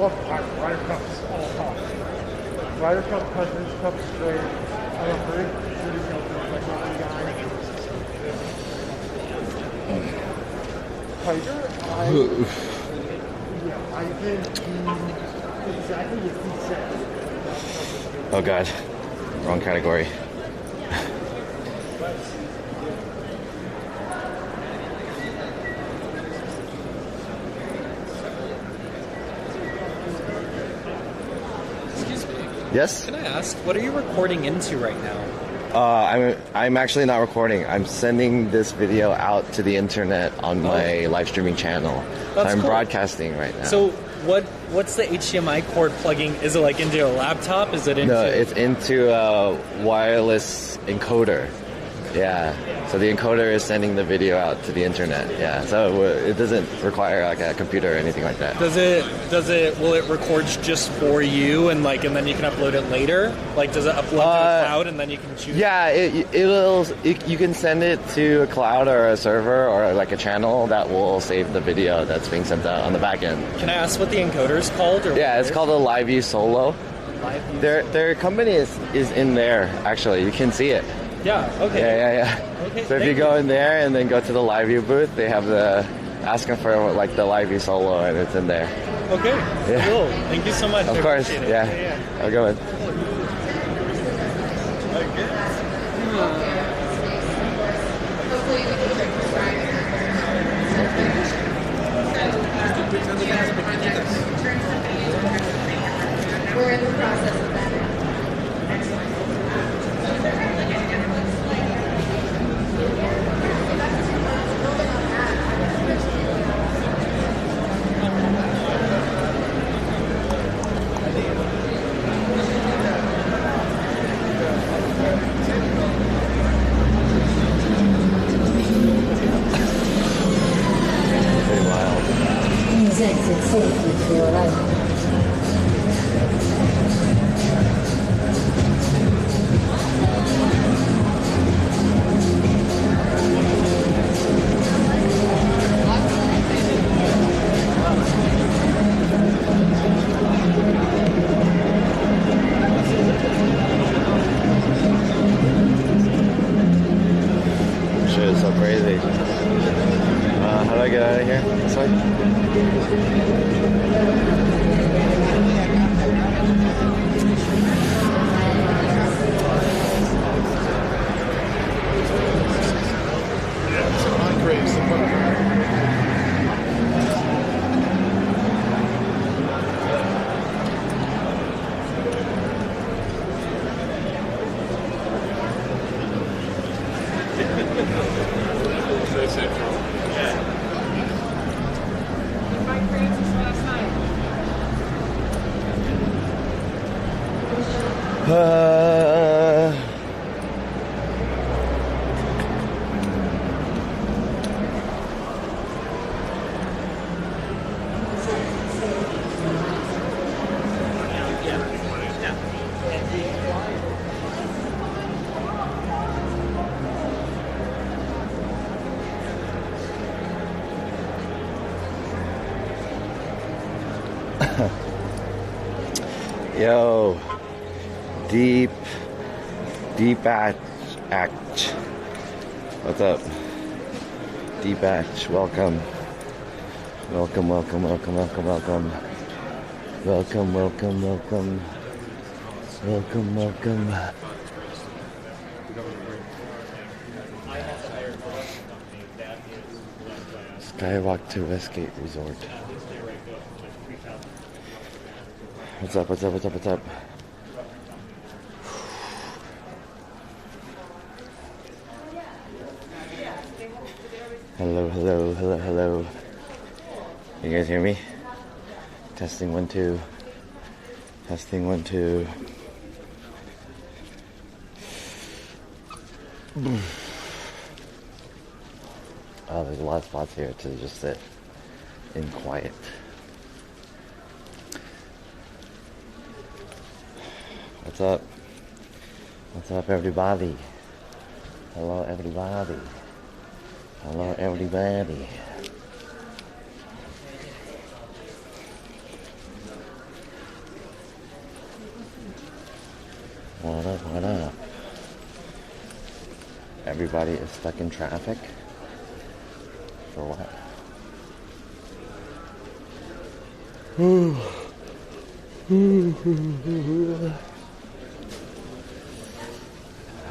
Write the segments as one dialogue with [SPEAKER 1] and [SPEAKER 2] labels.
[SPEAKER 1] love Ryder Cups all time. Ryder Cup, President's Cup is great. I'm a very like my guy. Tiger, I think exactly what he said.
[SPEAKER 2] Oh God, wrong category.
[SPEAKER 3] Excuse me.
[SPEAKER 2] Yes?
[SPEAKER 3] Can I ask, what are you recording into right now?
[SPEAKER 2] I'm actually not recording. I'm sending this video out to the internet on my live streaming channel. So I'm broadcasting right now.
[SPEAKER 3] So what's the HDMI cord plugging? Is it like into a laptop? Is it into...
[SPEAKER 2] No, it's into a wireless encoder. Yeah. So the encoder is sending the video out to the internet. Yeah. So it doesn't require like a computer or anything like that.
[SPEAKER 3] Will it record just for you and then you can upload it later? Like, does it upload to a cloud and then you can choose?
[SPEAKER 2] Yeah, you can send it to a cloud or a server or like a channel that will save the video that's being sent out on the back end.
[SPEAKER 3] Can I ask what the encoder is called?
[SPEAKER 2] Yeah, it's called a LiveView Solo. Their company is in there, actually. You can see it.
[SPEAKER 3] Yeah, okay.
[SPEAKER 2] Yeah.
[SPEAKER 3] Okay,
[SPEAKER 2] so if you go in there and then go to the LiveView booth, they have asking for like the LiveView Solo and it's in there.
[SPEAKER 3] Okay,
[SPEAKER 2] yeah.
[SPEAKER 3] Cool. Thank you so much.
[SPEAKER 2] Of course, yeah. Have a good one.
[SPEAKER 4] We're in the process of that. Exit safely to your right.
[SPEAKER 2] Shit is so crazy. How do I get out of here? This way? Yo, deep act. What's up? Deep act, welcome. Welcome. Welcome. Skywalk to Westgate Resort. What's up? Hello. You guys hear me? Testing 1 2. Testing 1 2. Oh, there's a lot of spots here to just sit in quiet. What's up? What's up, everybody? Hello, everybody. Hello, everybody. What up, what up? Everybody is stuck in traffic? For what?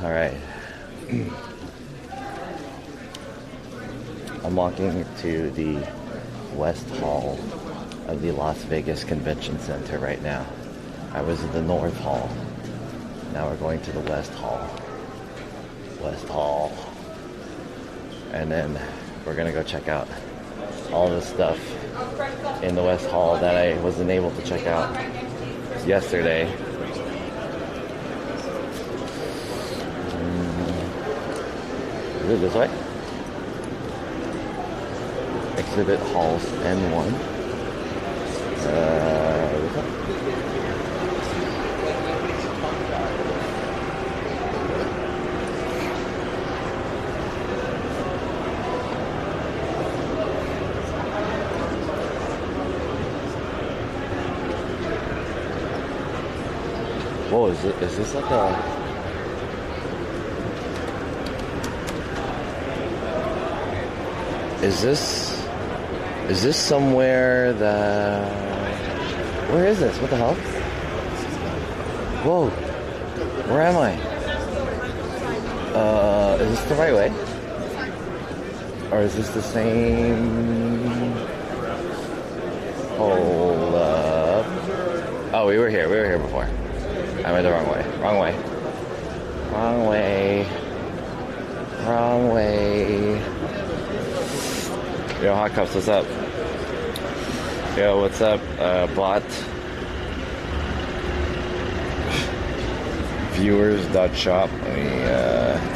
[SPEAKER 2] Alright. I'm walking to the West Hall of the Las Vegas Convention Center right now. I was at the North Hall. Now we're going to the West Hall. West Hall. And then we're gonna go check out all the stuff in the West Hall that I wasn't able to check out yesterday. Is it this way? Exhibit halls N1. Whoa, is this like a... Is this somewhere that... Where is this? What the hell? Whoa. Where am I? Is this the right way? Or is this the same... Hold up. Oh, we were here before. I went the wrong way. Wrong way. Wrong way. Wrong way. Yo, Hot Cups, what's up? Yo, what's up, bot? Viewers.shop. Let me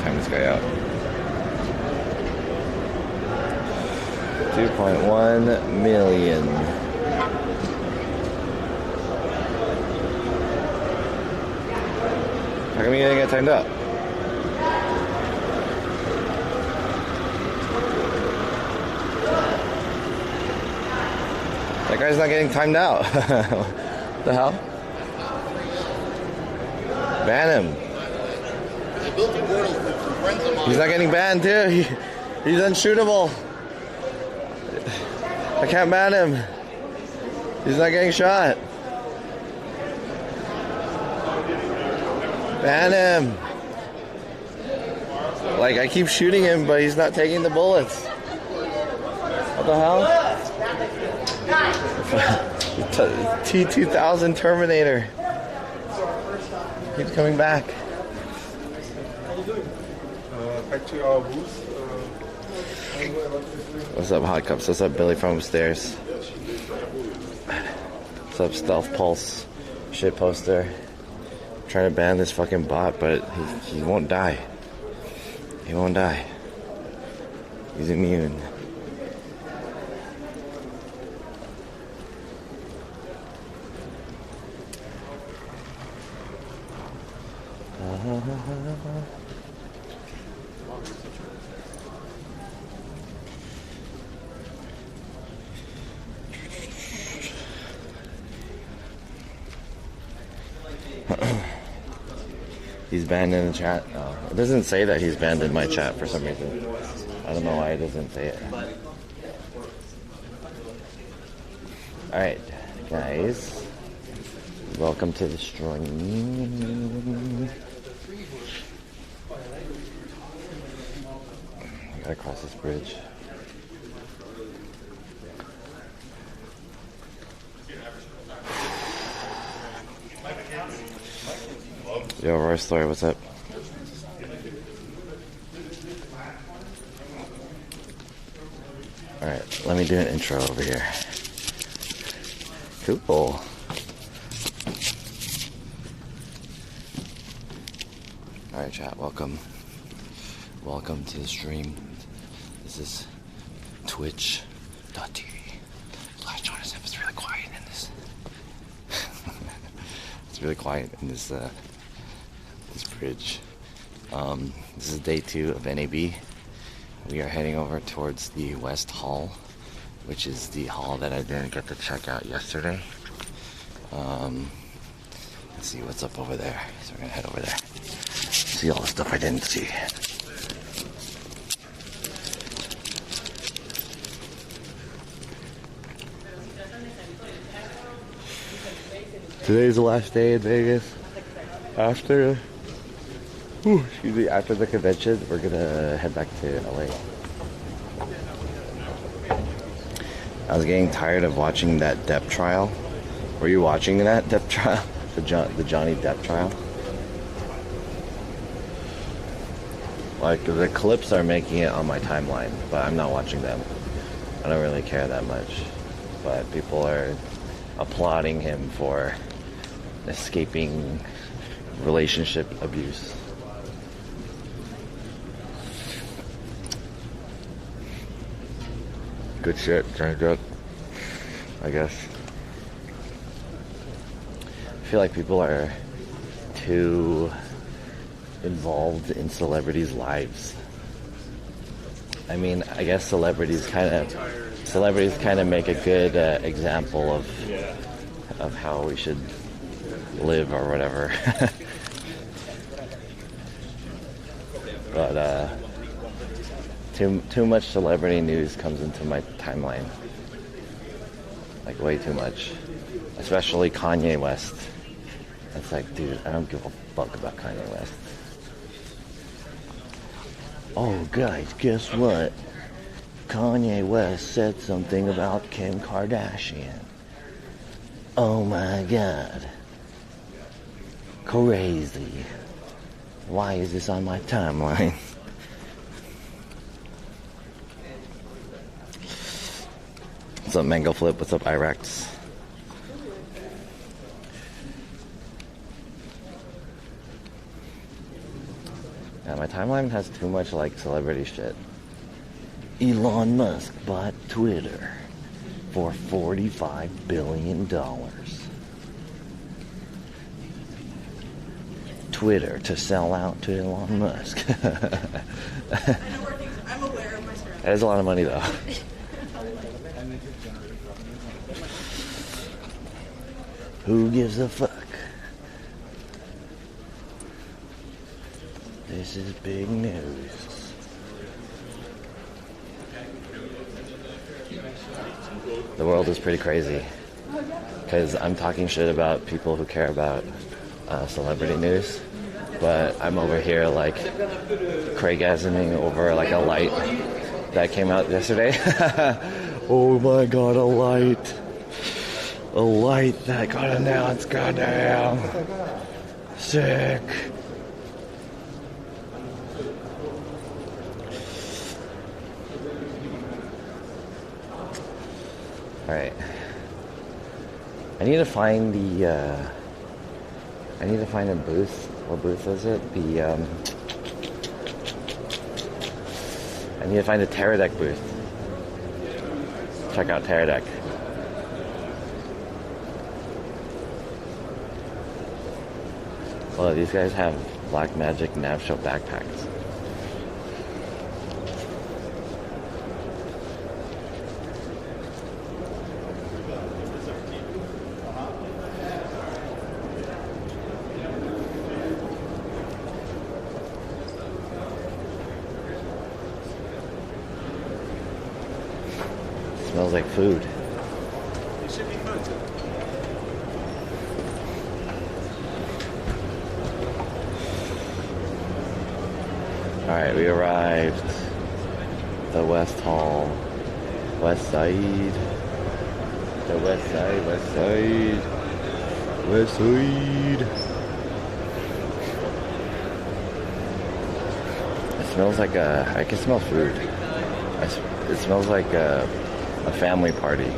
[SPEAKER 2] time this guy out. 2.1 million. How come you didn't get timed up? That guy's not getting timed out. What the hell? Ban him. He's not getting banned too. He's unshootable. I can't ban him. He's not getting shot. Ban him. Like, I keep shooting him, but he's not taking the bullets. What the hell? T-2000 Terminator. Keeps coming back. What's up, Hot Cups? What's up, Billy from upstairs? What's up, Stealth Pulse? Shit poster. Trying to ban this fucking bot, but he won't die. He won't die. He's immune. He's banned in the chat. Oh, it doesn't say that he's banned in my chat for some reason. I don't know why it doesn't say it. Alright, guys. Welcome to the stream. I gotta cross this bridge. Yo, Roy Story, what's up? Alright, let me do an intro over here. Cool. Alright, chat, welcome. Welcome to the stream. This is twitch.tv/Jonathan. It's really quiet in this. It's really quiet in this this bridge. This is day 2 of NAB. We are heading over towards the West Hall, which is the hall that I didn't get to check out yesterday. Let's see what's up over there. So we're gonna head over there. See all the stuff I didn't see. Today's the last day in Vegas. After the convention, we're gonna head back to LA. I was getting tired of watching that Depp trial. Were you watching that Depp trial? The Johnny Depp trial? Like, the clips are making it on my timeline, but I'm not watching them. I don't really care that much. But people are applauding him for escaping relationship abuse. Good shit, Johnny Depp, I guess. I feel like people are too involved in celebrities' lives. I mean, I guess celebrities kind of make a good example of how we should live or whatever. But too much celebrity news comes into my timeline. Like, way too much. Especially Kanye West. It's like, dude, I don't give a fuck about Kanye West. Oh, guys, guess what? Kanye West said something about Kim Kardashian. Oh my god. Crazy. Why is this on my timeline? What's up, Mango Flip? What's up, Irax? Yeah, my timeline has too much, like, celebrity shit. Elon Musk bought Twitter for $45 billion. Twitter to sell out to Elon Musk.
[SPEAKER 4] I know where things, I'm aware of my strategy.
[SPEAKER 2] That is a lot of money, though. Who gives a fuck? This is big news. The world is pretty crazy. Because I'm talking shit about people who care about celebrity news. But I'm over here, like, Craig-gasming over, like, a light that came out yesterday. Oh my god, a light. A light that got announced, goddamn. Sick. Alright. I need to find the, I need to find a booth. What booth is it? I need to find a Teradek booth. Check out Teradek. Well, these guys have Black Magic NAB Show backpacks. Smells like food.
[SPEAKER 3] It should be food.
[SPEAKER 2] Alright, we arrived. The West Hall. West Side. The West Side, West Side. West Side. It smells like I can smell food. It smells like a family party.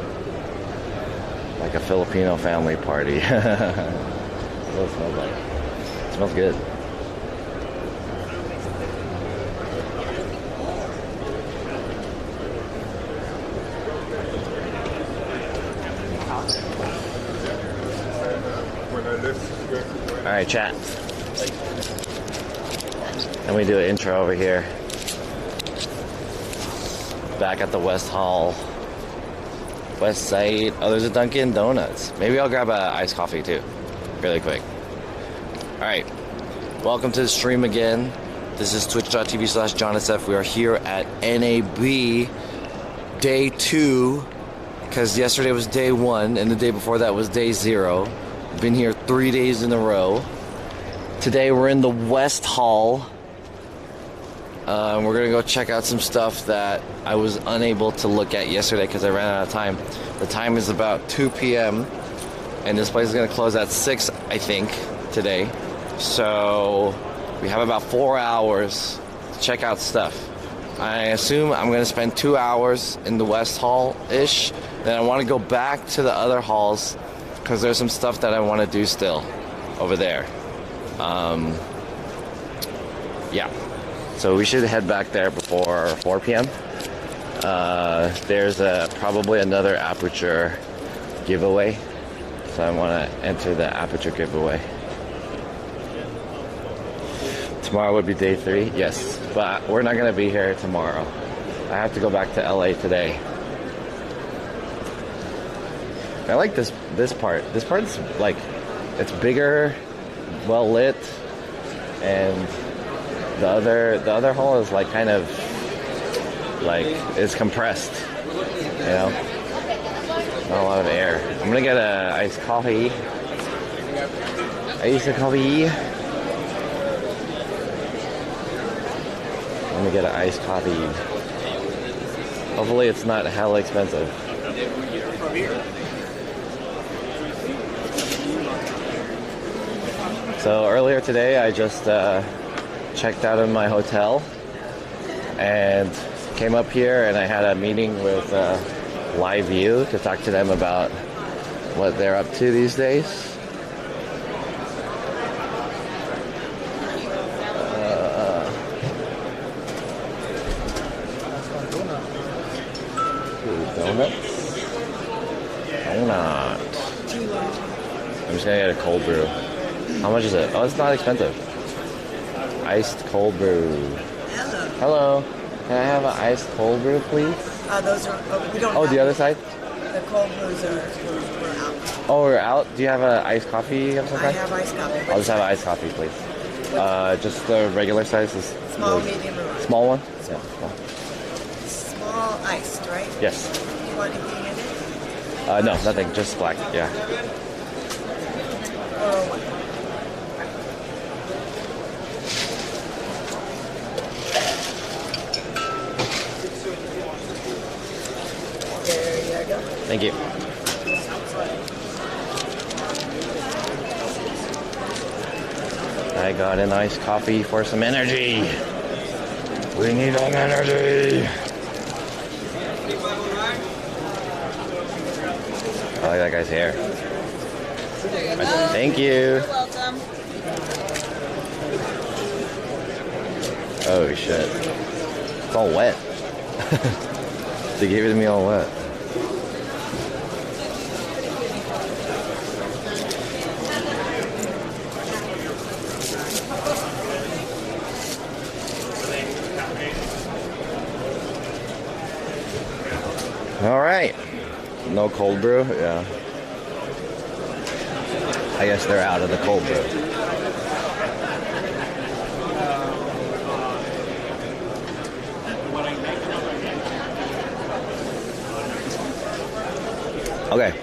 [SPEAKER 2] Like a Filipino family party. That's what it smells like. It smells good. Alright, chat. Let me do an intro over here. back at the West Hall. West Side. Oh, there's a Dunkin' Donuts. Maybe I'll grab a iced coffee too, really quick. Alright, welcome to the stream again. This is twitch.tv/JohnSF. We are here at NAB day 2, because yesterday was day 1 and the day before that was day 0. Been here 3 days in a row. Today we're in the West Hall. We're gonna go check out some stuff that I was unable to look at yesterday because I ran out of time. The time is about 2 p.m. and this place is gonna close at 6, I think, today. So we have about 4 hours to check out stuff. I assume I'm gonna spend 2 hours in the West Hall-ish. Then I want to go back to the other halls because there's some stuff that I want to do still over there. Yeah. So we should head back there before 4 p.m. There's probably another Aperture giveaway. So I want to enter the Aperture giveaway. Tomorrow would be day 3? Yes. But we're not going to be here tomorrow. I have to go back to LA today. I like this part. This part's like, it's bigger, well lit, and the other hall is like kind of like it's compressed, you know, not a lot of air. I'm gonna get a iced coffee. Iced coffee. I'm gonna get an iced coffee. Hopefully it's not hella expensive. So earlier today I just checked out of my hotel and came up here and I had a meeting with Live View to talk to them about what they're up to these days. Donuts? Donut. I'm just gonna get a cold brew. How much is it? Oh, it's not expensive. Iced cold brew.
[SPEAKER 5] Hello.
[SPEAKER 2] Hello. Can I have an iced cold brew, please?
[SPEAKER 5] Those are, we don't
[SPEAKER 2] Oh,
[SPEAKER 5] have
[SPEAKER 2] the other side?
[SPEAKER 5] The cold brews we're out.
[SPEAKER 2] Oh, we're out? Do you have an iced coffee of some
[SPEAKER 5] I
[SPEAKER 2] kind?
[SPEAKER 5] have iced coffee.
[SPEAKER 2] I'll just have an iced coffee, please. Just the regular size?
[SPEAKER 5] Small, medium, or large?
[SPEAKER 2] Small one? Yeah, small.
[SPEAKER 5] Small iced, right?
[SPEAKER 2] Yes.
[SPEAKER 5] Do you want anything in it?
[SPEAKER 2] No, nothing. Just black, yeah.
[SPEAKER 5] Or there you go.
[SPEAKER 2] Thank you. I got an iced coffee for some energy. We need some energy. I like that guy's hair. Thank you.
[SPEAKER 4] You're welcome.
[SPEAKER 2] Oh shit. It's all wet. They gave it to me all wet. All right. No cold brew? Yeah. I guess they're out of the cold brew. Okay.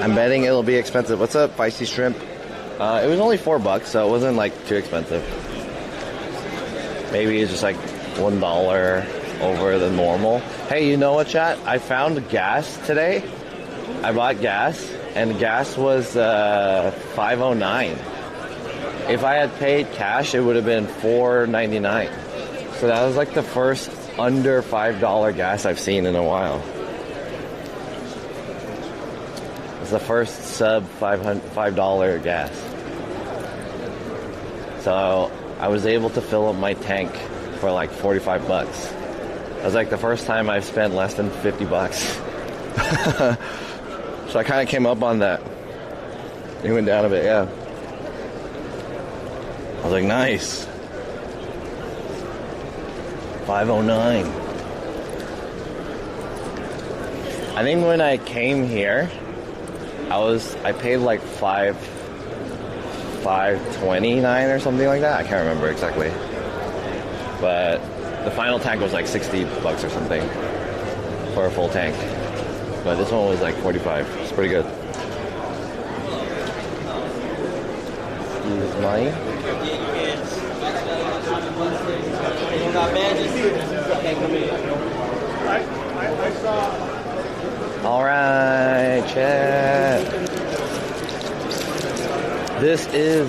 [SPEAKER 2] I'm betting it'll be expensive. What's up, Feisty Shrimp? It was only $4, so it wasn't like too expensive. Maybe it's just like $1 over the normal. Hey, you know what, chat? I found gas today. I bought gas, and gas was $5.09. If I had paid cash, it would have been $4.99. So that was like the first under $5 gas I've seen in a while. It's the first sub $5 gas. So I was able to fill up my tank for like $45. That was like the first time I've spent less than $50. So I kind of came up on that. It went down a bit, yeah. I was like, nice. 509. I think when I came here, I paid like 529 or something like that. I can't remember exactly. But the final tank was like 60 bucks or something for a full tank. But this one was like 45. It's pretty good. Use money. Alright, chat. This is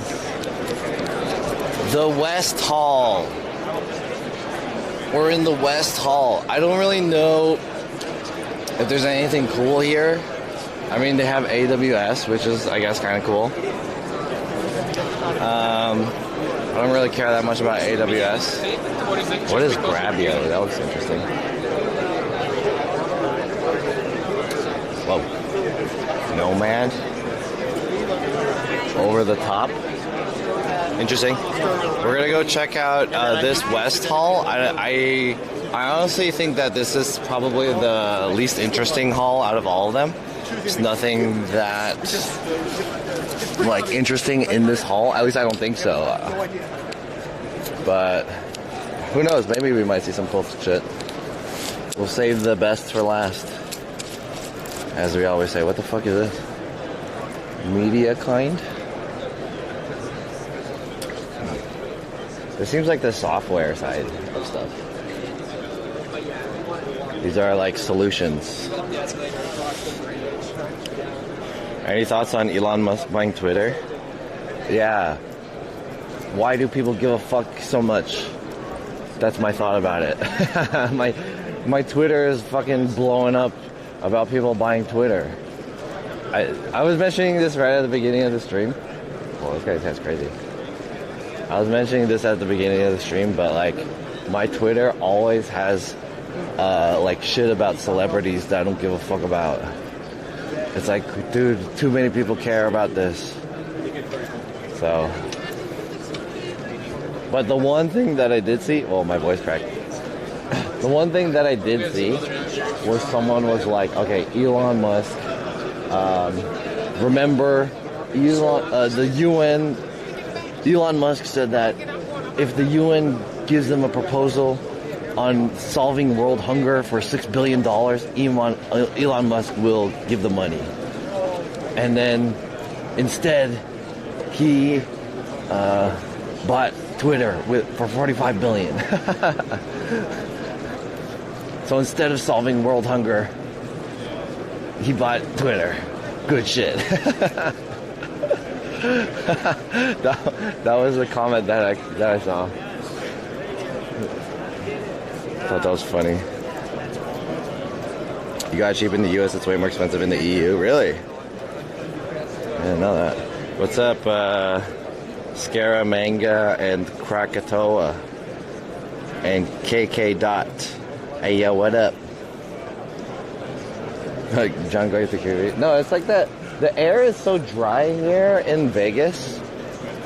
[SPEAKER 2] the West Hall. We're in the West Hall. I don't really know if there's anything cool here. I mean, they have AWS, which is, I guess, kind of cool. I don't really care that much about AWS. What is Grabio? That looks interesting. Whoa. Nomad. Over the top. Interesting. We're gonna go check out this West Hall. I honestly think that this is probably the least interesting hall out of all of them. There's nothing that like interesting in this hall. At least I don't think so. But who knows? Maybe we might see some cool shit. We'll save the best for last, as we always say. What the fuck is this? Media kind? This seems like the software side of stuff. These are like solutions. Any thoughts on Elon Musk buying Twitter? Yeah. Why do people give a fuck so much? That's my thought about it. my Twitter is fucking blowing up about people buying Twitter. I was mentioning this right at the beginning of the stream. Well, this guy sounds crazy. I was mentioning this at the beginning of the stream, but like my Twitter always has like shit about celebrities that I don't give a fuck about. It's like, dude, too many people care about this. So, but the one thing that I did see, well, my voice cracked. The one thing that I did see was someone was like, okay, Elon Musk, remember the UN, Elon Musk said that if the UN gives them a proposal on solving world hunger for $6 billion, Elon Musk will give the money. And then instead, he bought Twitter for $45 billion. So instead of solving world hunger, he bought Twitter. Good shit. that was the comment that I saw. Thought that was funny. You got cheap in the US, it's way more expensive in the EU. Really? I didn't know that. What's up, Scaramanga and Krakatoa and KK Dot? Hey, yo, what up? Like John going to Curie. No, it's like that. The air is so dry here in Vegas,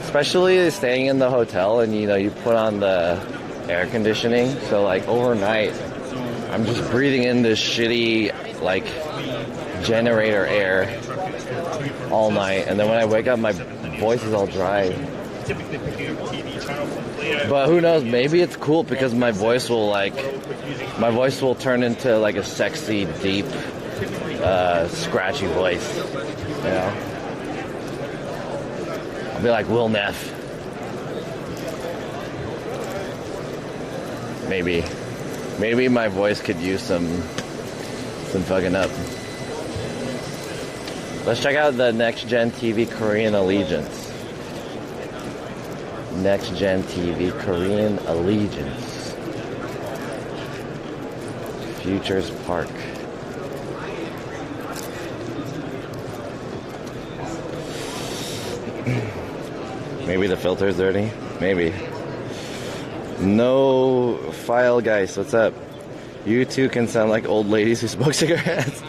[SPEAKER 2] especially staying in the hotel, and you put on the air conditioning. So like overnight, I'm just breathing in this shitty like generator air all night, and then when I wake up, my voice is all dry. But who knows? Maybe it's cool because my voice will turn into like a sexy, deep, scratchy voice. I'll be like Will Neff. Maybe my voice could use some fucking up. Let's check out the Next Gen TV Korean Allegiance. Next Gen TV Korean Allegiance. Futures Park. Maybe the filter's dirty. Maybe. No file guys, what's up? You two can sound like old ladies who smoke cigarettes.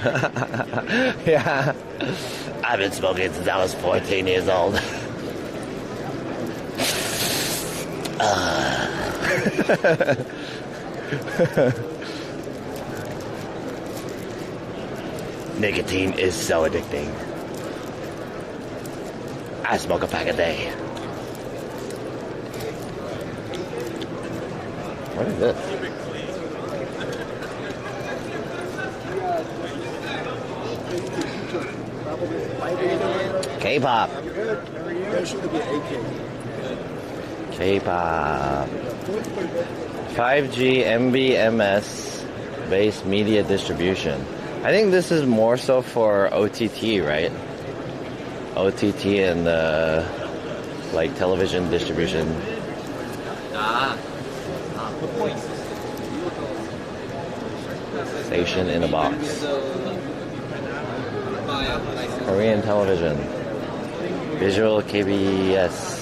[SPEAKER 2] Yeah. I've been smoking since I was 14 years old. Nicotine is so addicting. I smoke a pack a day. What is this? K-pop. K-pop. 5G MVMS based media distribution. I think this is more so for OTT, right? OTT and like television distribution. Station in a box. Korean television. Visual KBS.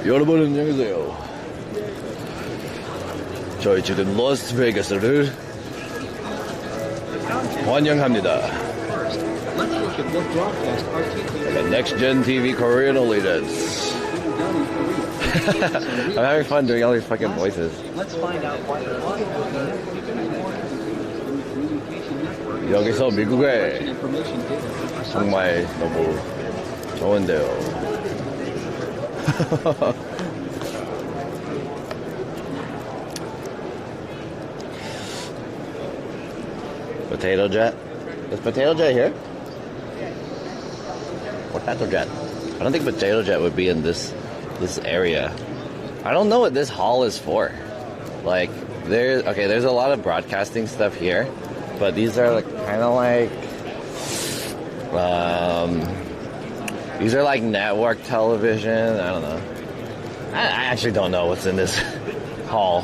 [SPEAKER 2] 여러분 안녕하세요. 저희 지금 라스베가스를 환영합니다. The Next Gen TV Korean only dance. I'm having fun doing all these fucking voices. 여기서 미국에 정말 너무 좋은데요. Potato Jet? Is Potato Jet here? Potato Jet. I don't think Potato Jet would be in this area. I don't know what this hall is for. Like, there's a lot of broadcasting stuff here, but these are kind of like, these are like network television. I don't know. I actually don't know what's in this hall.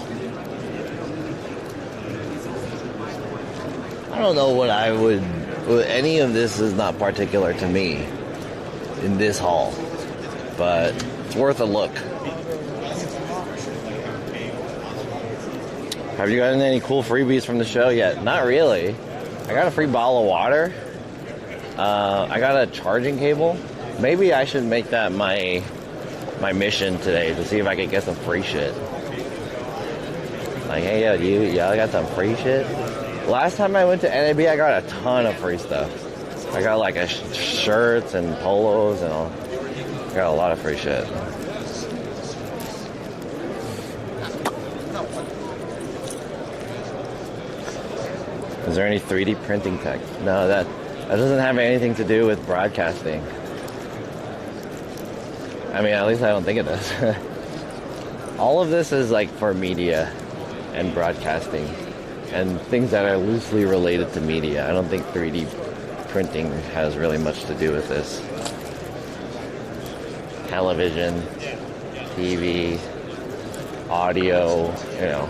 [SPEAKER 2] I don't know what I would. Any of this is not particular to me in this hall, but it's worth a look. Have you gotten any cool freebies from the show yet? Not really. I got a free bottle of water. I got a charging cable. Maybe I should make that my mission today to see if I can get some free shit. Like, hey, yo, y'all got some free shit? Last time I went to NAB, I got a ton of free stuff. I got like shirts and polos and all. I got a lot of free shit. Is there any 3D printing tech? No, that doesn't have anything to do with broadcasting. I mean, at least I don't think it does. All of this is like for media and broadcasting and things that are loosely related to media. I don't think 3D printing has really much to do with this. Television, TV, audio, you know,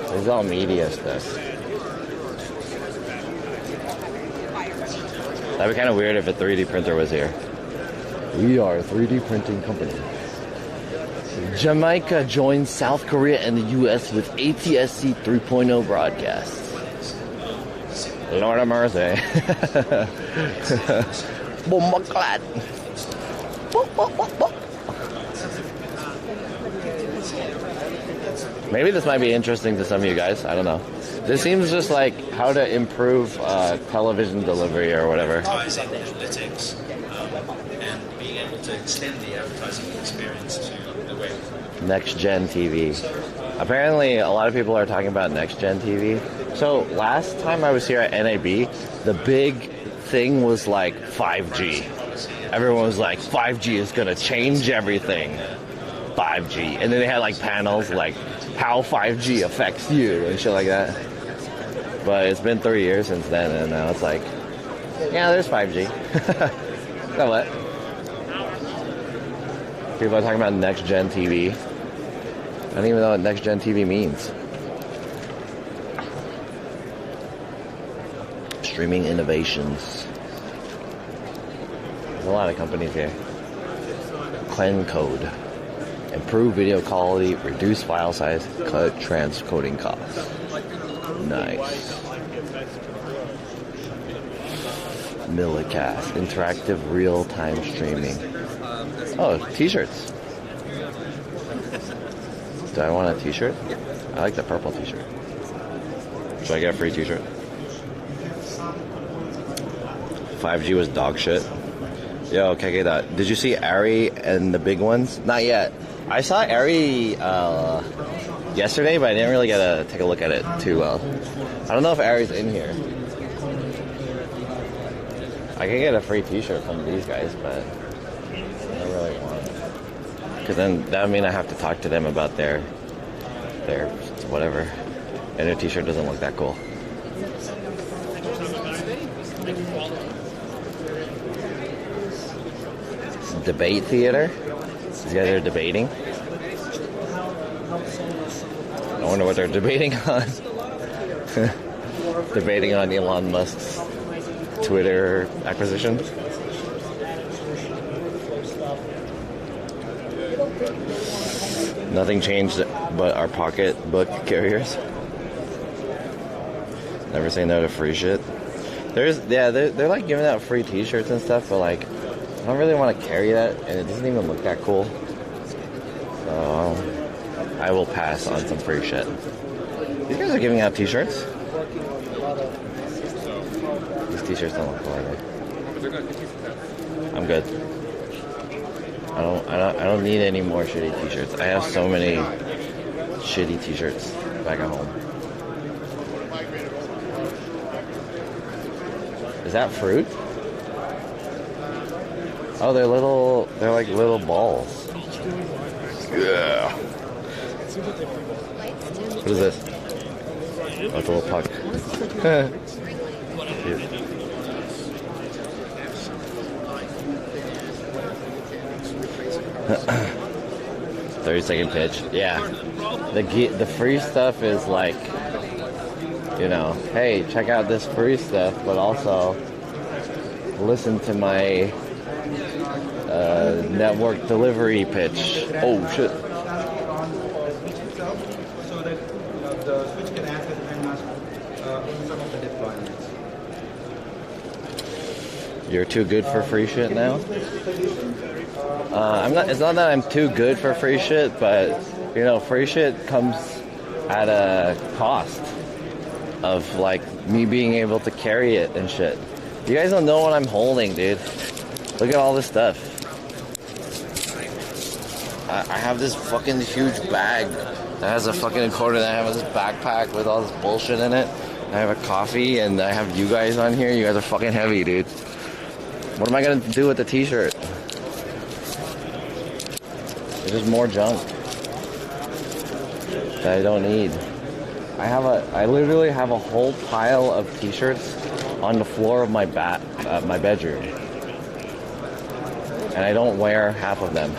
[SPEAKER 2] this is all media stuff. That'd be kind of weird if a 3D printer was here. We are a 3D printing company. Jamaica joins South Korea and the U.S. with ATSC 3.0 broadcasts. Lord of mercy. Bombaclat. Maybe this might be interesting to some of you guys. I don't know. This seems just like how to improve television delivery or whatever.
[SPEAKER 6] Analytics and being able to extend the advertising experience to the web.
[SPEAKER 2] Next Gen TV. Apparently, a lot of people are talking about Next Gen TV. So last time I was here at NAB, the big thing was like 5G. Everyone was like, 5G is gonna change everything. 5G. And then they had like panels like how 5G affects you and shit like that. But it's been 3 years since then, and now it's like, yeah, there's 5G. So what? People are talking about Next Gen TV. I don't even know what Next Gen TV means. Streaming innovations. There's a lot of companies here. Clean code. Improve video quality, reduce file size, cut transcoding costs. Nice. Millicast, interactive real-time streaming. Oh, t-shirts. Do I want a t-shirt? Yeah. I like the purple t-shirt. Should I get a free t-shirt? 5G was dog shit. Yo, okay, that. Did you see Ari and the big ones? Not yet. I saw Ari yesterday, but I didn't really get to take a look at it too well. I don't know if Ari's in here. I could get a free t-shirt from these guys, but I don't really want it. Because then that would mean I have to talk to them about their whatever. And their t-shirt doesn't look that cool. Debate theater? These guys are debating. I wonder what they're debating on. Debating on Elon Musk's Twitter acquisition. Nothing changed but our pocketbook carriers. Never say no to free shit. They're like giving out free t-shirts and stuff, but like I don't really want to carry that, and it doesn't even look that cool. So I will pass on some free shit. These guys are giving out t-shirts. These t-shirts don't look cool either. I'm good. I don't need any more shitty t-shirts. I have so many shitty t-shirts back at home. Is that fruit? Oh, they're like little balls. Yeah. What is this? Oh, it's a little puck. Cute. 30-second pitch. Yeah. The free stuff is like, you know, hey, check out this free stuff, but also listen to my network delivery pitch. Oh shit.
[SPEAKER 7] So that the switch can act as some of the deployments.
[SPEAKER 2] You're too good for free shit now? I'm not. It's not that I'm too good for free shit, but you know, free shit comes at a cost of like me being able to carry it and shit. You guys don't know what I'm holding, dude. Look at all this stuff. I have this fucking huge bag that has a fucking accordion. I have this backpack with all this bullshit in it. I have a coffee, and I have you guys on here. You guys are fucking heavy, dude. What am I gonna do with the t-shirt? There's just more junk that I don't need. I literally have a whole pile of t-shirts on the floor of my bedroom, and I don't wear half of them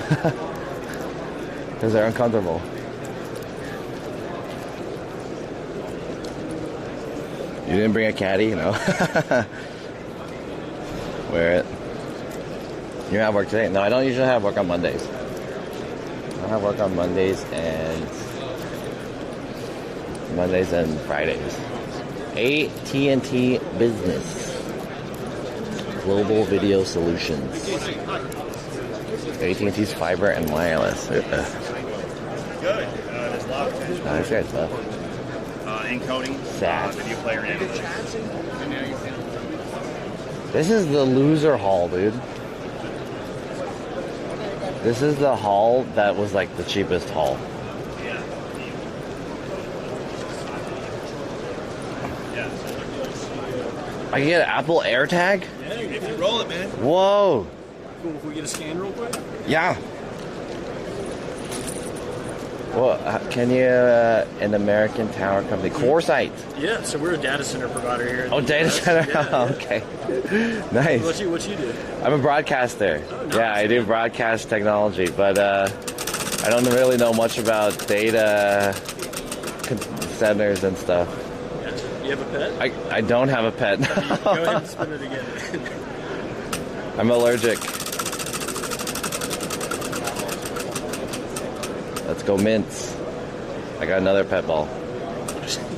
[SPEAKER 2] because they're uncomfortable. You didn't bring a caddy, no? Wear it. You have work today? No, I don't usually have work on Mondays. I have work on Mondays and Fridays. AT&T Business. Global Video Solutions. AT&T's fiber and wireless.
[SPEAKER 8] Good. There's a lot of potential.
[SPEAKER 2] Nice guys, stuff.
[SPEAKER 8] Encoding.
[SPEAKER 2] SAT.
[SPEAKER 8] Video player analytics.
[SPEAKER 2] This is the loser hall, dude. This is the hall that was like the cheapest hall.
[SPEAKER 8] Yeah.
[SPEAKER 2] I can get an Apple AirTag?
[SPEAKER 8] Yeah, if you roll it, man.
[SPEAKER 2] Whoa.
[SPEAKER 8] Cool. If we get a scan real quick.
[SPEAKER 2] Yeah. Well, can you, an American tower company, CoreSite?
[SPEAKER 8] Yeah, so we're a data center provider here.
[SPEAKER 2] Oh, data center?
[SPEAKER 8] Yeah, yeah.
[SPEAKER 2] Okay. Nice.
[SPEAKER 8] What you do?
[SPEAKER 2] I'm a broadcaster.
[SPEAKER 8] Oh, nice.
[SPEAKER 2] Yeah, I do broadcast technology, but I don't really know much about data centers and stuff.
[SPEAKER 8] Yeah. You have a pet?
[SPEAKER 2] I don't have a pet.
[SPEAKER 8] Go ahead and spin it again.
[SPEAKER 2] I'm allergic. Let's go mints. I got another pet ball.
[SPEAKER 8] Do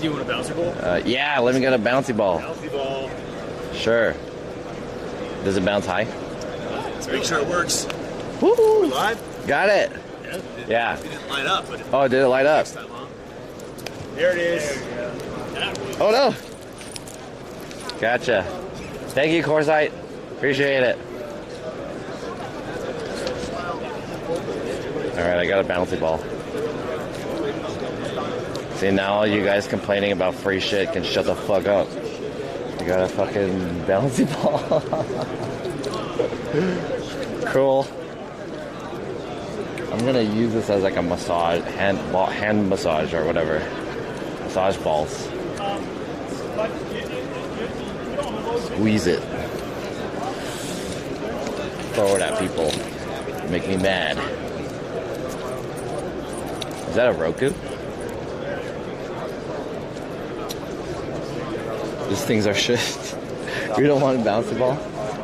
[SPEAKER 8] you want a bouncy ball?
[SPEAKER 2] Yeah, let me get a bouncy ball.
[SPEAKER 8] Bouncy ball.
[SPEAKER 2] Sure. Does it bounce high?
[SPEAKER 8] Let's make sure it works.
[SPEAKER 2] Woo!
[SPEAKER 8] Live?
[SPEAKER 2] Got it. Yeah.
[SPEAKER 6] It didn't light up, but it
[SPEAKER 2] Oh, did it light up?
[SPEAKER 6] takes that long.
[SPEAKER 8] There it is.
[SPEAKER 2] Oh no! Gotcha. Thank you, Coresight. Appreciate it. Alright, I got a bouncy ball. See, now all you guys complaining about free shit can shut the fuck up. You got a fucking bouncy ball. Cool. I'm gonna use this as like a massage, hand massage or whatever. Massage balls. Squeeze it. Throw it at people. Make me mad. Is that a Roku? These things are shit. We don't want a bouncy ball?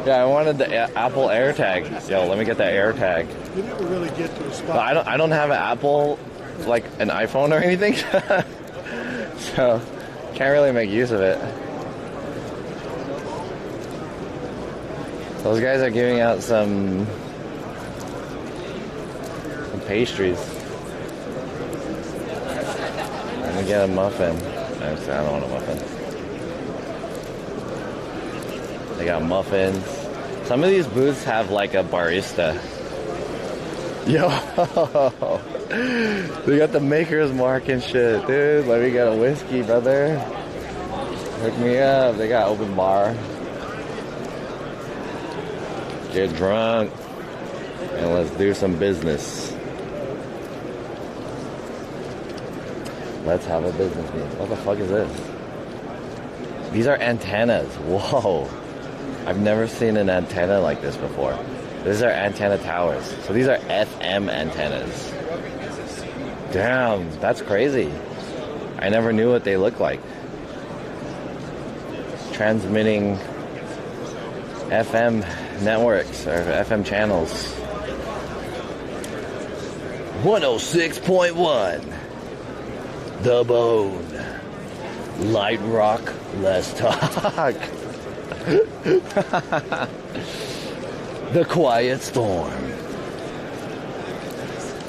[SPEAKER 2] Yeah, I wanted the Apple AirTag. Yo, let me get that AirTag.
[SPEAKER 1] You never really get to a
[SPEAKER 2] But
[SPEAKER 1] spot.
[SPEAKER 2] I don't have an Apple, like an iPhone or anything. So, can't really make use of it. Those guys are giving out some pastries. Let me get a muffin. Actually, I don't want a muffin. They got muffins. Some of these booths have like a barista. Yo, they got the maker's mark and shit, dude. Let me get a whiskey, brother. Hook me up. They got open bar. Get drunk and let's do some business. Let's have a business meeting. What the fuck is this? These are antennas. Whoa. I've never seen an antenna like this before. These are antenna towers. So these are FM antennas. Damn, that's crazy. I never knew what they looked like. Transmitting FM networks or FM channels. 106.1. The Bone. Light rock, less talk. The Quiet Storm.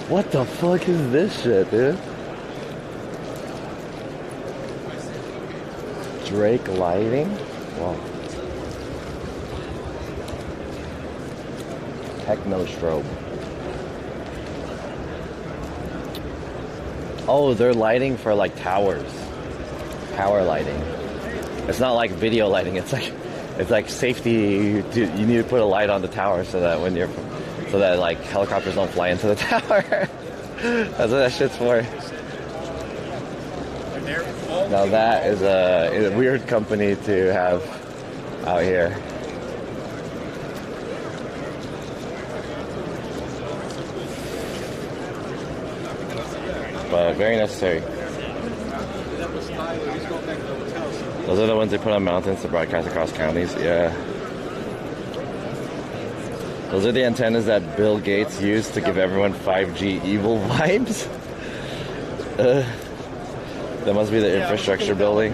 [SPEAKER 2] What the fuck is this shit, dude? Drake lighting? Whoa. Techno strobe. Oh, they're lighting for like towers. Power lighting. It's not like video lighting. It's like safety. You need to put a light on the tower so that so that like helicopters don't fly into the tower. That's what that shit's for. Now that is a weird company to have out here. But very necessary. Those are the ones they put on mountains to broadcast across counties. Yeah. Those are the antennas that Bill Gates used to give everyone 5G evil vibes. That must be the infrastructure building.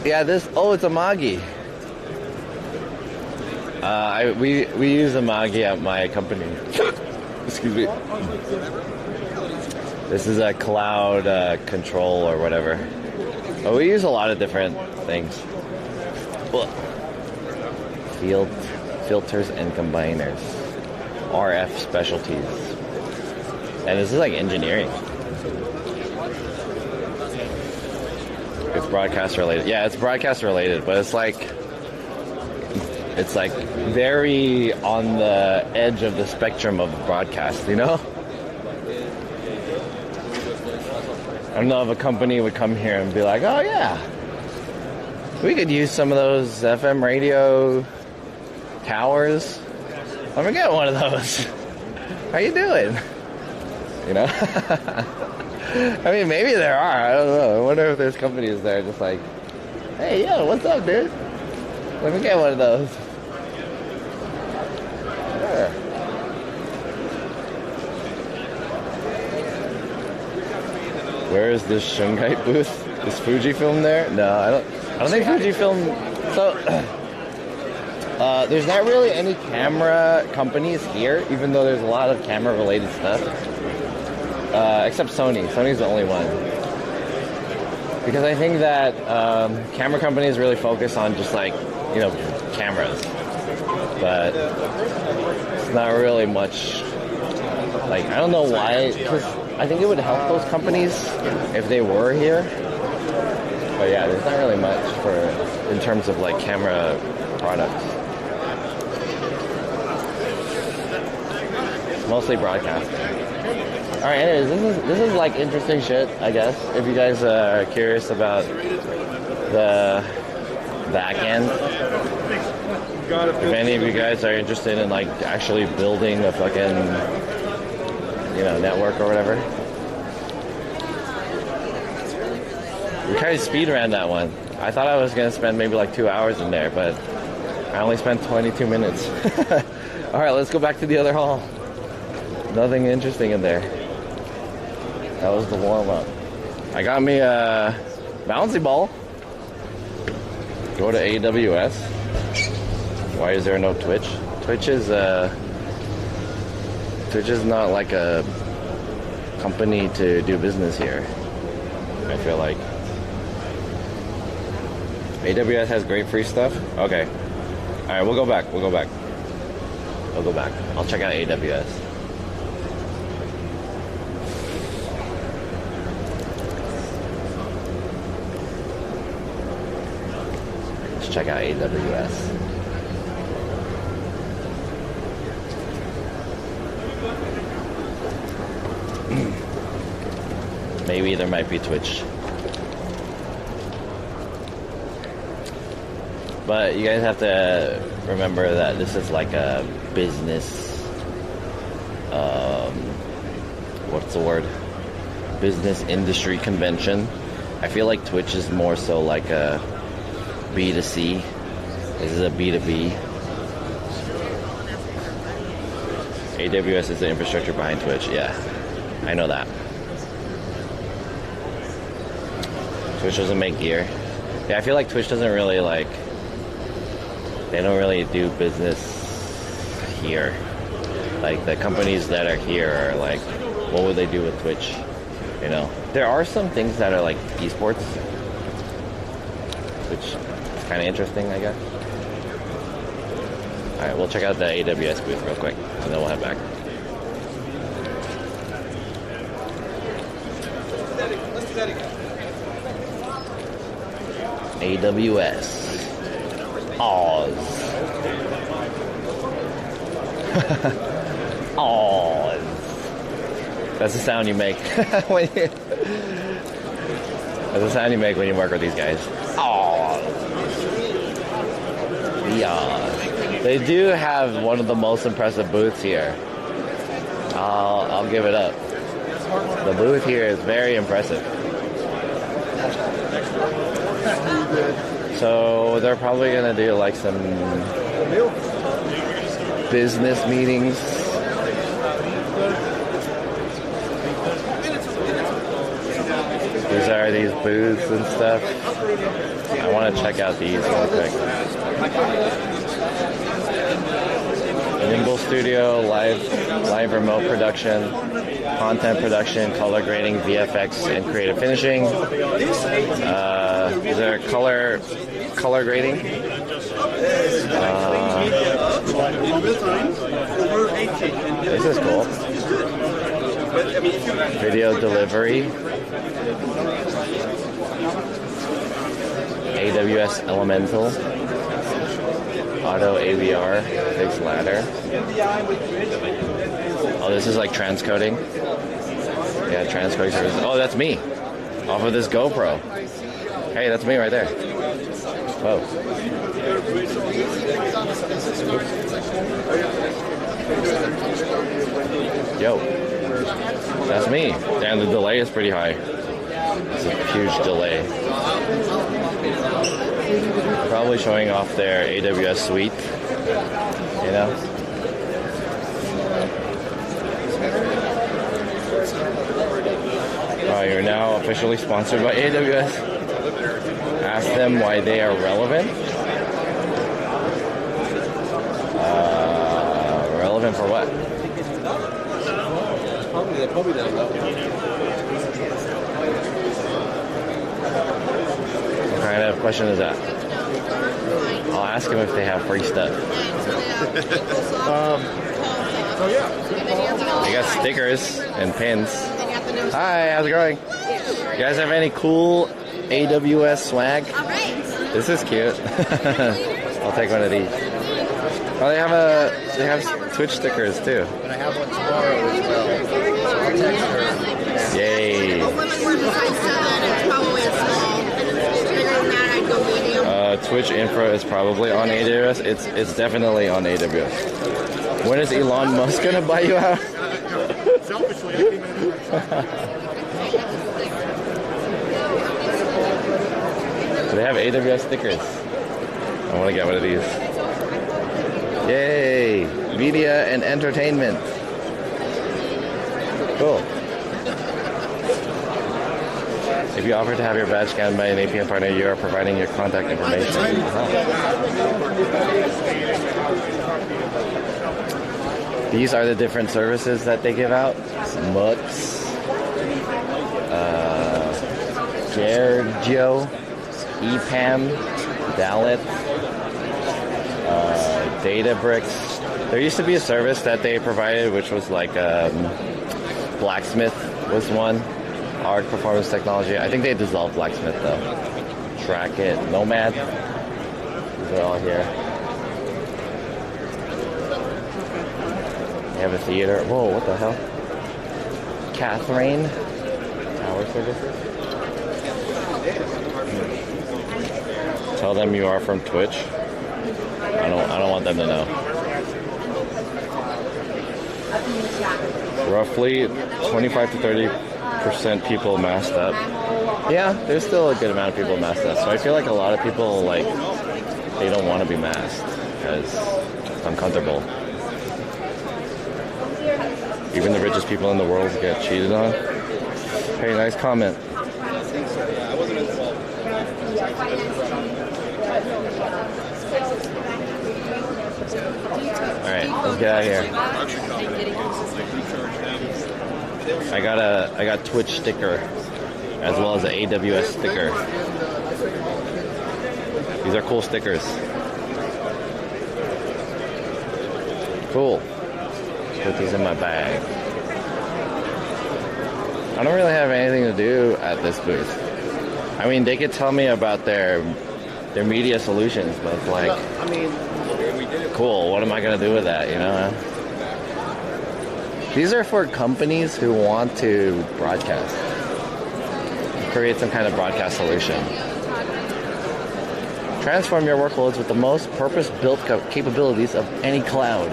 [SPEAKER 2] Yeah, this. Oh, it's a Magi. We use a Magi at my company. Excuse me. This is a cloud control or whatever. But we use a lot of different things. Filters and combiners. RF specialties. And this is like engineering. It's broadcast related. Yeah, it's broadcast related, but it's like very on the edge of the spectrum of broadcast, you know? I don't know if a company would come here and be like, oh yeah, we could use some of those FM radio towers. Let me get one of those. How you doing? You know? I mean, maybe there are. I don't know. I wonder if there's companies there just like, hey, yo, what's up, dude? Let me get one of those. Sure. Where is this Shanghai booth? Is Fujifilm there? No, I don't think Fujifilm. So There's not really any camera companies here, even though there's a lot of camera-related stuff. Except Sony. Sony's the only one. Because I think that camera companies really focus on just like, you know, cameras. But it's not really much, like, I don't know why, because I think it would help those companies if they were here. But yeah, there's not really much in terms of like camera products. Mostly broadcasting. All right, anyways, this is like interesting shit, I guess. If you guys are curious about the back end, if any of you guys are interested in like actually building a fucking, you know, network or whatever, we kind of speed ran that one. I thought I was gonna spend maybe like 2 hours in there, but I only spent 22 minutes. All right, let's go back to the other hall. Nothing interesting in there. That was the warm-up. I got me a bouncy ball. Go to AWS. Why is there no Twitch? Twitch is not like a company to do business here. I feel like AWS has great free stuff. Okay. All right, we'll go back. I'll go back. I'll check out AWS. Check out AWS. Maybe there might be Twitch. But you guys have to remember that this is like a business, what's the word? Business industry convention. I feel like Twitch is more so like a B2C. This is a B2B. AWS is the infrastructure behind Twitch. Yeah, I know that. Twitch doesn't make gear. Yeah, I feel like Twitch doesn't really like, they don't really do business here. Like the companies that are here are like, what would they do with Twitch? You know, there are some things that are like esports, which is kind of interesting, I guess. All right, we'll check out the AWS booth real quick, and then we'll head back. AWS. Oz. Oz. That's the sound you make when you. That's the sound you make when you work with these guys. Oz. Yeah. They do have one of the most impressive booths here. I'll give it up. The booth here is very impressive. So they're probably gonna do like some business meetings. These are these booths and stuff. I want to check out these real quick. Nimble Studio, live remote production, content production, color grading, VFX, and creative finishing. Is there color grading? This is cool. Video delivery. AWS Elemental. Auto AVR, fixed ladder. Oh, this is like transcoding. Yeah, transcoding service. Oh, that's me. Off of this GoPro. Hey, that's me right there. Whoa. Yo. That's me. Damn, the delay is pretty high. It's a huge delay. Probably showing off their AWS suite, you know. You're now officially sponsored by AWS. Ask them why they are relevant. him for what?
[SPEAKER 8] Probably don't know.
[SPEAKER 2] What kind of question is that? I'll ask him if they have free stuff. They got stickers and pins. Hi, how's it going? You guys have any cool AWS swag? This is cute. I'll take one of these. Oh, they have Twitch stickers too.
[SPEAKER 8] And I have one tomorrow as well. I'll text her.
[SPEAKER 2] Yay. Twitch infra is probably on AWS. It's definitely on AWS. When is Elon Musk gonna buy you out?
[SPEAKER 8] Selfishly, I came in.
[SPEAKER 2] So they have AWS stickers. I want to get one of these. Yay! Media and entertainment. Cool. If you offer to have your badge scanned by an APN partner, you are providing your contact information. These are the different services that they give out. MUX, Gergio, EPAM, Dalit, Databricks. There used to be a service that they provided, which was like Blacksmith was one. Arc Performance Technology. I think they dissolved Blacksmith though. Track It, Nomad. These are all here. They have a theater. Whoa, what the hell? Catherine. Tower services. Tell them you are from Twitch. I don't want them to know. Roughly 25 to 30% people masked up. Yeah, there's still a good amount of people masked up. So I feel like a lot of people they don't want to be masked because it's uncomfortable. Even the richest people in the world get cheated on. Hey, nice comment. Alright, let's get out of here. I got Twitch sticker as well as an AWS sticker. These are cool stickers. Cool. Put these in my bag. I don't really have anything to do at this booth. I mean, they could tell me about their media solutions, but it's like, cool, what am I going to do with that, you know? These are for companies who want to broadcast. Create some kind of broadcast solution. Transform your workloads with the most purpose-built capabilities of any cloud.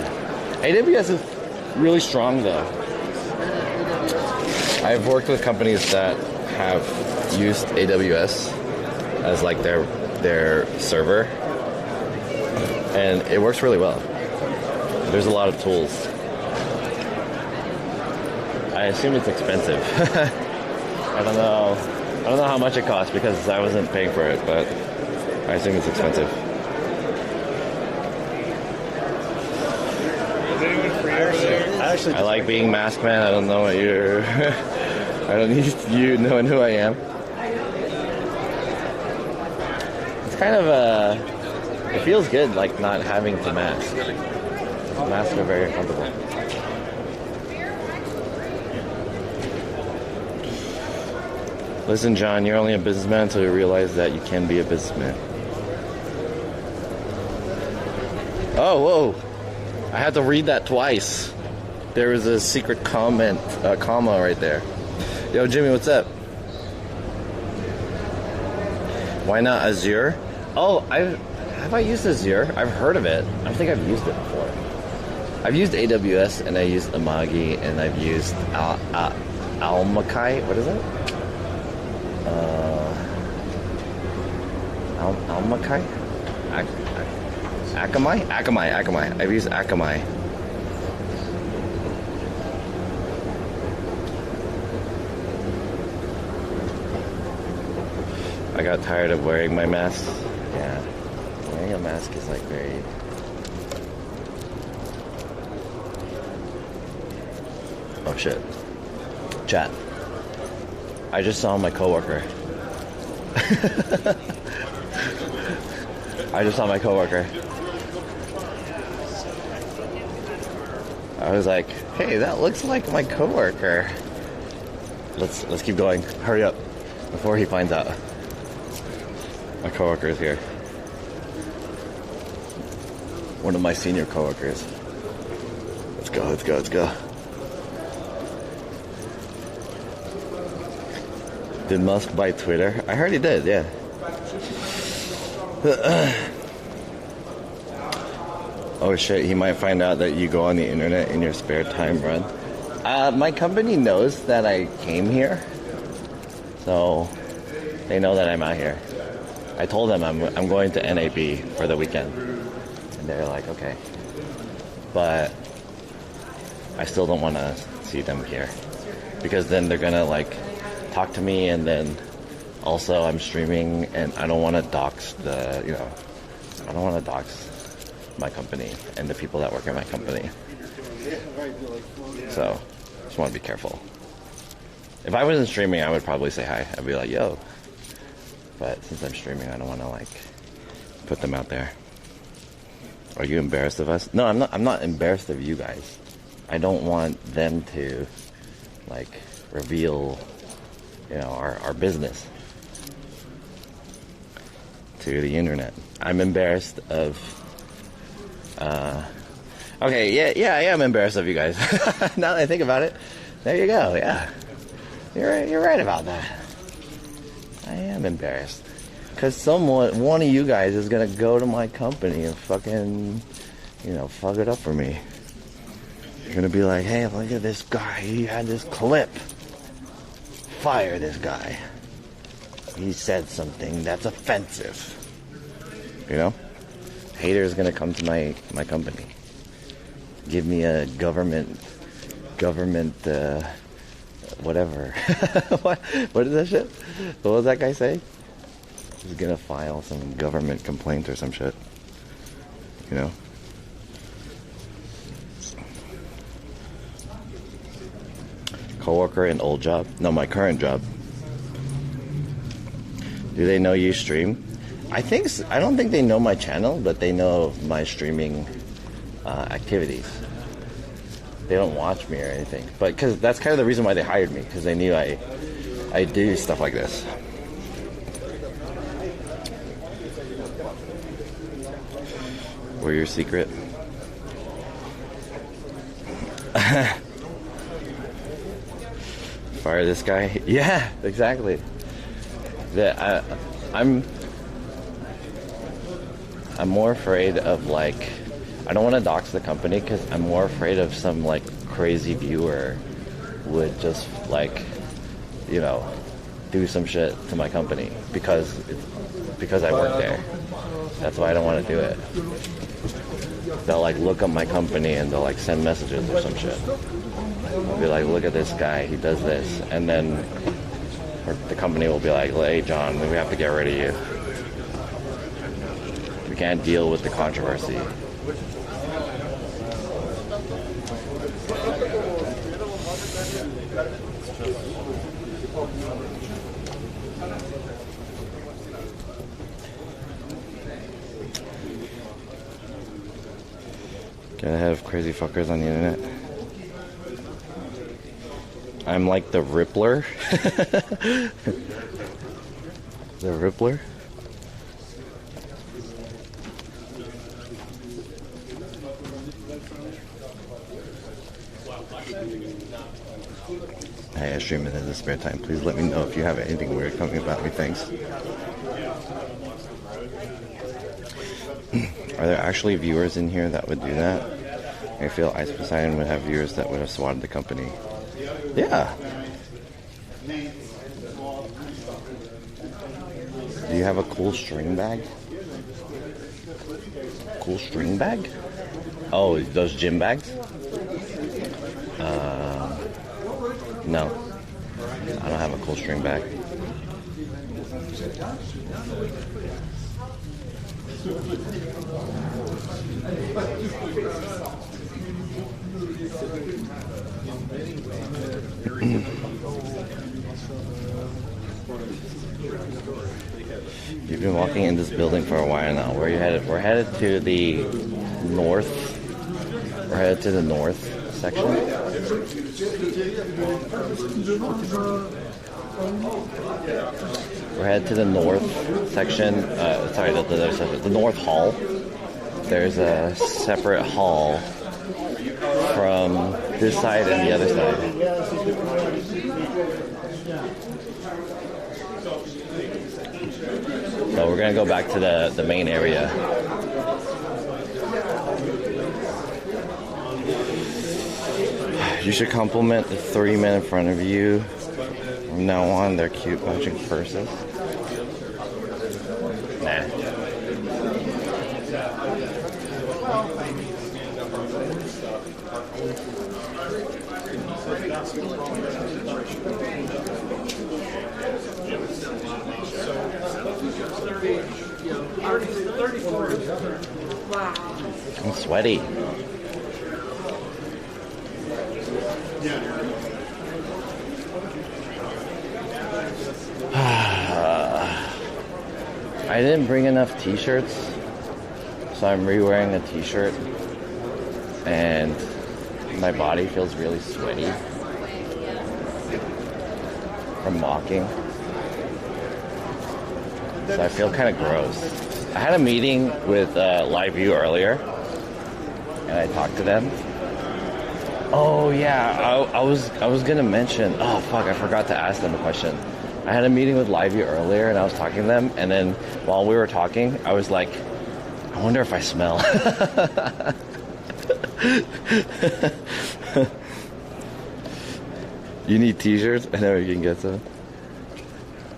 [SPEAKER 2] AWS is really strong though. I've worked with companies that have used AWS as like their server, and it works really well. There's a lot of tools. I assume it's expensive. I don't know how much it costs because I wasn't paying for it, but I assume it's expensive. I like being masked, man. I don't know what you're. I don't need you knowing who I am. It's kind of it feels good, like not having to mask. Masks are very uncomfortable. Listen, John, you're only a businessman until you realize that you can be a businessman. Oh, whoa! I had to read that twice. There was a secret comma right there. Yo, Jimmy, what's up? Why not Azure? Oh, have I used Azure? I've heard of it. I think I've used it before. I've used AWS, and I used Amagi, and I've used Almakai. What is it? Almakai? Akamai? Akamai. I've used Akamai. I got tired of wearing my mask. Yeah. Wearing a mask is like very... Oh shit. Chat. I just saw my coworker. I just saw my coworker. I was like, hey, that looks like my coworker. Let's keep going. Hurry up before he finds out. My coworker is here. One of my senior coworkers. Let's go, let's go, let's go. Did Musk buy Twitter? I heard he did, yeah. Oh shit, he might find out that you go on the internet in your spare time, Run. My company knows that I came here. So they know that I'm out here. I told them I'm going to NAB for the weekend. And they're like, okay. But I still don't want to see them here. Because then they're gonna like talk to me, and then also I'm streaming, and I don't want to dox the, you know, I don't want to dox my company and the people that work in my company. So just want to be careful. If I wasn't streaming, I would probably say hi. I'd be like, yo. But since I'm streaming, I don't want to like put them out there. Are you embarrassed of us? No, I'm not embarrassed of you guys. I don't want them to like reveal, you know, our business to the internet. I'm embarrassed of okay, yeah, I am embarrassed of you guys. Now that I think about it, there you go. Yeah, you're right about that. I am embarrassed because one of you guys is gonna go to my company and fucking, you know, fuck it up for me. You're gonna be like, hey, look at this guy. He had this clip. Fire this guy. He said something that's offensive. You know? Hater's gonna come to my company. Give me a government whatever. What is that shit? What was that guy say? He's gonna file some government complaint or some shit. You know? Coworker and old job? No, my current job. Do they know you stream? I don't think they know my channel, but they know my streaming activities. They don't watch me or anything, but because that's kind of the reason why they hired me, because they knew I do stuff like this. We're your secret. Fire this guy? Yeah, exactly. Yeah, I'm more afraid of like, I don't want to dox the company because I'm more afraid of some like crazy viewer would just like, you know, do some shit to my company because I work there. That's why I don't want to do it. They'll like look up my company and they'll like send messages or some shit. They'll be like, look at this guy, he does this, and then the company will be like, hey John, we have to get rid of you. We can't deal with the controversy. Gotta have crazy fuckers on the internet. I'm like the Rippler. The Rippler? Hey, I stream it in the spare time. Please let me know if you have anything weird coming about me. Thanks. Are there actually viewers in here that would do that? I feel Ice Poseidon would have viewers that would have swatted the company. Yeah. Do you have a cool string bag? Cool string bag? Oh, those gym bags? No. I don't have a cool string bag. You've been walking in this building for a while now. Where are you headed? We're headed to the north. We're headed to the north section. We're headed to the north section. Sorry, the other section. The north hall. There's a separate hall from this side and the other side. So we're gonna go back to the main area. You should compliment the 3 men in front of you. From now on, they're cute matching purses. Nah.
[SPEAKER 4] Wow.
[SPEAKER 2] I'm sweaty. I didn't bring enough t-shirts, so I'm re-wearing a t-shirt, and my body feels really sweaty from walking. So I feel kind of gross. I had a meeting with Live View earlier, and I talked to them. Oh yeah, I was gonna mention. Oh fuck, I forgot to ask them a question. I had a meeting with Live View earlier, and I was talking to them, and then while we were talking, I was like, I wonder if I smell. You need t-shirts? I know you can get some.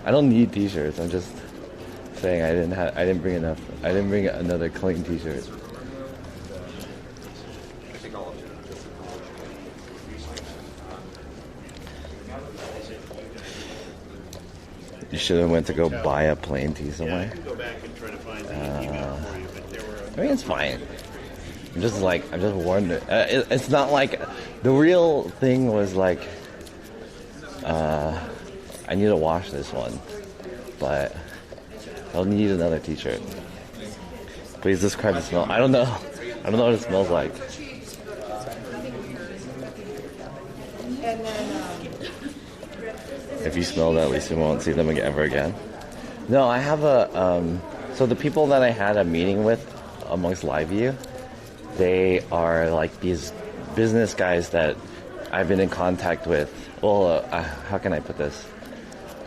[SPEAKER 2] I don't need t-shirts. I'm just saying I didn't bring enough. I didn't bring another clean t-shirt. You should have went to go buy a plain tee somewhere. I mean, it's fine. I'm just wondering. It's not like the real thing was like. I need to wash this one, but I'll need another t-shirt. Please describe the smell. I don't know what it smells like. If you smell that, at least you won't see them ever again. No, I have a, so the people that I had a meeting with amongst Live View, they are like these business guys that I've been in contact with. Well, how can I put this?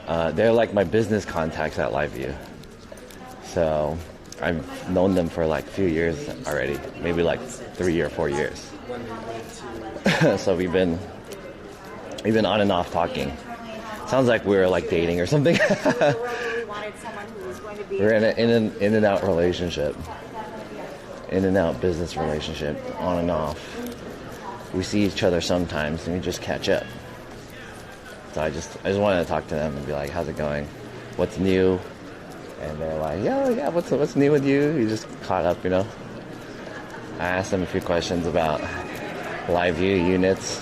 [SPEAKER 2] They're like my business contacts at Live View. So I've known them for like a few years already, maybe like 3 or 4 years. So we've been on and off talking. Sounds like we're like dating or something. We're in an in and out relationship, in and out business relationship, on and off. We see each other sometimes and we just catch up. So I just wanted to talk to them and be like, how's it going? What's new? And they're like, yeah, what's new with you? You just caught up, you know. I asked them a few questions about Live View units.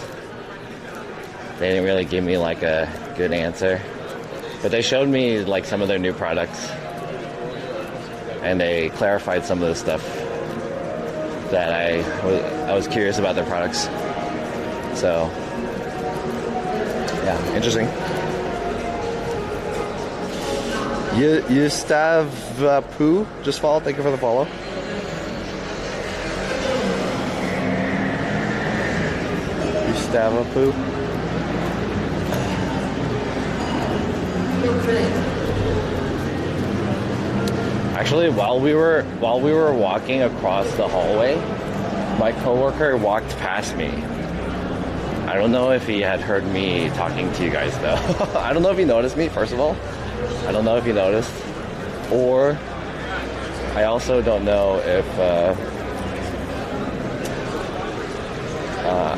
[SPEAKER 2] They didn't really give me like a good answer, but they showed me like some of their new products, and they clarified some of the stuff that I was curious about their products. So yeah, interesting. Yustav Poo just followed. Thank you for the follow. Yustav Poo. Actually, while we were walking across the hallway, my coworker walked past me. I don't know if he had heard me talking to you guys though. I don't know if he noticed me, first of all. I don't know if he noticed. Or I also don't know if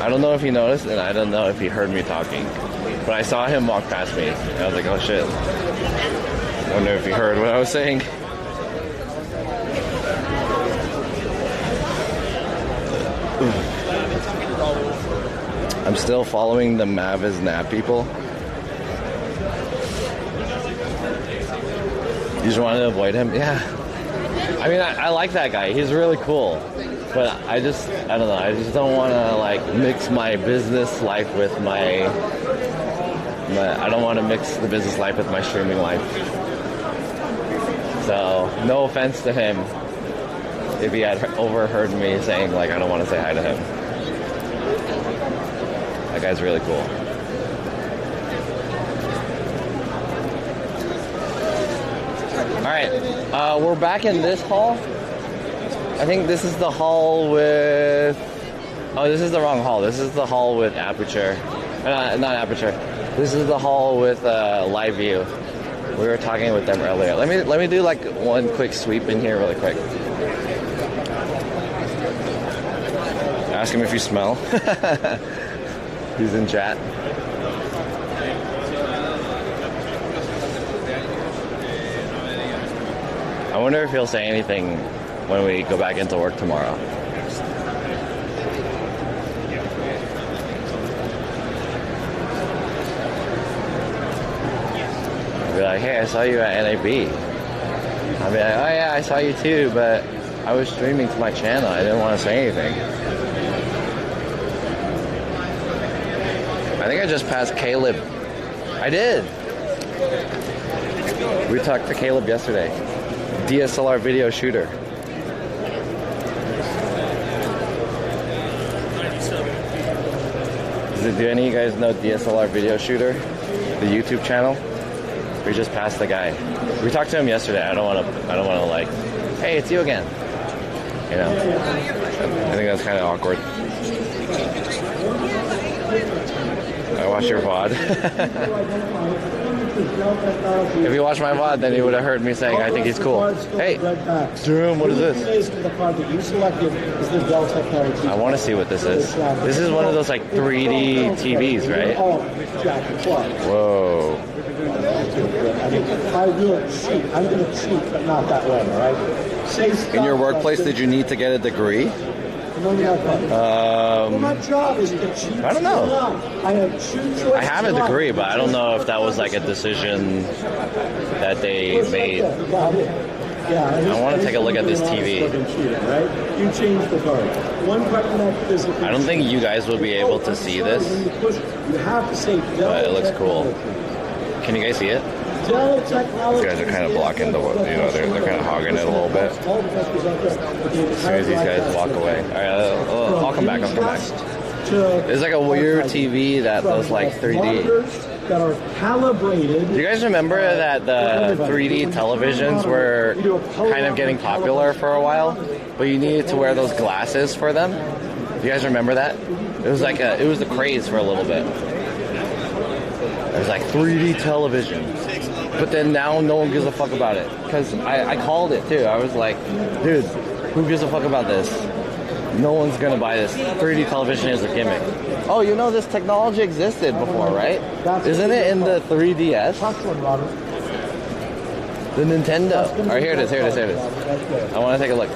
[SPEAKER 2] I don't know if he noticed, and I don't know if he heard me talking. But I saw him walk past me, and I was like, oh shit. I wonder if he heard what I was saying. I'm still following the NAB people. You just want to avoid him? Yeah. I mean, I like that guy. He's really cool. But I don't know. I just don't want to like mix my business life with my I don't want to mix the business life with my streaming life. So, no offense to him if he had overheard me saying like I don't want to say hi to him. That guy's really cool. Alright, we're back in this hall. I think this is the hall with... Oh, this is the wrong hall. This is the hall with Aperture. Not Aperture. This is the hall with Live View. We were talking with them earlier. Let me do like one quick sweep in here really quick. Ask him if you smell. He's in chat. I wonder if he'll say anything when we go back into work tomorrow. I'll be like, hey, I saw you at NAB. I'll be like, oh yeah, I saw you too, but I was streaming to my channel. I didn't want to say anything. I think I just passed Caleb. I did. We talked to Caleb yesterday. DSLR video shooter. Do any of you guys know DSLR video shooter? The YouTube channel? We just passed the guy. We talked to him yesterday. I don't want to like, hey, it's you again. You know? I think that's kind of awkward. I watched your VOD. If you watched my VOD, then you would have heard me saying, I think he's cool. Hey, Durham, what is this? I want to see what this is. This is one of those like 3D TVs, right? Whoa.
[SPEAKER 9] I will cheat. I'm going to cheat, but not that way, right?
[SPEAKER 2] In your workplace, did you need to get a degree?
[SPEAKER 9] My job is to cheat.
[SPEAKER 2] I don't know.
[SPEAKER 9] I have two choices.
[SPEAKER 2] I have a degree, but I don't know if that was like a decision that they made. I want to take a look at this TV.
[SPEAKER 9] You change the guard. One button that physically.
[SPEAKER 2] I don't think you guys will be able to see this, but it looks cool. Can you guys see it? These guys are kind of blocking the, they're kind of hogging it a little bit. As soon as these guys walk away. All right, I'll come back. There's like a weird TV that does like 3D.
[SPEAKER 9] That are calibrated.
[SPEAKER 2] Do you guys remember that the 3D televisions were kind of getting popular for a while, but you needed to wear those glasses for them? Do you guys remember that? It was like it was the craze for a little bit. It was like 3D television. But then now no one gives a fuck about it. Because I called it too. I was like, dude, who gives a fuck about this? No one's gonna buy this. 3D television is a gimmick. Oh, you know this technology existed before, right? Isn't it in the 3DS? The Nintendo. Alright, here it is. I want to take a look.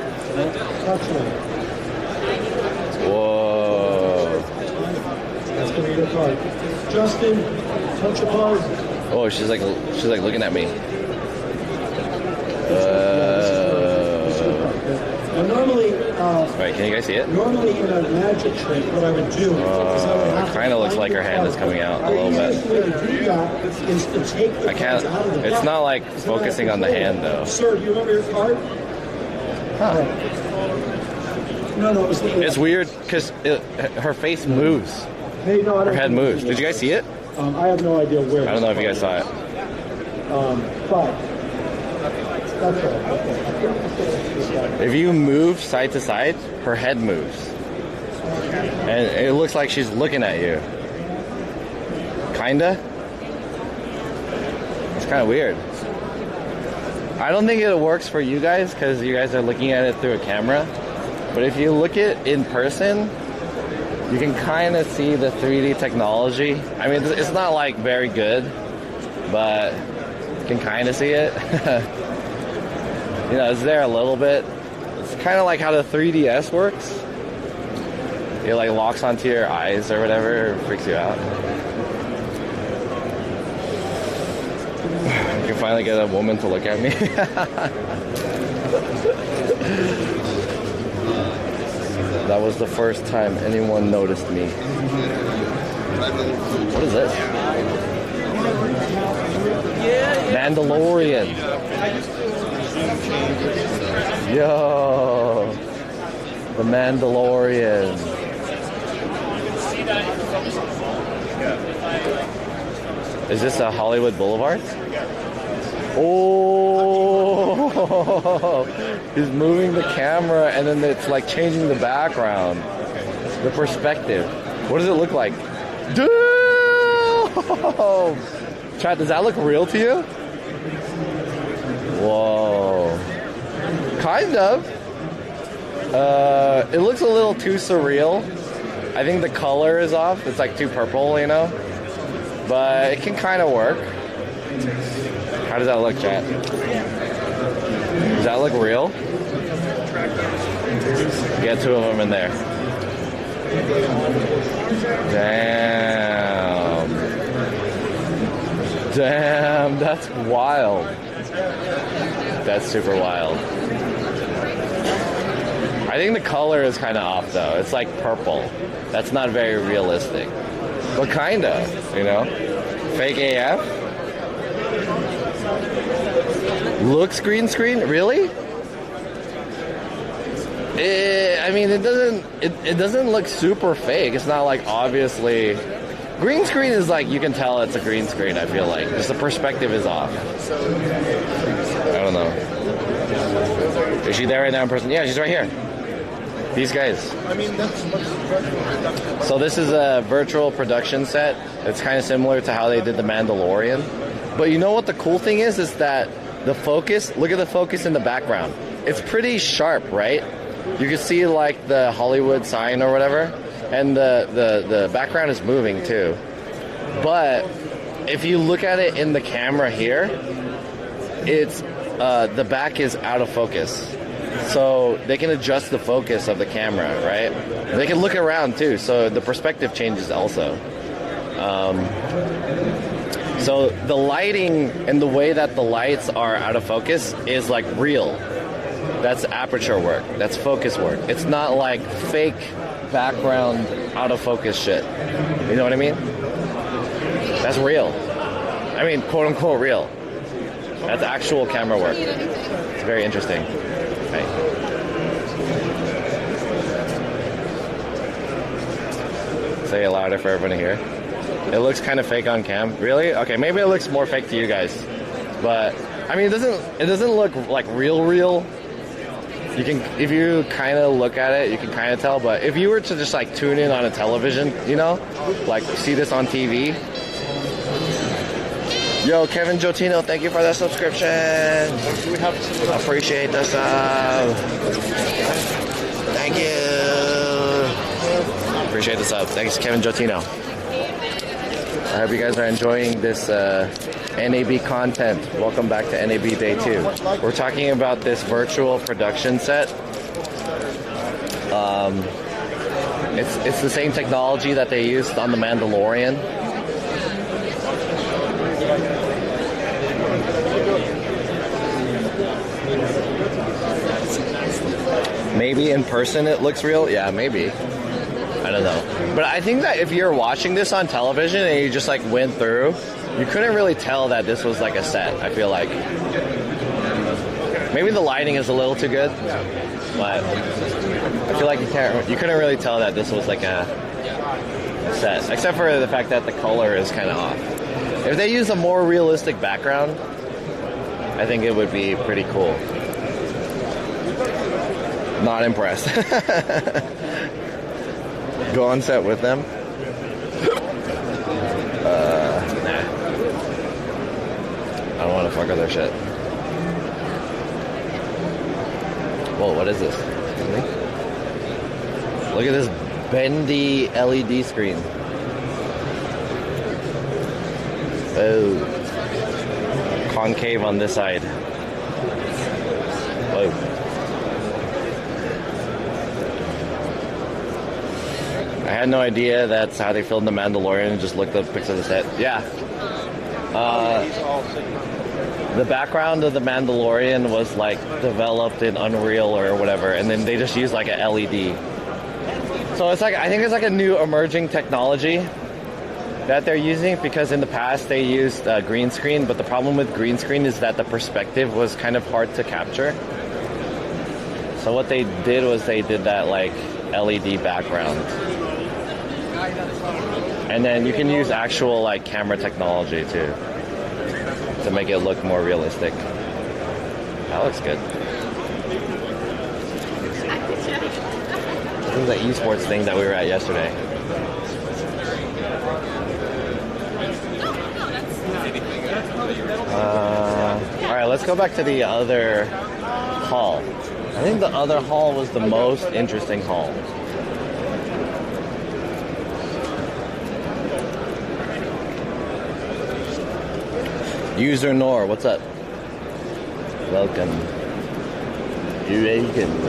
[SPEAKER 2] Whoa.
[SPEAKER 9] That's gonna be the card. Justin, touch a card.
[SPEAKER 2] Oh, she's like looking at me.
[SPEAKER 9] Normally,
[SPEAKER 2] right, can you guys see it?
[SPEAKER 9] Normally in a magic trick, what I would do is I would have
[SPEAKER 2] it kind of looks like her hand is coming out a little bit. I can't. It's not like focusing on the hand though.
[SPEAKER 9] Sir, do you remember your card?
[SPEAKER 2] Huh.
[SPEAKER 9] No,
[SPEAKER 2] it's weird because her face moves. Her head moves. Did you guys see it?
[SPEAKER 9] I have no idea where.
[SPEAKER 2] I don't know if you guys saw it.
[SPEAKER 9] But that's
[SPEAKER 2] if you move side to side, her head moves. And it looks like she's looking at you. Kinda? It's kind of weird. I don't think it works for you guys because you guys are looking at it through a camera. But if you look at it in person, you can kind of see the 3D technology. I mean, it's not like very good, but you can kind of see it. It's there a little bit. It's kind of like how the 3DS works. It like locks onto your eyes or whatever, it freaks you out. You can finally get a woman to look at me. That was the first time anyone noticed me. What is this? Mandalorian. Yo, the Mandalorian. Is this a Hollywood Boulevard? Oh, he's moving the camera and then it's like changing the background, the perspective. What does it look like? Damn! Chat, does that look real to you? Whoa. Kind of. It looks a little too surreal. I think the color is off. It's like too purple, you know? But it can kind of work. How does that look, chat? Does that look real? Get two of them in there. Damn. Damn, that's wild. That's super wild. I think the color is kind of off though. It's like purple. That's not very realistic. But kind of, you know? Fake AF? Looks green screen? Really? I mean, it doesn't look super fake. It's not like obviously. Green screen is like, you can tell it's a green screen, I feel like. Just the perspective is off. I don't know. Is she there right now in person? Yeah, she's right here. These guys. So this is a virtual production set. It's kind of similar to how they did The Mandalorian. But you know what the cool thing is that the focus, look at the focus in the background. It's pretty sharp, right? You can see like the Hollywood sign or whatever. And the background is moving too. But if you look at it in the camera here, it's the back is out of focus. So they can adjust the focus of the camera, right? And they can look around too, so the perspective changes also. So the lighting and the way that the lights are out of focus is like real. That's aperture work. That's focus work. It's not like fake background out of focus shit. You know what I mean? That's real. I mean, quote unquote real. That's actual camera work. It's very interesting. Okay. Say it louder for everyone to hear. It looks kind of fake on cam. Really? Okay, maybe it looks more fake to you guys. But I mean, it doesn't look like real. You can, if you kind of look at it, you can kind of tell. But if you were to just like tune in on a television, you know, like see this on TV. Yo, Kevin Jotino, thank you for that subscription. Appreciate the sub. Thank you. Appreciate the sub. Thanks, Kevin Jotino. I hope you guys are enjoying this NAB content. Welcome back to NAB Day 2. We're talking about this virtual production set. It's the same technology that they used on The Mandalorian. Maybe in person it looks real. Yeah, maybe. I don't know. But I think that if you're watching this on television and you just like went through, you couldn't really tell that this was like a set, I feel like. Maybe the lighting is a little too good, but I feel like you couldn't really tell that this was like a set, except for the fact that the color is kind of off. If they use a more realistic background, I think it would be pretty cool. Not impressed. Go on set with them? Nah. I don't want to fuck with their shit. Whoa, what is this? Look at this bendy LED screen. Oh. Concave on this side. Whoa. had no idea that's how they filmed The Mandalorian and just looked up pics of the set. Yeah. The background of The Mandalorian was like developed in Unreal or whatever, and then they just used like an LED. So it's like, I think it's like a new emerging technology that they're using, because in the past they used green screen, but the problem with green screen is that the perspective was kind of hard to capture. So what they did was they did that like LED background. And then you can use actual like camera technology too, to make it look more realistic. That looks good. This is the esports thing that we were at yesterday. Alright, let's go back to the other hall. I think the other hall was the most interesting hall. User Nor, what's up? Welcome. You're welcome.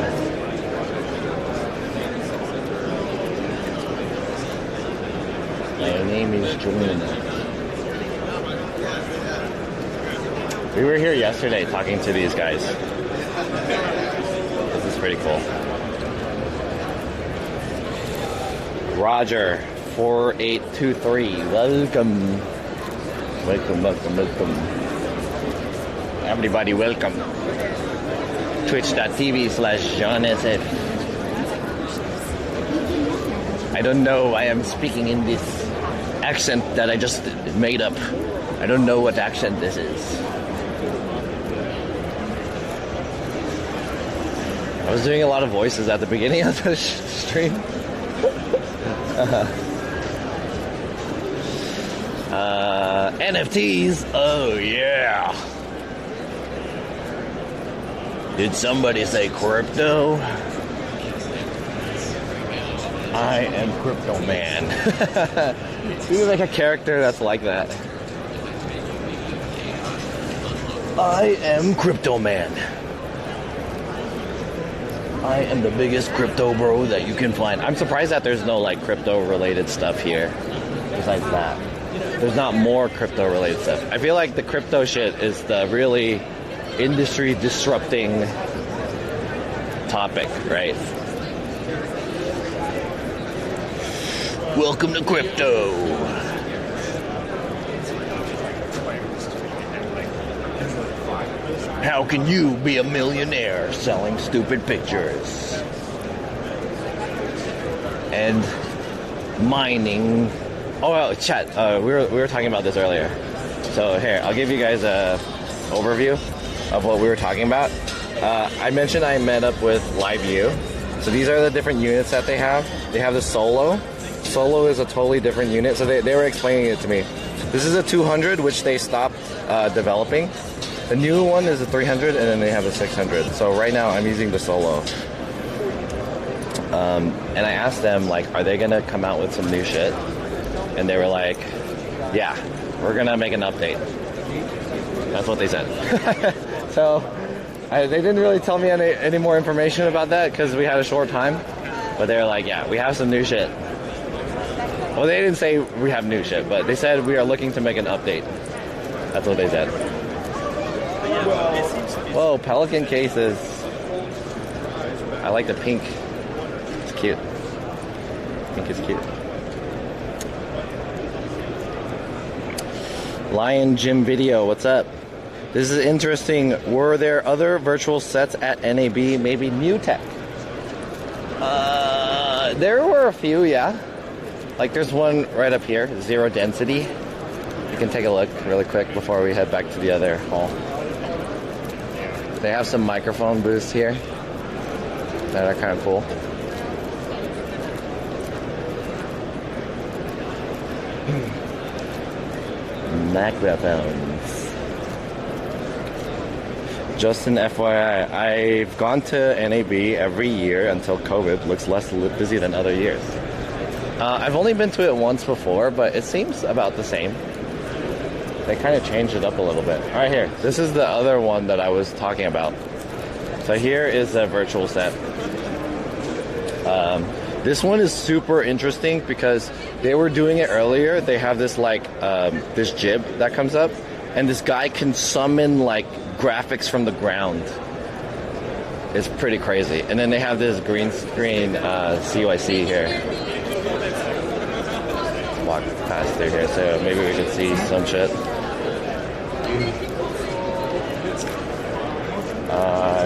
[SPEAKER 2] My name is Julian. We were here yesterday talking to these guys. This is pretty cool. Roger, 4823. Welcome. Welcome. Everybody welcome. Twitch.tv/JohnSF. I don't know why I'm speaking in this accent that I just made up. I don't know what accent this is. I was doing a lot of voices at the beginning of the stream. NFTs, oh yeah. Did somebody say crypto? I am Crypto Man. You make a character that's like that. I am Crypto Man. I am the biggest crypto bro that you can find. I'm surprised that there's no like crypto related stuff here. Besides that, there's not more crypto related stuff. I feel like the crypto shit is the really industry disrupting topic, right? Welcome to crypto. How can you be a millionaire selling stupid pictures and mining? Oh, well, chat. We were talking about this earlier. So here, I'll give you guys a overview of what we were talking about. I mentioned I met up with LiveView. So these are the different units that they have. They have the Solo. Solo is a totally different unit. So they were explaining it to me. This is a 200, which they stopped developing. The new one is a 300, and then they have a 600. So right now I'm using the Solo. And I asked them, like, are they gonna come out with some new shit? And they were like, yeah, we're gonna make an update. That's what they said. So they didn't really tell me any more information about that because we had a short time. But they were like, yeah, we have some new shit. Well, they didn't say we have new shit, but they said we are looking to make an update. That's what they said. Whoa, Pelican cases. I like the pink. It's cute. Pink is cute. Lion Gym Video, what's up? This is interesting. Were there other virtual sets at NAB? Maybe new tech? There were a few, yeah. Like there's one right up here, Zero Density. You can take a look really quick before we head back to the other hall. They have some microphone booths here that are kind of cool. Microphones. Just an FYI, I've gone to NAB every year until COVID. Looks less busy than other years. I've only been to it once before, but it seems about the same. They kind of changed it up a little bit. All right, here. This is the other one that I was talking about. So here is a virtual set. This one is super interesting because they were doing it earlier. They have this like this jib that comes up, and this guy can summon like graphics from the ground. It's pretty crazy. And then they have this green screen CYC here. Walk past through here, so maybe we can see some shit.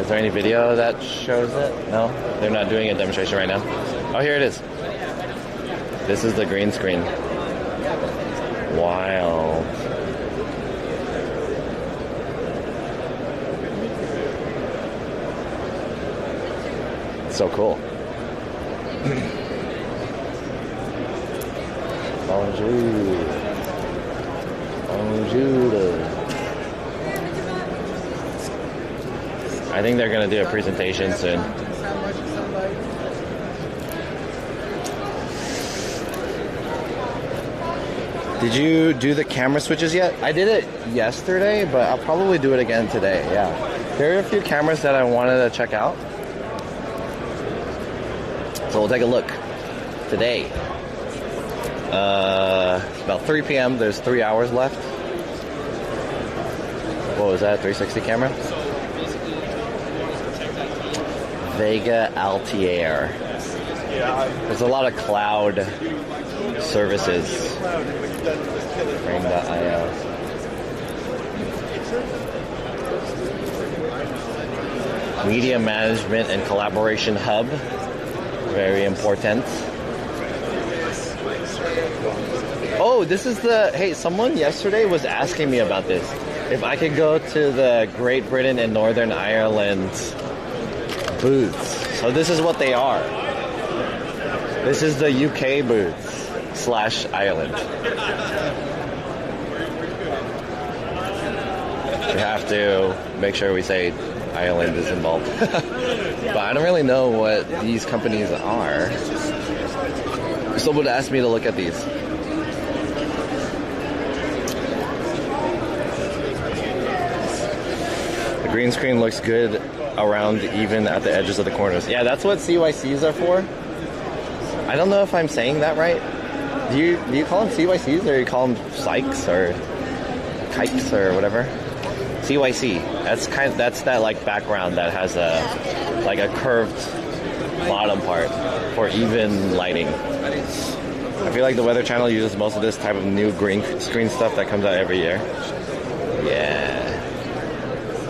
[SPEAKER 2] Is there any video that shows it? No? They're not doing a demonstration right now? Oh, here it is. This is the green screen. Wild. So cool. Bonjour. Bonjour. I think they're going to do a presentation soon. Did you do the camera switches yet? I did it yesterday, but I'll probably do it again today, yeah. There are a few cameras that I wanted to check out. So we'll take a look today. About 3 p.m. There's 3 hours left. What was that? 360 camera? Vega Altair. There's a lot of cloud services. Frame.io. Media management and collaboration hub. Very important. Oh, this is the... Hey, someone yesterday was asking me about this. If I could go to the Great Britain and Northern Ireland booths. So this is what they are. This is the UK booths / Ireland. We have to make sure we say Ireland is involved. But I don't really know what these companies are. Someone asked me to look at these. The green screen looks good around even at the edges of the corners. Yeah, that's what CYCs are for. I don't know if I'm saying that right. Do you call them CYCs or you call them Sykes or Kikes or whatever? CYC. That's that like background that has a like a curved bottom part for even lighting. I feel like the Weather Channel uses most of this type of new green screen stuff that comes out every year. Yeah.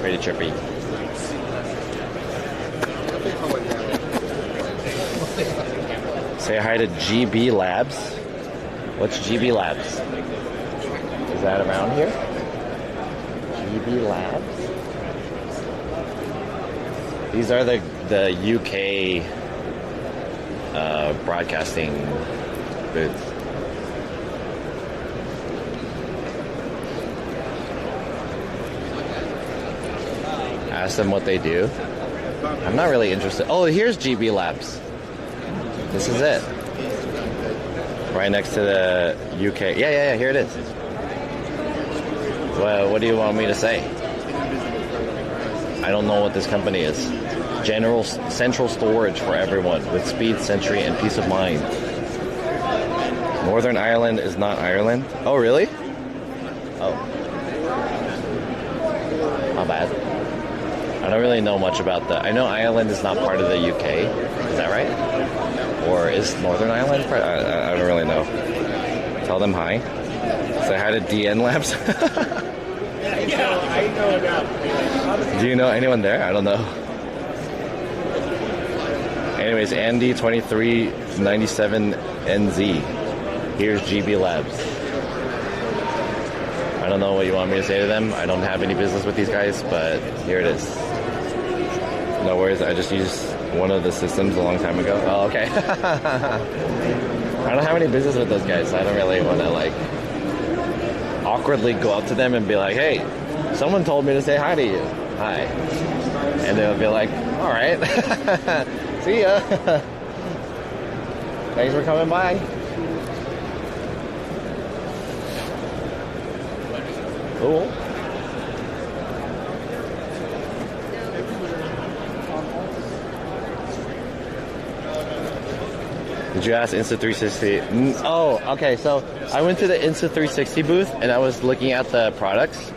[SPEAKER 2] Pretty trippy. Say hi to GB Labs. What's GB Labs? Is that around here? GB Labs? These are the UK broadcasting booths. Ask them what they do. I'm not really interested. Oh, here's GB Labs. This is it. Right next to the UK. Yeah, here it is. Well, what do you want me to say? I don't know what this company is. General central storage for everyone with speed, century, and peace of mind. Northern Ireland is not Ireland. Oh, really? Oh. My bad. I don't really know much about that. I know Ireland is not part of the UK. Is that right? Or is Northern Ireland part? I don't really know. Tell them hi. Say hi to DN Labs.
[SPEAKER 1] Yeah, I know enough.
[SPEAKER 2] Do you know anyone there? I don't know. Anyways, Andy2397NZ. Here's GB Labs. I don't know what you want me to say to them. I don't have any business with these guys, but here it is. No worries, I just used one of the systems a long time ago. Oh, okay. I don't have any business with those guys, so I don't really want to like awkwardly go up to them and be like, hey, someone told me to say hi to you. Hi. And they'll be like, all right. See ya. Thanks for coming by. Cool. Did you ask Insta360? Oh, okay. So I went to the Insta360 booth and I was looking at the products,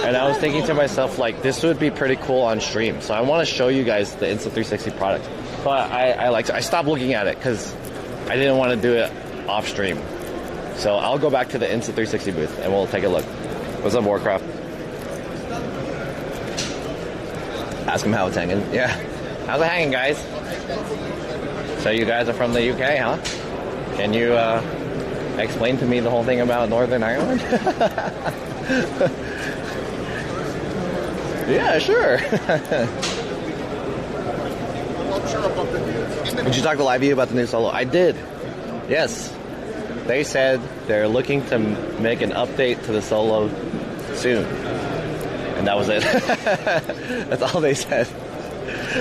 [SPEAKER 2] and I was thinking to myself, like, this would be pretty cool on stream. So I want to show you guys the Insta360 product. But I stopped looking at it because I didn't want to do it off stream. So I'll go back to the Insta360 booth and we'll take a look. What's up, Warcraft? Ask him how it's hanging. Yeah. How's it hanging, guys? So you guys are from the UK, huh? Can you explain to me the whole thing about Northern Ireland? Yeah, sure. Did you talk to Liveview about the new Solo? I did. Yes. They said they're looking to make an update to the Solo soon. And that was it. That's all they said.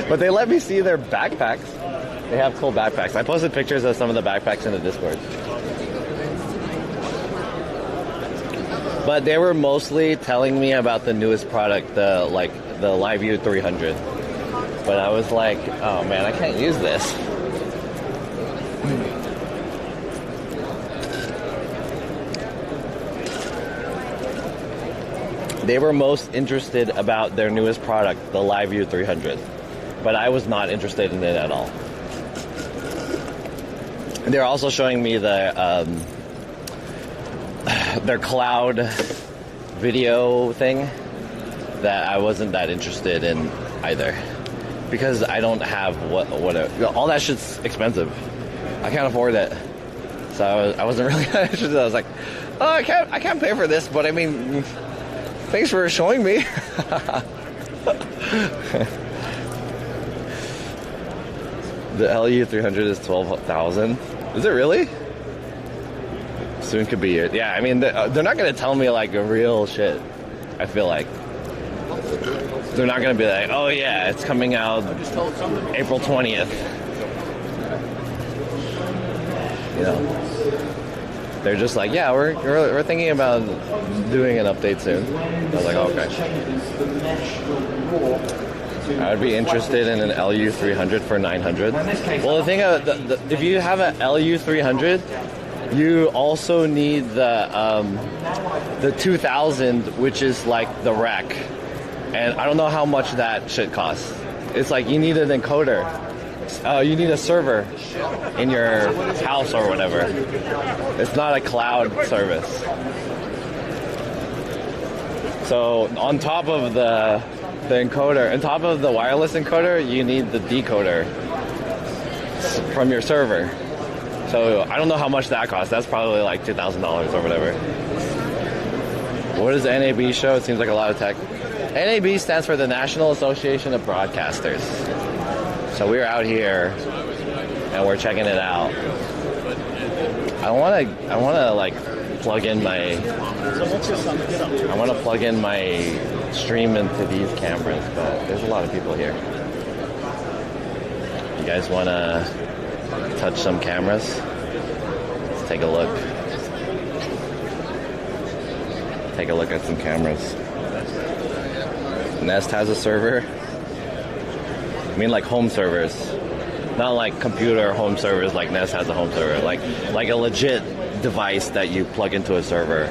[SPEAKER 2] But they let me see their backpacks. They have cool backpacks. I posted pictures of some of the backpacks in the Discord. But they were mostly telling me about the newest product, the LiveView 300. But I was like, oh man, I can't use this. They were most interested about their newest product, the LiveView 300. But I was not interested in it at all. They're also showing me their cloud video thing that I wasn't that interested in either, because I don't have all that shit's expensive. I can't afford it, so I wasn't really that interested. I was like, oh, I can't pay for this, but I mean, thanks for showing me. The LU300 is 12,000. Is it really? Soon could be it. Yeah, I mean, they're not going to tell me like a real shit. I feel like they're not going to be like, oh yeah, it's coming out April 20th. You know, they're just like, yeah, we're thinking about doing an update soon. I was like, okay. I would be interested in an LU300 for 900. Well, the thing, if you have an LU300, you also need the 2000, which is like the rack. And I don't know how much that shit costs. It's like you need an encoder. You need a server in your house or whatever. It's not a cloud service. So on top of the encoder, on top of the wireless encoder, you need the decoder from your server. So I don't know how much that costs. That's probably like $2,000 or whatever. What is the NAB show? It seems like a lot of tech. NAB stands for the National Association of Broadcasters. So we're out here and we're checking it out. I wanna like plug in my stream into these cameras, but there's a lot of people here. You guys wanna touch some cameras? Let's take a look. Take a look at some cameras. Nest has a server. I mean like home servers. Not like computer home servers like Nest has a home server. Like a legit device that you plug into a server.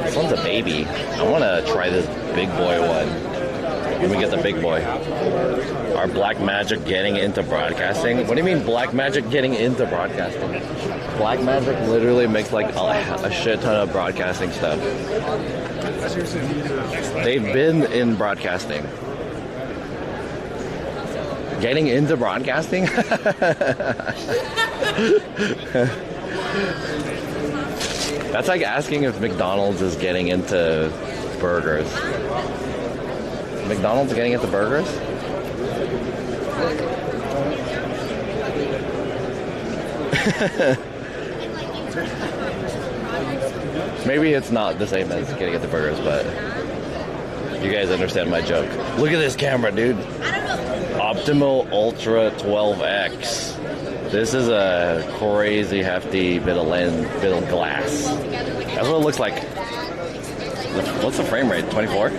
[SPEAKER 2] This one's a baby. I want to try this big boy one. Let me get the big boy. Are Black Magic getting into broadcasting? What do you mean Black Magic getting into broadcasting? Black Magic literally makes like a shit ton of broadcasting stuff. They've been in broadcasting. Getting into broadcasting? That's like asking if McDonald's is getting into burgers. McDonald's getting into burgers? Maybe it's not the same as getting into burgers, but you guys understand my joke. Look at this camera, dude. Optimal Ultra 12X. This is a crazy hefty bit of glass. That's what it looks like. What's the frame rate? 24?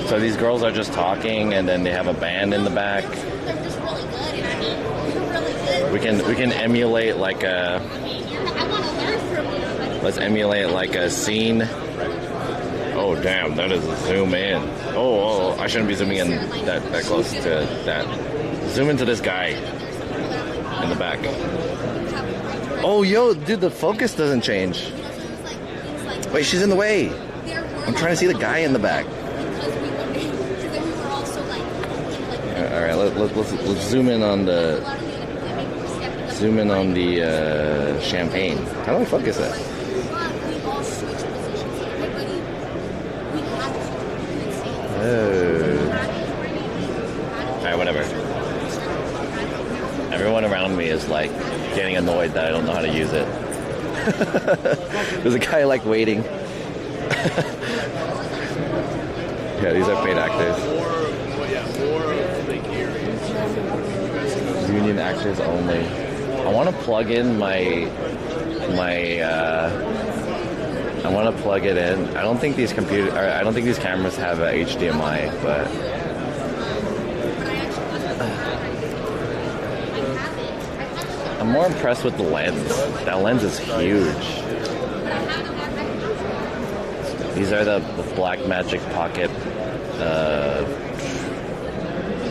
[SPEAKER 2] So these girls are just talking, and then they have a band in the back.
[SPEAKER 4] They're just really good, and I mean, you're really good.
[SPEAKER 2] We can emulate like a.
[SPEAKER 4] I want to learn from you.
[SPEAKER 2] Let's emulate like a scene. Oh damn, that is a zoom in. Oh, I shouldn't be zooming in that close to that. Zoom into this guy in the back. Oh yo, dude, the focus doesn't change. Wait, she's in the way. I'm trying to see the guy in the back. All right, let's zoom in on the champagne. How do I focus it? Oh. All right, whatever. Everyone around me is like getting annoyed that I don't know how to use it. There's a guy like waiting. Yeah, these are paid actors. Union actors only. I want to plug in I want to plug it in. I don't think these cameras have a HDMI, but I'm more impressed with the lens. That lens is huge. These are the Blackmagic Pocket.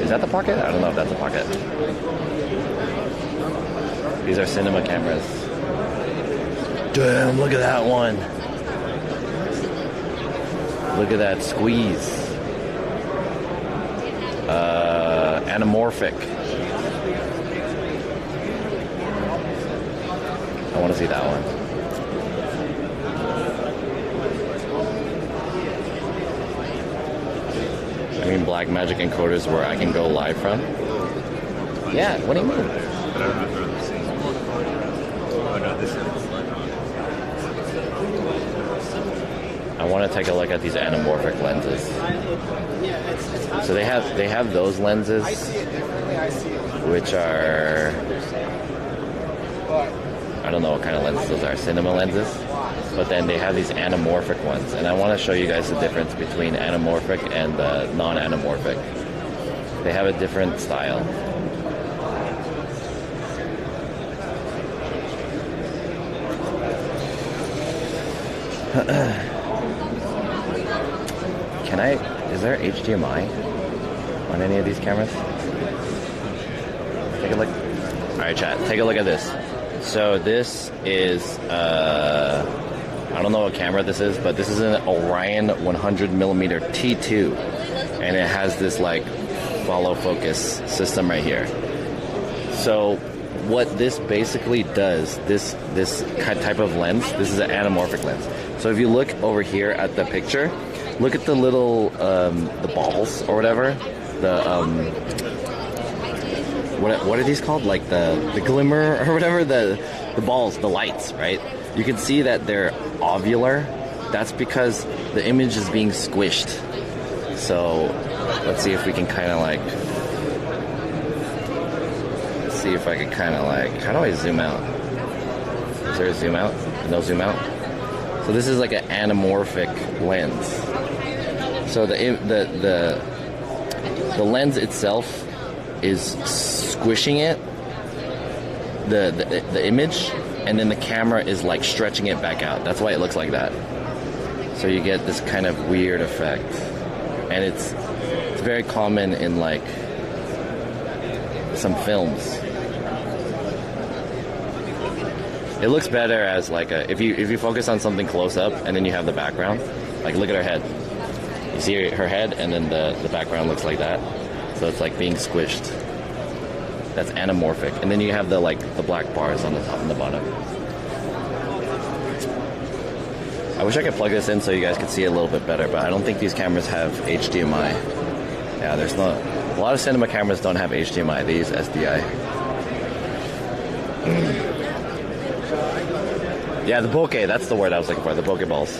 [SPEAKER 2] Is that the Pocket? I don't know if that's a Pocket. These are cinema cameras. Damn, look at that one. Look at that squeeze. Anamorphic. I want to see that one. I mean, Blackmagic encoders where I can go live from. Yeah, what do you mean? I want to take a look at these anamorphic lenses. So they have those lenses, which are, I don't know what kind of lenses those are, cinema lenses. But then they have these anamorphic ones, and I want to show you guys the difference between anamorphic and non-anamorphic. They have a different style. Is there HDMI on any of these cameras? Take a look. Alright chat, take a look at this. So this is, I don't know what camera this is, but this is an Orion 100mm T2. And it has this like follow focus system right here. So what this basically does, this type of lens, this is an anamorphic lens. So if you look over here at the picture, look at the little, the balls or whatever, what are these called? Like the glimmer or whatever, the balls, the lights, right? You can see that they're ovular. That's because the image is being squished. So let's see if we can kind of like, see if I can kind of like, how do I zoom out? Is there a zoom out? No zoom out? So this is like an anamorphic lens. So the lens itself is squishing it, the image, and then the camera is like stretching it back out. That's why it looks like that. So you get this kind of weird effect, and it's very common in like some films. It looks better as like if you focus on something close up and then you have the background. Like look at her head. You see her head, and then the background looks like that. So it's like being squished. That's anamorphic. And then you have the black bars on the top and the bottom. I wish I could plug this in so you guys could see it a little bit better, but I don't think these cameras have HDMI. Yeah, there's not. A lot of cinema cameras don't have HDMI. They use SDI. Yeah, the bokeh. That's the word I was looking for. The bokeh balls.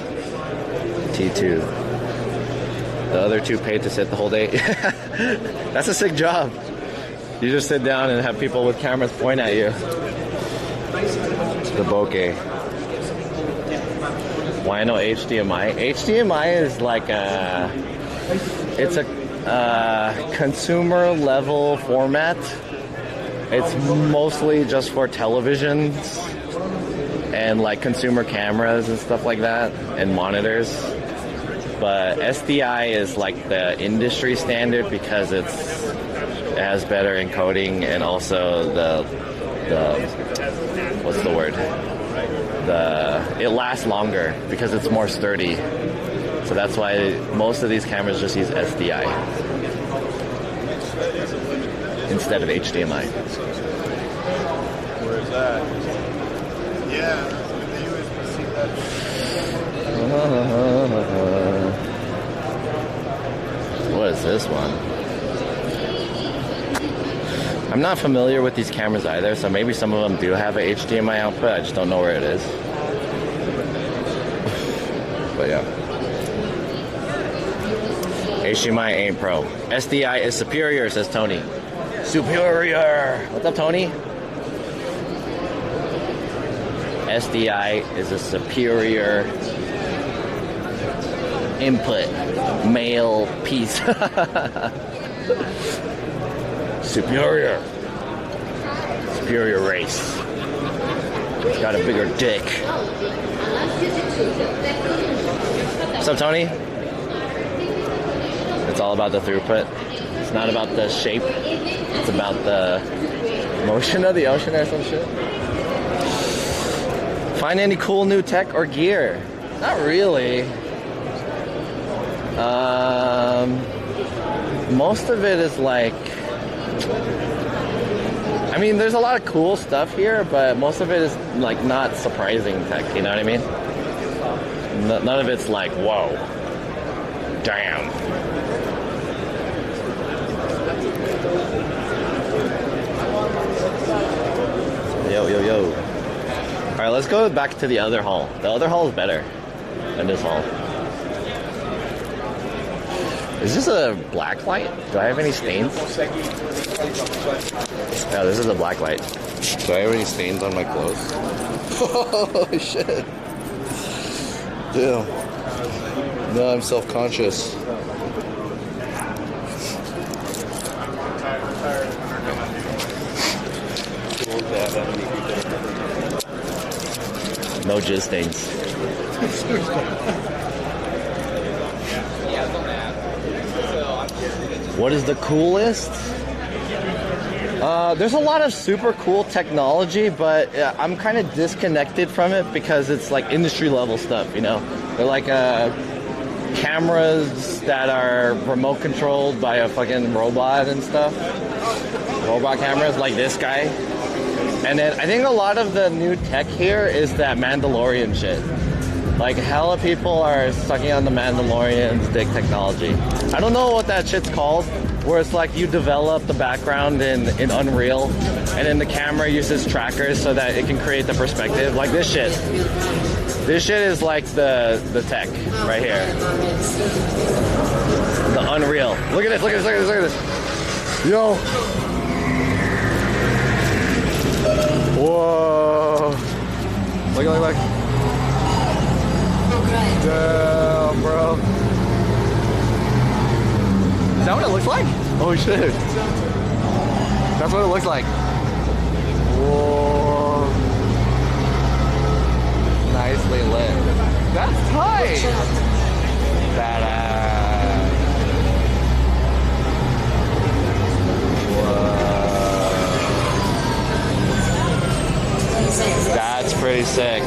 [SPEAKER 2] T2. The other two paid to sit the whole day. That's a sick job. You just sit down and have people with cameras point at you. The bokeh. Why no HDMI? HDMI is like a It's a consumer level format. It's mostly just for televisions and like consumer cameras and stuff like that, and monitors. But SDI is like the industry standard because it has better encoding, and also the what's the word? It lasts longer because it's more sturdy. So that's why most of these cameras just use SDI instead of HDMI.
[SPEAKER 8] Where is that? Yeah, the USB-C.
[SPEAKER 2] What is this one? I'm not familiar with these cameras either, so maybe some of them do have a HDMI output. I just don't know where it is. But yeah. HDMI ain't pro. SDI is superior, says Tony. Superior! What's up, Tony? SDI is a superior input male piece. Superior race. Got a bigger dick. What's up, Tony? It's all about the throughput. It's not about the shape. It's about the motion of the ocean or some shit. Find any cool new tech or gear? Not really. Most of it is like, I mean, there's a lot of cool stuff here, but most of it is like not surprising tech, you know what I mean? None of it's like, whoa, damn. Yo. Alright, let's go back to the other hall. The other hall is better than this hall. Is this a black light? Do I have any stains? Yeah, this is a black light. Do I have any stains on my clothes? Holy shit. Damn. No, I'm self-conscious. No jizz stains. What is the coolest? There's a lot of super cool technology, but I'm kind of disconnected from it because it's like industry level stuff, you know? They're like cameras that are remote controlled by a fucking robot and stuff. Robot cameras like this guy. And then I think a lot of the new tech here is that Mandalorian shit. Like hella people are sucking on the Mandalorian's dick technology. I don't know what that shit's called, where it's like you develop the background in Unreal, and then the camera uses trackers so that it can create the perspective. Like this shit. This shit is like the tech right here. The Unreal. Look at this, look at this, look at this, look at this. Yo. Whoa. Look. Damn, bro. Is that what it looks like? Oh shit. That's what it looks like. Whoa. Nicely lit. That's tight. Badass. Whoa. That's pretty sick.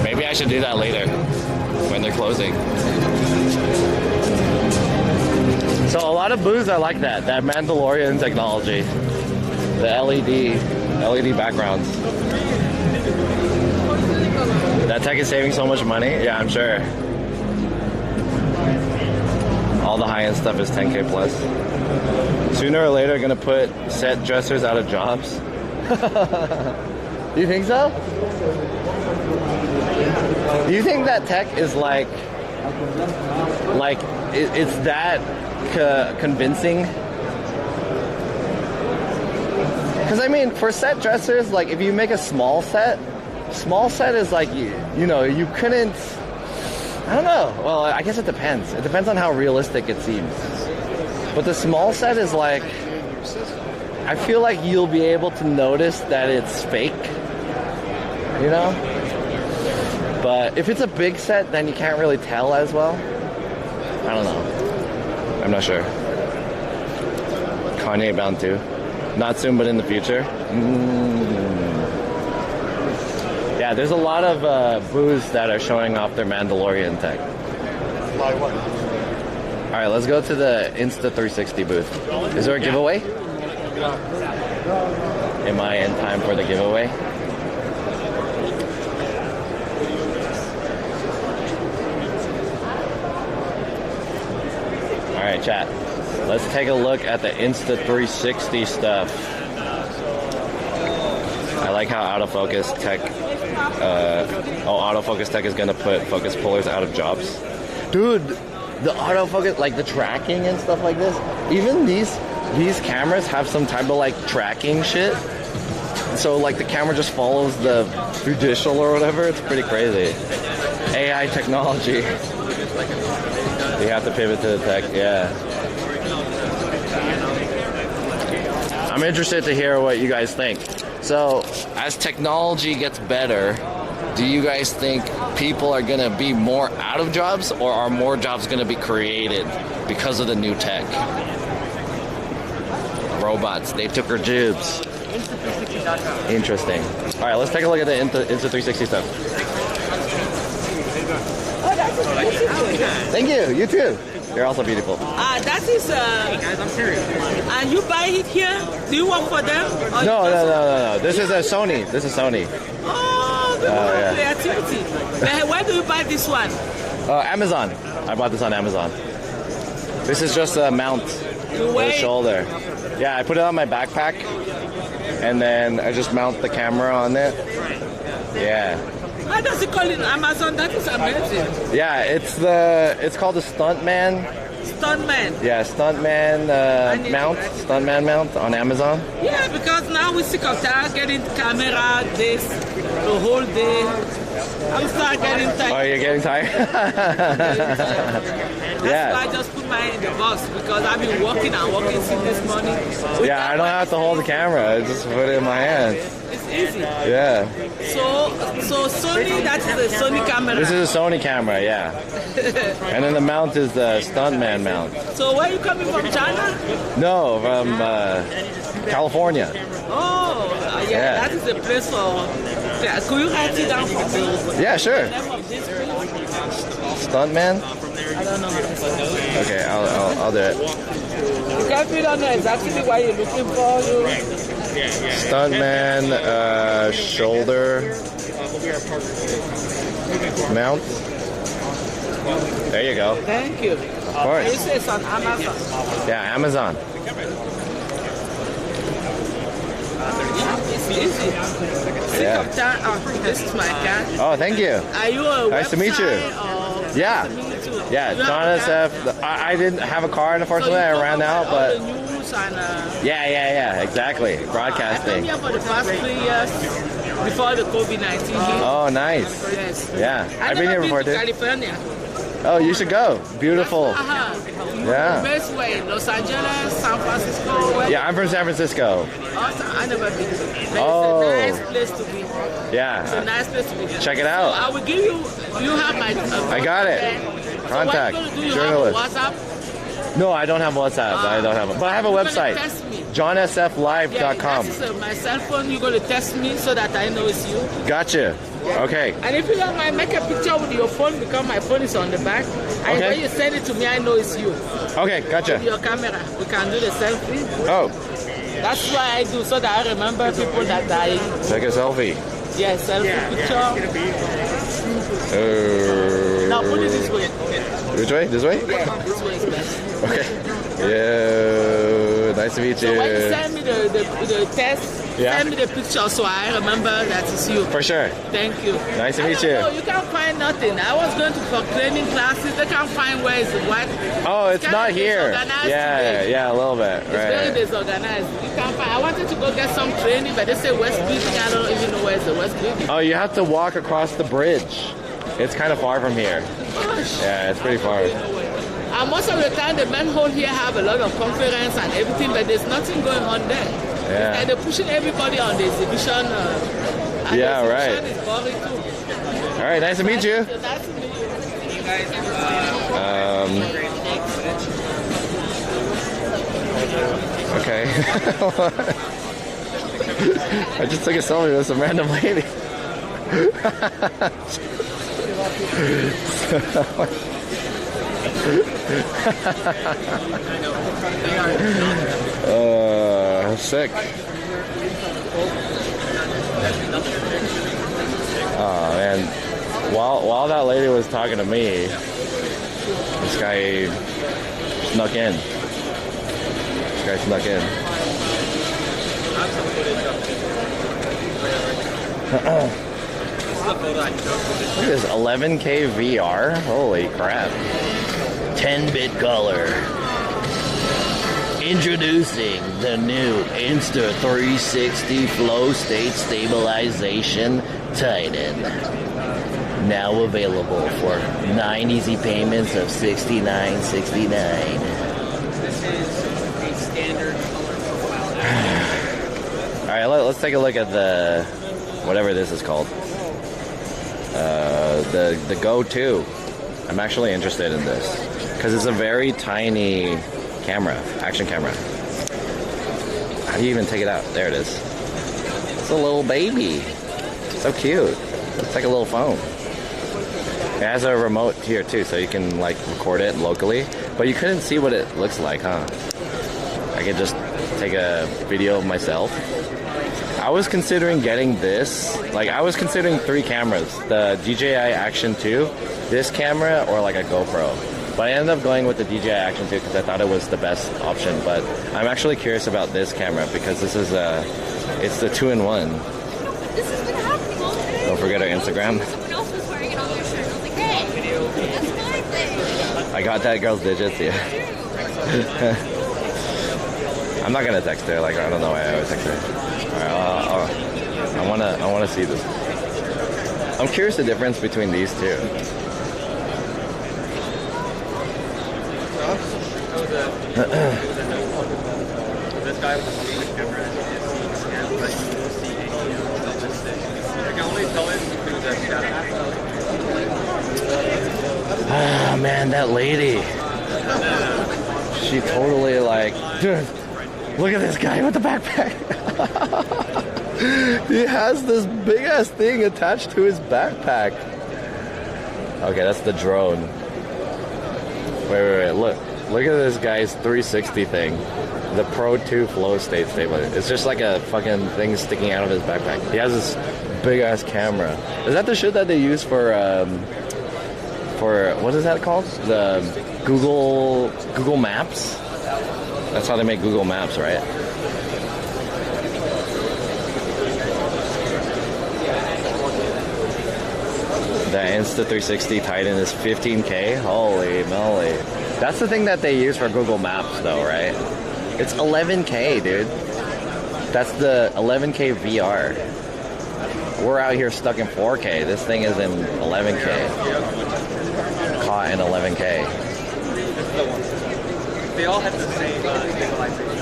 [SPEAKER 2] Maybe I should do that later when they're closing. So a lot of booths are like that Mandalorian technology. The LED backgrounds. That tech is saving so much money. Yeah, I'm sure. All the high-end stuff is 10K plus. Sooner or later, gonna put set dressers out of jobs. Do you think so? Do you think that tech is like it's that convincing? Because I mean, for set dressers, like if you make a small set is like you know you couldn't. I don't know. Well, I guess it depends. It depends on how realistic it seems. But the small set is like, I feel like you'll be able to notice that it's fake, you know? But if it's a big set, then you can't really tell as well. I don't know. I'm not sure. Kanye bound too. Not soon, but in the future. Yeah, there's a lot of booths that are showing off their Mandalorian tech.
[SPEAKER 1] Like what?
[SPEAKER 2] All right, let's go to the Insta360 booth. Is there a giveaway? Am I in time for the giveaway? All right, chat. Let's take a look at the Insta360 stuff. I like how autofocus tech. Autofocus tech is gonna put focus pullers out of jobs. Dude, the autofocus, like the tracking and stuff like this. Even these cameras have some type of like tracking shit. So like the camera just follows the judicial or whatever. It's pretty crazy. AI technology. You have to pivot to the tech, yeah. I'm interested to hear what you guys think. So, as technology gets better, do you guys think people are going to be more out of jobs, or are more jobs going to be created because of the new tech? Robots, they took our jobs. Interesting. All right, let's take a look at the Insta360 stuff. Thank you. You too. You're also beautiful.
[SPEAKER 5] That is. Guys, I'm serious. And you buy it here? Do you work for them?
[SPEAKER 2] No. This is a Sony. This is Sony.
[SPEAKER 5] Oh, good creativity. Where do you buy this one?
[SPEAKER 2] Amazon. I bought this on Amazon. This is just a mount for the shoulder. Yeah, I put it on my backpack, and then I just mount the camera on it. Yeah.
[SPEAKER 5] Why does it call it Amazon? That is amazing.
[SPEAKER 2] Yeah, it's called the Stuntman.
[SPEAKER 5] Stuntman.
[SPEAKER 2] Yeah, Stuntman Stuntman mount on Amazon.
[SPEAKER 5] Yeah, because now we sick of that, getting camera this the whole day. I'm starting getting tired.
[SPEAKER 2] Oh, you're getting tired?
[SPEAKER 5] That's why I just put mine in the box, because I've been walking since this morning.
[SPEAKER 2] Yeah, I don't have to hold the camera. I just put it in my hand.
[SPEAKER 5] It's easy.
[SPEAKER 2] Yeah.
[SPEAKER 5] So Sony, that's the Sony camera.
[SPEAKER 2] This is a Sony camera, yeah. And then the mount is the Stuntman mount.
[SPEAKER 5] So where are you coming from, China?
[SPEAKER 2] No, from California.
[SPEAKER 5] Oh, yeah, that is the place for... Could you write it down for me?
[SPEAKER 2] Yeah, sure. Stuntman?
[SPEAKER 5] I don't know how to say it.
[SPEAKER 2] Okay, I'll do it.
[SPEAKER 5] You can't know exactly what you're looking for.
[SPEAKER 2] Stuntman shoulder mount. There you go.
[SPEAKER 5] Thank you.
[SPEAKER 2] Of course.
[SPEAKER 5] You say it's on Amazon.
[SPEAKER 2] Yeah, Amazon.
[SPEAKER 5] It's easy.
[SPEAKER 2] Yeah.
[SPEAKER 5] This is my cat.
[SPEAKER 2] Oh, thank you.
[SPEAKER 5] Are you a
[SPEAKER 2] Nice to meet you. Yeah. Yeah, John SF. I didn't have a car, unfortunately. I ran out, but... Yeah, exactly. Broadcasting.
[SPEAKER 5] I've been here for the past 3 years before the COVID-19 hit.
[SPEAKER 2] Oh, nice.
[SPEAKER 5] Yes.
[SPEAKER 2] Yeah, I've been here before, too.
[SPEAKER 5] California.
[SPEAKER 2] Oh, you should go. Beautiful. Yeah.
[SPEAKER 5] Best way, Los Angeles, San Francisco.
[SPEAKER 2] Yeah, I'm from San Francisco.
[SPEAKER 5] Also, I never been.
[SPEAKER 2] Oh.
[SPEAKER 5] It's a nice place to be.
[SPEAKER 2] Yeah.
[SPEAKER 5] It's a nice place to be.
[SPEAKER 2] Check it out.
[SPEAKER 5] So I will give you. You have my.
[SPEAKER 2] I got it. Contact.
[SPEAKER 5] So what you
[SPEAKER 2] journalist.
[SPEAKER 5] have WhatsApp?
[SPEAKER 2] No, I don't have WhatsApp. I don't have it. But I have a website. JohnSFLive.com.
[SPEAKER 5] Yeah, that's my cell phone. You're going to text me so that I know it's you.
[SPEAKER 2] Gotcha. Okay.
[SPEAKER 5] And if you don't mind, make a picture with your phone, because my phone is on the back. And
[SPEAKER 2] Okay.
[SPEAKER 5] when you send it to me, I know it's you.
[SPEAKER 2] Okay, gotcha.
[SPEAKER 5] With your camera, we can do the selfie.
[SPEAKER 2] Oh.
[SPEAKER 5] That's why I do, so that I remember people that die.
[SPEAKER 2] Take a selfie.
[SPEAKER 5] Yeah, selfie picture. Now put it this way.
[SPEAKER 2] Which way? This way?
[SPEAKER 5] Yeah, this way is best.
[SPEAKER 2] Okay. Yeah. Nice to meet you.
[SPEAKER 5] So when you send me the test,
[SPEAKER 2] Yeah.
[SPEAKER 5] send me the picture so I remember that it's you.
[SPEAKER 2] For sure.
[SPEAKER 5] Thank you.
[SPEAKER 2] Nice to meet you.
[SPEAKER 5] No, you can't find nothing. I was going to for training classes. They can't find where is what.
[SPEAKER 2] Oh, it's not here. Yeah, a little bit.
[SPEAKER 5] It's very disorganized. You can't find. I wanted to go get some training, but they say West Building. I don't even know where's the West Building.
[SPEAKER 2] Oh, you have to walk across the bridge. It's kind of far from here.
[SPEAKER 5] Oh, much.
[SPEAKER 2] Yeah, it's pretty far.
[SPEAKER 5] And most of the time, the main hall here have a lot of conference and everything, but there's nothing going on there.
[SPEAKER 2] Yeah.
[SPEAKER 5] And they're pushing everybody on the exhibition. And
[SPEAKER 2] Yeah,
[SPEAKER 5] the
[SPEAKER 2] right.
[SPEAKER 5] exhibition is boring too.
[SPEAKER 2] All right, nice to meet you.
[SPEAKER 5] Nice to meet you.
[SPEAKER 2] Okay. I just took a selfie with some random lady. Sick. Oh man. While that lady was talking to me, this guy snuck in. Look at this 11K VR. Holy crap. 10-bit color. Introducing the new Insta360 Flow State Stabilization Titan. Now available for 9 easy payments of $69.69.
[SPEAKER 3] This is a standard color profile.
[SPEAKER 2] All right, let's take a look at the whatever this is called. The Go 2. I'm actually interested in this because it's a very tiny camera, action camera. How do you even take it out? There it is. It's a little baby. So cute. It's like a little phone. It has a remote here too, so you can like record it locally. But you couldn't see what it looks like, huh? I could just take a video of myself. I was considering getting this. Like, I was considering 3 cameras. The DJI Action 2, this camera, or like a GoPro. But I ended up going with the DJI Action 2 because I thought it was the best option. But I'm actually curious about this camera because this is it's the 2-in-1.
[SPEAKER 4] This has been happening all day.
[SPEAKER 2] Don't forget our Instagram.
[SPEAKER 4] Someone else was wearing it on their shirt. I was like, hey, that's my thing.
[SPEAKER 2] I got that girl's digits, yeah. I'm not gonna text her. Like, I don't know why I always text her. All right, I wanna see this. I'm curious the difference between these two.
[SPEAKER 3] This guy with the camera and like you will see I can only tell it through the shadow.
[SPEAKER 2] Ah, man, that lady. She totally like, dude, look at this guy with the backpack. He has this big ass thing attached to his backpack. Okay, that's the drone. Wait, look at this guy's 360 thing. The Pro 2 Flow State Stabilizer. It's just like a fucking thing sticking out of his backpack. He has this big ass camera. Is that the shit that they use for what is that called? The Google Maps? That's how they make Google Maps, right? The Insta360 Titan is 15K. Holy moly. That's the thing that they use for Google Maps though, right? It's 11K, dude. That's the 11K VR. We're out here stuck in 4K. This thing is in 11K. Caught in 11K.
[SPEAKER 3] This is the one. They all have the same stabilization.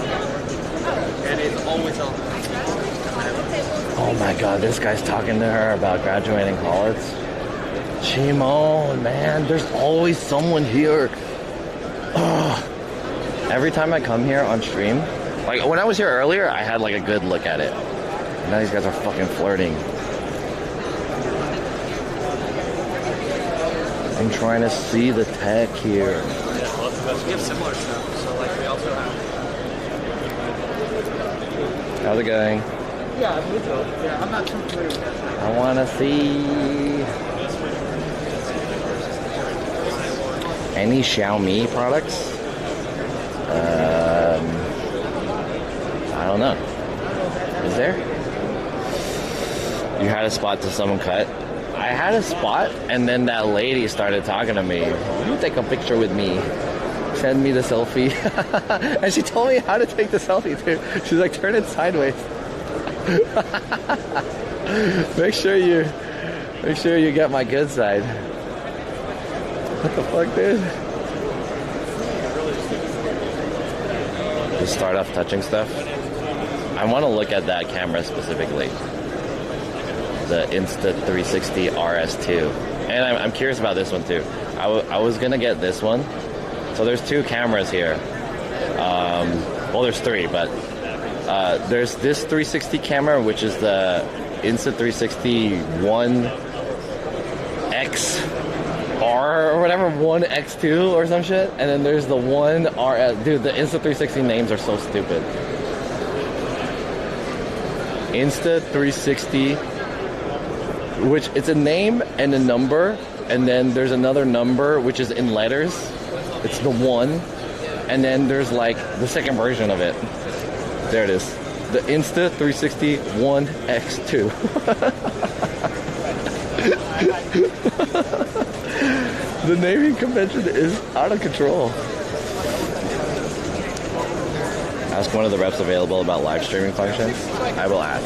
[SPEAKER 3] And it's always on.
[SPEAKER 2] Oh my god, this guy's talking to her about graduating college. Shimon, man, there's always someone here. Ugh. Every time I come here on stream, like when I was here earlier, I had like a good look at it. Now these guys are fucking flirting. I'm trying to see the tech here.
[SPEAKER 3] We have similar stuff, so like we also have.
[SPEAKER 2] How's it going?
[SPEAKER 1] Yeah, I believe so. Yeah, I'm not too familiar with that.
[SPEAKER 2] I want to see any Xiaomi products. I don't know. Is there? You had a spot till someone cut? I had a spot, and then that lady started talking to me. You take a picture with me. Send me the selfie. And she told me how to take the selfie too. She's like, turn it sideways. Make sure you get my good side. What the fuck, dude? Just start off touching stuff. I want to look at that camera specifically. The Insta360 RS2. And I'm curious about this one too. I was gonna get this one. So there's two cameras here. Well, there's three, but there's this 360 camera, which is the Insta360 1XR or whatever, 1X2 or some shit. And then there's the 1RS. Dude, the Insta360 names are so stupid. Insta360, which it's a name and a number, and then there's another number which is in letters. It's the 1, and then there's like the second version of it. There it is. The Insta360 1X2. The naming convention is out of control. Ask one of the reps available about live streaming functions. I will ask.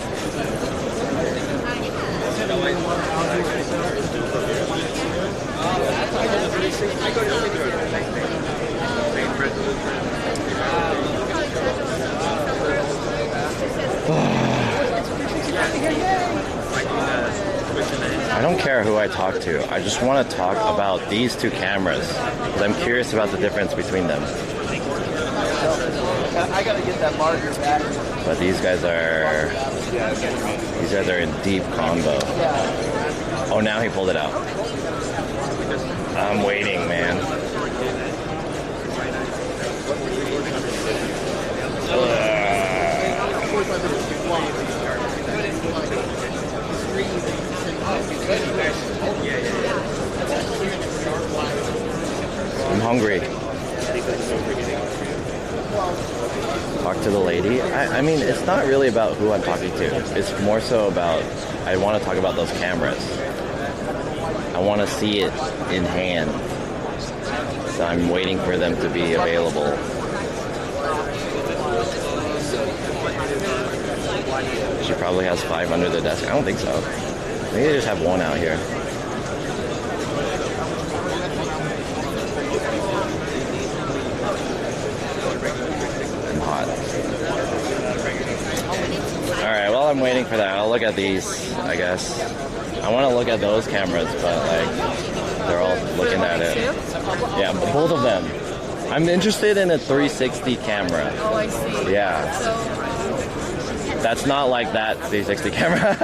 [SPEAKER 2] I don't care who I talk to. I just want to talk about these two cameras because I'm curious about the difference between them.
[SPEAKER 8] I gotta get that marker back.
[SPEAKER 2] But these guys are in deep combo. Oh, now he pulled it out. I'm waiting, man. I'm hungry. Talk to the lady. I mean, it's not really about who I'm talking to. It's more so about, I want to talk about those cameras. I want to see it in hand. So I'm waiting for them to be available. She probably has 5 under the desk. I don't think so. Maybe they just have one out here. I'm hot. Alright, while I'm waiting for that, I'll look at these, I guess. I want to look at those cameras, but like, they're all looking at it. Yeah, both of them. I'm interested in a 360 camera.
[SPEAKER 4] Oh, I see.
[SPEAKER 2] Yeah.
[SPEAKER 4] So,
[SPEAKER 2] that's not like that 360 camera.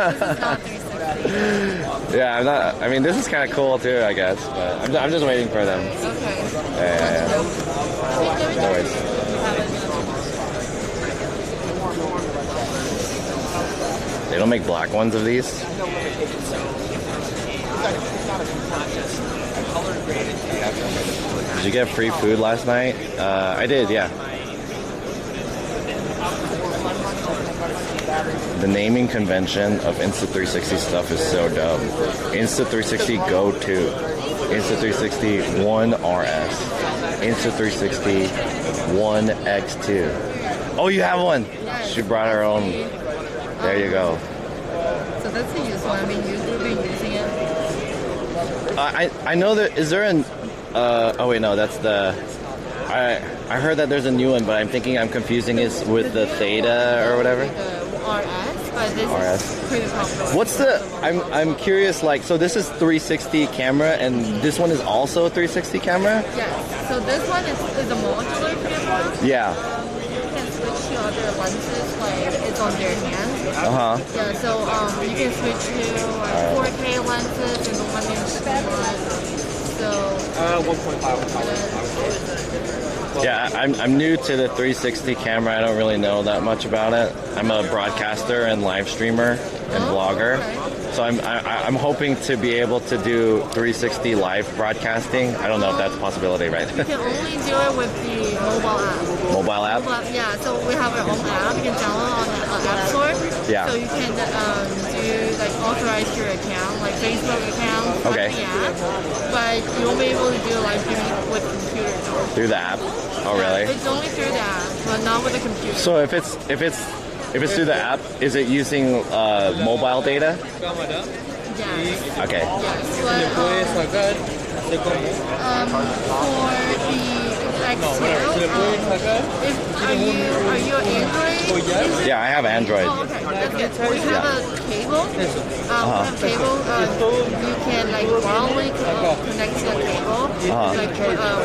[SPEAKER 4] not 360.
[SPEAKER 2] Yeah, I'm not. I mean, this is kind of cool too, I guess. But I'm just waiting for them.
[SPEAKER 4] Okay.
[SPEAKER 2] Yeah. No worries. They don't make black ones of these. Did you get free food last night? I did, yeah. The naming convention of Insta360 stuff is so dumb. Insta360 Go 2, Insta360 1RS, Insta360 1X2. Oh, you have one? She brought her own. There you go.
[SPEAKER 4] So that's a useful one. I mean, you've been using it.
[SPEAKER 2] I know that. Is there an? Oh wait, no, that's the. I heard that there's a new one, but I'm thinking I'm confusing it with the Theta or whatever.
[SPEAKER 4] RS, but this
[SPEAKER 2] RS.
[SPEAKER 4] is pretty popular.
[SPEAKER 2] What's the? I'm curious. Like, so this is 360 camera, and this one is also a 360 camera.
[SPEAKER 4] Yes. So this one is a modular camera.
[SPEAKER 2] Yeah.
[SPEAKER 4] You can switch to other lenses, like it's on their hand.
[SPEAKER 2] Uh-huh.
[SPEAKER 4] Yeah. So you can switch to 4K lenses and 1-inch one. So
[SPEAKER 3] 1.5.
[SPEAKER 2] Yeah, I'm new to the 360 camera. I don't really know that much about it. I'm a broadcaster and live streamer and vlogger.
[SPEAKER 4] Okay.
[SPEAKER 2] So I'm hoping to be able to do 360 live broadcasting. I don't know if that's a possibility, right?
[SPEAKER 4] You can only do it with the mobile app.
[SPEAKER 2] Mobile app?
[SPEAKER 4] Yeah, so we have our own app. You can download on the App Store.
[SPEAKER 2] Yeah.
[SPEAKER 4] So you can do like authorize your account, like Facebook account,
[SPEAKER 2] Okay.
[SPEAKER 4] the app. But you won't be able to do live streaming with computer.
[SPEAKER 2] Through the app? Oh, really?
[SPEAKER 4] It's only through the app, but not with the computer.
[SPEAKER 2] So if it's through the app, is it using mobile data?
[SPEAKER 4] Yes.
[SPEAKER 2] Okay.
[SPEAKER 4] Yes, but Are you Android?
[SPEAKER 2] Yeah, I have Android.
[SPEAKER 4] Oh, okay, that's good. We have a cable. We have a cable. You can like wirelessly connect to the cable, like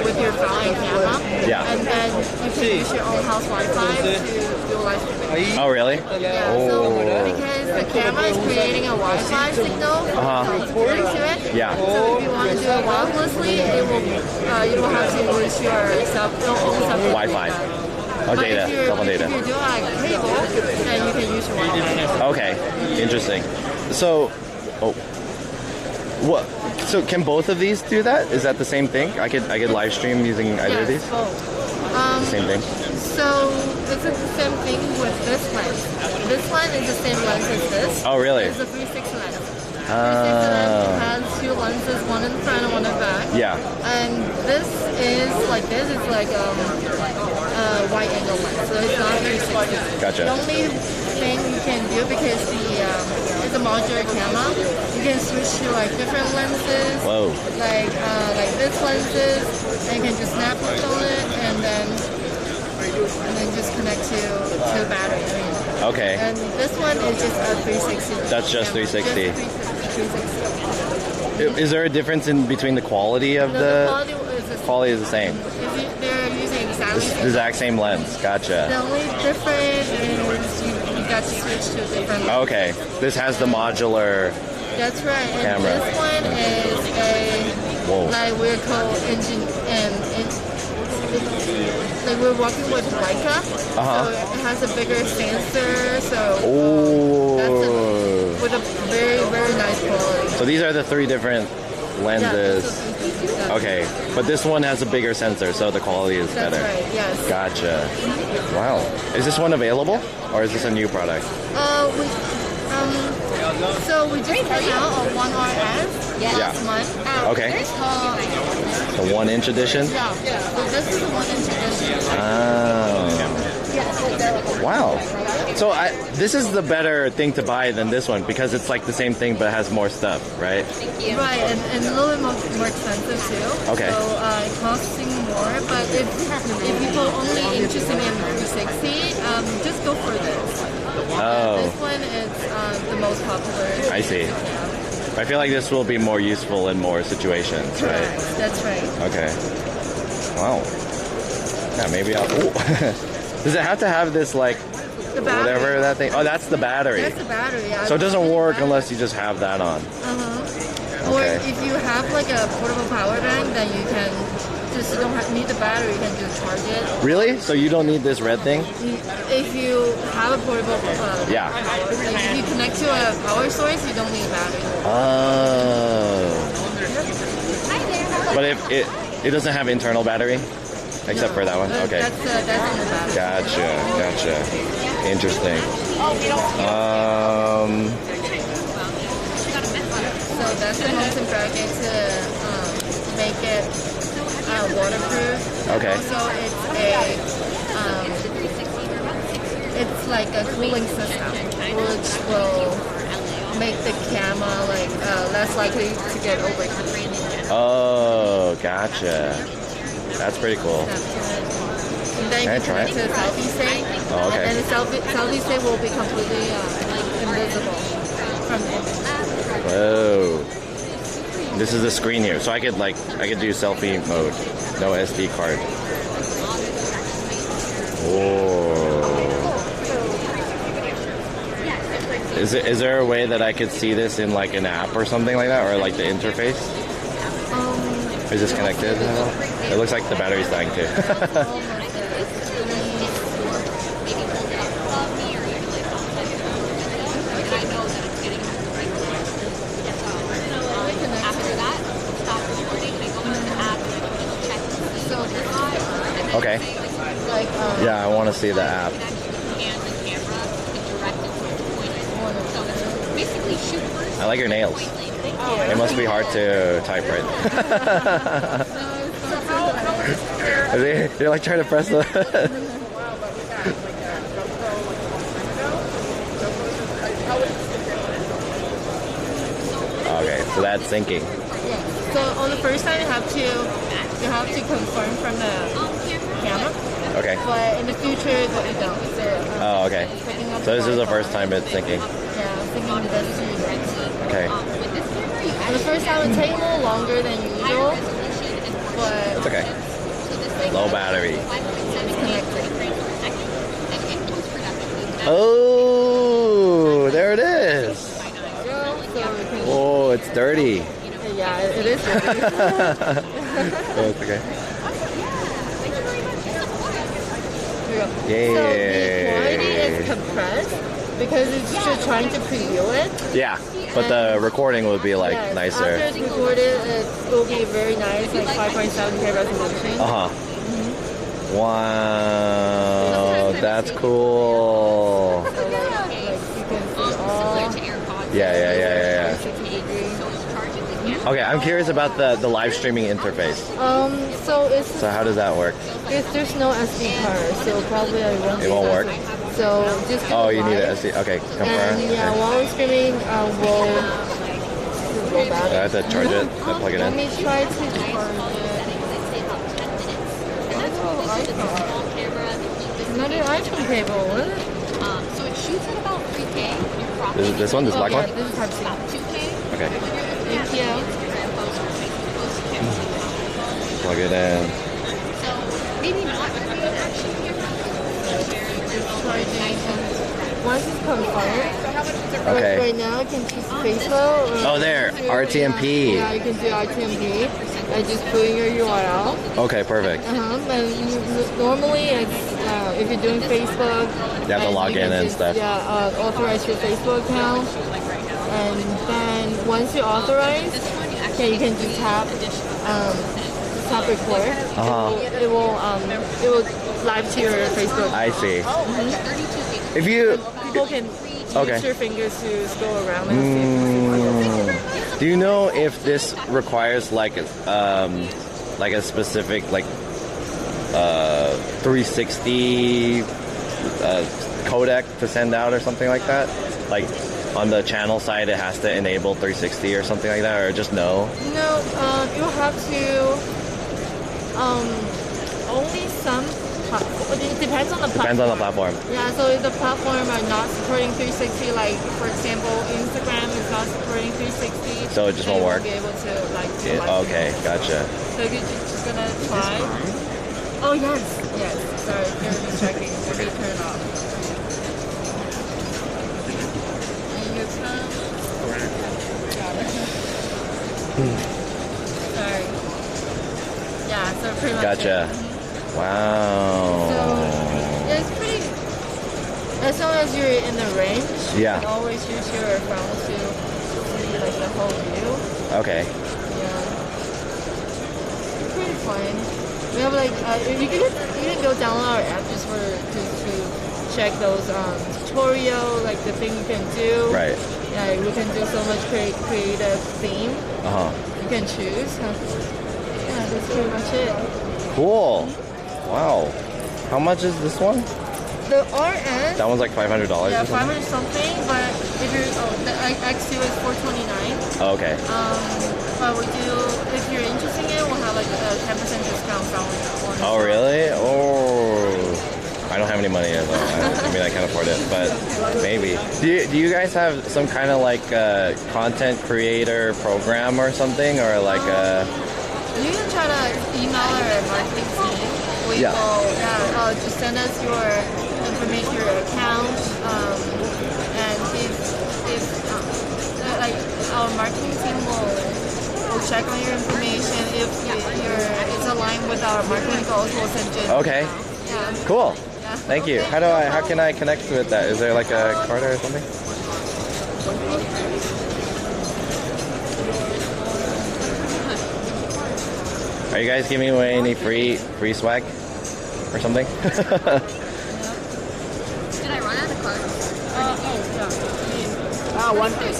[SPEAKER 4] with your phone and camera.
[SPEAKER 2] Yeah.
[SPEAKER 4] And then you can use your own house Wi-Fi to do live streaming.
[SPEAKER 2] Oh, really?
[SPEAKER 4] Yeah. So because the camera is creating a Wi-Fi signal connected to it.
[SPEAKER 2] Yeah.
[SPEAKER 4] So if you want to do it wirelessly, it will you will have to use your own
[SPEAKER 2] Wi-Fi. Oh, data. Cell phone data.
[SPEAKER 4] If you do a cable, then you can use your Wi-Fi.
[SPEAKER 2] Okay, interesting. So, what? So can both of these do that? Is that the same thing? I could live stream using either of these.
[SPEAKER 4] Both.
[SPEAKER 2] Same thing.
[SPEAKER 4] So this is the same thing with this lens. This one is the same lens as this.
[SPEAKER 2] Oh, really?
[SPEAKER 4] It's a 360 lens. 360 lens has two lenses, one in front and one in back.
[SPEAKER 2] Yeah.
[SPEAKER 4] And this is like this. It's like wide angle lens, so it's not 360.
[SPEAKER 2] Gotcha.
[SPEAKER 4] The only thing you can do, because it's a modular camera, you can switch to like different lenses.
[SPEAKER 2] Whoa.
[SPEAKER 4] Like this lenses, and you can just snap on it, and then just connect to the battery.
[SPEAKER 2] Okay.
[SPEAKER 4] And this one is just a 360.
[SPEAKER 2] That's just 360.
[SPEAKER 4] Just 360.
[SPEAKER 2] Is there a difference in between the quality of
[SPEAKER 4] The
[SPEAKER 2] the? Quality is the same.
[SPEAKER 4] They're using exactly
[SPEAKER 2] The exact same lens. Gotcha.
[SPEAKER 4] The only difference is you got to switch to a different lens.
[SPEAKER 2] Okay. This has the modular.
[SPEAKER 4] That's right. And
[SPEAKER 2] Camera.
[SPEAKER 4] this one is
[SPEAKER 2] Whoa.
[SPEAKER 4] like we're co-engine like we're working with Leica, so it has a bigger sensor, so with a very, very nice quality.
[SPEAKER 2] So these are the three different lenses.
[SPEAKER 4] Yeah,
[SPEAKER 2] Okay, but this one has a bigger sensor, so the quality is
[SPEAKER 4] that's
[SPEAKER 2] better.
[SPEAKER 4] right, yes.
[SPEAKER 2] Gotcha. Wow. Is this one available, or is this a new product?
[SPEAKER 4] So we just came out a 1RS last month.
[SPEAKER 2] Okay.
[SPEAKER 4] It's called,
[SPEAKER 2] The 1-inch edition?
[SPEAKER 4] so this is the 1-inch edition.
[SPEAKER 2] Oh. Wow. So this is the better thing to buy than this one, because it's like the same thing but has more stuff, right?
[SPEAKER 4] Right, and a little bit more expensive too.
[SPEAKER 2] Okay.
[SPEAKER 4] So it costing more, but if people only interested in 360, just go for this.
[SPEAKER 2] Oh.
[SPEAKER 4] This one is the most popular.
[SPEAKER 2] I see. I feel like this will be more useful in more situations, right?
[SPEAKER 4] Correct. That's right.
[SPEAKER 2] Okay. Wow. Yeah, maybe I'll... Ooh. Does it have to have this, like,
[SPEAKER 4] The battery.
[SPEAKER 2] whatever that thing... Oh, that's the battery.
[SPEAKER 4] That's the battery, yeah.
[SPEAKER 2] So it doesn't work unless you just have that on.
[SPEAKER 4] Or
[SPEAKER 2] Okay.
[SPEAKER 4] if you have like a portable power bank, then you can just, you don't need the battery, you can just charge it.
[SPEAKER 2] Really? So you don't need this red thing?
[SPEAKER 4] If you have a portable
[SPEAKER 2] Yeah.
[SPEAKER 4] like if you connect to a power source, you don't need a battery.
[SPEAKER 2] Oh. But if it doesn't have internal battery? Except for that one? Okay.
[SPEAKER 4] That's in the battery.
[SPEAKER 2] Gotcha. Interesting.
[SPEAKER 4] So that's the mountain bracket to make it waterproof.
[SPEAKER 2] Okay.
[SPEAKER 4] Also, it's like a cooling system, which will make the camera like less likely to get overheated.
[SPEAKER 2] Oh, gotcha. That's pretty cool.
[SPEAKER 4] And then
[SPEAKER 2] Can I
[SPEAKER 4] you
[SPEAKER 2] try
[SPEAKER 4] connect
[SPEAKER 2] it?
[SPEAKER 4] to the selfie stick.
[SPEAKER 2] Oh, okay.
[SPEAKER 4] And then the selfie stick will be completely invisible from the image.
[SPEAKER 2] Whoa. This is the screen here, so I could do selfie mode. No SD card. Whoa. Is there a way that I could see this in like an app or something like that, or like the interface? Is this connected at all? It looks like the battery's dying too. Okay. Yeah, I want to see the app. I like your nails. It must be hard to type, right? They're like trying to press the... Okay, so that's syncing.
[SPEAKER 4] So on the first time, you have to confirm from the camera.
[SPEAKER 2] Okay.
[SPEAKER 4] But in the future, you don't. So,
[SPEAKER 2] Oh, okay. So this is the first time it's syncing.
[SPEAKER 4] Yeah, syncing the best to you.
[SPEAKER 2] Okay.
[SPEAKER 4] The first time would take a little longer than usual, but
[SPEAKER 2] It's okay. Low battery. Oh, there it is. Oh, it's dirty.
[SPEAKER 4] Yeah, it is dirty.
[SPEAKER 2] Oh, it's okay.
[SPEAKER 4] So the quality is compressed because it's just trying to preview it.
[SPEAKER 2] Yeah, but the recording would be like
[SPEAKER 4] Yes,
[SPEAKER 2] nicer.
[SPEAKER 4] After it's recorded, it will be very nice, like 5.7K resolution.
[SPEAKER 2] Wow, that's cool.
[SPEAKER 4] So like you can see all.
[SPEAKER 2] Yeah. Okay, I'm curious about the live streaming interface.
[SPEAKER 4] So
[SPEAKER 2] how does that work?
[SPEAKER 4] there's no SD card, so probably I won't.
[SPEAKER 2] It won't work.
[SPEAKER 4] So just.
[SPEAKER 2] Oh, you need an SD. Okay, confirm.
[SPEAKER 4] And yeah, while we're streaming, we'll go back.
[SPEAKER 2] Do I have to charge it? Plug it
[SPEAKER 4] Let
[SPEAKER 2] in?
[SPEAKER 4] me try to charge it. Another iPhone cable. What?
[SPEAKER 10] So it shoots at about 3K.
[SPEAKER 2] This one, this black one?
[SPEAKER 4] Yeah, this is Type-C.
[SPEAKER 2] Okay.
[SPEAKER 4] Thank you.
[SPEAKER 2] Plug it in.
[SPEAKER 10] So maybe not actually.
[SPEAKER 4] Once it's confirmed,
[SPEAKER 2] Okay.
[SPEAKER 4] right now I can choose Facebook.
[SPEAKER 2] Oh, there, RTMP.
[SPEAKER 4] Yeah, you can do RTMP. I just put in your URL.
[SPEAKER 2] Okay, perfect.
[SPEAKER 4] And normally, it's, if you're doing Facebook,
[SPEAKER 2] You have to log in and
[SPEAKER 4] just,
[SPEAKER 2] stuff.
[SPEAKER 4] Yeah, authorize your Facebook account, and then once you authorize, you can just tap record. It will live to your Facebook.
[SPEAKER 2] I see. If you
[SPEAKER 4] People can use your fingers to scroll around and see.
[SPEAKER 2] Do you know if this requires like a specific 360 codec to send out or something like that? Like on the channel side, it has to enable 360 or something like that, or just no?
[SPEAKER 4] No, you have to. Only some. It depends on the platform.
[SPEAKER 2] Depends on the platform.
[SPEAKER 4] Yeah, so if the platform are not supporting 360, like for example, Instagram is not supporting 360,
[SPEAKER 2] So it just won't work.
[SPEAKER 4] Be able to do
[SPEAKER 2] Okay, gotcha.
[SPEAKER 4] So you're just gonna try. Oh yes. Sorry, you're just checking. Let me turn it off. And you come. Sorry. Yeah, so pretty much.
[SPEAKER 2] Gotcha. Wow.
[SPEAKER 4] So yeah, it's pretty. As long as you're in the range, you can always use your phone to see like the whole view.
[SPEAKER 2] Okay.
[SPEAKER 4] Yeah. It's pretty fun. We have like you can go download our app just to check those tutorial, like the thing you can do.
[SPEAKER 2] Right.
[SPEAKER 4] Yeah, we can do so much creative theme. You can choose. Yeah, that's pretty much it.
[SPEAKER 2] Cool. Wow. How much is this one?
[SPEAKER 4] The RN.
[SPEAKER 2] That one's like $500.
[SPEAKER 4] Yeah, 500 something. But if you're the X2 is 429.
[SPEAKER 2] Oh, okay.
[SPEAKER 4] But we do if you're interested in it, we'll have like a 10% discount on.
[SPEAKER 2] Oh really? Oh, I don't have any money yet. I mean, I can't afford it, but maybe. Do you guys have some kind of like content creator program or something, or like a?
[SPEAKER 4] You can try to email our marketing team. We will just send us your information, your account, and if like our marketing team will check on your information. If it's aligned with our marketing goals, we'll send you.
[SPEAKER 2] Okay.
[SPEAKER 4] Yeah.
[SPEAKER 2] Cool. Yeah. Thank you. How can I connect with that? Is there like a card or something? Are you guys giving away any free swag or something?
[SPEAKER 10] Did I run out of cards?
[SPEAKER 1] One RS.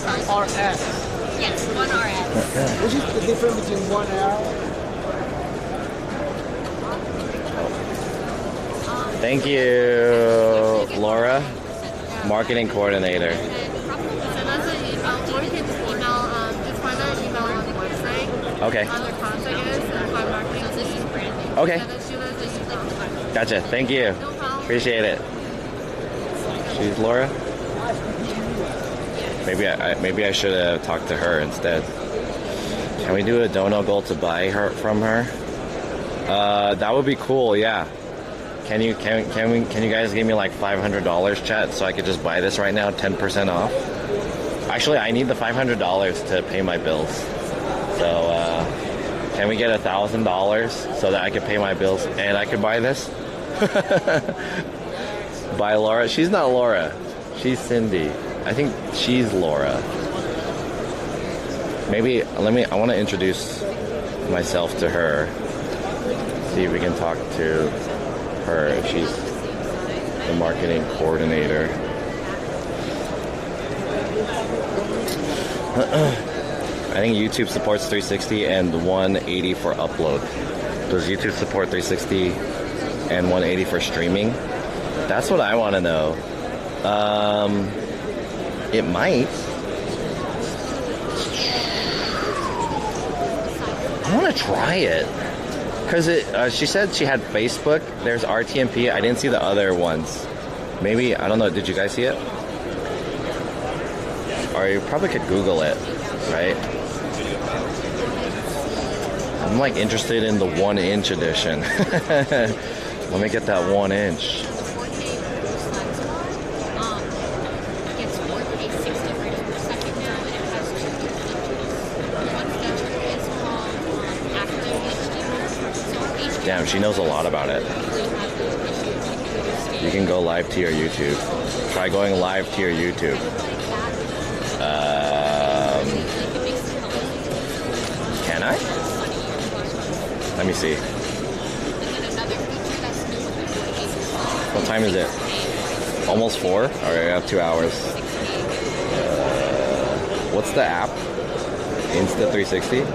[SPEAKER 10] Yes, one RS.
[SPEAKER 1] Which is the difference between one R?
[SPEAKER 2] Thank you, Laura, marketing coordinator.
[SPEAKER 4] Send us an email, or you can just email. Just find our email on the website.
[SPEAKER 2] Okay.
[SPEAKER 4] other cons, I guess, and find marketing team.
[SPEAKER 2] Okay.
[SPEAKER 4] And then she lives in Utah.
[SPEAKER 2] Gotcha. Thank you.
[SPEAKER 4] No problem.
[SPEAKER 2] Appreciate it. She's Laura. Maybe I should have talked to her instead. Can we do a dono goal to buy her from her? That would be cool. Yeah. Can you guys give me like $500, chat, so I could just buy this right now, 10% off? Actually, I need the $500 to pay my bills. So can we get $1,000 so that I could pay my bills and I could buy this? By Laura. She's not Laura. She's Cindy. I think she's Laura. Maybe I want to introduce myself to her. See if we can talk to her if she's the marketing coordinator. I think YouTube supports 360 and 180 for upload. Does YouTube support 360 and 180 for streaming? That's what I want to know. It might. I want to try it. Because she said she had Facebook. There's RTMP. I didn't see the other ones. Maybe, I don't know. Did you guys see it? Or you probably could Google it, right? I'm like interested in the 1-inch edition. Let me get that 1-inch. Damn, she knows a lot about it. You can go live to your YouTube. Try going live to your YouTube. Can I? Let me see. What time is it? Almost 4? Alright, I have 2 hours. What's the app? Insta360?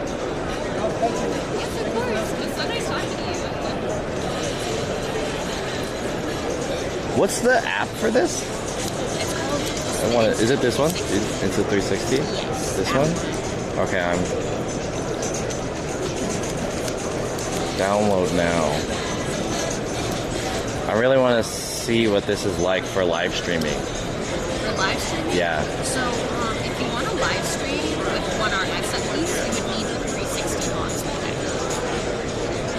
[SPEAKER 2] What's the app for this? I want it. Is it this one? It's a 360? This one? Okay, I'm... Download now. I really want to see what this is like for live streaming.
[SPEAKER 10] For live streaming?
[SPEAKER 2] Yeah.
[SPEAKER 10] So, if you want to live stream with 1RX at least, you would need the 360 on.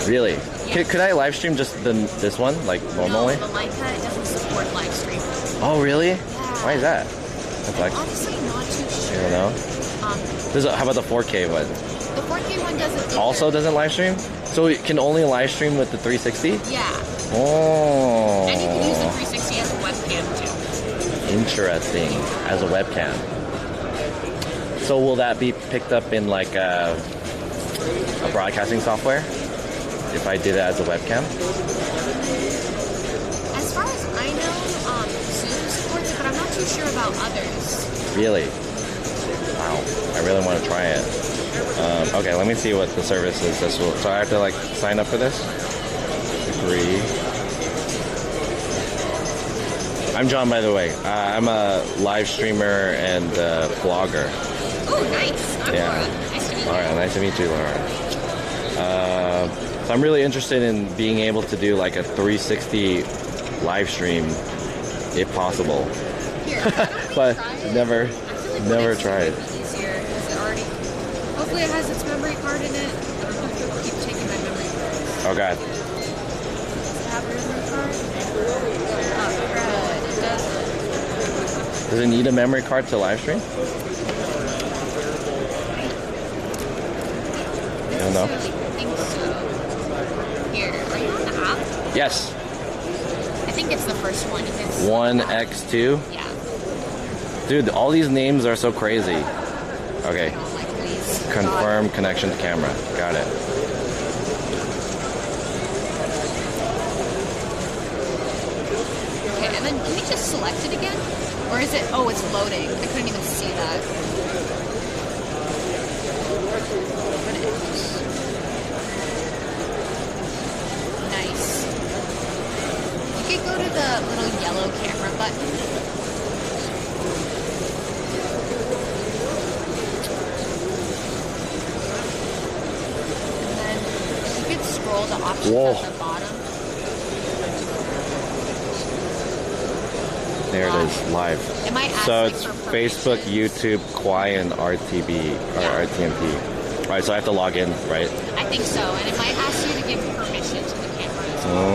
[SPEAKER 2] Really? Yeah. Could I live stream just this one, like normally?
[SPEAKER 10] No, the Leica doesn't support live streaming.
[SPEAKER 2] Oh, really?
[SPEAKER 10] Yeah.
[SPEAKER 2] Why is that? That's like,
[SPEAKER 10] honestly not too sure.
[SPEAKER 2] I don't know. How about the 4K one?
[SPEAKER 10] The 4K one doesn't either.
[SPEAKER 2] Also doesn't live stream? So it can only live stream with the 360?
[SPEAKER 10] Yeah.
[SPEAKER 2] Oh.
[SPEAKER 10] And you can use the 360 as a webcam too.
[SPEAKER 2] Interesting. As a webcam. So will that be picked up in like a broadcasting software? If I did it as a webcam?
[SPEAKER 10] As far as I know, Zoom supports it, but I'm not too sure about others.
[SPEAKER 2] Really? Wow. I really want to try it. Okay, let me see what the service is. So I have to like sign up for this? Agree. I'm John, by the way. I'm a live streamer and vlogger.
[SPEAKER 10] Oh, nice. I'm Laura. Nice to meet you.
[SPEAKER 2] Alright, nice to meet you, Laura. So I'm really interested in being able to do like a 360 live stream, if possible.
[SPEAKER 10] Here,
[SPEAKER 2] but never tried.
[SPEAKER 10] Easier. Is it already? Hopefully it has its memory card in it. I don't know if it'll keep taking my memory card.
[SPEAKER 2] Oh god.
[SPEAKER 10] Does it have a memory card? Oh, crud. It doesn't.
[SPEAKER 2] Does it need a memory card to live stream? I don't know.
[SPEAKER 10] I think so. Here, are you on the app?
[SPEAKER 2] Yes.
[SPEAKER 10] I think it's the first one.
[SPEAKER 2] 1X2?
[SPEAKER 10] Yeah.
[SPEAKER 2] Dude, all these names are so crazy. Okay. Confirm connection to camera. Got it.
[SPEAKER 10] Okay, and then can you just select it again? Or is it, oh, it's loading. I couldn't even see that. Open it. Nice. You could go to the little yellow camera button.
[SPEAKER 2] Whoa.
[SPEAKER 10] At the bottom.
[SPEAKER 2] There it is, live.
[SPEAKER 10] It might ask,
[SPEAKER 2] So
[SPEAKER 10] like,
[SPEAKER 2] it's
[SPEAKER 10] for
[SPEAKER 2] Facebook,
[SPEAKER 10] permissions.
[SPEAKER 2] YouTube, Quai, and RTB or RTMP. All right, so I have to log in, right?
[SPEAKER 10] I think so, and it might ask you to give permission to the camera as well.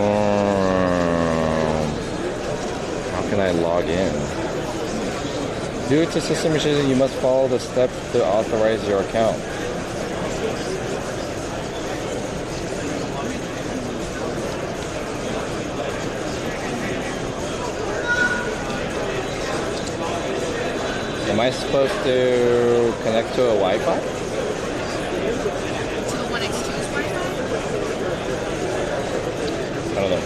[SPEAKER 2] How can I log in? Due to system issues, you must follow the steps to authorize your account. Am I supposed to connect to a Wi-Fi?
[SPEAKER 10] To the 1x2's Wi-Fi?
[SPEAKER 2] I don't know.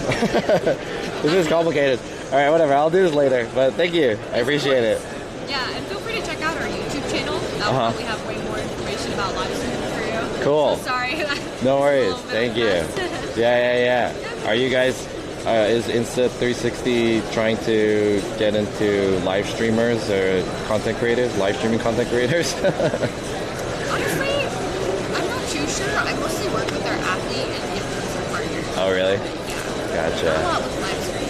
[SPEAKER 2] This is complicated. All right, whatever. I'll do this later. But thank you. I appreciate it.
[SPEAKER 10] Yeah, and feel free to check out our YouTube channel. That'll probably have way more information about live streaming for you.
[SPEAKER 2] Cool.
[SPEAKER 10] So sorry.
[SPEAKER 2] No worries. Thank you. Yeah. Are you guys, is Insta360 trying to get into live streamers or content creators, live streaming content creators?
[SPEAKER 10] Honestly, I'm not too sure. I mostly work with our athlete and influencer partners.
[SPEAKER 2] Oh, really?
[SPEAKER 10] Yeah. A
[SPEAKER 2] Gotcha.
[SPEAKER 10] lot with live streaming.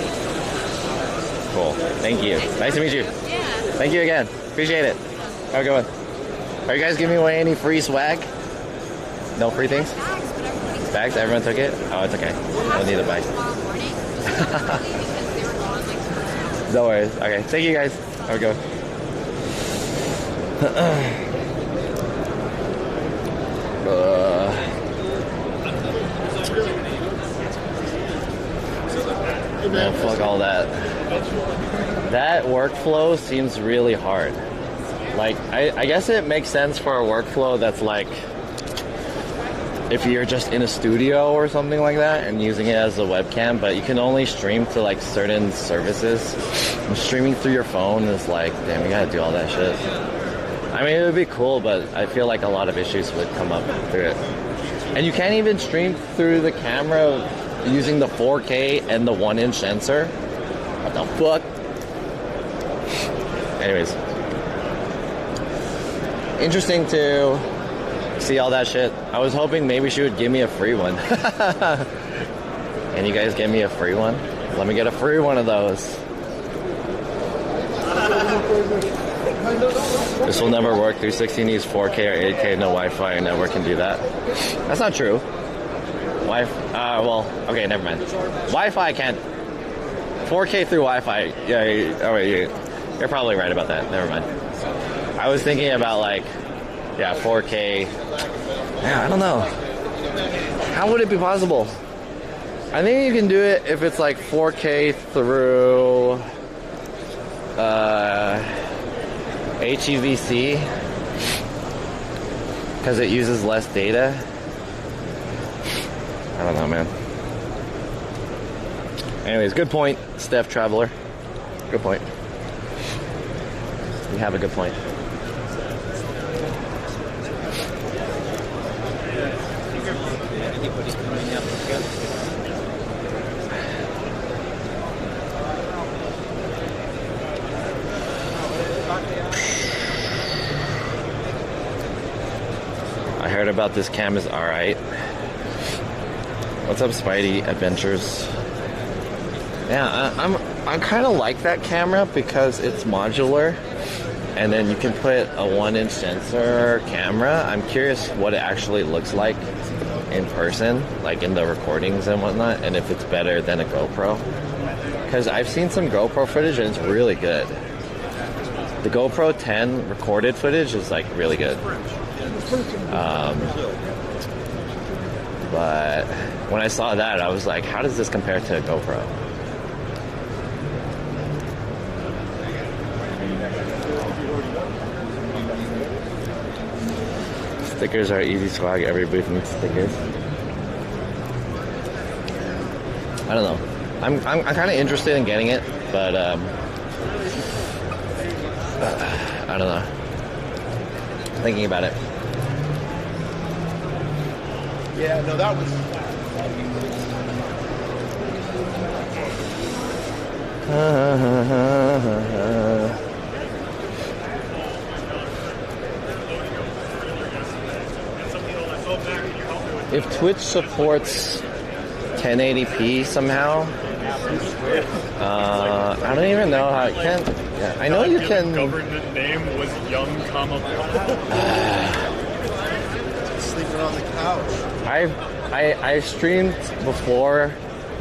[SPEAKER 2] Cool. Thank you. Nice to meet you.
[SPEAKER 10] Yeah.
[SPEAKER 2] Thank you again. Appreciate it. Have a good one. Are you guys giving away any free swag? No free things?
[SPEAKER 10] Bags, but everybody
[SPEAKER 2] Bags? Everyone took it? Oh, it's okay. Don't need a bag.
[SPEAKER 10] tomorrow morning. Because they were gone like 2 hours.
[SPEAKER 2] No worries. Okay. Thank you guys. Have a good one. Man, fuck all that. That workflow seems really hard. Like, I guess it makes sense for a workflow that's like, if you're just in a studio or something like that and using it as a webcam, but you can only stream to like certain services. And streaming through your phone is like, damn, you gotta do all that shit. I mean, it would be cool, but I feel like a lot of issues would come up through it. And you can't even stream through the camera using the 4K and the 1-inch sensor. What the fuck? Anyways. Interesting to see all that shit. I was hoping maybe she would give me a free one. Can you guys give me a free one? Let me get a free one of those. This will never work. 360 needs 4K or 8K, no Wi-Fi, and network can do that. That's not true. Well, okay, never mind. Wi-Fi can't. 4K through Wi-Fi. Yeah, you're probably right about that. Never mind. I was thinking about like, yeah, 4K. Yeah, I don't know. How would it be possible? I think you can do it if it's like 4K through HEVC, because it uses less data. I don't know, man. Anyways, good point, Steph Traveler. Good point. You have a good point. I heard about this cam is alright. What's up, Spidey Adventures? Yeah, I kind of like that camera because it's modular, and then you can put a 1-inch sensor camera. I'm curious what it actually looks like in person, like in the recordings and whatnot, and if it's better than a GoPro. Because I've seen some GoPro footage and it's really good. The GoPro 10 recorded footage is like really good. But when I saw that, I was like, how does this compare to a GoPro? Stickers are easy swag. Every booth needs stickers. I don't know. I'm kind of interested in getting it, but I don't know. Thinking about it.
[SPEAKER 7] Yeah, no, that was.
[SPEAKER 2] If Twitch supports 1080p somehow. I don't even know how it can. Yeah, I know you can.
[SPEAKER 11] Government name was Young Comma.
[SPEAKER 8] Sleeping on the couch.
[SPEAKER 2] I streamed before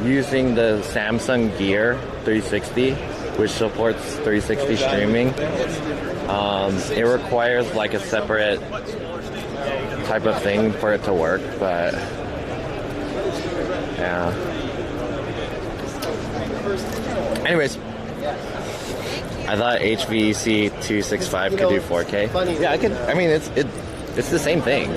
[SPEAKER 2] using the Samsung Gear 360, which supports 360 streaming. It requires like a separate type of thing for it to work, but yeah. Anyways, I thought HVEC 265 could do 4K. Yeah, I could. I mean, it's the same thing.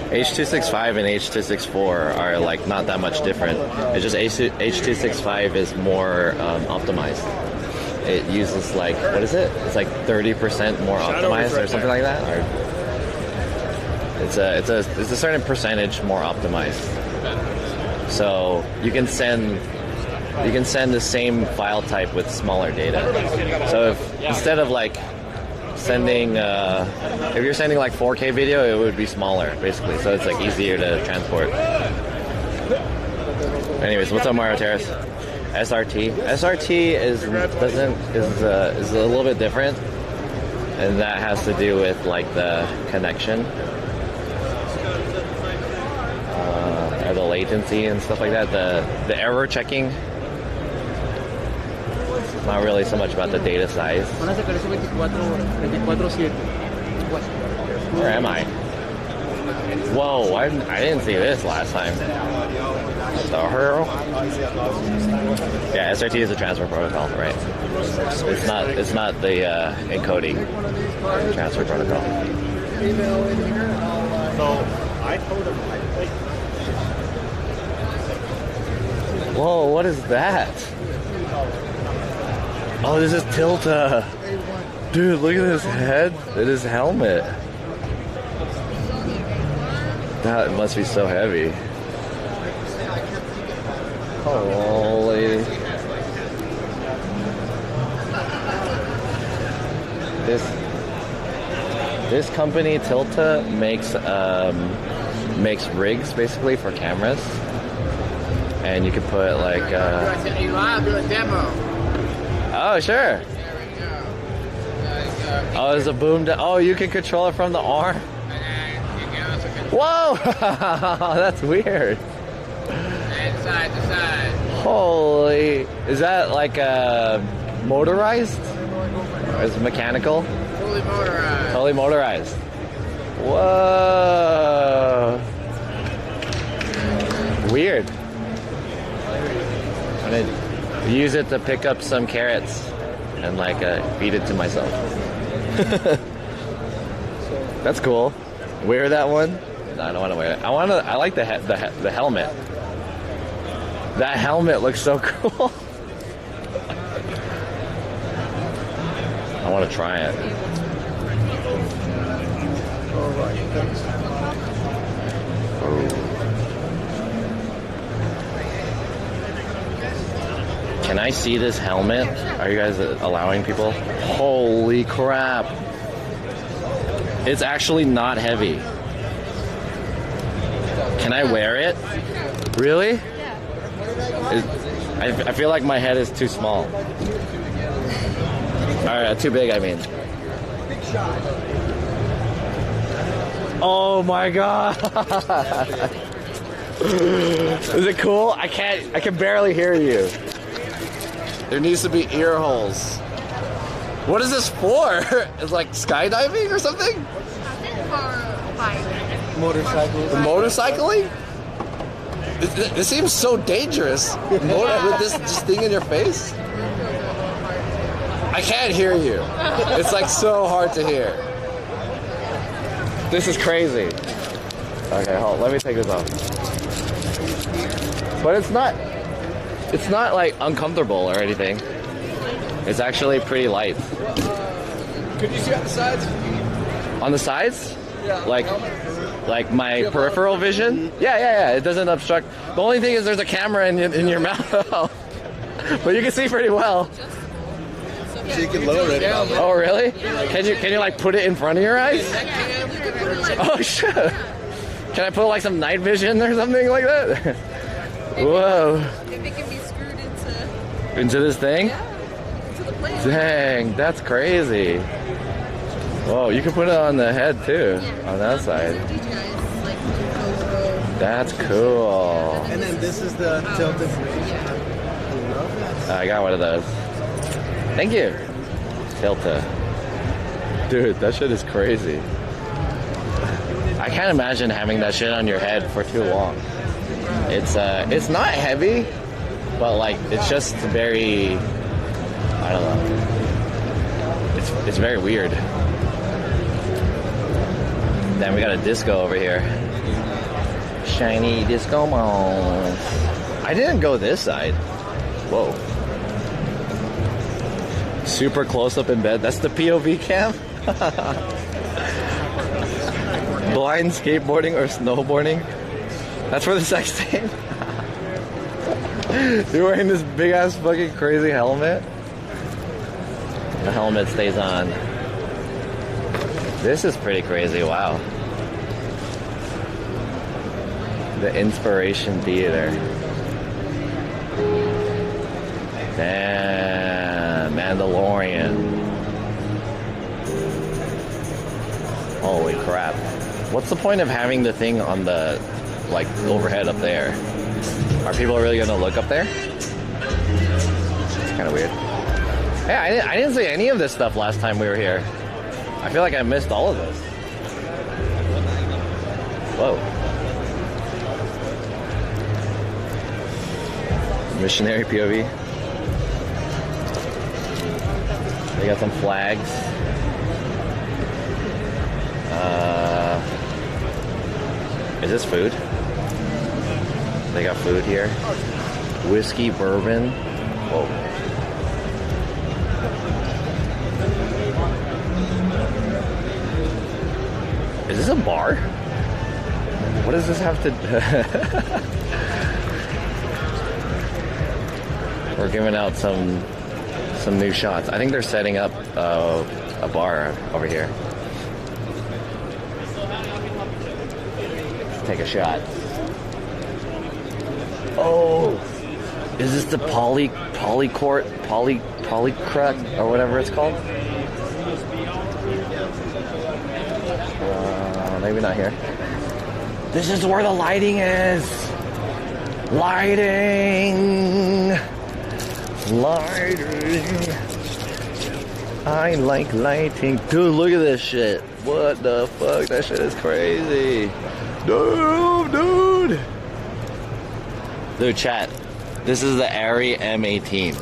[SPEAKER 2] H265 and H264 are like not that much different. It's just H265 is more optimized. It uses like, what is it? It's like 30% more optimized or something like that. Or it's a certain percentage more optimized. So you can send the same file type with smaller data. So if instead of like sending, if you're sending like 4K video, it would be smaller basically. So it's like easier to transport. Anyways, what's up, Mario Terrace? SRT is a little bit different, and that has to do with like the connection. Or the latency and stuff like that, the error checking. Not really so much about the data size. Where am I? Whoa, I didn't see this last time. What the hell? Yeah, SRT is a transfer protocol, right? It's not the encoding transfer protocol.
[SPEAKER 11] So I told him
[SPEAKER 2] Whoa, what is that? Oh, this is Tilta. Dude, look at his head and his helmet. That must be so heavy. Holy. This company, Tilta, makes rigs basically for cameras. And you could put like
[SPEAKER 12] do a demo.
[SPEAKER 2] Oh, sure. Oh, there's a boom. Oh, you can control it from the arm. Whoa! That's weird.
[SPEAKER 12] Side to side.
[SPEAKER 2] Holy. Is that like motorized? Or is it mechanical?
[SPEAKER 12] Fully motorized.
[SPEAKER 2] Totally motorized. Whoa. Weird. I'm gonna use it to pick up some carrots and like feed it to myself. That's cool. Wear that one? No, I don't want to wear it. I like the helmet. That helmet looks so cool. I want to try it. Can I see this helmet? Are you guys allowing people? Holy crap. It's actually not heavy. Can I wear it? Really? I feel like my head is too small. Alright, too big, I mean. Oh my god! Is it cool? I can barely hear you. There needs to be ear holes. What is this for? It's like skydiving or something? Motorcycling? It seems so dangerous. With this thing in your face? I can't hear you. It's like so hard to hear. This is crazy. Okay, hold on. Let me take this off. But it's not like uncomfortable or anything. It's actually pretty light.
[SPEAKER 12] Could you see on the sides?
[SPEAKER 2] On the sides?
[SPEAKER 12] Yeah.
[SPEAKER 2] Like my peripheral vision? Yeah. It doesn't obstruct. The only thing is there's a camera in your mouth. But you can see pretty well.
[SPEAKER 8] So you can lower it.
[SPEAKER 2] Oh really? Can you like put it in front of your eyes? Oh shit. Can I put like some night vision or something like that? Whoa.
[SPEAKER 10] If it can be screwed into
[SPEAKER 2] Into this thing?
[SPEAKER 10] into the plate.
[SPEAKER 2] Dang, that's crazy. Whoa, you can put it on the head too, on that side. That's cool.
[SPEAKER 13] And then this is the tilted bridge.
[SPEAKER 2] I got one of those. Thank you. Tilta. Dude, that shit is crazy. I can't imagine having that shit on your head for too long. It's not heavy, but like it's just very, I don't know. It's very weird. Then we got a disco over here. Shiny disco balls. I didn't go this side. Whoa. Super close up in bed. That's the POV cam? Blind skateboarding or snowboarding? That's for the sex tape? You're wearing this big ass fucking crazy helmet? The helmet stays on. This is pretty crazy, wow. The Inspiration Theater. Damn, Mandalorian. Holy crap. What's the point of having the thing on the, like, overhead up there? Are people really gonna look up there? It's kind of weird. Hey, I didn't see any of this stuff last time we were here. I feel like I missed all of this. Whoa. Missionary POV. They got some flags. Is this food? They got food here. Whiskey, bourbon. Whoa. Is this a bar? What does this have to do? We're giving out some new shots. I think they're setting up a bar over here. Let's take a shot. Oh, is this the polycrut or whatever it's called? Maybe not here. This is where the lighting is. Lighting. I like lighting. Dude, look at this shit. What the fuck? That shit is crazy. Dude. Dude, chat. This is the Arri M18.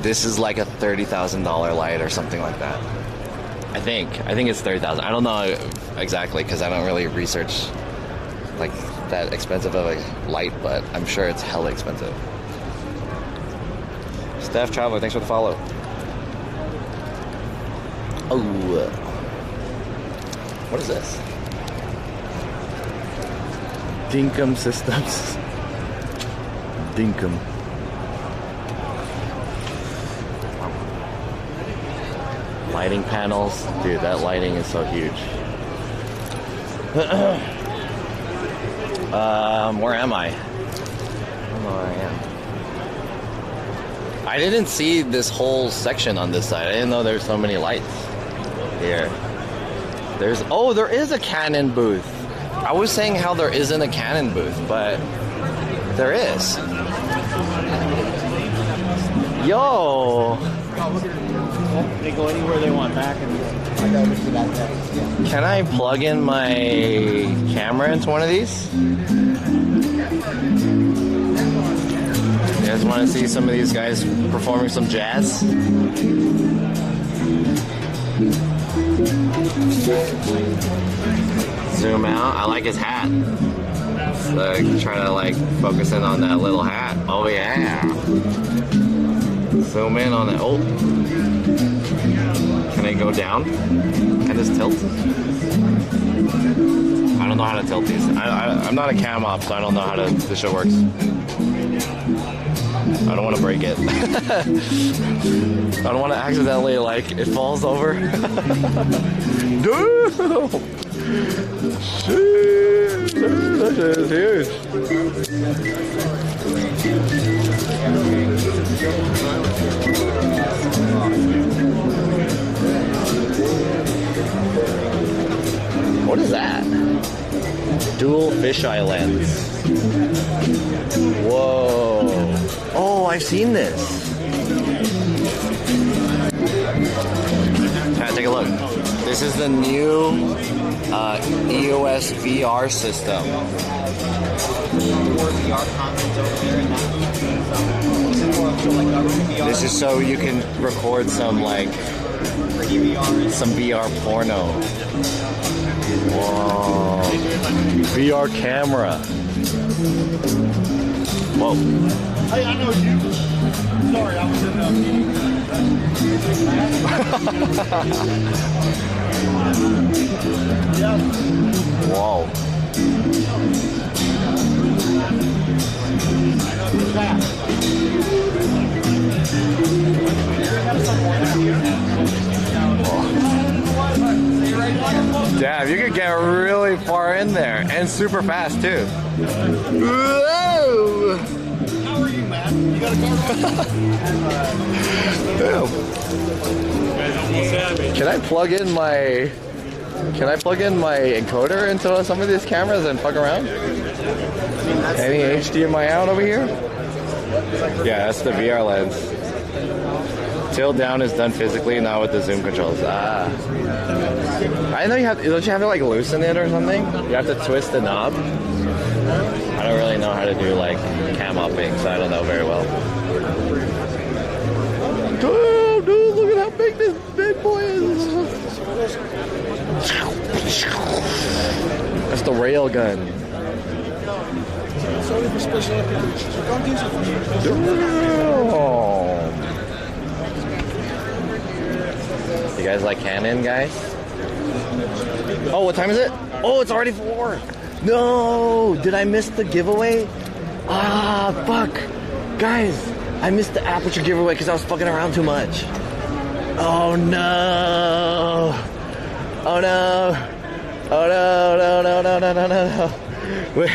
[SPEAKER 2] This is like a $30,000 light or something like that. I think it's 30,000. I don't know exactly because I don't really research like that expensive of a light, but I'm sure it's hella expensive. Steph Traveler, thanks for the follow. Oh, what is this? Dinkum Systems. Dinkum. Lighting panels. Dude, that lighting is so huge. Where am I? I don't know where I am. I didn't see this whole section on this side. I didn't know there's so many lights here. There is a Canon booth. I was saying how there isn't a Canon booth, but there is. Yo!
[SPEAKER 13] They go anywhere they want back, and I got to that.
[SPEAKER 2] Can I plug in my camera into one of these? You guys want to see some of these guys performing some jazz? Zoom out. I like his hat. So try to like focus in on that little hat. Oh yeah. Zoom in on that. Oh. Can I go down? Can this tilt? I don't know how to tilt these. I'm not a cam op, so I don't know how this shit works. I don't want to break it. I don't want to accidentally, like, it falls over. Dude! Shit! That shit is huge. What is that? Dual fisheye lens. Whoa. Oh, I've seen this. Take a look. This is the new EOS VR system. This is so you can record some VR porno. Whoa. VR camera. Whoa.
[SPEAKER 1] Hey, I know you. Sorry, I was in the meeting.
[SPEAKER 2] Whoa. Damn, you could get really far in there and super fast too. Whoa.
[SPEAKER 1] How are you, man? You got a car?
[SPEAKER 2] Can I plug in my encoder into some of these cameras and fuck around? Any HDMI out over here? Yeah, that's the VR lens. Tilt down is done physically, not with the zoom controls. Ah. I know don't you have to like loosen it or something? You have to twist the knob. I don't really know how to do like cam hopping, so I don't know very well. Oh, dude, look at how big this big boy is. That's the rail gun. Oh. You guys like Canon, guys? Oh, what time is it? Oh, it's already 4. No, did I miss the giveaway? Ah, fuck. Guys, I missed the aperture giveaway because I was fucking around too much. Oh no. Oh no. Oh no, no, no, no, no, no, no. Wait,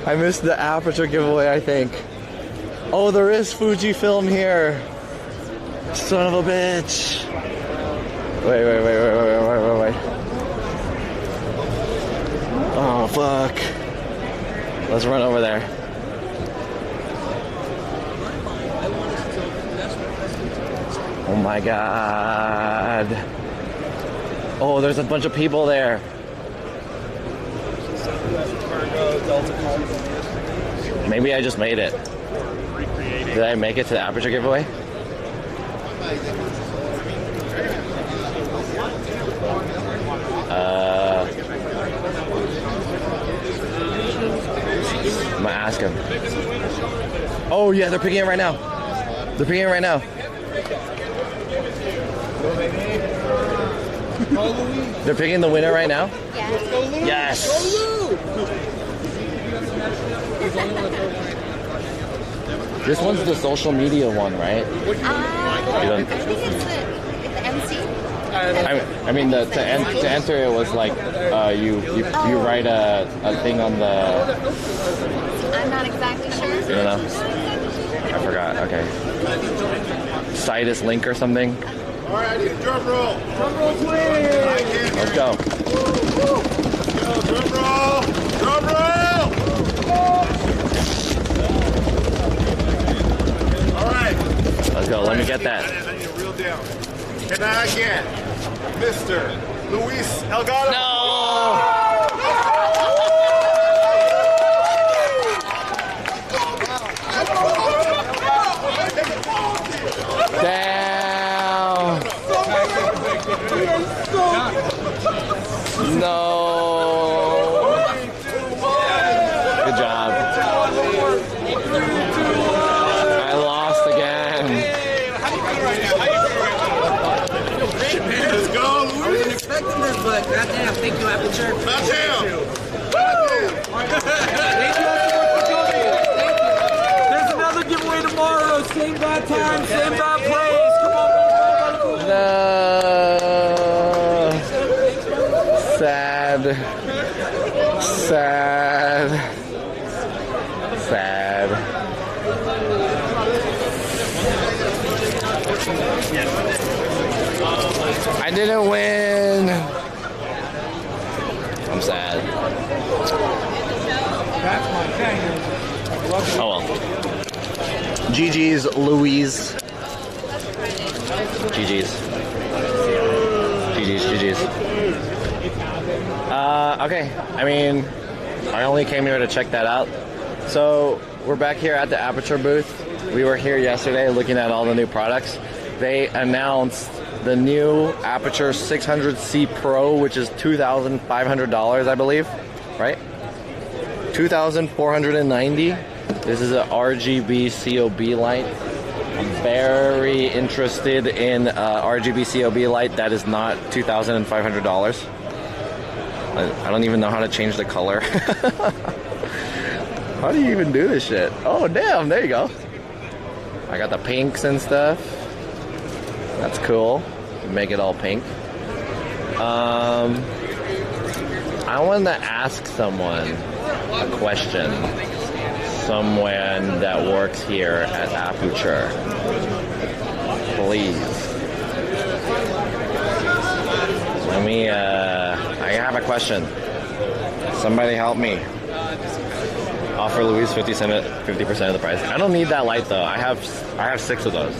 [SPEAKER 2] I missed the aperture giveaway, I think. Oh, there is Fujifilm here. Son of a bitch. Wait. Oh, fuck. Let's run over there. Oh my god. Oh, there's a bunch of people there. Maybe I just made it. Did I make it to the aperture giveaway? I'm gonna ask him. Oh yeah, they're picking it right now. They're picking it right now. They're picking the winner right now? Yes. This one's the social media one, right?
[SPEAKER 10] I think it's the MC.
[SPEAKER 2] I mean, to enter it was like you write a thing on the.
[SPEAKER 10] I'm not exactly sure.
[SPEAKER 2] You don't know? I forgot. Okay. Citus link or something.
[SPEAKER 1] All right, I need a drum roll. Drum roll, please.
[SPEAKER 2] Let's go.
[SPEAKER 1] Drum roll. Drum roll. All right.
[SPEAKER 2] Let's go. Let me get that.
[SPEAKER 1] I need to reel down. Can I get Mr. Luis Elgato?
[SPEAKER 2] No. Damn. No. Good job. I lost again.
[SPEAKER 1] Let's go, Luis.
[SPEAKER 12] I wasn't expecting this, but goddamn, thank you, Aperture.
[SPEAKER 1] Goddamn.
[SPEAKER 5] There's another giveaway tomorrow. Same bad time, same bad place. Come on,
[SPEAKER 2] No. Sad. Sad. Sad. I didn't win. I'm sad.
[SPEAKER 1] That's my thing.
[SPEAKER 2] Oh well. GG's, Louise. GG's. GG's. Okay. I mean, I only came here to check that out. So we're back here at the Aperture booth. We were here yesterday looking at all the new products. They announced the new Aperture 600C Pro, which is $2,500, I believe, right? $2,490. This is an RGB COB light. I'm very interested in RGB COB light that is not $2,500. I don't even know how to change the color. How do you even do this shit? Oh, damn, there you go. I got the pinks and stuff. That's cool. Make it all pink. I wanted to ask someone a question. Someone that works here at Aperture. Please. Let me, I have a question. Somebody help me. Offer Louise 50% of the price. I don't need that light though. I have 6 of those.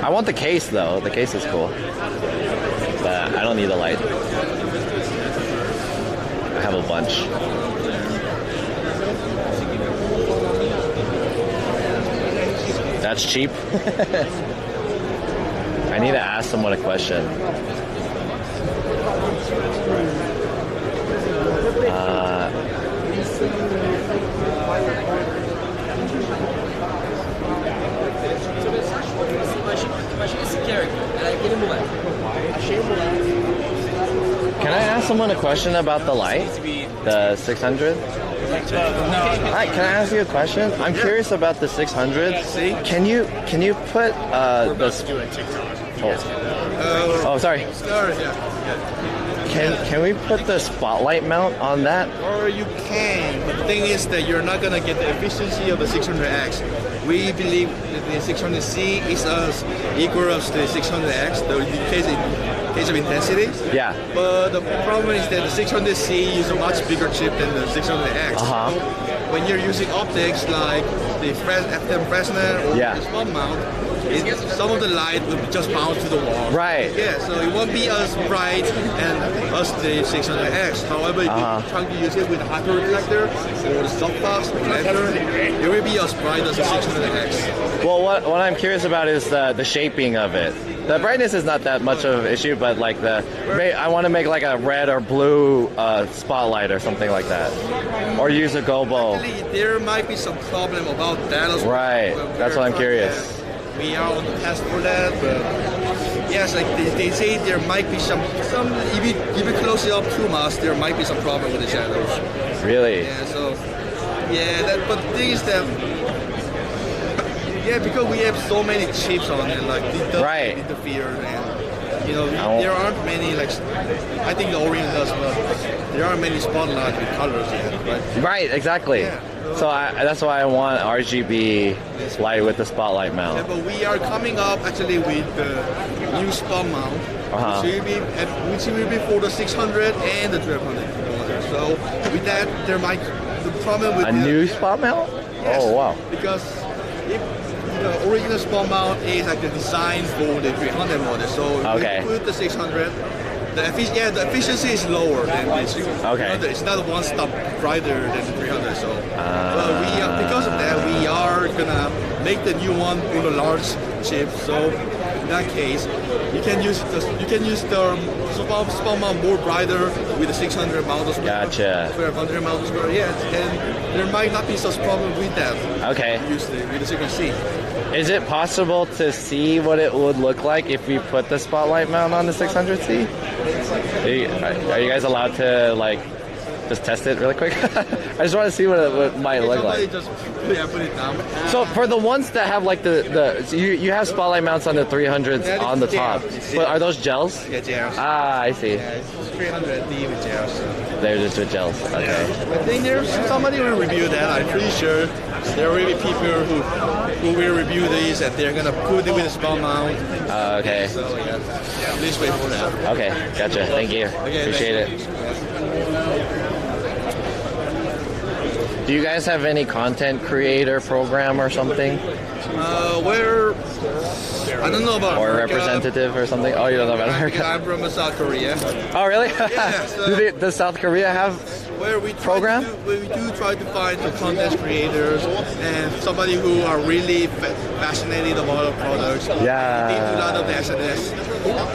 [SPEAKER 2] I want the case though. The case is cool. But I don't need the light. I have a bunch. That's cheap. I need to ask someone a question. Can I ask someone a question about the light? The 600? Hi, can I ask you a question? I'm curious about the 600. Can you put the oh sorry. Can we put the spotlight mount on that?
[SPEAKER 7] Or you can, but the thing is that you're not gonna get the efficiency of the 600X. We believe that the 600C is equal to the 600X, in case of intensity.
[SPEAKER 2] Yeah.
[SPEAKER 7] But the problem is that the 600C is a much bigger chip than the 600X. When you're using optics like the F10 Fresnel or the spot mount, some of the light will just bounce to the wall.
[SPEAKER 2] Right.
[SPEAKER 7] Yeah, so it won't be as bright and as the 600X. However, if you're trying to use it with a hyper reflector or the softbox or whatever, it will be as bright as the 600X.
[SPEAKER 2] Well, what I'm curious about is the shaping of it. The brightness is not that much of an issue, but like I want to make like a red or blue spotlight or something like that, or use a gobo.
[SPEAKER 7] Actually, there might be some problem about that as well.
[SPEAKER 2] Right. That's what I'm curious.
[SPEAKER 7] We are on the test for that, but yes, like they say there might be some if you close it up too much, there might be some problem with the shadows.
[SPEAKER 2] Really?
[SPEAKER 7] Yeah. So but the thing is that because we have so many chips on it, like it doesn't interfere, and there aren't many like I think the Orient does, but there aren't many spotlights with colors yet.
[SPEAKER 2] Right. Exactly. Yeah. So that's why I want RGB light with the spotlight mount.
[SPEAKER 7] Yeah, but we are coming up actually with the new spot mount, which will be for the 600 and the 1200. So with that, there might the problem with
[SPEAKER 2] new spot mount.
[SPEAKER 7] Yes,
[SPEAKER 2] oh wow!
[SPEAKER 7] Because if the original spot mount is like the design for the 300 model, so if you put the 600. The efficiency is lower than this. It's not one stop brighter than the 300. So, because of that, we are gonna make the new one with a large chip. So, in that case, you can use the spot mount more brighter with the 600 mount.
[SPEAKER 2] Gotcha.
[SPEAKER 7] 500 mount. And there might not be such problem with that.
[SPEAKER 2] Okay.
[SPEAKER 7] With the 600C.
[SPEAKER 2] Is it possible to see what it would look like if we put the spotlight mount on the 600C? Are you guys allowed to just test it really quick? I just want to see what it might look like.
[SPEAKER 7] Just put it down.
[SPEAKER 2] So for the ones that have like you have spotlight mounts on the 300s on the top, but are those gels?
[SPEAKER 7] Yeah, gels.
[SPEAKER 2] Ah, I see.
[SPEAKER 7] Yeah, it's 300D with gels. So.
[SPEAKER 2] They're just with gels. Okay.
[SPEAKER 7] I think somebody will review that. I'm pretty sure there will be people who who will review these, and they're gonna put it with a small mount.
[SPEAKER 2] Okay.
[SPEAKER 7] So yeah, please wait for that.
[SPEAKER 2] Okay, gotcha. Thank you.
[SPEAKER 7] Okay,
[SPEAKER 2] Appreciate it. Do you guys have any content creator program or something?
[SPEAKER 7] Where I don't know about
[SPEAKER 2] or
[SPEAKER 7] America.
[SPEAKER 2] Representative or something? Oh, you don't know about America?
[SPEAKER 7] I'm from South Korea.
[SPEAKER 2] Oh, really?
[SPEAKER 7] Yeah, so
[SPEAKER 2] Does South Korea have
[SPEAKER 7] where we
[SPEAKER 2] program?
[SPEAKER 7] we do try to find the content creators and somebody who are really passionate about our products.
[SPEAKER 2] Yeah.
[SPEAKER 7] They do a lot of the SNS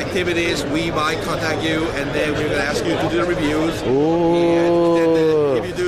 [SPEAKER 7] activities. We might contact you, and then we're gonna ask you to do the reviews.
[SPEAKER 2] Ooh.
[SPEAKER 7] And then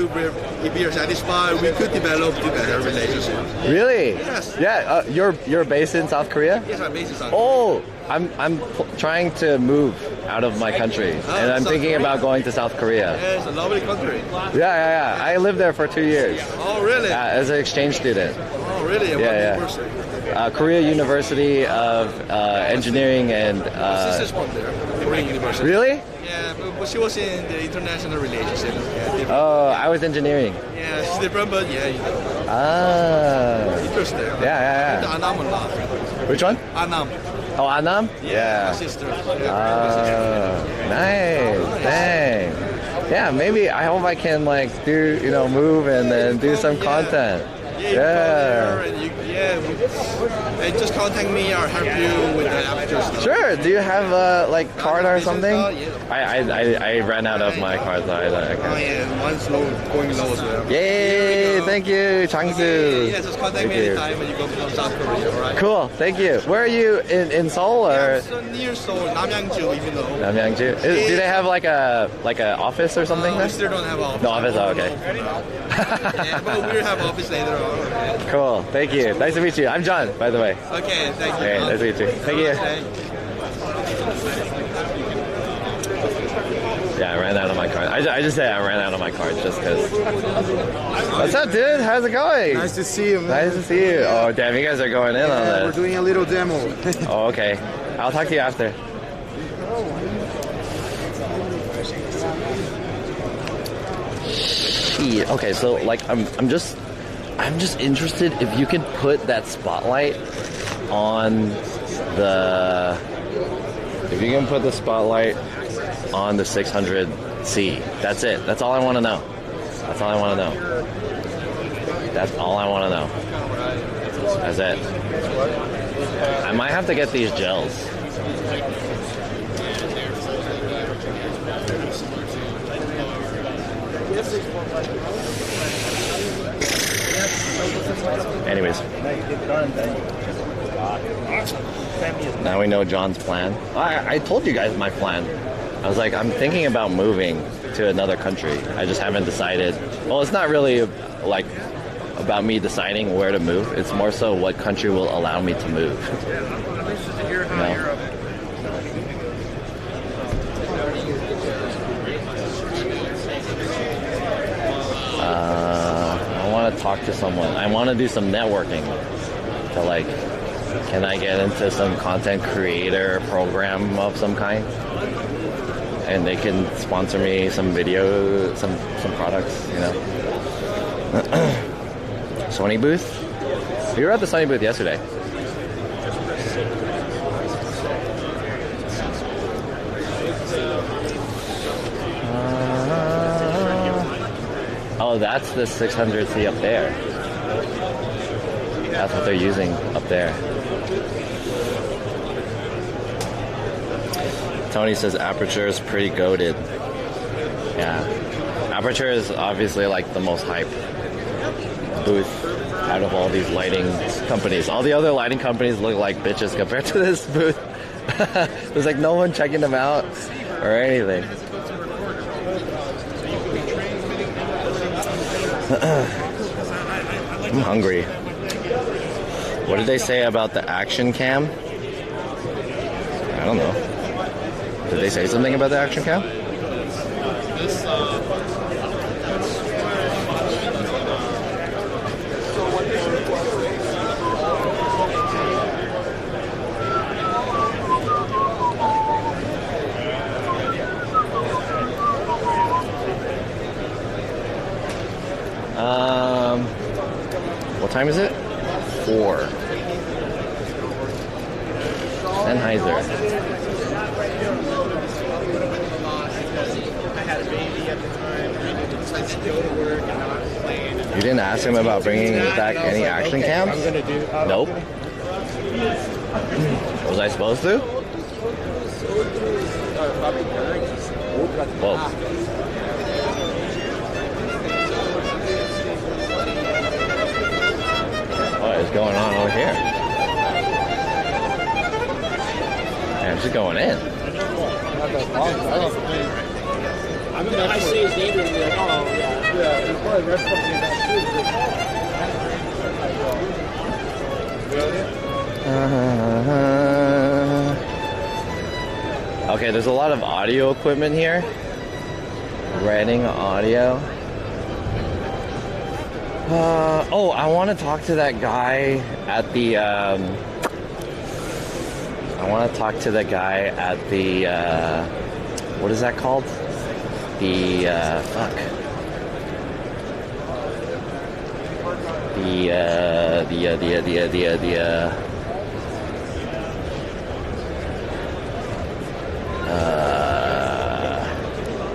[SPEAKER 7] if you're satisfied, we could develop a better relationship.
[SPEAKER 2] Really?
[SPEAKER 7] Yes.
[SPEAKER 2] Yeah. You're based in South Korea?
[SPEAKER 7] Yes, I'm based in South Korea.
[SPEAKER 2] Oh, I'm trying to move out of my country, and I'm thinking about going to South Korea.
[SPEAKER 7] Yeah, it's a lovely country.
[SPEAKER 2] Yeah. I lived there for 2 years.
[SPEAKER 7] Oh, really?
[SPEAKER 2] As an exchange student.
[SPEAKER 7] Oh, really?
[SPEAKER 2] Yeah. Korea University of Engineering and.
[SPEAKER 7] Sister's from there, Korean University.
[SPEAKER 2] Really?
[SPEAKER 7] Yeah, but she was in the international relationship. Yeah,
[SPEAKER 2] oh, I was engineering.
[SPEAKER 7] Yeah, she's different, but yeah, you know.
[SPEAKER 2] Ah.
[SPEAKER 7] Interesting.
[SPEAKER 2] Yeah.
[SPEAKER 7] Anam a lot.
[SPEAKER 2] Which one?
[SPEAKER 7] Anam.
[SPEAKER 2] Oh, Annam?
[SPEAKER 7] Yeah. My sister.
[SPEAKER 2] Nice. Dang. Yeah, maybe I hope I can move and then do some content.
[SPEAKER 7] Yeah. And just contact me or help you with the aperture stuff.
[SPEAKER 2] Sure. Do you have card or something?
[SPEAKER 7] Yeah.
[SPEAKER 2] I ran out of my cards. So
[SPEAKER 7] one's going low as well.
[SPEAKER 2] Yay! Thank you, Changsu.
[SPEAKER 7] Yeah, just contact me anytime when you go to South Korea, alright?
[SPEAKER 2] Cool. Thank you. Where are you in Seoul or?
[SPEAKER 7] Yeah, so near Seoul, Namyangju, even though.
[SPEAKER 2] Namyangju. Do they have like a office or something there?
[SPEAKER 7] We still don't have an office.
[SPEAKER 2] No office. Oh, okay.
[SPEAKER 7] Yeah, but we'll have office later on.
[SPEAKER 2] Cool. Thank you. Nice to meet you. I'm John, by the way.
[SPEAKER 7] Okay, thank you.
[SPEAKER 2] Okay, nice to meet you. Thank you. Yeah, I ran out of my card. I just say I ran out of my cards just because. What's up, dude? How's it going?
[SPEAKER 14] Nice to see you, man.
[SPEAKER 2] Nice to see you. Oh, damn, you guys are going in on this.
[SPEAKER 14] We're doing a little demo.
[SPEAKER 2] Oh, okay. I'll talk to you after. Shit. Okay, so I'm just interested if you could put that spotlight on the. If you can put the spotlight on the 600C. That's it. That's all I want to know. That's all I want to know. That's all I want to know. That's it. I might have to get these gels. Anyways. Now we know John's plan. I told you guys my plan. I was like, I'm thinking about moving to another country. I just haven't decided. Well, it's not really about me deciding where to move. It's more so what country will allow me to move. I want to talk to someone. I want to do some networking to can I get into some content creator program of some kind? And they can sponsor me some video, some products, you know. Sony booth? We were at the Sony booth yesterday. Oh, that's the 600C up there. That's what they're using up there. Tony says Aperture is pretty goated. Yeah. Aperture is obviously the most hype booth out of all these lighting companies. All the other lighting companies look like bitches compared to this booth. There's no one checking them out or anything. I'm hungry. What did they say about the action cam? I don't know. Did they say something about the action cam? What time is it? 4. Sennheiser. You didn't ask him about bringing back any action cams? Nope. Was I supposed to? Whoa. What is going on over here? Man, she's going in.
[SPEAKER 13] I say his neighbor and be like, oh, yeah. Yeah, it's probably red something
[SPEAKER 2] about too. Okay, there's a lot of audio equipment here. Renting audio. Oh, I want to talk to that guy at the, what is that called? The,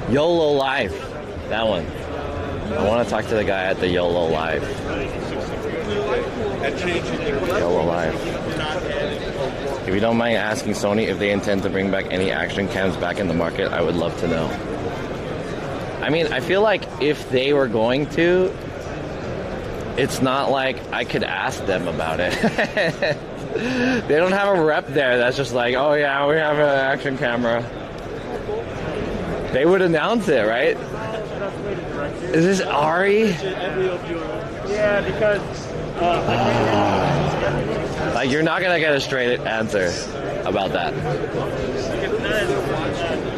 [SPEAKER 2] YOLO Live. That one. I want to talk to the guy at the YOLO Live. YOLO Live. If you don't mind asking Sony if they intend to bring back any action cams back in the market, I would love to know. I mean, I feel like if they were going to, it's not like I could ask them about it. They don't have a rep there that's just like, oh yeah, we have an action camera. They would announce it, right? Is this Ari?
[SPEAKER 11] Yeah, because
[SPEAKER 2] like you're not gonna get a straight answer about that.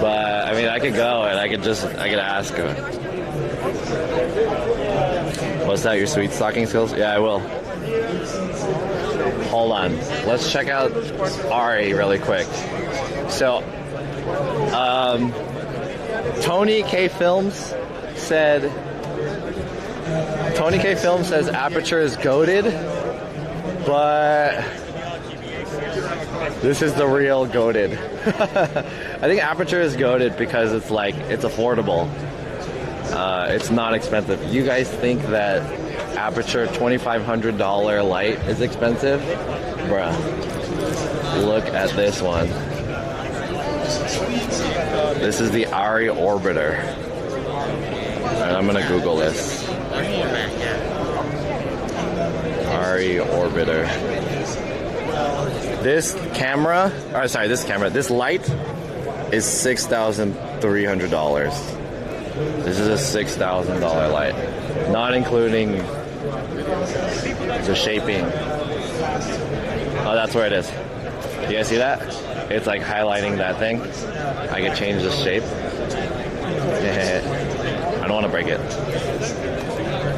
[SPEAKER 2] But I mean, I could go and I could ask her. What's that? Your sweet stocking skills? Yeah, I will. Hold on. Let's check out Ari really quick. So, Tony K Films says Aperture is goated, but this is the real goated. I think Aperture is goated because it's like, it's affordable. It's not expensive. You guys think that Aperture $2,500 light is expensive? Bruh. Look at this one. This is the Ari Orbiter. And I'm gonna Google this. Ari Orbiter. This light is $6,300. This is a $6,000 light, not including the shaping. Oh, that's where it is. You guys see that? It's like highlighting that thing. I can change the shape. I don't want to break it.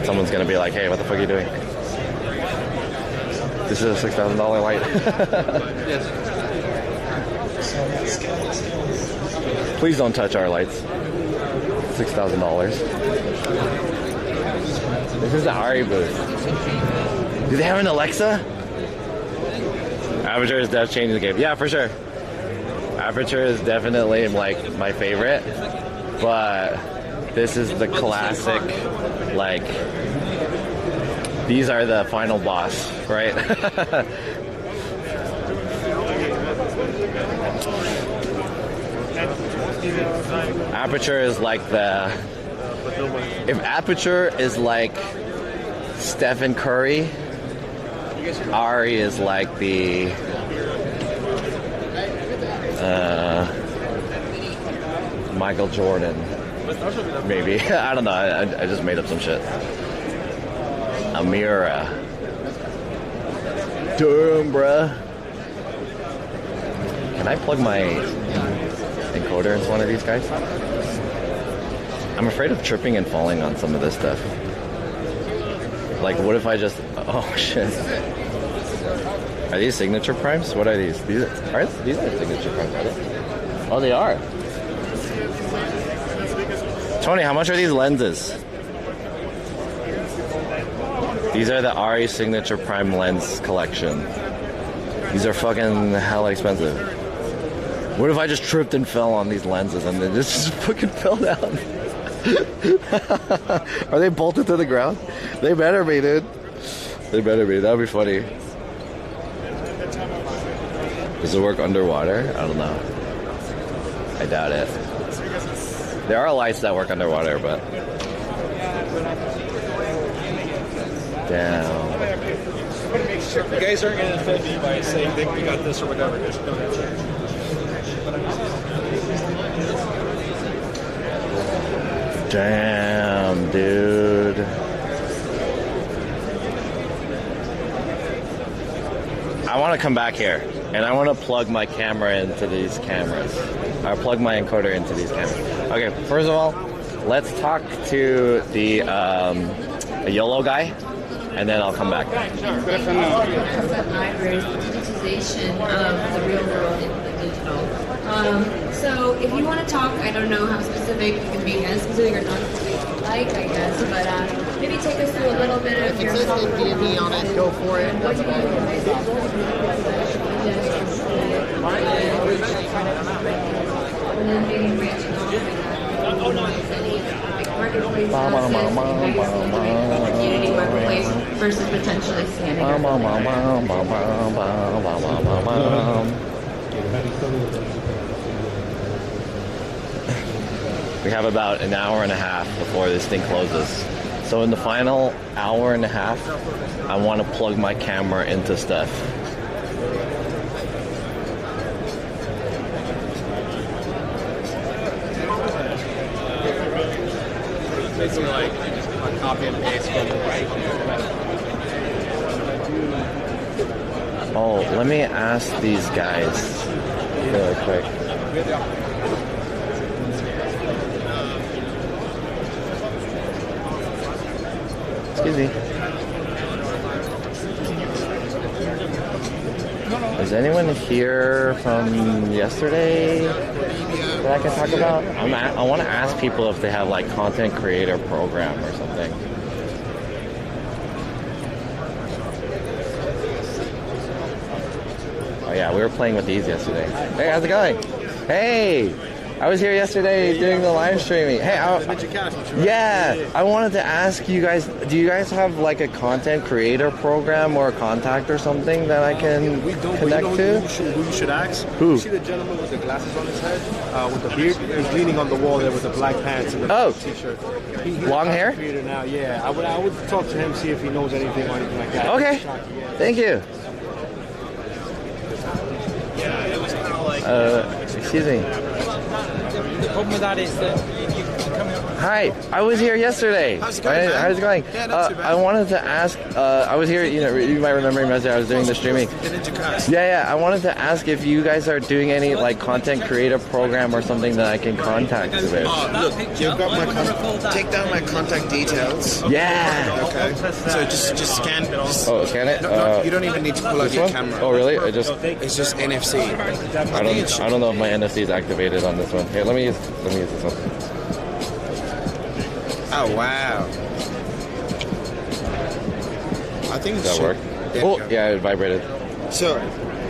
[SPEAKER 2] Someone's gonna be like, hey, what the fuck are you doing? This is a $6,000 light. Please don't touch our lights. $6,000. This is the Ari booth. Do they have an Alexa? Aperture is definitely changing the game. Yeah, for sure. Aperture is definitely like my favorite, but this is the classic, like, these are the final boss, right? Aperture is like if Aperture is like Stephen Curry, Ari is like the Michael Jordan, maybe. I don't know. I just made up some shit. Amira. Damn, bruh. Can I plug my encoder into one of these guys? I'm afraid of tripping and falling on some of this stuff. Like, what if I just... Oh, shit. Are these signature primes? What are these? These are signature primes, are they? Oh, they are. Tony, how much are these lenses? These are the Ari Signature Prime Lens Collection. These are fucking hella expensive. What if I just tripped and fell on these lenses and then just fucking fell down? Are they bolted to the ground? They better be, dude. They better be. That would be funny. Does it work underwater? I don't know. I doubt it. There are lights that work underwater, but... Damn.
[SPEAKER 7] You guys aren't going to offend me by saying that we got this or whatever. Just don't have to.
[SPEAKER 2] Damn, dude. I want to come back here, and I want to plug my camera into these cameras. I plug my encoder into these cameras. Okay, first of all, let's talk to the YOLO guy, and then I'll come back.
[SPEAKER 14] Libraries, digitization of the real world into the digital. So if you want to talk, I don't know how specific you can be, as specific or non-specific you like, I guess, but maybe take us through a little bit of your
[SPEAKER 8] D&D on it, go for it.
[SPEAKER 14] what do you and then maybe branching off marketplace community marketplace versus potentially scanning.
[SPEAKER 2] We have about an hour and a half before this thing closes. So in the final hour and a half, I want to plug my camera into stuff.
[SPEAKER 3] Basically like a copy and paste from the right.
[SPEAKER 2] Oh, let me ask these guys really quick. Excuse me. Is anyone here from yesterday that I can talk about? I want to ask people if they have like content creator program or something. Oh yeah, we were playing with these yesterday. Hey, how's it going? Hey! I was here yesterday doing the live streaming. Hey, yeah, I wanted to ask you guys, do you guys have like a content creator program or a contact or something that I can connect to?
[SPEAKER 13] Who you should ask?
[SPEAKER 2] Who?
[SPEAKER 13] You see the gentleman with the glasses on his head, with the beard? He's leaning on the wall there with the black pants and the t-shirt. He's
[SPEAKER 2] long hair?
[SPEAKER 13] Creator now, yeah. I would talk to him, see if he knows anything or anything like that.
[SPEAKER 2] Okay, thank you. Excuse me.
[SPEAKER 12] The problem with that is that you come up.
[SPEAKER 2] Hi, I was here yesterday.
[SPEAKER 12] How's it going, man?
[SPEAKER 2] How's it going?
[SPEAKER 12] Yeah, not too bad.
[SPEAKER 2] I wanted to ask, I was here, you might remember me yesterday, I was doing the streaming. Yeah, I wanted to ask if you guys are doing any like content creator program or something that I can contact with.
[SPEAKER 8] Look, you've got my take down my contact details.
[SPEAKER 2] Yeah.
[SPEAKER 8] Okay. So just scan.
[SPEAKER 2] Scan it.
[SPEAKER 8] No, you don't even need to pull out your
[SPEAKER 2] one?
[SPEAKER 8] camera.
[SPEAKER 2] Oh, really?
[SPEAKER 8] It's just NFC.
[SPEAKER 2] I don't know if my NFC is activated on this one. Here, let me use this one.
[SPEAKER 8] Oh wow! I think
[SPEAKER 2] Does that work? Oh, yeah, it vibrated.
[SPEAKER 8] So,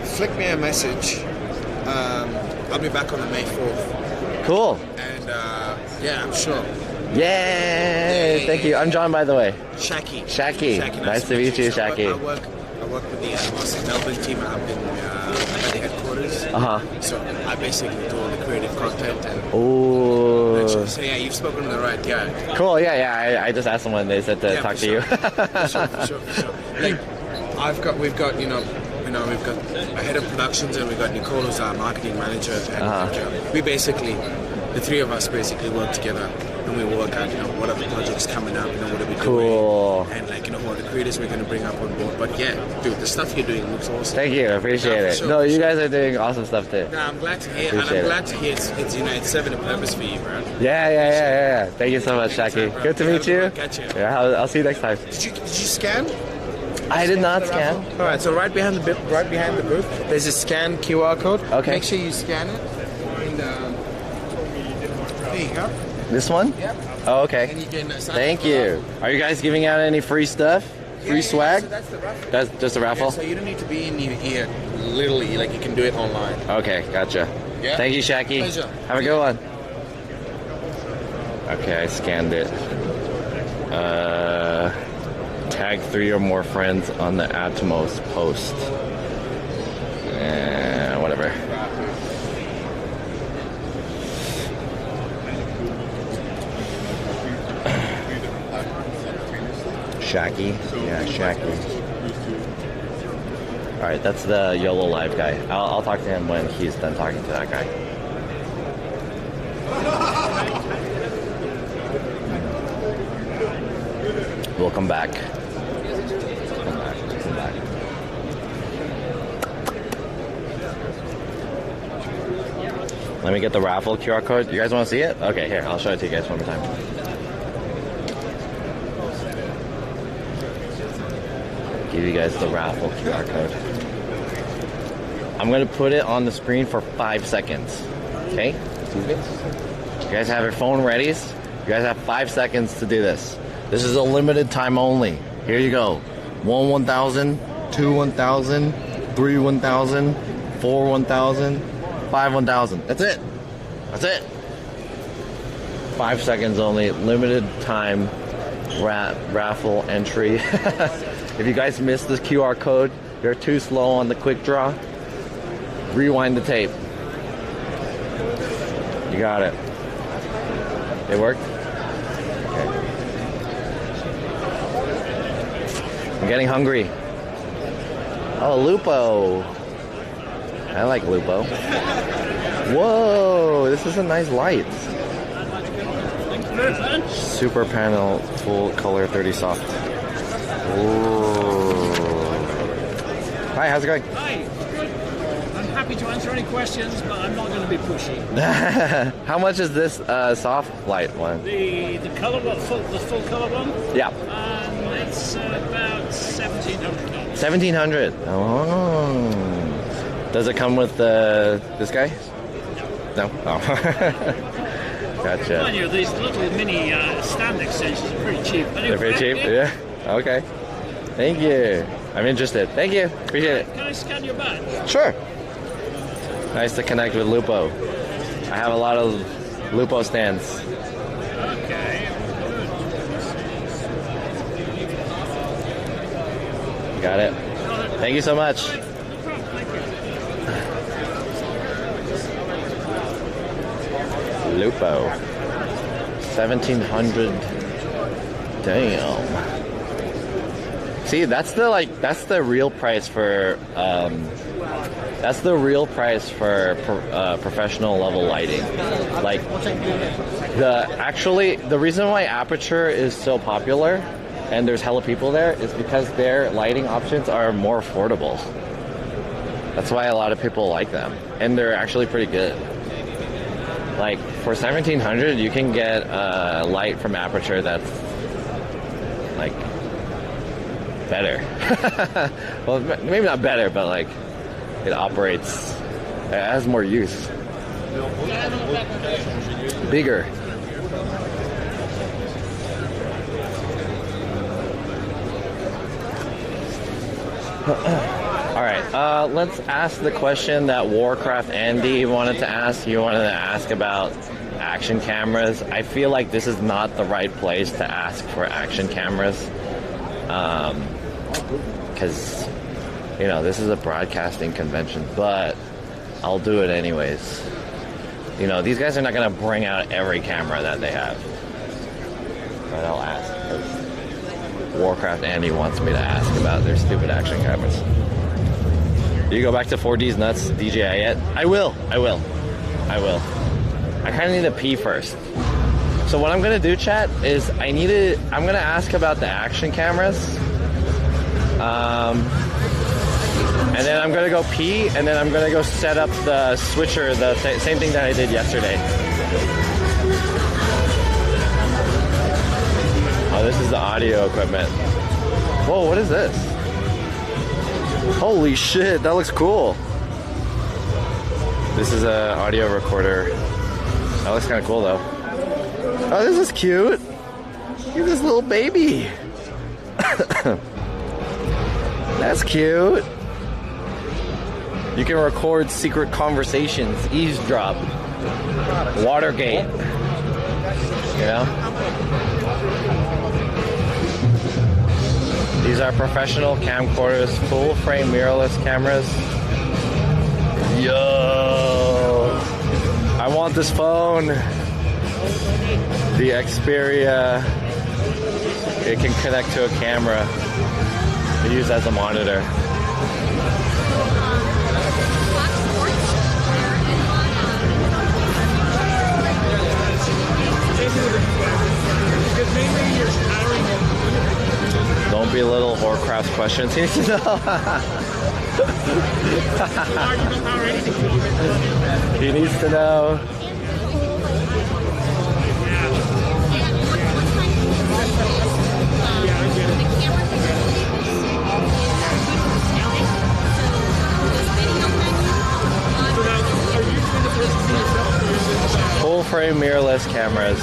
[SPEAKER 8] flick me a message. I'll be back on the May 4th.
[SPEAKER 2] Cool.
[SPEAKER 8] And yeah, I'm sure.
[SPEAKER 2] Yay! Thank you. I'm John, by the way.
[SPEAKER 8] Shaki.
[SPEAKER 2] Nice to meet you, Shaki.
[SPEAKER 8] I work with the Austin Melbourne team up in at the headquarters. So I basically do all the creative content and.
[SPEAKER 2] Oh.
[SPEAKER 8] So yeah, you've spoken to the right guy.
[SPEAKER 2] Cool. Yeah. I just asked someone. They said to talk to you.
[SPEAKER 8] For sure. Like, we've got a head of productions and we've got Nicole who's our marketing manager. And we basically, the three of us basically work together. And we work out, what are the projects coming up, what are we doing, and what are the creators we're going to bring up on board. But yeah, dude, the stuff you're doing looks awesome.
[SPEAKER 2] Thank you, I appreciate it.
[SPEAKER 8] Sure,
[SPEAKER 2] you guys are doing awesome stuff too.
[SPEAKER 8] No, I'm glad to hear, it's serving a purpose for you, bro.
[SPEAKER 2] Yeah. Thank you so much, Shaki. Good to meet you. Yeah, I'll see you next time.
[SPEAKER 8] Did you scan?
[SPEAKER 2] I did not scan.
[SPEAKER 8] All right, so right behind the booth, there's a scan QR code.
[SPEAKER 2] Okay.
[SPEAKER 8] Make sure you scan it. And there you go.
[SPEAKER 2] This one?
[SPEAKER 8] Yep.
[SPEAKER 2] Oh, okay.
[SPEAKER 8] And you can
[SPEAKER 2] Thank you. Are you guys giving out any free stuff? Free swag?
[SPEAKER 8] So that's the raffle.
[SPEAKER 2] That's just a raffle?
[SPEAKER 8] Yeah, so you don't need to be in here, literally, like you can do it online.
[SPEAKER 2] Okay, gotcha.
[SPEAKER 8] Yeah.
[SPEAKER 2] Thank you, Shaki.
[SPEAKER 8] Pleasure.
[SPEAKER 2] Have a good one. Okay, I scanned it. Tag 3 or more friends on the Atmos post. Whatever. Shaki? Yeah, Shaki. Alright, that's the YOLO Live guy. I'll talk to him when he's done talking to that guy. We'll come back. Come back. Let me get the raffle QR code. You guys want to see it? Okay, here, I'll show it to you guys one more time. Give you guys the raffle QR code. I'm gonna put it on the screen for 5 seconds. Okay? You guys have your phone ready? You guys have 5 seconds to do this. This is a limited time only. Here you go. 1 1,000, 2 1,000, 3 1,000, 4 1,000, 5 1,000. That's it. That's it. 5 seconds only. Limited time raffle entry. If you guys missed this QR code, you're too slow on the quick draw, rewind the tape. You got it. It worked? Okay. I'm getting hungry. Oh, Lupo. I like Lupo. Whoa, this is a nice light. Super panel, full color, 30 soft. Ooh. Hi, how's it going?
[SPEAKER 15] Hi, good. I'm happy to answer any questions, but I'm not going to be pushy.
[SPEAKER 2] How much is this soft light one?
[SPEAKER 15] The color one, the full color one?
[SPEAKER 2] Yeah.
[SPEAKER 15] It's about $1,700.
[SPEAKER 2] 1,700. Oh. Does it come with this guy? No. Oh. Gotcha.
[SPEAKER 15] Mind you, these little mini stand extensions are pretty cheap.
[SPEAKER 2] They're pretty cheap? Yeah. Okay. Thank you. I'm interested. Thank you. Appreciate it.
[SPEAKER 15] Can I scan your badge?
[SPEAKER 2] Sure. Nice to connect with Lupo. I have a lot of Lupo stands.
[SPEAKER 15] Okay.
[SPEAKER 2] Got it. Thank you so much. Lupo. 1,700. Damn. See, that's the real price for professional level lighting. Like the reason why Aperture is so popular and there's hella people there is because their lighting options are more affordable. That's why a lot of people like them, and they're actually pretty good. Like for 1,700, you can get a light from Aperture that's like better. Well, maybe not better, but like it operates. It has more use. Bigger. All right, let's ask the question that Warcraft Andy wanted to ask. He wanted to ask about action cameras. I feel like this is not the right place to ask for action cameras. Because, you know, this is a broadcasting convention, but I'll do it anyways. You know, these guys are not going to bring out every camera that they have. But I'll ask, because Warcraft Andy wants me to ask about their stupid action cameras. Do you go back to 4D's Nuts DJI yet? I will. I kind of need to pee first. So what I'm going to do, chat, is I'm going to ask about the action cameras. And then I'm going to go pee, and then I'm going to go set up the switcher, the same thing that I did yesterday. Oh, this is the audio equipment. Whoa, what is this? Holy shit, that looks cool. This is an audio recorder. That looks kind of cool, though. Oh, this is cute. Look at this little baby. That's cute. You can record secret conversations, eavesdrop, Watergate. You know? These are professional camcorders, full frame mirrorless cameras. Yo! I want this phone. The Xperia. It can connect to a camera. Be used as a monitor. Don't belittle Horcraft's questions. He needs to know. He needs to know. Full frame mirrorless cameras.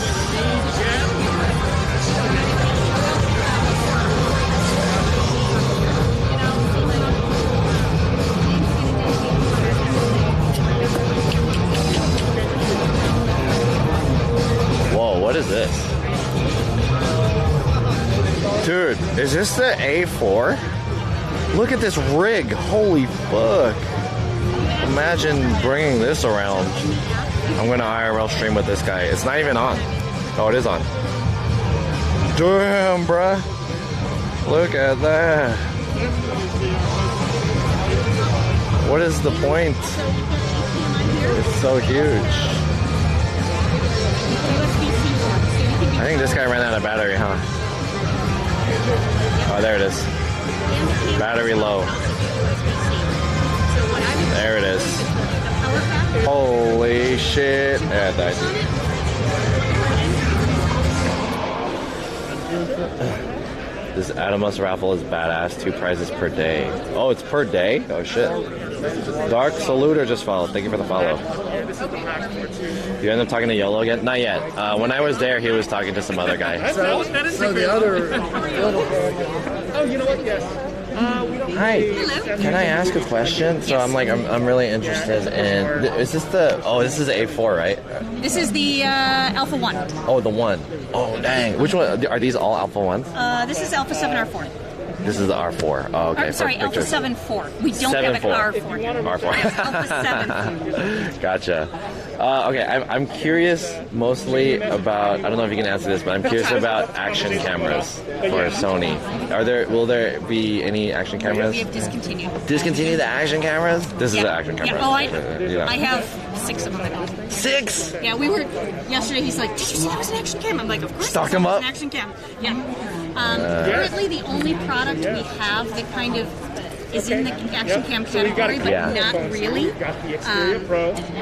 [SPEAKER 2] Whoa, what is this? Dude, is this the A4? Look at this rig. Holy fuck. Imagine bringing this around. I'm gonna IRL stream with this guy. It's not even on. Oh, it is on. Damn, bruh. Look at that. What is the point? It's so huge. I think this guy ran out of battery, huh? Oh, there it is. Battery low. There it is. Holy shit. Yeah, it died. This Atomos raffle is badass. 2 prizes per day. Oh, it's per day? Oh, shit. Dark Saluter just followed. Thank you for the follow. You end up talking to YOLO again? Not yet. When I was there, he was talking to some other guy.
[SPEAKER 1] So the other... Oh, you know what? Yes.
[SPEAKER 2] Hi. Can I ask a question? So I'm really interested in. Is this the? Oh, this is the A4, right?
[SPEAKER 16] This is the Alpha 1.
[SPEAKER 2] Oh, the 1. Oh, dang. Which one? Are these all Alpha 1s?
[SPEAKER 16] This is Alpha 7R4.
[SPEAKER 2] This is the R4. Oh, okay.
[SPEAKER 16] Sorry, Alpha 7-4. We don't have an R4 here.
[SPEAKER 2] R4.
[SPEAKER 16] Alpha 7.
[SPEAKER 2] Gotcha. Okay, I'm curious mostly about. I don't know if you can answer this, but I'm curious about action cameras for Sony. Will there be any action cameras?
[SPEAKER 16] We have discontinued.
[SPEAKER 2] Discontinue the action cameras? This is the action camera.
[SPEAKER 16] Yeah. Oh, I have 6 of them at home.
[SPEAKER 2] 6?
[SPEAKER 16] Yeah, we were yesterday. He's like, "Did you see that was an action cam?" I'm like, "Of course."
[SPEAKER 2] Stock them up.
[SPEAKER 16] An action cam. Yeah. Currently, the only product we have that kind of is in the action cam category, but not really,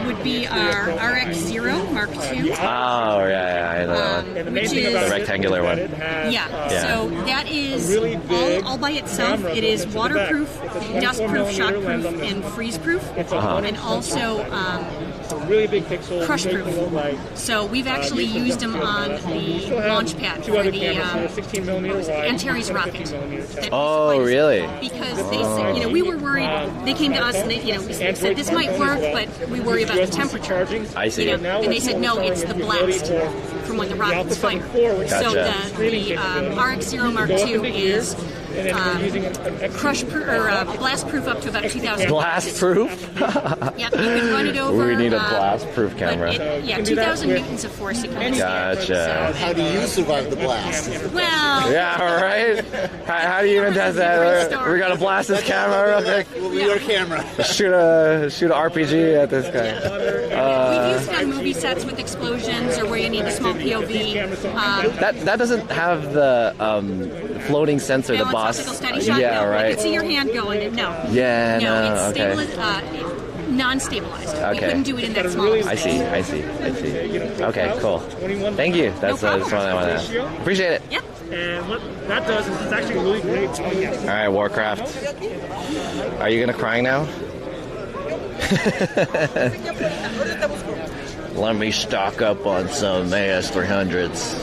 [SPEAKER 16] would be our RX0 Mark II.
[SPEAKER 2] Oh, yeah, I know that one.
[SPEAKER 16] Which is
[SPEAKER 2] the rectangular one.
[SPEAKER 16] Yeah. So that is all by itself. It is waterproof, dustproof, shockproof, and freeze-proof, and also
[SPEAKER 11] really big pixels,
[SPEAKER 16] crush proof. So we've actually used them on the launch pad for the Antares rocket.
[SPEAKER 2] Oh, really?
[SPEAKER 16] Because they said, we were worried. They came to us and they said this might work, but we worry about the temperature.
[SPEAKER 2] I see.
[SPEAKER 16] And they said no, it's the blast from when the rockets fire.
[SPEAKER 2] Gotcha.
[SPEAKER 16] So the RX0 Mark II is crush proof or blast proof up to about 2,000.
[SPEAKER 2] Blast proof?
[SPEAKER 16] Yep, you can run it over.
[SPEAKER 2] We need a blast proof camera.
[SPEAKER 16] 2,000 newtons of force. You can
[SPEAKER 2] Gotcha.
[SPEAKER 17] How do you survive the blast?
[SPEAKER 16] Well.
[SPEAKER 2] Yeah, right. How do you even test that? We gotta blast this camera real quick.
[SPEAKER 17] Your camera.
[SPEAKER 2] Shoot a RPG at this guy.
[SPEAKER 16] We've used it on movie sets with explosions or where you need a small POV.
[SPEAKER 2] That doesn't have the floating sensor, the boss.
[SPEAKER 16] Steady shot.
[SPEAKER 2] Yeah,
[SPEAKER 16] no,
[SPEAKER 2] right.
[SPEAKER 16] I can see your hand going. No.
[SPEAKER 2] Yeah,
[SPEAKER 16] no. It's
[SPEAKER 2] okay.
[SPEAKER 16] Non-stabilized.
[SPEAKER 2] Okay.
[SPEAKER 16] We couldn't do it in that small.
[SPEAKER 2] I see. Okay, cool. Thank you. That's what I want to ask. Appreciate it.
[SPEAKER 16] Yep.
[SPEAKER 11] And what that does is it's actually really great.
[SPEAKER 2] All right, Warcraft. Are you gonna cry now? Let me stock up on some AS300s.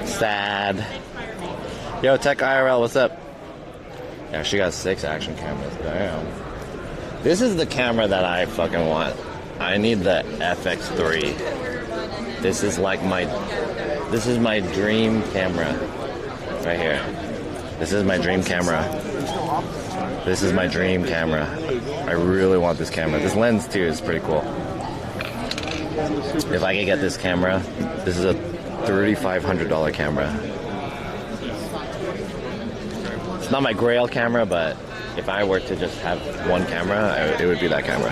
[SPEAKER 2] Sad. Yo, Tech IRL, what's up? Yeah, she got 6 action cameras. Damn. This is the camera that I fucking want. I need the FX3. This is like my dream camera. Right here. This is my dream camera. This is my dream camera. I really want this camera. This lens too is pretty cool. If I could get this camera, this is a $3,500 camera. It's not my grail camera, but if I were to just have one camera, it would be that camera.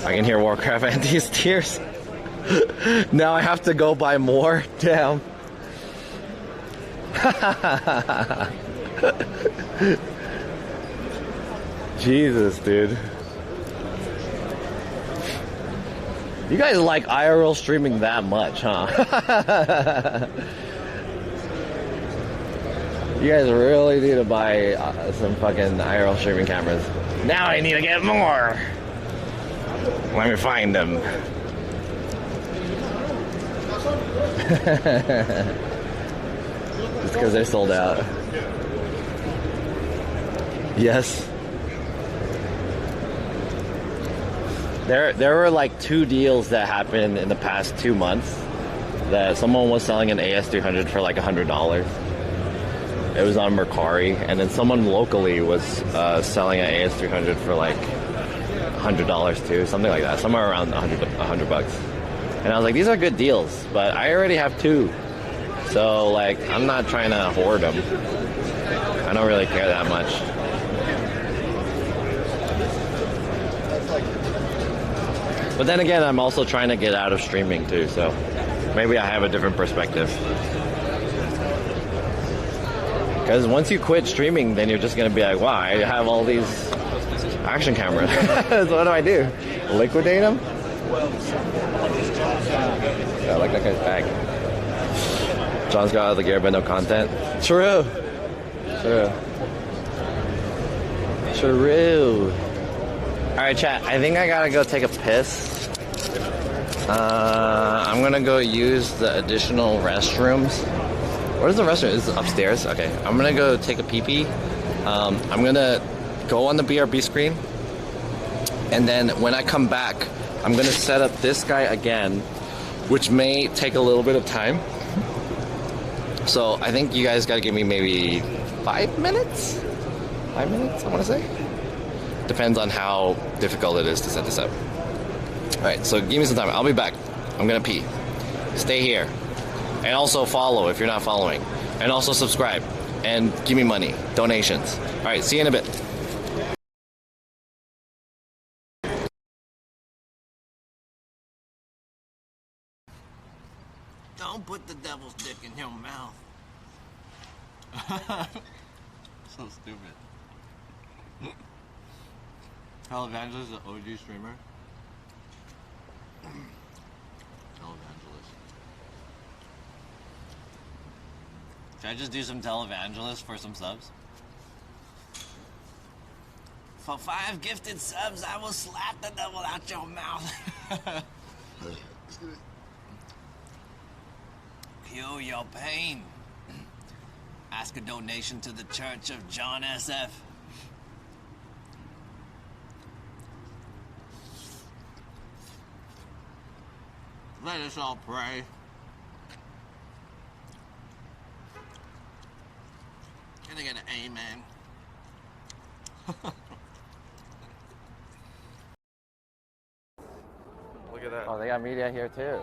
[SPEAKER 2] I can hear Warcraft and these tears. Now I have to go buy more? Damn. Jesus, dude. You guys like IRL streaming that much, huh? You guys really need to buy some fucking IRL streaming cameras. Now I need to get more. Let me find them. Just because they're sold out. Yes. There were like 2 deals that happened in the past 2 months. That someone was selling an AS300 for like $100. It was on Mercari, and then someone locally was selling an AS300 for like $100 too, something like that, somewhere around $100 bucks. And I was like, these are good deals, but I already have 2, so like I'm not trying to hoard them. I don't really care that much. But then again, I'm also trying to get out of streaming too, so maybe I have a different perspective. Because once you quit streaming, then you're just going to be like, wow, I have all these action cameras. So what do I do? Liquidate them? Yeah, I like that guy's bag. John's got out of the gear but no content. True. Alright, chat, I think I gotta go take a piss. I'm gonna go use the additional restrooms. Where's the restroom? Is it upstairs? Okay, I'm gonna go take a pee-pee. I'm gonna go on the BRB screen, and then when I come back, I'm gonna set up this guy again, which may take a little bit of time. So I think you guys gotta give me maybe 5 minutes? 5 minutes, I wanna say? Depends on how difficult it is to set this up. Alright, so give me some time. I'll be back. I'm gonna pee. Stay here. And also follow if you're not following. And also subscribe. And give me money. Donations. Alright, see you in a bit.
[SPEAKER 18] Don't put the devil's dick in your mouth. So stupid. Televangelist is the OG streamer. Televangelist. Should I just do some televangelist for some subs? For 5 gifted subs, I will slap the devil out your mouth. Cure your pain. Ask a donation to the Church of John SF. Let us all pray. Can I get an amen?
[SPEAKER 19] Look at that.
[SPEAKER 2] Oh, they got media here too.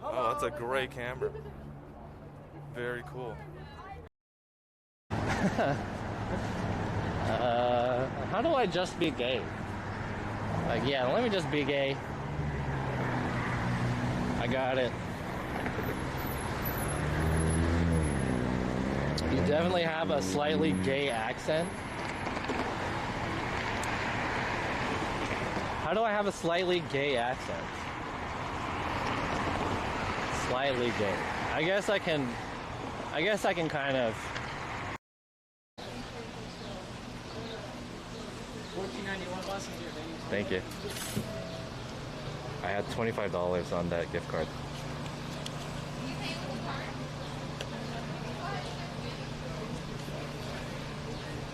[SPEAKER 19] Oh, that's a great camera. Very cool.
[SPEAKER 2] How do I just be gay? Like, yeah, let me just be gay. I got it. You definitely have a slightly gay accent. How do I have a slightly gay accent? Slightly gay. I guess I can kind of. Thank you. I had $25 on that gift card.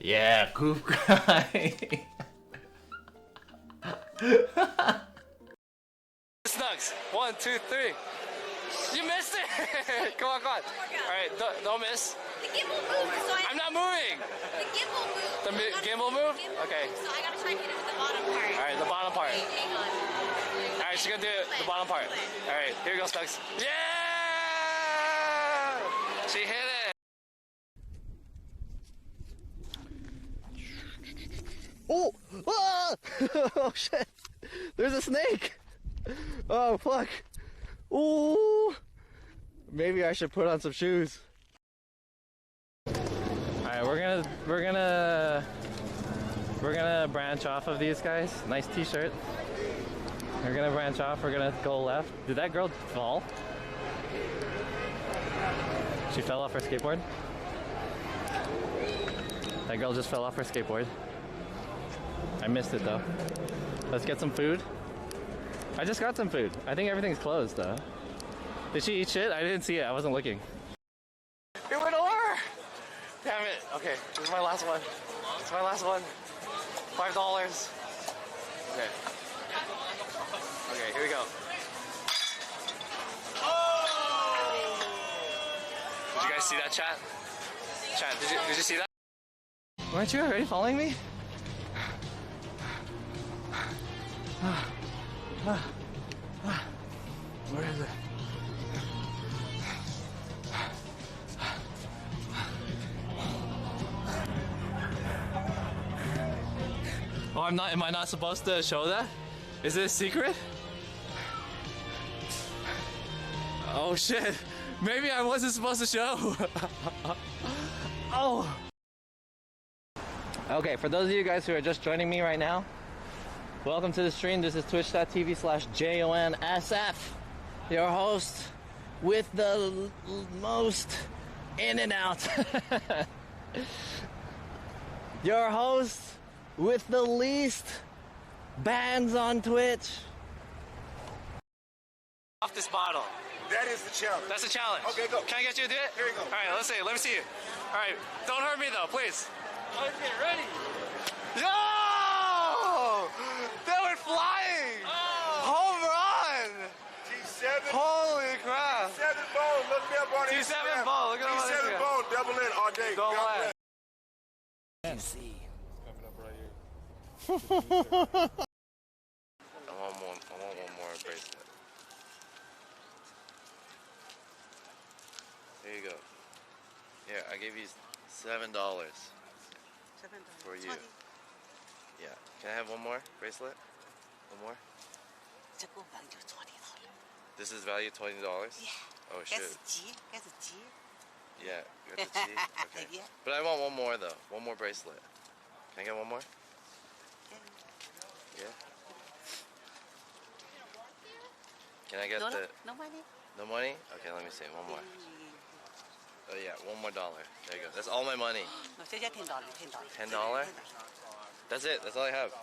[SPEAKER 2] Yeah, goof cry.
[SPEAKER 20] Snugs. 1, 2, 3. You missed it! Come on, come on. Alright, don't miss.
[SPEAKER 21] The gimbal moves, so
[SPEAKER 20] I'm not moving!
[SPEAKER 21] The gimbal moves.
[SPEAKER 20] The gimbal move? Okay.
[SPEAKER 21] So I gotta try to hit it with the bottom part.
[SPEAKER 20] Alright, the bottom part.
[SPEAKER 21] Okay, hang on.
[SPEAKER 20] Alright, she's gonna do the bottom part. Alright, here we go, Snugs. Yeah! She hit it!
[SPEAKER 2] Oh! Ah! Oh shit! There's a snake! Oh fuck! Ooh! Maybe I should put on some shoes. Alright, we're gonna branch off of these guys. Nice t-shirt. We're gonna branch off, we're gonna go left. Did that girl fall? She fell off her skateboard? That girl just fell off her skateboard. I missed it though. Let's get some food. I just got some food. I think everything's closed though. Did she eat shit? I didn't see it. I wasn't looking.
[SPEAKER 20] It went over! Damn it. Okay, this is my last one. This is my last one. $5. Okay. Okay, here we go. Did you guys see that, chat? Chat, did you see that?
[SPEAKER 2] Weren't you already following me? Where is it? Oh, am I not supposed to show that? Is it a secret? Oh shit. Maybe I wasn't supposed to show. Oh. Okay, for those of you guys who are just joining me right now, welcome to the stream. This is twitch.tv/JONSF, your host with the most in and out. Your host with the least bans on Twitch.
[SPEAKER 20] Off this bottle.
[SPEAKER 17] That is the challenge.
[SPEAKER 20] That's the challenge.
[SPEAKER 17] Okay, go.
[SPEAKER 20] Can I get you to do it?
[SPEAKER 17] Here you go.
[SPEAKER 20] Alright, let's see. Let me see you. Alright, don't hurt me though, please. Okay, ready? Yo! They went flying! Oh. Home run!
[SPEAKER 17] T7.
[SPEAKER 20] Holy crap!
[SPEAKER 17] T7 ball. Look me up on
[SPEAKER 20] T7
[SPEAKER 17] Instagram.
[SPEAKER 20] ball. Look at
[SPEAKER 17] T7 ball. Double in all day.
[SPEAKER 20] Double
[SPEAKER 17] God
[SPEAKER 20] in.
[SPEAKER 17] bless.
[SPEAKER 19] Coming up right here.
[SPEAKER 2] I want one more bracelet. There you go. Here, I gave you $7 for you. Yeah. Can I have one more bracelet? One more? This is valued $20? Yeah. Oh shit. Yeah, you got the G? Okay. But I want one more though. One more bracelet. Can I get one more? Yeah. Can I get
[SPEAKER 21] No,
[SPEAKER 2] the...
[SPEAKER 21] no money.
[SPEAKER 2] No money? Okay, let me see. One more. Oh yeah, one more dollar. There you go. That's all my money. $10? That's it. That's all I have.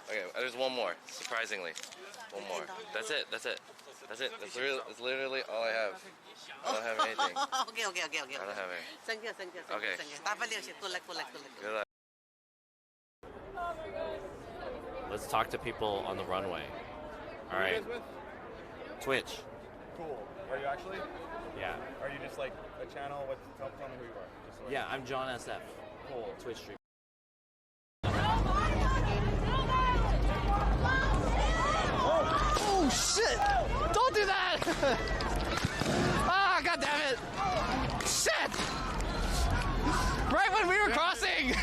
[SPEAKER 2] Okay, there's one more. Surprisingly, one more. That's it. That's it. That's it. That's literally all I have. I don't have anything.
[SPEAKER 21] Okay.
[SPEAKER 2] I don't have any.
[SPEAKER 21] Thank you.
[SPEAKER 2] Okay. Good luck. Let's talk to people on the runway. All right.
[SPEAKER 19] Who are you guys with?
[SPEAKER 2] Twitch.
[SPEAKER 19] Cool. Are you actually?
[SPEAKER 2] Yeah.
[SPEAKER 19] Are you just like a channel? Tell me who you are. Just so
[SPEAKER 2] Yeah, I'm John SF. Cool. Twitch stream. Oh shit! Don't do that! Ah, god damn it! Shit! Right when we were crossing!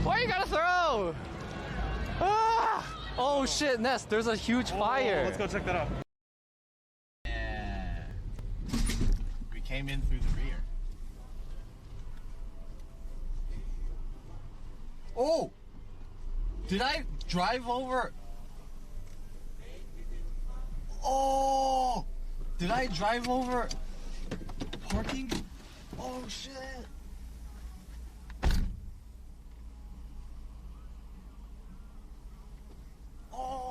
[SPEAKER 2] Why you gotta throw? Ah! Oh shit, Ness, there's a huge fire.
[SPEAKER 19] Let's go check that out.
[SPEAKER 2] Yeah. We came in through the rear. Oh! Did I drive over? Oh! Did I drive over parking? Oh shit! Oh!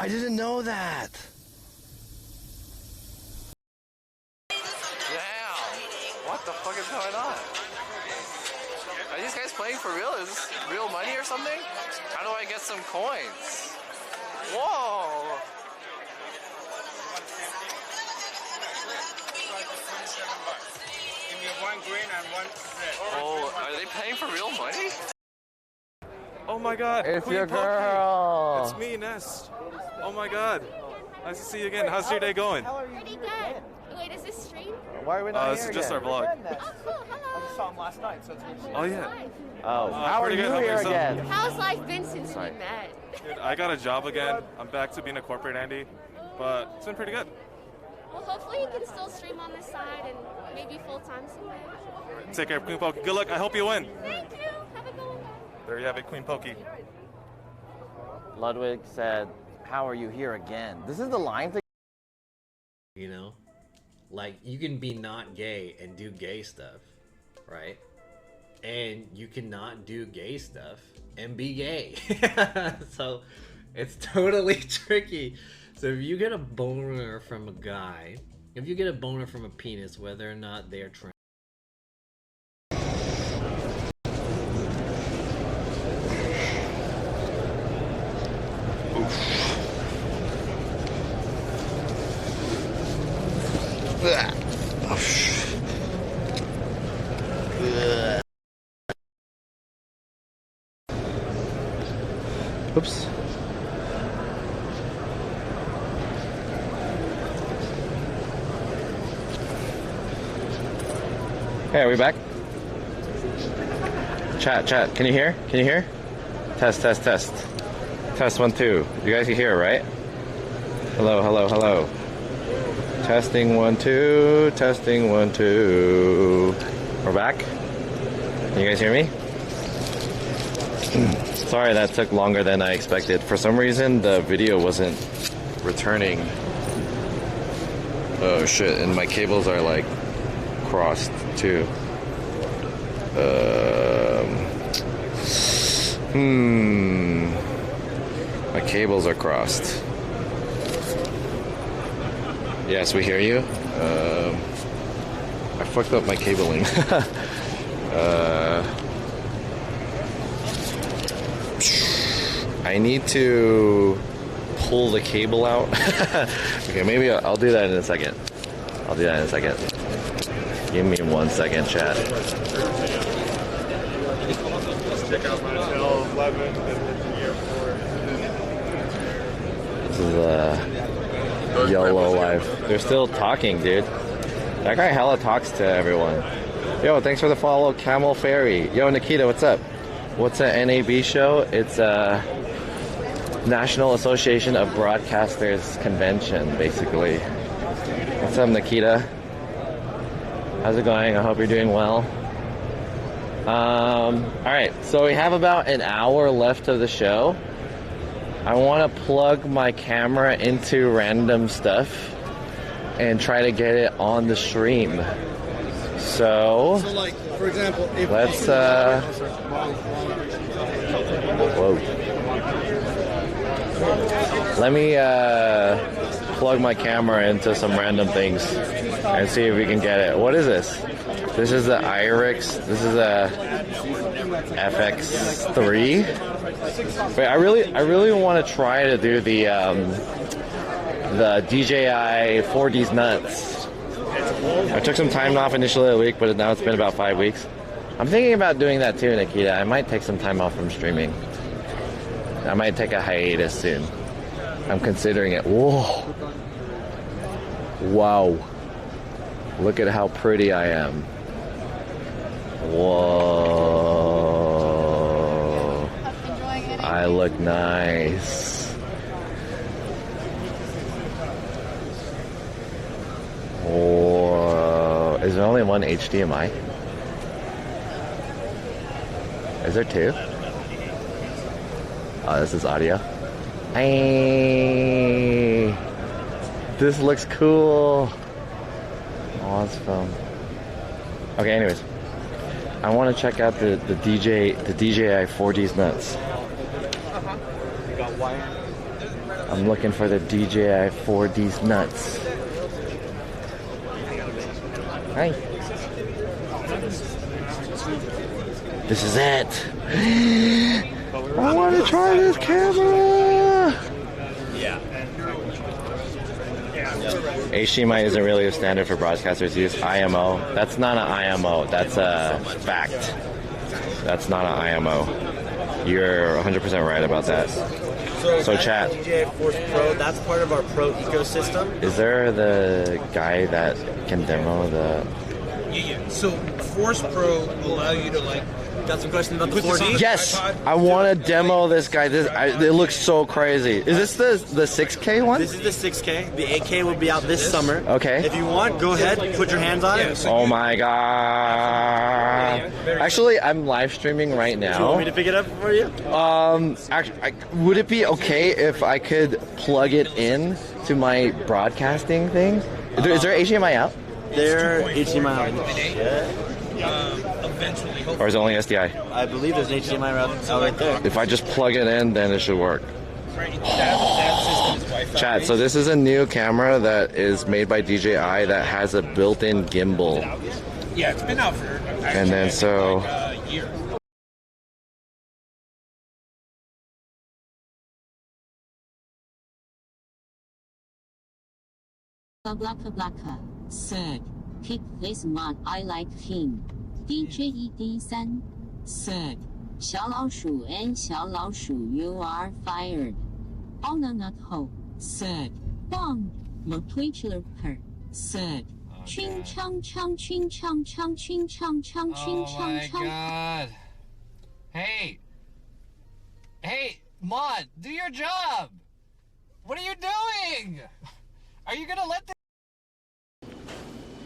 [SPEAKER 2] I didn't know that.
[SPEAKER 20] Damn. What the fuck is going on? Are these guys playing for real? Is this real money or something? How do I get some coins? Whoa.
[SPEAKER 4] Give me 1 green and 1 red.
[SPEAKER 20] Oh, are they paying for real money?
[SPEAKER 19] Oh my god.
[SPEAKER 2] It's
[SPEAKER 19] Queen
[SPEAKER 2] your
[SPEAKER 19] Poke.
[SPEAKER 2] girl.
[SPEAKER 19] It's me, Nest. Oh my god. Nice to see you again. How's your day going?
[SPEAKER 6] Pretty good. Wait, is this stream?
[SPEAKER 2] Why are we not
[SPEAKER 19] This is just our vlog.
[SPEAKER 6] Oh, cool. Hello.
[SPEAKER 13] I saw him last night, so it's good to see you.
[SPEAKER 19] Oh yeah.
[SPEAKER 2] Oh, how are
[SPEAKER 19] pretty
[SPEAKER 2] you
[SPEAKER 19] good. How about
[SPEAKER 2] here
[SPEAKER 19] yourself?
[SPEAKER 2] again?
[SPEAKER 6] How's life been since we met?
[SPEAKER 19] Dude, I got a job again. I'm back to being a corporate Andy, but it's been pretty good.
[SPEAKER 6] Well, hopefully you can still stream on the side and maybe full time someday.
[SPEAKER 19] Take care, Queen Pokey. Good luck. I hope you win.
[SPEAKER 6] Thank you. Have a good one.
[SPEAKER 19] There you have it, Queen Pokey.
[SPEAKER 2] Ludwig said, "How are you here again?" This is the line thing.
[SPEAKER 9] You know, like you can be not gay and do gay stuff, right? And you cannot do gay stuff and be gay. So it's totally tricky. So if you get a boner from a guy, if you get a boner from a penis, whether or not they're trans.
[SPEAKER 2] Oops. Hey, are we back? Chat, can you hear? Can you hear? Test. Test 1, 2. You guys can hear, right? Hello. Testing 1, 2. Testing 1, 2. We're back. Can you guys hear me? Sorry that took longer than I expected. For some reason, the video wasn't returning. Oh shit, and my cables are like crossed too. My cables are crossed. Yes, we hear you. I fucked up my cabling. I need to pull the cable out. Okay, maybe I'll do that in a second. Give me 1 second, chat.
[SPEAKER 1] Check out my L11 and the year 4.
[SPEAKER 2] This is YOLO life. They're still talking, dude. That guy hella talks to everyone. Yo, thanks for the follow, Camel Fairy. Yo, Nikita, what's up? What's a NAB show? It's a National Association of Broadcasters convention, basically. What's up, Nikita? How's it going? I hope you're doing well. Alright, so we have about an hour left of the show. I want to plug my camera into random stuff and try to get it on the stream. So
[SPEAKER 7] like, for example, if
[SPEAKER 2] let's whoa. Let me plug my camera into some random things and see if we can get it. What is this? This is the IRIX. This is a FX3. Wait, I really want to try to do the DJI 4D's nuts. I took some time off initially a week, but now it's been about 5 weeks. I'm thinking about doing that too, Nikita. I might take some time off from streaming. I might take a hiatus soon. I'm considering it. Whoa. Wow. Look at how pretty I am. Whoa. I look nice. Whoa. Is there only one HDMI? Is there two? Oh, this is audio. Hey, this looks cool. Awesome. Okay, anyways, I want to check out the DJI 4D's nuts. I'm looking for the DJI 4D's nuts. Hi. This is it. I want to try this camera.
[SPEAKER 8] Yeah.
[SPEAKER 2] HDMI isn't really a standard for broadcasters use. IMO. That's not an IMO. That's a fact. That's not an IMO. You're 100% right about that. So chat.
[SPEAKER 3] DJI Force Pro, that's part of our Pro ecosystem.
[SPEAKER 2] Is there the guy that can demo the...
[SPEAKER 8] Yeah. So Force Pro will allow you to like...
[SPEAKER 3] Got some questions about the 4D?
[SPEAKER 2] Yes! I want to demo this guy. It looks so crazy. Is this the 6K one?
[SPEAKER 3] This is the 6K. The 8K will be out this summer.
[SPEAKER 2] Okay.
[SPEAKER 3] If you want, go ahead, put your hands on it.
[SPEAKER 2] Oh my god. Actually, I'm live streaming right now.
[SPEAKER 3] Do you want me to pick it up for you?
[SPEAKER 2] Actually, would it be okay if I could plug it in to my broadcasting thing? Is there HDMI out?
[SPEAKER 3] There, HDMI out. Yeah.
[SPEAKER 8] Eventually,
[SPEAKER 2] or is it only SDI?
[SPEAKER 3] I believe there's an HDMI out right there.
[SPEAKER 2] If I just plug it in, then it should work. Chat, so this is a new camera that is made by DJI that has a built-in gimbal.
[SPEAKER 8] Yeah, it's been out for
[SPEAKER 2] and then so...
[SPEAKER 8] like a year.
[SPEAKER 5] Blacka. Third, pick this man, I like him. DJED 3. Third, 小老鼠 and 小老鼠 you are fired. On a nut hole. Third, bomb, motivator per. Third, ching chong chong ching chong chong ching chong chong ching chong chong.
[SPEAKER 22] Oh my god. Hey, Mod, do your job. What are you doing? Are you gonna let this?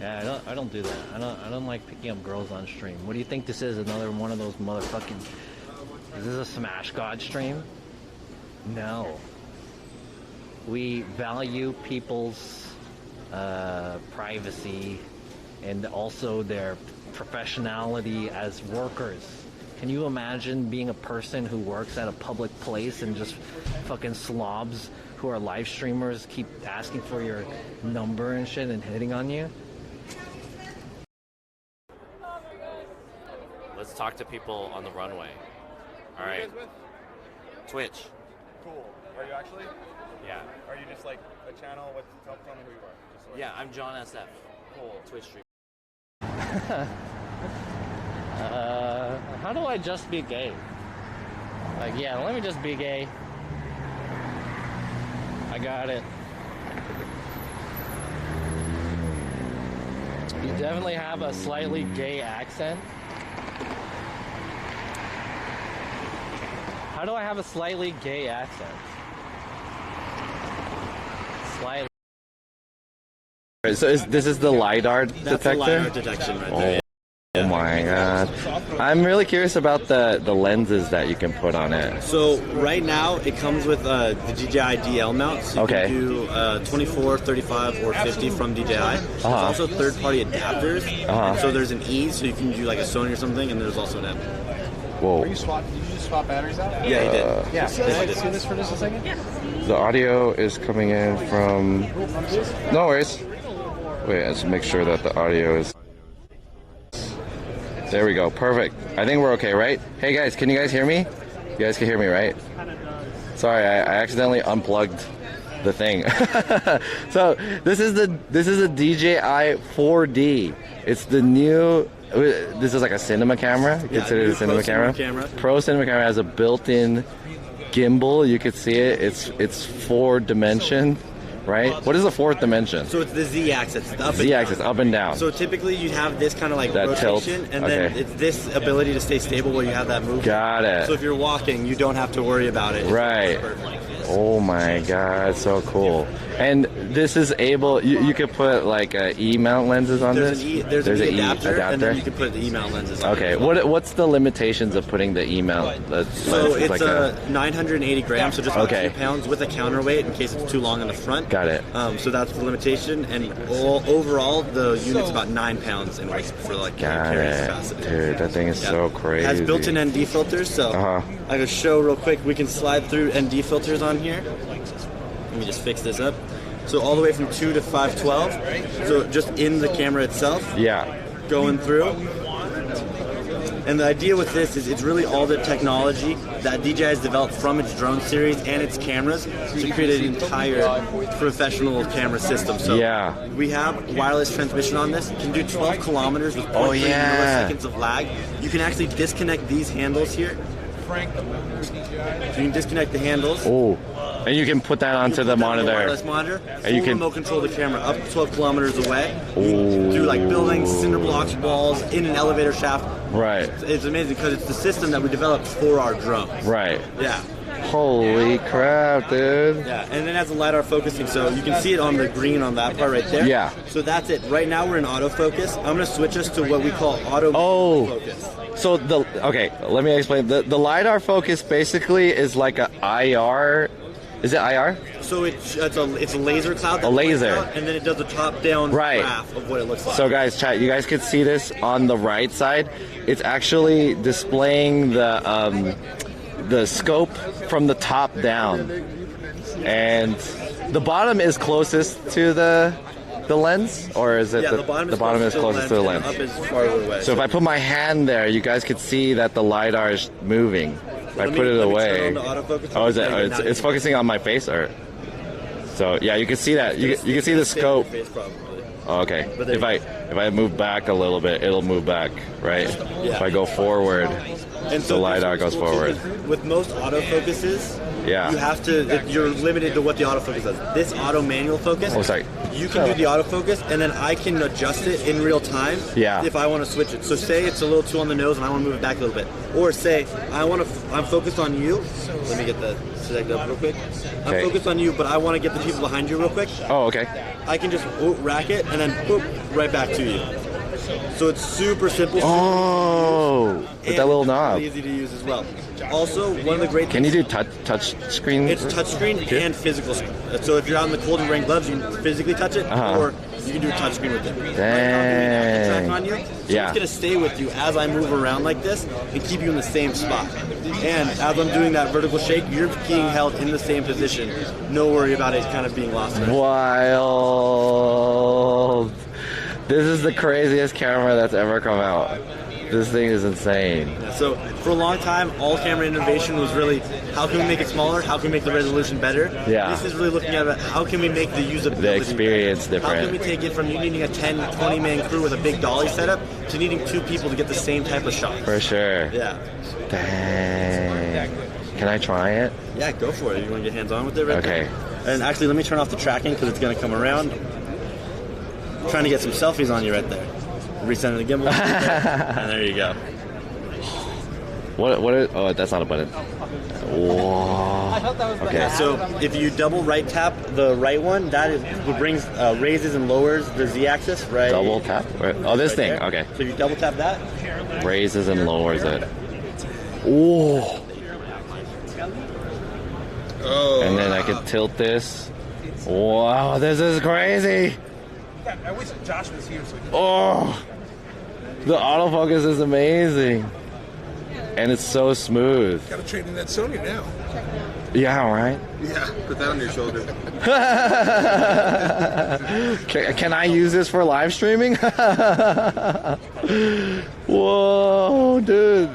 [SPEAKER 2] Yeah, I don't do that. I don't like picking up girls on stream. What do you think this is? Another one of those motherfucking... Is this a Smash God stream? No. We value people's privacy and also their professionality as workers. Can you imagine being a person who works at a public place and just fucking slobs who are live streamers keep asking for your number and shit and hitting on you?
[SPEAKER 10] Let's talk to people on the runway. All right. Twitch.
[SPEAKER 19] Cool. Are you actually?
[SPEAKER 10] Yeah.
[SPEAKER 19] Are you just like a channel? Tell me who you are. Just so
[SPEAKER 10] yeah, I'm John SF.
[SPEAKER 19] Cool.
[SPEAKER 10] Twitch stream.
[SPEAKER 2] How do I just be gay? Like, yeah, let me just be gay. I got it. You definitely have a slightly gay accent. How do I have a slightly gay accent? Slightly. So this is the LiDAR detector?
[SPEAKER 3] That's the LiDAR detection right there.
[SPEAKER 2] Oh my god. I'm really curious about the lenses that you can put on it.
[SPEAKER 3] So right now it comes with the DJI DL mount. So you can do 24, 35, or 50 from DJI. There's also third-party adapters. So there's an E, so you can do like a Sony or something, and there's also an M.
[SPEAKER 2] Whoa.
[SPEAKER 13] Did you just swap batteries out?
[SPEAKER 3] Yeah, he did.
[SPEAKER 13] Yeah,
[SPEAKER 3] I did.
[SPEAKER 13] see this for just a second?
[SPEAKER 2] The audio is coming in from... No worries. Wait, let's make sure that the audio is... There we go. Perfect. I think we're okay, right? Hey guys, can you guys hear me? You guys can hear me, right? Sorry, I accidentally unplugged the thing. So this is a DJI 4D. It's the new... This is like a cinema camera. Considered a cinema camera. Pro cinema camera has a built-in gimbal. You can see it. It's 4-dimension. Right? What is the fourth dimension?
[SPEAKER 3] So it's the Z-axis.
[SPEAKER 2] Z-axis, up and down.
[SPEAKER 3] So typically you have this kind of like
[SPEAKER 2] that
[SPEAKER 3] rotation,
[SPEAKER 2] tilt.
[SPEAKER 3] and then it's this ability to stay stable where you have that movement.
[SPEAKER 2] Got it.
[SPEAKER 3] So if you're walking, you don't have to worry about it.
[SPEAKER 2] Right. Oh my god, so cool. And this is able. You could put like E mount lenses on
[SPEAKER 3] There's
[SPEAKER 2] this.
[SPEAKER 3] There's an
[SPEAKER 2] an
[SPEAKER 3] adapter, and then you can put the E mount lenses on.
[SPEAKER 2] Okay. What's the limitations of putting the E mount?
[SPEAKER 3] So it's
[SPEAKER 2] like
[SPEAKER 3] 980 grams, so just about 2 pounds with a counterweight in case it's too long in the front.
[SPEAKER 2] Got it.
[SPEAKER 3] So that's the limitation, and overall the unit's about 9 pounds in weight for like carrying capacity.
[SPEAKER 2] Dude, that thing is so crazy.
[SPEAKER 3] It has built-in ND filters, so I can show real quick. We can slide through ND filters on here. Let me just fix this up. So all the way from 2 to 512. So just in the camera itself.
[SPEAKER 2] Yeah.
[SPEAKER 3] Going through. And the idea with this is it's really all the technology that DJI has developed from its drone series and its cameras to create an entire professional camera system. So we have wireless transmission on this. You can do 12 kilometers with 0.3 milliseconds of lag. You can actually disconnect these handles here. So you can disconnect the handles.
[SPEAKER 2] Oh. And you can put that onto the monitor.
[SPEAKER 3] Wireless monitor.
[SPEAKER 2] And you can
[SPEAKER 3] remote control the camera up to 12 kilometers away.
[SPEAKER 2] Ooh.
[SPEAKER 3] Through like buildings, cinder blocks, walls, in an elevator shaft.
[SPEAKER 2] Right.
[SPEAKER 3] It's amazing because it's the system that we developed for our drones.
[SPEAKER 2] Right.
[SPEAKER 3] Yeah.
[SPEAKER 2] Holy crap, dude.
[SPEAKER 3] Yeah, and then it has the LiDAR focusing, so you can see it on the green on that part right there.
[SPEAKER 2] Yeah.
[SPEAKER 3] So that's it. Right now we're in autofocus. I'm going to switch us to what we call auto focus.
[SPEAKER 2] So let me explain. The LiDAR focus basically is like a IR. Is it IR?
[SPEAKER 3] So it's a laser cloud.
[SPEAKER 2] A laser.
[SPEAKER 3] Out, and then it does a top-down graph of what it looks like.
[SPEAKER 2] So guys, chat, you guys could see this on the right side. It's actually displaying the scope from the top down. And the bottom is closest to the lens, or is it the bottom is closest to the lens?
[SPEAKER 3] Up is farther away.
[SPEAKER 2] So if I put my hand there, you guys could see that the LiDAR is moving. If I put it away, is it? It's focusing on my face, or so? Yeah, you can see that. You can see the scope. Oh, okay. If I move back a little bit, it'll move back, right?
[SPEAKER 3] Yeah.
[SPEAKER 2] If I go forward, the LiDAR goes forward.
[SPEAKER 3] With most autofocuses,
[SPEAKER 2] Yeah.
[SPEAKER 3] you have to, you're limited to what the autofocus does. This auto manual focus,
[SPEAKER 2] Oh, sorry.
[SPEAKER 3] you can do the autofocus and then I can adjust it in real time
[SPEAKER 2] Yeah.
[SPEAKER 3] if I want to switch it. So say it's a little too on the nose and I want to move it back a little bit. Or say I'm focused on you. Let me get the select up real quick. I'm
[SPEAKER 2] Okay.
[SPEAKER 3] focused on you, but I want to get the people behind you real quick.
[SPEAKER 2] Oh, okay.
[SPEAKER 3] I can just rack it and then boop, right back to you. So it's super simple.
[SPEAKER 2] Oh, with that little knob.
[SPEAKER 3] Really easy to use as well. Also, one of the great
[SPEAKER 2] Can you do touch screen?
[SPEAKER 3] It's touchscreen and physical screen. So if you're out in the cold and wearing gloves, you can physically touch it, or you can do a touchscreen with it.
[SPEAKER 2] Dang.
[SPEAKER 3] On you, so
[SPEAKER 2] Yeah.
[SPEAKER 3] it's gonna stay with you as I move around like this and keep you in the same spot. And as I'm doing that vertical shake, you're being held in the same position. No worry about it kind of being lost.
[SPEAKER 2] Wild. This is the craziest camera that's ever come out. This thing is insane.
[SPEAKER 3] So for a long time, all camera innovation was really how can we make it smaller? How can we make the resolution better?
[SPEAKER 2] Yeah.
[SPEAKER 3] This is really looking at how can we make the usability
[SPEAKER 2] The experience
[SPEAKER 3] better? How can we
[SPEAKER 2] different.
[SPEAKER 3] take it from you needing a 10, 20 man crew with a big dolly setup to needing 2 people to get the same type of shot?
[SPEAKER 2] For sure.
[SPEAKER 3] Yeah.
[SPEAKER 2] Dang. Can I try it?
[SPEAKER 3] Yeah, go for it. You want to get hands on with it right
[SPEAKER 2] Okay.
[SPEAKER 3] there? And actually, let me turn off the tracking because it's going to come around. I'm trying to get some selfies on you right there. Recenter the gimbal. And there you go.
[SPEAKER 2] What is, oh, that's not a button. Whoa. Okay.
[SPEAKER 3] So if you double right tap the right one, that is what brings raises and lowers the Z-axis, right?
[SPEAKER 2] Double tap? Oh, this thing.
[SPEAKER 3] there.
[SPEAKER 2] Okay.
[SPEAKER 3] So if you double tap that.
[SPEAKER 2] Raises and lowers it. Ooh.
[SPEAKER 3] Oh.
[SPEAKER 2] And then I can tilt this. Wow, this is crazy.
[SPEAKER 13] I wish Josh was here so he could.
[SPEAKER 2] Oh, the autofocus is amazing. And it's so smooth.
[SPEAKER 13] Gotta trade in that Sony now.
[SPEAKER 2] Yeah, right?
[SPEAKER 13] Yeah, put that on your shoulder.
[SPEAKER 2] Can I use this for live streaming? Whoa, dude.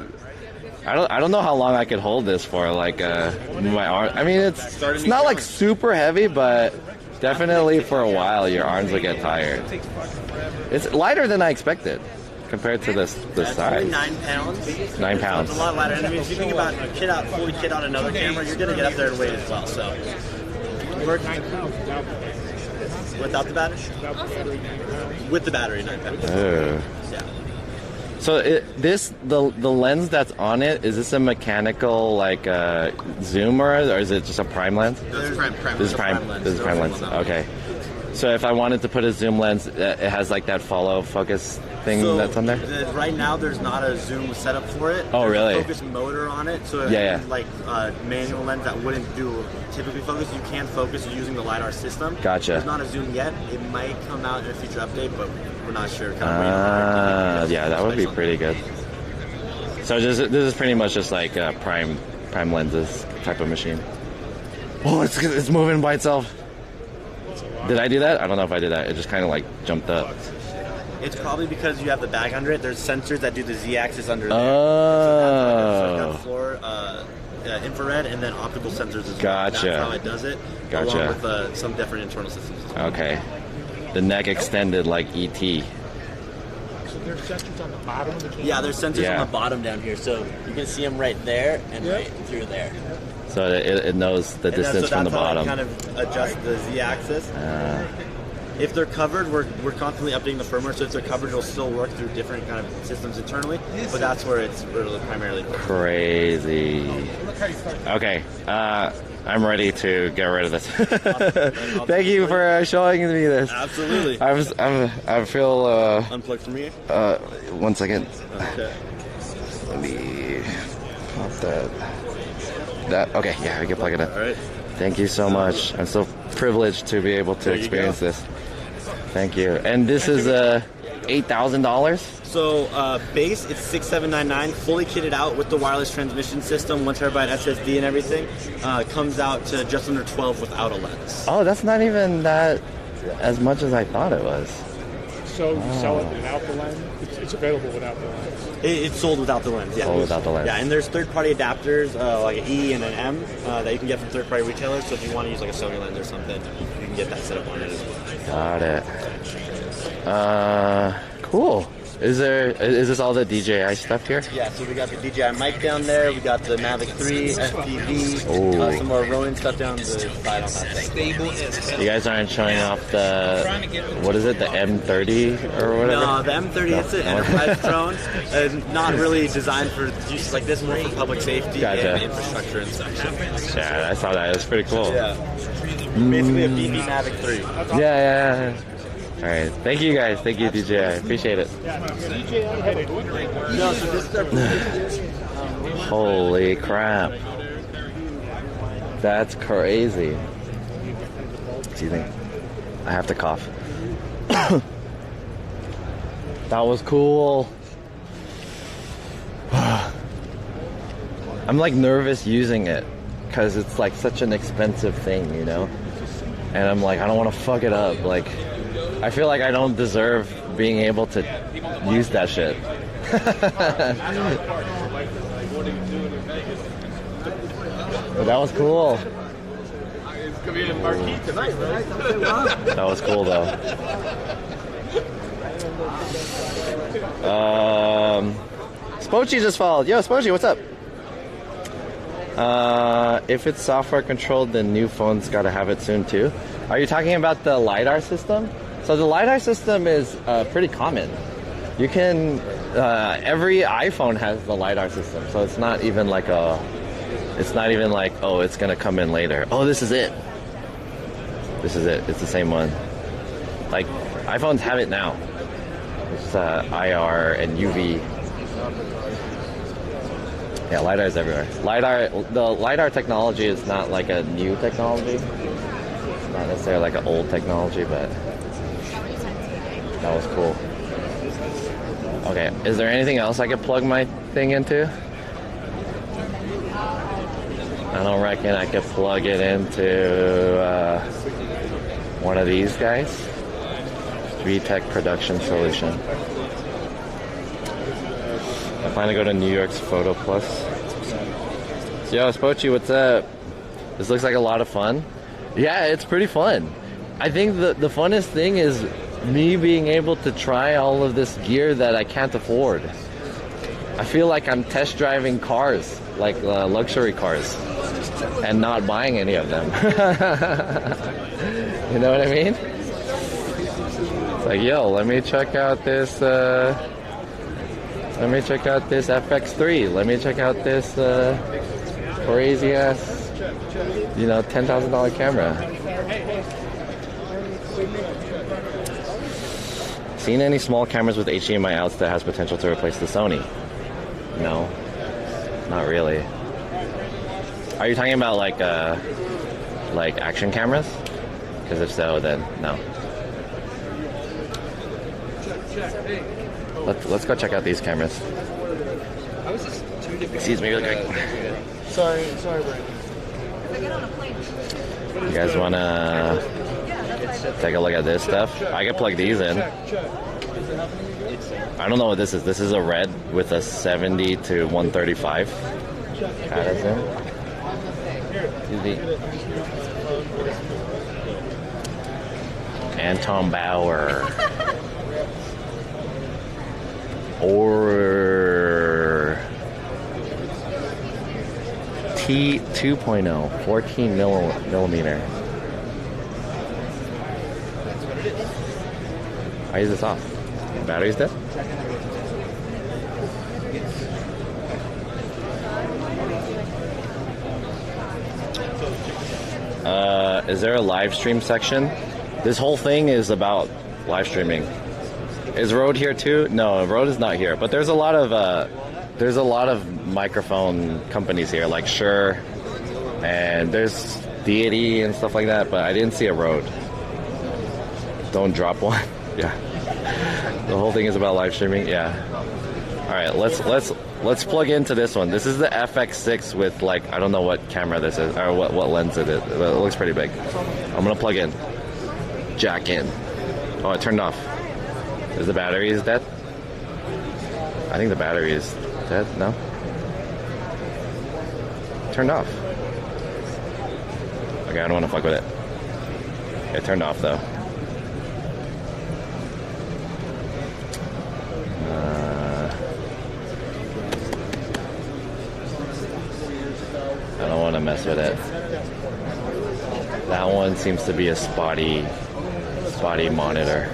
[SPEAKER 2] I don't know how long I could hold this for, like my arm. I mean, it's not like super heavy, but definitely for a while your arms will get tired. It's lighter than I expected compared to this size.
[SPEAKER 3] Only 9 pounds.
[SPEAKER 2] 9 pounds.
[SPEAKER 3] It's a lot lighter. And I mean, if you think about fully kit out another camera, you're going to get up there in weight as well. So, work 9 pounds without the battery. With the battery, 9 pounds.
[SPEAKER 2] Yeah. So the lens that's on it, is this a mechanical like zoom or is it just a prime lens?
[SPEAKER 3] This is prime.
[SPEAKER 2] This is prime lens. Okay. So if I wanted to put a zoom lens, it has like that follow focus thing that's on there?
[SPEAKER 3] Right now, there's not a zoom setup for it.
[SPEAKER 2] Oh,
[SPEAKER 3] there's
[SPEAKER 2] really?
[SPEAKER 3] A focus motor on it, so like manual lens that wouldn't do typically focus, you can focus using the LiDAR system.
[SPEAKER 2] Gotcha.
[SPEAKER 3] There's not a zoom yet. It might come out in a future update, but we're not sure.
[SPEAKER 2] Yeah, that would be pretty good. So this is pretty much just like a prime lenses type of machine. Oh, it's moving by itself. Did I do that? I don't know if I did that. It just kind of like jumped up.
[SPEAKER 3] It's probably because you have the bag under it. There's sensors that do the Z-axis under there.
[SPEAKER 2] Oh.
[SPEAKER 3] So floor, infrared, and then optical sensors as well.
[SPEAKER 2] Gotcha.
[SPEAKER 3] That's how it does it.
[SPEAKER 2] Gotcha.
[SPEAKER 3] Along with some different internal systems as well.
[SPEAKER 2] Okay. The neck extended like ET.
[SPEAKER 1] So there's sensors on the bottom of the camera?
[SPEAKER 3] Yeah, there's sensors on the bottom down here. So you can see them right there and right through there.
[SPEAKER 2] So it knows the distance from the bottom.
[SPEAKER 3] So that's how it kind of adjusts the Z-axis. If they're covered, we're constantly updating the firmware. So if they're covered, it'll still work through different kind of systems internally. But that's where it's really primarily
[SPEAKER 2] crazy. Okay, I'm ready to get rid of this. Thank you for showing me this.
[SPEAKER 3] Absolutely.
[SPEAKER 2] I feel
[SPEAKER 3] unplugged from here.
[SPEAKER 2] 1 second.
[SPEAKER 3] Okay.
[SPEAKER 2] Let me pop that. Okay, yeah, we can plug it in.
[SPEAKER 3] All right.
[SPEAKER 2] Thank you so much. I'm so privileged to be able to experience this. Thank you. And this is $8,000.
[SPEAKER 3] So base, it's $6,799. Fully kitted out with the wireless transmission system, 1 terabyte SSD and everything. Comes out to just under 12 without a lens.
[SPEAKER 2] Oh, that's not even that as much as I thought it was.
[SPEAKER 1] So you sell it without the lens? It's available without the lens.
[SPEAKER 3] It's sold without the lens, yeah.
[SPEAKER 2] Sold without the lens.
[SPEAKER 3] Yeah, and there's third-party adapters, like an E and an M, that you can get from third-party retailers. So if you want to use like a Sony lens or something, you can get that set up on it as well.
[SPEAKER 2] Got it. Cool. Is this all the DJI stuff here?
[SPEAKER 3] Yeah, so we got the DJI mic down there, we got the Mavic 3, FPV, some more Ronin stuff down the side on that thing.
[SPEAKER 2] You guys aren't showing off the, what is it, the M30 or whatever?
[SPEAKER 3] No, the M30, it's an enterprise drone. Not really designed for use like this, more for public safety and infrastructure and such.
[SPEAKER 2] Yeah, I saw that. It's pretty cool.
[SPEAKER 3] Yeah. Basically a BB Mavic 3.
[SPEAKER 2] Yeah. All right. Thank you guys. Thank you, DJI. Appreciate it. Holy crap. That's crazy. Excuse me. I have to cough. That was cool. I'm like nervous using it because it's like such an expensive thing, you know? And I'm like, I don't want to fuck it up. Like, I feel like I don't deserve being able to use that shit. But that was cool. That was cool though. Spochi just followed. Yo, Spochi, what's up? If it's software controlled, then new phones gotta have it soon too. Are you talking about the LiDAR system? So the LiDAR system is pretty common. You can, every iPhone has the LiDAR system, so it's not even like oh, it's gonna come in later. Oh, this is it. This is it. It's the same one. Like, iPhones have it now. It's IR and UV. Yeah, LiDAR is everywhere. The LiDAR technology is not like a new technology. It's not necessarily like an old technology, but that was cool. Okay, is there anything else I could plug my thing into? I don't reckon I could plug it into one of these guys. VTech Production Solution. I plan to go to New York's Photo Plus. Yo, Spochi, what's up? This looks like a lot of fun. Yeah, it's pretty fun. I think the funnest thing is me being able to try all of this gear that I can't afford. I feel like I'm test driving cars, like luxury cars, and not buying any of them. You know what I mean? It's like, yo, let me check out this FX3. Let me check out this crazy ass, $10,000 camera. Seen any small cameras with HDMI outs that has potential to replace the Sony? No, not really. Are you talking about like action cameras? Because if so, then no. Let's go check out these cameras. Excuse me, really quick.
[SPEAKER 13] Sorry, Brandon.
[SPEAKER 2] You guys wanna take a look at this stuff? I can plug these in. I don't know what this is. This is a red with a 70 to 135. Kind zoom. Anton Bauer. Or T 2.0, 14 millimeter. Why is this off? The battery's dead? Is there a live stream section? This whole thing is about live streaming. Is Rode here too? No, Rode is not here. But there's a lot of microphone companies here, like Shure, and there's Deity and stuff like that. But I didn't see a Rode. Don't drop one. Yeah. The whole thing is about live streaming. Yeah. All right. Let's plug into this one. This is the FX6 with like I don't know what camera this is or what lens it is. But it looks pretty big. I'm gonna plug in. Jack in. Oh, it turned off. Is the battery dead? I think the battery is dead. No? Turned off. Okay, I don't want to fuck with it. It turned off though. I don't want to mess with it. That one seems to be a spotty monitor.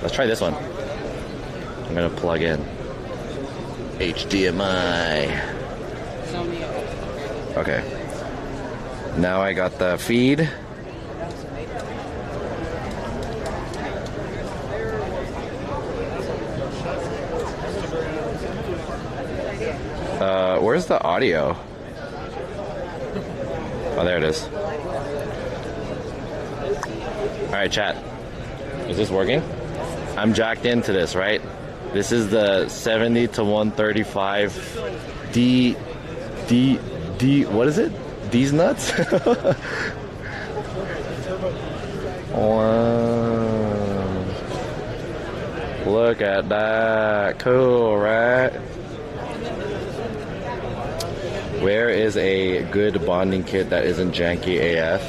[SPEAKER 2] Let's try this one. I'm gonna plug in HDMI. Okay. Now I got the feed. Where's the audio? Oh, there it is. Alright, chat. Is this working? I'm jacked into this, right? This is the 70 to 135 D, what is it? These nuts? Wow. Look at that. Cool, right? Where is a good bonding kit that isn't janky AF?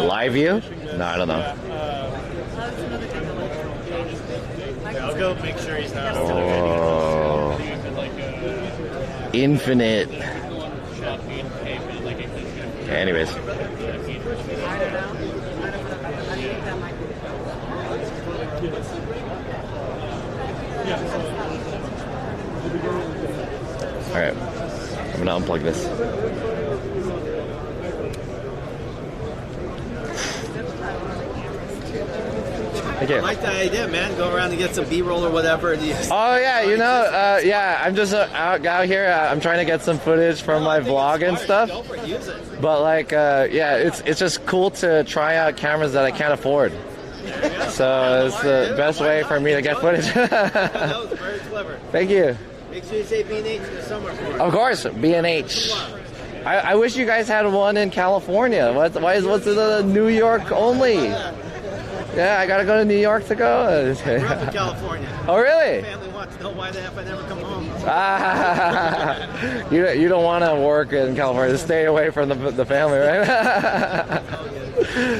[SPEAKER 2] Live view? No, I don't know.
[SPEAKER 3] I'll go make sure he's not.
[SPEAKER 2] Oh. Infinite. Okay, anyways. Alright. I'm gonna unplug this.
[SPEAKER 3] I like that idea, man. Go around and get some B-roll or whatever.
[SPEAKER 2] Oh yeah, you know, yeah. I'm just out here. I'm trying to get some footage from my vlog and stuff.
[SPEAKER 3] Go for it, use it.
[SPEAKER 2] But like, yeah, it's just cool to try out cameras that I can't afford. So it's the best way for me to get footage.
[SPEAKER 3] That was very clever.
[SPEAKER 2] Thank you.
[SPEAKER 3] Make sure you say B&H in the summer for it.
[SPEAKER 2] Of course, B&H. I wish you guys had one in California. What's the New York only? Yeah, I gotta go to New York to go.
[SPEAKER 3] I grew up in California.
[SPEAKER 2] Oh, really?
[SPEAKER 3] My family wants to know why the F I never come home.
[SPEAKER 2] You don't want to work in California. Stay away from the family, right?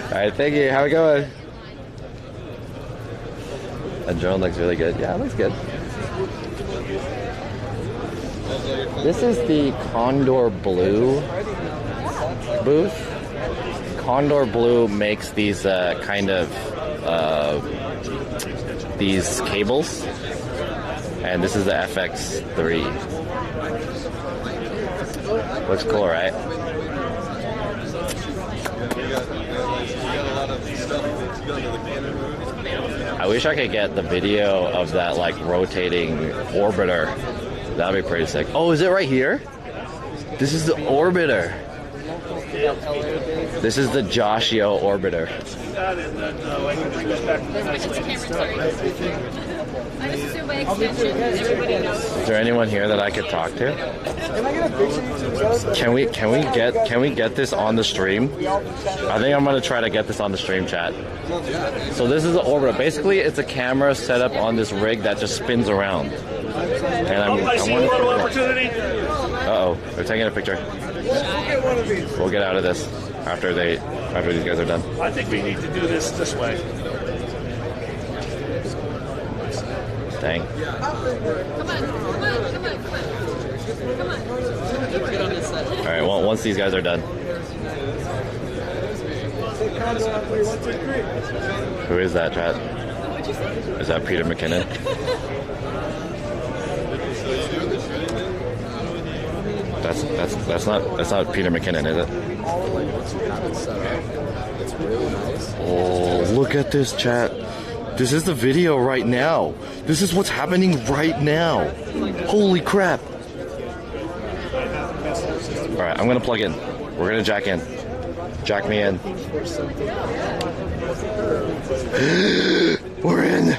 [SPEAKER 2] All right, thank you. How it going? The drone looks really good. Yeah, it looks good. This is the Condor Blue booth. Condor Blue makes these kind of these cables, and this is the FX3. Looks cool, right? I wish I could get the video of that like rotating orbiter. That'd be pretty sick. Oh, is it right here? This is the orbiter. This is the Joshio orbiter. Is there anyone here that I could talk to? Can we get this on the stream? I think I'm gonna try to get this on the stream, chat. So this is the orbiter. Basically, it's a camera set up on this rig that just spins around. And I see a little opportunity. Uh-oh, they're taking a picture. We'll get out of this after these guys are done.
[SPEAKER 11] I think we need to do this way.
[SPEAKER 2] Dang. Alright, well, once these guys are done. Who is that, chat? Is that Peter McKinnon? That's not Peter McKinnon, is it? Oh, look at this, chat. This is the video right now. This is what's happening right now. Holy crap. Alright, I'm gonna plug in. We're gonna jack in. Jack me in. We're in.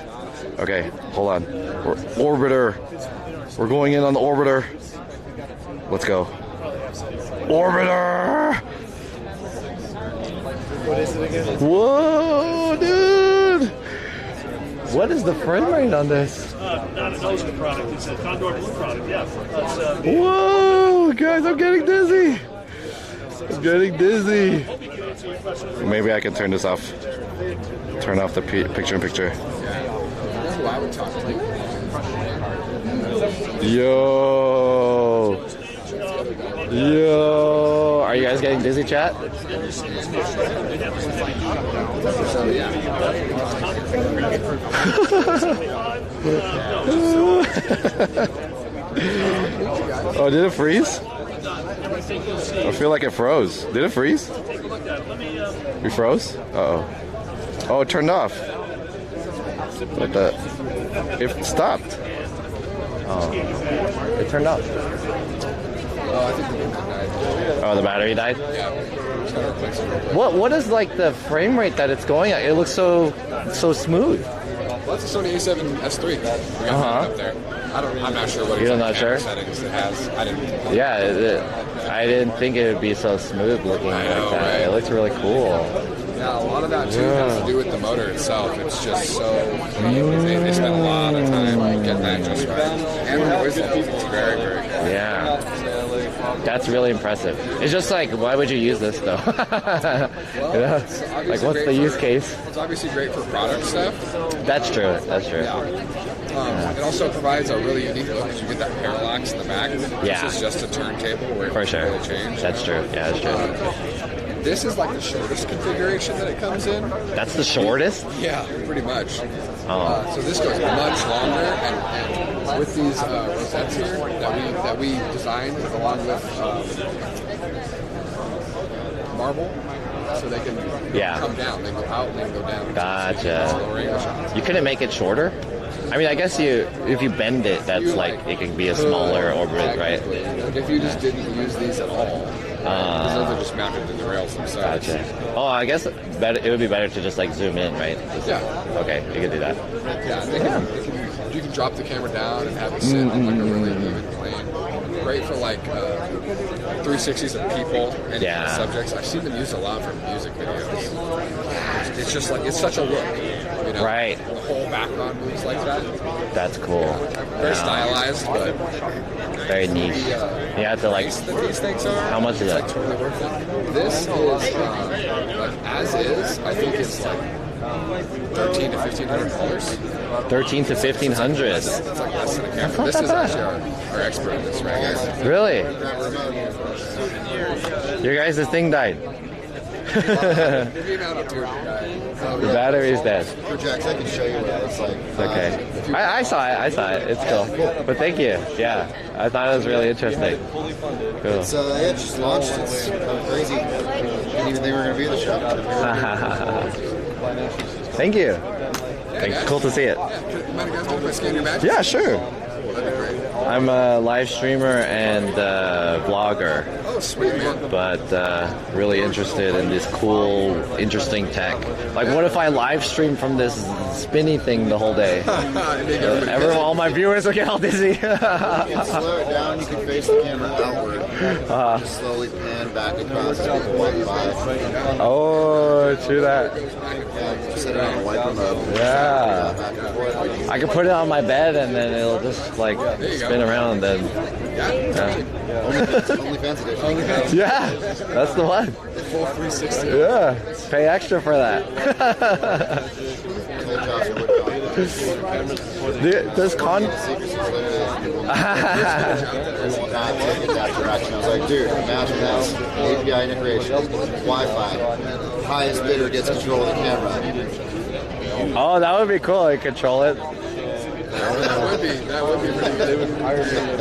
[SPEAKER 2] Okay, hold on. We're orbiter. We're going in on the orbiter. Let's go. Orbiter!
[SPEAKER 13] What is it again?
[SPEAKER 2] Whoa, dude! What is the frame rate on this?
[SPEAKER 11] Not an Oscar product, it's a Condor Blue product, yeah.
[SPEAKER 2] Whoa, guys, I'm getting dizzy. I'm getting dizzy. Maybe I can turn this off. Turn off the picture-in-picture.
[SPEAKER 8] That's what I would talk to.
[SPEAKER 2] Yo. Yo. Are you guys getting dizzy, chat? Oh, did it freeze? I feel like it froze. Did it freeze? We froze? Uh-oh. Oh, it turned off. What the? It stopped. Oh. It turned off.
[SPEAKER 8] Oh, I think the battery died.
[SPEAKER 2] Oh, the battery died?
[SPEAKER 8] Yeah.
[SPEAKER 2] What is like the frame rate that it's going at? It looks so smooth.
[SPEAKER 8] Well, that's a Sony A7S III. We got that up there. I'm not sure what
[SPEAKER 2] You're not sure?
[SPEAKER 8] settings it has. I didn't.
[SPEAKER 2] Yeah, I didn't think it would be so smooth looking like that. Right? It looks really cool.
[SPEAKER 8] Yeah, a lot of that too has to do with the motor itself. It's just so they spend a lot of time getting that just right. And the noise level is very, very good.
[SPEAKER 2] Yeah. That's really impressive. It's just like, why would you use this though?
[SPEAKER 8] Well,
[SPEAKER 2] you know? Like, what's the use case?
[SPEAKER 8] It's obviously great for product stuff.
[SPEAKER 2] That's true. That's true.
[SPEAKER 8] Yeah. It also provides a really unique look because you get that parallax in the back.
[SPEAKER 2] Yeah.
[SPEAKER 8] This is just a turntable where it can really change.
[SPEAKER 2] That's true. Yeah, that's true.
[SPEAKER 8] This is like the shortest configuration that it comes in.
[SPEAKER 2] That's the shortest?
[SPEAKER 8] Yeah, pretty much.
[SPEAKER 2] Oh.
[SPEAKER 8] So this goes much longer, and with these rosettes here that we designed along with marble, so they can come down. They go out and they go down.
[SPEAKER 2] Gotcha. You couldn't make it shorter? I mean, I guess if you bend it, that's like it can be a smaller orbit, right?
[SPEAKER 8] Like if you just didn't use these at all. Because those are just mounted to the rails themselves.
[SPEAKER 2] Gotcha. Oh, I guess it would be better to just like zoom in, right?
[SPEAKER 8] Yeah.
[SPEAKER 2] Okay, you can do that.
[SPEAKER 8] Yeah, you can drop the camera down and have it sit on like a really even plane. Great for like 360s of people and subjects. I've seen them used a lot for music videos. It's just like, it's such a look. You know?
[SPEAKER 2] Right.
[SPEAKER 8] The whole background moves like that.
[SPEAKER 2] That's cool.
[SPEAKER 8] Very stylized, but
[SPEAKER 2] very niche. You have to like.
[SPEAKER 8] That these things are.
[SPEAKER 2] How much is
[SPEAKER 8] it's
[SPEAKER 2] it?
[SPEAKER 8] Like totally worth it. This is like as is. I think it's like $1,300 to $1,500.
[SPEAKER 2] $1,300 to $1,500.
[SPEAKER 8] It's like less than a camera. This is actually our expert in this, right, guys?
[SPEAKER 2] Really? Your guys' thing died. The battery's dead.
[SPEAKER 8] Jax, I can show you what it looks like.
[SPEAKER 2] It's okay. I saw it. It's cool. But thank you. Yeah. I thought it was really interesting. Cool.
[SPEAKER 17] It's just launched. It's kind of crazy. And
[SPEAKER 12] even think we were going to be at the show.
[SPEAKER 2] Thank you. Cool to see it. Yeah, sure. I'm a live streamer and vlogger.
[SPEAKER 8] Oh, sweet, man.
[SPEAKER 2] But really interested in this cool, interesting tech. Like, what if I live stream from this spinny thing the whole day? All my viewers will get all dizzy.
[SPEAKER 12] You can slow it down, you can face the camera outward. Just slowly pan back across as people walk by.
[SPEAKER 2] Oh, true that.
[SPEAKER 12] Yeah, set it on wiper mode.
[SPEAKER 2] Yeah. I can put it on my bed and then it'll just like spin around and then.
[SPEAKER 12] OnlyFans edition.
[SPEAKER 2] Yeah, that's the one.
[SPEAKER 8] Full 360.
[SPEAKER 2] Yeah, pay extra for that. Does con?
[SPEAKER 12] I was like, dude, imagine this. API integration, Wi-Fi. Highest bidder gets control of the camera.
[SPEAKER 2] Oh, that would be cool. I control it.
[SPEAKER 8] That would be pretty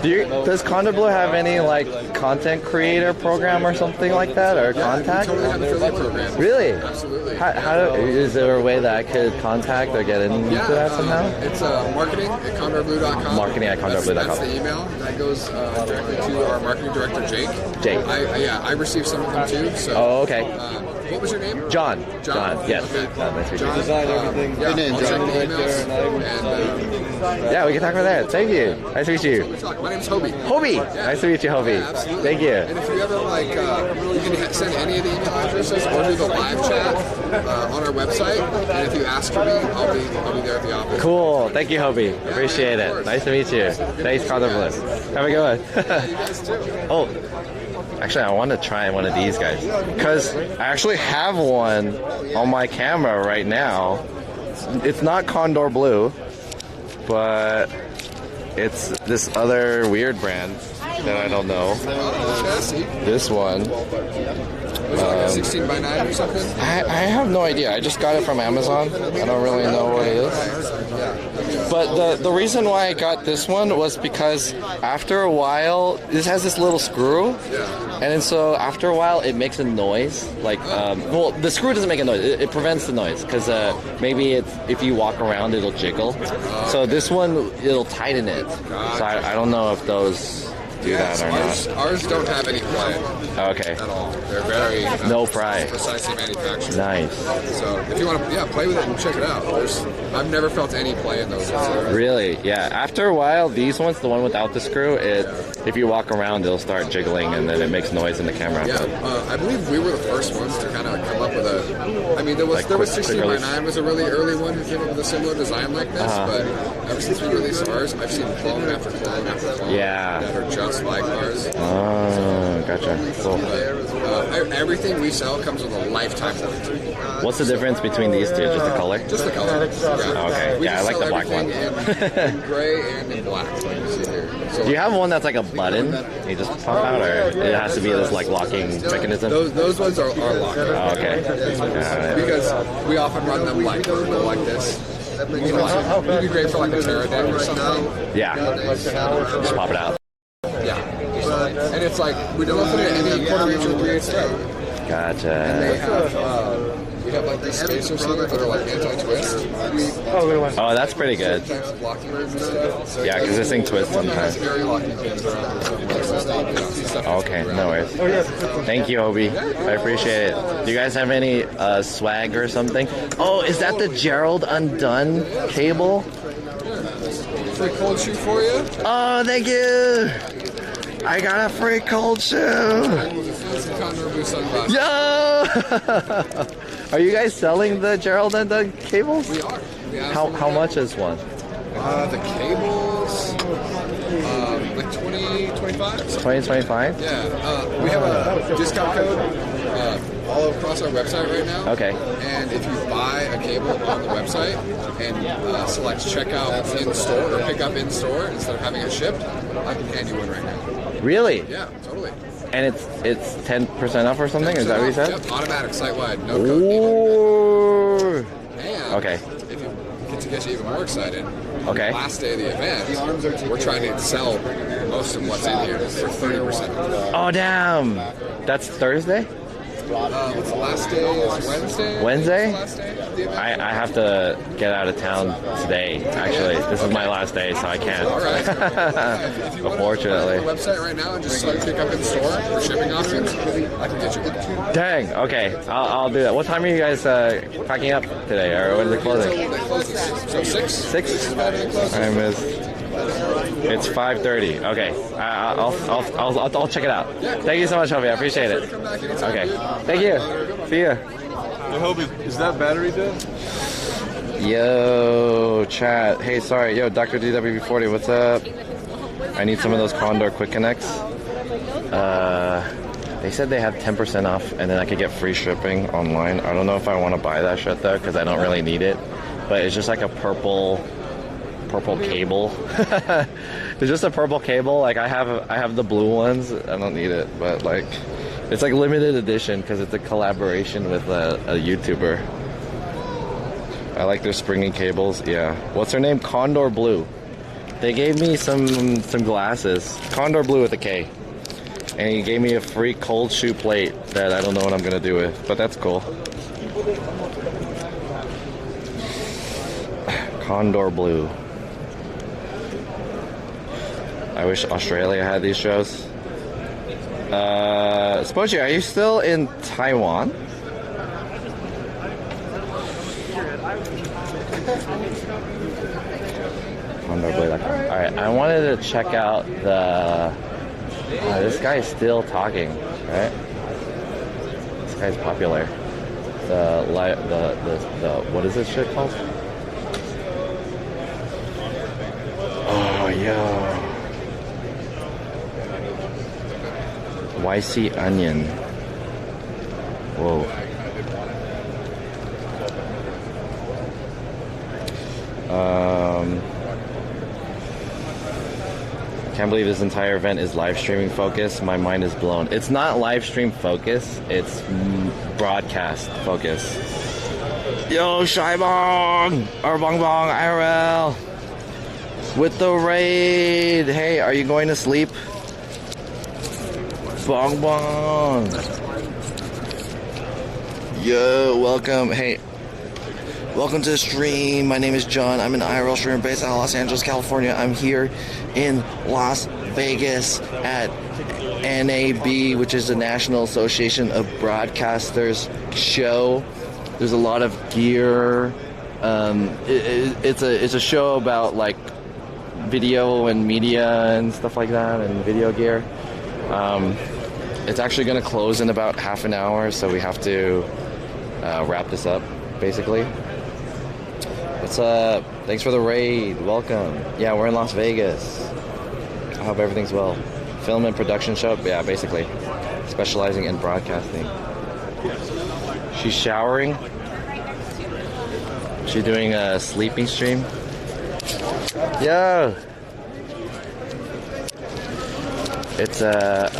[SPEAKER 8] good.
[SPEAKER 2] Does Condor Blue have any like content creator program or something like that, or contact?
[SPEAKER 8] We totally have an affiliate program.
[SPEAKER 2] Really?
[SPEAKER 8] Absolutely.
[SPEAKER 2] Is there a way that I could contact or get into that somehow?
[SPEAKER 8] It's marketing at condorblue.com.
[SPEAKER 2] Marketing at condorblue.com.
[SPEAKER 8] That's the email. That goes directly to our marketing director, Jake.
[SPEAKER 2] Jake.
[SPEAKER 8] I received some of them too. So,
[SPEAKER 2] oh, okay.
[SPEAKER 8] What was your name?
[SPEAKER 2] John. Yes.
[SPEAKER 8] Okay.
[SPEAKER 2] Nice to meet you.
[SPEAKER 8] John,
[SPEAKER 12] Good name, John.
[SPEAKER 8] Right there,
[SPEAKER 2] yeah, we can talk about that. Thank you. Nice to meet you.
[SPEAKER 8] My name's Hobie.
[SPEAKER 2] Hobie. Yeah. Nice to meet you, Hobie.
[SPEAKER 8] Yeah, absolutely.
[SPEAKER 2] Thank you.
[SPEAKER 8] And if you ever you can send any of the email addresses or do the live chat on our website. And if you ask for me, I'll be there at the office.
[SPEAKER 2] Cool. Thank you, Hobie. Appreciate it. Nice to meet you. Thanks, Condor Blue. Have a good one.
[SPEAKER 8] Yeah, you guys too.
[SPEAKER 2] Oh. Actually, I want to try one of these guys because I actually have one on my camera right now. It's not Condor Blue, but it's this other weird brand that I don't know. This one.
[SPEAKER 8] Like a 16 by 9 or something?
[SPEAKER 2] I have no idea. I just got it from Amazon. I don't really know what it is. But the reason why I got this one was because after a while, this has this little screw. And then so after a while, it makes a noise. Like, well, the screw doesn't make a noise. It prevents the noise because maybe if you walk around, it'll jiggle. So this one, it'll tighten it. So I don't know if those do that or not.
[SPEAKER 8] Ours don't have any play.
[SPEAKER 2] Okay.
[SPEAKER 8] At all. They're very
[SPEAKER 2] no pry.
[SPEAKER 8] Precisely manufactured.
[SPEAKER 2] Nice.
[SPEAKER 8] So if you want to play with it and check it out, I've never felt any play in those.
[SPEAKER 2] Really? Yeah. After a while, these ones, the one without the screw, if you walk around, it'll start jiggling and then it makes noise in the camera.
[SPEAKER 8] Yeah. I believe we were the first ones to kind of come up with a. I mean, there was 16 by 9 was a really early one who came up with a similar design like this, but ever since we released ours, I've seen clone after clone after clone.
[SPEAKER 2] Yeah.
[SPEAKER 8] That are just like ours.
[SPEAKER 2] Oh, gotcha. Cool.
[SPEAKER 8] Everything we sell comes with a lifetime warranty.
[SPEAKER 2] What's the difference between these two? Just the color?
[SPEAKER 8] Just the color. Yeah.
[SPEAKER 2] Okay. Yeah, I like the black one.
[SPEAKER 8] In gray and in black, like you see here. So
[SPEAKER 2] do you have one that's like a button? You just pop out, or it has to be this like locking mechanism?
[SPEAKER 8] Those ones are locked.
[SPEAKER 2] Oh, okay.
[SPEAKER 8] Because we often run them like this. It'd be great for like a Terra or something.
[SPEAKER 2] Yeah. Just pop it out.
[SPEAKER 8] Yeah. And it's like, we don't put it in any quarter inch or 3/8 thread.
[SPEAKER 2] Gotcha.
[SPEAKER 8] And they have, we have like these spacers here that are like anti-twist.
[SPEAKER 2] Oh, that's pretty good. Yeah, because this thing twists sometimes. Okay, no worries. Thank you, Obi. I appreciate it. Do you guys have any swag or something? Oh, is that the Gerald Undone cable?
[SPEAKER 8] Free cold shoe for you.
[SPEAKER 2] Oh, thank you. I got a free cold shoe. Yo! Are you guys selling the Gerald Undone cables?
[SPEAKER 8] We are.
[SPEAKER 2] How much is one?
[SPEAKER 8] The cables, like 20, 25.
[SPEAKER 2] 20, 25?
[SPEAKER 8] Yeah. We have a discount code all across our website right now.
[SPEAKER 2] Okay.
[SPEAKER 8] And if you buy a cable on the website and select checkout in store or pick up in store instead of having it shipped, I can hand you one right now.
[SPEAKER 2] Really?
[SPEAKER 8] Yeah, totally.
[SPEAKER 2] And it's 10% off or something? Is that what you said?
[SPEAKER 8] Yep, automatic, site-wide, no code.
[SPEAKER 2] Ooh.
[SPEAKER 8] And
[SPEAKER 2] okay.
[SPEAKER 8] If you get you even more excited,
[SPEAKER 2] okay.
[SPEAKER 8] Last day of the event, we're trying to sell most of what's in here for 30%.
[SPEAKER 2] Oh, damn. That's Thursday?
[SPEAKER 8] What's the last day? Is Wednesday?
[SPEAKER 2] Wednesday?
[SPEAKER 8] Last day?
[SPEAKER 2] I have to get out of town today. Actually, this is my last day, so I can't.
[SPEAKER 8] All right. If you
[SPEAKER 2] Unfortunately.
[SPEAKER 8] want to go to the website right now and just pick up in the store for shipping options, I can get you good too.
[SPEAKER 2] Dang. Okay, I'll do that. What time are you guys packing up today, or when is it closing?
[SPEAKER 8] They close at 6. So 6?
[SPEAKER 2] 6. I missed. It's 5:30. Okay, I'll check it out. Thank you so much, Hobie. I appreciate it. Okay, thank you. See ya.
[SPEAKER 19] Hey, Hobie, is that battery dead?
[SPEAKER 2] Yo, chat. Hey, sorry. Yo, Dr. DWB40, what's up? I need some of those Condor Quick Connects. They said they have 10% off, and then I could get free shipping online. I don't know if I want to buy that shit though, because I don't really need it. But it's just like a purple cable. It's just a purple cable. Like I have the blue ones. I don't need it, but like it's like limited edition because it's a collaboration with a YouTuber. I like their springy cables. Yeah. What's her name? Condor Blue. They gave me some glasses. Condor Blue with a K. And he gave me a free cold shoe plate that I don't know what I'm gonna do with, but that's cool. Condor Blue. I wish Australia had these shows. Spochi, are you still in Taiwan? Alright, I wanted to check out the... this guy is still talking, right? This guy's popular. The what is this shit called? Oh, yo. YC Onion. Whoa. Can't believe this entire event is live streaming focused. My mind is blown. It's not live stream focus. It's broadcast focus. Yo, Shy Bong! Or Bong Bong IRL! With the raid! Hey, are you going to sleep? Bong Bong! Yo, welcome. Hey, welcome to the stream. My name is John. I'm an IRL streamer based out of Los Angeles, California. I'm here in Las Vegas at NAB, which is the National Association of Broadcasters show. There's a lot of gear. It's a show about like video and media and stuff like that, and video gear. It's actually going to close in about half an hour, so we have to wrap this up, basically. What's up? Thanks for the raid. Welcome. Yeah, we're in Las Vegas. I hope everything's well. Film and production show? Yeah, basically. Specializing in broadcasting. She's showering. She's doing a sleeping stream. Yo! It's a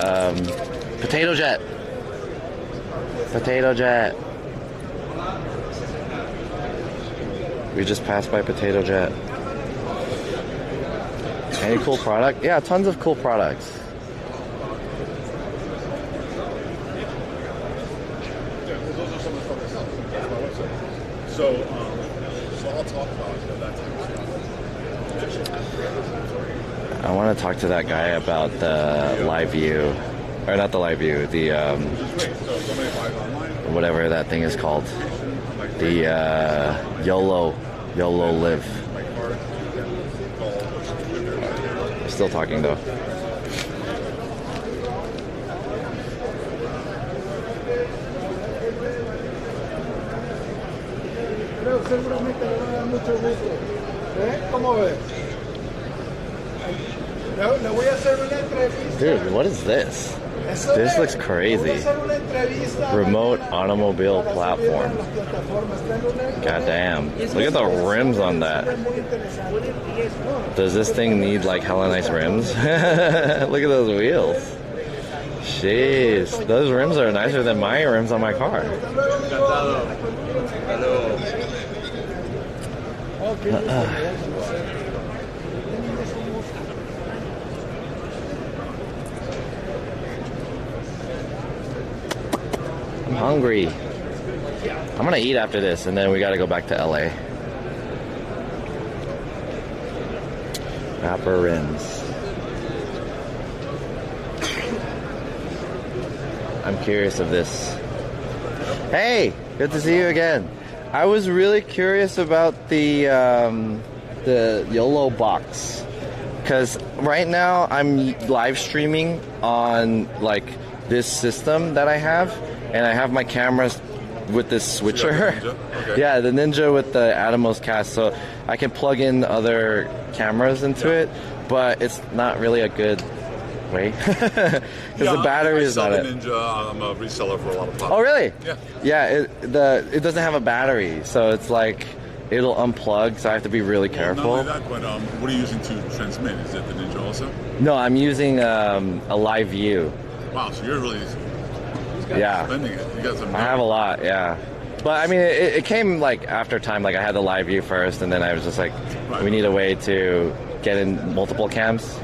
[SPEAKER 2] potato jet. Potato jet. We just passed by Potato Jet. Any cool product? Yeah, tons of cool products.
[SPEAKER 19] So I'll talk about that.
[SPEAKER 2] I want to talk to that guy about the live view, or not the live view, the whatever that thing is called, the YOLO Live. Still talking though.
[SPEAKER 1] Seguramente le va a dar mucho gusto. ¿Cómo ves? Le voy a hacer una entrevista.
[SPEAKER 2] Dude, what is this? This looks crazy. Remote automobile platform. God damn. Look at the rims on that. Does this thing need like hella nice rims? Look at those wheels. Jeez. Those rims are nicer than my rims on my car. I'm hungry. I'm gonna eat after this, and then we gotta go back to LA. Rapper rims. I'm curious of this. Hey, good to see you again. I was really curious about the YOLO box, because right now I'm live streaming on like this system that I have, and I have my cameras with this switcher.
[SPEAKER 14] Okay.
[SPEAKER 2] Yeah, the Ninja with the Atomos cast, so I can plug in other cameras into it, but it's not really a good way because the battery is not
[SPEAKER 14] I
[SPEAKER 2] it.
[SPEAKER 14] sell the Ninja. I'm a reseller for a lot of products.
[SPEAKER 2] Oh, really?
[SPEAKER 14] Yeah.
[SPEAKER 2] Yeah, it doesn't have a battery, so it's like it'll unplug, so I have to be really careful.
[SPEAKER 14] Not only that, but what are you using to transmit? Is it the Ninja also?
[SPEAKER 2] No, I'm using a live view.
[SPEAKER 14] Wow, so you're really spending it. You got some.
[SPEAKER 2] I have a lot, yeah. But I mean, it came like after time. Like I had the live view first, and then I was just like, we need a way to get in multiple cams.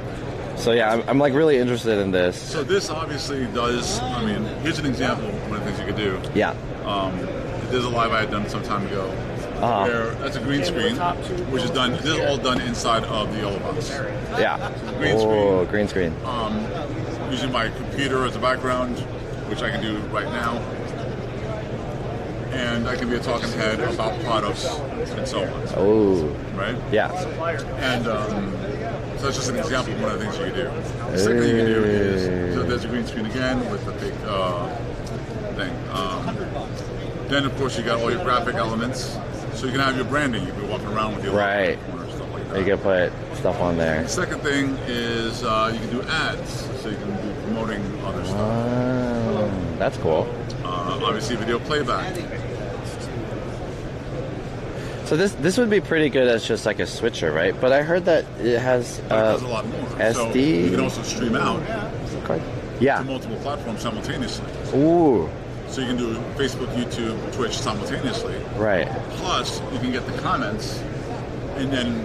[SPEAKER 2] So yeah, I'm like really interested in this.
[SPEAKER 14] So this obviously does. I mean, here's an example of one of the things you could do.
[SPEAKER 2] Yeah.
[SPEAKER 14] There's a live I had done some time ago. Where that's a green screen, which is done. This is all done inside of the yellow box.
[SPEAKER 2] Yeah.
[SPEAKER 14] So
[SPEAKER 2] green screen.
[SPEAKER 14] Using my computer as a background, which I can do right now, and I can be a talking head about products and so on.
[SPEAKER 2] Oh.
[SPEAKER 14] Right.
[SPEAKER 2] Yeah.
[SPEAKER 14] And so that's just an example of one of the things you can do. The second thing you can do is, so there's a green screen again with the big thing. Then of course you got all your graphic elements, so you can have your branding. You can be walking around with your
[SPEAKER 2] right.
[SPEAKER 14] Stuff like that.
[SPEAKER 2] You can put stuff on there.
[SPEAKER 14] The second thing is you can do ads, so you can be promoting other stuff.
[SPEAKER 2] Oh, that's cool.
[SPEAKER 14] Obviously video playback.
[SPEAKER 2] So this would be pretty good as just like a switcher, right? But I heard that it has
[SPEAKER 14] It does a lot more.
[SPEAKER 2] SD.
[SPEAKER 14] So you can also stream out
[SPEAKER 2] yeah.
[SPEAKER 14] to multiple platforms simultaneously.
[SPEAKER 2] Ooh.
[SPEAKER 14] So you can do Facebook, YouTube, Twitch simultaneously.
[SPEAKER 2] Right.
[SPEAKER 14] Plus, you can get the comments, and then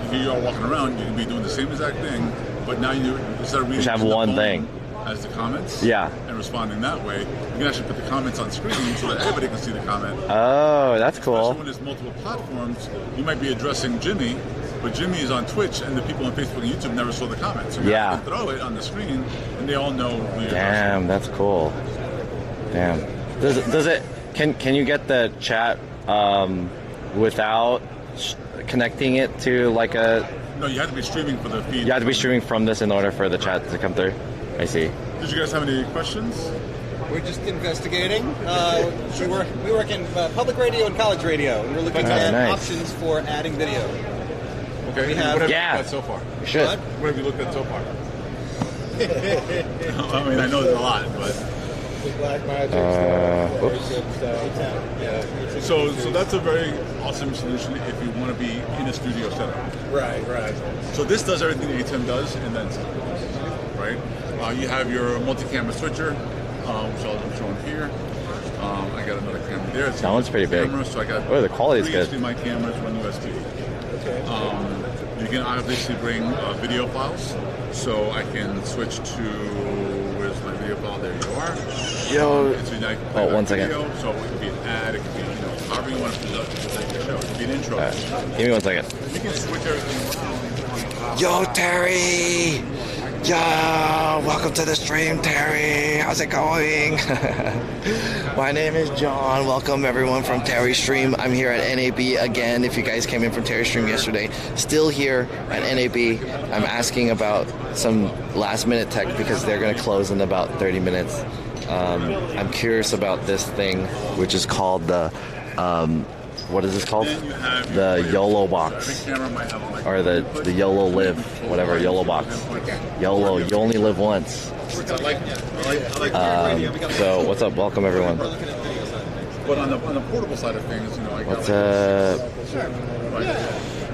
[SPEAKER 14] if you are walking around, you can be doing the same exact thing, but now you instead of reading
[SPEAKER 2] just have
[SPEAKER 14] the
[SPEAKER 2] one
[SPEAKER 14] phone
[SPEAKER 2] thing
[SPEAKER 14] as the comments,
[SPEAKER 2] yeah,
[SPEAKER 14] and responding that way, you can actually put the comments on screen so that everybody can see the comment.
[SPEAKER 2] Oh, that's cool.
[SPEAKER 14] Especially when there's multiple platforms, you might be addressing Jimmy, but Jimmy is on Twitch, and the people on Facebook and YouTube never saw the comments. So now you can throw it on the screen, and they all know who you're
[SPEAKER 2] Damn, that's cool. Damn. Does it? Can you get the chat without connecting it to like a?
[SPEAKER 14] No, you have to be streaming for the feed.
[SPEAKER 2] You have to be streaming from this in order for the chat to come through. I see.
[SPEAKER 14] Did you guys have any questions?
[SPEAKER 15] We're just investigating. We work in public radio and college radio, and we're looking at options for adding video.
[SPEAKER 14] Okay.
[SPEAKER 15] We have,
[SPEAKER 14] what have you looked at so far?
[SPEAKER 2] You should.
[SPEAKER 14] What have you looked at so far? I mean, I know there's a lot, but.
[SPEAKER 15] Black magic.
[SPEAKER 14] So that's a very awesome solution if you want to be in a studio setup.
[SPEAKER 15] Right.
[SPEAKER 14] So this does everything that A10 does, and then some, right? You have your multi-camera switcher, which I'm showing here. I got another camera there.
[SPEAKER 2] That one's pretty big.
[SPEAKER 14] So I got
[SPEAKER 2] the quality's good.
[SPEAKER 14] 3 HDMI cameras, 1 USB. Okay. You can obviously bring video files, so I can switch to where's my video file? There you are.
[SPEAKER 2] Yo.
[SPEAKER 14] Oh, 1 second. Video, so it could be an ad, it could be however you want to present your show. It could be an intro.
[SPEAKER 2] Give me 1 second.
[SPEAKER 14] You can switch everything around.
[SPEAKER 17] Yo, Terry! Yo, welcome to the stream, Terry. How's it going? My name is John. Welcome everyone from Terry Stream. I'm here at NAB again. If you guys came in from Terry Stream yesterday, still here at NAB. I'm asking about some last minute tech because they're going to close in about 30 minutes. I'm curious about this thing, which is called the what is this called? The YOLO box, or the YOLO live, whatever, YOLO box. YOLO, you only live once. So what's up? Welcome everyone.
[SPEAKER 14] But on the portable side of things, I got
[SPEAKER 2] what's up?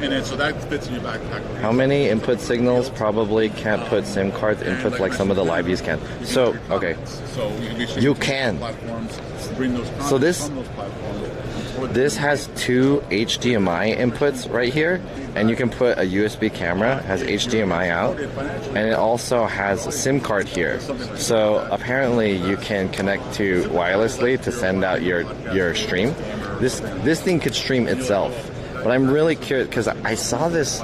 [SPEAKER 14] And then so that fits in your backpack.
[SPEAKER 2] How many input signals? Probably can't put SIM cards inputs like some of the live views can. So, okay.
[SPEAKER 14] So
[SPEAKER 2] you can.
[SPEAKER 14] Platforms, bring those
[SPEAKER 2] So this
[SPEAKER 14] from those platforms.
[SPEAKER 2] this has 2 HDMI inputs right here, and you can put a USB camera, has HDMI out, and it also has a SIM card here. So apparently you can connect to wirelessly to send out your stream. This thing could stream itself. But I'm really curious because I saw this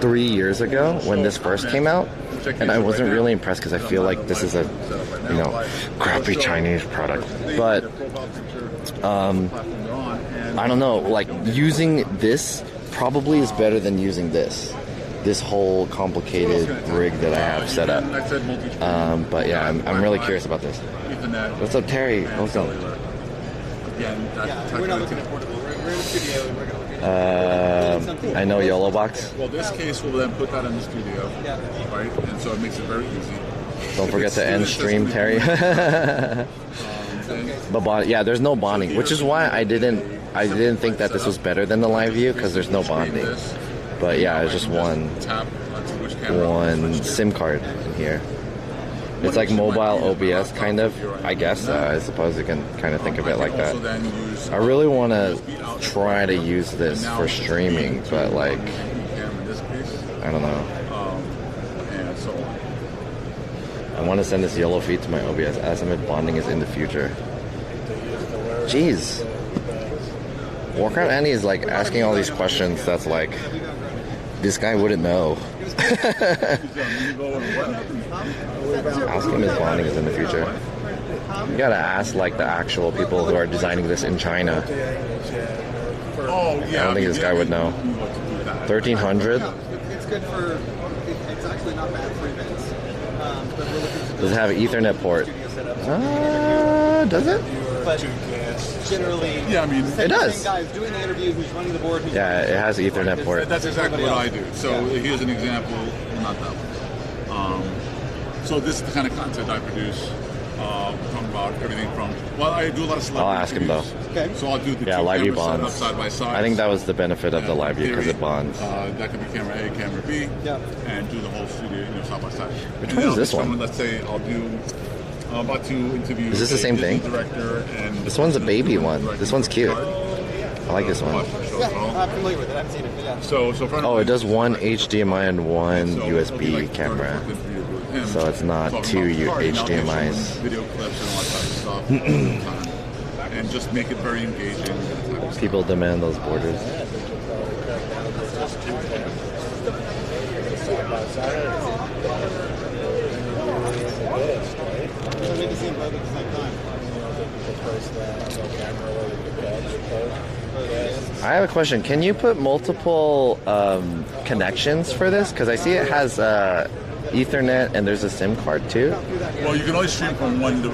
[SPEAKER 2] 3 years ago when this first came out, and I wasn't really impressed because I feel like this is a, crappy Chinese product. But I don't know, like using this probably is better than using this whole complicated rig that I have set up. But yeah, I'm really curious about this. What's up, Terry? Welcome.
[SPEAKER 15] We're not looking at portable. We're in the studio and we're going to look at
[SPEAKER 2] I know YOLO Box.
[SPEAKER 14] Well, this case will then put that in the studio, right? And so it makes it very easy.
[SPEAKER 2] Don't forget to end stream, Terry. But yeah, there's no bonding, which is why I didn't think that this was better than the live view because there's no bonding. But yeah, it's just one SIM card in here. It's like mobile OBS kind of, I guess. I suppose you can kind of think of it like that. I really want to try to use this for streaming, but like, I don't know. I want to send this yellow feed to my OBS. Azimuth bonding is in the future. Jeez. Warcraft Annie is like asking all these questions that's like, this guy wouldn't know. Ask him if bonding is in the future. You gotta ask like the actual people who are designing this in China. I don't think this guy would know. 1300?
[SPEAKER 15] It's good for, it's actually not bad for events.
[SPEAKER 2] Does it have an Ethernet port? Does it?
[SPEAKER 15] But generally,
[SPEAKER 2] it does.
[SPEAKER 15] Guys doing the interview, who's running the board,
[SPEAKER 2] Yeah, it has an Ethernet port.
[SPEAKER 14] That's exactly what I do. So here's an example, not that one. So this is the kind of content I produce. Talking about everything from, well, I do a lot of celebrity
[SPEAKER 2] I'll ask him though.
[SPEAKER 15] Okay.
[SPEAKER 14] So I'll do the
[SPEAKER 2] yeah,
[SPEAKER 14] two
[SPEAKER 2] live view
[SPEAKER 14] cameras set
[SPEAKER 2] bonds.
[SPEAKER 14] up side by side.
[SPEAKER 2] I think that was the benefit of the live view because it bonds.
[SPEAKER 14] That could be camera A, camera B, and do the whole studio, side by side.
[SPEAKER 2] Which one is this one?
[SPEAKER 14] Let's say I'll do. I'm about to interview.
[SPEAKER 2] Is this the same thing? This one's a baby one. This one's cute. I like this one.
[SPEAKER 15] Yeah, I'm familiar with it. I haven't seen it, but yeah.
[SPEAKER 14] So
[SPEAKER 2] it does one HDMI and one USB camera. So it's not two HDMIs.
[SPEAKER 14] Video clips and all that type of stuff. And just make it very engaging.
[SPEAKER 2] People demand those borders.
[SPEAKER 15] Maybe see them both at the same time.
[SPEAKER 2] I have a question. Can you put multiple connections for this? Because I see it has Ethernet and there's a SIM card too.
[SPEAKER 14] Well, you can only stream from one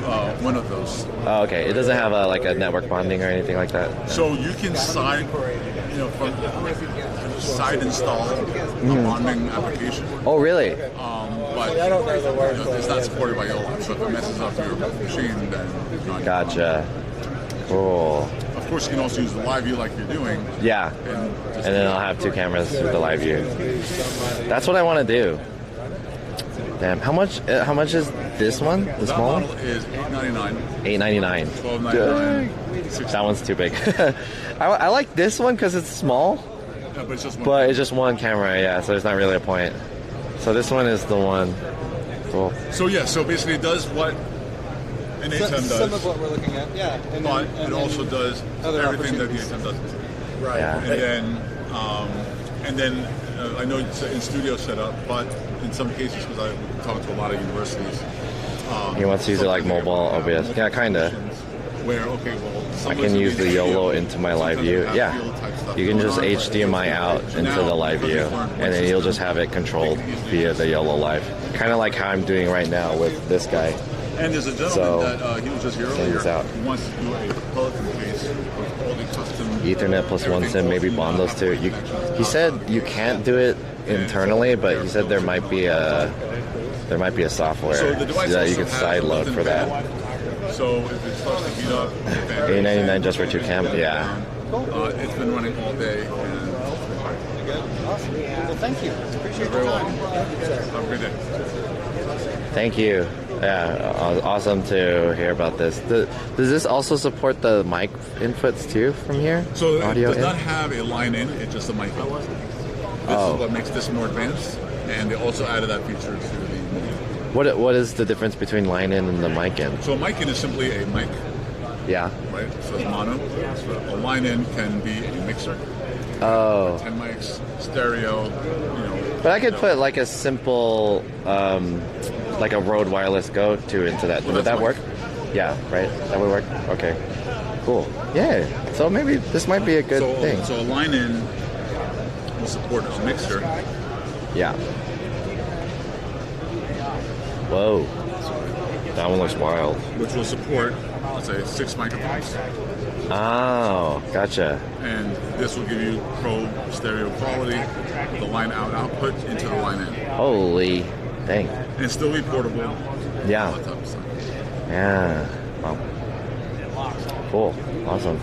[SPEAKER 14] of those.
[SPEAKER 2] Oh, okay. It doesn't have like a network bonding or anything like that.
[SPEAKER 14] So you can side install a bonding application.
[SPEAKER 2] Oh, really?
[SPEAKER 14] But it's not supported by YOLO. So if it messes up your machine, then
[SPEAKER 2] gotcha. Cool.
[SPEAKER 14] Of course, you can also use the live view like you're doing.
[SPEAKER 2] Yeah. And then I'll have two cameras with the live view. That's what I want to do. Damn, how much is this one? The small one?
[SPEAKER 14] Is $8.99.
[SPEAKER 2] $8.99.
[SPEAKER 14] $12.99.
[SPEAKER 2] That one's too big. I like this one because it's small.
[SPEAKER 14] Yeah,
[SPEAKER 2] but it's just one camera, yeah. So there's not really a point. So this one is the one. Cool.
[SPEAKER 14] So yeah, so basically it does what an ATEM does.
[SPEAKER 15] Some of what we're looking at, yeah.
[SPEAKER 14] But it also does everything that the ATEM doesn't.
[SPEAKER 15] Right.
[SPEAKER 2] Yeah.
[SPEAKER 14] And then I know it's in studio setup, but in some cases, because I talk to a lot of universities.
[SPEAKER 2] He wants to use it like mobile OBS. Yeah, kinda.
[SPEAKER 14] Where
[SPEAKER 2] I can use the YOLO into my live view. Yeah, you can just HDMI out into the live view, and then you'll just have it controlled via the YOLO live. Kind of like how I'm doing right now with this guy.
[SPEAKER 14] And there's a gentleman that he was just here earlier.
[SPEAKER 2] He
[SPEAKER 14] wants to do a Pelican case with all the custom
[SPEAKER 2] Ethernet plus one SIM, maybe bond those two. He said you can't do it internally, but he said there might be a software that you could sideload for that.
[SPEAKER 14] So if it starts to heat up,
[SPEAKER 2] $8.99 just for two cam, yeah.
[SPEAKER 14] It's been running all day. And
[SPEAKER 15] Awesome. Well, thank you. Appreciate your time.
[SPEAKER 14] Have a great day.
[SPEAKER 2] Thank you. Yeah, awesome to hear about this. Does this also support the mic inputs too from here?
[SPEAKER 14] So it
[SPEAKER 2] Audio
[SPEAKER 14] does
[SPEAKER 2] in?
[SPEAKER 14] not have a line in, it's just a mic in. This is what makes this more advanced, and they also added that feature to the MIDI.
[SPEAKER 2] What is the difference between line in and the mic in?
[SPEAKER 14] So a mic in is simply a mic.
[SPEAKER 2] Yeah.
[SPEAKER 14] Right? So it's mono. A line in can be a mixer.
[SPEAKER 2] Oh.
[SPEAKER 14] 10 mics, stereo,
[SPEAKER 2] But I could put like a simple, like a Rode Wireless Go 2 into that. Would that work? Yeah, right? That would work? Okay. Cool. Yeah. So maybe this might be a good thing.
[SPEAKER 14] So a line in will support a mixer.
[SPEAKER 2] Yeah. Whoa. That one looks wild.
[SPEAKER 14] Which will support, let's say, 6 microphones.
[SPEAKER 2] Oh, gotcha.
[SPEAKER 14] And this will give you pro stereo quality, the line out output into the line in.
[SPEAKER 2] Holy dang.
[SPEAKER 14] And still be portable.
[SPEAKER 2] Yeah.
[SPEAKER 14] All that type of stuff.
[SPEAKER 2] Yeah. Wow. Cool. Awesome.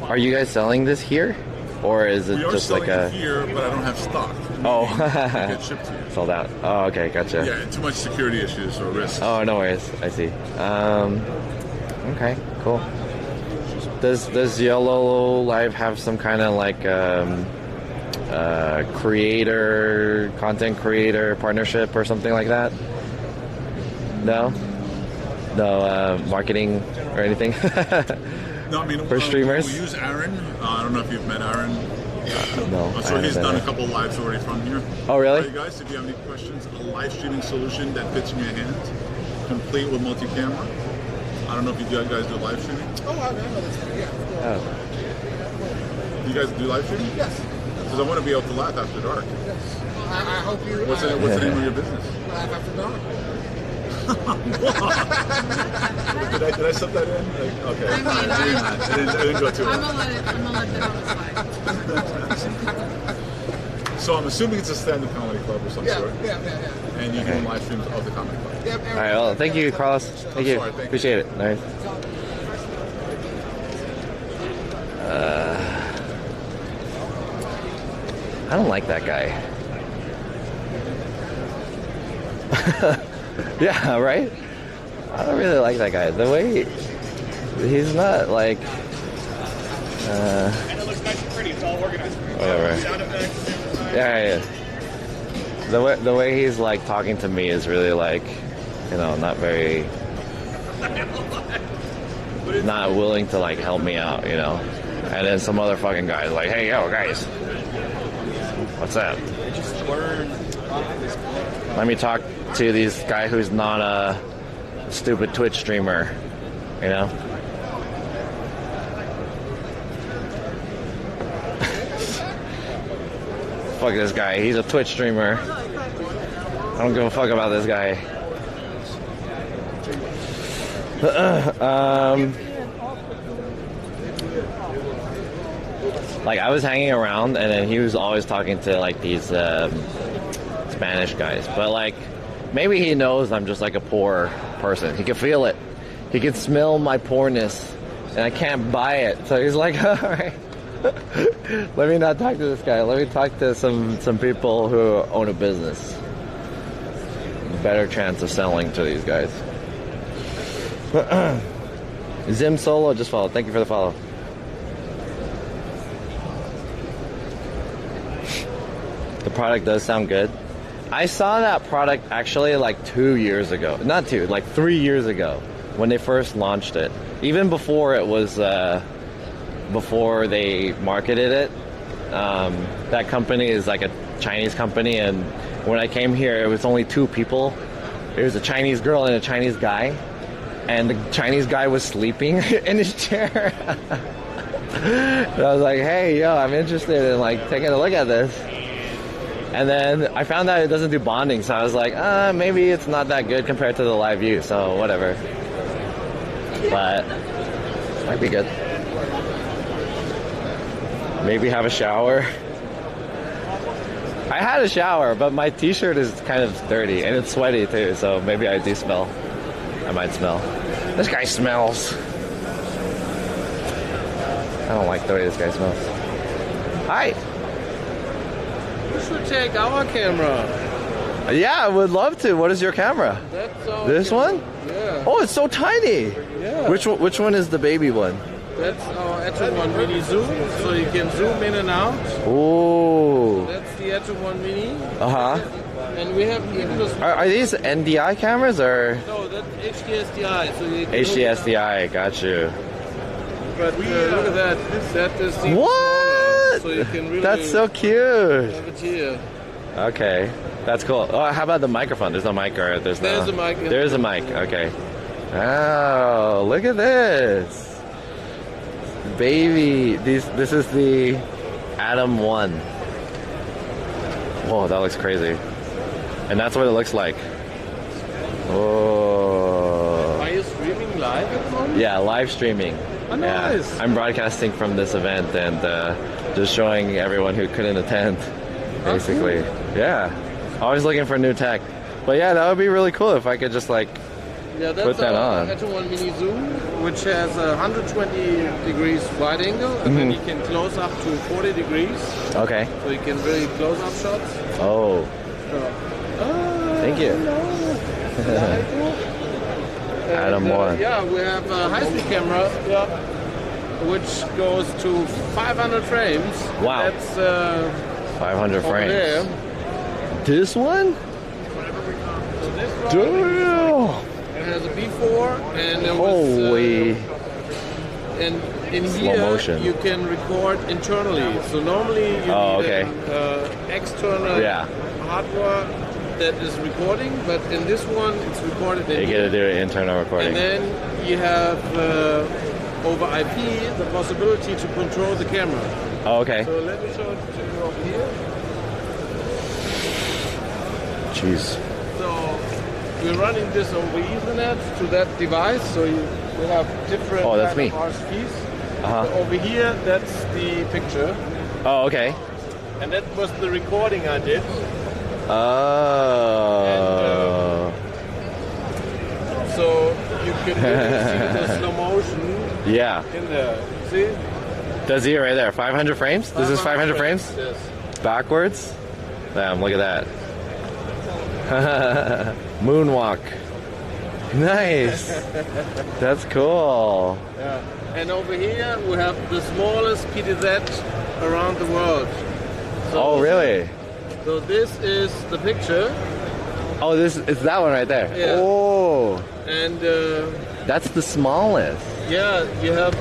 [SPEAKER 2] Are you guys selling this here? Or is it just like a...
[SPEAKER 14] We are selling it here, but I don't have stock.
[SPEAKER 2] Oh.
[SPEAKER 14] Get shipped to you.
[SPEAKER 2] Sold out. Oh, okay. Gotcha.
[SPEAKER 14] Yeah, too much security issues or risks.
[SPEAKER 2] Oh, no worries. I see. Okay, cool. Does Yellow Live have some kind of like content creator partnership or something like that? No? No marketing or anything?
[SPEAKER 14] No, I mean,
[SPEAKER 2] for streamers?
[SPEAKER 14] We use Aaron. I don't know if you've met Aaron.
[SPEAKER 2] No.
[SPEAKER 14] I'm sure he's done a couple lives already from here.
[SPEAKER 2] Oh, really?
[SPEAKER 14] All right, guys, if you have any questions, a live streaming solution that fits in your hand, complete with multi-camera. I don't know if you guys do live streaming.
[SPEAKER 15] Oh, I know this. Yeah.
[SPEAKER 2] Oh.
[SPEAKER 14] You guys do live streaming?
[SPEAKER 15] Yes.
[SPEAKER 14] Because I want to be able to laugh after dark.
[SPEAKER 15] Yes. I hope you.
[SPEAKER 14] What's the name of your business?
[SPEAKER 15] Laugh After Dark.
[SPEAKER 14] did I slip that in? Like, okay.
[SPEAKER 15] I mean,
[SPEAKER 14] I didn't go too
[SPEAKER 15] I'm
[SPEAKER 14] well.
[SPEAKER 15] gonna let that on the slide.
[SPEAKER 14] So I'm assuming it's a stand-up comedy club or some sort.
[SPEAKER 15] Yeah.
[SPEAKER 14] And you do live streams of the comedy club.
[SPEAKER 15] Yep.
[SPEAKER 2] All right, well, thank you, Carlos. Thank you.
[SPEAKER 14] Sorry, thank
[SPEAKER 2] Appreciate it. Nice. I don't like that guy. Yeah, right? I don't really like that guy. The way he's not like
[SPEAKER 11] And it looks nice and pretty. It's all organized.
[SPEAKER 2] whatever.
[SPEAKER 11] Sound effects.
[SPEAKER 2] Yeah. The way he's like talking to me is really like, not very, not willing to like help me out, And then some other fucking guy's like, hey, yo, guys, what's that? Let me talk to this guy who's not a stupid Twitch streamer, Fuck this guy. He's a Twitch streamer. I don't give a fuck about this guy. Like, I was hanging around, and then he was always talking to, like, these Spanish guys. But, like, maybe he knows I'm just, like, a poor person. He can feel it. He can smell my poorness, and I can't buy it. So he's like, all right. Let me not talk to this guy. Let me talk to some people who own a business. Better chance of selling to these guys. Zim Solo just followed. Thank you for the follow. The product does sound good. I saw that product actually like 2 years ago. Not 2, like 3 years ago when they first launched it. Even before it was... before they marketed it. That company is like a Chinese company, and when I came here, it was only 2 people. There was a Chinese girl and a Chinese guy, and the Chinese guy was sleeping in his chair. And I was like, hey, yo, I'm interested in like taking a look at this. And then I found out it doesn't do bonding, so I was like, maybe it's not that good compared to the live view, so whatever. But it might be good. Maybe have a shower. I had a shower, but my t-shirt is kind of dirty and it's sweaty too, so maybe I do smell. I might smell. This guy smells. I don't like the way this guy smells. Hi.
[SPEAKER 16] You should take our camera.
[SPEAKER 2] Yeah, I would love to. What is your camera?
[SPEAKER 16] That's our
[SPEAKER 2] This
[SPEAKER 16] camera.
[SPEAKER 2] one?
[SPEAKER 16] Yeah.
[SPEAKER 2] Oh, it's so tiny.
[SPEAKER 16] Yeah.
[SPEAKER 2] Which one is the baby one?
[SPEAKER 16] That's our Atom 1 Mini Zoom, so you can zoom in and out.
[SPEAKER 2] Oh.
[SPEAKER 16] That's the Atom 1 Mini.
[SPEAKER 2] Uh-huh.
[SPEAKER 16] And we have even the
[SPEAKER 2] Are these NDI cameras or?
[SPEAKER 16] No, that's HDSDI. So you can
[SPEAKER 2] HDSDI, got you.
[SPEAKER 16] But look at that. That is the
[SPEAKER 2] What?
[SPEAKER 16] So you can really
[SPEAKER 2] That's so cute.
[SPEAKER 16] have it here.
[SPEAKER 2] Okay, that's cool. Oh, how about the microphone? There's no mic or there's no...
[SPEAKER 16] There's a mic.
[SPEAKER 2] There's a mic, okay. Oh, look at this. Baby, this is the Atom 1. Whoa, that looks crazy. And that's what it looks like. Oh.
[SPEAKER 16] Are you streaming live at the moment?
[SPEAKER 2] Yeah, live streaming.
[SPEAKER 16] Oh, nice.
[SPEAKER 2] Yeah, I'm broadcasting from this event and just showing everyone who couldn't attend, basically. Yeah, always looking for new tech. But yeah, that would be really cool if I could just like put that on.
[SPEAKER 16] Atom 1 Mini Zoom, which has a 120 degrees wide angle, and then you can close up to 40 degrees.
[SPEAKER 2] Okay.
[SPEAKER 16] So you can really close up shots.
[SPEAKER 2] Oh. Thank you. Atom 1.
[SPEAKER 16] Yeah, we have a high-speed camera, which goes to 500 frames.
[SPEAKER 2] Wow.
[SPEAKER 16] That's
[SPEAKER 2] 500
[SPEAKER 16] over
[SPEAKER 2] frames.
[SPEAKER 16] there.
[SPEAKER 2] This one?
[SPEAKER 16] So this one,
[SPEAKER 2] Damn.
[SPEAKER 16] it has a before, and it
[SPEAKER 2] Holy.
[SPEAKER 16] was. And in
[SPEAKER 2] Slow
[SPEAKER 16] here,
[SPEAKER 2] motion.
[SPEAKER 16] you can record internally. So normally you need an external hardware that is recording, but in this one, it's recorded in
[SPEAKER 2] You get to do an internal recording.
[SPEAKER 16] And then you have over IP the possibility to control the camera.
[SPEAKER 2] Oh, okay.
[SPEAKER 16] So let me show it to you over here.
[SPEAKER 2] Jeez.
[SPEAKER 16] So we're running this over Ethernet to that device, so you will have different
[SPEAKER 2] that's me.
[SPEAKER 16] RCPs.
[SPEAKER 2] Uh-huh.
[SPEAKER 16] So over here, that's the picture.
[SPEAKER 2] Oh, okay.
[SPEAKER 16] And that was the recording I did.
[SPEAKER 2] Oh.
[SPEAKER 16] So you can really see the slow motion
[SPEAKER 2] Yeah.
[SPEAKER 16] in there. See?
[SPEAKER 2] Does he right there? 500 frames? This is 500 frames?
[SPEAKER 16] Yes.
[SPEAKER 2] Backwards? Damn, look at that. Moonwalk. Nice. That's cool.
[SPEAKER 16] Yeah. And over here we have the smallest PTZ around the world. So
[SPEAKER 2] Oh, really?
[SPEAKER 16] So this is the picture.
[SPEAKER 2] Oh, it's that one right there.
[SPEAKER 16] Yeah.
[SPEAKER 2] Oh.
[SPEAKER 16] And
[SPEAKER 2] that's the smallest.
[SPEAKER 16] yeah, you have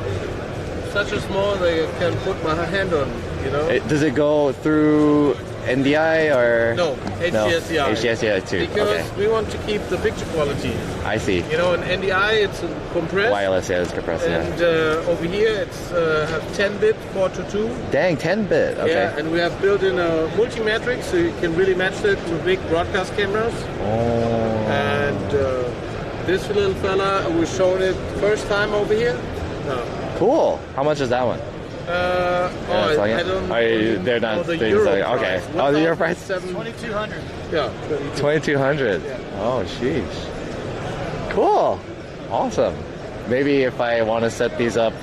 [SPEAKER 16] such a small that I can put my hand on, you know?
[SPEAKER 2] Does it go through NDI or?
[SPEAKER 16] No, HDSDI.
[SPEAKER 2] HDSDI too.
[SPEAKER 16] Because
[SPEAKER 2] Okay.
[SPEAKER 16] we want to keep the picture quality.
[SPEAKER 2] I see.
[SPEAKER 16] You know, in NDI it's compressed.
[SPEAKER 2] Wireless, yeah, it's compressed,
[SPEAKER 16] And over here it's have 10-bit 4:2.
[SPEAKER 2] Dang, 10-bit. Okay.
[SPEAKER 16] Yeah, and we have built in a multi-matrix, so you can really match it to big broadcast cameras.
[SPEAKER 2] Oh.
[SPEAKER 16] And this little fella, we showed it first time over here. No.
[SPEAKER 2] Cool. How much is that one?
[SPEAKER 16] I don't
[SPEAKER 2] they're not.
[SPEAKER 16] know the
[SPEAKER 2] they're
[SPEAKER 16] Euro
[SPEAKER 2] just like,
[SPEAKER 16] price.
[SPEAKER 2] okay. Oh, the Euro price?
[SPEAKER 16] 2200. Yeah.
[SPEAKER 2] 2200. Oh, sheesh. Cool. Awesome. Maybe if I want to set these up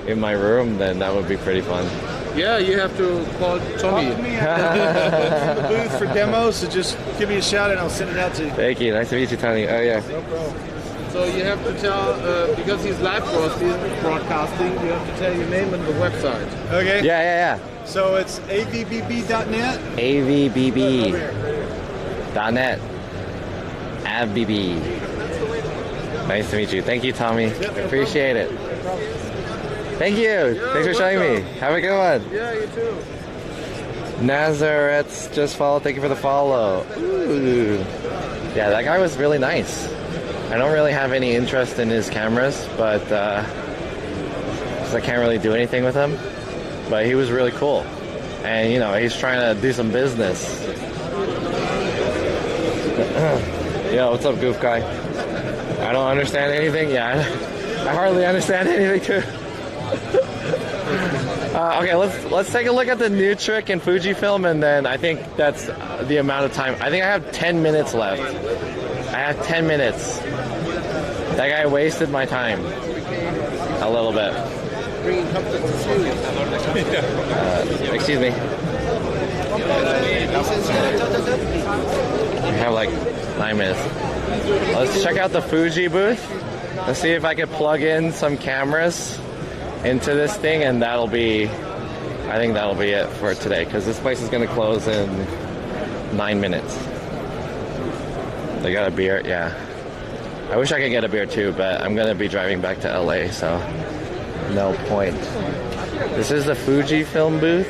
[SPEAKER 2] in my room, then that would be pretty fun.
[SPEAKER 16] Yeah, you have to call Tommy.
[SPEAKER 13] in the booth for demos, so just give me a shout and I'll send it out to you.
[SPEAKER 2] Thank you. Nice to meet you, Tony. Oh, yeah.
[SPEAKER 16] No problem. So you have to tell, because he's live broadcasting, you have to tell your name and the website.
[SPEAKER 13] Okay.
[SPEAKER 2] Yeah.
[SPEAKER 13] So it's avbb.net.
[SPEAKER 2] avbb.net. avbb. Nice to meet you. Thank you, Tommy. Appreciate it. Thank you. Thanks for showing me. Have a good one.
[SPEAKER 16] Yeah, you too.
[SPEAKER 2] Nazaret's just followed. Thank you for the follow. Ooh. Yeah, that guy was really nice. I don't really have any interest in his cameras, but because I can't really do anything with him. But he was really cool. And, you know, he's trying to do some business. Yo, what's up, goof guy? I don't understand anything. Yeah, I hardly understand anything, too. Okay, let's take a look at the new trick in Fujifilm, and then I think that's the amount of time. I think I have 10 minutes left. I have 10 minutes. That guy wasted my time a little bit.
[SPEAKER 16] bringing comfort to you.
[SPEAKER 2] Excuse me. We have like 9 minutes. Let's check out the Fuji booth. Let's see if I can plug in some cameras into this thing, and I think that'll be it for today, because this place is going to close in 9 minutes. They got a beer, yeah. I wish I could get a beer too, but I'm going to be driving back to LA, so no point. This is the Fujifilm booth.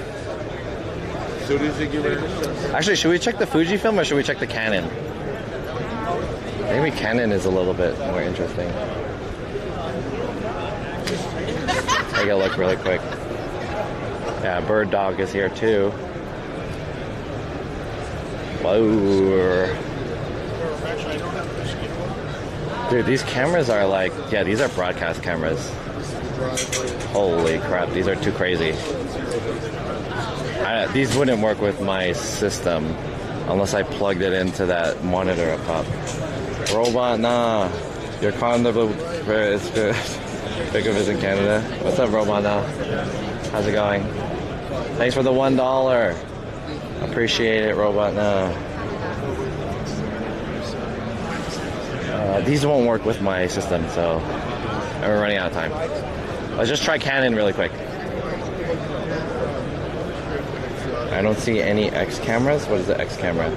[SPEAKER 2] Actually, should we check the Fujifilm or should we check the Canon? Maybe Canon is a little bit more interesting. Take a look really quick. Yeah, Bird Dog is here too. Whoa. Dude, these cameras are like, yeah, these are broadcast cameras. Holy crap, these are too crazy. These wouldn't work with my system unless I plugged it into that monitor up top. Robot, nah. Your condo is good. Bigger is in Canada. What's up, Robot, nah? How's it going? Thanks for the $1. Appreciate it, Robot, nah. These won't work with my system, so we're running out of time. Let's just try Canon really quick. I don't see any X cameras. What is the X camera?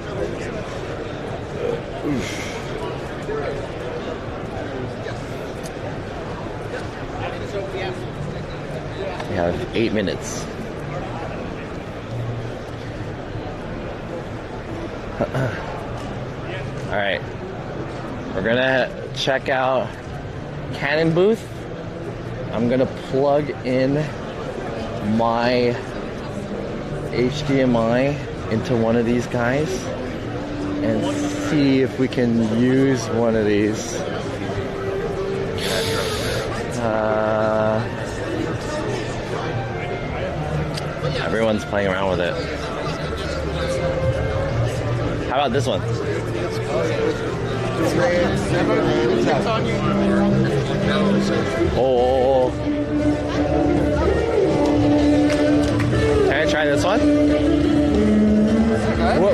[SPEAKER 2] Oof. We have 8 minutes. All right. We're gonna check out Canon booth. I'm gonna plug in my HDMI into one of these guys and see if we can use one of these. Everyone's playing around with it. How about this one? Oh. Can I try this one?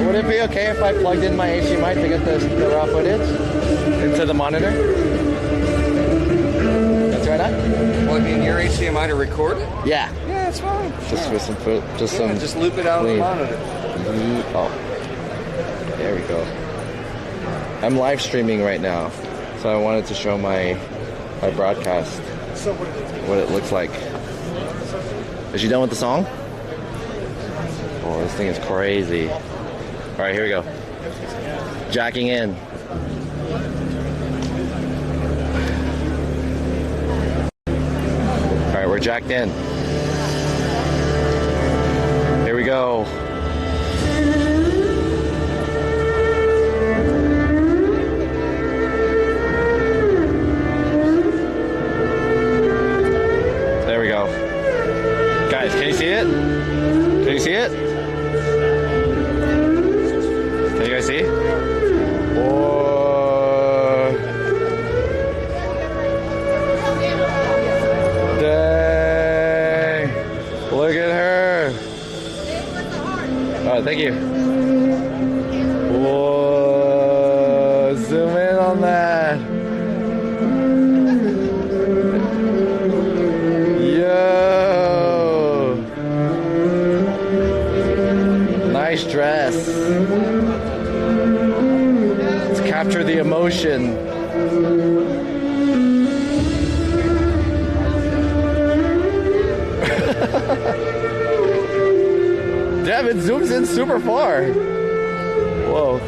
[SPEAKER 2] Would it be okay if I plugged in my HDMI to get the raw footage into the monitor? That's right on?
[SPEAKER 18] Plug in your HDMI to record it?
[SPEAKER 2] Yeah.
[SPEAKER 18] Yeah, it's fine.
[SPEAKER 2] Just for some foot, just
[SPEAKER 18] loop it out of the monitor.
[SPEAKER 2] Oh. There we go. I'm live streaming right now, so I wanted to show my broadcast, what it looks like. Is she done with the song? Oh, this thing is crazy. All right, here we go. Jacking in. All right, we're jacked in. Here we go. There we go. Guys, can you see it? Can you see it? Can you guys see? Oh. Dang. Look at her. Oh, thank you. Whoa. Zoom in on that. Nice dress. Let's capture the emotion. Damn, it zooms in super far. Whoa.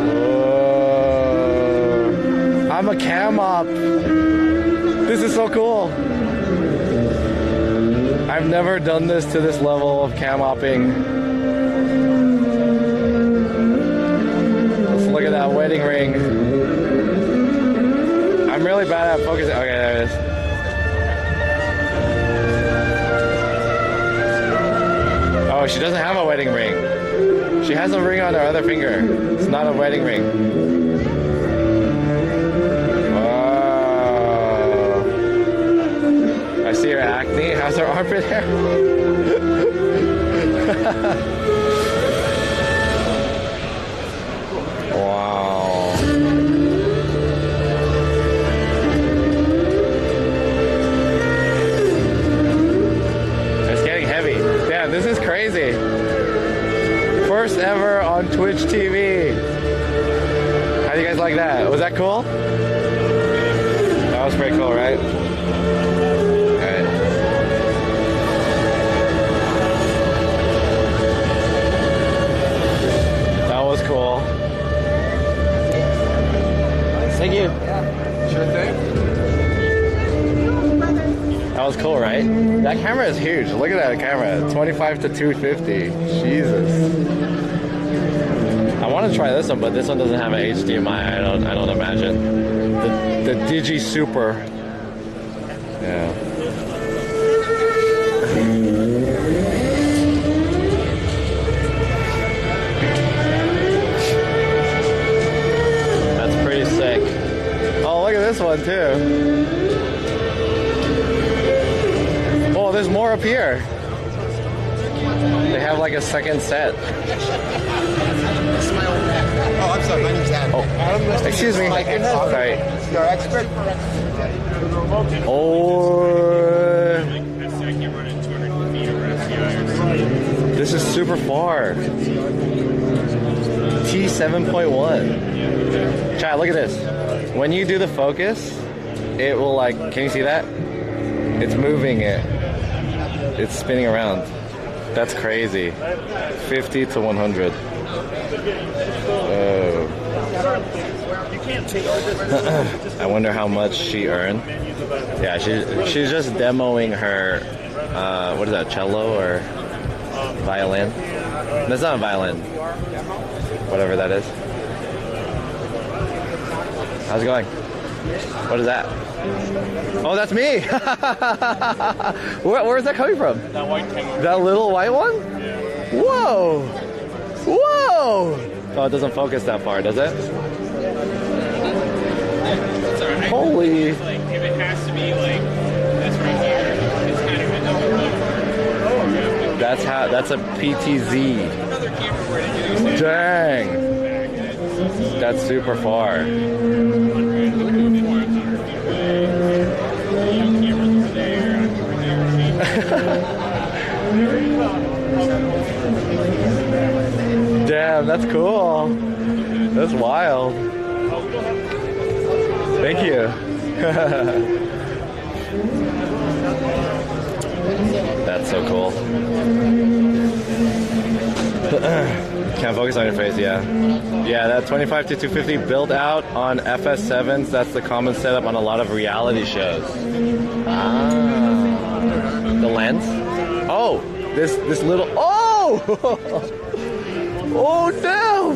[SPEAKER 2] Whoa. I'm a cam op. This is so cool. I've never done this to this level of cam opping. Let's look at that wedding ring. I'm really bad at focusing. Okay, there it is. Oh, she doesn't have a wedding ring. She has a ring on her other finger. It's not a wedding ring. Things like that. Was that cool? That was pretty cool, right? Alright. That was cool. Thank you.
[SPEAKER 13] Sure thing.
[SPEAKER 2] That was cool, right? That camera is huge. Look at that camera. 25 to 250. Jesus. I want to try this one, but this one doesn't have an HDMI. I don't imagine. The Digi Super. Yeah. That's pretty sick. Oh, look at this one too. Oh, there's more up here. They have like a second set.
[SPEAKER 12] Oh, I'm sorry. My name's Adam.
[SPEAKER 2] Oh, excuse me. Sorry.
[SPEAKER 12] You're an expert?
[SPEAKER 2] Oh, this is super far. T7.1. Chat, look at this. When you do the focus, it will like, can you see that? It's moving it. It's spinning around. That's crazy. 50 to 100. Oh. I wonder how much she earned. Yeah, she's just demoing her, what is that, cello or violin? That's not a violin. Whatever that is. How's it going? What is that? Oh, that's me! Where's that coming from?
[SPEAKER 11] That white kangaroo.
[SPEAKER 2] That little white one?
[SPEAKER 11] Yeah.
[SPEAKER 2] Whoa! Whoa! Oh, it doesn't focus that far, does it? Holy!
[SPEAKER 11] Like, if it has to be like this right here, it's kind of another.
[SPEAKER 2] That's a PTZ. Dang! That's super far. Damn, that's cool. That's wild. Thank you. That's so cool. Can't focus on your face, yeah. Yeah, that 25 to 250 built out on FS7s. That's the common setup on a lot of reality shows. Ah. The lens? Oh, this little, oh! Oh, damn!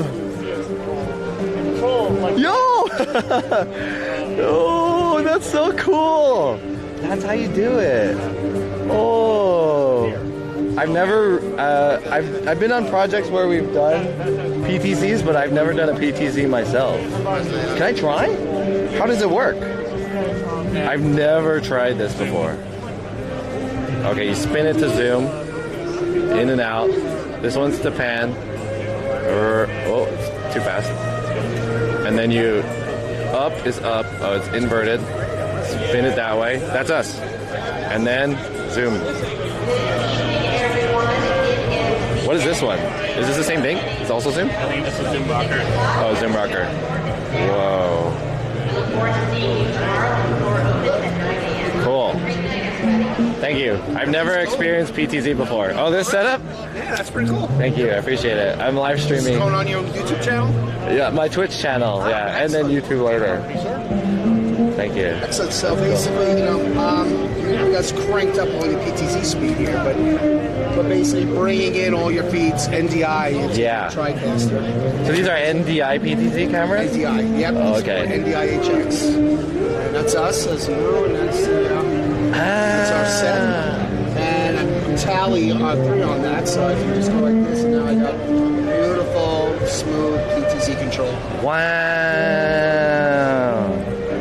[SPEAKER 2] Yo! Oh, that's so cool! That's how you do it. Oh! I've never, I've been on projects where we've done PTZs, but I've never done a PTZ myself. Can I try? How does it work? I've never tried this before. Okay, you spin it to zoom, in and out. This one's to pan. Oh, it's too fast. And then you, up is up. Oh, it's inverted. Spin it that way. That's us. And then zoom. What is this one? Is this the same thing? It's also zoom?
[SPEAKER 11] I think this is zoom rocker.
[SPEAKER 2] Oh, zoom rocker. Whoa. Cool. Thank you. I've never experienced PTZ before. Oh, this setup?
[SPEAKER 15] Yeah, that's pretty cool.
[SPEAKER 2] Thank you. I appreciate it. I'm live streaming.
[SPEAKER 15] Is this going on your YouTube channel?
[SPEAKER 2] Yeah, my Twitch channel. Yeah, and then YouTube later. Thank you.
[SPEAKER 15] Excellent. So basically, you guys cranked up all your PTZ speed here, but basically bringing in all your feeds NDI into the TriCaster.
[SPEAKER 2] So these are NDI PTZ cameras?
[SPEAKER 15] NDI, yep.
[SPEAKER 2] Oh, okay.
[SPEAKER 15] NDI HX. And that's us, as you know, and that's our set. And a tally on 3 on that, so I can just go like this, and now I got beautiful, smooth PTZ control.
[SPEAKER 2] Wow.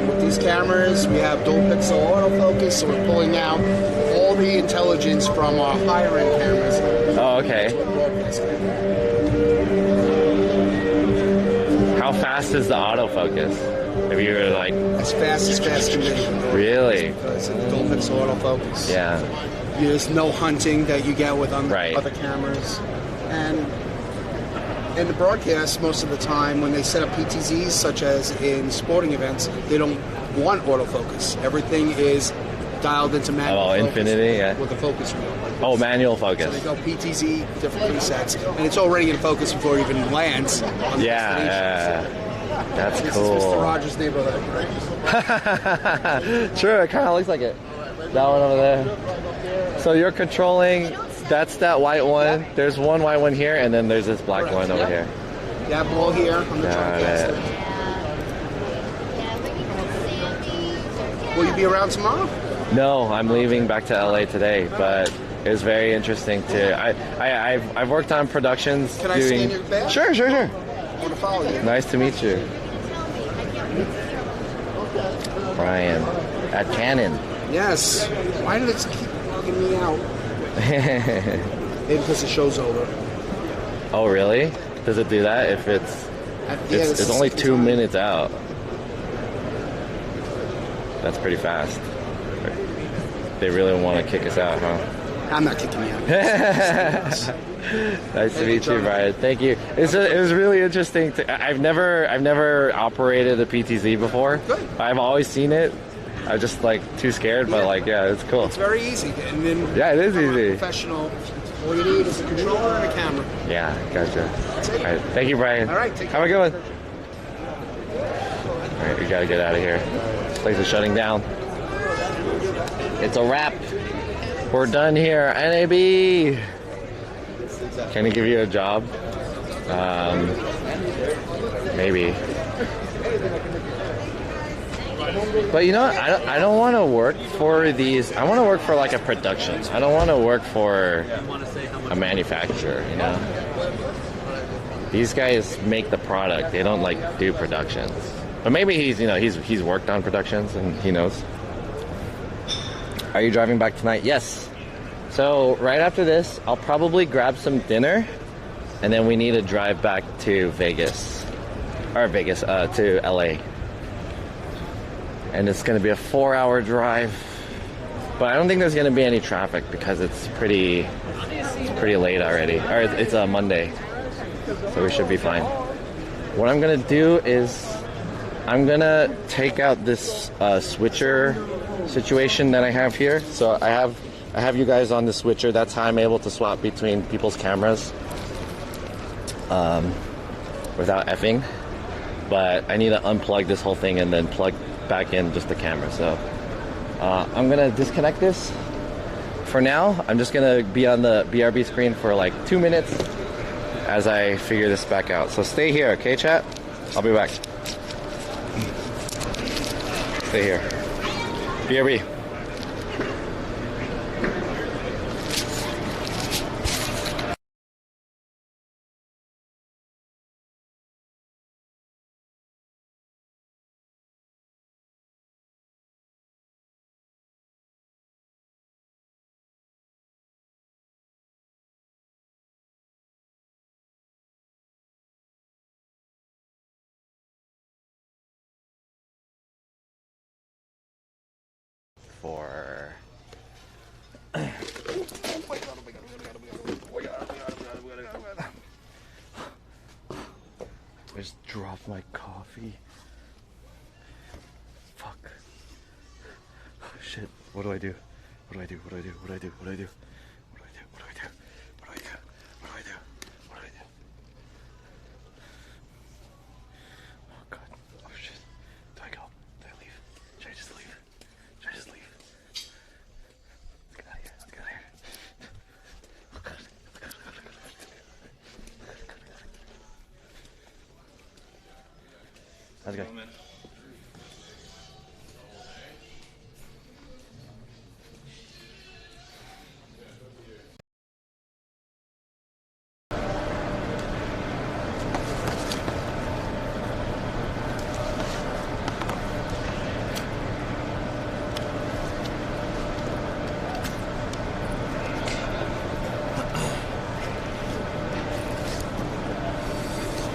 [SPEAKER 15] With these cameras, we have dual pixel autofocus, so we're pulling out all the intelligence from our higher end cameras.
[SPEAKER 2] Oh, okay. How fast is the autofocus? If you were like...
[SPEAKER 15] As fast can be.
[SPEAKER 2] Really?
[SPEAKER 15] It's a dual pixel autofocus.
[SPEAKER 2] Yeah.
[SPEAKER 15] There's no hunting that you get with other cameras. And in the broadcast, most of the time when they set up PTZs, such as in sporting events, they don't want autofocus. Everything is dialed into manual focus
[SPEAKER 2] infinity, yeah.
[SPEAKER 15] with a focus wheel.
[SPEAKER 2] Oh, manual focus.
[SPEAKER 15] So they go PTZ, different presets, and it's already in focus before it even lands on the destination.
[SPEAKER 2] That's
[SPEAKER 15] this
[SPEAKER 2] cool.
[SPEAKER 15] This is Mr. Rogers' neighborhood.
[SPEAKER 2] Sure, it kind of looks like it. That one over there. So you're controlling, that's that white one. There's one white one here, and then there's this black one over here.
[SPEAKER 15] Yeah, ball here on the TriCaster. Will you be around tomorrow?
[SPEAKER 2] No, I'm leaving back to LA today, but it was very interesting to. I've worked on productions.
[SPEAKER 15] Can I scan your badge?
[SPEAKER 2] Sure.
[SPEAKER 15] I want to follow you.
[SPEAKER 2] Nice to meet you, Brian, at Canon.
[SPEAKER 15] Yes. Why did it keep bugging me out? Maybe because the show's over.
[SPEAKER 2] Oh, really? Does it do that if it's? It's only 2 minutes out. That's pretty fast. They really want to kick us out, huh?
[SPEAKER 15] I'm not kicking you out.
[SPEAKER 2] Nice to meet you, Brian. Thank you. It was really interesting. I've never operated a PTZ before.
[SPEAKER 15] Good.
[SPEAKER 2] I've always seen it. I'm just like too scared, but like, yeah, it's cool.
[SPEAKER 15] It's very easy. And then
[SPEAKER 2] yeah, it is easy.
[SPEAKER 15] Professional. All you need is a controller and a camera.
[SPEAKER 2] Yeah, gotcha. All right, thank you, Brian.
[SPEAKER 15] All right, take care.
[SPEAKER 2] Have a good one. All right, we gotta get out of here. This place is shutting down. It's a wrap. We're done here. NAB. Can he give you a job? Maybe. But you know what? I don't want to work for these. I want to work for like a production. I don't want to work for a manufacturer, you know? These guys make the product. They don't like do productions. But maybe he's worked on productions and he knows. Are you driving back tonight? Yes. So right after this, I'll probably grab some dinner, and then we need to drive back to Vegas, to LA. And it's gonna be a 4-hour drive, but I don't think there's gonna be any traffic because it's pretty late already. Or it's a Monday, so we should be fine. What I'm gonna do is I'm gonna take out this switcher situation that I have here. So I have you guys on the switcher. That's how I'm able to swap between people's cameras without effing. But I need to unplug this whole thing and then plug back in just the camera. So I'm gonna disconnect this for now. I'm just gonna be on the BRB screen for like 2 minutes as I figure this back out. So stay here, okay, chat? I'll be back. Stay here. BRB. For I just dropped my coffee. Fuck. Oh, shit. What do I do? What do I do? What do I do? What do I do? What do I do? What do I do? What do I do? What do I do? What do I do? What do I do? Oh god. Oh shit. Do I go? Do I leave? Should I just leave? Should I just leave? Let's get out of here. Let's get out of here. Oh god. Let's go.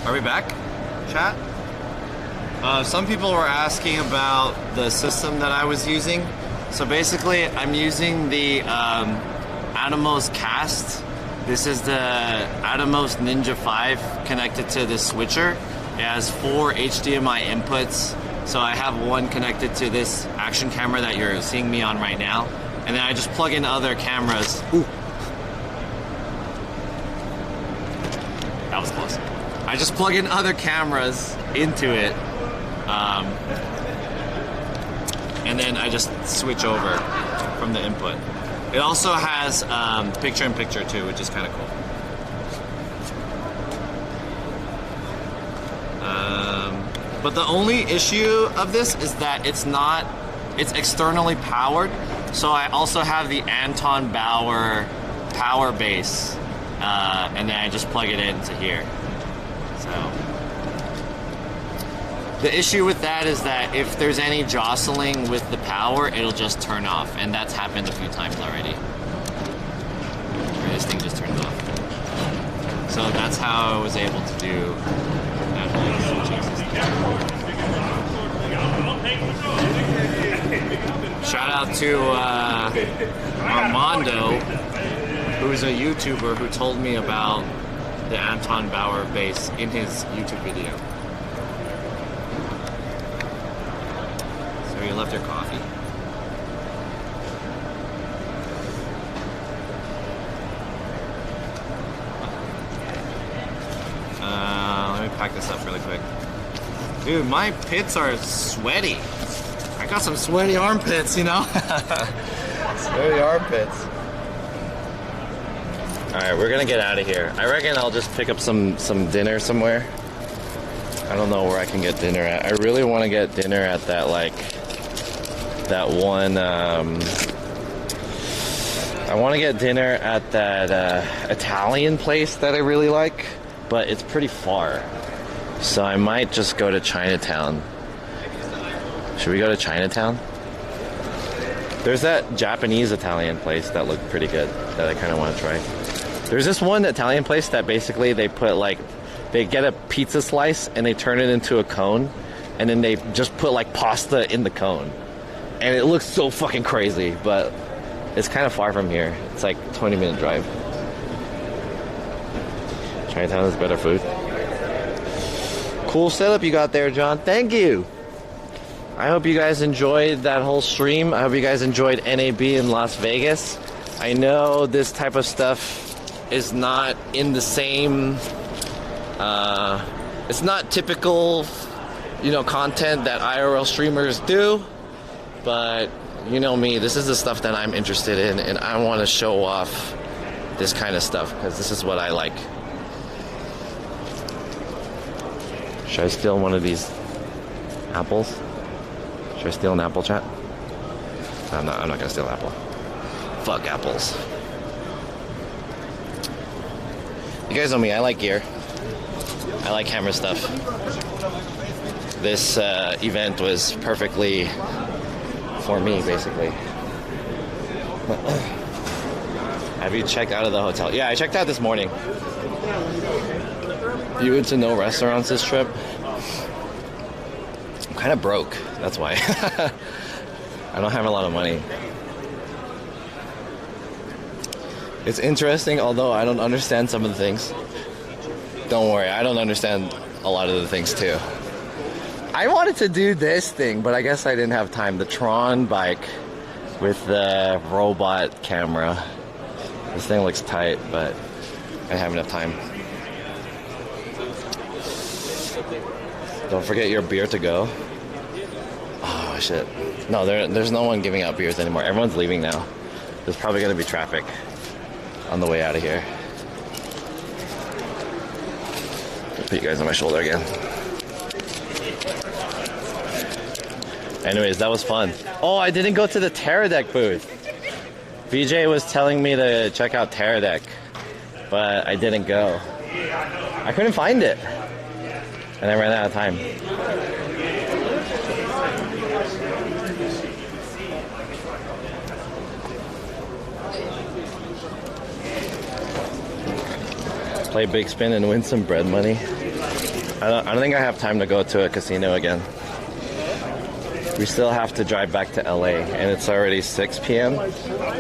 [SPEAKER 4] Are we back, chat? Some people were asking about the system that I was using. So basically, I'm using the Atomos Cast This is the Atomos Ninja 5 connected to this switcher. It has 4 HDMI inputs. So I have one connected to this action camera that you're seeing me on right now. And then I just plug in other cameras. Ooh. That was close. I just plug in other cameras into it. And then I just switch over from the input. It also has picture-in-picture too, which is kind of cool. But the only issue of this is that it's externally powered. So I also have the Anton Bauer power base, and then I just plug it into here. So the issue with that is that if there's any jostling with the power, it'll just turn off, and that's happened a few times already. Where this thing just turned off. So that's how I was able to do that whole switching system. Shout out to Armando, who's a YouTuber who told me about the Anton Bauer base in his YouTube video. So you left your coffee. Let me pack this up really quick. Dude, my pits are sweaty. I got some sweaty armpits, you know?
[SPEAKER 2] Sweaty armpits. Alright, we're gonna get out of here. I reckon I'll just pick up some dinner somewhere. I don't know where I can get dinner at. I really want to get dinner at that, like, that one, I want to get dinner at that Italian place that I really like, but it's pretty far. So I might just go to Chinatown. Should we go to Chinatown? There's that Japanese Italian place that looked pretty good that I kind of want to try. There's this one Italian place that basically they put like, they get a pizza slice and they turn it into a cone, and then they just put like pasta in the cone. And it looks so fucking crazy, but it's kind of far from here. It's like a 20-minute drive. Chinatown has better food. Cool setup you got there, John. Thank you. I hope you guys enjoyed that whole stream. I hope you guys enjoyed NAB in Las Vegas. I know this type of stuff is not in the same, it's not typical, you know, content that IRL streamers do, but you know me, this is the stuff that I'm interested in, and I want to show off this kind of stuff because this is what I like. Should I steal one of these apples? Should I steal an apple, chat? I'm not gonna steal an apple. Fuck apples. You guys know me, I like gear. I like camera stuff. This event was perfectly for me, basically. Have you checked out of the hotel? Yeah, I checked out this morning. You went to no restaurants this trip? I'm kind of broke, that's why. I don't have a lot of money. It's interesting, although I don't understand some of the things. Don't worry, I don't understand a lot of the things too. I wanted to do this thing, but I guess I didn't have time. The Tron bike with the robot camera. This thing looks tight, but I didn't have enough time. Don't forget your beer to go. Oh shit. No, there's no one giving out beers anymore. Everyone's leaving now. There's probably going to be traffic on the way out of here. I'll put you guys on my shoulder again. Anyways, that was fun. Oh, I didn't go to the Teradek booth. VJ was telling me to check out Teradek, but I didn't go. I couldn't find it, and I ran out of time. Play Big Spin and win some bread money. I don't think I have time to go to a casino again. we still have to drive back to LA, and it's already 6 p.m.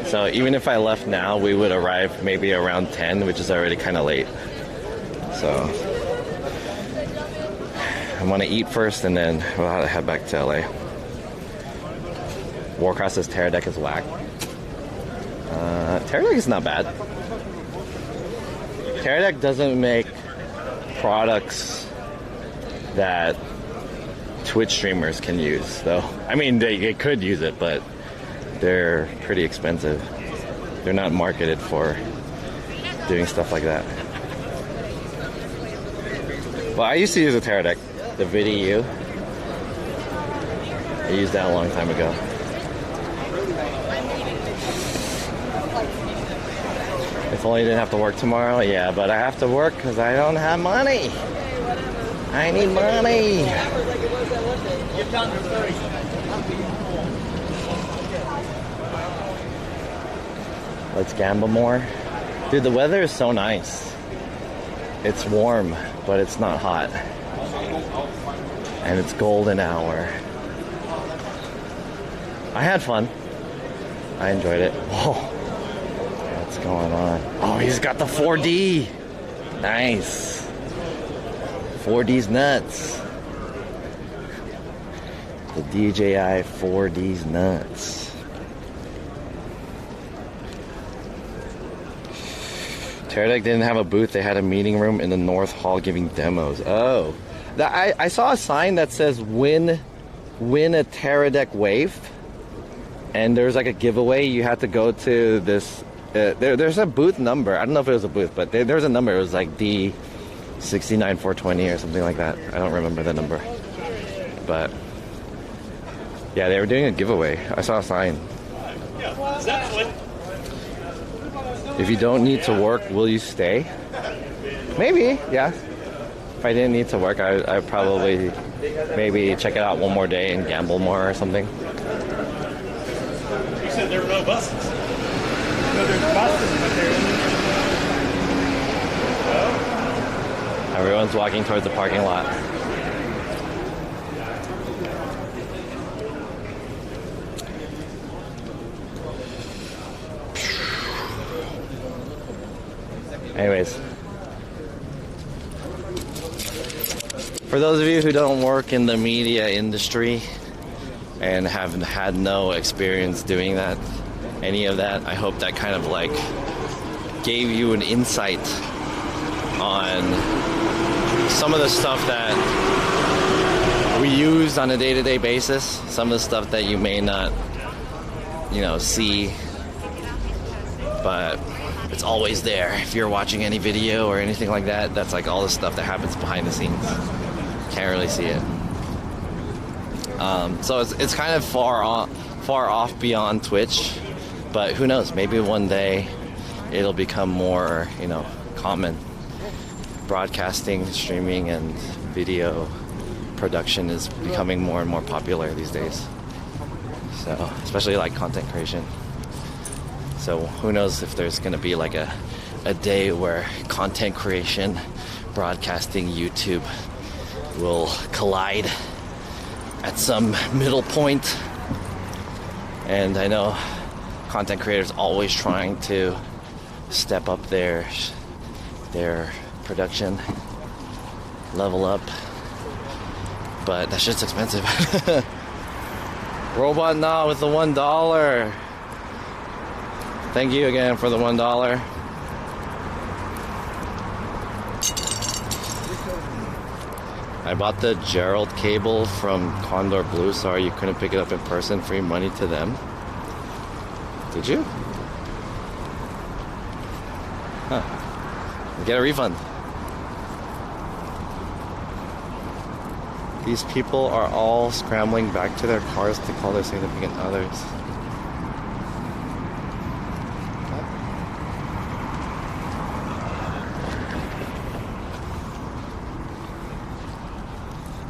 [SPEAKER 2] So even if I left now, we would arrive maybe around 10, which is already kind of late. So I want to eat first, and then we'll have to head back to LA. Warcross's Teradek is whack. Teradek is not bad. Teradek doesn't make products that Twitch streamers can use, though. I mean, they could use it, but they're pretty expensive. They're not marketed for doing stuff like that. Well, I used to use a Teradek, the VidiU. I used that a long time ago. If only I didn't have to work tomorrow. Yeah, but I have to work because I don't have money. I need money. Let's gamble more. Dude, the weather is so nice. It's warm, but it's not hot. And it's golden hour. I had fun. I enjoyed it. Whoa. What's going on? Oh, he's got the 4D. Nice. 4D's nuts. The DJI 4D's nuts. Teradek didn't have a booth. They had a meeting room in the North Hall giving demos. Oh. I saw a sign that says win a Teradek Wave. And there's like a giveaway. You had to go to this. There's a booth number. I don't know if it was a booth, but there's a number. It was like D69420 or something like that. I don't remember the number. But yeah, they were doing a giveaway. I saw a sign. If you don't need to work, will you stay? Maybe, yeah. If I didn't need to work, I'd probably maybe check it out one more day and gamble more or something.
[SPEAKER 11] You said there were no buses. No, there's buses, but they're
[SPEAKER 2] Everyone's walking towards the parking lot. Anyways, for those of you who don't work in the media industry and have had no experience doing that, any of that, I hope that kind of like gave you an insight on some of the stuff that we use on a day-to-day basis, some of the stuff that you may not, see, but it's always there. If you're watching any video or anything like that, that's like all the stuff that happens behind the scenes. Can't really see it. So it's kind of far off beyond Twitch, but who knows? Maybe one day it'll become more, common. Broadcasting, streaming, and video production is becoming more and more popular these days. So, especially like content creation. So who knows if there's going to be like a day where content creation, broadcasting, YouTube will collide at some middle point. And I know content creators always trying to step up their production, level up, but that shit's expensive. Robot Nah with the $1. Thank you again for the $1. I bought the Gerald cable from Condor Blue. Sorry you couldn't pick it up in person. Free money to them. Did you? Huh. Get a refund. These people are all scrambling back to their cars to call their significant others.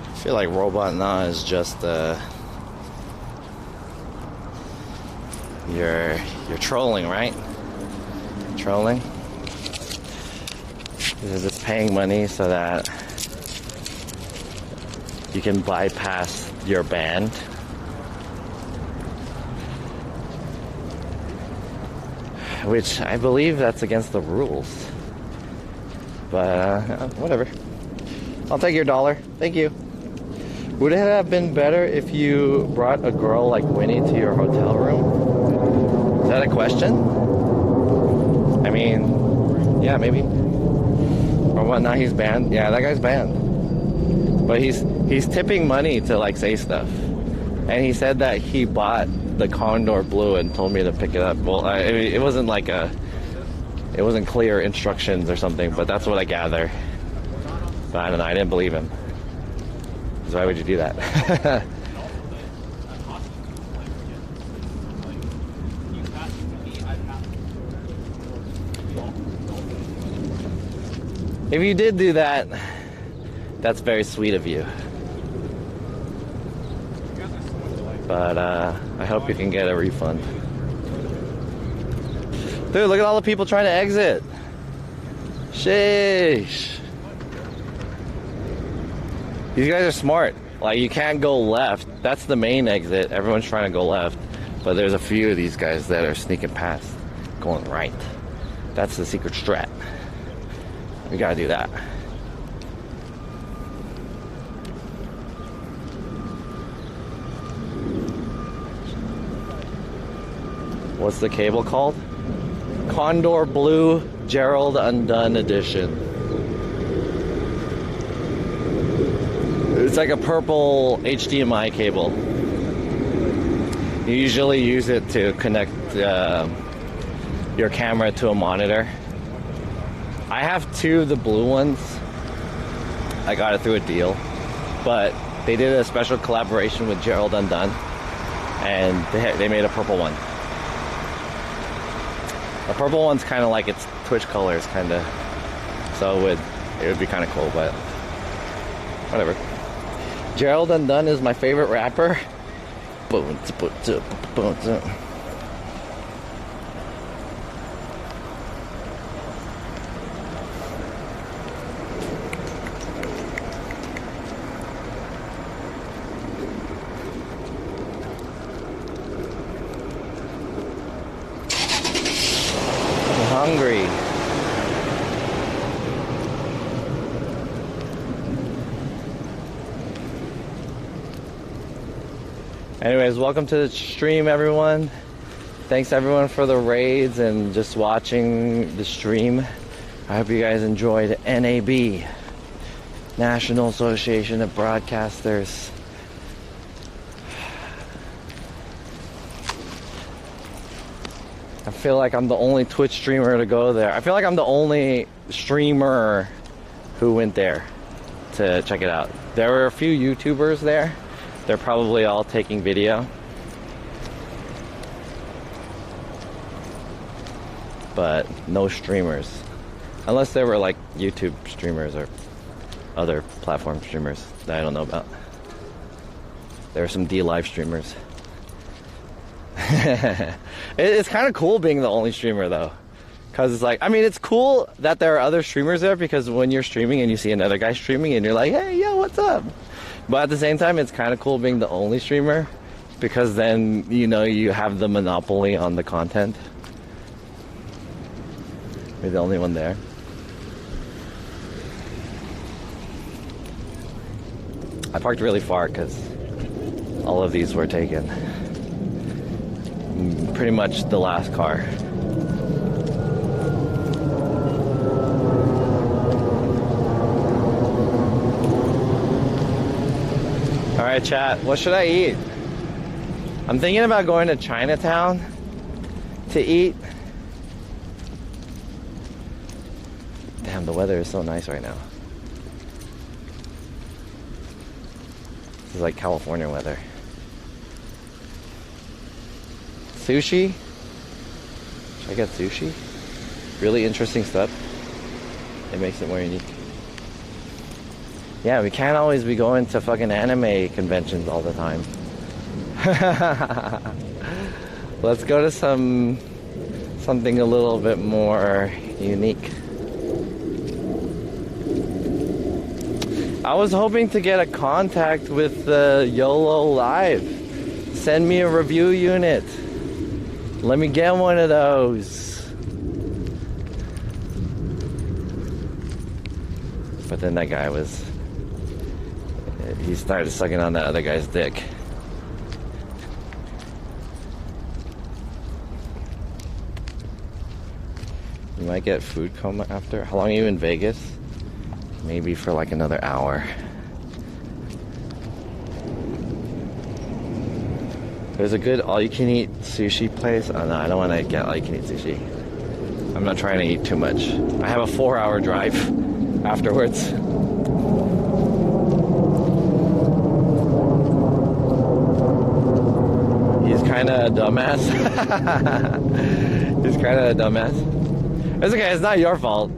[SPEAKER 2] I feel like Robot Nah is just you're trolling, right? Trolling? Because it's paying money so that you can bypass your band which I believe that's against the rules. But whatever. I'll take your $1. Thank you. Would it have been better if you brought a girl like Winnie to your hotel room? Is that a question? I mean, yeah, maybe. Or what? Now he's banned. Yeah, that guy's banned. But he's tipping money to like say stuff. And he said that he bought the Condor Blue and told me to pick it up. Well, it wasn't like it wasn't clear instructions or something, but that's what I gather. But I don't know, I didn't believe him. So why would you do that? If you did do that, that's very sweet of you. But I hope you can get a refund. Dude, look at all the people trying to exit. Sheesh. These guys are smart. Like, you can't go left. That's the main exit. Everyone's trying to go left. But there's a few of these guys that are sneaking past, going right. That's the secret strat. We gotta do that. What's the cable called? Condor Blue Gerald Undone Edition. It's like a purple HDMI cable. You usually use it to connect your camera to a monitor. I have two of the blue ones. I got it through a deal. But they did a special collaboration with Gerald Undone. And they made a purple one. The purple one's kind of like its Twitch colors, kind of. So it would be kind of cool, but whatever. Gerald Undone is my favorite rapper. Hungry. Anyways, welcome to the stream, everyone. Thanks everyone for the raids and just watching the stream. I hope you guys enjoyed NAB, National Association of Broadcasters. I feel like I'm the only Twitch streamer to go there. I feel like I'm the only streamer who went there to check it out. There were a few YouTubers there. They're probably all taking video. But no streamers. Unless they were like YouTube streamers or other platform streamers that I don't know about. There are some D-Live streamers. It's kind of cool being the only streamer though, because it's like, I mean, it's cool that there are other streamers there, because when you're streaming and you see another guy streaming and you're like, hey, yo, what's up? But at the same time, it's kind of cool being the only streamer, because then, you know, you have the monopoly on the content. You're the only one there. I parked really far because all of these were taken. Pretty much the last car. Alright, chat, what should I eat? I'm thinking about going to Chinatown to eat. Damn, the weather is so nice right now. This is like California weather. Sushi? Should I get sushi? Really interesting stuff. It makes it more unique. Yeah, we can't always be going to fucking anime conventions all the time. Let's go to something a little bit more unique. I was hoping to get a contact with the YOLO Live. Send me a review unit. Let me get one of those. But then that guy he started sucking on that other guy's dick. You might get food coma after. How long are you in Vegas? Maybe for like another hour. There's a good all-you-can-eat sushi place. Oh no, I don't want to get all-you-can-eat sushi. I'm not trying to eat too much. I have a 4-hour drive afterwards. He's kind of a dumbass. He's kind of a dumbass. It's okay, it's not your fault.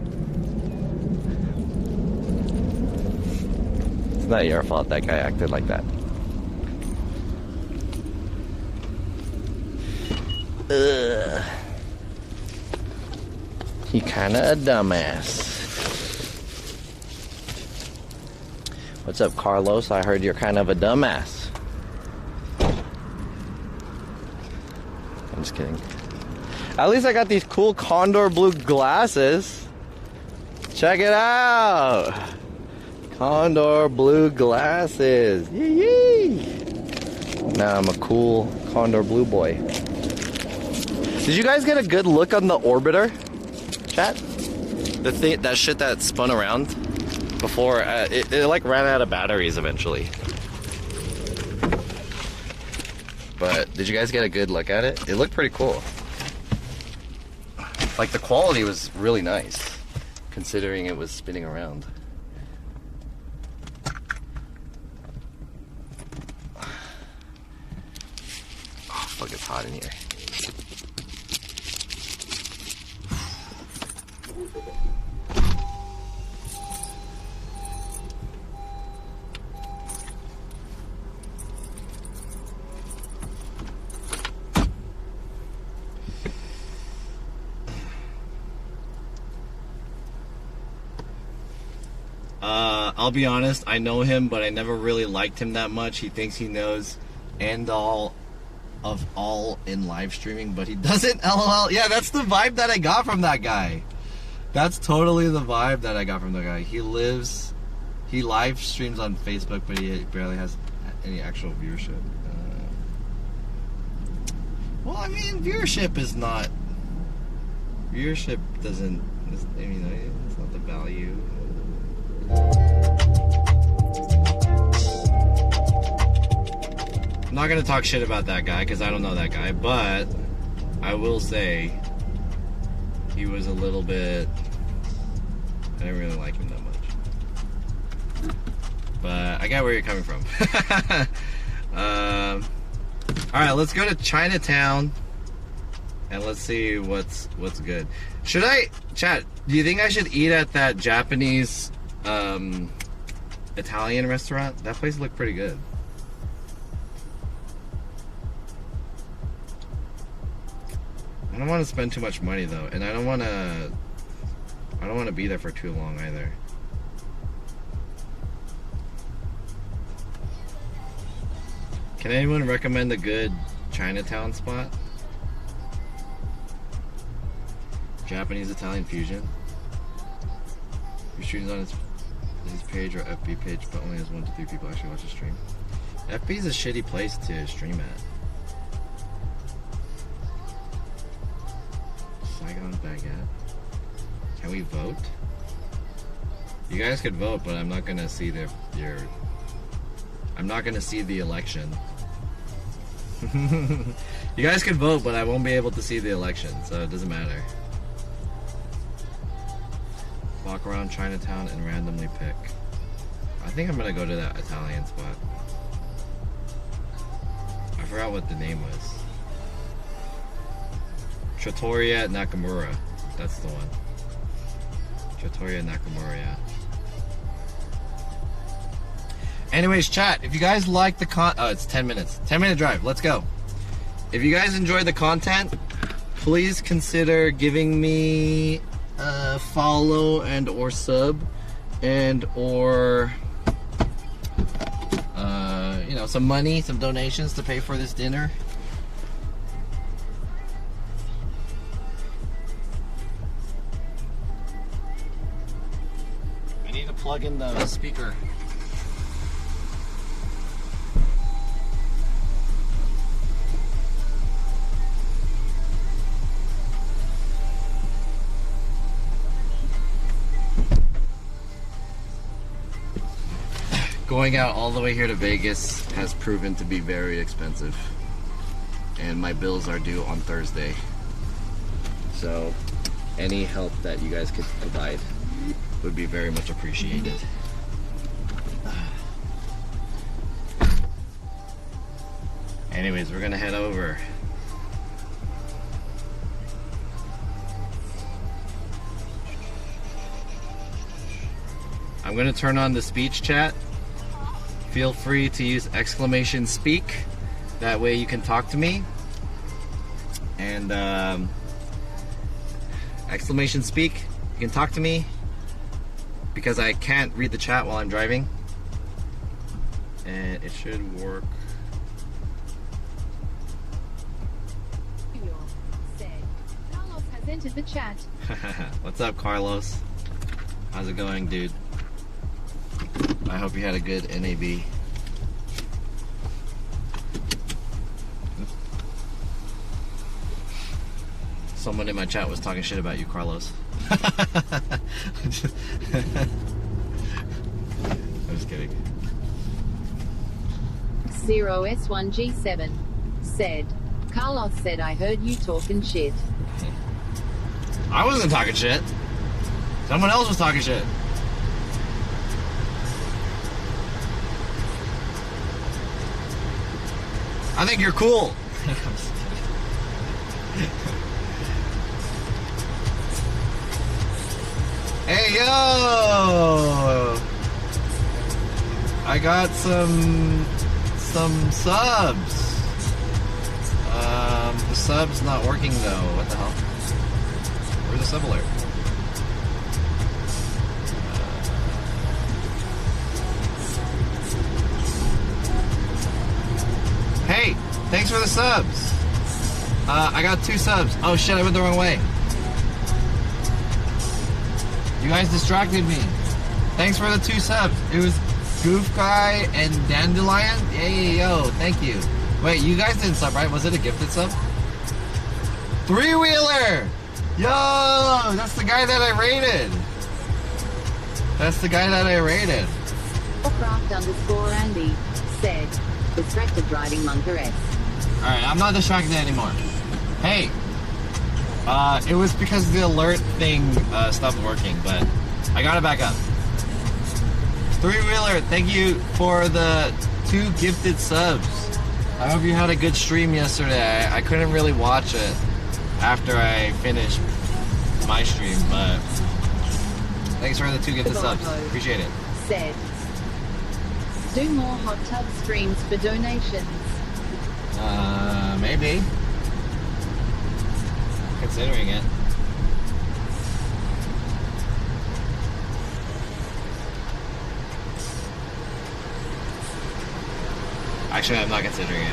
[SPEAKER 2] It's not your fault that guy acted like that. Ugh. He kinda a dumbass. What's up, Carlos? I heard you're kind of a dumbass. I'm just kidding. At least I got these cool condor blue glasses. Check it out. Condor blue glasses. Yee yee. Now I'm a cool condor blue boy. Did you guys get a good look on the orbiter, chat? The thing, that shit that spun around before it like ran out of batteries eventually. But did you guys get a good look at it? It looked pretty cool. Like the quality was really nice, considering it was spinning around. Oh fuck, it's hot in here. I'll be honest, I know him, but I never really liked him that much. He thinks he knows end all of all in live streaming, but he doesn't, LOL. Yeah, that's the vibe that I got from that guy. That's totally the vibe that I got from the guy. He live streams on Facebook, but he barely has any actual viewership. Well, I mean, viewership doesn't, I mean, it's not the value. I'm not gonna talk shit about that guy because I don't know that guy, but I will say he was a little bit, I didn't really like him that much, but I get where you're coming from. Alright, let's go to Chinatown and let's see what's good. Should I, chat, do you think I should eat at that Japanese Italian restaurant? That place looked pretty good. I don't want to spend too much money though, and I don't want to be there for too long either. Can anyone recommend a good Chinatown spot? Japanese Italian fusion. Your stream's on his page or FB page, but only has 1 to 3 people actually watch the stream. FB is a shitty place to stream at. Saigon's baguette. Can we vote? You guys could vote, but I'm not gonna see I'm not gonna see the election. You guys can vote, but I won't be able to see the election, so it doesn't matter. Walk around Chinatown and randomly pick. I think I'm gonna go to that Italian spot. I forgot what the name was. Trattoria Nakamura. That's the one. Trattoria Nakamura, yeah. Anyways, chat, if you guys like the oh, it's 10 minutes. 10-minute drive, let's go. If you guys enjoyed the content, please consider giving me a follow and or sub and or you know, some money, some donations to pay for this dinner. I need to
[SPEAKER 17] plug in the speaker. Going out all the way here to Vegas has proven to be very expensive, and my bills are due on Thursday. So any help that you guys could provide would be very much appreciated. Anyways, we're gonna head over. I'm gonna turn on the speech chat. Feel free to use !speak. That way you can talk to me. And !speak, you can talk to me because I can't read the chat while I'm driving. And it should work.
[SPEAKER 23] Carlos has entered the chat.
[SPEAKER 17] What's up, Carlos? How's it going, dude? I hope you had a good NAB. Someone in my chat was talking shit about you, Carlos. I'm just kidding.
[SPEAKER 23] 0S1G7 said, Carlos said I heard you talking shit.
[SPEAKER 17] I wasn't talking shit. Someone else was talking shit. I think you're cool. Hey, yo! I got some subs. The sub's not working though. What the hell? Where's the sub alert? Hey, thanks for the subs. I got 2 subs. Oh shit, I went the wrong way. You guys distracted me. Thanks for the 2 subs. It was Goof Guy and Dandelion. Hey, yo, thank you. Wait, you guys didn't sub, right? Was it a gifted sub? 3-wheeler! Yo, that's the guy that I rated. That's the guy that I rated.
[SPEAKER 23] Craft_Andy said, distracted driving Monterey.
[SPEAKER 17] Alright, I'm not distracted anymore. Hey, it was because the alert thing stopped working, but I got it back up. 3-wheeler, thank you for the 2 gifted subs. I hope you had a good stream yesterday. I couldn't really watch it after I finished my stream, but thanks for the 2 gifted subs. Appreciate it.
[SPEAKER 23] Said, do more hot tub streams for donations.
[SPEAKER 17] Maybe. Considering it. Actually, I'm not considering it.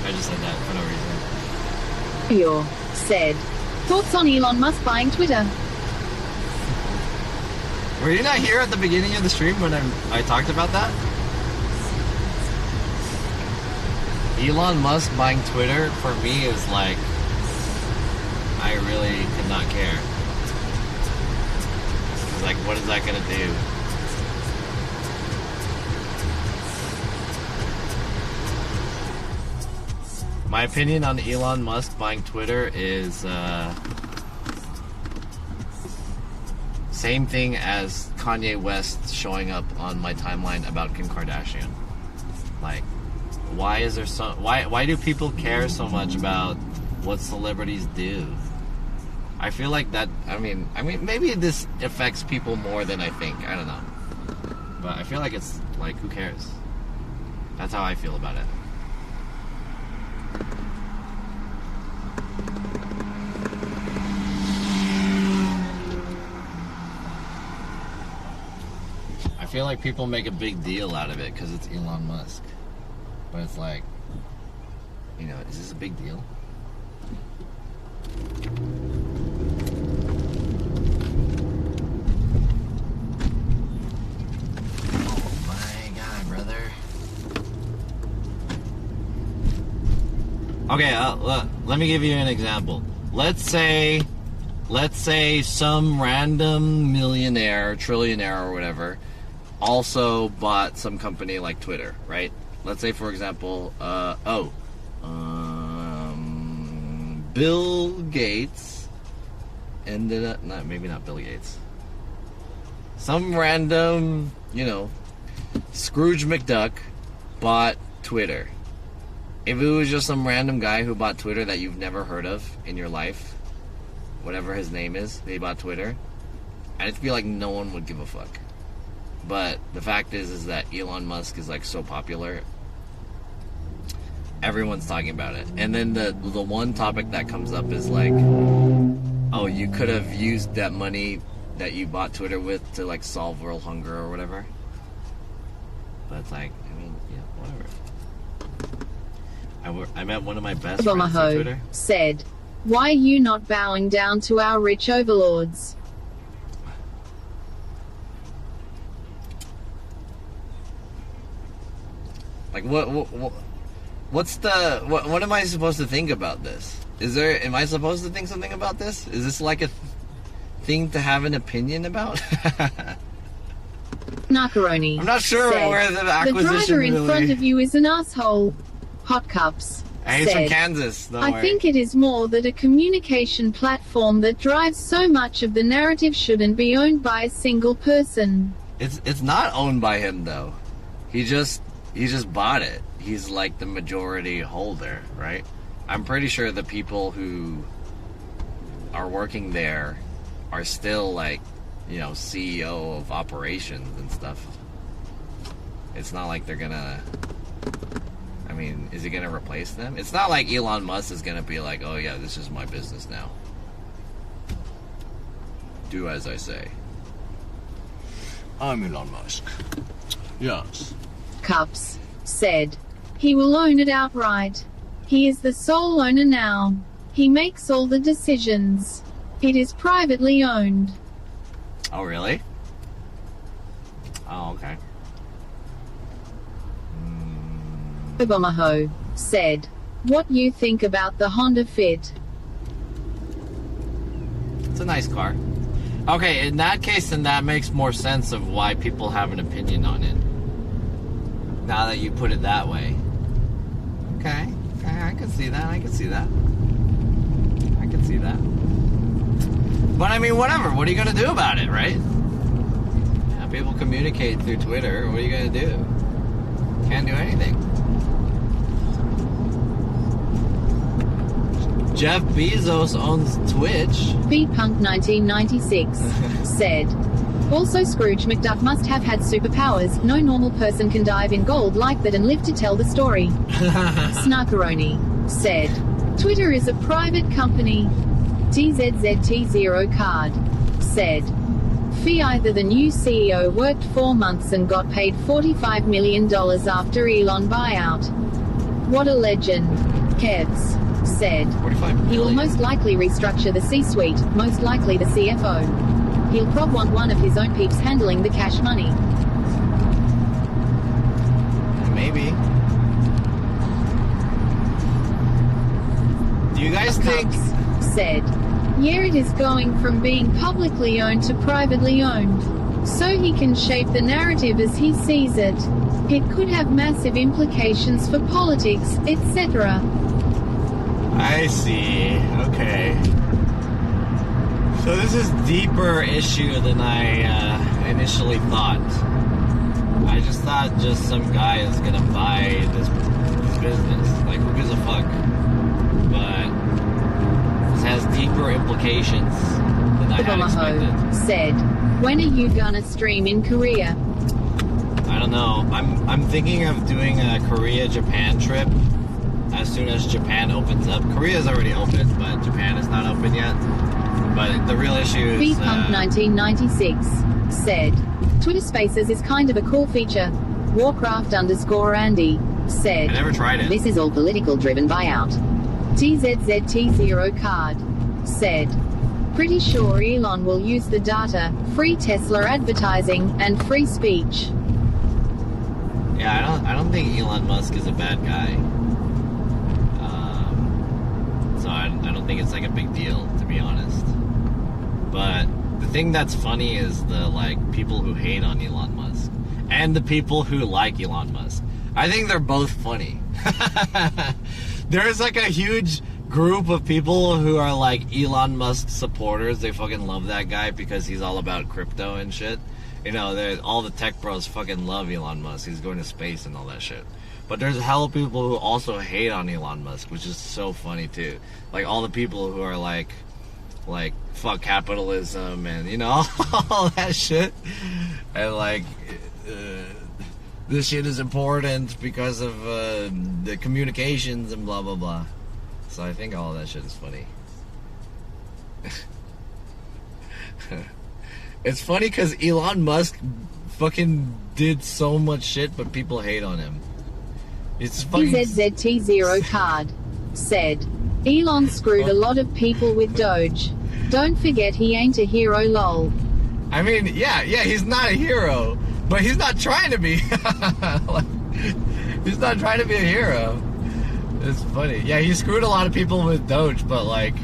[SPEAKER 17] I just said that for no reason.
[SPEAKER 23] Your said, thoughts on Elon Musk buying Twitter?
[SPEAKER 17] Were you not here at the beginning of the stream when I talked about that? Elon Musk buying Twitter for me is like, I really could not care. Like, what is that gonna do? My opinion on Elon Musk buying Twitter is same thing as Kanye West showing up on my timeline about Kim Kardashian. Like, why is there so why do people care so much about what celebrities do? I feel like that. I mean, maybe this affects people more than I think. I don't know, but I feel like it's like, who cares? That's how I feel about it. I feel like people make a big deal out of it because it's Elon Musk, but it's like, you know, is this a big deal?
[SPEAKER 4] Okay, let me give you an example. Let's say some random millionaire, trillionaire, or whatever also bought some company like Twitter, right? Let's say, for example, Bill Gates ended up, maybe not Bill Gates. Some random, Scrooge McDuck bought Twitter. If it was just some random guy who bought Twitter that you've never heard of in your life, whatever his name is, they bought Twitter, I just feel like no one would give a fuck. But the fact is that Elon Musk is like so popular, everyone's talking about it. And then the one topic that comes up is like, oh, you could have used that money that you bought Twitter with to like solve world hunger or whatever. But it's like, I mean, yeah, whatever. I met one of my best friends on Twitter.
[SPEAKER 23] Said, "Why are you not bowing down to our rich overlords?"
[SPEAKER 4] Like, what am I supposed to think about this? Am I supposed to think something about this? Is this like a thing to have an opinion about?
[SPEAKER 23] Macaroni.
[SPEAKER 4] I'm not sure where the acquisition
[SPEAKER 23] The driver in
[SPEAKER 4] really...
[SPEAKER 23] front of you is an asshole. Hot Cups.
[SPEAKER 4] Hey, it's from Kansas. Don't
[SPEAKER 23] I
[SPEAKER 4] worry.
[SPEAKER 23] think it is more that a communication platform that drives so much of the narrative shouldn't be owned by a single person.
[SPEAKER 4] It's not owned by him though. He just bought it. He's like the majority holder, right? I'm pretty sure the people who are working there are still like, CEO of operations and stuff. It's not like they're gonna, I mean, is he gonna replace them? It's not like Elon Musk is gonna be like, oh yeah, this is my business now. Do as I say. I'm Elon Musk. Yes.
[SPEAKER 23] Cups said, he will own it outright. He is the sole owner now. He makes all the decisions. It is privately owned.
[SPEAKER 4] Oh, really? Oh, okay.
[SPEAKER 23] Obamaho said, what you think about the Honda Fit?
[SPEAKER 4] It's a nice car. Okay, in that case, then that makes more sense of why people have an opinion on it. Now that you put it that way. Okay, I can see that. I can see that. But I mean, whatever. What are you gonna do about it, right? Yeah, people communicate through Twitter. What are you gonna do? Can't do anything. Jeff Bezos owns Twitch.
[SPEAKER 23] Beatpunk 1996 said, also Scrooge McDuck must have had superpowers. No normal person can dive in gold like that and live to tell the story. Snarkaroni said, Twitter is a private company. TZZT0 card said, Fee either the new CEO worked 4 months and got paid $45 million after Elon buyout. What a legend. Kevs said, he will most likely restructure the C-suite, most likely the CFO. He'll prob want one of his own peeps handling the cash money.
[SPEAKER 4] Maybe. Do you guys think...
[SPEAKER 23] said, yeah, it is going from being publicly owned to privately owned. So he can shape the narrative as he sees it. It could have massive implications for politics, etc.
[SPEAKER 4] I see. Okay. So this is deeper issue than I initially thought. I just thought just some guy is gonna buy this business. Like, who gives a fuck? But this has deeper implications than I had expected.
[SPEAKER 23] Said, when are you gonna stream in Korea?
[SPEAKER 4] I don't know. I'm thinking of doing a Korea-Japan trip as soon as Japan opens up. Korea's already open, but Japan is not open yet. But the real issue is...
[SPEAKER 23] Beatpunk 1996 said, Twitter Spaces is kind of a cool feature. Warcraft_Andy said,
[SPEAKER 4] I never tried it.
[SPEAKER 23] This is all political driven buyout. TZZT0 card said, pretty sure Elon will use the data, free Tesla advertising, and free speech.
[SPEAKER 4] Yeah, I don't think Elon Musk is a bad guy.
[SPEAKER 22] don't think it's like a big deal, to be honest. But the thing that's funny is the like people who hate on Elon Musk and the people who like Elon Musk. I think they're both funny. There's like a huge group of people who are like Elon Musk supporters. They fucking love that guy because he's all about crypto and shit. You know, all the tech bros fucking love Elon Musk. He's going to space and all that shit. But there's a hell of people who also hate on Elon Musk, which is so funny too. Like all the people who are like fuck capitalism and, you know, all that shit. And like, this shit is important because of the communications and blah, blah, blah. So I think all that shit is funny. It's funny because Elon Musk fucking did so much shit, but people hate on him. It's funny.
[SPEAKER 23] EZZT0 card said, Elon screwed a lot of people with Doge. Don't forget he ain't a hero, lol.
[SPEAKER 22] I mean, yeah, he's not a hero, but he's not trying to be. He's not trying to be a hero. It's funny. Yeah, he screwed a lot of people with Doge, but like,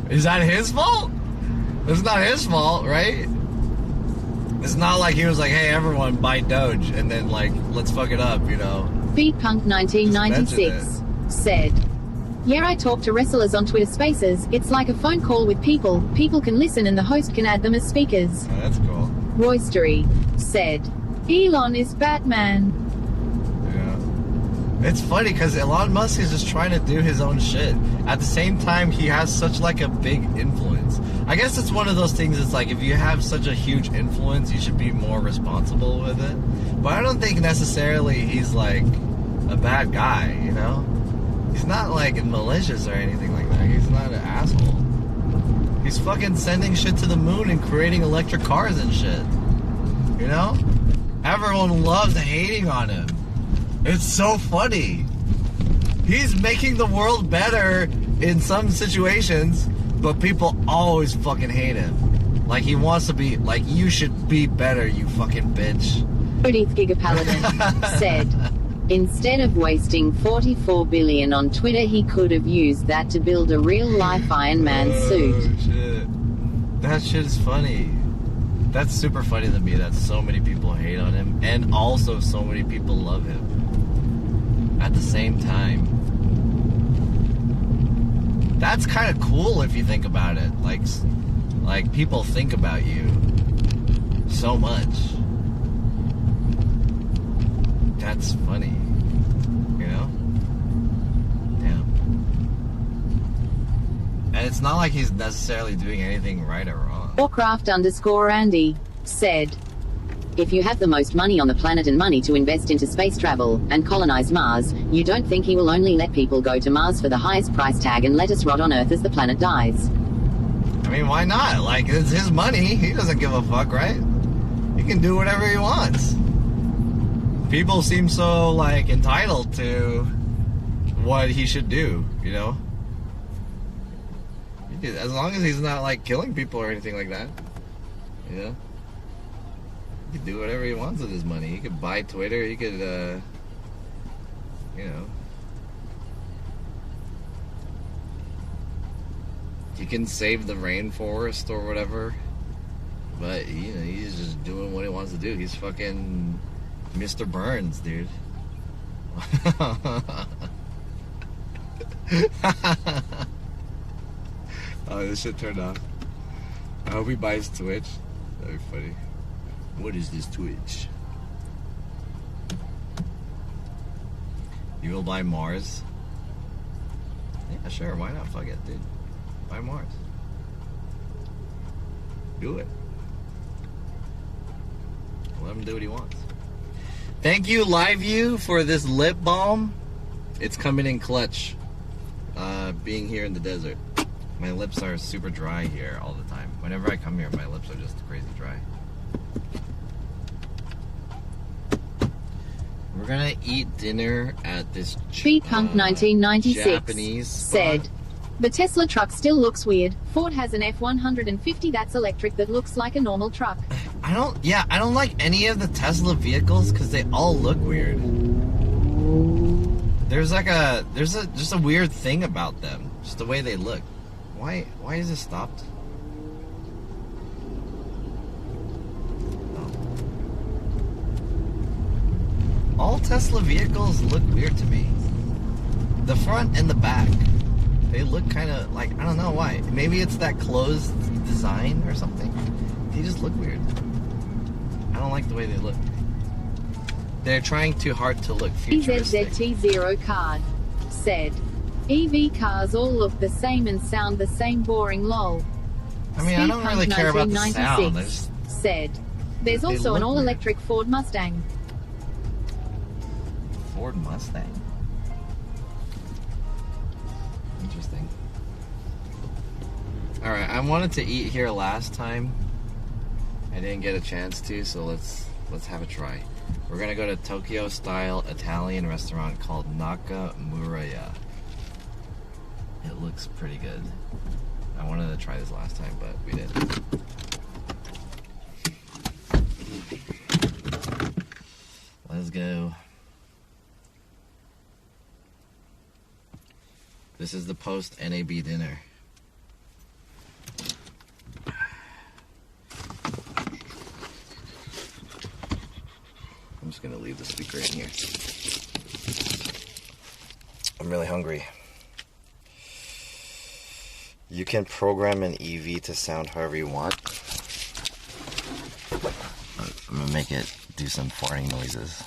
[SPEAKER 22] is that his fault? It's not his fault, right? It's not like he was like, hey, everyone, buy Doge, and then like, let's fuck it up, you know?
[SPEAKER 23] Beatpunk 1996 said, yeah, I talk to wrestlers on Twitter Spaces. It's like a phone call with people. People can listen and the host can add them as speakers.
[SPEAKER 22] Oh, that's cool.
[SPEAKER 23] Roystery said, Elon is Batman.
[SPEAKER 22] Yeah. It's funny because Elon Musk is just trying to do his own shit. At the same time, he has such like a big influence. I guess it's one of those things, it's like if you have such a huge influence, you should be more responsible with it. But I don't think necessarily he's like a bad guy, you know? He's not like malicious or anything like that. He's not an asshole. He's fucking sending shit to the moon and creating electric cars and shit. You know? Everyone loves hating on him. It's so funny. He's making the world better in some situations, but people always fucking hate him. Like he wants to be, like, you should be better, you fucking bitch.
[SPEAKER 23] Odith Gigapaladin said, instead of wasting $44 billion on Twitter, he could have used that to build a real-life Iron Man suit.
[SPEAKER 22] Shit. That shit is funny. That's super funny to me that so many people hate on him, and also so many people love him. At the same time. That's kind of cool if you think about it. Like people think about you so much. That's funny, you know? Damn. And it's not like he's necessarily doing anything right or wrong.
[SPEAKER 23] Warcraft_Andy said, if you have the most money on the planet and money to invest into space travel and colonize Mars, you don't think he will only let people go to Mars for the highest price tag and let us rot on Earth as the planet dies?
[SPEAKER 22] I mean, why not? Like, it's his money. He doesn't give a fuck, right? He can do whatever he wants. People seem so, like, entitled to what he should do, you know? As long as he's not, like, killing people or anything like that, you know? He could do whatever he wants with his money. He could buy Twitter. He could, you know. He can save the rainforest or whatever. But, you know, he's just doing what he wants to do. He's fucking Mr. Burns, dude. Oh, this shit turned off. I hope he buys Twitch. That'd be funny. What is this Twitch? You will buy Mars? Yeah, sure. Why not? Fuck it, dude. Buy Mars. Do it. Let him do what he wants. Thank you, LiveView, for this lip balm. It's coming in clutch. Being here in the desert. My lips are super dry here all the time. Whenever I come here, my lips are just crazy dry. We're gonna eat dinner at this
[SPEAKER 23] Beatpunk 1996
[SPEAKER 22] Japanese
[SPEAKER 23] said, the Tesla truck still looks weird. Ford has an F-150 that's electric that looks like a normal truck.
[SPEAKER 22] I don't like any of the Tesla vehicles because they all look weird. There's just a weird thing about them, just the way they look.
[SPEAKER 17] Why is this stopped? Oh. All Tesla vehicles look weird to me. The front and the back. They look kind of like, I don't know why. Maybe it's that closed design or something. They just look weird. I don't like the way they look. They're trying too hard to look futuristic.
[SPEAKER 23] EZZT0 card said, EV cars all look the same and sound the same, boring lol.
[SPEAKER 17] I mean, I don't really care about the sound.
[SPEAKER 23] Said, there's also an all-electric Ford Mustang.
[SPEAKER 17] Ford Mustang? Interesting. Alright, I wanted to eat here last time. I didn't get a chance to, so let's have a try. We're gonna go to Tokyo-style Italian restaurant called Nakamuraya. It looks pretty good. I wanted to try this last time, but we didn't. Let's go. This is the post NAB dinner. I'm just gonna leave the speaker in here. I'm really hungry. You can program an EV to sound however you want. I'm gonna make it do some farting noises.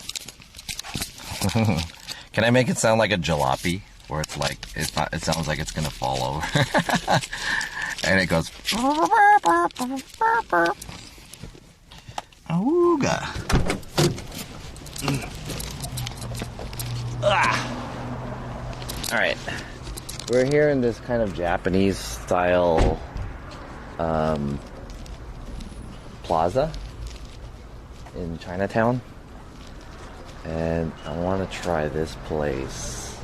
[SPEAKER 17] Can I make it sound like a jalopy? Where it's like, it sounds like it's gonna fall over. And it goes. Awooga. Alright. We're here in this kind of Japanese style plaza in Chinatown. And I want to try this place.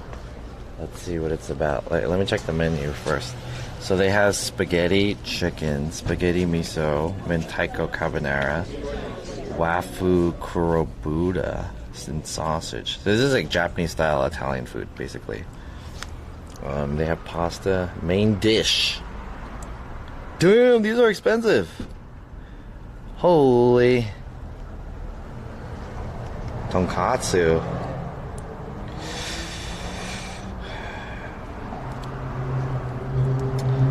[SPEAKER 17] Let's see what it's about. Let me check the menu first. So they have spaghetti chicken, spaghetti miso, mentaiko carbonara, wafu kurobuta, and sausage. So this is like Japanese style Italian food, basically. They have pasta, main dish. Damn, these are expensive. Holy. Tonkatsu.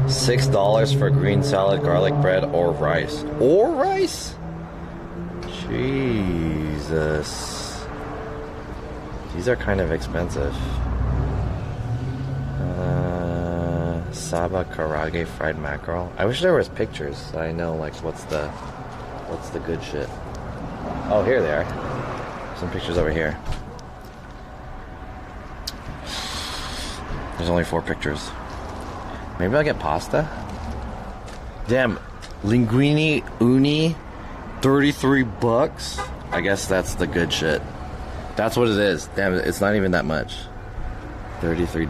[SPEAKER 17] $6 for green salad, garlic bread, or rice. Or rice? Jesus. These are kind of expensive. Saba karage fried mackerel. I wish there was pictures so I know like what's the good shit. Oh, here they are. Some pictures over here. There's only 4 pictures. Maybe I'll get pasta? Damn, linguine uni, 33 bucks? I guess that's the good shit. That's what it is. Damn, it's not even that much. $33.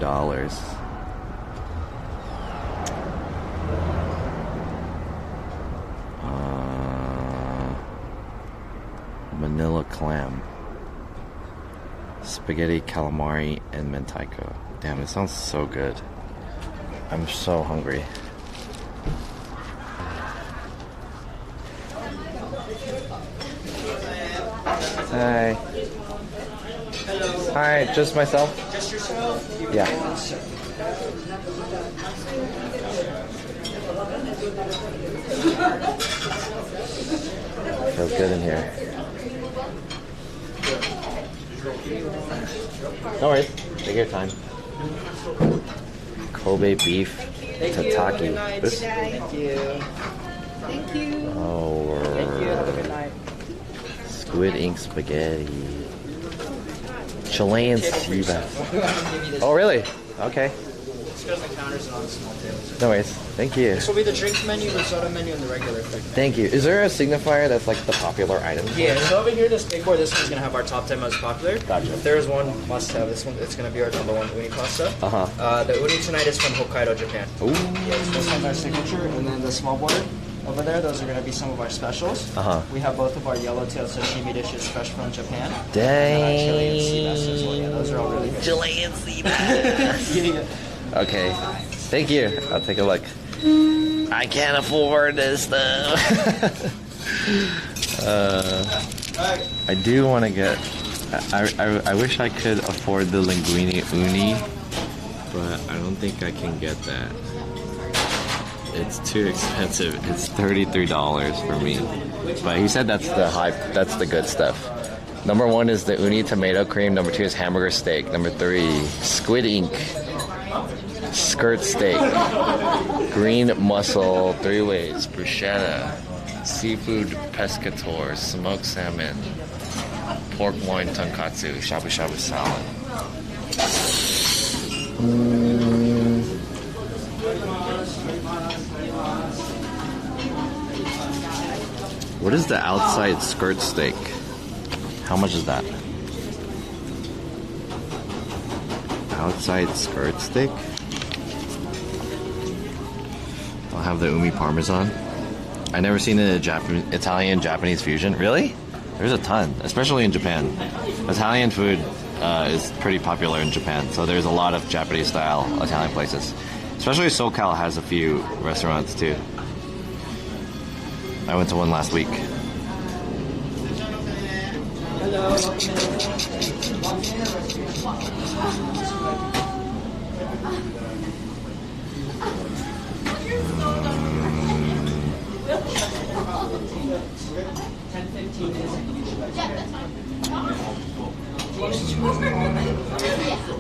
[SPEAKER 17] Manila clam. Spaghetti, calamari, and mentaiko. Damn, it sounds so good. I'm so hungry. Hi. Hi, just myself?
[SPEAKER 6] Just yourself?
[SPEAKER 17] Yeah. Feels good in here. No worries. Take your time. Kobe beef tataki. This?
[SPEAKER 6] Thank you. Thank you.
[SPEAKER 17] Oh.
[SPEAKER 6] Thank you. Have a good night.
[SPEAKER 17] Squid ink spaghetti. Chilean sea bass. Oh, really? Okay.
[SPEAKER 6] Just go to the counters and on the small tables.
[SPEAKER 17] No worries. Thank you.
[SPEAKER 6] This will be the drinks menu, the soda menu, and the regular food.
[SPEAKER 17] Thank you. Is there a signifier that's like the popular item?
[SPEAKER 6] Yeah, so over here, this big board, this one's gonna have our top 10 most popular.
[SPEAKER 17] Gotcha.
[SPEAKER 6] If there is one must-have, this one, it's gonna be our #1 uni pasta. The uni tonight is from Hokkaido, Japan.
[SPEAKER 17] Ooh.
[SPEAKER 6] Yeah, so this one's our signature, and then the small board over there, those are gonna be some of our specials. We have both of our yellowtail sashimi dishes fresh from Japan.
[SPEAKER 17] Dang.
[SPEAKER 6] And our Chilean sea bass as well. Yeah, those are all really good.
[SPEAKER 17] Chilean sea bass. Okay. Thank you. I'll take a look.
[SPEAKER 2] I can't afford this stuff. I do want to get. I wish I could afford the linguine uni, but I don't think I can get that. It's too expensive. It's $33 for me. But he said that's the good stuff. Number 1 is the uni tomato cream. Number 2 is hamburger steak. Number 3, squid ink, skirt steak, green mussel 3 ways, bruschetta, seafood pescator, smoked salmon, pork loin tonkatsu, shabu shabu salad. What is the outside skirt steak? How much is that? Outside skirt steak? I'll have the umi parmesan. I never seen a Italian-Japanese fusion. Really? There's a ton, especially in Japan. Italian food is pretty popular in Japan, so there's a lot of Japanese-style Italian places. Especially SoCal has a few restaurants too. I went to one last week.
[SPEAKER 6] Hello.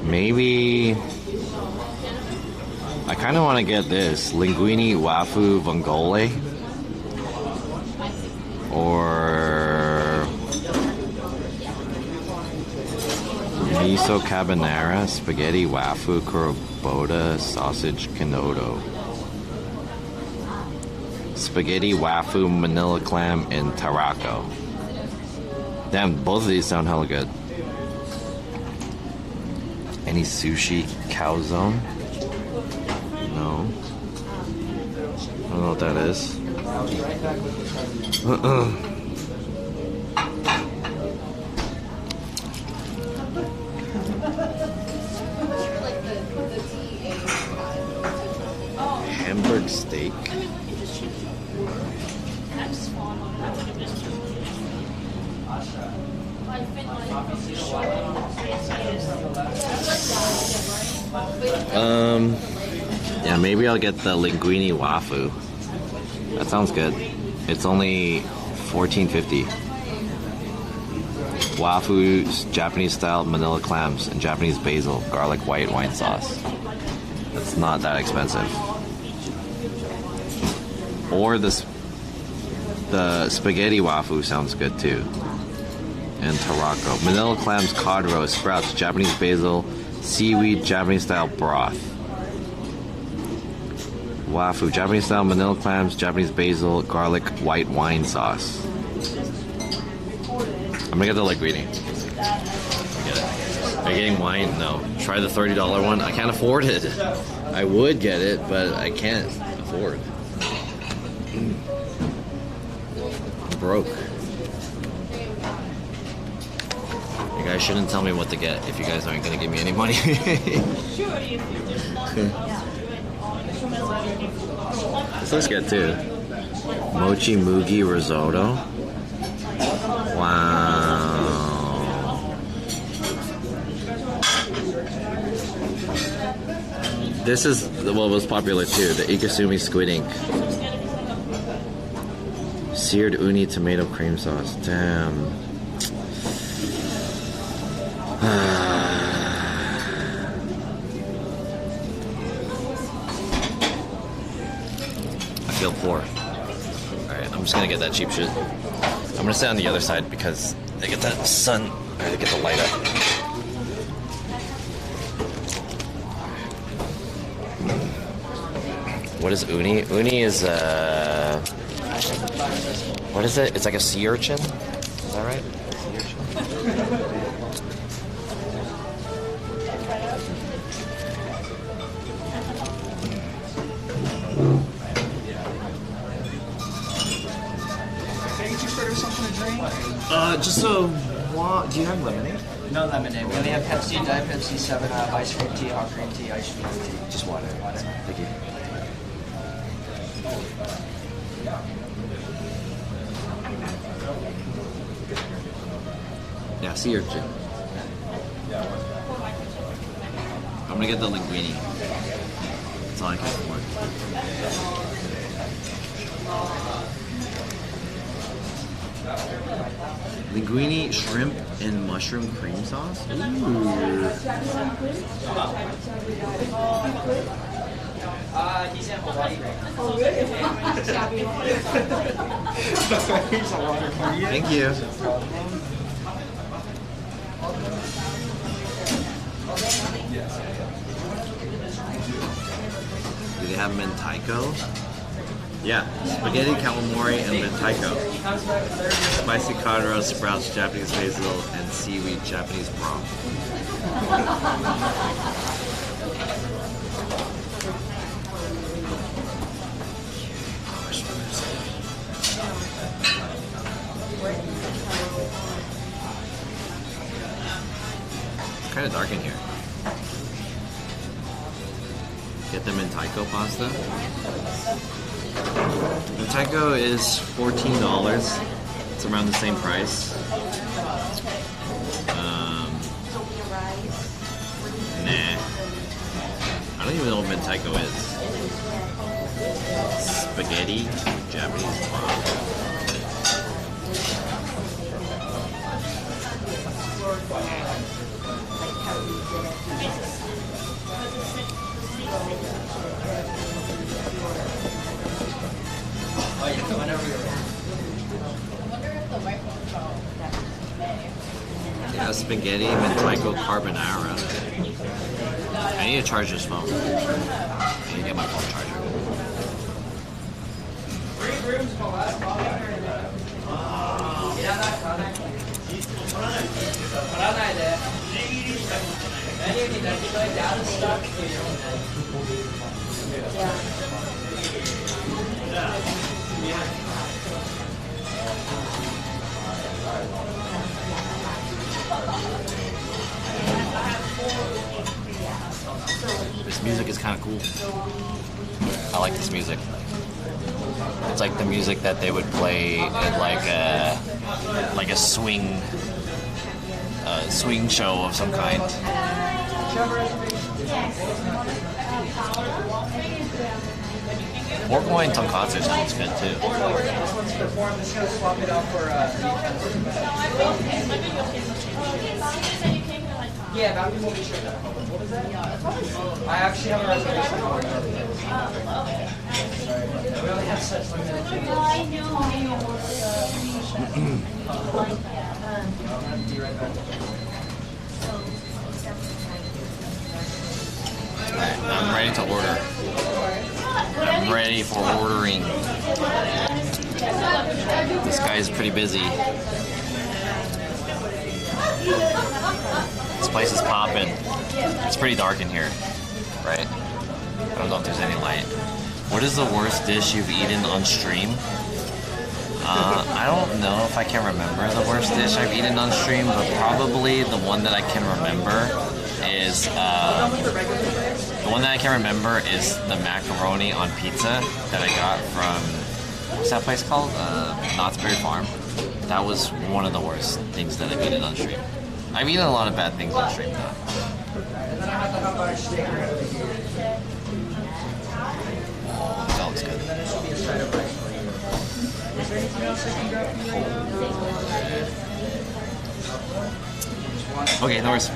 [SPEAKER 2] Maybe I kind of want to get this linguine wafu vongole or miso carbonara, spaghetti wafu carabota, sausage canoto, spaghetti wafu manila clam, and tarraco. Damn, both of these sound hella good. Any sushi calzone? No. I don't know what that is. Hamburg steak. Yeah, maybe I'll get the linguine wafu. That sounds good. It's only $14.50. Wafu's Japanese style manila clams and Japanese basil, garlic white wine sauce. That's not that expensive. Or the spaghetti wafu sounds good too. And tarraco. Manila clams, cod roast, sprouts, Japanese basil, seaweed, Japanese style broth. Wafu, Japanese style manila clams, Japanese basil, garlic, white wine sauce. I'm gonna get the linguine. Get it. Are you getting wine? No. Try the $30 one. I can't afford it. I would get it, but I can't afford. I'm broke. You guys shouldn't tell me what to get if you guys aren't gonna give me any money. This looks good too. Mochi Mugi risotto. Wow. This is what was popular too, the Ikesumi squid ink. Seared uni tomato cream sauce. Damn. I feel poor. Alright, I'm just gonna get that cheap shit. I'm gonna sit on the other side because they get that sun, or they get the light up. What is uni? Uni is what is it? It's like a sea urchin? Is that right? Sea urchin?
[SPEAKER 6] Just a do you have lemonade? No lemonade. We only have Pepsi, Diet Pepsi, 7-Up, ice cream tea, hot green tea, ice cream tea.
[SPEAKER 2] Just water.
[SPEAKER 6] Water.
[SPEAKER 2] Thank you.
[SPEAKER 4] Yeah, sea urchin. I'm gonna get the linguine. That's all I can afford. Linguine, shrimp, and mushroom cream sauce? Ooh. Thank you. Do they have mentaiko? Yeah, spaghetti, calamari, and mentaiko. Spicy cod roast, sprouts, Japanese basil, and seaweed Japanese broth. It's kind of dark in here. Get the mentaiko pasta. Mentaiko is $14. It's around the same price. Nah. I don't even know what mentaiko is. Spaghetti, Japanese broth. Yeah, spaghetti, mentaiko, carbonara. I need to charge this phone. I need to get my phone charger. This music is kind of cool. I like this music. It's like the music that they would play at like a swing show of some kind. Pork loin tonkatsu sounds good too.
[SPEAKER 6] Yeah, that will be sure. What was that? I actually have a reservation. We only have such limited things.
[SPEAKER 4] I'm ready to order. I'm ready for ordering. This guy is pretty busy. This place is popping. It's pretty dark in here, right? I don't know if there's any light. What is the worst dish you've eaten on stream? I don't know if I can remember the worst dish I've eaten on stream, but probably the one that I can remember is the macaroni on pizza that I got from, what's that place called? Knott's Berry Farm. That was one of the worst things that I've eaten on stream. I've eaten a lot of bad things on stream though. That looks good. Okay, no worries.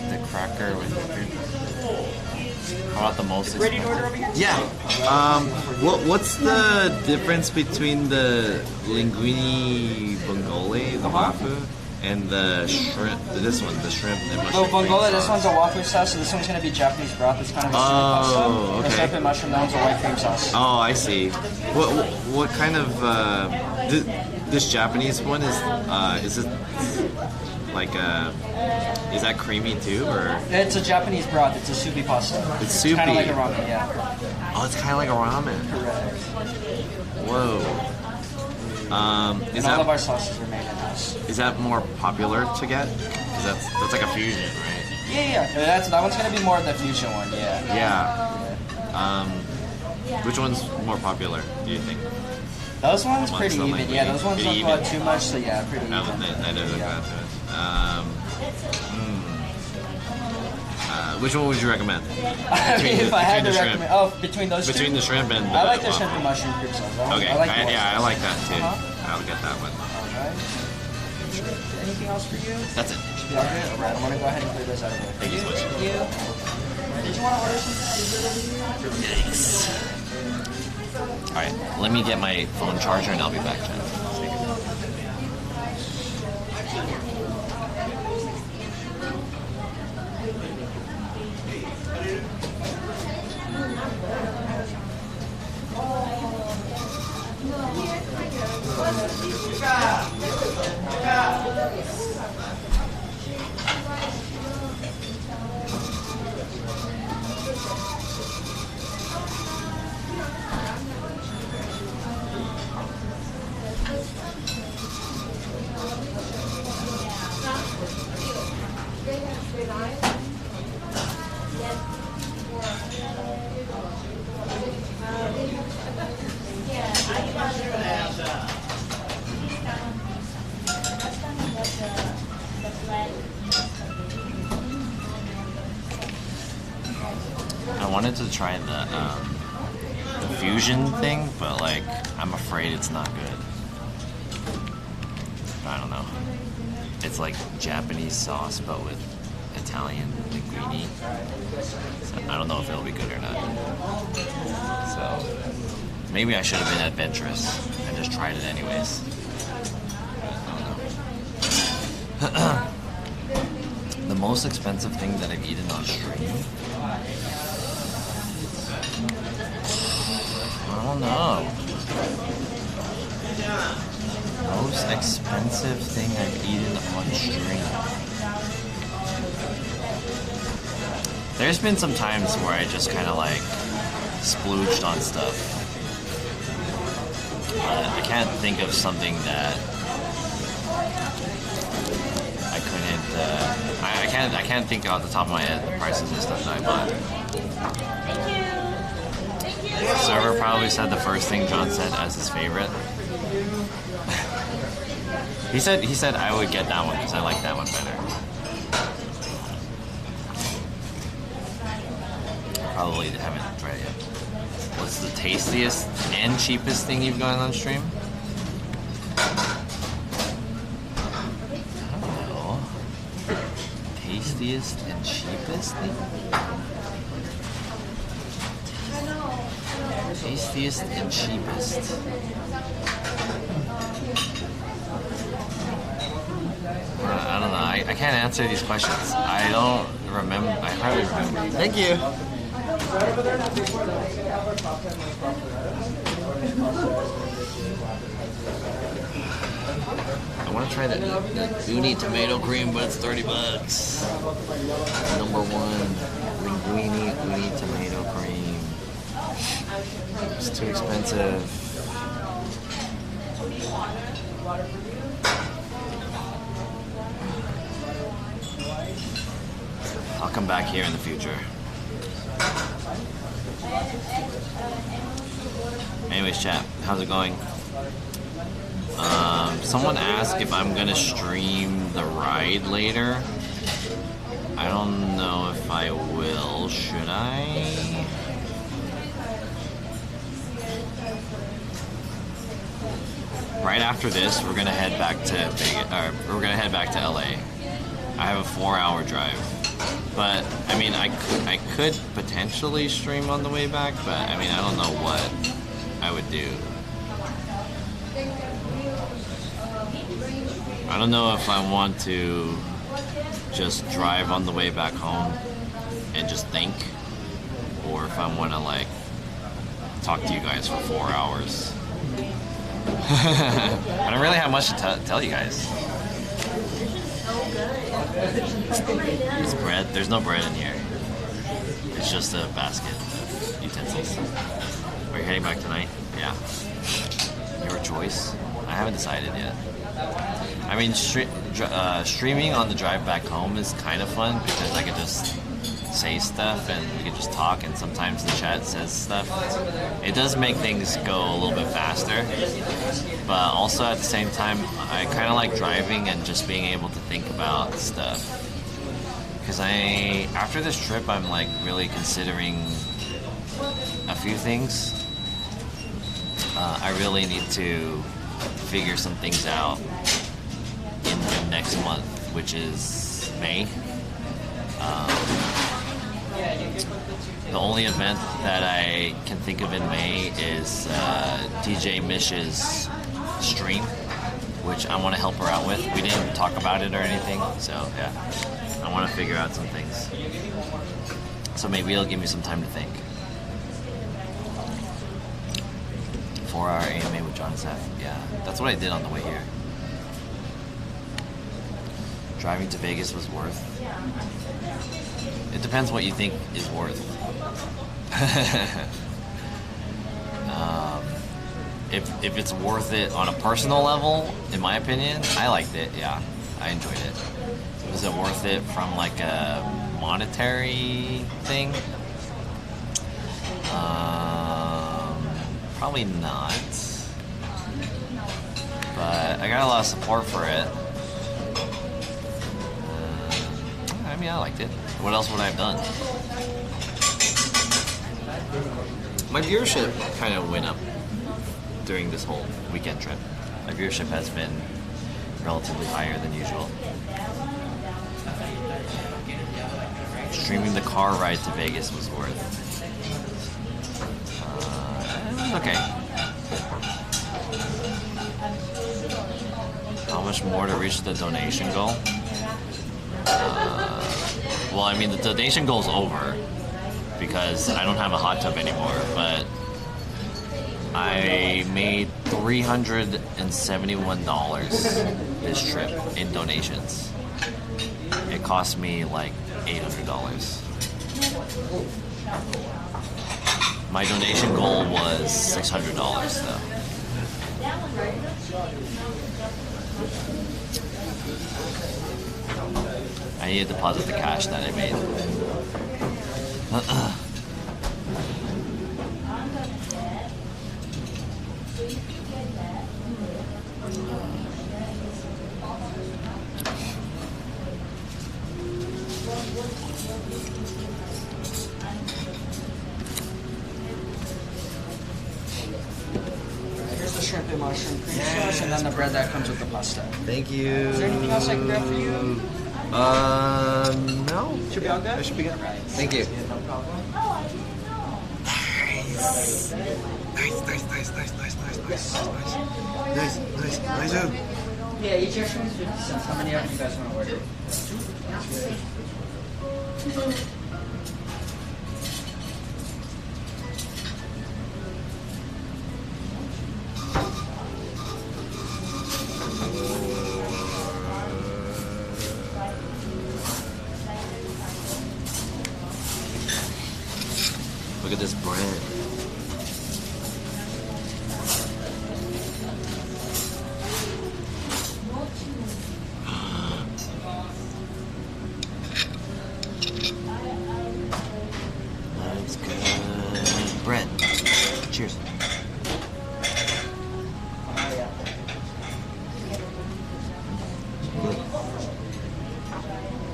[SPEAKER 4] The cracker with whipped. How about the most expensive? Yeah. What's the difference between the linguine bongole, the wafu, And the shrimp, this one, the shrimp and mushroom.
[SPEAKER 6] Oh, Bongola, this one's a waffle sauce, so this one's going to be Japanese broth. It's kind of a soup pasta.
[SPEAKER 4] Oh,
[SPEAKER 6] The
[SPEAKER 4] okay.
[SPEAKER 6] shrimp and mushroom, that one's a white cream sauce.
[SPEAKER 4] Oh, I see. What kind of this Japanese one is it like is that creamy too, or?
[SPEAKER 6] It's a Japanese broth. It's a soupy pasta.
[SPEAKER 4] It's soupy.
[SPEAKER 6] Kind of like a ramen, yeah.
[SPEAKER 4] Oh, it's kind of like a ramen.
[SPEAKER 6] Correct.
[SPEAKER 4] Whoa.
[SPEAKER 6] And all of our sauces are made in-house.
[SPEAKER 4] Is that more popular to get? Because that's like a fusion, right?
[SPEAKER 6] Yeah. That one's going to be more of the fusion one, yeah.
[SPEAKER 4] Yeah. Which one's more popular, do you think?
[SPEAKER 6] Those ones
[SPEAKER 4] Amongst
[SPEAKER 6] pretty
[SPEAKER 4] them,
[SPEAKER 6] even.
[SPEAKER 4] like,
[SPEAKER 6] Yeah, those ones
[SPEAKER 4] pretty
[SPEAKER 6] don't go out
[SPEAKER 4] even?
[SPEAKER 6] too much, so yeah, pretty even.
[SPEAKER 4] I never got to it. Which one would you recommend?
[SPEAKER 6] I mean, if I had to
[SPEAKER 4] shrimp.
[SPEAKER 6] recommend, between those two?
[SPEAKER 4] Between the shrimp and
[SPEAKER 6] I like the
[SPEAKER 4] waffle.
[SPEAKER 6] shrimp and mushroom cream sauce.
[SPEAKER 4] Okay,
[SPEAKER 6] I like the
[SPEAKER 4] I like that too. I'll get that one.
[SPEAKER 6] Alright. Anything else for you?
[SPEAKER 4] That's it.
[SPEAKER 6] Should be all good? Alright, I'm gonna go ahead and clear this out of the way.
[SPEAKER 4] Thank you so much.
[SPEAKER 6] Thank you. Did you want to order some?
[SPEAKER 4] Yikes. Alright, let me get my phone charger and I'll be back, Jen. I wanted to try the fusion thing, but like I'm afraid it's not good. I don't know. It's like Japanese sauce, but with Italian linguine. So I don't know if it'll be good or not. So maybe I should have been adventurous and just tried it anyways. I don't know. The most expensive thing that I've eaten on stream? I don't know. Most expensive thing I've eaten on stream. There's been some times where I just kind of like splooged on stuff. I can't think of something that I couldn't. I can't think off the top of my head the prices of stuff that I bought. The server probably said the first thing John said as his favorite. He said I would get that one because I like that one better. I probably haven't tried it yet. What's the tastiest and cheapest thing you've gotten on stream? I don't know. Tastiest and cheapest thing? Tastiest and cheapest. I don't know. I can't answer these questions. I don't remember. I hardly remember. Thank you. I want to try that uni tomato cream, but it's $30. Number one, linguine uni tomato cream. It's too expensive. I'll come back here in the future. Anyways, chat, how's it going? Someone asked if I'm gonna stream the ride later. I don't know if I will. Should I? Right after this, we're gonna head back to Vegas, or we're gonna head back to LA. I have a 4-hour drive, but I mean, I could potentially stream on the way back, but I mean, I don't know what I would do. I don't know if I want to just drive on the way back home and just think, or if I want to like talk to you guys for 4 hours. I don't really have much to tell you guys. It's bread. There's no bread in here. It's just a basket of utensils. Are you heading back tonight? Yeah. Your choice. I haven't decided yet. I mean, streaming on the drive back home is kind of fun because I can just say stuff and we can just talk, and sometimes the chat says stuff. It does make things go a little bit faster, but also at the same time, I kind of like driving and just being able to think about stuff. Because after this trip, I'm like really considering a few things. I really need to figure some things out in the next month, which is May. The only event that I can think of in May is DJ Mish's stream, which I want to help her out with. We didn't talk about it or anything, so yeah, I want to figure out some things. So maybe it'll give me some time to think. 4-hour AMA with John Seth. Yeah, that's what I did on the way here. Driving to Vegas was worth. It depends what you think is worth. If it's worth it on a personal level, in my opinion, I liked it. Yeah, I enjoyed it. Was it worth it from like a monetary thing? Probably not. But I got a lot of support for it. I mean, I liked it. What else would I have done? My viewership kind of went up during this whole weekend trip. My viewership has been relatively higher than usual. Streaming the car ride to Vegas was worth. Okay. How much more to reach the donation goal? Well, I mean, the donation goal's over because I don't have a hot tub anymore, but I made $371 this trip in donations. It cost me like $800. My donation goal was $600 though. I need to deposit the cash that I made.
[SPEAKER 6] Here's the shrimp and mushroom cream sauce, and then the bread that comes with the pasta.
[SPEAKER 4] Thank you.
[SPEAKER 6] Is there anything else I can grab for you?
[SPEAKER 4] No.
[SPEAKER 6] Should be all good?
[SPEAKER 4] That should be good. Thank you.
[SPEAKER 6] No problem.
[SPEAKER 17] Nice. Nice.
[SPEAKER 6] Yeah, each extra is 50 cents. How many of you guys want to order?
[SPEAKER 4] Look at this bread. That's good. Bread. Cheers. Good.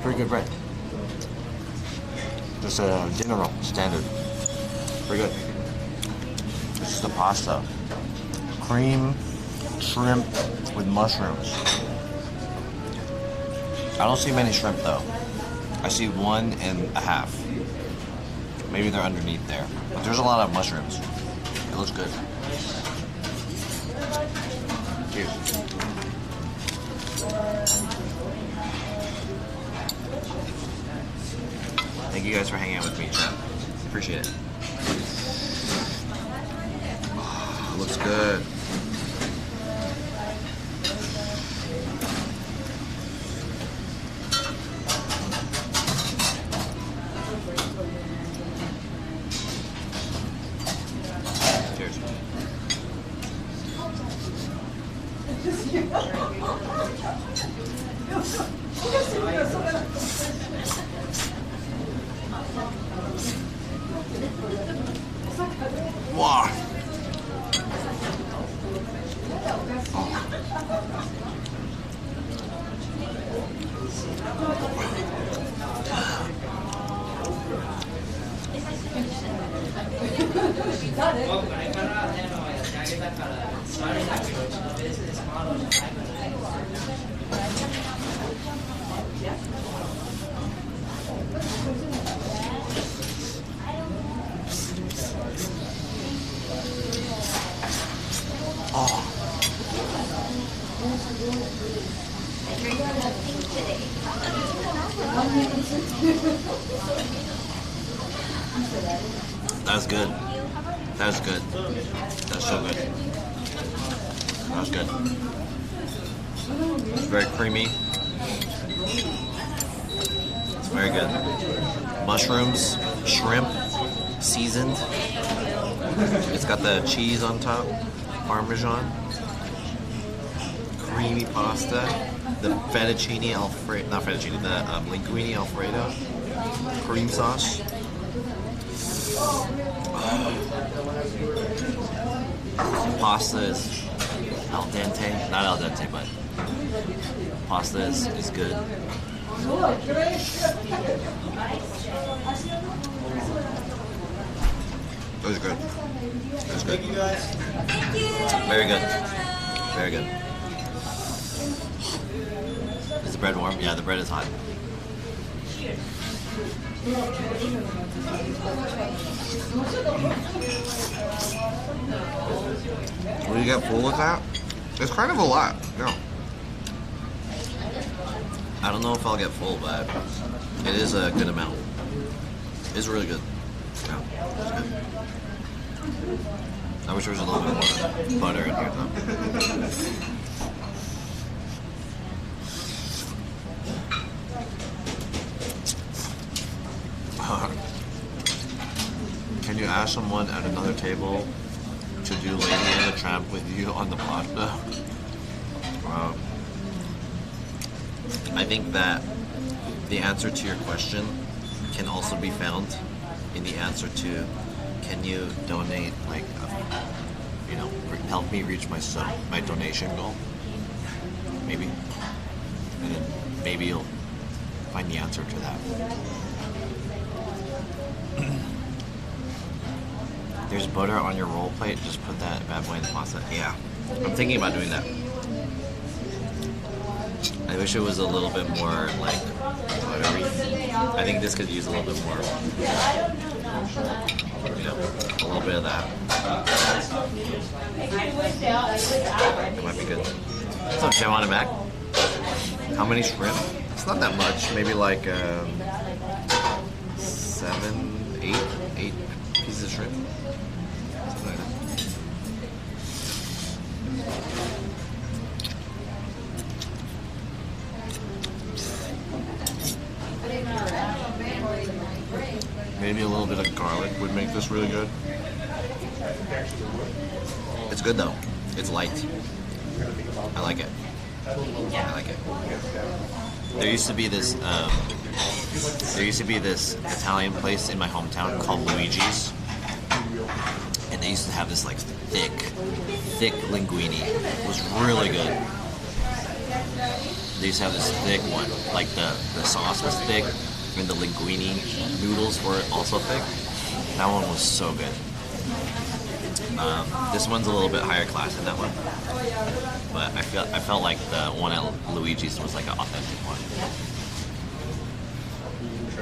[SPEAKER 4] Pretty good bread. Just a general standard. Pretty good. This is the pasta. Cream, shrimp with mushrooms. I don't see many shrimp though. I see 1.5. Maybe they're underneath there. But there's a lot of mushrooms. It looks good. Cheers. you guys for hanging out with me, chat. Appreciate it.
[SPEAKER 17] Oh, looks good.
[SPEAKER 4] Cheers.
[SPEAKER 17] Wow.
[SPEAKER 4] That's good. That's good. That's so good. That's good. It's very creamy. It's very good. Mushrooms, shrimp, seasoned. It's got the cheese on top, Parmesan, creamy pasta, the fettuccine alfredo, not fettuccine, the linguine alfredo, cream sauce. Pasta is al dente, not al dente, but pasta is good.
[SPEAKER 17] That was good. That was good.
[SPEAKER 4] Very good. Very good. Is the bread warm? Yeah, the bread is hot.
[SPEAKER 17] Will you get full with that? It's kind of a lot. No.
[SPEAKER 4] I don't know if I'll get full, but it is a good amount. It's really good. Yeah, it's good. I wish there was a little bit more butter in here, though. Can you ask someone at another table to do Lady and the Tramp with you on the pasta? I think that the answer to your question can also be found in the answer to, can you donate, like, you know, help me reach my donation goal? Maybe. And then maybe you'll find the answer to that. There's butter on your roll plate, just put that bad boy in the pasta. Yeah, I'm thinking about doing that. I wish it was a little bit more like buttery. I think this could use a little bit more, you know, a little bit of that. Might be good. So, Jim on it back. How many shrimp? It's not that much. Maybe like 7, 8 pieces of shrimp. Something like that. Maybe a little bit of garlic would make this really good. It's good though. It's light. I like it. I like it. There used to be this Italian place in my hometown called Luigi's, and they used to have this like thick linguine. It was really good. They used to have this thick one, like the sauce was thick, and the linguine noodles were also thick. That one was so good. This one's a little bit higher class than that one, but I felt like the one at Luigi's was like an authentic one.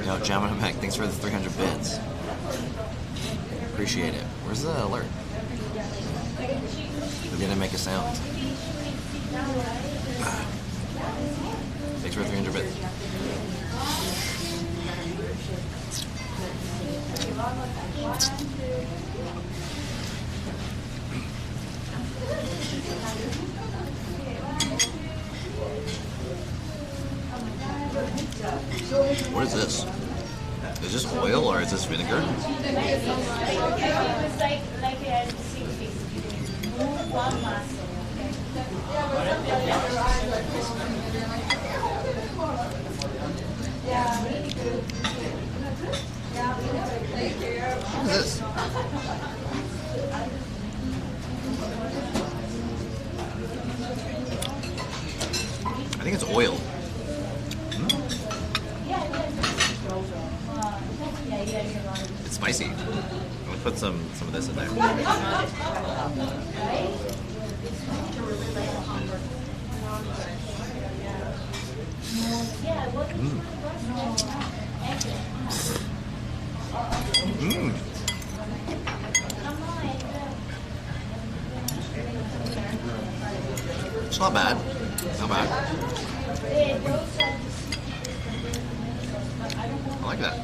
[SPEAKER 4] Yo, Jamin Mac, thanks for the 300 bits. Appreciate it. Where's the alert? We didn't make a sound. Thanks for 300 bits.
[SPEAKER 17] What is this? Is this oil or is this vinegar? What is this? I think it's oil. It's spicy. I'm gonna put some of this in there. Mm. It's not bad. Not bad. I like that.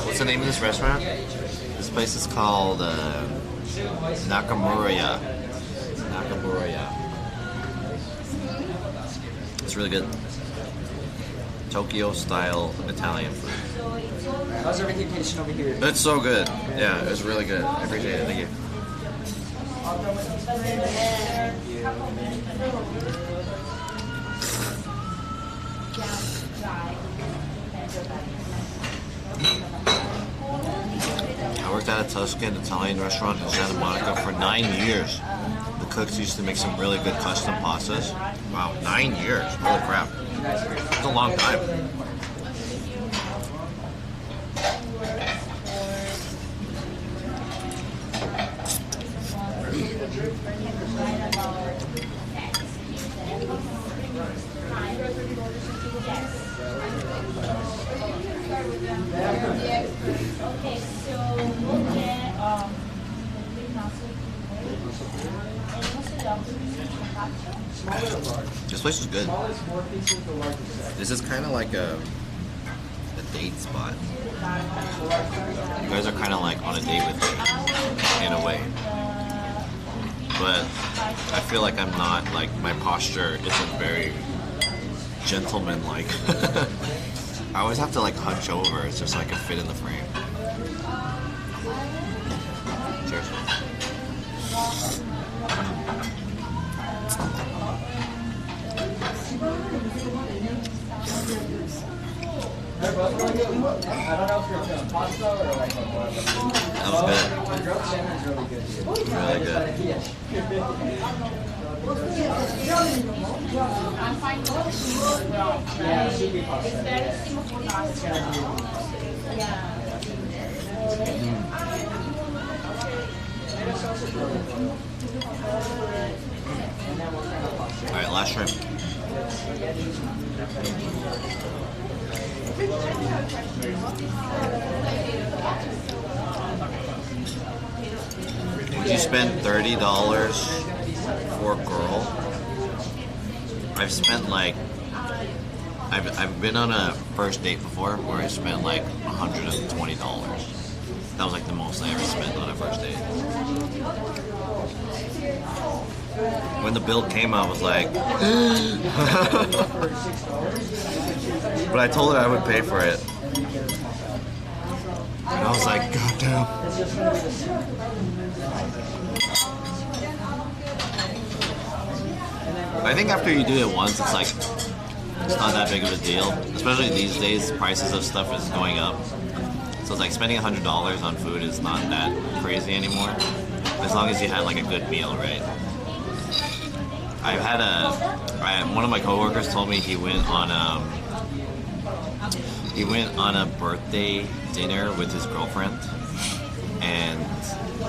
[SPEAKER 17] What's the name of this restaurant? This place is called Nakamura. Nakamura. It's really good. Tokyo style Italian food.
[SPEAKER 6] How's everything tasting over here?
[SPEAKER 17] It's so good. Yeah, it was really good. I appreciate it. Thank you. I worked at a Tuscan Italian restaurant in Santa Monica for 9 years. The cooks used to make some really good custom pastas. Wow, 9 years. Holy crap. It's a long time.
[SPEAKER 9] Okay, so we'll get
[SPEAKER 17] this place is good. This is kind of like a date spot. You guys are kind of like on a date with me, in a way. But I feel like I'm not, like, my posture isn't very gentleman-like. I always have to like hunch over, it's just so I can fit in the frame. Cheers.
[SPEAKER 6] I don't know if you're doing pasta or like
[SPEAKER 17] that was good.
[SPEAKER 6] The grilled salmon's really good.
[SPEAKER 17] Really good.
[SPEAKER 6] Yeah, she'd be pasta.
[SPEAKER 9] It's very simple pasta. Yeah.
[SPEAKER 17] Alright, last shrimp. Would you spend $30 for a girl? I've spent like I've been on a first date before where I spent like $120. That was like the most I ever spent on a first date. When the bill came, I was like, but I told her I would pay for it. And I was like, God damn. I think after you do it once, it's like, it's not that big of a deal. Especially these days, prices of stuff is going up. So it's like spending $100 on food is not that crazy anymore. As long as you had like a good meal, right? One of my coworkers told me he went on a birthday dinner with his girlfriend, and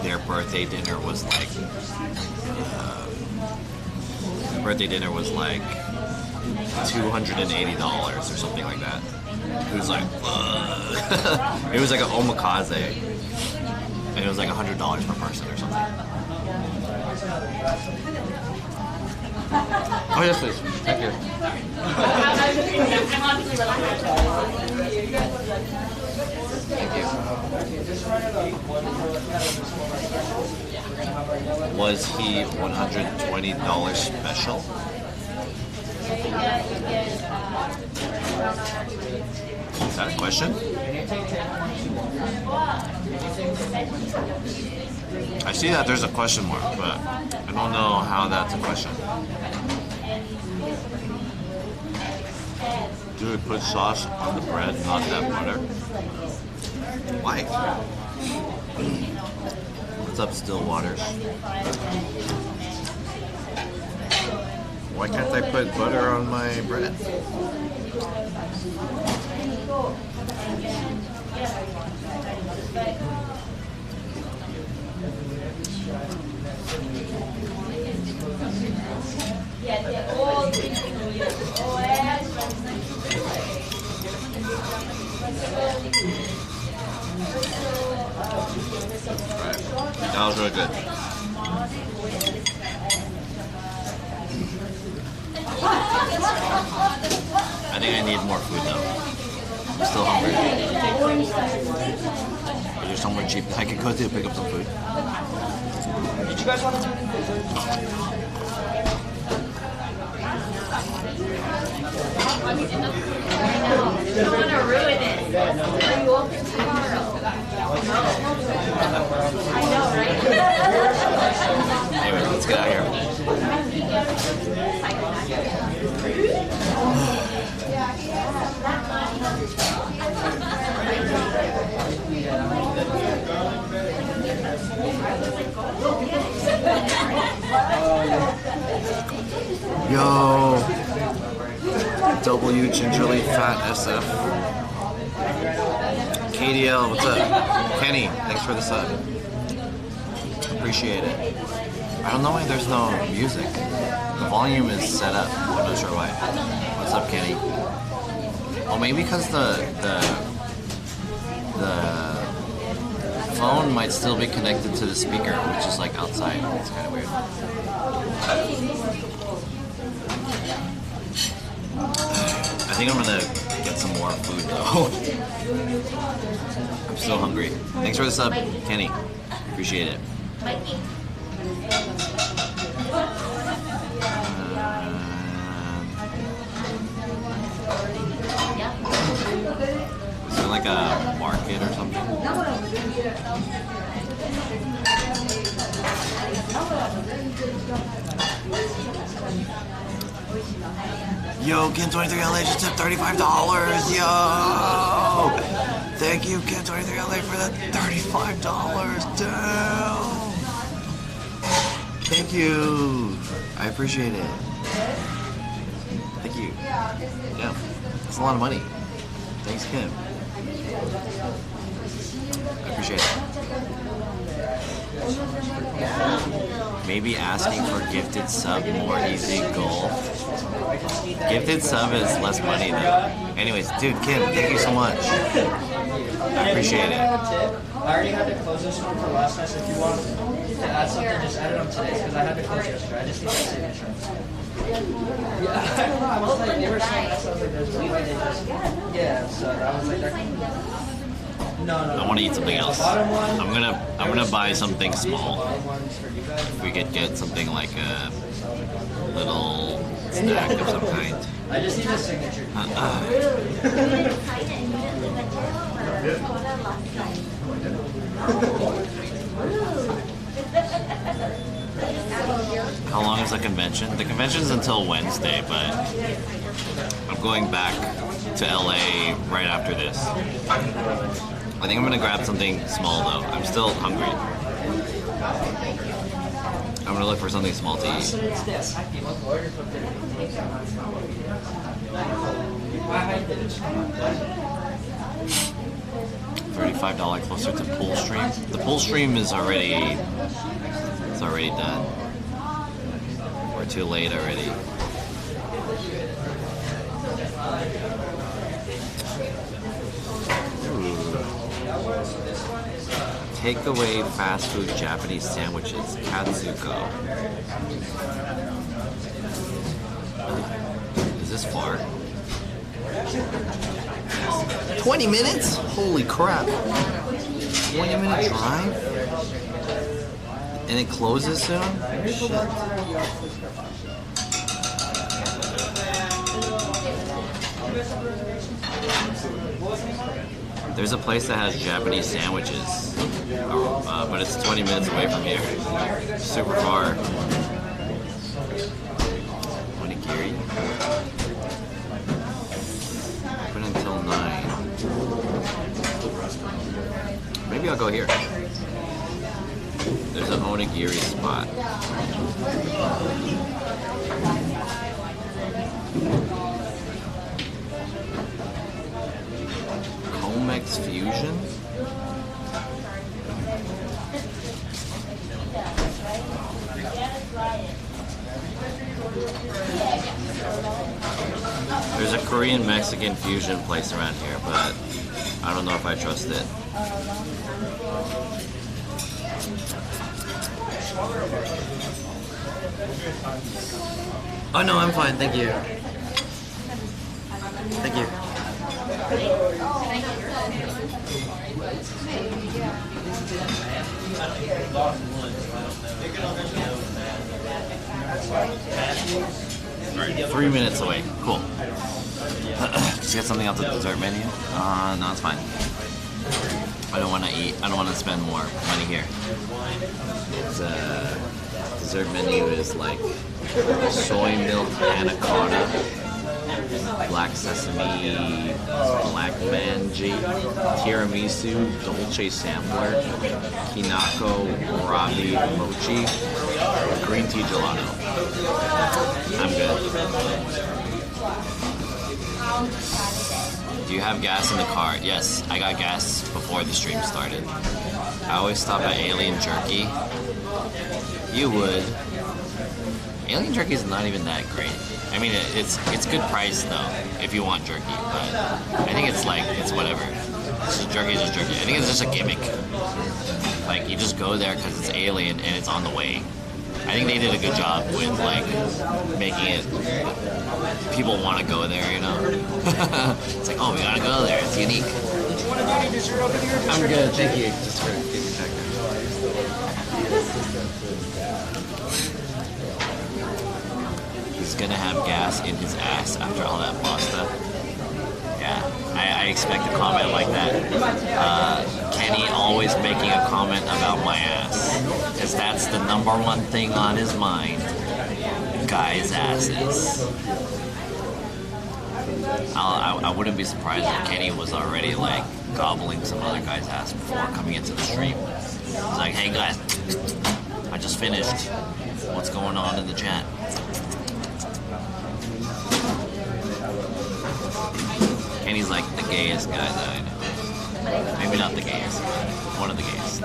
[SPEAKER 17] their birthday dinner was like $280 or something like that. It was like, it was like an omakase, and it was like $100 per person or something.
[SPEAKER 4] Oh, yes, please. Thank you. Was he $120 special? Is that a question? I see that there's a question mark, but I don't know how that's a question. Do we put sauce on the bread, not that butter? Why? What's up, Still Waters? Why can't I put butter on my bread? That was really good. I think I need more food though. I'm still hungry. Is there somewhere cheap that I could go to pick up some food?
[SPEAKER 6] Did you guys want to?
[SPEAKER 9] You don't want to ruin it. Are you open tomorrow? I know, right?
[SPEAKER 4] Anyway, let's get out of here. Yo, W Gingerly Fat SF. KDL, what's up? Kenny, thanks for the sub. Appreciate it. I don't know why there's no music. The volume is set up. I'm not sure why. What's up, Kenny? Oh, maybe because the phone might still be connected to the speaker, which is like outside. It's kind of weird. I think I'm gonna get some more food though. I'm still hungry. Thanks for the sub, Kenny. Appreciate it. Is there like a market or something? Yo, Ken23LA just tipped $35. Yo! Thank you, Ken23LA, for that $35. Damn! Thank you. I appreciate it. Thank you. Yeah, that's a lot of money. Thanks, Kim. I appreciate it. Maybe asking for gifted sub more easy goal. Gifted sub is less money though. Anyways, dude, Kim, thank you so much. I appreciate it.
[SPEAKER 6] I already had to close this one for last night, so if you want to add something, just add it on today's, because I had to close yesterday. I just need that signature. Yeah, I don't know. I was like, they were saying that, so I was like, there's no way they just... Yeah, so I was like, no.
[SPEAKER 4] I want to eat something else. I'm gonna buy something small. If we could get something like a little snack of some kind.
[SPEAKER 6] I just need a signature.
[SPEAKER 4] How long is the convention? The convention's until Wednesday, but I'm going back to LA right after this. I think I'm gonna grab something small though. I'm still hungry. I'm gonna look for something small to eat. $35 closer to pool stream. The pool stream is already done. We're too late already. Takeaway fast food Japanese sandwiches, Katsuko. Is this far? 20 minutes? Holy crap. 20-minute drive? And it closes soon? Shit. There's a place that has Japanese sandwiches, but it's 20 minutes away from here. Super far. Onigiri? Open until 9. Maybe I'll go here. There's an onigiri spot. Comex Fusion? There's a Korean Mexican fusion place around here, but I don't know if I trust it. Oh no, I'm fine, thank you. Thank you. 3 minutes away. Cool. Just get something off the dessert menu? No, it's fine. I don't want to eat. I don't want to spend more money here. The dessert menu is like soy milk panna cotta, black sesame, black manji, tiramisu, dolce sampler, kinako, warabi, mochi, green tea gelato. I'm good. Do you have gas in the car? Yes, I got gas before the stream started. I always stop at Alien Jerky. You would. Alien Jerky is not even that great. I mean, it's good price though if you want jerky, but I think it's whatever. So jerky is just jerky. I think it's just a gimmick. Like you just go there because it's Alien and it's on the way. I think they did a good job with like making it. People want to go there, you know. It's like, oh, we gotta go there. It's unique. I'm good, thank you. Just for getting back there. He's gonna have gas in his ass after all that pasta. Yeah, I expect a comment like that. Kenny always making a comment about my ass, because that's the #1 thing on his mind. Guys' asses. I wouldn't be surprised if Kenny was already like gobbling some other guy's ass before coming into the stream. He's like, hey guys, I just finished. What's going on in the chat? Kenny's like the gayest guy that I know. Maybe not the gayest, one of the gayest.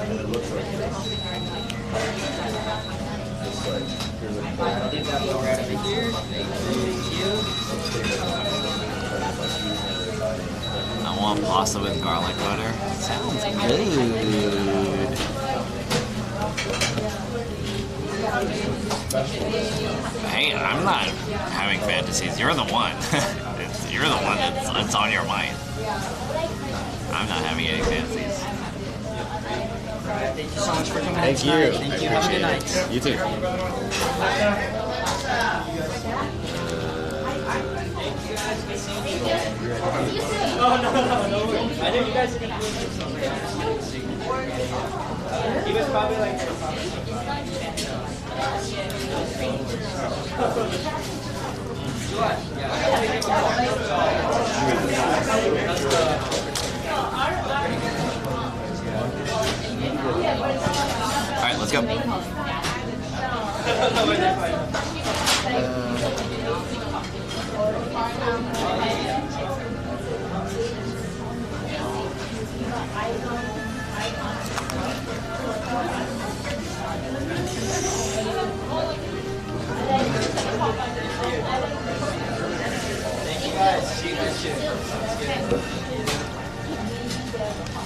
[SPEAKER 4] I want pasta with garlic butter. Sounds good. Hey, I'm not having fantasies. You're the one. You're the one that's on your mind. I'm not having any fantasies.
[SPEAKER 6] Thank you so much for coming.
[SPEAKER 4] Thank you.
[SPEAKER 6] Thank you. Have a good night.
[SPEAKER 4] You too.
[SPEAKER 6] No. I know you guys are gonna have he was probably like
[SPEAKER 4] Alright, let's go.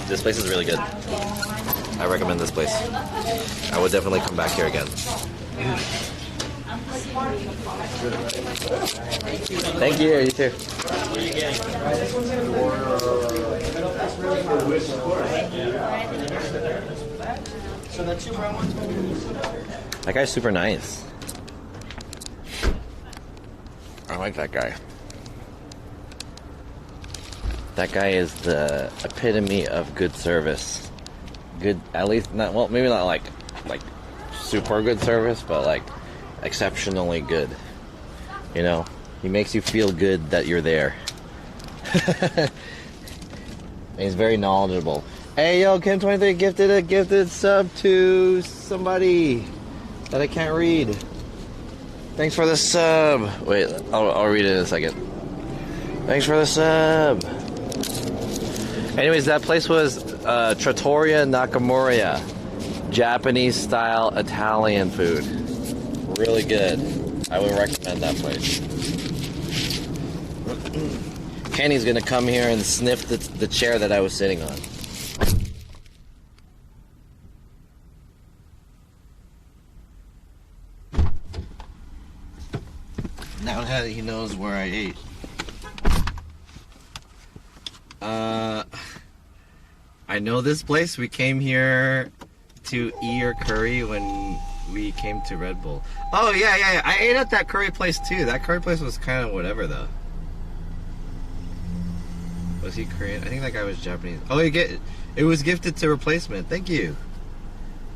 [SPEAKER 4] This place is really good. I recommend this place. I would definitely come back here again.
[SPEAKER 2] Thank you. You too.
[SPEAKER 6] So the 2 brown ones.
[SPEAKER 2] That guy's super nice. I like that guy. That guy is the epitome of good service. Good, at least not, well, maybe not like super good service, but like exceptionally good. You know, he makes you feel good that you're there. And he's very knowledgeable. Hey, yo, Kim23 gifted a gifted sub to somebody that I can't read. Thanks for the sub. Wait, I'll read it in a second. Thanks for the sub. Anyways, that place was Trattoria Nakamura. Japanese style Italian food. Really good. I would recommend that place. Kenny's gonna come here and sniff the chair that I was sitting on. Now that he knows where I ate. I know this place. We came here to eat your curry when we came to Red Bull. Oh, yeah. I ate at that curry place too. That curry place was kind of whatever though. Was he Korean? I think that guy was Japanese. Oh, it was gifted to replacement. Thank you.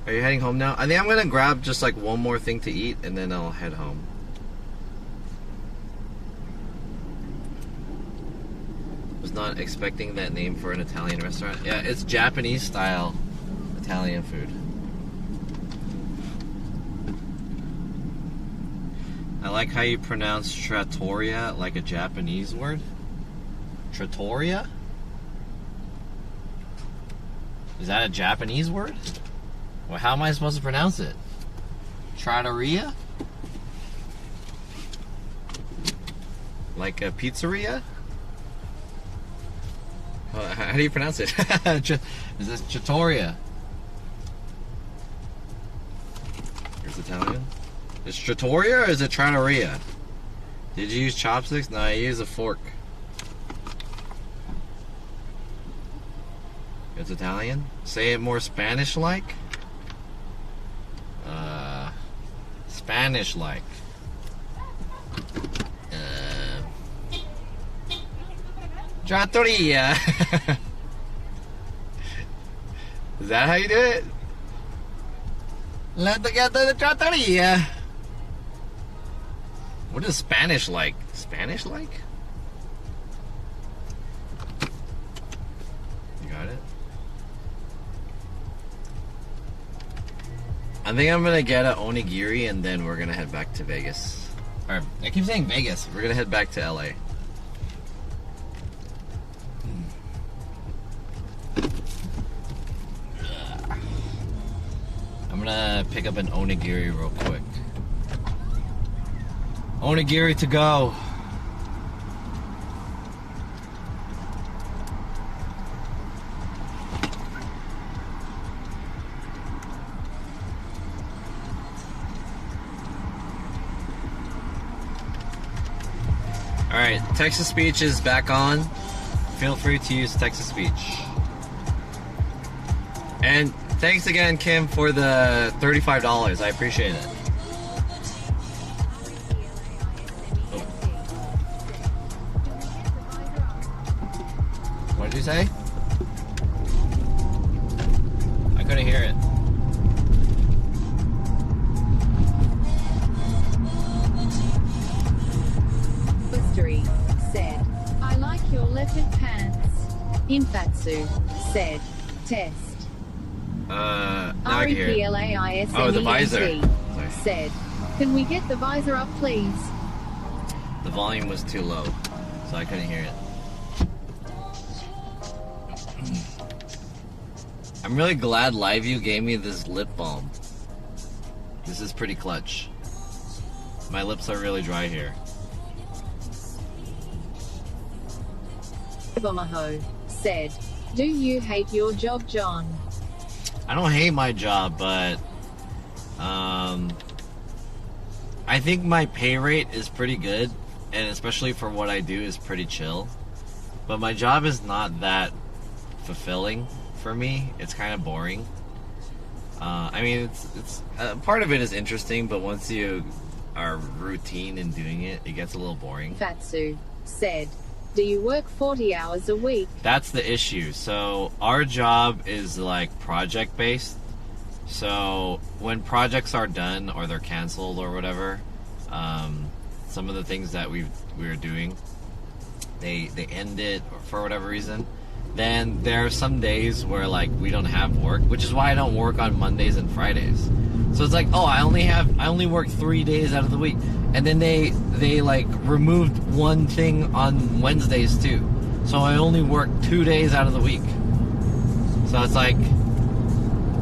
[SPEAKER 2] Are you heading home now? I think I'm gonna grab just like one more thing to eat and then I'll head home. Was not expecting that name for an Italian restaurant. Yeah, it's Japanese style Italian food. I like how you pronounce trattoria like a Japanese word. Trattoria? Is that a Japanese word? Well, how am I supposed to pronounce it? Trattoria? Like a pizzeria? How do you pronounce it? Is this Trattoria? It's Italian? Is Trattoria or is it Trattoria? Did you use chopsticks? No, I used a fork. It's Italian? Say it more Spanish-like? Spanish-like. Trattoria. Is that how you do it? Let's get to the trattoria. What is Spanish like? Spanish like? You got it? I think I'm gonna get an onigiri and then we're gonna head back to Vegas. Or, I keep saying Vegas. We're gonna head back to LA. I'm gonna pick up an onigiri real quick. Onigiri to go. Alright, text-to-speech is back on. Feel free to use text-to-speech. And thanks again, Kim, for the $35. I appreciate it. Oh. What did you say? I couldn't hear it.
[SPEAKER 23] History said, I like your leopard pants. Infatsu said, test.
[SPEAKER 2] Now I can hear it. Oh, the visor.
[SPEAKER 23] Said, can we get the visor up, please?
[SPEAKER 2] The volume was too low, so I couldn't hear it. I'm really glad LiveView gave me this lip balm. This is pretty clutch. My lips are really dry here.
[SPEAKER 23] Bomaho said, do you hate your job, John?
[SPEAKER 2] I don't hate my job, but
[SPEAKER 22] I think my pay rate is pretty good, and especially for what I do is pretty chill. But my job is not that fulfilling for me. It's kind of boring. I mean, it's part of it is interesting, but once you are routine in doing it, it gets a little boring.
[SPEAKER 23] Fatsu said, do you work 40 hours a week?
[SPEAKER 22] That's the issue. So our job is like project based. So when projects are done or they're canceled or whatever, some of the things that we're doing, they end it for whatever reason. Then there are some days where like we don't have work, which is why I don't work on Mondays and Fridays. So it's like, oh, I only work 3 days out of the week, and then they like removed one thing on Wednesdays too. So I only work 2 days out of the week. So it's like,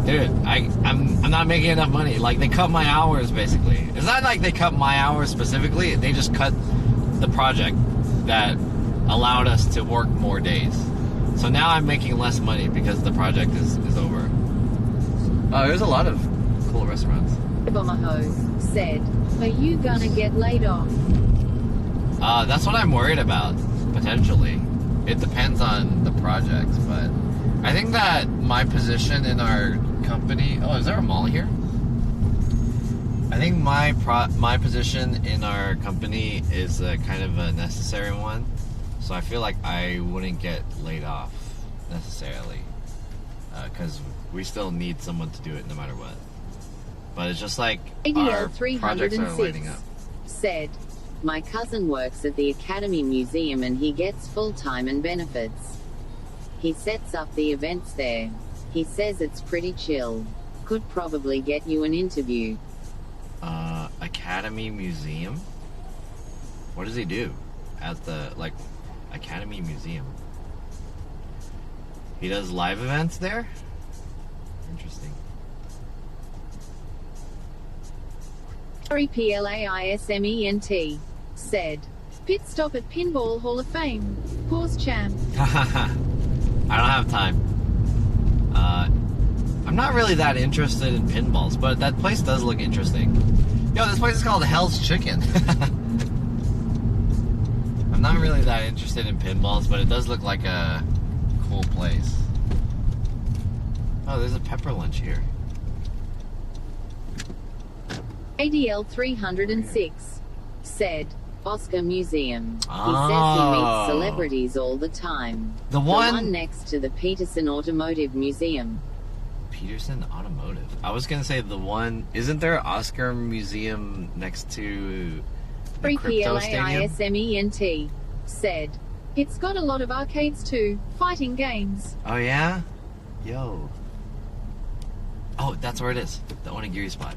[SPEAKER 22] dude, I'm not making enough money. Like they cut my hours basically. It's not like they cut my hours specifically. They just cut the project that allowed us to work more days. So now I'm making less money because the project is over. Oh, there's a lot of cool restaurants.
[SPEAKER 23] Bomaho said, are you gonna get laid off?
[SPEAKER 22] That's what I'm worried about, potentially. It depends on the projects, but I think that my position in our company... Oh, is there a mall here? I think my position in our company is kind of a necessary one. So I feel like I wouldn't get laid off necessarily, because we still need someone to do it no matter what. But it's just like our projects are lighting up.
[SPEAKER 23] Said, my cousin works at the Academy Museum and he gets full-time and benefits. He sets up the events there. He says it's pretty chill. Could probably get you an interview.
[SPEAKER 22] Academy Museum? What does he do at the, like, Academy Museum? He does live events there? Interesting.
[SPEAKER 23] PLAISMENT said, pit stop at Pinball Hall of Fame. Pause champ.
[SPEAKER 22] I don't have time. I'm not really that interested in pinballs, but that place does look interesting. Yo, this place is called Hell's Chicken. I'm not really that interested in pinballs, but it does look like a cool place. Oh, there's a pepper lunch here.
[SPEAKER 23] ADL 306 said, Oscar Museum. He
[SPEAKER 22] Oh.
[SPEAKER 23] says he meets celebrities all the time.
[SPEAKER 22] The one
[SPEAKER 23] next to the Peterson Automotive Museum.
[SPEAKER 22] Peterson Automotive. I was gonna say the one. Isn't there an Oscar Museum next to the Crypto Stadium?
[SPEAKER 23] PLAISMENT said, it's got a lot of arcades too, fighting games.
[SPEAKER 22] Oh yeah? Yo. Oh, that's where it is. The onigiri spot.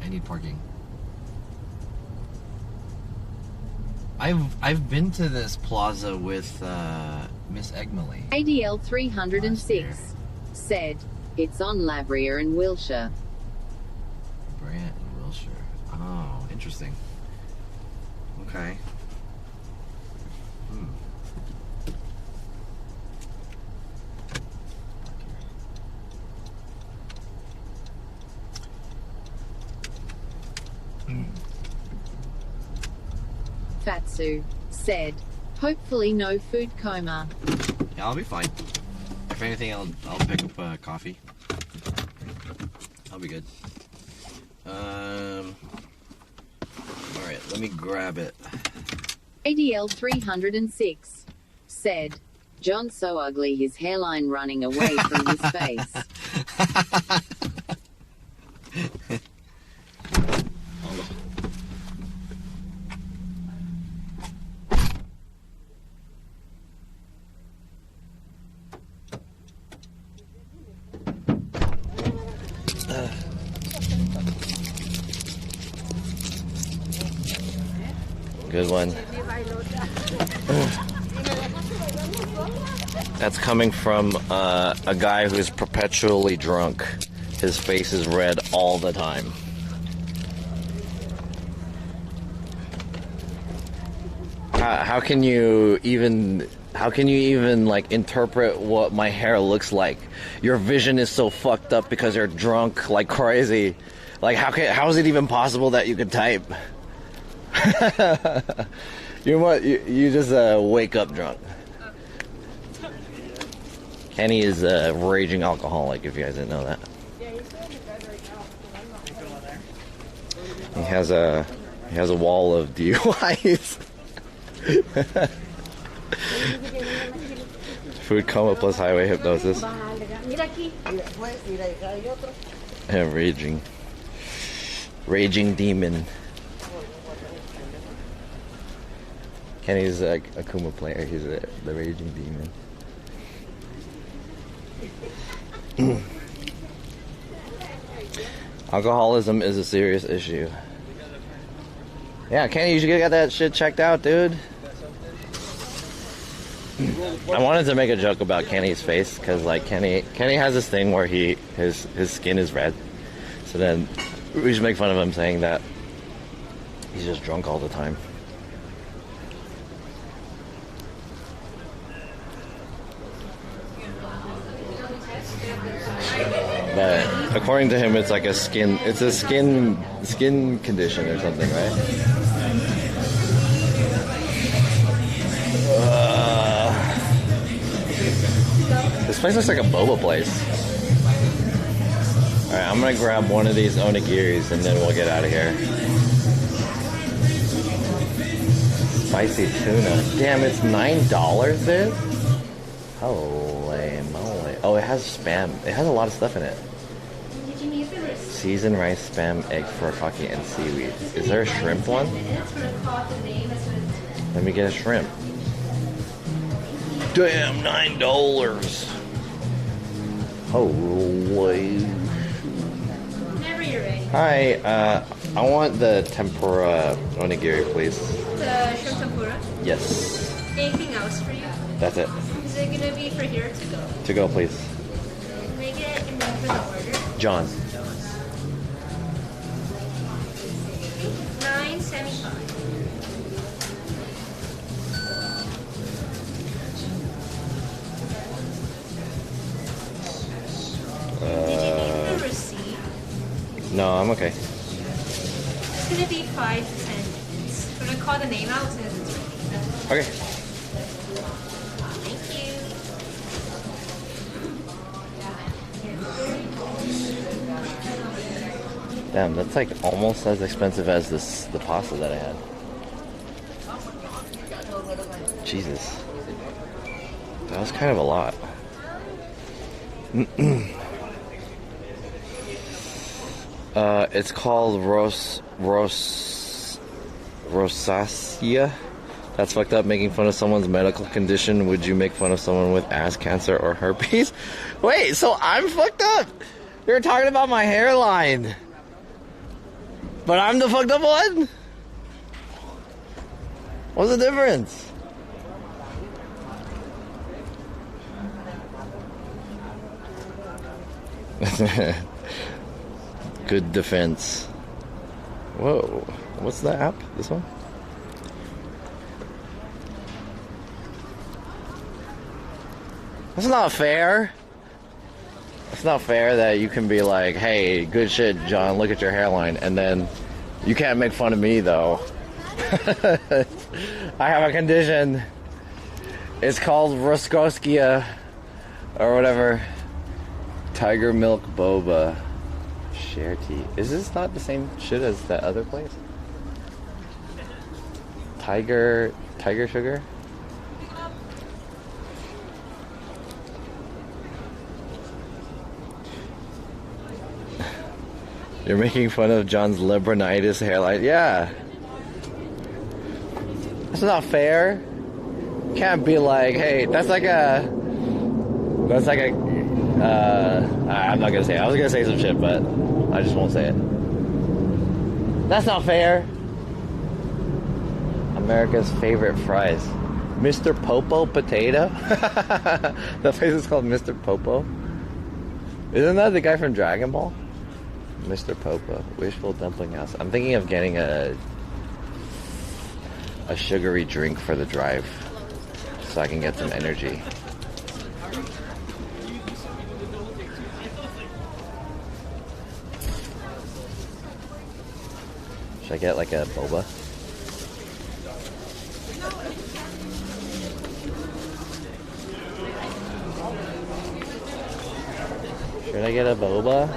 [SPEAKER 22] I need parking. I've been to this plaza with Miss Egmily.
[SPEAKER 23] ADL 306 said, it's on Lavria and Wilshire.
[SPEAKER 22] Brant and Wilshire. Oh, interesting. Okay.
[SPEAKER 23] Fatsu said, hopefully no food coma.
[SPEAKER 22] Yeah, I'll be fine. If anything, I'll pick up coffee. I'll be good. Alright, let me grab it.
[SPEAKER 23] ADL 306 said, John's so ugly his hairline running away from his face.
[SPEAKER 2] Good one. That's coming from a guy who's perpetually drunk. His face is red all the time. How can you even like interpret what my hair looks like? Your vision is so fucked up because you're drunk like crazy. Like, how is it even possible that you could type? You just wake up drunk. Kenny is a raging alcoholic, if you guys didn't know that. He has a wall of DUIs. Food coma plus highway hypnosis. And raging demon. Kenny's a Kuma player. He's the raging demon. Alcoholism is a serious issue. Yeah, Kenny, you should get that shit checked out, dude. I wanted to make a joke about Kenny's face because, like, Kenny has this thing where his skin is red. So then we should make fun of him saying that he's just drunk all the time. But according to him, it's like a skin condition or something, right? This place looks like a boba place. Alright, I'm gonna grab one of these onigiris and then we'll get out of here. Spicy tuna. Damn, it's $9, dude? Holy moly. Oh, it has spam. It has a lot of stuff in it. Seasoned rice, spam, egg furikake, and seaweed. Is there a shrimp one? Let me get a shrimp. Damn, $9. Holy.
[SPEAKER 9] Whenever you're ready.
[SPEAKER 2] Hi, I want the tempura onigiri, please.
[SPEAKER 9] The shrimp tempura?
[SPEAKER 2] Yes.
[SPEAKER 9] Anything else for you?
[SPEAKER 2] That's it.
[SPEAKER 9] Is it gonna be for here or to go?
[SPEAKER 2] To go, please.
[SPEAKER 9] Can I get your name for the order?
[SPEAKER 2] John.
[SPEAKER 9] 975. Did you need the receipt?
[SPEAKER 2] No, I'm okay.
[SPEAKER 9] It's gonna be 5 to 10 minutes. I'm gonna call the name out as soon as it's ready.
[SPEAKER 2] Okay.
[SPEAKER 9] Thank you.
[SPEAKER 2] Damn, that's like almost as expensive as the pasta that I had. Jesus. That was kind of a lot. It's called rosacea. That's fucked up, making fun of someone's medical condition. Would you make fun of someone with ass cancer or herpes? Wait, so I'm fucked up? You're talking about my hairline. But I'm the fucked up one? What's the difference? Good defense. Whoa. What's the app? This one? That's not fair. It's not fair that you can be like, hey, good shit, John, look at your hairline, and then you can't make fun of me, though. I have a condition. It's called Rosacea, or whatever. Tiger milk boba. Share tea. Is this not the same shit as that other place? Tiger sugar? You're making fun of John's Lebronitis hairline. Yeah. That's not fair. Can't be like, hey, I'm not gonna say it. I was gonna say some shit, but I just won't say it. That's not fair. America's favorite fries. Mr. Popo potato? That place is called Mr. Popo? Isn't that the guy from Dragon Ball? Mr. Popo, Wishful Dumpling House. I'm thinking of getting a sugary drink for the drive so I can get some energy. Should I get like a boba? Should I get a boba?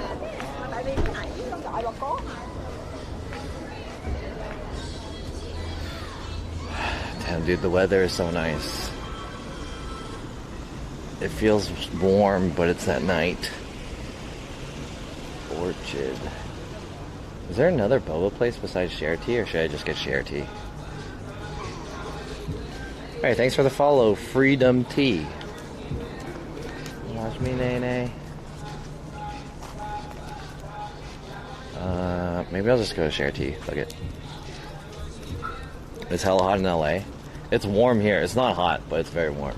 [SPEAKER 2] Damn, dude, the weather is so nice. It feels warm, but it's at night. Orchard. Is there another boba place besides Share Tea, or should I just get Share Tea? Alright, thanks for the follow, Freedom Tea. Watch me, Nene. Maybe I'll just go to Share Tea. Fuck it. It's hella hot in LA. It's warm here. It's not hot, but it's very warm.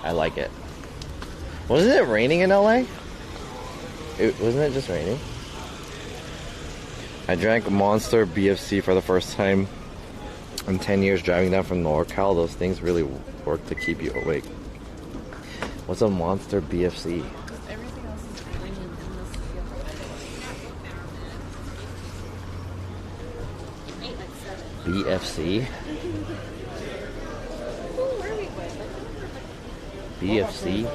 [SPEAKER 2] I like it. Wasn't it raining in LA? Wasn't it just raining? I drank Monster BFC for the first time in 10 years driving down from NorCal. Those things really work to keep you awake. What's a Monster BFC? BFC? BFC?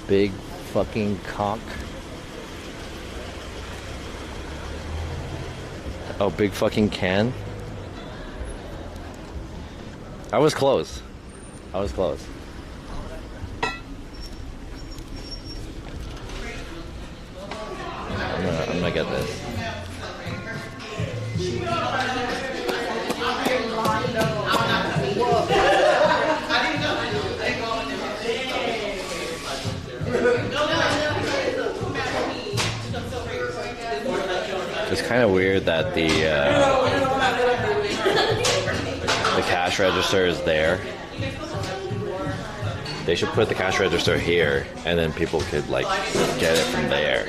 [SPEAKER 2] Big fucking cock. Oh, big fucking can? I was close. I was close. I'm gonna get this. It's kind of weird that the cash register is there. They should put the cash register here, and then people could like get it from there.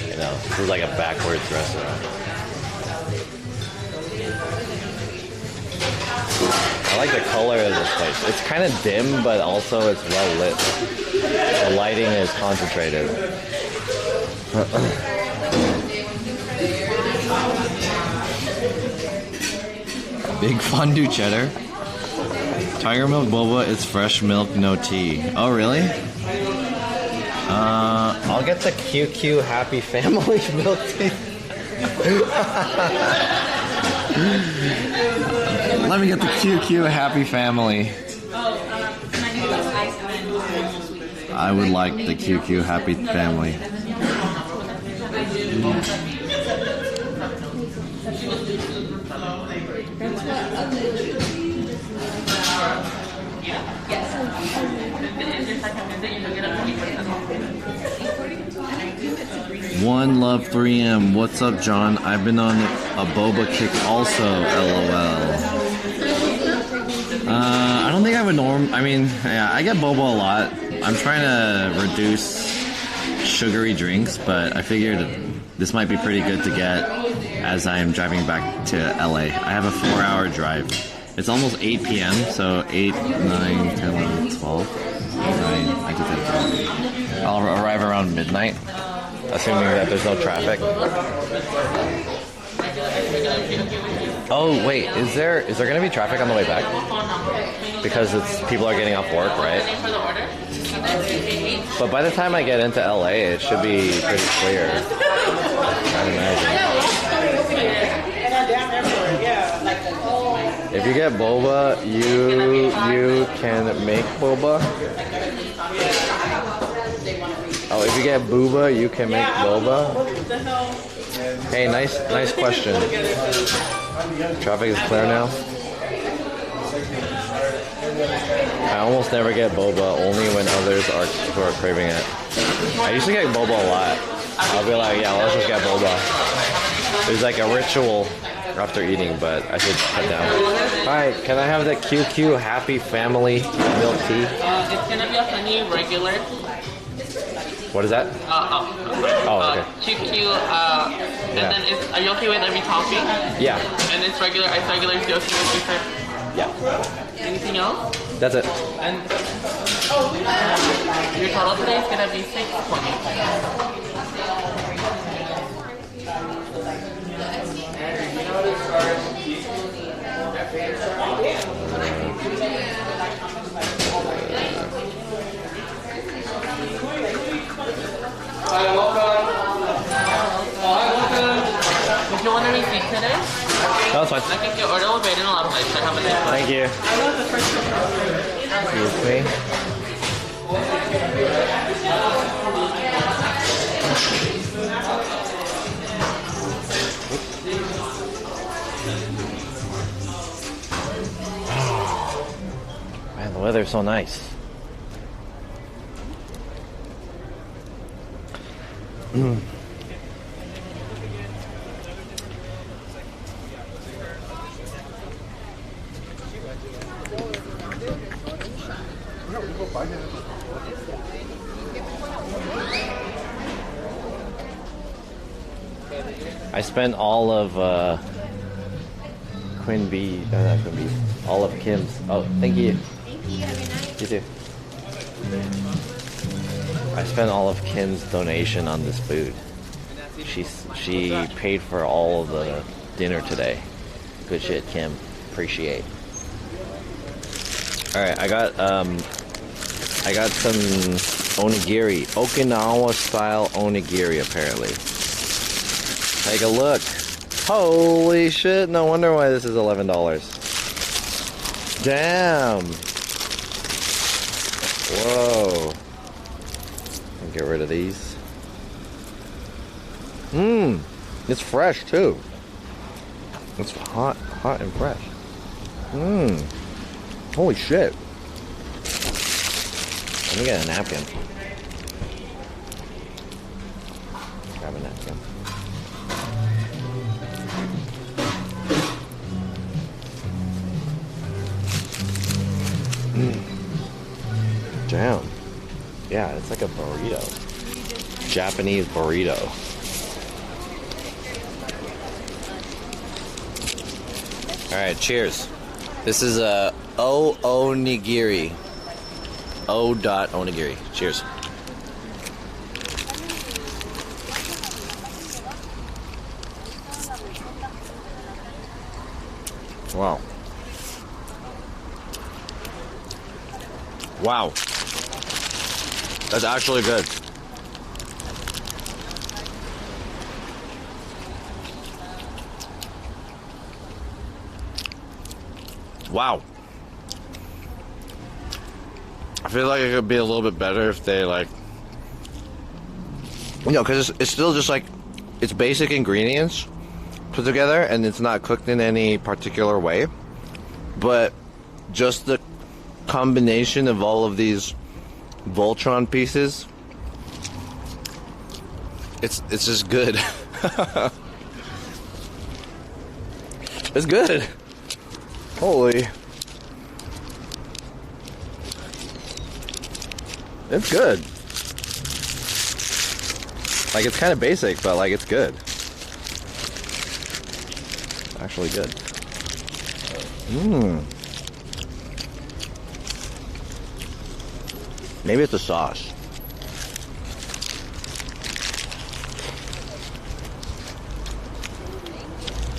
[SPEAKER 2] You know, this is like a backwards restaurant. I like the color of this place. It's kind of dim, but also it's well lit. The lighting is concentrated. Big fondue cheddar. Tiger milk boba is fresh milk, no tea. Oh, really? I'll get the QQ Happy Family milk tea. Let me get the QQ Happy Family. I would like the QQ Happy Family. One Love 3M. What's up, John? I've been on a boba kick also. LOL. I don't think I would I mean, yeah, I get boba a lot. I'm trying to reduce sugary drinks, but I figured this might be pretty good to get as I am driving back to LA. I have a 4-hour drive. It's almost 8 p.m., so 8, 9, 10, 11, 12, 9, I could 10, 12. I'll arrive around midnight, assuming that there's no traffic. Oh, wait, is there going to be traffic on the way back? Because people are getting off work, right? But by the time I get into LA, it should be pretty clear. I imagine. If you get boba, you can make boba. Oh, if you get booba, you can make boba. Hey, nice question. Traffic is clear now. I almost never get boba, only when others who are craving it. I used to get boba a lot. I'll be like, yeah, let's just get boba. There's like a ritual after eating, but I should cut down. Hi, can I have the QQ Happy Family milk tea?
[SPEAKER 7] It's gonna be a honey regular.
[SPEAKER 2] What is that? Okay.
[SPEAKER 7] QQ, and then are you okay with every topping?
[SPEAKER 2] Yeah.
[SPEAKER 7] And it's regular, ice regular, is you okay with dessert?
[SPEAKER 2] Yeah.
[SPEAKER 7] Anything else?
[SPEAKER 2] That's it.
[SPEAKER 7] And your total today is gonna be $6.20. want any feed today?
[SPEAKER 2] That's fine.
[SPEAKER 7] I think your order will be ready in a lot of light. Should I have it?
[SPEAKER 2] Thank you. Excuse me. Man, the weather's so nice. I spent all of Quinn B, not Quinn B, all of Kim's. Oh, thank you.
[SPEAKER 9] Thank you. Have a nice.
[SPEAKER 2] You too. I spent all of Kim's donation on this food. She paid for all of the dinner today. Good shit, Kim. Appreciate. All right, I got some onigiri, Okinawa style onigiri apparently. Take a look. Holy shit! No wonder why this is $11. Damn. Whoa. I'll get rid of these. Mmm. It's fresh too. It's hot and fresh. Mmm. Holy shit. Let me get a napkin. Grab a napkin. Damn. Yeah, it's like a burrito. Japanese burrito. Alright, cheers. This is a onigiri. O.onigiri. Cheers. Wow. Wow. That's actually good. Wow. I feel like it could be a little bit better if they like, you know, because it's still just like, it's basic ingredients put together and it's not cooked in any particular way, but just the combination of all of these Voltron pieces, it's just good. It's good. Holy. It's good. Like, it's kind of basic, but like, it's good. Actually good. Mmm. Maybe it's a sauce.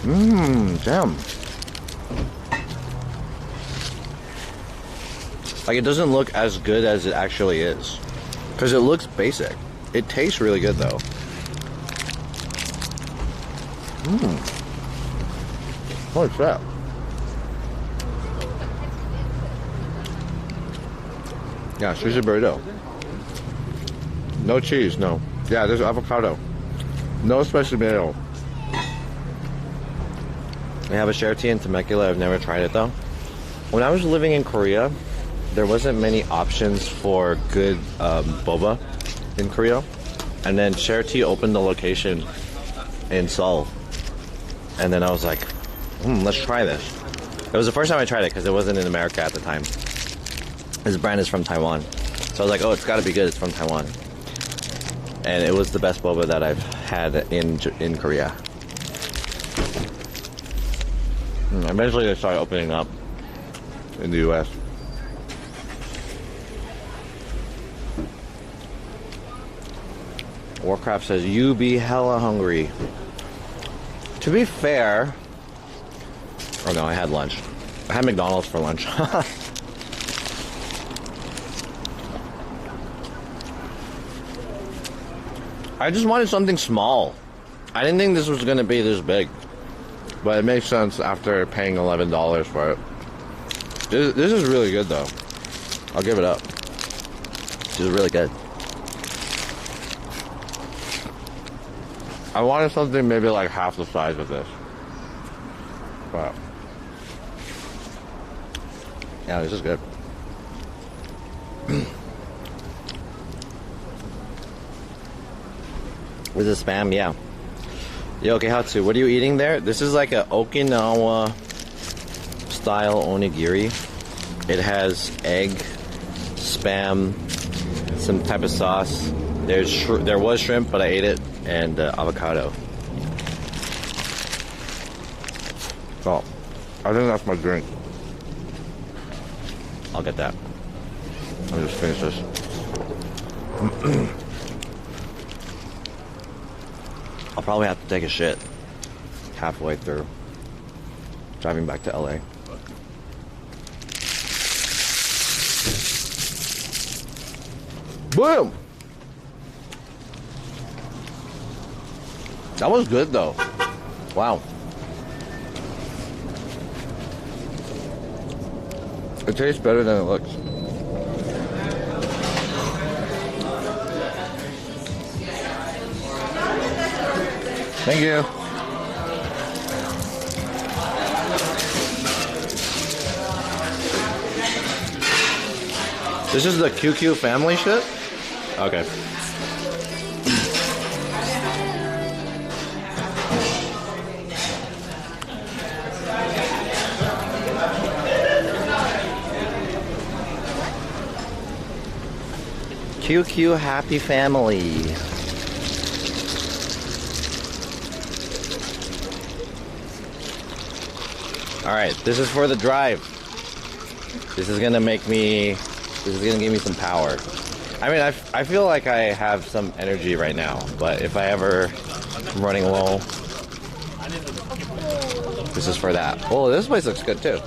[SPEAKER 2] Mmm, damn. Like, it doesn't look as good as it actually is. Because it looks basic. It tastes really good, though. Mmm. Holy crap. Yeah, sushi burrito. No cheese, no. Yeah, there's avocado. No spicy mayo. We have a Sherty in Temecula. I've never tried it, though. When I was living in Korea, there wasn't many options for good boba in Korea. And then Sherty opened the location in Seoul. And then I was like, let's try this. It was the first time I tried it because it wasn't in America at the time. This brand is from Taiwan. So I was like, oh, it's got to be good. It's from Taiwan. And it was the best boba that I've had in Korea. Eventually they started opening up in the US. Warcraft says, you be hella hungry. To be fair... Oh no, I had lunch. I had McDonald's for lunch. I just wanted something small. I didn't think this was going to be this big, but it makes sense after paying $11 for it. This is really good, though. I'll give it up. This is really good. I wanted something maybe like half the size of this, but yeah, this is good. With the Spam, yeah. Yo, Keihatsu, what are you eating there? This is like a Okinawa style onigiri. It has egg, Spam, some type of sauce. There was shrimp, but I ate it, and avocado. So, I think that's my drink. I'll get that. Let me just finish this. I'll probably have to take a shit halfway through driving back to LA. Boom! That was good though. Wow. It tastes better than it looks. Thank you. This is the QQ family shit? Okay. QQ happy family. Alright, this is for the drive. This is gonna give me some power. I mean, I feel like I have some energy right now, but if I ever am running low, this is for that. Oh, this place looks good too.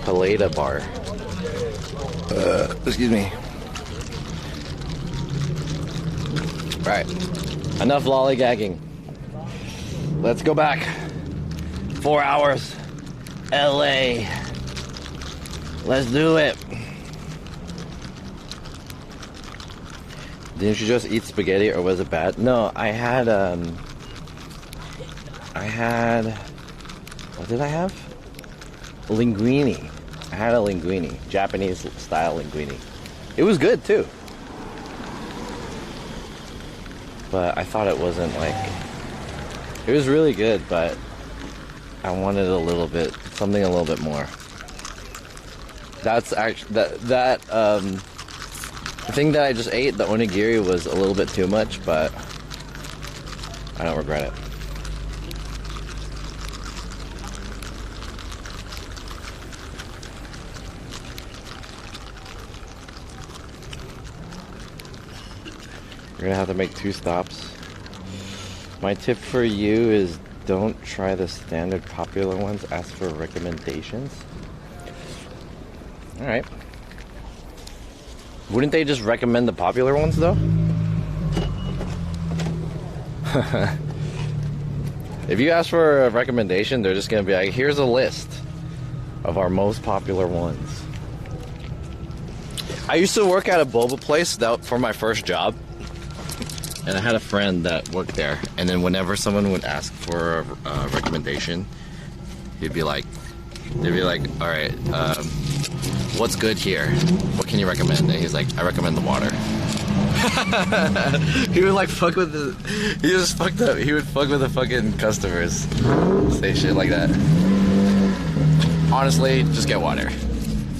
[SPEAKER 2] Paleta bar. Excuse me. Alright, enough lollygagging. Let's go back. 4 hours. LA. Let's do it. Didn't you just eat spaghetti or was it bad? No, I had, what did I have? Linguine. I had a linguine. Japanese style linguine. It was good too. But I thought it wasn't like, it was really good, but I wanted something a little bit more. That's actually, the thing that I just ate, the onigiri, was a little bit too much, but I don't regret it. You're gonna have to make 2 stops. My tip for you is don't try the standard popular ones. Ask for recommendations. Alright. Wouldn't they just recommend the popular ones though? If you ask for a recommendation, they're just gonna be like, here's a list of our most popular ones. I used to work at a boba place for my first job. And I had a friend that worked there, and then whenever someone would ask for a recommendation, they'd be like, all right, what's good here? What can you recommend? And he's like, I recommend the water. He would like fuck with he was fucked up. He would fuck with the fucking customers. Say shit like that. Honestly, just get water.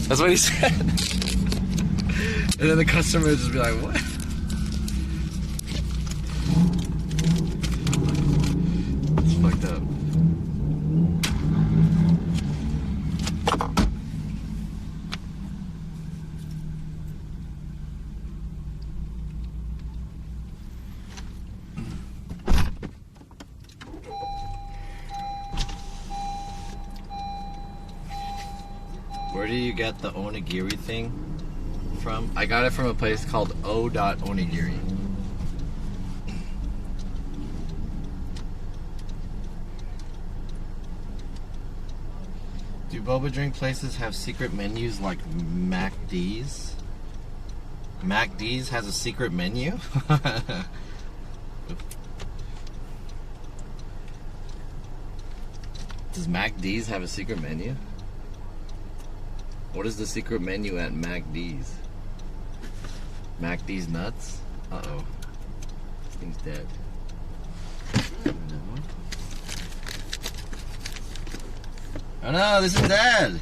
[SPEAKER 2] That's what he said. And then the customer would just be like, what? Fucked up. Where do you get the onigiri thing from? I got it from a place called O.Onigiri.
[SPEAKER 17] Do boba drink places have secret menus like MacD's? MacD's has a secret menu? Does MacD's have a secret menu? What is the secret menu at MacD's? MacD's nuts? Uh-oh. This thing's dead. Oh no, this is dead!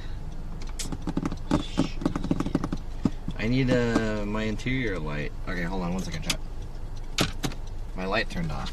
[SPEAKER 17] I need my interior light. Okay, hold on 1 second, chat. My light turned off.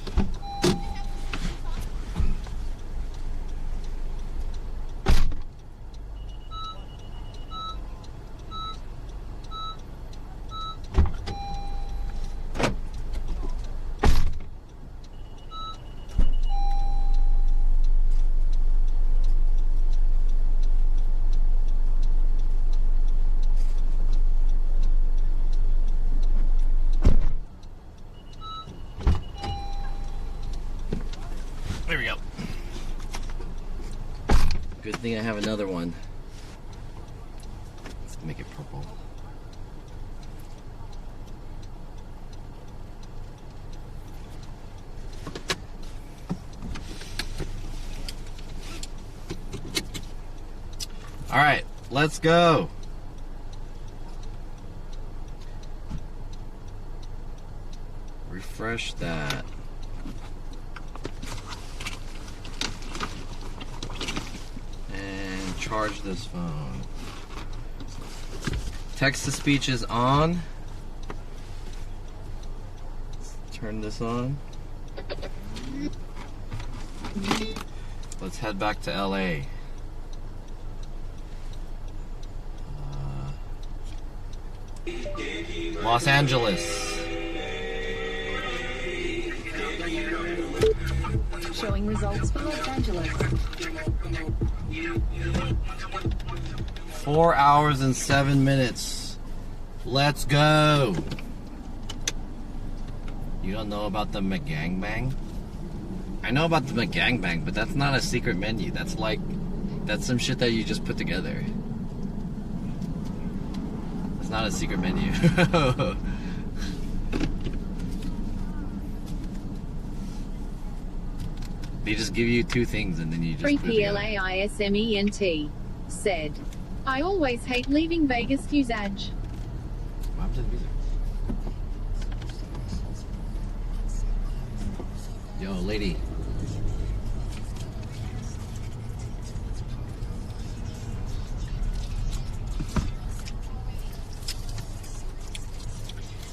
[SPEAKER 17] There we go. Good thing I have another one. Let's make it purple. All right, let's go. Refresh that. Charge this phone. Text to speech is on. Let's turn this on. Let's head back to LA. Los Angeles.
[SPEAKER 23] Showing results for Los Angeles.
[SPEAKER 17] 4 hours and 7 minutes. Let's go. You don't know about the McGangbang? I know about the McGangbang, but that's not a secret menu. That's some shit that you just put together. It's not a secret menu. They just give you two things and then you just
[SPEAKER 23] 3PLAISMENT said, I always hate leaving Vegas to use Edge.
[SPEAKER 17] Yo, lady.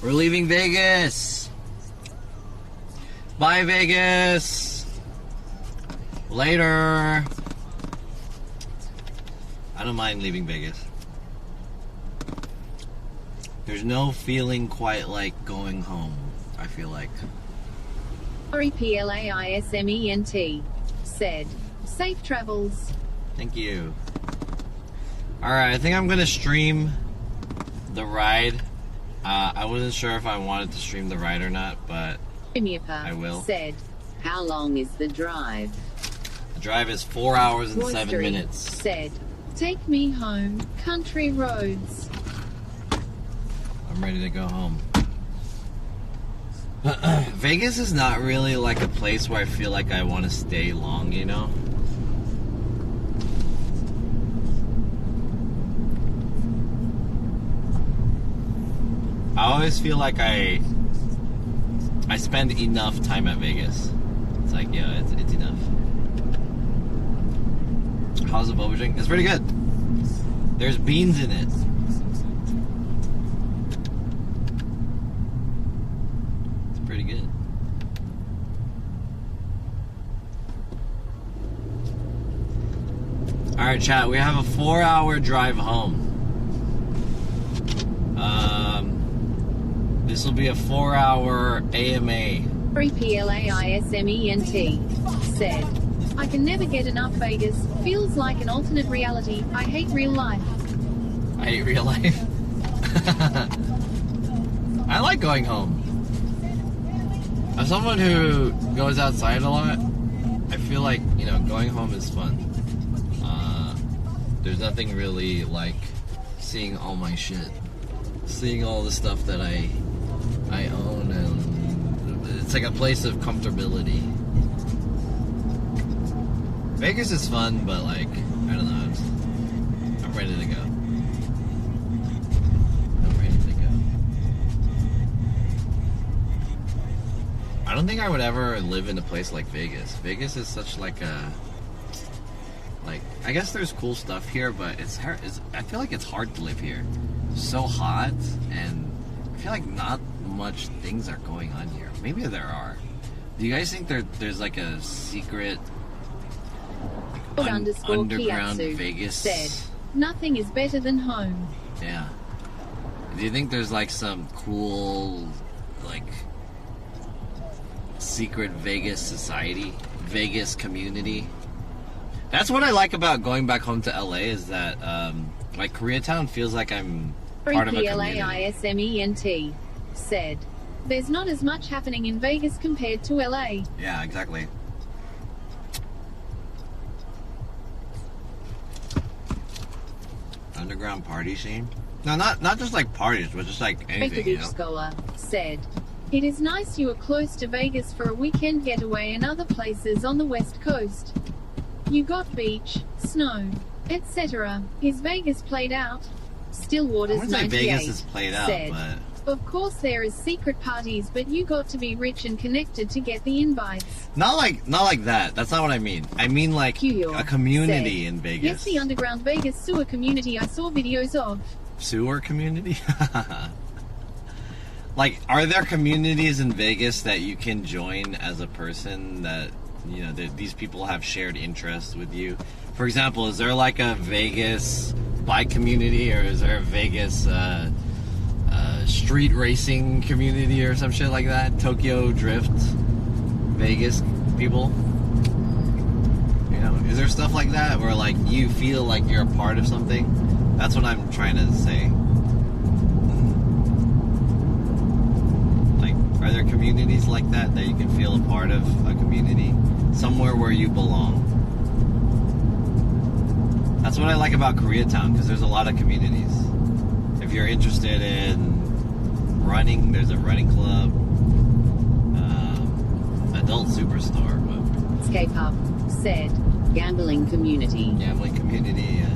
[SPEAKER 17] We're leaving Vegas. Bye, Vegas. Later. I don't mind leaving Vegas. There's no feeling quite like going home, I feel like.
[SPEAKER 23] 3PLAISMENT said, safe travels.
[SPEAKER 17] Thank you. Alright, I think I'm gonna stream the ride. I wasn't sure if I wanted to stream the ride or not, but I will.
[SPEAKER 23] Said, how long is the drive?
[SPEAKER 17] The drive is 4 hours and 7
[SPEAKER 23] Roystery
[SPEAKER 17] minutes.
[SPEAKER 23] Said, take me home, country roads.
[SPEAKER 17] I'm ready to go home. Vegas is not really like a place where I feel like I want to stay long, you know? I always feel like I spend enough time at Vegas. It's like, yeah, it's enough. How's the boba drink? It's pretty good. There's beans in it. It's pretty good. Alright, chat, we have a 4-hour drive home. This will be a 4-hour AMA.
[SPEAKER 23] 3PLAISMENT said, I can never get enough Vegas. Feels like an alternate reality. I hate real life.
[SPEAKER 17] I hate real life. I like going home. As someone who goes outside a lot, I feel like, you know, going home is fun.
[SPEAKER 22] There's nothing really like seeing all my shit, seeing all the stuff that I own, and it's like a place of comfortability. Vegas is fun, but like, I don't know, I'm ready to go. I don't think I would ever live in a place like Vegas. Vegas is such like a, I guess there's cool stuff here, but it's hard. I feel like it's hard to live here. It's so hot, and I feel like not much things are going on here. Maybe there are. Do you guys think there's like a secret underground
[SPEAKER 23] Kiatsu
[SPEAKER 22] Vegas?
[SPEAKER 23] Said, nothing is better than home.
[SPEAKER 22] Yeah. Do you think there's like some cool, like, secret Vegas society, Vegas community? That's what I like about going back home to LA, is that like Koreatown feels like I'm part of a community.
[SPEAKER 23] LAISMENT said, there's not as much happening in Vegas compared to LA.
[SPEAKER 22] Yeah, exactly. Underground party scene? No, not just like parties, but just like anything, you know?
[SPEAKER 23] Scholar said, it is nice you are close to Vegas for a weekend getaway and other places on the West Coast. You got beach, snow, etc. Is Vegas played out? Stillwater's 98
[SPEAKER 22] Vegas is played out,
[SPEAKER 23] said,
[SPEAKER 22] but
[SPEAKER 23] of course there is secret parties, but you got to be rich and connected to get the invites.
[SPEAKER 22] not like that. That's not what I mean. I mean like a community in Vegas.
[SPEAKER 23] Yes, the underground Vegas sewer community I saw videos of.
[SPEAKER 22] Sewer community? Like, are there communities in Vegas that you can join as a person that, you know, these people have shared interests with you? For example, is there like a Vegas bike community, or is there a Vegas street racing community or some shit like that? Tokyo Drift Vegas people? You know, is there stuff like that where like you feel like you're a part of something? That's what I'm trying to say. Like, are there communities like that you can feel a part of a community? Somewhere where you belong? That's what I like about Koreatown, because there's a lot of communities. If you're interested in running, there's a running club. Adult Superstore. But
[SPEAKER 23] Escape Hub said, gambling community.
[SPEAKER 22] Gambling community, yeah.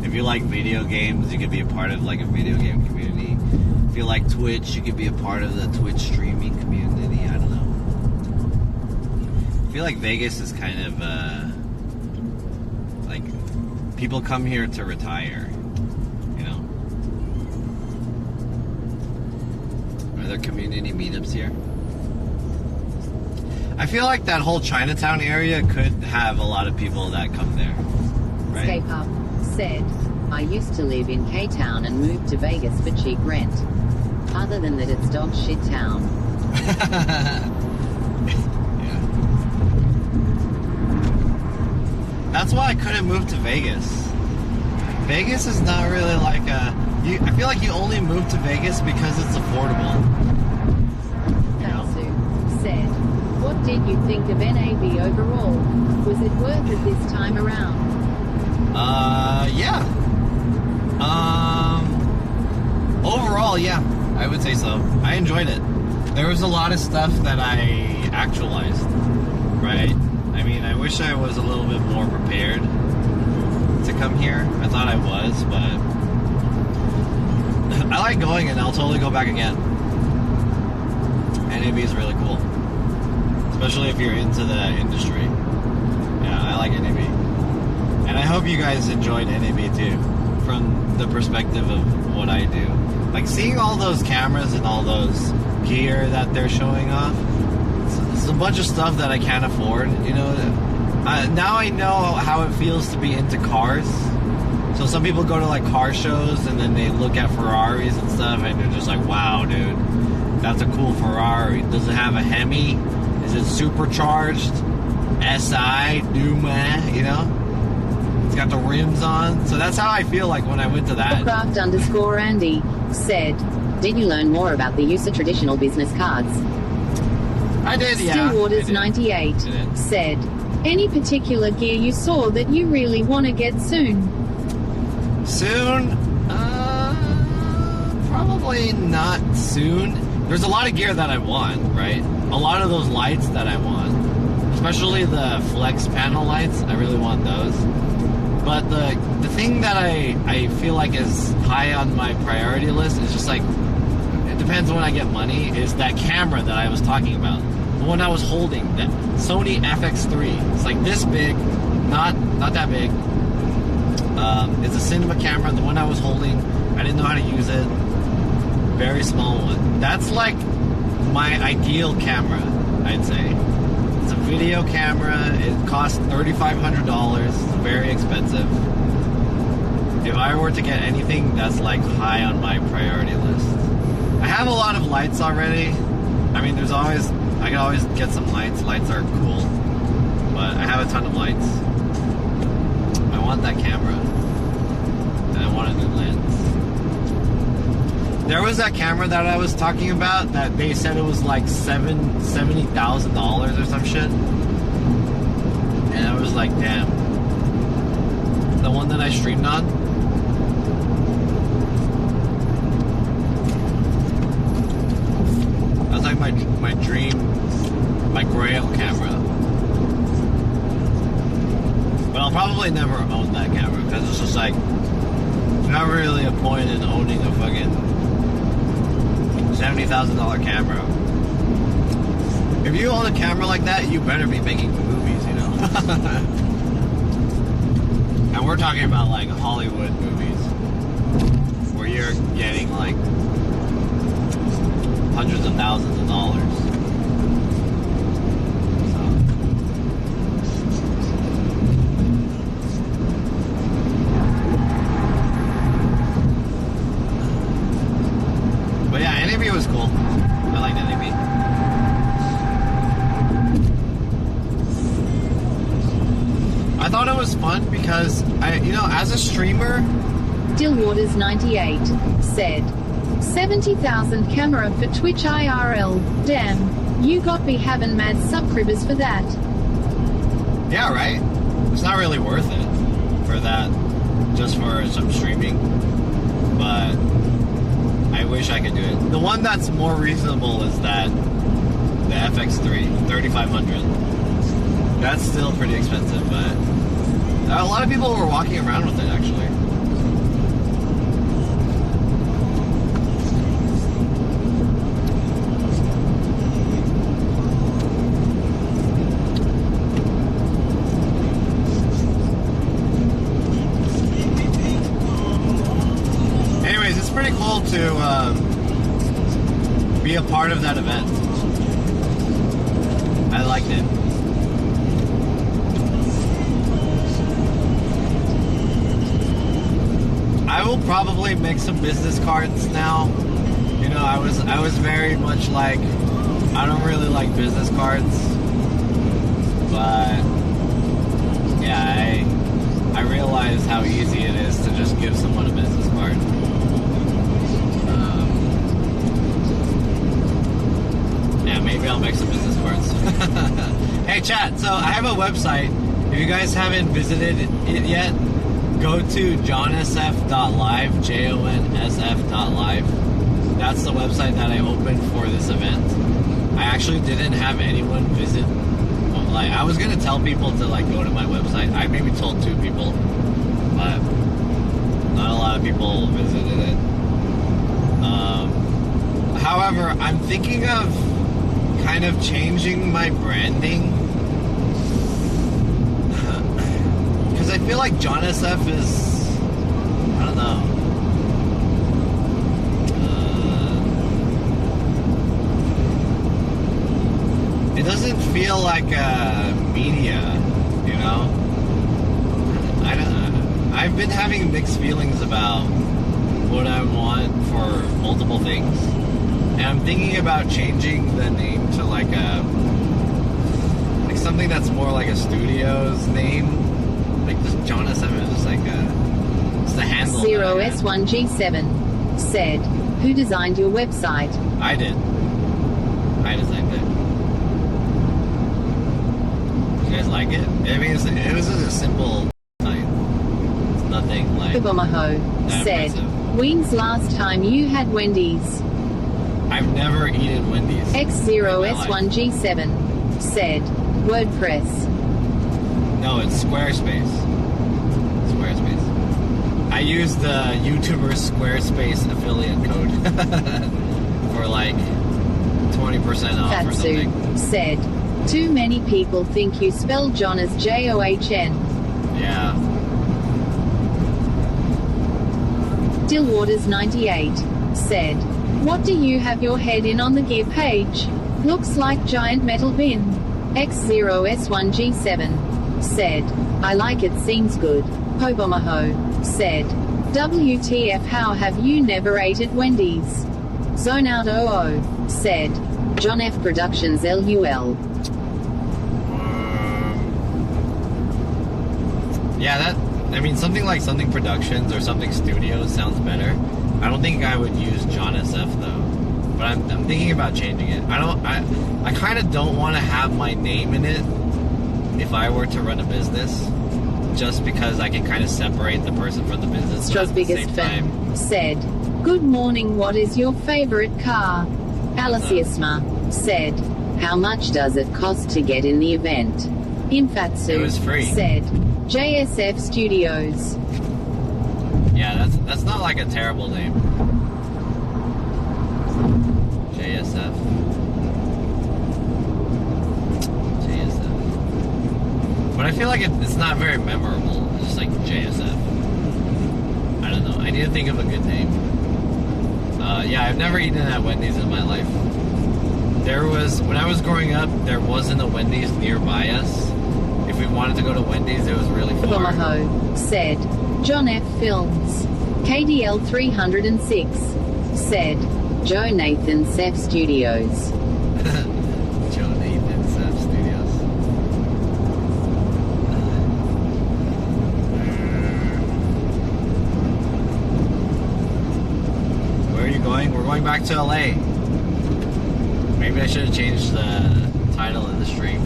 [SPEAKER 22] If you like video games, you could be a part of like a video game community. If you like Twitch, you could be a part of the Twitch streaming community. I don't know. I feel like Vegas is kind of like, people come here to retire, you know? Are there community meetups here? I feel like that whole Chinatown area could have a lot of people that come there, right?
[SPEAKER 23] Escape Hub said, I used to live in K-Town and moved to Vegas for cheap rent. Other than that, it's dog shit town.
[SPEAKER 22] Yeah. That's why I couldn't move to Vegas. Vegas is not really like a... I feel like you only move to Vegas because it's affordable.
[SPEAKER 23] Tatsu said, what did you think of NAB overall? Was it worth it this time around?
[SPEAKER 22] Yeah. Overall, yeah, I would say so. I enjoyed it. There was a lot of stuff that I actualized, right? I mean, I wish I was a little bit more prepared to come here. I thought I was, but I like going, and I'll totally go back again. NAB is really cool, especially if you're into the industry. Yeah, I like NAB. And I hope you guys enjoyed NAB too, from the perspective of what I do. Like, seeing all those cameras and all those gear that they're showing off, it's a bunch of stuff that I can't afford, you know. Now I know how it feels to be into cars. So some people go to like car shows and then they look at Ferraris and stuff and they're just like, wow, dude, that's a cool Ferrari. Does it have a Hemi? Is it supercharged? SI? Numa? You know? It's got the rims on. So that's how I feel like when I went to that.
[SPEAKER 23] Craft_Andy said, did you learn more about the use of traditional business cards?
[SPEAKER 22] I did, yeah.
[SPEAKER 23] Stillwaters 98 said, Any particular gear you saw that you really want to get soon?
[SPEAKER 22] Soon? Probably not soon. There's a lot of gear that I want, right? A lot of those lights that I want. Especially the flex panel lights. I really want those. But the thing that I feel like is high on my priority list is just like, it depends when I get money, is that camera that I was talking about. The one I was holding, that Sony FX3. It's like this big, not that big. It's a cinema camera, the one I was holding. I didn't know how to use it. Very small one. That's like my ideal camera, I'd say. It's a video camera. It costs $3,500. It's very expensive. If I were to get anything, that's like high on my priority list. I have a lot of lights already. I mean, I can always get some lights. Lights are cool. But I have a ton of lights. I want that camera. And I want a new lens. There was that camera that I was talking about that they said it was like $70,000 or some shit. And I was like, damn. The one that I streamed on? That was like my dream, my grail camera. But I'll probably never own that camera because it's just like, there's not really a point in owning a fucking $70,000 camera. If you own a camera like that, you better be making movies, you know? And we're talking about like Hollywood movies where you're getting like hundreds of thousands of dollars. But yeah, NAB was cool. I liked NAB. I thought it was fun because as a streamer,
[SPEAKER 23] Dillwaters98 said, 70,000 camera for Twitch IRL. Damn, you got me having mad subscribers for that.
[SPEAKER 22] Yeah, right? It's not really worth it for that, just for some streaming. But I wish I could do it. The one that's more reasonable is the FX3, 3,500. That's still pretty expensive, but a lot of people were walking around with it, actually. Anyways, it's pretty cool to be a part of that event. I liked it. I will probably make some business cards now. You know, I was very much like, I don't really like business cards, but yeah, I realize how easy it is to just give someone a business card. Yeah, maybe I'll make some business cards. Hey chat, so I have a website. If you guys haven't visited it yet, go to jonsf.live, jonsf.live. That's the website that I opened for this event. I actually didn't have anyone visit. Like, I was gonna tell people to like go to my website. I maybe told 2 people, but not a lot of people visited it. However, I'm thinking of kind of changing my branding. Because I feel like John SF is, I don't know. It doesn't feel like media, you know? I don't know. I've been having mixed feelings about what I want for multiple things. And I'm thinking about changing the name to like something that's more like a studio's name. Like this John S7 is just like it's the handle.
[SPEAKER 23] 0S1G7 said, who designed your website?
[SPEAKER 22] I did. I designed it. guys like it? I mean, it was just a simple night. It's nothing like.
[SPEAKER 23] Obomaho said, "When's last time you had Wendy's?"
[SPEAKER 22] I've never eaten Wendy's.
[SPEAKER 23] X0S1G7 said, "WordPress."
[SPEAKER 22] No, it's Squarespace. Squarespace. I used the YouTuber Squarespace affiliate code for like 20% off or something.
[SPEAKER 23] Fatsu said, "Too many people think you spell John as John."
[SPEAKER 22] Yeah.
[SPEAKER 23] Dillwaters98 said, "What do you have your head in on the gear page? Looks like giant metal bin." X0S1G7 said, "I like it, seems good." Obomaho said, "WTF, how have you never ate at Wendy's?" Zone Out 00 said, "John F Productions LUL."
[SPEAKER 22] Yeah, I mean, something like Something Productions or Something Studios sounds better. I don't think I would use John SF though, but I'm thinking about changing it. I kind of don't want to have my name in it if I were to run a business, just because I can kind of separate the person from the business.
[SPEAKER 23] Stra's biggest fan said, "Good morning, what is your favorite car?" Aliciasma said, "How much does it cost to get in the event?" Infatsu
[SPEAKER 22] It was free.
[SPEAKER 23] said, "JSF Studios."
[SPEAKER 22] Yeah, that's not like a terrible name. JSF. But I feel like it's not very memorable. It's just like JSF. I don't know. I need to think of a good name. Yeah, I've never eaten at Wendy's in my life. When I was growing up, there wasn't a Wendy's nearby us. If we wanted to go to Wendy's, it was really far.
[SPEAKER 23] Obomaho said, "John F Films." KDL 306 said, "Joe Nathan Sef Studios."
[SPEAKER 22] Joe Nathan Sef Studios. Where are you going? We're going back to LA. Maybe I should have changed the title of the stream.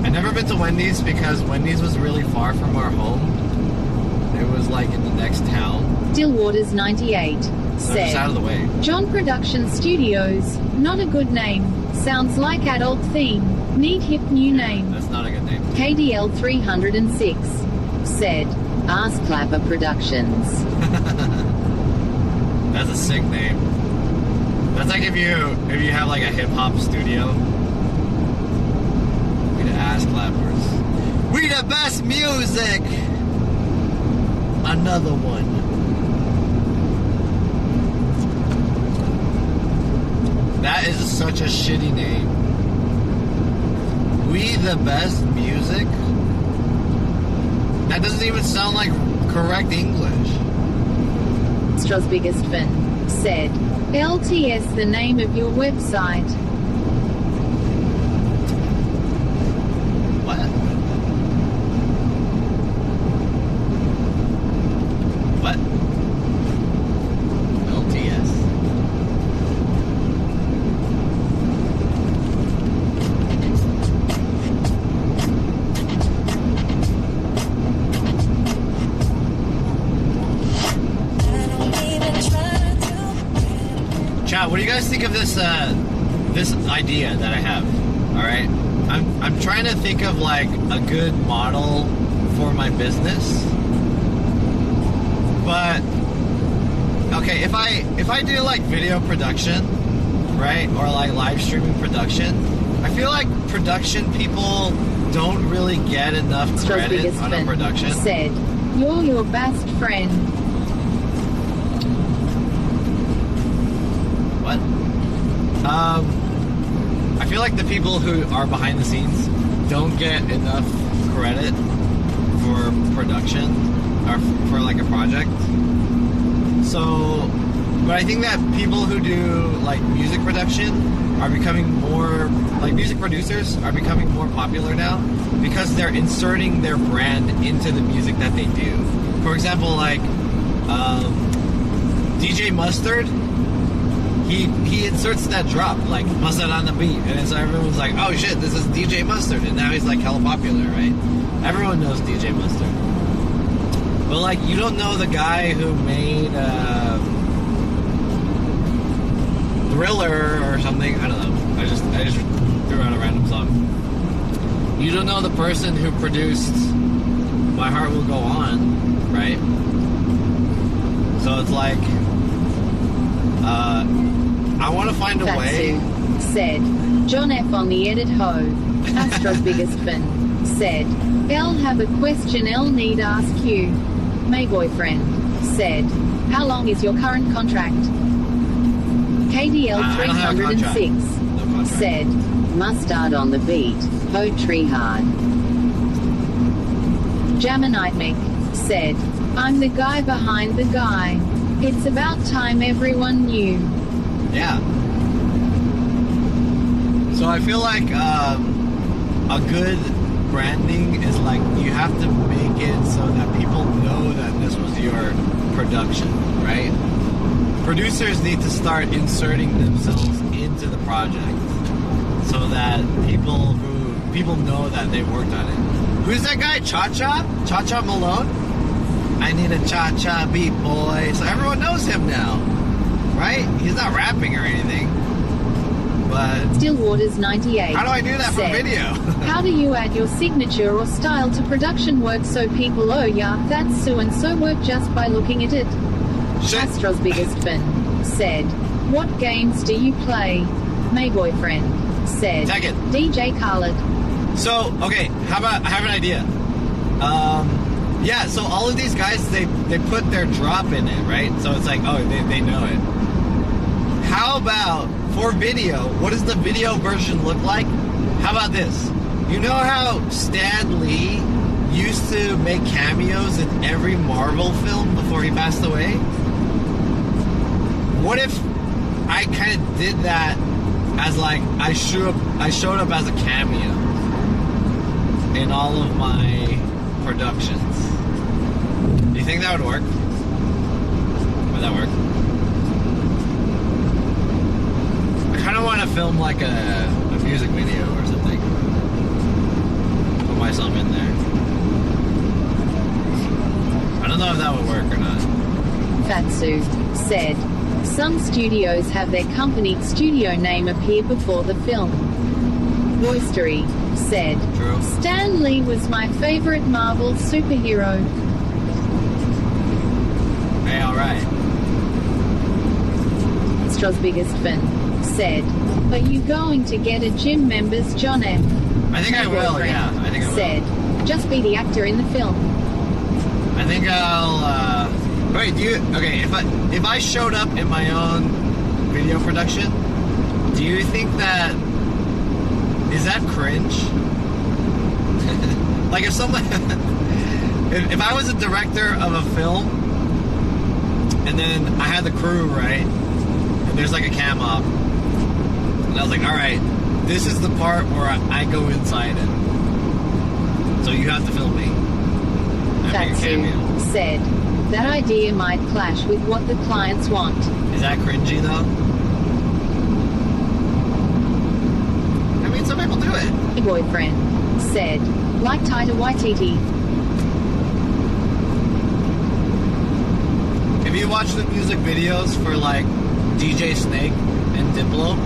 [SPEAKER 22] I've never been to Wendy's because Wendy's was really far from our home. It was like in the next town.
[SPEAKER 23] Dillwaters98
[SPEAKER 22] So
[SPEAKER 23] said,
[SPEAKER 22] just out of the way.
[SPEAKER 23] "John Production Studios, not a good name. Sounds like adult theme. Need hip new name."
[SPEAKER 22] That's not a good name.
[SPEAKER 23] KDL 306 said, "Ass Clapper Productions."
[SPEAKER 22] That's a sick name. That's like if you have like a hip hop studio. We the ass clappers. We the best music. Another one. That is such a shitty name. We the best music? That doesn't even sound like correct English.
[SPEAKER 23] Stra's biggest fan said, "LTS the name of your website."
[SPEAKER 22] What? What? LTS. Chat, what do you guys think of this this idea that I have? All right, I'm trying to think of like a good model for my business, but okay, if I do like video production, right, or like live streaming production, I feel like production people don't really get enough credit on a production.
[SPEAKER 23] Said, "You're your best friend."
[SPEAKER 22] What? I feel like the people who are behind the scenes don't get enough credit for production or for like a project. So, but I think that people who do like music production are becoming more, like music producers are becoming more popular now because they're inserting their brand into the music that they do. For example, like DJ Mustard, he inserts that drop, like Mustard on the beat, and so everyone's like, oh shit, this is DJ Mustard, and now he's like hella popular, right? Everyone knows DJ Mustard. But like, you don't know the guy who made Thriller or something. I don't know. I just threw out a random song. You don't know the person who produced My Heart Will Go On, right? So it's like, I want to find a way.
[SPEAKER 23] Said John F on the edit ho. Astro's biggest fan said, "I'll have a question I'll need ask you." My boyfriend said, "How long is your current contract?" KDL 306 said, "Mustard on the beat, ho tree hard." Jaminite Mick said, "I'm the guy behind the guy. It's about time everyone knew."
[SPEAKER 22] Yeah. So I feel like a good branding is like, you have to make it so that people know that this was your production, right? Producers need to start inserting themselves into the project so that people know that they worked on it. Who's that guy? Cha-Cha? Cha-Cha Malone? I need a cha-cha beat, boy. So everyone knows him now, right? He's not rapping or anything, but
[SPEAKER 23] Stillwaters 98.
[SPEAKER 22] How do I do that for video?
[SPEAKER 23] How do you add your signature or style to production work so people, oh yeah, that's so-and-so work just by looking at it? Astro's biggest fan said, "What games do you play?" My boyfriend said, DJ Khaled.
[SPEAKER 22] So, okay, how about, I have an idea. Yeah, so all of these guys, they put their drop in it, right? So it's like, oh, they know it. How about, for video, what does the video version look like? How about this? You know how Stan Lee used to make cameos in every Marvel film before he passed away? What if I kind of did that as like, I showed up as a cameo in all of my productions? Do you think that would work? Would that work? I kind of want to film like a music video or something. Put myself in there. I don't know if that would work or not.
[SPEAKER 23] Fatsu said, "Some studios have their company studio name appear before the film." Roystery said,
[SPEAKER 22] True.
[SPEAKER 23] "Stan Lee was my favorite Marvel superhero."
[SPEAKER 22] Hey, alright.
[SPEAKER 23] Astro's biggest fan said, "Are you going to get a gym members, John F?"
[SPEAKER 22] I think I will, yeah. I think I will.
[SPEAKER 23] Said, "Just be the actor in the film."
[SPEAKER 22] I think I'll, wait, okay, if I showed up in my own video production, do you think that, is that cringe? Like if someone, if I was a director of a film, and then I had the crew, right, and there's like a cam op, and I was like, alright, this is the part where I go inside it, so you have to film me.
[SPEAKER 23] Fatsu said, "That idea might clash with what the clients want."
[SPEAKER 22] Is that cringy though? I mean, some people do it.
[SPEAKER 23] My boyfriend said, "Like Taika Waititi."
[SPEAKER 22] If you watch the music videos for like DJ Snake and Diplo,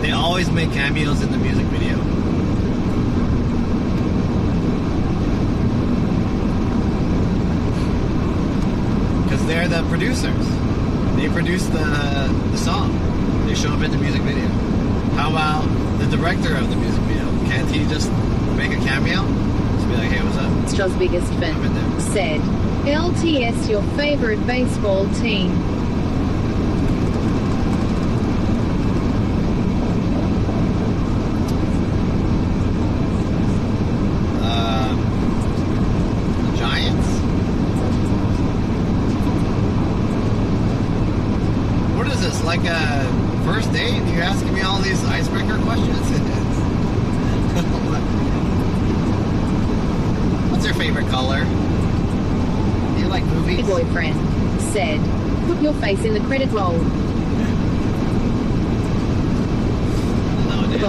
[SPEAKER 22] they always make cameos in the music video. Because they're the producers. They produce the song. They show up in the music video. How about the director of the music video? Can't he just make a cameo? Just be like, hey, what's up?
[SPEAKER 23] Astro's biggest fan said, "LTS your favorite baseball team."
[SPEAKER 22] The Giants? What is this, like a first date? You're asking me all these icebreaker questions? What's your favorite color? Do you like movies?
[SPEAKER 23] My boyfriend said, "Put your face in the credit roll."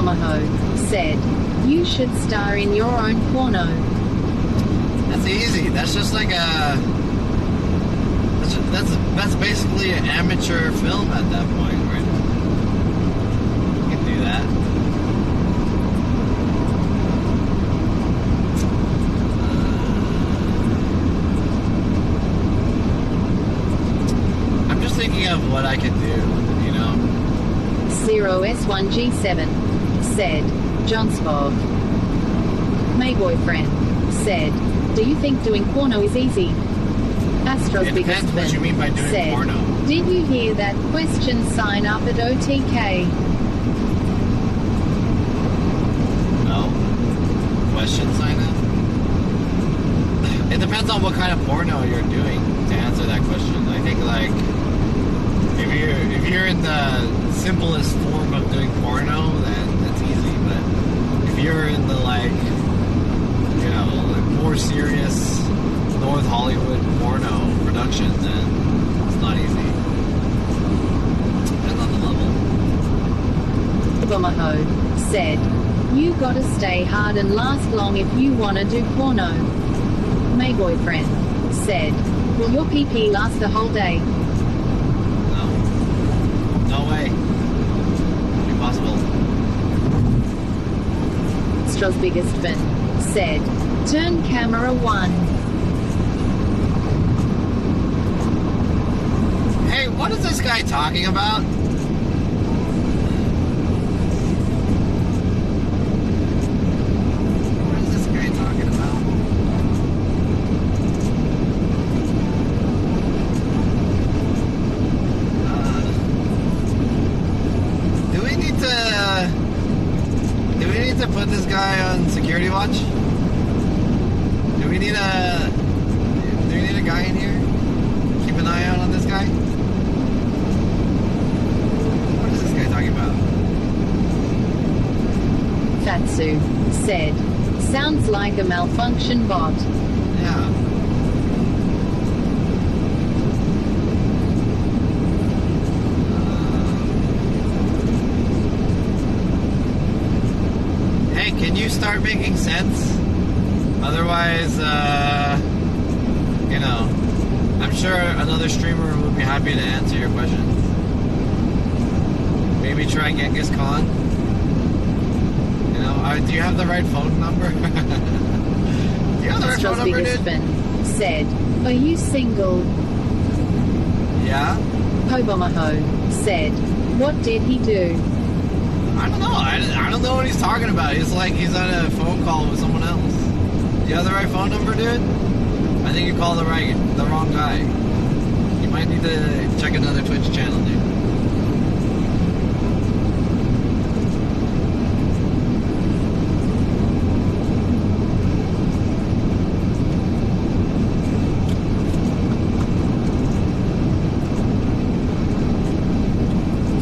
[SPEAKER 23] Pobomaho said, you should star in your own porno.
[SPEAKER 17] That's easy. That's just like a... That's basically an amateur film at that point, right? You can do that. I'm just thinking of what I could do, you know?
[SPEAKER 23] 0S1G7 said, John Spog. My boyfriend said, do you think doing porno is easy? Astro's
[SPEAKER 17] It
[SPEAKER 23] biggest
[SPEAKER 17] depends what you mean by doing
[SPEAKER 23] said,
[SPEAKER 17] porno.
[SPEAKER 23] did you hear that question sign up at OTK?
[SPEAKER 17] No. Question sign up? It depends on what kind of porno you're doing to answer that question. I think like if you're in the simplest form of doing porno, then that's easy. But if you're in the like more serious North Hollywood porno production, then it's not easy. Depends on the level.
[SPEAKER 23] Pobomaho said, you gotta stay hard and last long if you wanna do porno. My boyfriend said, will your PP last the whole day?
[SPEAKER 17] No way. Impossible.
[SPEAKER 23] Stra's biggest fan said, turn camera 1.
[SPEAKER 17] Hey, what is this guy talking about? What is this guy talking about? Do we need to put this guy on security watch? Do we need a guy in here? Keep an eye out on this guy? What is this guy talking about?
[SPEAKER 23] Fatsu said, sounds like a malfunction bot.
[SPEAKER 17] Yeah. Hey, can you start making sense? Otherwise, I'm sure another streamer would be happy to answer your questions. Maybe try Genghis Khan. Do you have the right phone number? Do you have the right phone number, dude?
[SPEAKER 23] Said, are you single?
[SPEAKER 17] Yeah?
[SPEAKER 23] Pobomaho said, what did he do?
[SPEAKER 17] I don't know. I don't know what he's talking about. He's like he's on a phone call with someone else. Do you have the right phone number, dude? I think you called the wrong guy. You might need to check another Twitch channel, dude.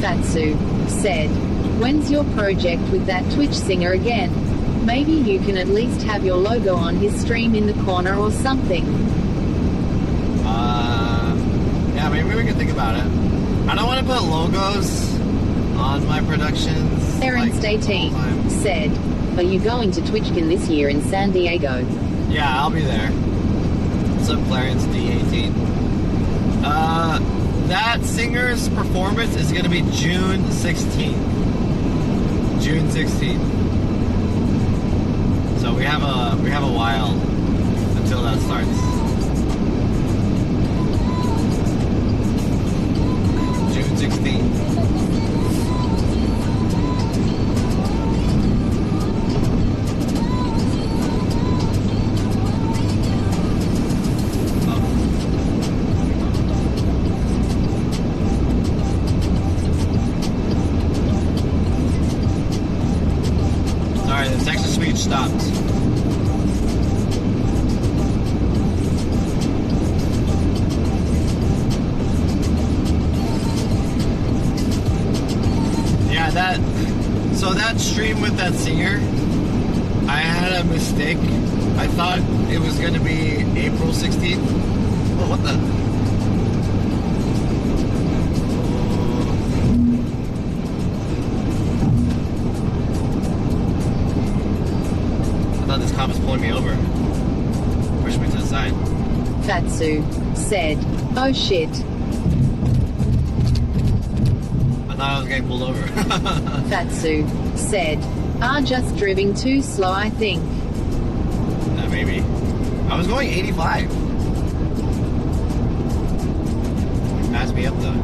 [SPEAKER 23] Fatsu said, when's your project with that Twitch singer again? Maybe you can at least have your logo on his stream in the corner or something.
[SPEAKER 17] Yeah, maybe we can think about it. I don't want to put logos on my productions.
[SPEAKER 23] Aaron Stati said, are you going to TwitchCon this year in San Diego?
[SPEAKER 17] Yeah, I'll be there. What's up, Clarence D18? That singer's performance is going to be June 16th. June 16th. So we have a while until that starts. June 16th. Sorry, the text to speech stopped. So that stream with that singer, I had a mistake. I thought it was going to be April 16th. Oh, what the?
[SPEAKER 4] this cop is pulling me over. Push me to the side.
[SPEAKER 23] Fatsu said, "Oh shit."
[SPEAKER 4] I thought I was getting pulled over.
[SPEAKER 23] Fatsu said, just driving too slow, I think."
[SPEAKER 4] Maybe. I was going 85. You passed me up though.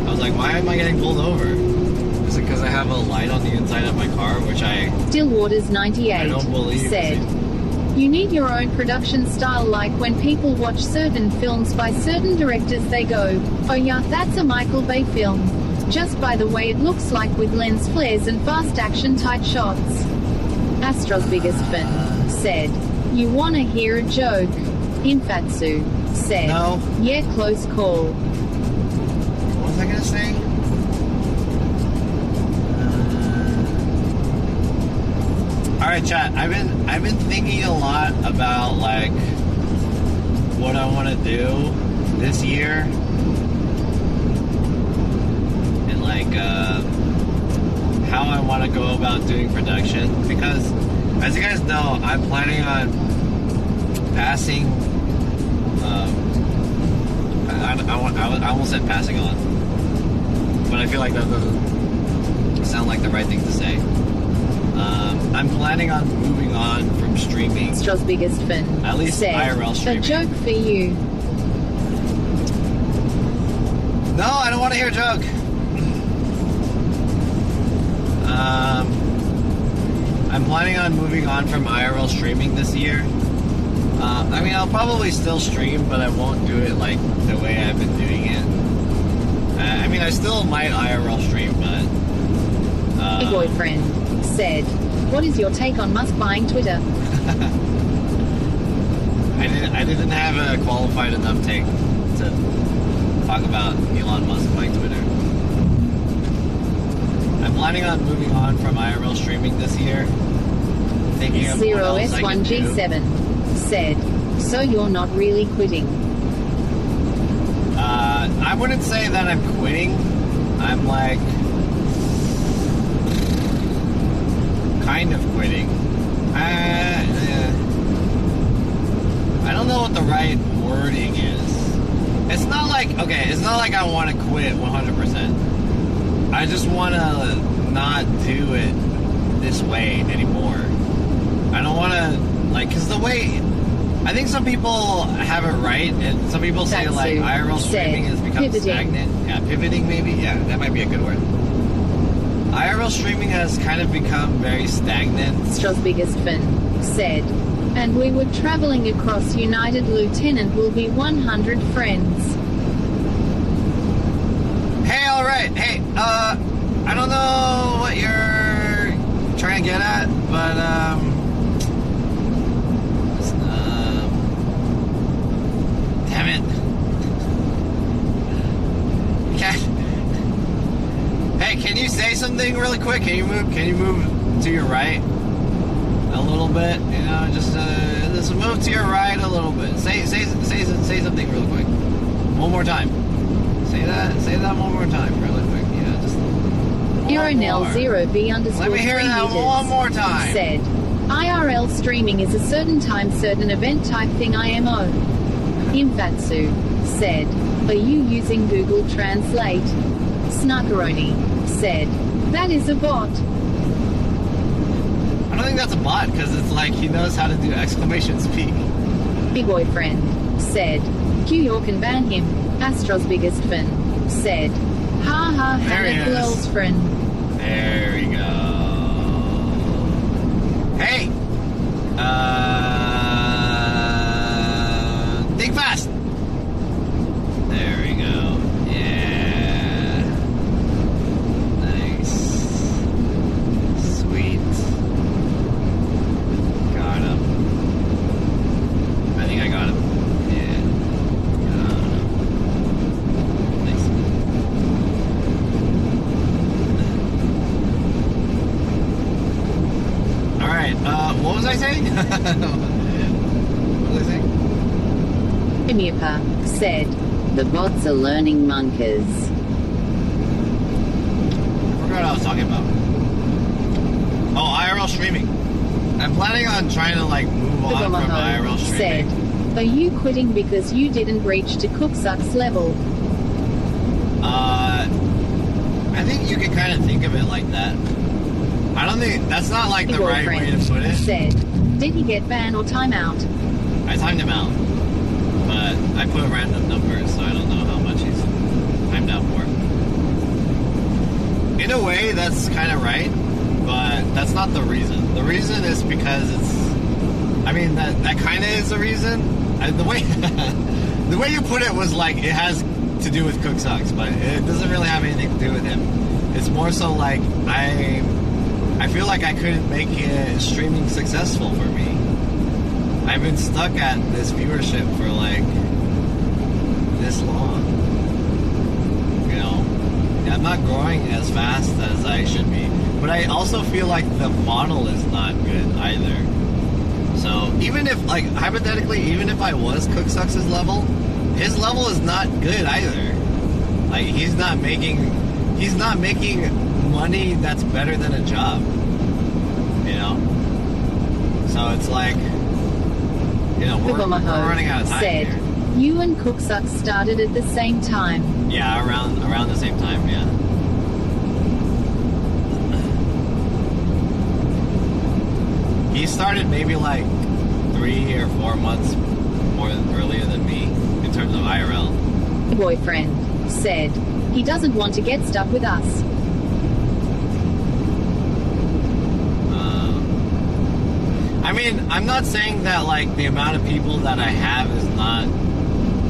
[SPEAKER 4] I was like, why am I getting pulled over? Is it because I have a light on the inside of my car, which I
[SPEAKER 23] Stillwaters 98
[SPEAKER 4] don't believe
[SPEAKER 23] said, "You need your own production style, like when people watch certain films by certain directors, they go, oh yeah, that's a Michael Bay film. Just by the way it looks like, with lens flares and fast action tight shots." Astro's biggest fan said, "You wanna hear a joke?" Infatsu said,
[SPEAKER 4] "No."
[SPEAKER 23] "Yeah, close call."
[SPEAKER 4] What was I gonna say? All right, chat. I've been thinking a lot about like what I want to do this year, and like how I want to go about doing production. Because, as you guys know, I'm planning on passing. I almost said passing on, but I feel like that doesn't sound like the right thing to say. I'm planning on moving on from streaming.
[SPEAKER 23] Astro's biggest fan
[SPEAKER 4] at least
[SPEAKER 23] said,
[SPEAKER 4] IRL streaming.
[SPEAKER 23] "A joke for you."
[SPEAKER 4] No, I don't want to hear a joke. I'm planning on moving on from IRL streaming this year. I mean, I'll probably still stream, but I won't do it like the way I've been doing it. I mean, I still might IRL stream, but...
[SPEAKER 23] A boyfriend said, "What is your take on Musk buying Twitter?"
[SPEAKER 4] I didn't have a qualified enough take to talk about Elon Musk buying Twitter. I'm planning on moving on from IRL streaming this year. Thinking of what else I can do.
[SPEAKER 23] 0S1G7 said, "So you're not really quitting?"
[SPEAKER 4] I wouldn't say that I'm quitting. I'm like kind of quitting. I don't know what the right wording is. It's not like, okay, it's not like I want to quit 100%. I just want to not do it this way anymore. I don't want to, like, because the way, I think some people have it right, and some people say, like, IRL streaming has become stagnant. Yeah, pivoting maybe? Yeah, that might be a good word. IRL streaming has kind of become very stagnant.
[SPEAKER 23] Astro's biggest fan said, "And we were traveling across United, Lieutenant will be 100 friends."
[SPEAKER 4] Hey, alright, hey, I don't know what you're trying to get at, but, damn it. Hey, can you say something really quick? Can you move to your right a little bit? You know, just move to your right a little bit. Say something really quick. One more time. Say that one more time, really quick. Yeah, just.
[SPEAKER 23] Euronel0V_3
[SPEAKER 4] Let me hear that one more time.
[SPEAKER 23] Said, "IRL streaming is a certain time, certain event type thing, IMO." Infatsu said, "Are you using Google Translate?" Snarkaroni said, "That is a bot."
[SPEAKER 4] I don't think that's a bot, because it's like he knows how to do exclamation speak.
[SPEAKER 23] Big boyfriend said, "Q York and ban him." Astro's biggest fan said, "Ha ha, Hannah Glell's friend."
[SPEAKER 4] There we go. Hey! Think fast! There we go. Yeah. Nice. Sweet. Got him. I think I got him. Yeah. Nice. Alright, what was I saying? What was I saying?
[SPEAKER 23] Emipa said, "The bots are learning monkers."
[SPEAKER 3] forgot what I was talking about. Oh, IRL streaming. I'm planning on trying to like move on from IRL streaming.
[SPEAKER 23] Said, are you quitting because you didn't reach to Cooksuck's level?
[SPEAKER 3] I think you can kind of think of it like that. I don't think that's not like the right way to put it.
[SPEAKER 23] Said, did he get banned or timeout?
[SPEAKER 3] I timed him out, but I put random numbers, so I don't know how much he's timed out for. In a way, that's kind of right, but that's not the reason. The reason is because it's. I mean, that kind of is the reason. The way the way you put it was like it has to do with Cooksucks, but it doesn't really have anything to do with him. It's more so like I feel like I couldn't make it streaming successful for me. I've been stuck at this viewership for like this long. You know, I'm not growing as fast as I should be, but I also feel like the model is not good either. So even if, like, hypothetically, even if I was Cooksucks' level, his level is not good either. Like, he's not making money that's better than a job. You know? So it's like, you know, we're running out of time
[SPEAKER 23] said,
[SPEAKER 3] here.
[SPEAKER 23] You and Cooksucks started at the same time.
[SPEAKER 3] Yeah, around the same time, yeah. He started maybe like 3 or 4 months earlier than me in terms of IRL.
[SPEAKER 23] Boyfriend said he doesn't want to get stuck with us.
[SPEAKER 3] I mean, I'm not saying that like the amount of people that I have is not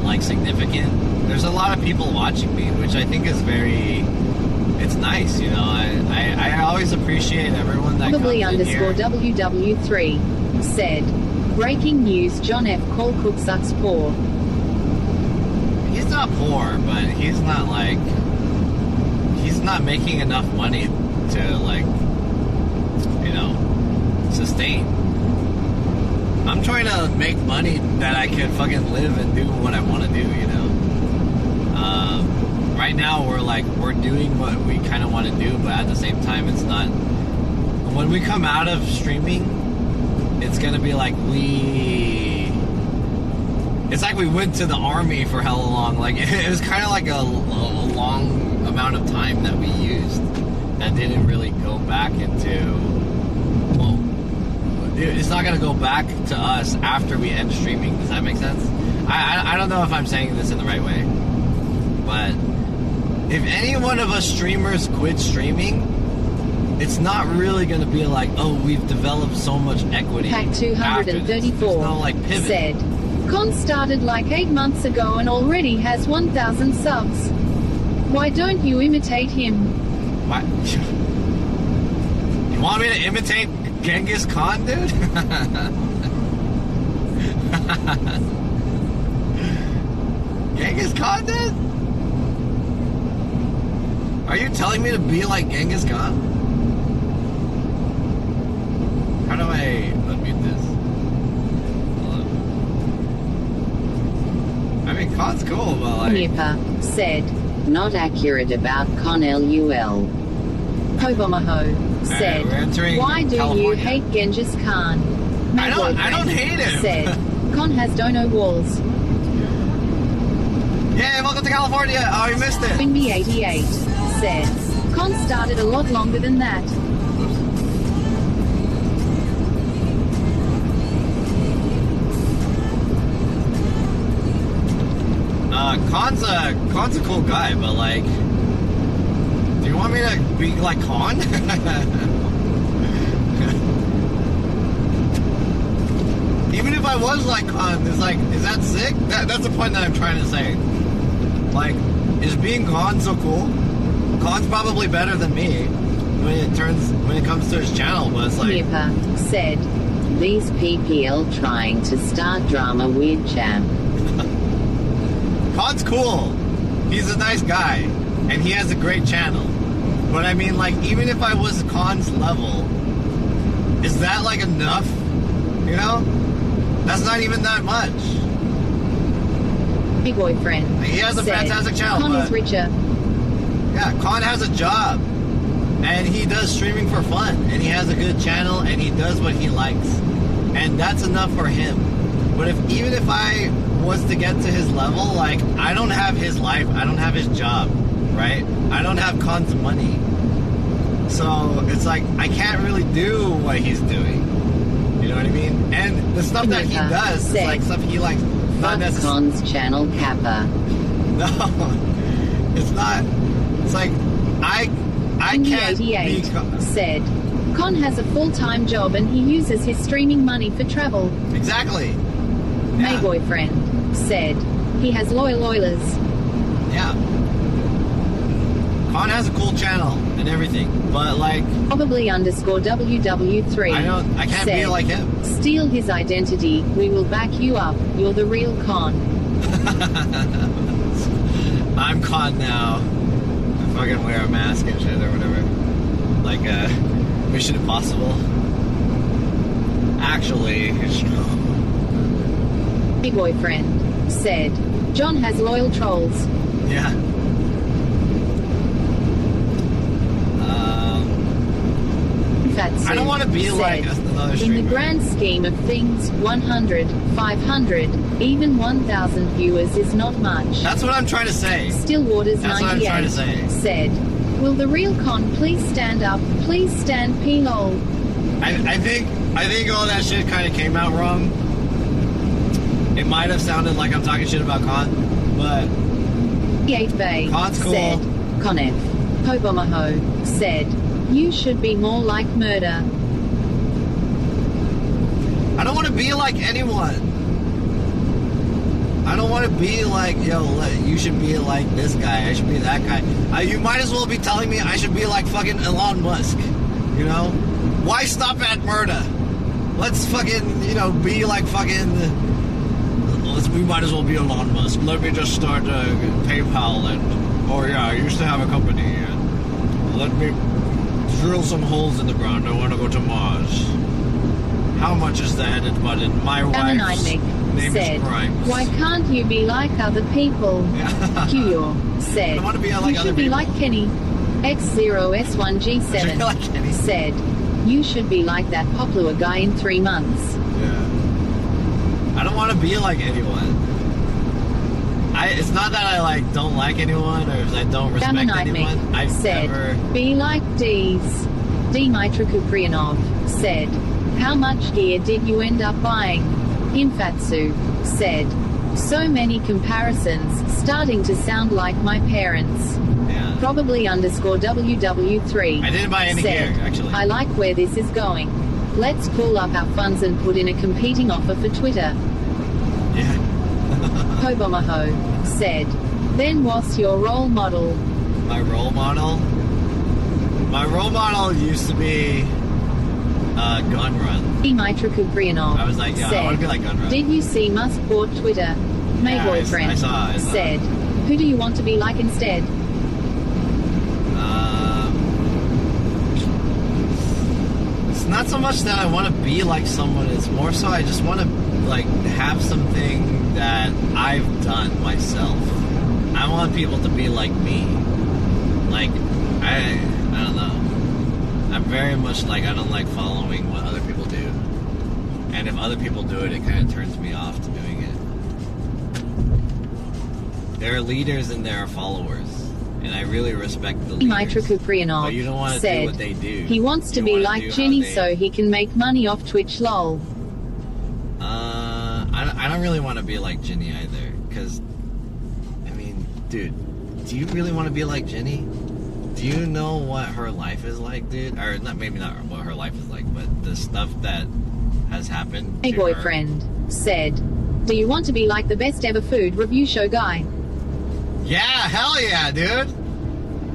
[SPEAKER 3] like significant. There's a lot of people watching me, which I think is it's nice, you know. I always appreciate everyone that
[SPEAKER 23] Probably
[SPEAKER 3] comes in here.
[SPEAKER 23] _WW3 said, breaking news, John F. Cole Cooksucks poor.
[SPEAKER 3] He's not poor, but he's not making enough money to like, you know, sustain. I'm trying to make money that I can fucking live and do what I want to do, you know. Right now we're doing what we kind of want to do, but at the same time it's not. When we come out of streaming, it's gonna be like it's like we went to the army for hella long. Like it was kind of like a long amount of time that we used that didn't really go back into. Well, it's not gonna go back to us after we end streaming. Does that make sense? I don't know if I'm saying this in the right way, but if any one of us streamers quit streaming, it's not really going to be like, oh, we've developed so much equity.
[SPEAKER 23] Pack 234
[SPEAKER 3] no, like, pivot.
[SPEAKER 23] said, Con started like 8 months ago and already has 1,000 subs. Why don't you imitate him?
[SPEAKER 3] What? You want me to imitate Genghis Khan, dude? Genghis Khan, dude? Are you telling me to be like Genghis Khan? How do I unmute this? I mean, Khan's cool, but like...
[SPEAKER 23] Nipa said, not accurate about Con LUL. Pobomaho said, why do you hate Genghis Khan?
[SPEAKER 3] I don't hate him.
[SPEAKER 23] Said, Con has dono walls.
[SPEAKER 3] Yeah, welcome to California. Oh, you missed it.
[SPEAKER 23] Winby88 said, Con started a lot longer than that.
[SPEAKER 3] Khan's a cool guy, but like, do you want me to be like Khan? Even if I was like Khan, it's like, is that sick? That's the point that I'm trying to say. Like, is being Khan so cool? Khan's probably better than me when it comes to his channel, but it's like...
[SPEAKER 23] Nipa said, these PPL trying to start drama weird jam.
[SPEAKER 3] Khan's cool. He's a nice guy, and he has a great channel. But I mean, like, even if I was Khan's level, is that like enough? You know? That's not even that much.
[SPEAKER 23] Big boyfriend.
[SPEAKER 3] He has a fantastic channel.
[SPEAKER 23] Con is richer.
[SPEAKER 3] Yeah, Khan has a job.
[SPEAKER 5] And he does streaming for fun, and he has a good channel, and he does what he likes, and that's enough for him. But even if I was to get to his level, like, I don't have his life, I don't have his job, right? I don't have Khan's money, so it's like I can't really do what he's doing. You know what I mean? And the stuff that he does is like stuff he likes. Not necessarily
[SPEAKER 23] Khan's channel kappa.
[SPEAKER 5] No, it's not. It's like I can't be
[SPEAKER 23] 88 said, Khan has a full-time job and he uses his streaming money for travel.
[SPEAKER 5] Exactly.
[SPEAKER 23] My boyfriend said, he has loyal oilers.
[SPEAKER 5] Yeah. Khan has a cool channel and everything, but like...
[SPEAKER 23] Probably underscore WW3.
[SPEAKER 5] I can't be like him.
[SPEAKER 23] Steal his identity, we will back you up, you're the real Khan.
[SPEAKER 5] I'm Khan now. I fucking wear a mask and shit or whatever. Like, Mission Impossible. Actually, it's true.
[SPEAKER 23] My boyfriend said, John has loyal trolls.
[SPEAKER 5] Yeah. I don't want to be like another streamer.
[SPEAKER 23] In the grand scheme of things, 100, 500, even 1,000 viewers is not much.
[SPEAKER 5] That's what I'm trying to say.
[SPEAKER 23] Stillwaters
[SPEAKER 5] That's
[SPEAKER 23] 98
[SPEAKER 5] what I'm trying to say.
[SPEAKER 23] Said, will the real Khan please stand up? Please stand p-lol.
[SPEAKER 5] I think all that shit kind of came out wrong. It might have sounded like I'm talking shit about Khan, but
[SPEAKER 23] 8 Bay
[SPEAKER 5] Khan's cool.
[SPEAKER 23] Said, Conef. Hobomaho said, you should be more like murder.
[SPEAKER 5] I don't want to be like anyone. I don't want to be like, you should be like this guy. I should be that guy. You might as well be telling me I should be like fucking Elon Musk. You know? Why stop at murder? Let's fucking, be like fucking... we might as well be Elon Musk. Let me just start PayPal and... I used to have a company. And let me drill some holes in the ground. I want to go to Mars. How much is the edit button? My wife's name
[SPEAKER 23] said,
[SPEAKER 5] is Grimes.
[SPEAKER 23] why can't you be like other people? Kuyor said,
[SPEAKER 5] I want to be like
[SPEAKER 23] you
[SPEAKER 5] other
[SPEAKER 23] should be
[SPEAKER 5] people.
[SPEAKER 23] like Kenny. X0S1G7
[SPEAKER 5] like Kenny.
[SPEAKER 23] said, you should be like that Poplar guy in 3 months.
[SPEAKER 5] Yeah. I don't want to be like anyone. It's not that I don't like anyone or I don't respect anyone. I've
[SPEAKER 23] said,
[SPEAKER 5] never...
[SPEAKER 23] be like D's. Dmitry Kuprianov said, how much gear did you end up buying? Infatsu said, so many comparisons, starting to sound like my parents.
[SPEAKER 5] Yeah.
[SPEAKER 23] Probably underscore WW3.
[SPEAKER 5] I didn't buy any
[SPEAKER 23] said,
[SPEAKER 5] gear, actually.
[SPEAKER 23] I like where this is going. Let's call up our funds and put in a competing offer for Twitter.
[SPEAKER 5] Yeah.
[SPEAKER 23] Hobomaho said, then what's your role model?
[SPEAKER 5] My role model? My role model used to be Gun Run.
[SPEAKER 23] Dmitry Kuprianov
[SPEAKER 5] I was like, I want to be like Gun Run.
[SPEAKER 23] Did you see Musk bought Twitter? My boyfriend
[SPEAKER 5] I saw.
[SPEAKER 23] said, who do you want to be like instead?
[SPEAKER 5] It's not so much that I want to be like someone, it's more so I just want to have something that I've done myself. I want people to be like me. Like, I don't know. I'm very much I don't like following what other people do. And if other people do it, it kind of turns me off to doing it. There are leaders and there are followers. And I really respect the leaders.
[SPEAKER 23] Dmitry Kuprianov
[SPEAKER 5] But you don't want to
[SPEAKER 23] said,
[SPEAKER 5] do what they do.
[SPEAKER 23] he wants to be like Ginny so he can make money off Twitch lol.
[SPEAKER 5] I don't really want to be like Ginny either. Because, dude, do you really want to be like Ginny? Do you know what her life is like, dude? Or maybe not what her life is like, but the stuff that has happened
[SPEAKER 23] A
[SPEAKER 5] to
[SPEAKER 23] boyfriend said, do you want to be like the best ever food review show guy?
[SPEAKER 5] Yeah, hell yeah, dude.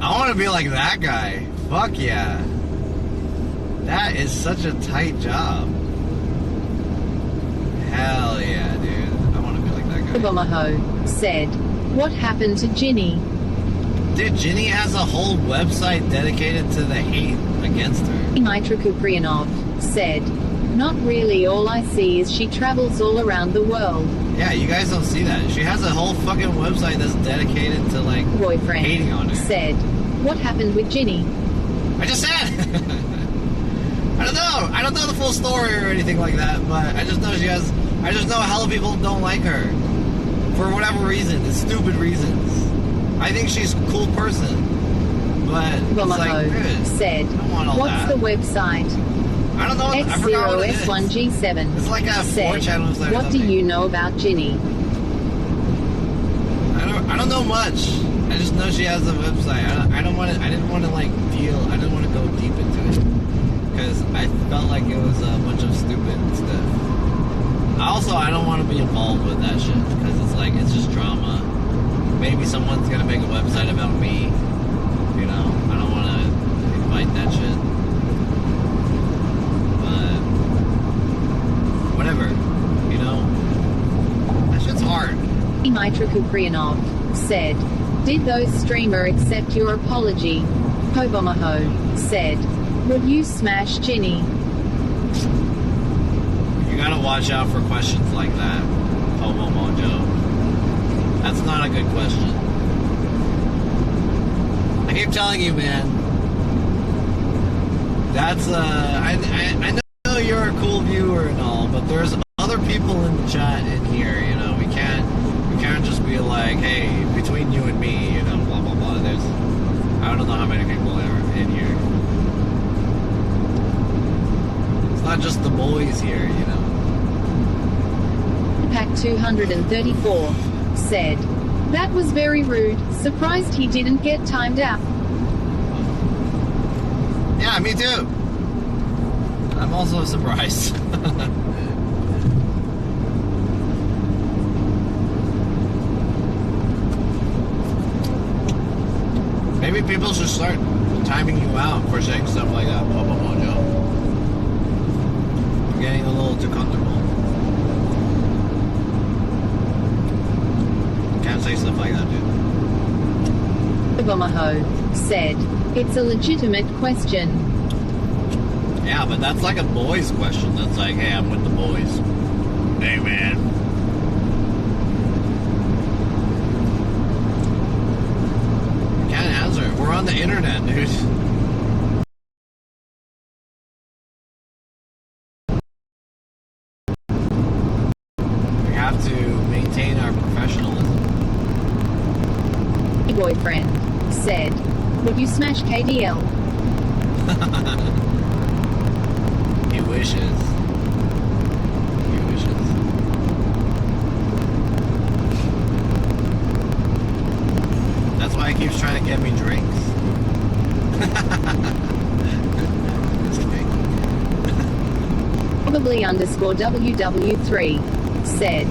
[SPEAKER 5] I want to be like that guy. Fuck yeah. That is such a tight job. Hell yeah, dude. I want to be like that guy.
[SPEAKER 23] Obomaho said, what happened to Ginny?
[SPEAKER 5] Dude, Ginny has a whole website dedicated to the hate against her.
[SPEAKER 23] Dmitry Kuprianov said, not really, all I see is she travels all around the world.
[SPEAKER 5] Yeah, you guys don't see that. She has a whole fucking website that's dedicated to, boyfriend hating on her.
[SPEAKER 23] Said, what happened with Ginny?
[SPEAKER 5] I just said. I don't know. I don't know the full story or anything like that, but I just know she has. I just know hella people don't like her for whatever reason. It's stupid reasons. I think she's a cool person, but it's like, dude,
[SPEAKER 23] said,
[SPEAKER 5] I don't want all
[SPEAKER 23] what's
[SPEAKER 5] that.
[SPEAKER 23] the website?
[SPEAKER 5] I don't know. I forgot what it is.
[SPEAKER 23] X0S1G7.
[SPEAKER 5] It's like a 4-channel site.
[SPEAKER 23] What do you know about Ginny?
[SPEAKER 5] I don't know much. I just know she has a website. I didn't want to like deal. I didn't want to go deep into it because I felt like it was a bunch of stupid stuff. I don't want to be involved with that shit because it's like it's just drama. Maybe someone's gonna make a website about me. You know, I don't want to invite that shit. But whatever, you know, that shit's hard.
[SPEAKER 23] Mitra Kuprianov said, did those streamer accept your apology? Hobomaho said, would you smash Ginny?
[SPEAKER 5] You gotta watch out for questions like that, Hobo Mojo. That's not a good question. I keep telling you, man. That's I know you're a cool viewer and all, but there's other people in the chat in here. You know, we can't just be like, hey, between you and me, you know, blah blah blah. There's I don't know how many people are in here. It's not just the boys here, you know.
[SPEAKER 23] Pack 234 said, that was very rude. Surprised he didn't get timed out.
[SPEAKER 5] Yeah, me too. I'm also surprised. Maybe people should start timing you out for saying stuff like that, Bobo Mojo. You're getting a little too comfortable. Can't say stuff like that, dude.
[SPEAKER 23] Hobomaho said, it's a legitimate question.
[SPEAKER 5] Yeah, but that's like a boys question. That's like, hey, I'm with the boys. Hey, man. Can't answer it. We're on the internet, dude. We have to maintain our professionalism.
[SPEAKER 23] Your boyfriend said, would you smash KDL?
[SPEAKER 5] He wishes. He wishes. That's why he keeps trying to get me drinks.
[SPEAKER 23] Probably _WW3 said,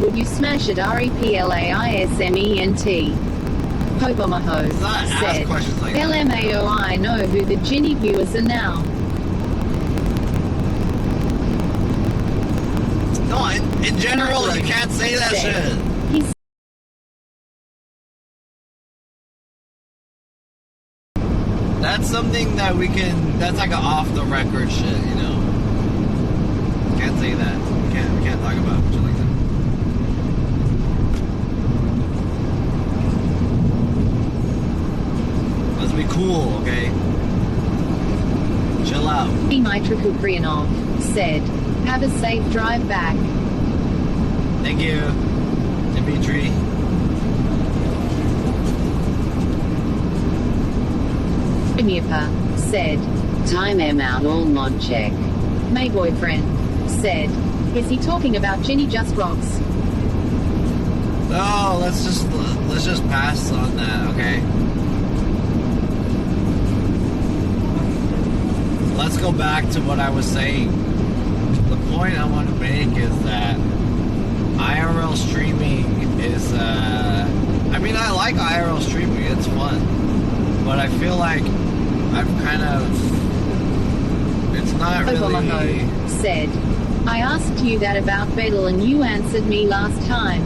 [SPEAKER 23] would you smash at REPLAISMENT? Hobomaho said,
[SPEAKER 5] like
[SPEAKER 23] LMAO, I know who the Ginny viewers are now.
[SPEAKER 5] No, in general, you can't say that shit. That's something that we can, that's like an off-the-record shit, you know? Can't say that. We can't talk about shit like that. Let's be cool, okay? Chill out.
[SPEAKER 23] Mitra Kuprianov said, have a safe drive back.
[SPEAKER 5] Thank you, Dimitri.
[SPEAKER 23] Miapa said, time him out all mod check. My boyfriend said, is he talking about Ginny Just Rocks?
[SPEAKER 5] No, let's just pass on that, okay? Let's go back to what I was saying. The point I want to make is that IRL streaming is, I mean, I like IRL streaming, it's fun. But I feel like I've kind of, it's not really...
[SPEAKER 23] said, I asked you that about Bedell and you answered me last time.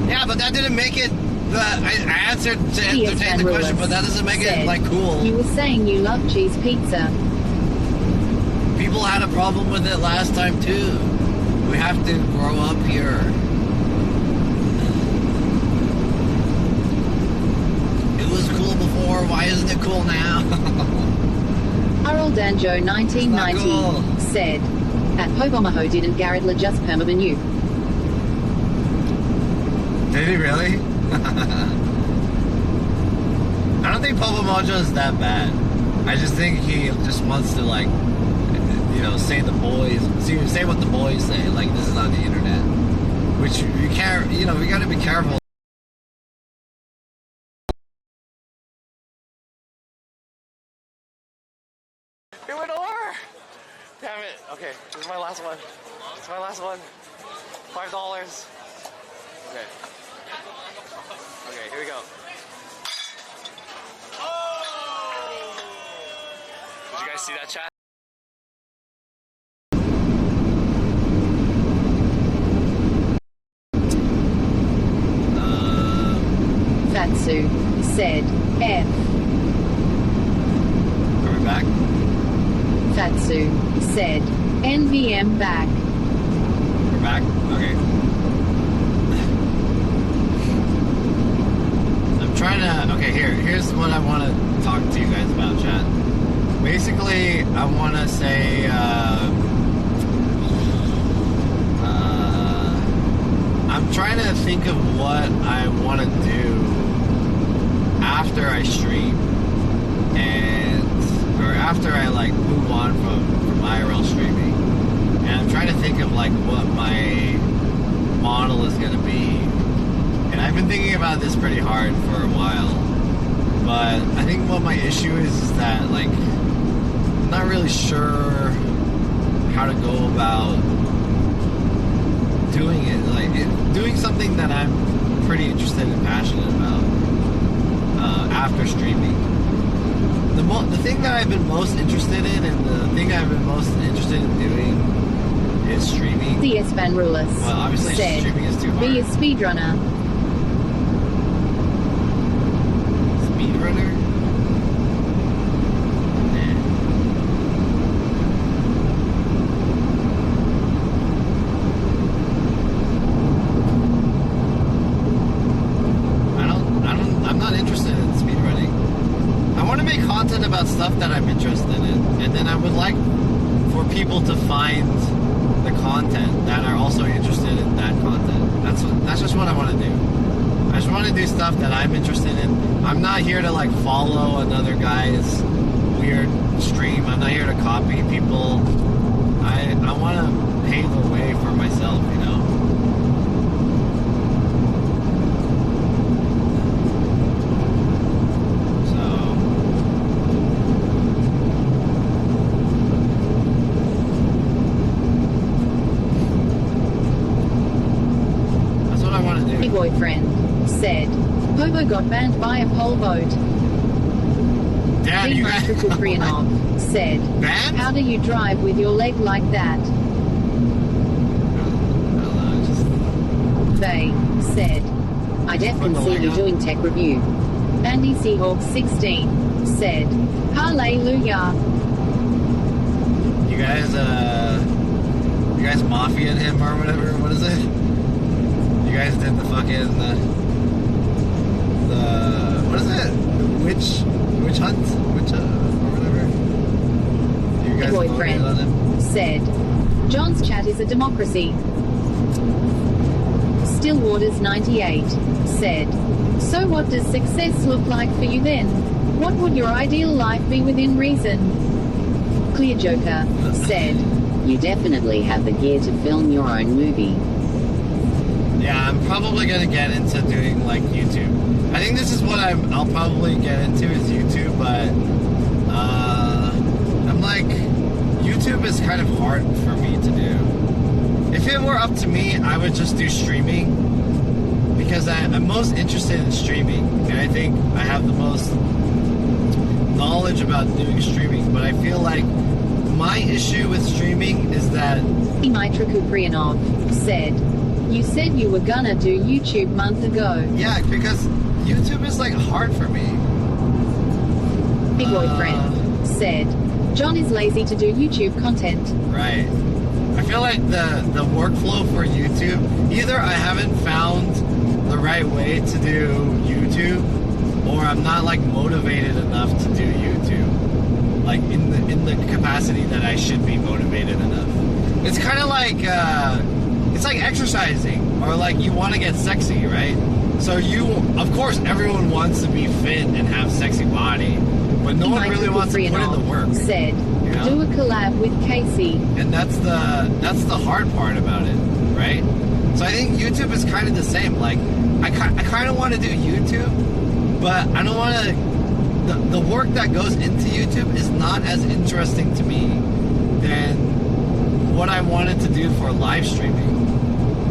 [SPEAKER 5] Yeah, but that didn't make it, I answered to entertain the question, but that doesn't make it, like, cool.
[SPEAKER 23] You were saying you love cheese pizza.
[SPEAKER 5] People had a problem with it last time, too. We have to grow up here. It was cool before, why isn't Isn't it cool now?
[SPEAKER 23] Harold Danjo 1990 said, at Pobomaho didn't Garrett just perma-renew?
[SPEAKER 5] Did he really? I don't think Pobomojo is that bad. I just think he just wants to, like, you know, say what the boys say. Like, this is on the internet. Which you can't, you know, we gotta be careful.
[SPEAKER 17] It went over! Damn it. Okay, this is my last one. This is my last one. $5. Okay. Okay, here we go. Did you guys see that, chat?
[SPEAKER 23] Fatsu said, F.
[SPEAKER 5] Are we back?
[SPEAKER 23] Fatsu said, NVM back.
[SPEAKER 5] We're back? Okay. I'm trying to... Okay, here's what I want to talk to you guys about, chat. Basically, I want to say... I'm trying to think of what I want to do after I stream or after I like move on from IRL streaming, and I'm trying to think of like what my model is going to be, and I've been thinking about this pretty hard for a while, but I think what my issue is that like I'm not really sure how to go about doing it, like doing something that I'm pretty interested and passionate about after streaming. The thing that I've been most interested in and the thing I've been most interested in doing is streaming.
[SPEAKER 23] CS Van Rulis
[SPEAKER 5] well, obviously
[SPEAKER 23] said,
[SPEAKER 5] streaming is too hard.
[SPEAKER 23] be a speedrunner.
[SPEAKER 5] Speedrunner? I'm not interested in speedrunning. I want to make content about stuff that I'm interested in, and then I would like for people to find the content that are also interested in that content. That's just what I want to do. I just want to do stuff that I'm interested in. I'm not here to like follow another guy's weird stream. I'm not here to copy people. I want to pave the way for myself, you know.
[SPEAKER 23] Boyfriend said, Pobo got banned by a poll vote.
[SPEAKER 5] Damn, you guys.
[SPEAKER 23] Priyanov said,
[SPEAKER 5] banned?
[SPEAKER 23] How do you drive with your leg like that? They said, I definitely see you doing tech review. Andy Seahawk 16 said, Hallelujah.
[SPEAKER 5] You guys mafia-ed him or whatever. What is it? You guys did the fucking what is it? Witch hunt? Or whatever. You guys
[SPEAKER 23] boyfriend
[SPEAKER 5] on him?
[SPEAKER 23] said, John's chat is a democracy. Stillwaters 98 said, so what does success look like for you then? What would your ideal life be within reason? Clear Joker said, you definitely have the gear to film your own movie.
[SPEAKER 5] Yeah, I'm probably gonna get into doing like YouTube. I think this is what I'll probably get into is YouTube, but I'm like, YouTube is kind of hard for me to do. If it were up to me, I would just do streaming because I'm most interested in streaming, and I think I have the most knowledge about doing streaming. But I feel like my issue with streaming is that
[SPEAKER 23] Mitra Kuprianov said, you said you were gonna do YouTube month ago.
[SPEAKER 5] Yeah, because YouTube is like hard for me.
[SPEAKER 23] Big boyfriend said, John is lazy to do YouTube content.
[SPEAKER 5] Right. I feel like the workflow for YouTube, either I haven't found the right way to do YouTube, or where I'm not like motivated enough to do YouTube, like in the capacity that I should be motivated enough. It's kind of like it's like exercising, or like you want to get sexy, right? So of course, everyone wants to be fit and have sexy body, but no one really wants to put in the work.
[SPEAKER 23] Said, do a collab with Casey.
[SPEAKER 5] And that's the hard part about it, right? So I think YouTube is kind of the same. Like, I kind of want to do YouTube, but I don't want to. The work that goes into YouTube is not as interesting to me than what I wanted to do for live streaming.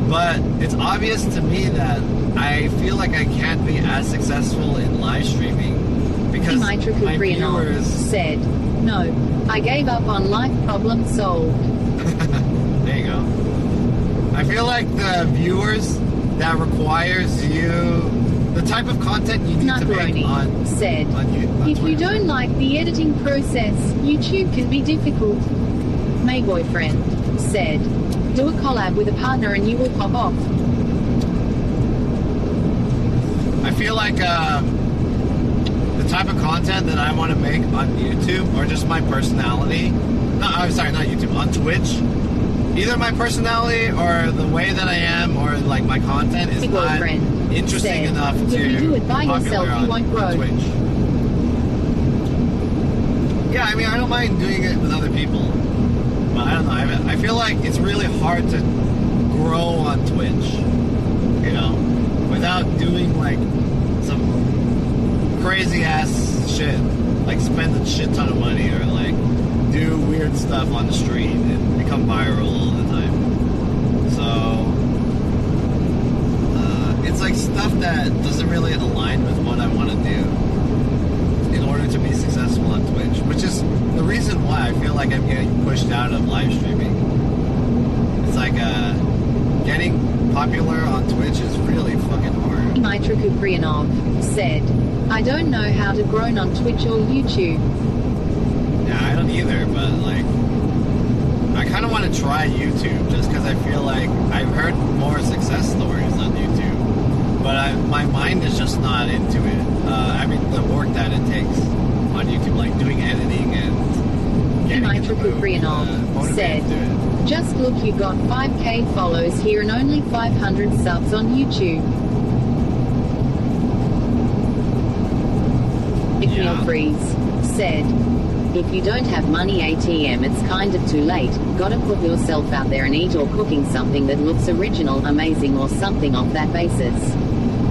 [SPEAKER 5] But it's obvious to me that I feel like I can't be as successful in live streaming because my viewers
[SPEAKER 23] said, "No, I gave up on life, problem solved."
[SPEAKER 5] There you go. I feel like the viewers that requires you, the type of content you need to make on
[SPEAKER 23] said, if you don't like the editing process, YouTube can be difficult. My boyfriend said, do a collab with a partner and you will pop off.
[SPEAKER 5] I feel like the type of content that I want to make on YouTube, or just my personality, I'm sorry, not YouTube, on Twitch, either my personality or the way that I am or like my content is not interesting enough to
[SPEAKER 23] if you do it by yourself, you won't grow.
[SPEAKER 5] Twitch. Yeah, I mean, I don't mind doing it with other people, but I don't know. I feel like it's really hard to grow on Twitch, you know, without doing like some crazy ass shit, like spend a shit ton of money or like do weird stuff on the street and become viral all the time. So it's like stuff that doesn't really align with what I want to do in order to be successful on Twitch, which is the reason why I feel like I'm getting pushed out of live streaming. It's like getting popular on Twitch is really fucking hard.
[SPEAKER 23] Mitra Kuprianov said, I don't know how to grow on Twitch or YouTube.
[SPEAKER 5] Yeah, I don't either, but like, I kind of want to try YouTube just because I feel like I've heard more success stories on YouTube, but my mind is just not into it. I mean, the work that it takes on YouTube, like doing editing and getting
[SPEAKER 23] Mitra Kuprianov said, just look, you got 5k follows here and only 500 subs on YouTube. Ignore Freeze said, if you don't have money ATM, it's kind of too late. Gotta put yourself out there and eat or cooking something that looks original, amazing or something off that basis.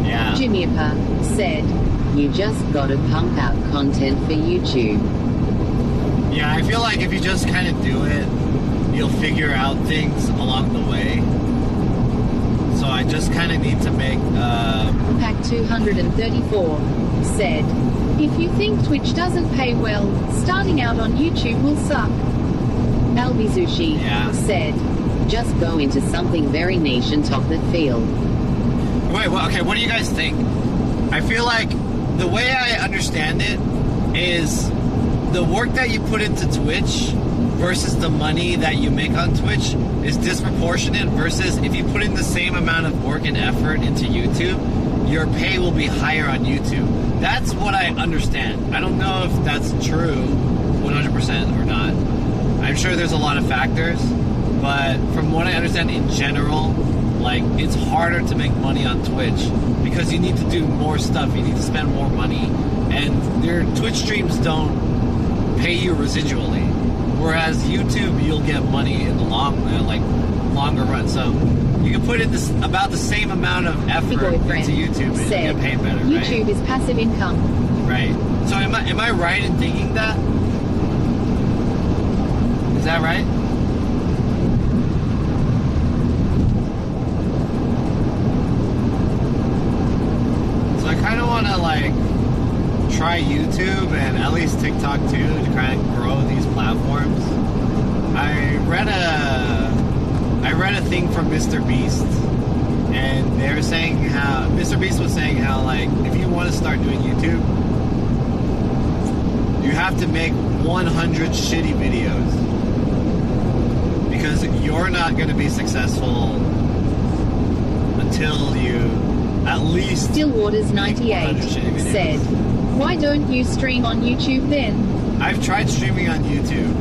[SPEAKER 5] Yeah.
[SPEAKER 23] Jimiapa said, you just gotta pump out content for YouTube.
[SPEAKER 5] Yeah, I feel like if you just kind of do it, you'll figure out things along the way. So I just kind of need to make...
[SPEAKER 23] Pack 234 said, if you think Twitch doesn't pay well, starting out on YouTube will suck. Albizushi said, just go into something very niche and top that field.
[SPEAKER 5] Wait, well, okay, what do you guys think? I feel like the way I understand it is the work that you put into Twitch versus the money that you make on Twitch is disproportionate versus if you put in the same amount of work and effort into YouTube, your pay will be higher on YouTube. That's what I understand. I don't know if that's true 100% or not. I'm sure there's a lot of factors, but from what I understand in general, like, it's harder to make money on Twitch because you need to do more stuff, you need to spend more money, and their Twitch streams don't pay you residually. Whereas YouTube, you'll get money in the longer run. So you can put in about the same amount of effort into YouTube and get paid better, right?
[SPEAKER 23] YouTube is passive income.
[SPEAKER 5] Right. So am I right in thinking that? Is that right? So I kind of want to like try YouTube and at least TikTok too to kind of grow these platforms. I read a thing from Mr. Beast, and they were saying how Mr. Beast was saying how like if you want to start doing YouTube, you have to make 100 shitty videos because you're not going to be successful until you at least
[SPEAKER 23] Stillwaters 98 said, Why don't you stream on YouTube then?
[SPEAKER 5] I've tried streaming on YouTube.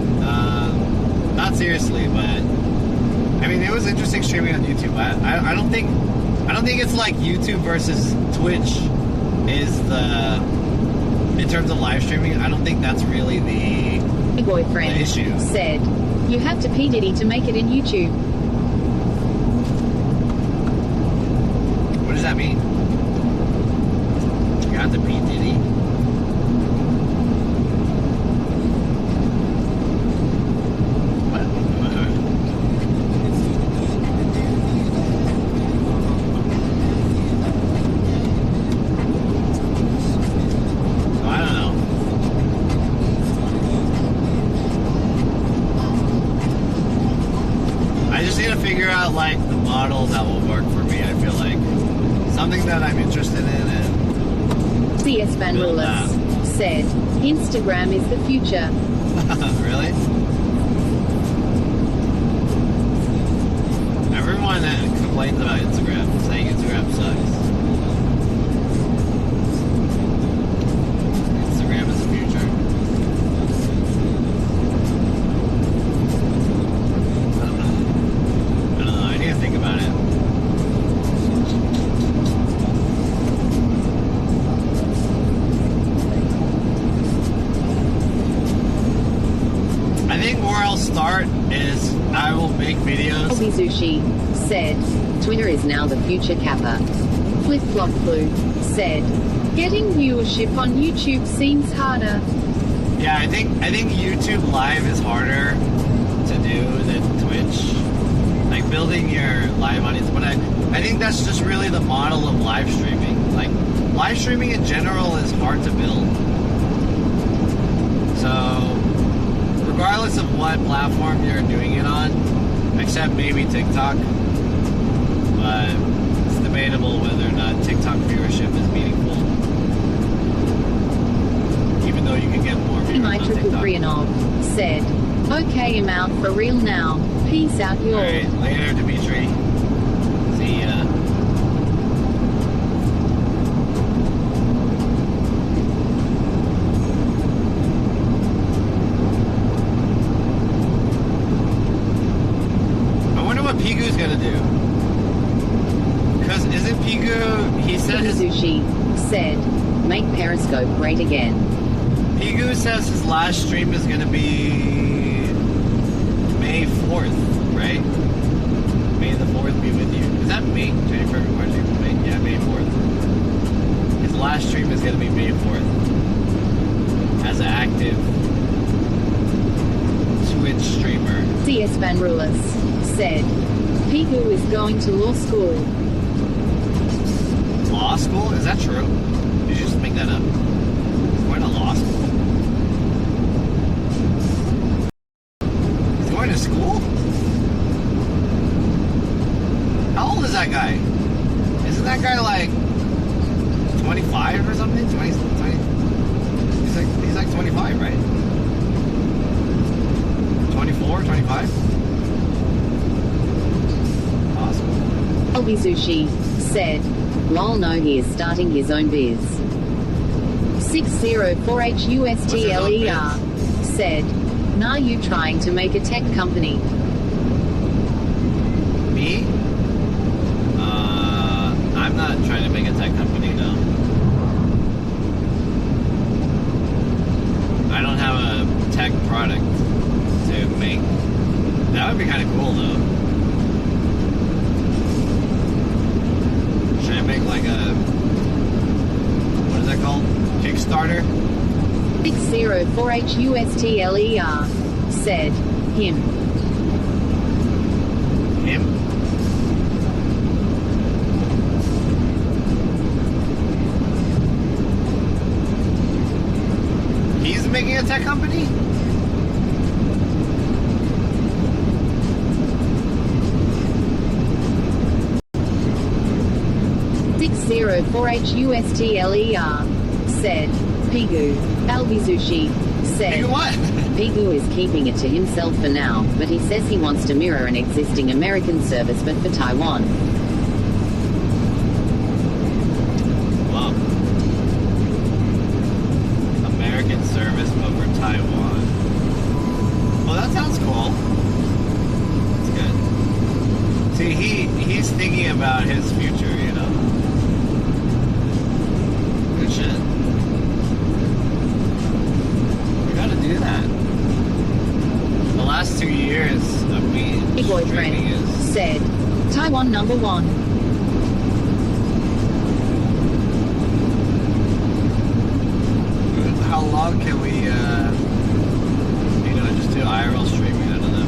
[SPEAKER 5] Not seriously, but I mean, it was interesting streaming on YouTube. I don't think it's like YouTube versus Twitch is in terms of live streaming. I don't think that's really the
[SPEAKER 23] boyfriend
[SPEAKER 5] issue.
[SPEAKER 23] Said you have to P Diddy to make it in YouTube.
[SPEAKER 5] What does that mean? You have to P Diddy? Like the model that will work for me. I feel like something that I'm interested in. And
[SPEAKER 23] CS Van Rulis said, Instagram is the future.
[SPEAKER 5] Really? Everyone complains about Instagram, saying Instagram sucks. Instagram is the future. Think about it. I think where I'll start is I will make videos.
[SPEAKER 23] Obizushi said, Twitter is now the future Kappa. Flip Flop Flu said, getting viewership on YouTube seems harder.
[SPEAKER 5] Yeah, I think YouTube Live is harder to do than Twitch. Like building your live audience, but I think that's just really the model of live streaming. Like live streaming in general is hard to build. So regardless of what platform you're doing it on, except maybe TikTok, but it's debatable whether or not TikTok viewership is meaningful. Even though you can get more viewers on TikTok.
[SPEAKER 23] Priyanov said, okay, I'm out for real now. Peace out, y'all.
[SPEAKER 5] Alright, later, Dimitri. See ya. I wonder what Pigu's gonna do. Because isn't Pigu, he said
[SPEAKER 23] Sushi said, make Periscope great again.
[SPEAKER 5] Pigu says his last stream is gonna be May 4th, right? May the 4th be with you. Is that May? January, February, March, April, May? Yeah, May 4th. His last stream is going to be May 4th. As an active Twitch streamer.
[SPEAKER 23] CS Van Rulis said, Pigu is going to law school.
[SPEAKER 5] Law school? Is that true? Did you just make that up? He's going to law school? Going to school? How old is that guy? Isn't that guy like 25 or something? 20? He's like 25, right? 24, 25? Awesome.
[SPEAKER 23] Obizushi said, lol no he is starting his own biz. 604HUSTLER said, nah you trying to make a tech company.
[SPEAKER 5] Me? I'm not trying to make a tech company, no. I don't have a tech product to make. That would be kind of cool, though. Should I make like a, what is that called? Kickstarter?
[SPEAKER 23] 604HUSTLER said, him.
[SPEAKER 5] Him? He's making a tech company?
[SPEAKER 23] 604HUSTLER said, Pigu. Albizushi said,
[SPEAKER 5] Pigu what?
[SPEAKER 23] Pigu is keeping it to himself for now, but he says he wants to mirror an existing American service but for Taiwan.
[SPEAKER 5] Wow.
[SPEAKER 22] about his future, you know. Good shit. We gotta do that. The last 2 years of me
[SPEAKER 23] Big boyfriend said, Taiwan #1.
[SPEAKER 22] How long can we, just do IRL streaming? I don't know.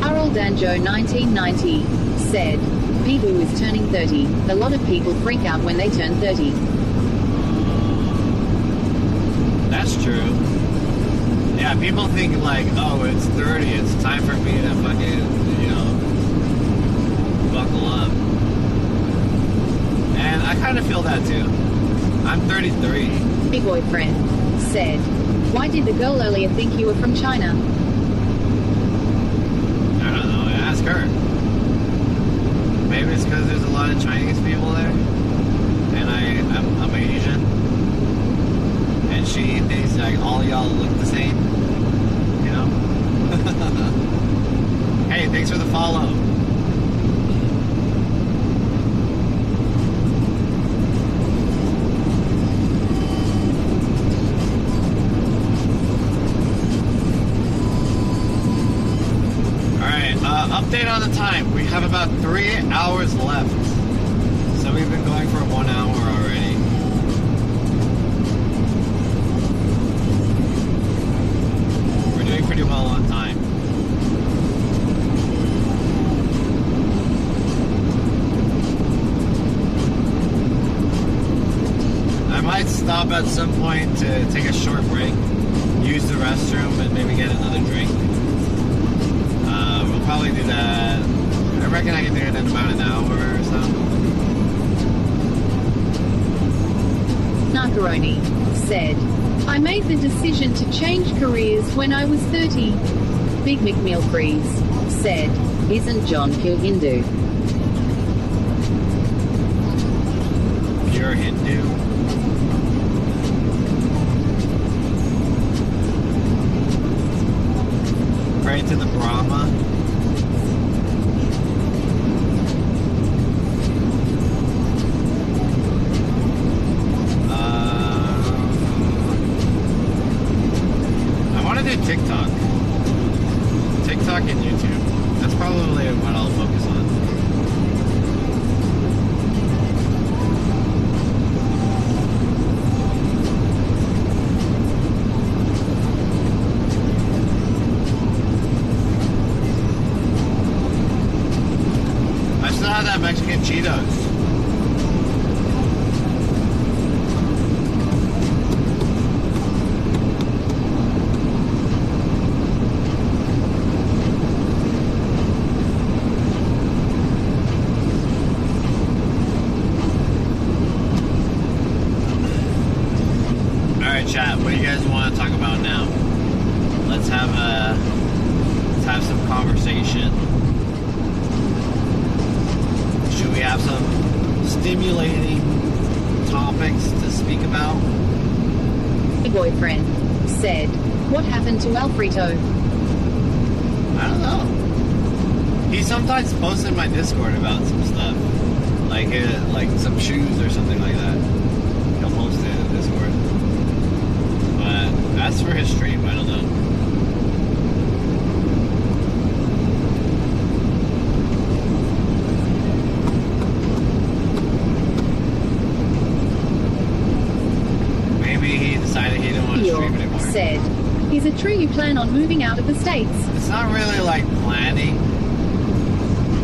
[SPEAKER 23] Arul Danjo 1990 said, Bibu is turning 30. A lot of people freak out when they turn 30.
[SPEAKER 22] That's true. Yeah, people think like, oh, it's 30, it's time for me to fucking, buckle up. And I kind of feel that too. I'm 33.
[SPEAKER 23] Big boyfriend said, why did the girl earlier think you were from China?
[SPEAKER 22] I don't know, ask her. Maybe it's because there's a lot of Chinese people there. And I'm Asian. And she thinks like all y'all look the same. You know? Hey, thanks for the follow. Update on the time. We have about 3 hours left. So we've been going for 1 hour already. We're doing pretty well on time. I might stop at some point to take a short break, use the restroom, and maybe get another drink. We'll probably do that. I reckon I can do it in about an hour or so.
[SPEAKER 23] Nakaroni said, I made the decision to change careers when I was 30. Big McMealfreeze said, isn't John pure Hindu?
[SPEAKER 22] Pure Hindu? Pray to the Brahma. TikTok. TikTok and YouTube. That's probably what I'll focus on. I still have that Mexican Cheetos. Chat, what do you guys want to talk about now? Let's have some conversation. Should we have some stimulating topics to speak about?
[SPEAKER 23] The boyfriend said, what happened to Alfredo?
[SPEAKER 22] I don't know. He sometimes posts in my Discord about some stuff. Like some shoes or something like that. He'll post it in Discord. But as for his stream, I don't know. Maybe he decided he didn't want to stream anymore.
[SPEAKER 23] Said, is it true you plan on moving out of the States?
[SPEAKER 22] It's not really like planning.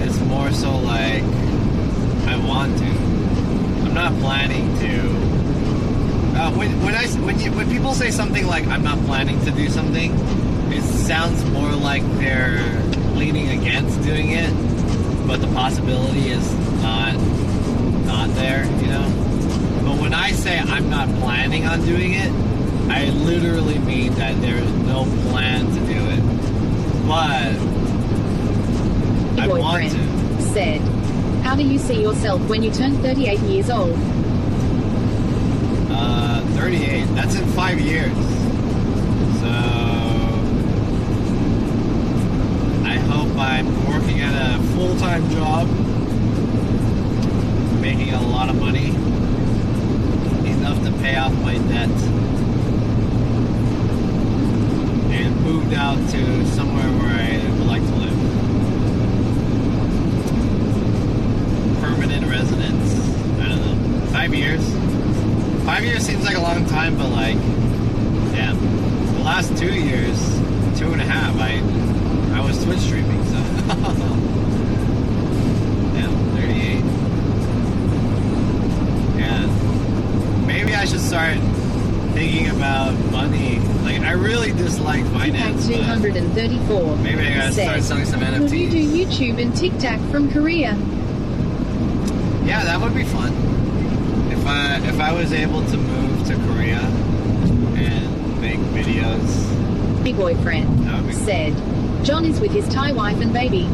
[SPEAKER 22] It's more so like I want to. I'm not planning to. When people say something like I'm not planning to do something, it sounds more like they're leaning against doing it, but the possibility is not there, you know? But when I say I'm not planning on doing it, I literally mean that there is no plan to do it. But I want to.
[SPEAKER 23] Said, how do you see yourself when you turn 38 years old?
[SPEAKER 22] 38. That's in 5 years. So I
[SPEAKER 5] I'm working at a full-time job, making a lot of money, enough to pay off my debt, and moved out to somewhere where I would like to live. Permanent residence. I don't know. 5 years? 5 years seems like a long time, but like, damn. The last 2 years, 2.5, I was Twitch streaming, so. Damn, 38. Yeah. Maybe I should start thinking about money. Like, I really dislike finance.
[SPEAKER 23] 234.
[SPEAKER 5] Maybe I gotta start selling some NFTs.
[SPEAKER 23] Would you do YouTube and TikTok from Korea?
[SPEAKER 5] Yeah, that would be fun. If I was able to move to Korea and make videos.
[SPEAKER 23] Big boyfriend said, John is with his Thai wife and baby.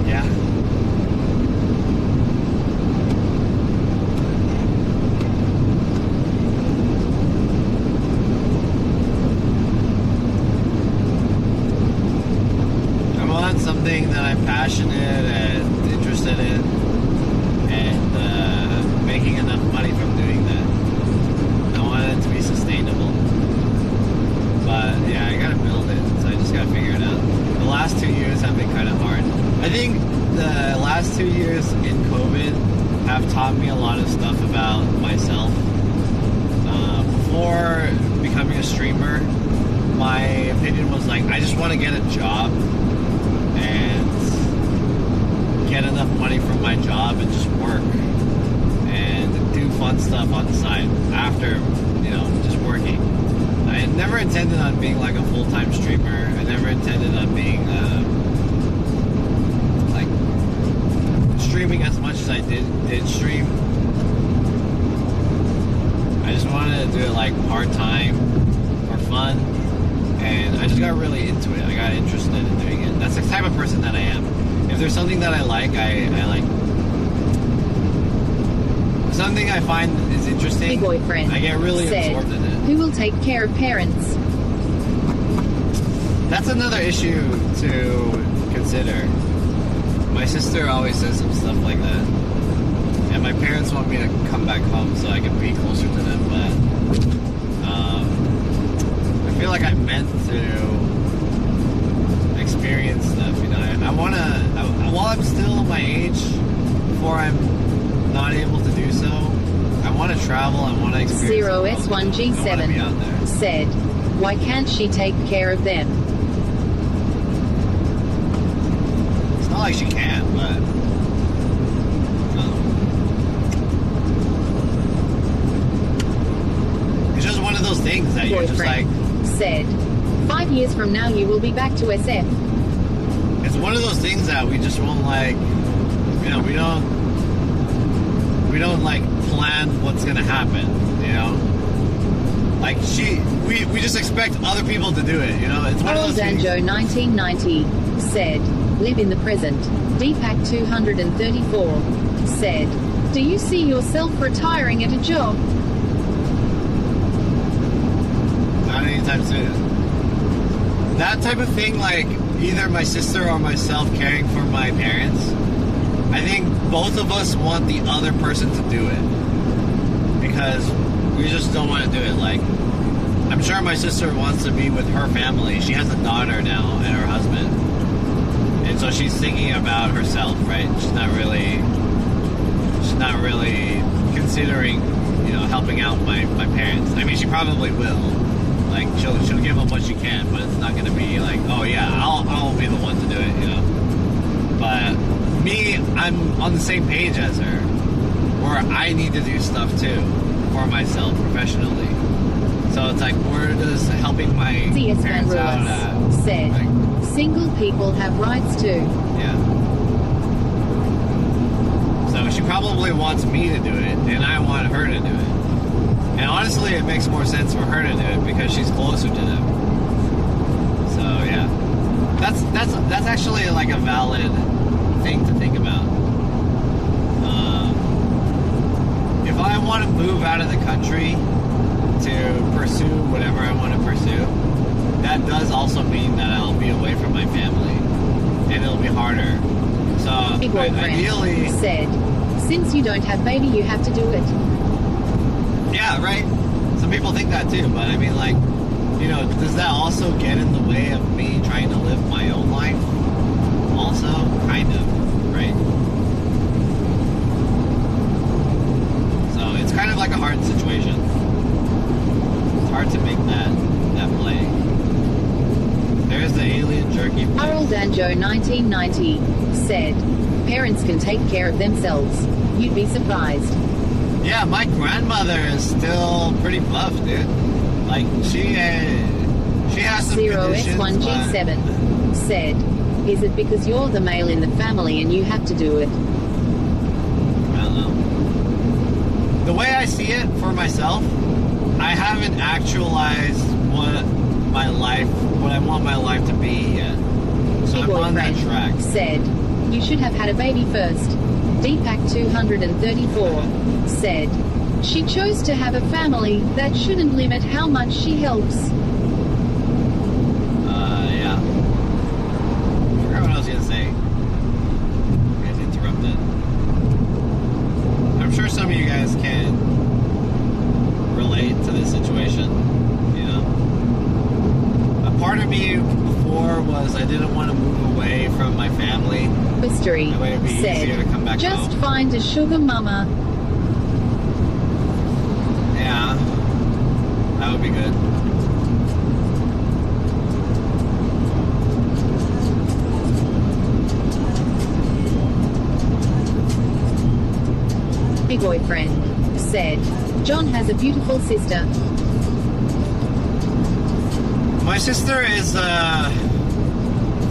[SPEAKER 5] Yeah. I want something that I'm passionate and interested in, and making enough money from doing that. I want it to be sustainable. But yeah, I gotta build it, so I just gotta figure it out. The last 2 years have been kind of hard. I think the last 2 years in COVID have taught me a lot of stuff about myself. Before becoming a streamer, my opinion was like, I just want to get a job and get enough money from my job and just work and do fun stuff on the side after, you know, just working. I never intended on being like a full-time streamer. I never intended on being like streaming as much as I did stream. I just wanted to do it like part-time for fun, and I just got really into it. I got interested in doing it. That's the type of person that I am. If there's something that I like, I like. Something I find is interesting,
[SPEAKER 23] Big boyfriend
[SPEAKER 5] I get really
[SPEAKER 23] said,
[SPEAKER 5] absorbed in it.
[SPEAKER 23] Who will take care of parents?
[SPEAKER 5] That's another issue to consider. My sister always says some stuff like that. And my parents want me to come back home so I can be closer to them, but I feel like I'm meant to experience stuff, you know. I want to, while I'm still my age, before I'm not able to do so, I want to travel, I want to experience
[SPEAKER 23] 0S1G7 said, why can't she take care of them?
[SPEAKER 5] It's not like she can, but it's just one of those things that you're just like,
[SPEAKER 23] said, 5 years from now you will be back to SF.
[SPEAKER 5] it's one of those things that we just won't like, you know, we don't like plan what's gonna happen, you know? Like we just expect other people to do it, you know? It's one of those things.
[SPEAKER 23] Danjo 1990 said, live in the present. Deepak 234 said, do you see yourself retiring at a job?
[SPEAKER 5] Not anytime soon. That type of thing, like either my sister or myself caring for my parents, I think both of us want the other person to do it because we just don't want to do it. Like, I'm sure my sister wants to be with her family. She has a daughter now and her husband, and so she's thinking about herself, right? She's not really considering, you know, helping out my parents. I mean, she probably will. Like, she'll give them what she can, but it's not gonna be like, oh yeah, I'll be the one to do it, you know. But me, I'm on the same page as her, where I need to do stuff too for myself professionally. So it's like, where does helping my parents out at?
[SPEAKER 23] Said, like, single people have rights too.
[SPEAKER 5] Yeah. So she probably wants me to do it, and I want her to do it. And honestly, it makes more sense for her to do it because she's closer to them. So yeah, that's actually like a valid thing to think about. If I want to move out of the country to pursue whatever I want to pursue, that does also mean that I'll be away from my family and it'll be harder. So
[SPEAKER 23] Big boyfriend
[SPEAKER 5] ideally,
[SPEAKER 23] said, since you don't have baby, you have to do it.
[SPEAKER 5] yeah, right. Some people think that too, but I mean, like, you know, does that also get in the way of me trying to live my own life? Also, kind of, right? So it's kind of like a hard situation. It's hard to make that play. There's the alien jerky.
[SPEAKER 23] Harold Anjo 1990 said, parents can take care of themselves. You'd be surprised.
[SPEAKER 5] Yeah, my grandmother is still pretty buff, dude. Like, she has some conditions,
[SPEAKER 23] S1G7 said, is it because you're the male in the family and you have to do it?
[SPEAKER 5] I don't know. The way I see it for myself, I haven't actualized what I want my life to be yet. So I'm on that track.
[SPEAKER 23] Said, you should have had a baby first. Deepak 234 said, she chose to have a family. That shouldn't limit how much she helps.
[SPEAKER 5] Yeah. I forgot what I was gonna say. I got interrupted. I'm sure some of you guys can relate to this situation. You know, a part of me before was I didn't want to move away from my family.
[SPEAKER 23] History said,
[SPEAKER 5] to come back
[SPEAKER 23] just
[SPEAKER 5] home.
[SPEAKER 23] find a sugar mama.
[SPEAKER 5] Yeah, that would be good.
[SPEAKER 23] Big boyfriend said, John has a beautiful sister.
[SPEAKER 5] My sister is a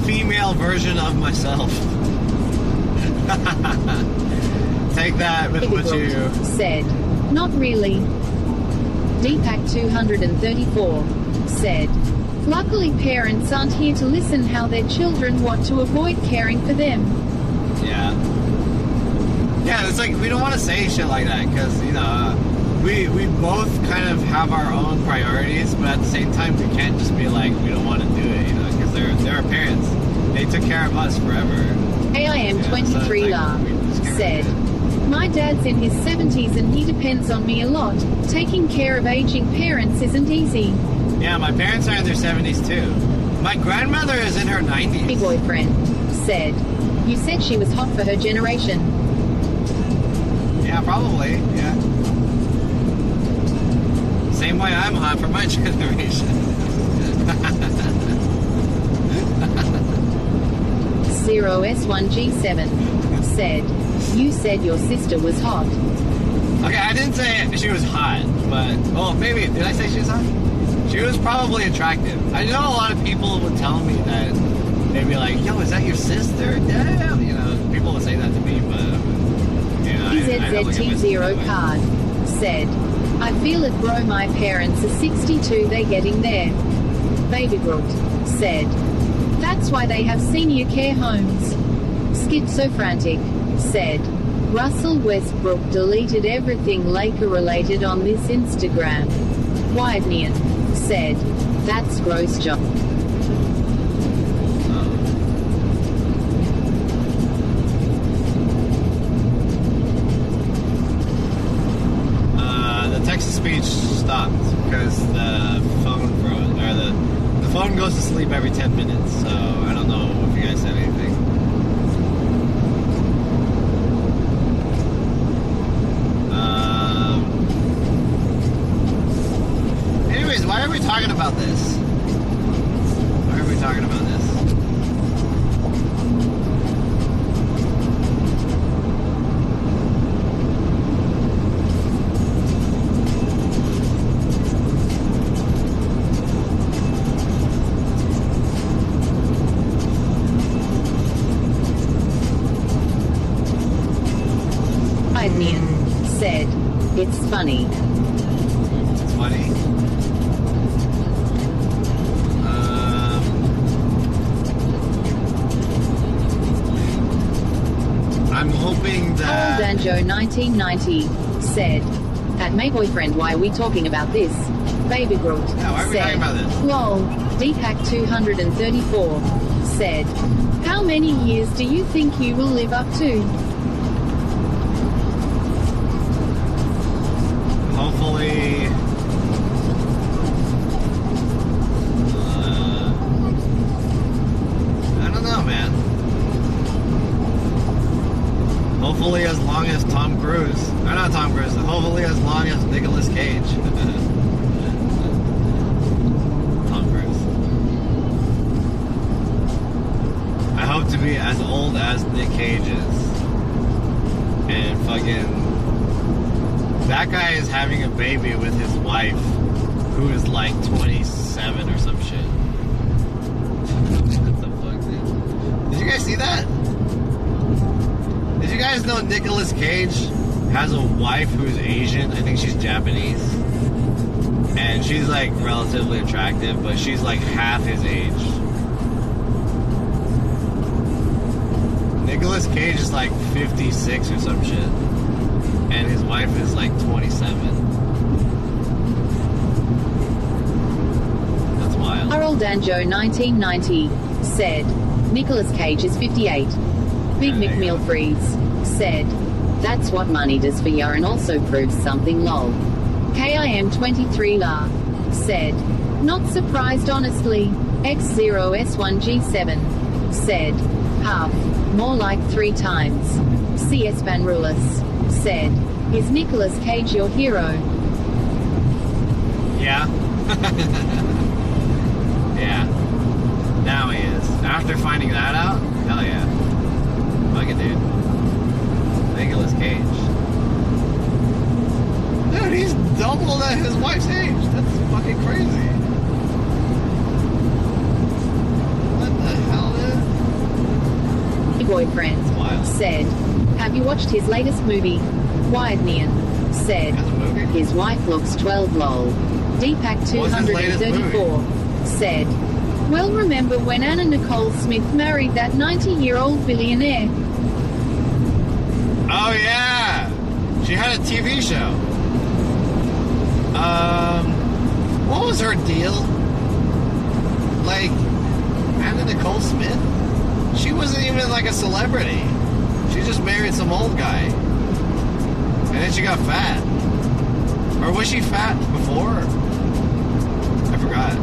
[SPEAKER 5] female version of myself. Take that with what you
[SPEAKER 23] said, not really. Deepak 234 said, luckily parents aren't here to listen how their children want to avoid caring for them.
[SPEAKER 5] Yeah. Yeah, it's like we don't want to say shit like that because, you know, we both kind of have our own priorities, but at the same time we can't just be like, we don't want to do it, you know, because they're our parents. They took care of us forever.
[SPEAKER 23] AIM23 said, my dad's in his 70s and he depends on me a lot. Taking care of aging parents isn't easy.
[SPEAKER 5] Yeah, my parents are in their 70s too. My grandmother is in her 90s.
[SPEAKER 23] Big boyfriend said, you said she was hot for her generation.
[SPEAKER 5] Yeah, probably, yeah. Same way I'm hot for my generation.
[SPEAKER 23] Zero S1G7 said, you said your sister was hot.
[SPEAKER 5] Okay, I didn't say she was hot, but, well, maybe, did I say she was hot? She was probably attractive. I know a lot of people would tell me that, they'd be like, yo, is that your sister? Damn, you know, people would say that to me, but, you know,
[SPEAKER 23] EZZT0 card said, I feel it, bro, my parents are 62, they're getting there. Baby Groot said, that's why they have senior care homes. Schizophrenic said, Russell Westbrook deleted everything Laker related on this Instagram. Widenean said, that's gross, John.
[SPEAKER 5] The text-to-speech stopped because the phone froze, or the phone goes to sleep every 10 minutes, so I don't know if you guys said anything. Anyways, why are we talking about this? Why are we talking about this?
[SPEAKER 23] Widenean said, it's funny.
[SPEAKER 5] It's funny. I'm hoping that...
[SPEAKER 23] Old Anjo 1990 said, at my boyfriend, why are we talking about this? Baby Groot
[SPEAKER 5] Yeah, why are we
[SPEAKER 23] said,
[SPEAKER 5] talking about this?
[SPEAKER 23] lol, Deepak 234 said, How many years do you think you will live up to?
[SPEAKER 5] Hopefully, I don't know, man. Hopefully as long as Tom Cruise, or not Tom Cruise, hopefully as long as Nicolas Cage. Tom Cruise. I hope to be as old as Nick Cage is. And fucking, that guy is having a baby with his wife, who is like 27 or some shit. What the fuck, dude? Did you guys see that? Did you guys know Nicolas Cage has a wife who's Asian? I think she's Japanese. And she's like relatively attractive, but she's like half his age. Nicolas Cage is like 56 or some shit. And his wife is like 27. That's wild.
[SPEAKER 23] Harold Danjo 1990 said, Nicolas Cage is 58. Big McMillfreeze said, that's what money does for ya and also proves something lol. KIM23 La said, not surprised honestly. X0S1G7 said, half, more like 3 times. CS Vanrulis said, is Nicolas Cage your hero?
[SPEAKER 5] Yeah. Yeah. Now he is. After finding that out, hell yeah. Fuck it, dude. Nicolas Cage. Dude, he's double his wife's age. That's fucking crazy. What the hell, dude?
[SPEAKER 23] Your boyfriend said, have you watched his latest movie? Wired Neon said, his wife looks 12 lol. Deepak 234 said, well, remember when Anna Nicole Smith married that 90-year-old billionaire?
[SPEAKER 5] Oh yeah, she had a TV show. What was her deal? Like, Anna Nicole Smith? She wasn't even like a celebrity. She just married some old guy. And then she got fat. Or was she fat before? I forgot.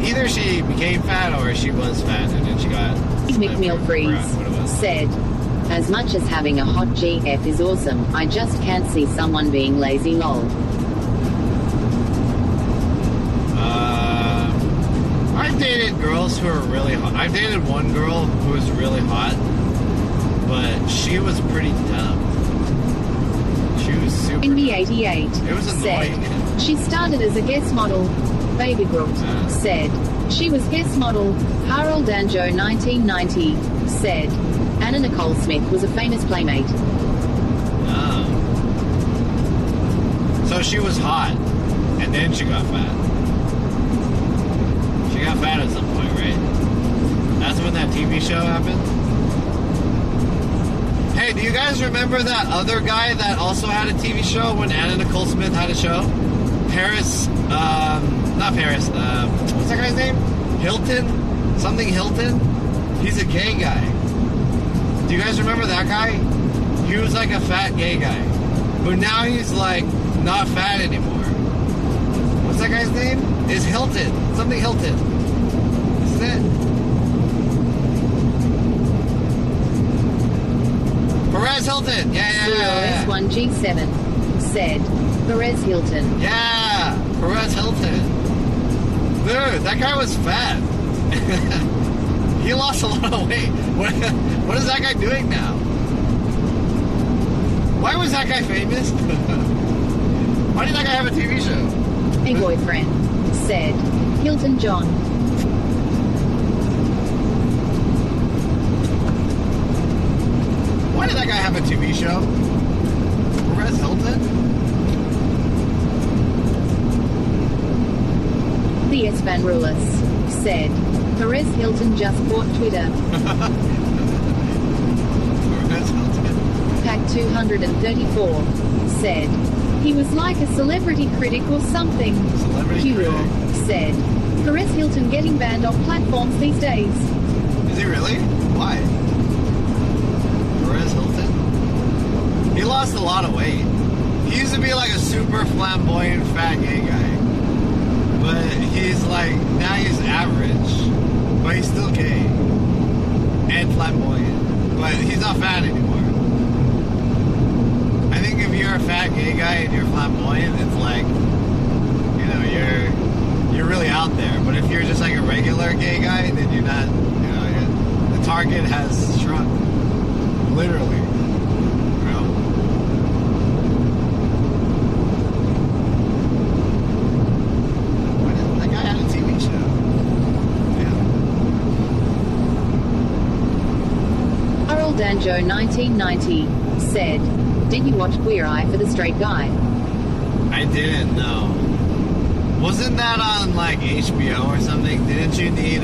[SPEAKER 5] Either she became fat or she was fat and then she got...
[SPEAKER 23] McMillfreeze said, as much as having a hot GF is awesome, I just can't see someone being lazy lol.
[SPEAKER 5] I've dated girls who are really hot. I've dated one girl who was really hot, but she was pretty dumb. She was super
[SPEAKER 23] NB88
[SPEAKER 5] It was annoying.
[SPEAKER 23] said, she started as a guest model. Baby Brooks said, she was guest model. Harold Danjo 1990 said, Anna Nicole Smith was a famous playmate.
[SPEAKER 5] Oh. So she was hot, and then she got fat. She got fat at some point, right? That's when that TV show happened? Hey, do you guys remember that other guy that also had a TV show when Anna Nicole Smith had a show? Paris, not Paris, what's that guy's name? Hilton? Something Hilton? He's a gay guy. Do you guys remember that guy? He was like a fat gay guy. But now he's like not fat anymore. What's that guy's name? It's Hilton. Something Hilton. Isn't it? Perez Hilton. Yeah.
[SPEAKER 23] S1G7 said, Perez Hilton.
[SPEAKER 5] Yeah, Perez Hilton. Dude, that guy was fat. He lost a lot of weight. What is that guy doing now? Why was that guy famous? Why did that guy have a TV show?
[SPEAKER 23] A boyfriend said, Hilton John.
[SPEAKER 5] Why did that guy have a TV show? Perez Hilton?
[SPEAKER 23] The Van Rulis said, Perez Hilton just bought Twitter.
[SPEAKER 5] Perez Hilton.
[SPEAKER 23] Pack 234 said, he was like a celebrity critic or something.
[SPEAKER 5] Celebrity
[SPEAKER 23] Cure said, Perez Hilton getting banned off platforms these days.
[SPEAKER 5] he really? Why? Perez Hilton? He lost a lot of weight. He used to be like a super flamboyant fat gay guy. But he's like, now he's average. But he's still gay. And flamboyant. But he's not fat anymore. I think if you're a fat gay guy and you're flamboyant, it's like, you know, you're really out there. But if you're just like a regular gay guy, then you're not, you know, the target has shrunk. Literally.
[SPEAKER 23] Danjo 1990 said, "Did you watch Queer Eye for the Straight Guy?"
[SPEAKER 5] I didn't, no. Wasn't that on like HBO or something? Didn't you need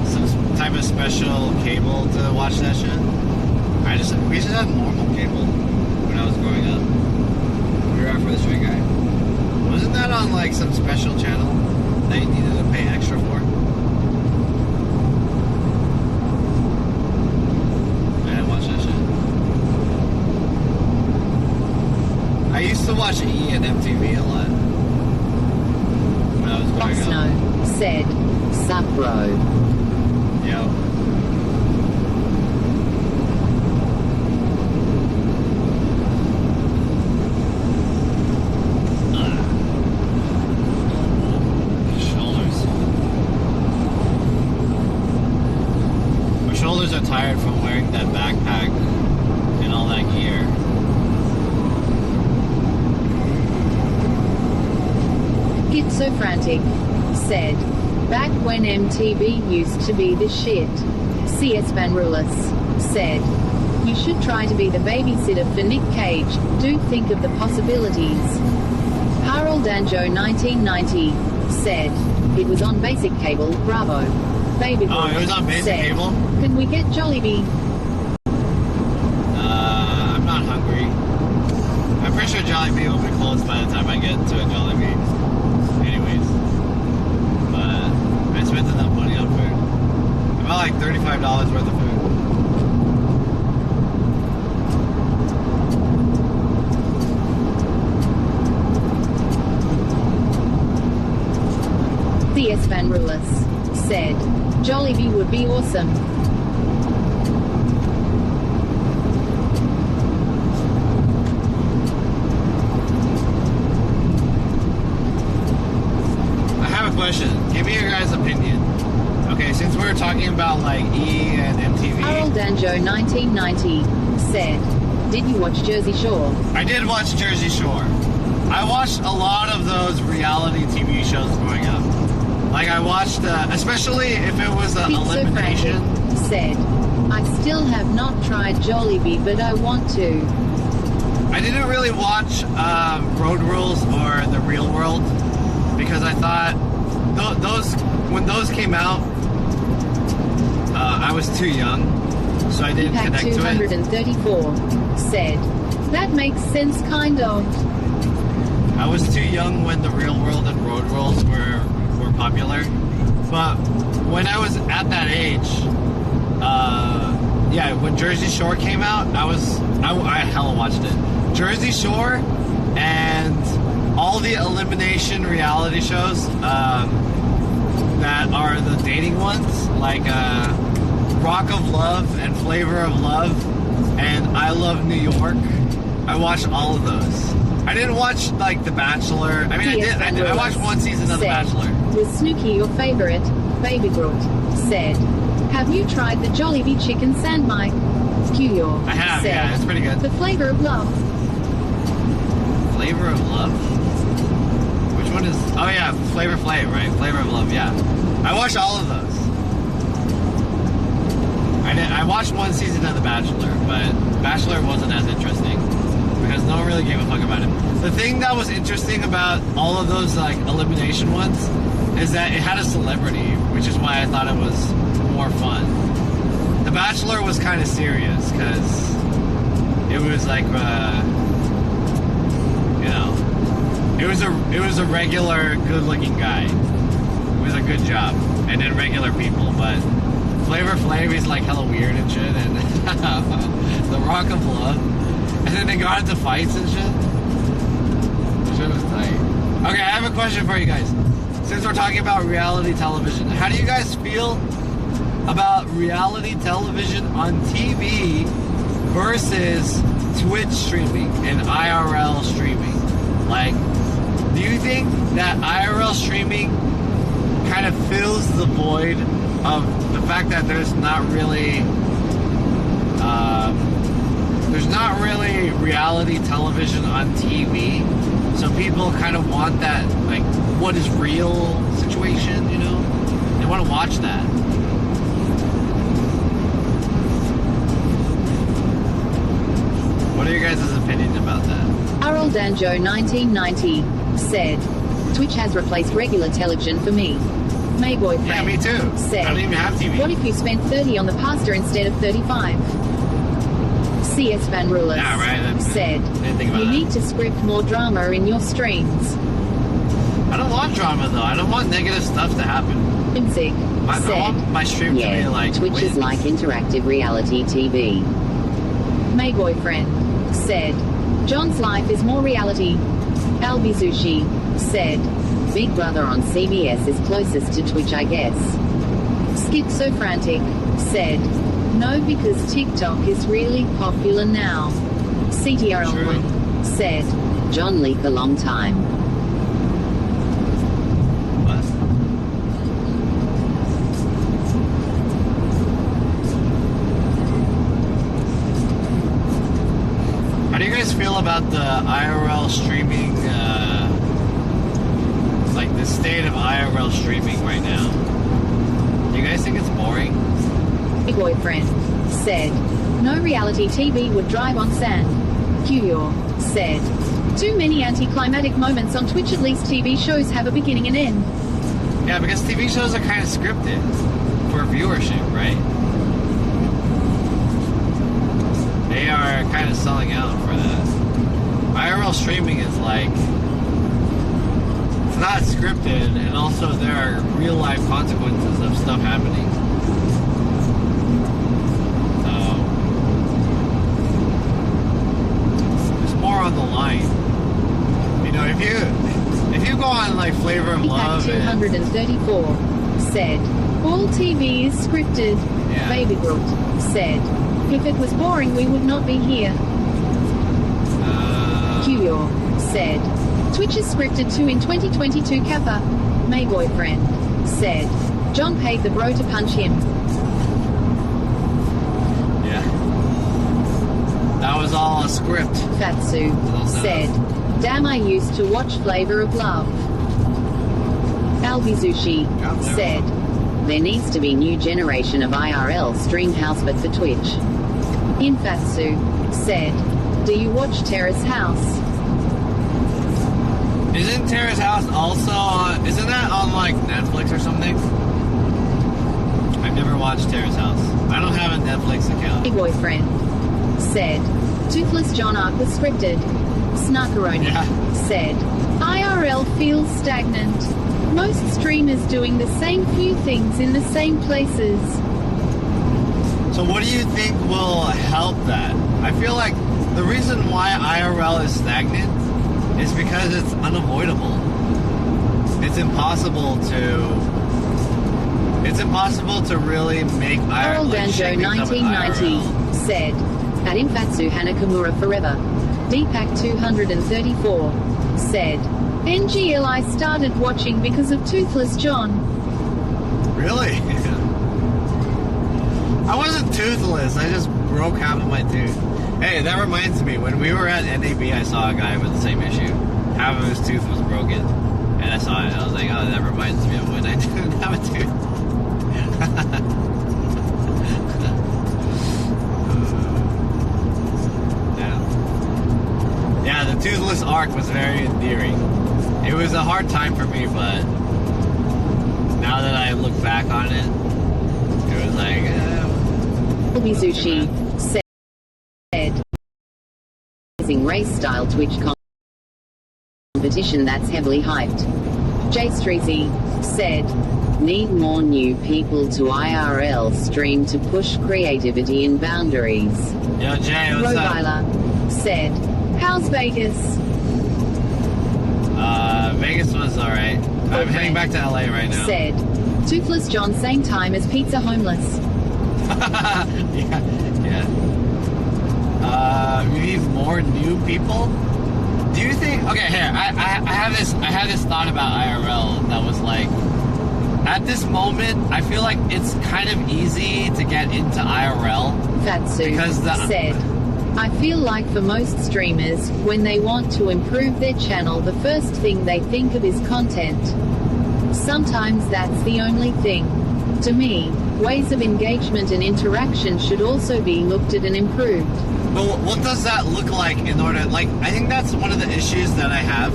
[SPEAKER 5] some type of special cable to watch that shit? We just had normal cable when I was growing up. Queer Eye for the Straight Guy. Wasn't that on like some special channel that you needed to pay extra for? I used to watch E and MTV a lot when I was growing up.
[SPEAKER 23] Snow said, "Sup, bro."
[SPEAKER 5] Yo.
[SPEAKER 4] Shoulders.
[SPEAKER 5] My shoulders are tired from wearing that backpack and all that gear.
[SPEAKER 23] Get So Frantic said, "Back when MTV used to be the shit." CS Van Rulis said, "You should try to be the babysitter for Nick Cage. Do think of the possibilities." Harold Danjo 1990 said, "It was on basic cable, bravo." Baby
[SPEAKER 5] Oh, it was on basic
[SPEAKER 23] said,
[SPEAKER 5] cable?
[SPEAKER 23] "Can we get Jollibee?"
[SPEAKER 5] I'm not hungry. I'm pretty sure Jollibee will be closed by the time I get to a Jollibee. Anyways. But I spent enough money on food. About like $35 worth of food.
[SPEAKER 23] CS Van Rulis said, "Jollibee would be awesome."
[SPEAKER 5] I have a question. Give me your guys' opinion. Okay, since we're talking about like E and MTV.
[SPEAKER 23] Harold Danjo 1990 said, "Did you watch Jersey Shore?"
[SPEAKER 5] I did watch Jersey Shore. I watched a lot of those reality TV shows growing up. Like I watched, especially if it was an elimination.
[SPEAKER 23] Said, "I still have not tried Jollibee, but I want to."
[SPEAKER 5] I didn't really watch Road Rules or The Real World because I thought when those came out, I was too young, so I didn't connect to it.
[SPEAKER 23] 234 said, "That makes sense, kind of."
[SPEAKER 5] I was too young when The Real World and Road Rules were popular, but when I was at that age, when Jersey Shore came out, I hella watched it. Jersey Shore and all the elimination reality shows that are the dating ones, like Rock of Love and Flavor of Love and I Love New York. I watched all of those. I didn't watch like The Bachelor. I mean, I watched one season of The Bachelor.
[SPEAKER 23] Was Snooki your favorite? Baby Groot said, "Have you tried the Jollibee chicken sandmike?" Q-Yor
[SPEAKER 5] I have,
[SPEAKER 23] said,
[SPEAKER 5] yeah, it's pretty good.
[SPEAKER 23] "The Flavor of Love."
[SPEAKER 5] Flavor of Love? Which one is... Oh yeah, Flavor Flav, right? Flavor of Love, yeah. I watched all of those. I watched one season of The Bachelor, but Bachelor wasn't as interesting because no one really gave a fuck about it. The thing that was interesting about all of those like elimination ones is that it had a celebrity, which is why I thought it was more fun. The Bachelor was kind of serious because it was like, it was a regular, good-looking guy with a good job, and then regular people. But
[SPEAKER 22] Flavor Flav is like hella weird and shit, and the Rock of Love, and then they got into fights and shit. The shit was tight. Okay, I have a question for you guys. Since we're talking about reality television, how do you guys feel about reality television on TV versus Twitch streaming and IRL streaming? Like, do you think that IRL streaming kind of fills the void of the fact that there's not really reality television on TV? So people kind of want that, like, what is real situation, you know? They want to watch that. What are your guys' opinions about that?
[SPEAKER 23] Arul Danjo 1990 said, Twitch has replaced regular television for me. My boyfriend
[SPEAKER 22] Yeah, me too.
[SPEAKER 23] said,
[SPEAKER 22] I don't even have TV.
[SPEAKER 23] What if you spent 30 on the pasta instead of 35? CS Van Rulis said, You need to script more drama in your streams.
[SPEAKER 22] I don't want drama though. I don't want negative stuff to happen.
[SPEAKER 23] Zig
[SPEAKER 22] I
[SPEAKER 23] said,
[SPEAKER 22] want my stream to be like
[SPEAKER 23] Twitch is like interactive reality TV. My boyfriend said, John's life is more reality. Albizushi said, Big Brother on CBS is closest to Twitch, I guess. Schizofrantic said, No, because TikTok is really popular now. CTRL1 said, John Leak a long time.
[SPEAKER 22] How do you guys feel about the IRL streaming, like the state of IRL streaming right now? Do you guys think it's boring?
[SPEAKER 23] My boyfriend said, No reality TV would drive on sand. Huyor said, Too many anticlimactic moments on Twitch. At least TV shows have a beginning and end.
[SPEAKER 22] Yeah, because TV shows are kind of scripted for viewership, right? They are kind of selling out for that. IRL streaming is like, it's not scripted, and also there are real life consequences of stuff happening. So, there's more on the line. You know, if you go on like Flavor of Love,
[SPEAKER 23] 234 said, All TV is scripted.
[SPEAKER 22] Yeah.
[SPEAKER 23] Baby Groot said, If it was boring, we would not be here. Huyor said, Twitch is scripted too in 2022 Kappa. My boyfriend said, John paid the bro to punch him.
[SPEAKER 22] yeah, that was all a script.
[SPEAKER 23] Fatsu said, Damn, I used to watch Flavor of Love. Albizushi said, There needs to be new generation of IRL stream house but for Twitch. Infatsu said, Do you watch Terrace House?
[SPEAKER 22] Isn't Terrace House also on, isn't that on like Netflix or something? I've never watched Terrace House. I don't have a Netflix account.
[SPEAKER 23] My boyfriend said, Toothless John arc was scripted. Snarkaroni said, IRL feels stagnant. Most streamers doing the same few things in the same places.
[SPEAKER 22] So what do you think will help that? I feel like the reason why IRL is stagnant is because it's unavoidable. It's impossible to really make
[SPEAKER 23] Arul
[SPEAKER 22] IRL.
[SPEAKER 23] Danjo 1990 said, At Infatsu Hanakamura forever. Deepak 234 said, NGL I started watching because of Toothless John.
[SPEAKER 22] Really? I wasn't toothless. I just broke half of my tooth. Hey, that reminds me. When we were at NAB, I saw a guy with the same issue. Half of his tooth was broken. And I saw it. I was like, oh, that reminds me of when I didn't have a tooth. Yeah, the toothless arc was very endearing. It was a hard time for me, but now that I look back on it, it was like...
[SPEAKER 23] Albizushi said, race-style Twitch competition that's heavily hyped. Jay Streezy said, Need more new people to IRL stream to push creativity and boundaries.
[SPEAKER 4] Yo, Jay, what's up?
[SPEAKER 23] Roviler said, "How's Vegas?"
[SPEAKER 4] Vegas was alright. I'm heading back to LA right now.
[SPEAKER 23] Said, "Toothless John, same time as Pizza Homeless."
[SPEAKER 4] Yeah. We need more new people. Do you think? Okay, here I have this thought about IRL that was like, at this moment, I feel like it's kind of easy to get into IRL.
[SPEAKER 23] Fatsu said, "I feel like for most streamers, when they want to improve their channel, the first thing they think of is content. Sometimes that's the only thing. To me, ways of engagement and interaction should also be looked at and improved."
[SPEAKER 4] But what does that look like in order, like, I think that's one of the issues that I have,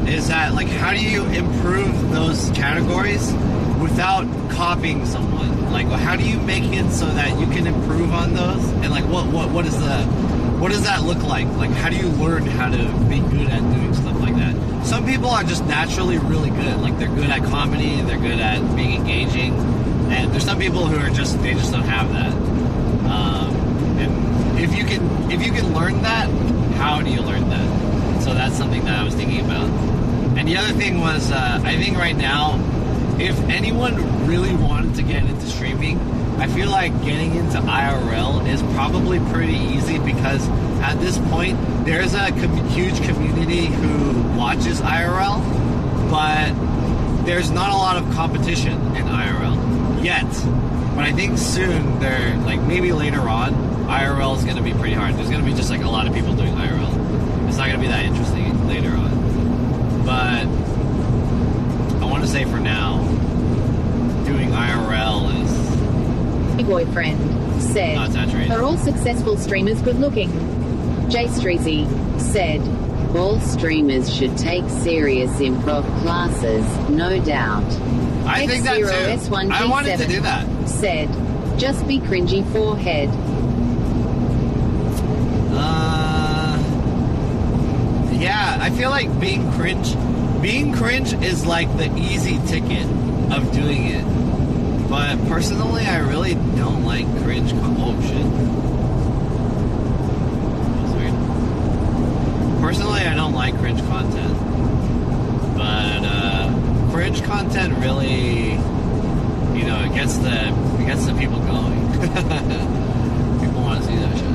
[SPEAKER 4] is that, like, how do you improve those categories without copying someone? Like, how do you make it so that you can improve on those? And, like, what does that look like? Like, how do you learn how to be good at doing stuff like that? Some people are just naturally really good. Like, they're good at comedy, they're good at being engaging, and there's some people who are just, they just don't have that. And if you can learn that, how do you learn that? So that's something that I was thinking about. And the other thing was, I think right now, if anyone really wanted to get into streaming, I feel like getting into IRL is probably pretty easy, because at this point, there's a huge community who watches IRL, but there's not a lot of competition in IRL yet. But I think soon, like maybe later on, IRL is going to be pretty hard. There's going to be just like a lot of people doing IRL. It's not going to be that interesting later on. But I want to say for now, doing IRL is...
[SPEAKER 23] My boyfriend said,
[SPEAKER 4] not saturated.
[SPEAKER 23] "Are all successful streamers good looking?" Jay Streezy said, "All streamers should take serious improv classes, no doubt."
[SPEAKER 4] I think that too.
[SPEAKER 23] X0S1G7
[SPEAKER 4] I wanted to do that.
[SPEAKER 23] Said, "Just be cringy forehead."
[SPEAKER 4] Yeah, I feel like being cringe is like the easy ticket of doing it. But personally, I really don't like cringe. Oh shit. That's weird. Personally, I don't like cringe content. But cringe content really, you know, it gets the people going. People want to see that shit.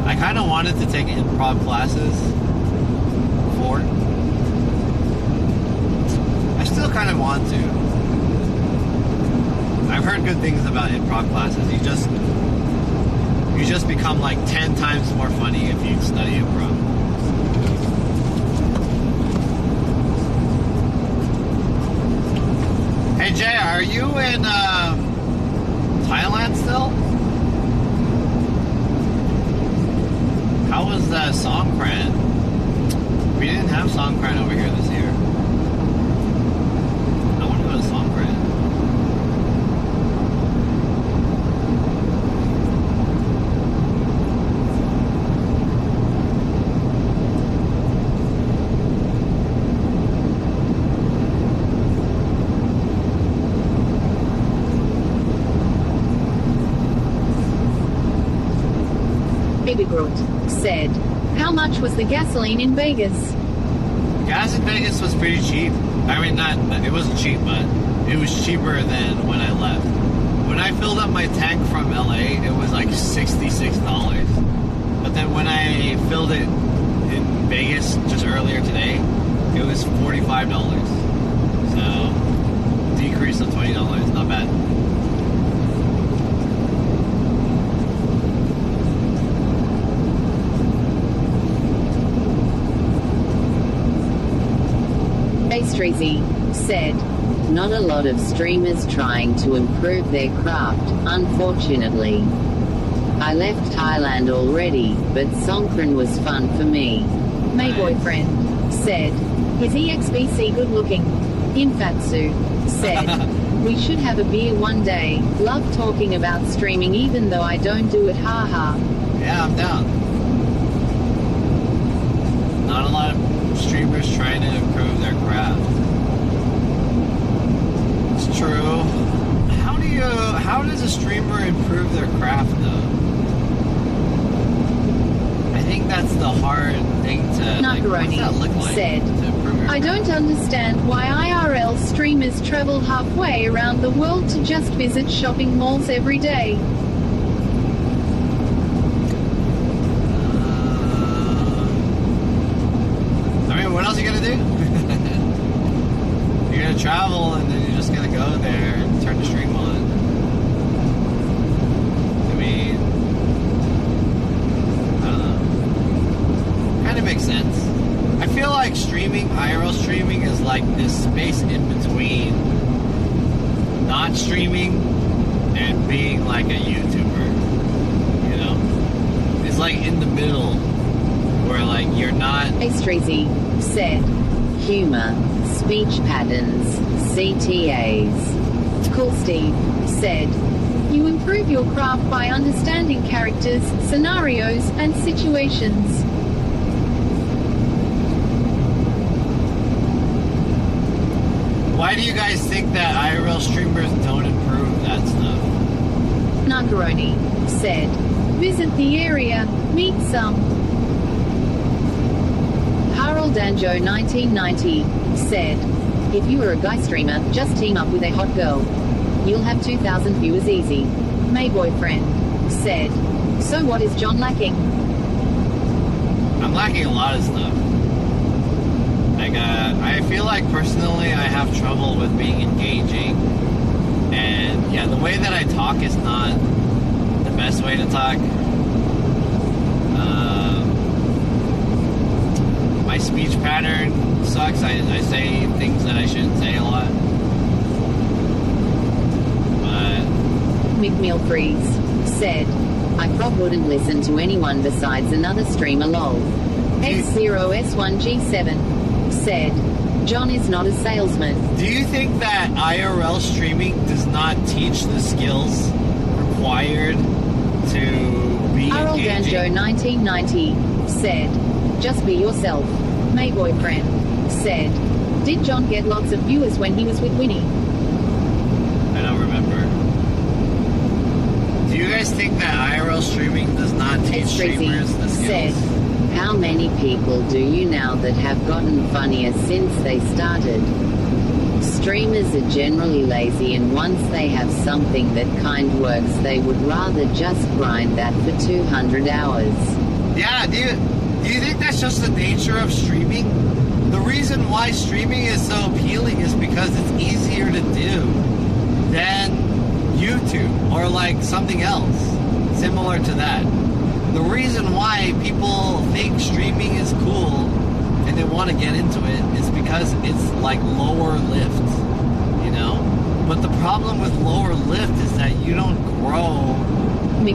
[SPEAKER 4] I kind of wanted to take improv classes before. I still kind of want to. I've heard good things about improv classes. You just become like 10 times more funny if you study improv. Hey Jay, are you in Thailand still? How was Songkran? We didn't have Songkran over here this year. I want to go to Songkran.
[SPEAKER 23] Baby Groot said, "How much was the gasoline in Vegas?"
[SPEAKER 4] Gas in Vegas was pretty cheap. I mean, it wasn't cheap, but it was cheaper than when I left. When I filled up my tank from LA, it was like $66. But then when I filled it in Vegas just earlier today, it was $45. So, decrease of $20, not bad.
[SPEAKER 23] Streezy said, "Not a lot of streamers trying to improve their craft, unfortunately. I left Thailand already, but Songkran was fun for me." My boyfriend said, "Is EXBC good looking?" Infatsu said, "We should have a beer one day. Love talking about streaming even though I don't do it, haha."
[SPEAKER 4] Yeah, I'm down. Not a lot of streamers trying to improve their craft.
[SPEAKER 5] That's true. How does a streamer improve their craft though? I think that's the hard thing to
[SPEAKER 23] Nakaroni said, I don't understand why IRL streamers travel halfway around the world to just visit shopping malls every day.
[SPEAKER 5] I mean, what else are you gonna do? You're gonna travel and then you're just gonna go there and turn the stream on. I mean, I don't know. Kind of makes sense. I feel like streaming, IRL streaming, is like this space in between not streaming and being like a YouTuber. You know? It's like in the middle where like you're not...
[SPEAKER 23] A Streezy said, humor, speech patterns, CTAs. Cool Steve said, you improve your craft by understanding characters, scenarios, and situations.
[SPEAKER 5] Why do you guys think that IRL streamers don't improve that stuff?
[SPEAKER 23] Nakaroni said, visit the area, meet some. Harold Danjo 1990 said, if you were a guy streamer, just team up with a hot girl. You'll have 2,000 viewers easy. May boyfriend said, so what is John lacking?
[SPEAKER 5] I'm lacking a lot of stuff. Like, I feel like personally I have trouble with being engaging. And yeah, the way that I talk is not the best way to talk. My speech pattern sucks. I say things that I shouldn't say a lot. But
[SPEAKER 23] McMill Freeze said, I probably wouldn't listen to anyone besides another streamer lol. X0S1G7 said, John is not a salesman.
[SPEAKER 5] Do you think that IRL streaming does not teach the skills required to be
[SPEAKER 23] Harold
[SPEAKER 5] engaging?
[SPEAKER 23] Danjo 1990 said, just be yourself. May boyfriend said, did John get lots of viewers when he was with Winnie?
[SPEAKER 5] I don't remember. Do you guys think that IRL streaming does not teach streamers the skills?
[SPEAKER 23] Said, how many people do you know that have gotten funnier since they started? Streamers are generally lazy, and once they have something that kind works, they would rather just grind that for 200 hours.
[SPEAKER 5] Yeah, do you think that's just the nature of streaming? The reason why streaming is so appealing is because it's easier to do than YouTube or like something else similar to that. The reason why people think streaming is cool and they want to get into it is because it's like lower lift, you know? But the problem with lower lift is that you don't grow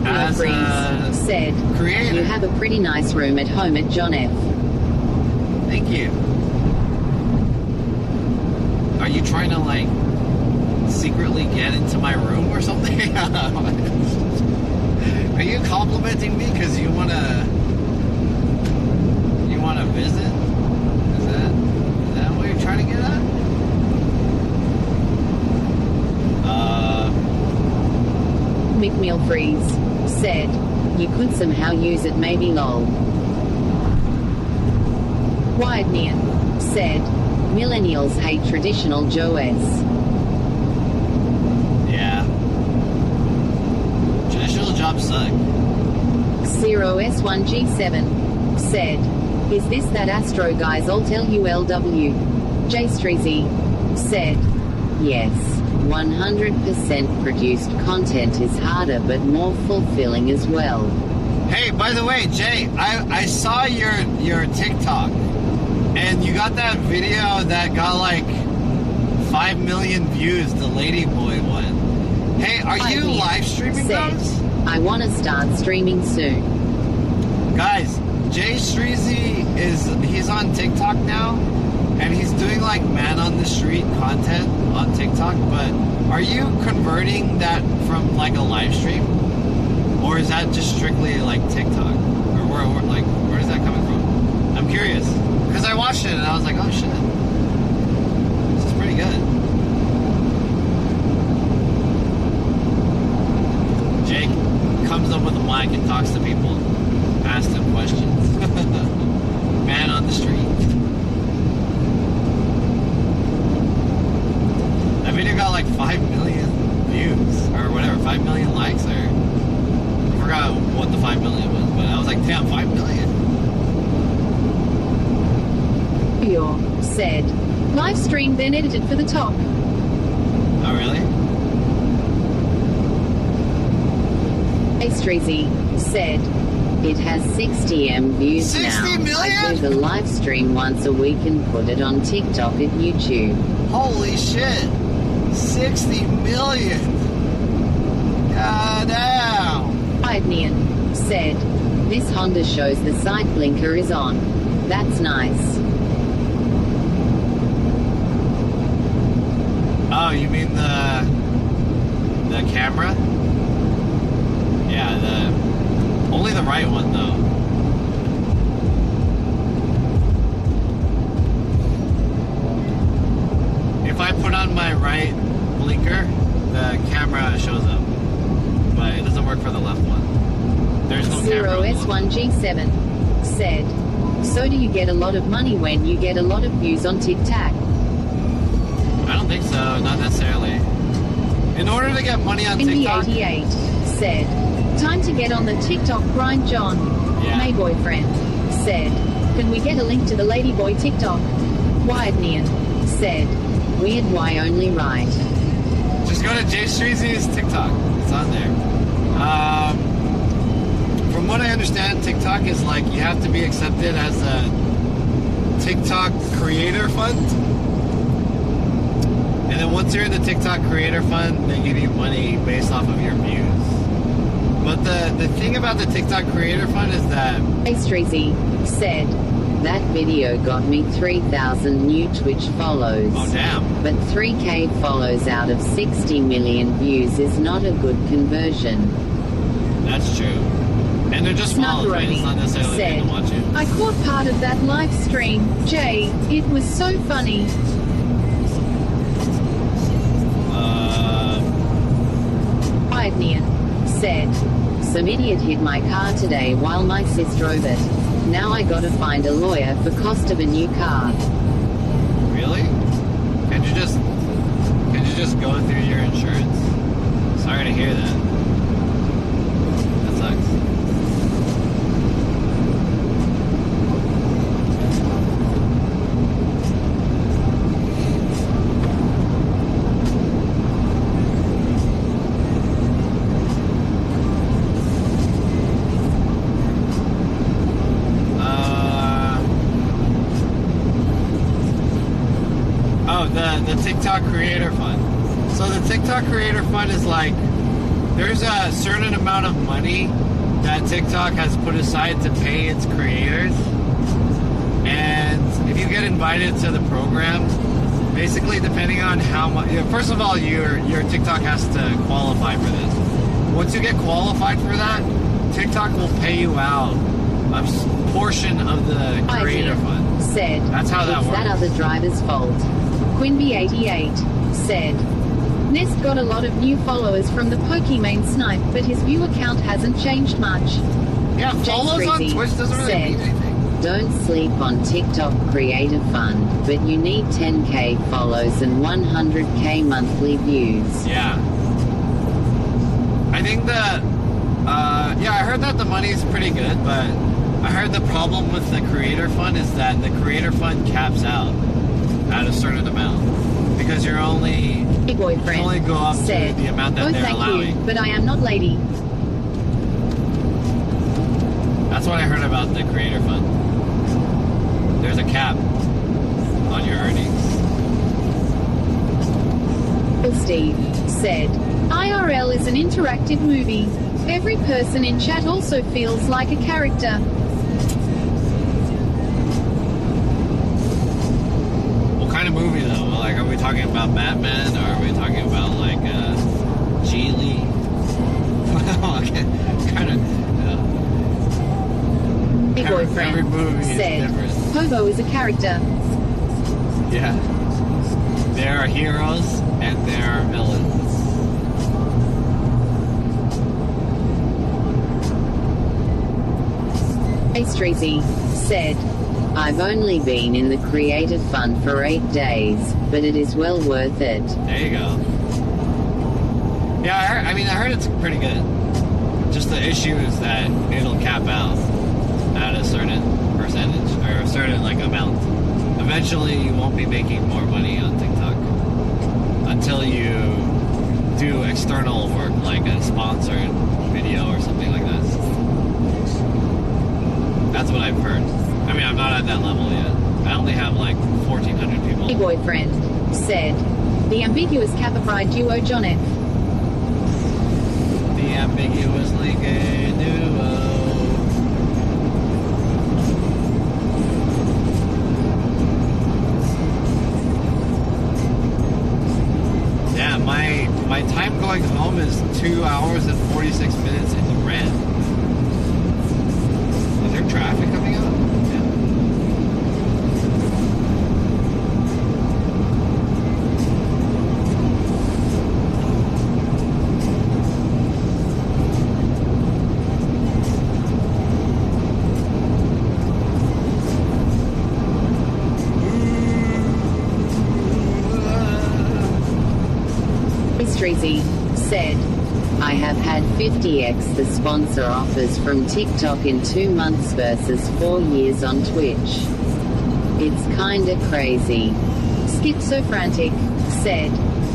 [SPEAKER 5] as a
[SPEAKER 23] said,
[SPEAKER 5] creator.
[SPEAKER 23] You have a pretty nice room at home at John F.
[SPEAKER 5] Thank you. Are you trying to like secretly get into my room or something? Are you complimenting me because you wanna visit? Is that what you're trying to get at?
[SPEAKER 23] McMill Freeze said, you could somehow use it maybe lol. Widenean said, millennials hate traditional JOS.
[SPEAKER 5] Yeah. Traditional jobs suck.
[SPEAKER 23] 0S1G7 said, is this that Astro guys? I'll tell you LW. J Streezy said, yes. 100% produced content is harder but more fulfilling as well.
[SPEAKER 5] Hey, by the way, Jay, I saw your TikTok, and you got that video that got like 5 million views, the Ladyboy one. Hey, are you live streaming those?
[SPEAKER 23] I want to start streaming soon.
[SPEAKER 5] Guys, Jay Streezy he's on TikTok now, and he's doing like man on the street content on TikTok, but are you converting that from like a live stream? Or is that just strictly like TikTok? Or where is that coming from? I'm curious. Because I watched it and I was like, oh shit. This is pretty good.
[SPEAKER 22] mic and talks to people, asks them questions. Man on the street. That video got like 5 million views or whatever, 5 million likes, or I forgot what the 5 million was, but I was like, damn, 5 million.
[SPEAKER 23] Your said live stream then edited for the top.
[SPEAKER 22] Oh really?
[SPEAKER 23] Astreezy said it has 60 M views
[SPEAKER 5] 60
[SPEAKER 23] now.
[SPEAKER 5] million?
[SPEAKER 23] I do the live stream once a week and put it on TikTok and YouTube.
[SPEAKER 5] Holy shit. 60 million. God damn.
[SPEAKER 23] Idnian said this Honda shows the side blinker is on. That's nice.
[SPEAKER 22] Oh, you mean the camera? Yeah, only the right one though. If I put on my right blinker, the camera shows up, but it doesn't work for the left one. There's no camera.
[SPEAKER 23] 0S1G7 said, so do you get a lot of money when you get a lot of views on TikTok?
[SPEAKER 22] I don't think so, not necessarily. In order to get money on TikTok...
[SPEAKER 23] Indy88 said, time to get on the TikTok grind, John.
[SPEAKER 22] Yeah.
[SPEAKER 23] My boyfriend said, can we get a link to the Ladyboy TikTok? Widenean said, weird why only right.
[SPEAKER 22] Just go to Jay Streezy's TikTok. It's on there. From what I understand, TikTok is like you have to be accepted as a TikTok creator fund. And then once you're in the TikTok creator fund, they give you money based off of your views. But the thing about the TikTok creator fund is that...
[SPEAKER 23] Astreezy said, that video got me 3,000 new Twitch follows.
[SPEAKER 22] Oh, damn.
[SPEAKER 23] But 3K follows out of 60 million views is not a good conversion.
[SPEAKER 22] That's true. And they're just follows, right? It's not necessarily
[SPEAKER 23] said,
[SPEAKER 22] to watch it.
[SPEAKER 23] I caught part of that live stream, Jay. It was so funny. Idnian said, some idiot hit my car today while my sis drove it. Now I gotta find a lawyer for cost of a new car.
[SPEAKER 22] Really? Can't you just go through your insurance? Sorry to hear that. That sucks. The TikTok Creator Fund. So the TikTok Creator Fund is like, there's a certain amount of money that TikTok has put aside to pay its creators. And if you get invited to the program, basically depending on how much, first of all, your TikTok has to qualify for this. Once you get qualified for that, TikTok will pay you out a portion of the Creator Fund.
[SPEAKER 23] Said,
[SPEAKER 22] that's how that
[SPEAKER 23] it's
[SPEAKER 22] works.
[SPEAKER 23] that other driver's fault. Quinby88 said, Nest got a lot of new followers from the Pokemon snipe, but his view account hasn't changed much.
[SPEAKER 22] Yeah, follows on Twitch doesn't really mean anything.
[SPEAKER 23] Don't sleep on TikTok Creator Fund, but you need 10k follows and 100k monthly views.
[SPEAKER 22] Yeah. I think that, yeah, I heard that the money's pretty good, but I heard the problem with the Creator Fund is that the Creator Fund caps out at a certain amount. Because you're only...
[SPEAKER 23] Hey boyfriend
[SPEAKER 22] you only go up
[SPEAKER 23] said,
[SPEAKER 22] to the amount that they're
[SPEAKER 23] thank
[SPEAKER 22] allowing.
[SPEAKER 23] you, but I am not lady.
[SPEAKER 22] That's what I heard about the Creator Fund. There's a cap on your earnings.
[SPEAKER 23] Steve said, IRL is an interactive movie. Every person in chat also feels like a character.
[SPEAKER 22] What kind of movie though? Like, are we talking about Batman or are we talking about like Geely? Okay, kind of.
[SPEAKER 23] Hey boyfriend
[SPEAKER 22] every movie
[SPEAKER 23] said,
[SPEAKER 22] is different.
[SPEAKER 23] Hobo is a character.
[SPEAKER 22] Yeah. There are heroes and there are villains.
[SPEAKER 23] Astreezy said, I've only been in the creative fund for 8 days, but it is well worth it.
[SPEAKER 22] There you go. Yeah, I heard it's pretty good. Just the issue is that it'll cap out at a certain percentage, or a certain, like, amount. Eventually, you won't be making more money on TikTok until you do external work, like a sponsored video or something like that. That's what I've heard. I mean, I'm not at that level yet. I only have like 1,400 people.
[SPEAKER 23] My boyfriend said, the ambiguous Kappa duo John F.
[SPEAKER 22] The ambiguously gay duo. Yeah, my time going home is 2 hours and 46 minutes in the red. Is there traffic coming up?
[SPEAKER 23] Streezy said, I have had 50x the sponsor offers from TikTok in 2 months versus 4 years on Twitch. It's kinda crazy. Schizophrenic said,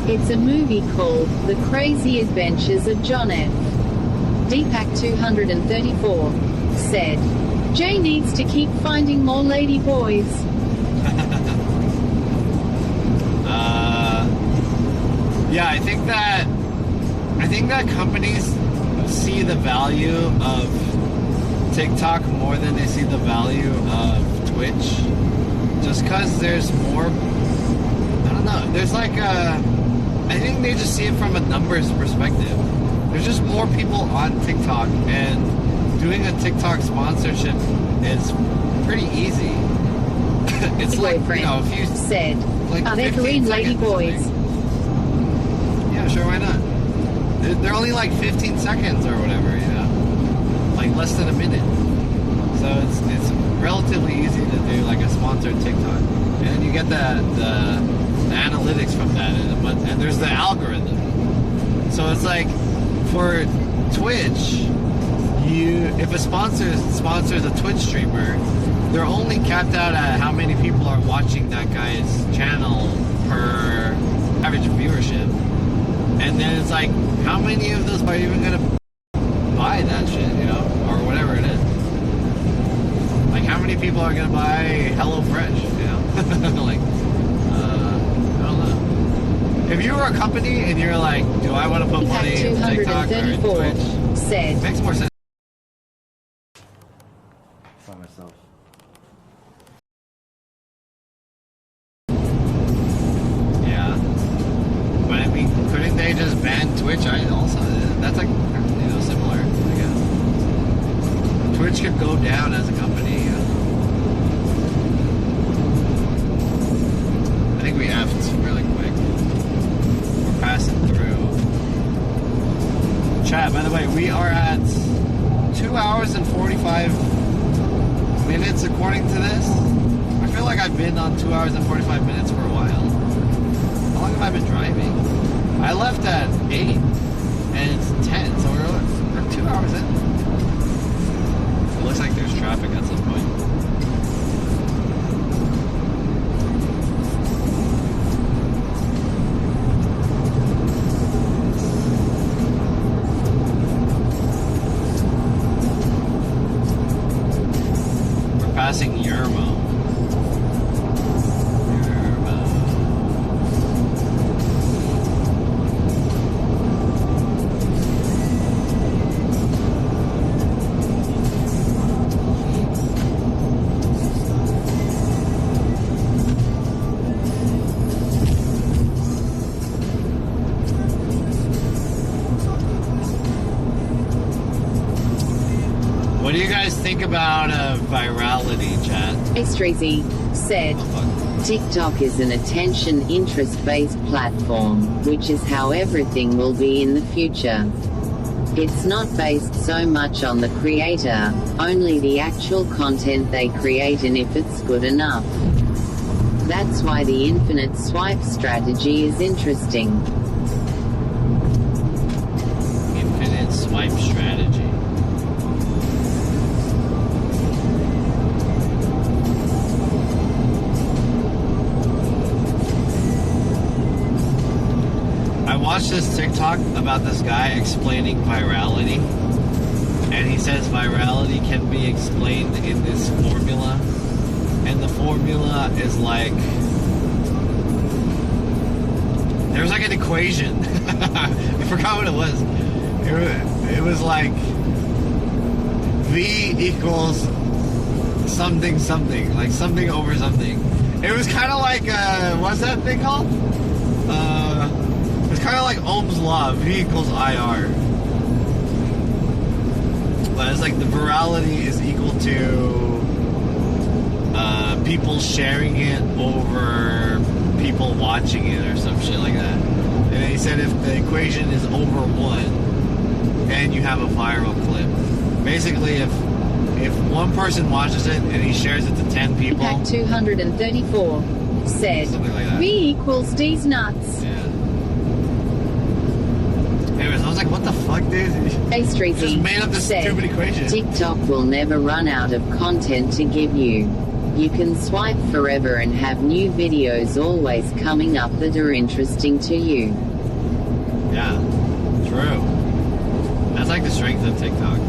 [SPEAKER 23] it's a movie called The Crazy Adventures of John F. Deepak 234 said, Jay needs to keep finding more lady boys.
[SPEAKER 22] Yeah, I think that companies see the value of TikTok more than they see the value of Twitch. Just because there's more, I don't know, there's like I think they just see it from a numbers perspective. There's just more people on TikTok, and doing a TikTok sponsorship is pretty easy. It's like, you know, if you
[SPEAKER 23] said,
[SPEAKER 22] like,
[SPEAKER 23] are they Korean lady boys?
[SPEAKER 22] Yeah, sure, why not? They're only like 15 seconds or whatever, you know? Like less than a minute. So it's relatively easy to do like a sponsored TikTok. And then you get the analytics from that, and there's the algorithm. So it's like, for Twitch, if a sponsor sponsors a Twitch streamer, they're only capped out at how many people are watching that guy's channel per average viewership. And then it's like, how many of those are even gonna buy that shit, you know, or whatever it is? Like, how many people are gonna buy HelloFresh, you know? Like, I don't know. If you were a company and you're like, do I want to put money in TikTok or in Twitch?
[SPEAKER 23] Said,
[SPEAKER 22] it makes more sense.
[SPEAKER 2] By myself.
[SPEAKER 22] Yeah. But I mean, couldn't they just ban Twitch? That's like, you know, similar, I guess. Twitch could go down as a company. You know? I think we effed really quick. We're passing through. Chat, by the way, we are at 2 hours and 45 minutes according to this. I feel like I've been on 2 hours and 45 minutes for a while. How long have I been driving? I left at 8 and it's 10, so we're 2 hours in. It looks like there's traffic at some point. We're passing Yermo. What do you guys think about virality, chat?
[SPEAKER 23] Astreezy said, TikTok is an attention interest-based platform, which is how everything will be in the future. It's not based so much on the creator, only the actual content they create and if it's good enough. That's why the infinite swipe strategy is interesting.
[SPEAKER 4] Infinite swipe strategy. I watched this TikTok about this guy explaining virality, and he says virality can be explained in this formula, and the formula is like, there's like an equation. I forgot what it was. It was like V equals something something, like something over something. It was kind of like what's that thing called? It's kind of like Ohm's law, V equals IR. But it's like the virality is equal to people sharing it over people watching it or some shit like that. And he said if the equation is over 1, then you have a viral clip. Basically, if one person watches it and he shares it to 10 people...
[SPEAKER 23] Pack 234 said,
[SPEAKER 4] something like that.
[SPEAKER 23] V equals D's nuts.
[SPEAKER 4] Yeah. Anyways, I was like, what the fuck, dude?
[SPEAKER 23] Hey, Streezy
[SPEAKER 4] just made up this stupid equation.
[SPEAKER 23] TikTok will never run out of content to give you. You can swipe forever and have new videos always coming up that are interesting to you.
[SPEAKER 4] Yeah, true. That's like the strength of TikTok.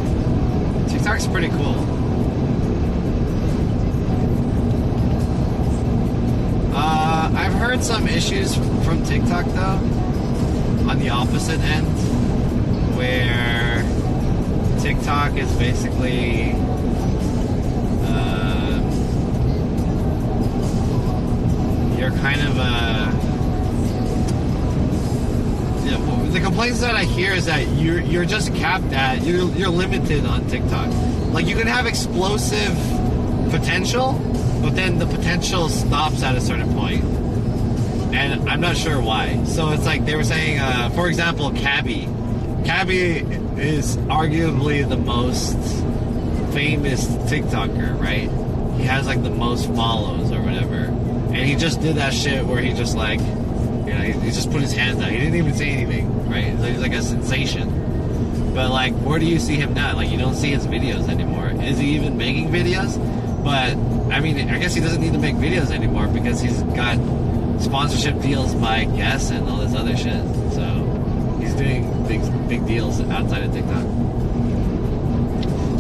[SPEAKER 4] TikTok's pretty cool. I've heard some issues from TikTok though, on the opposite end, where TikTok is basically you're kind of the complaints that I hear is that you're just capped at, you're limited on TikTok. Like, you can have explosive potential, but then the potential stops at a certain point. And I'm not sure why. So it's like they were saying, for example, Cabby. Cabby is arguably the most famous TikToker, right? He has like the most follows or whatever. And he just did that shit where he just like, you know, he just put his hands out. He didn't even say anything, right? He's like a sensation. But like, where do you see him now? Like, you don't see his videos anymore. Is he even making videos? But I mean, I guess he doesn't need to make videos anymore because he's got sponsorship deals by guests and all this other shit. So he's doing big deals outside of TikTok.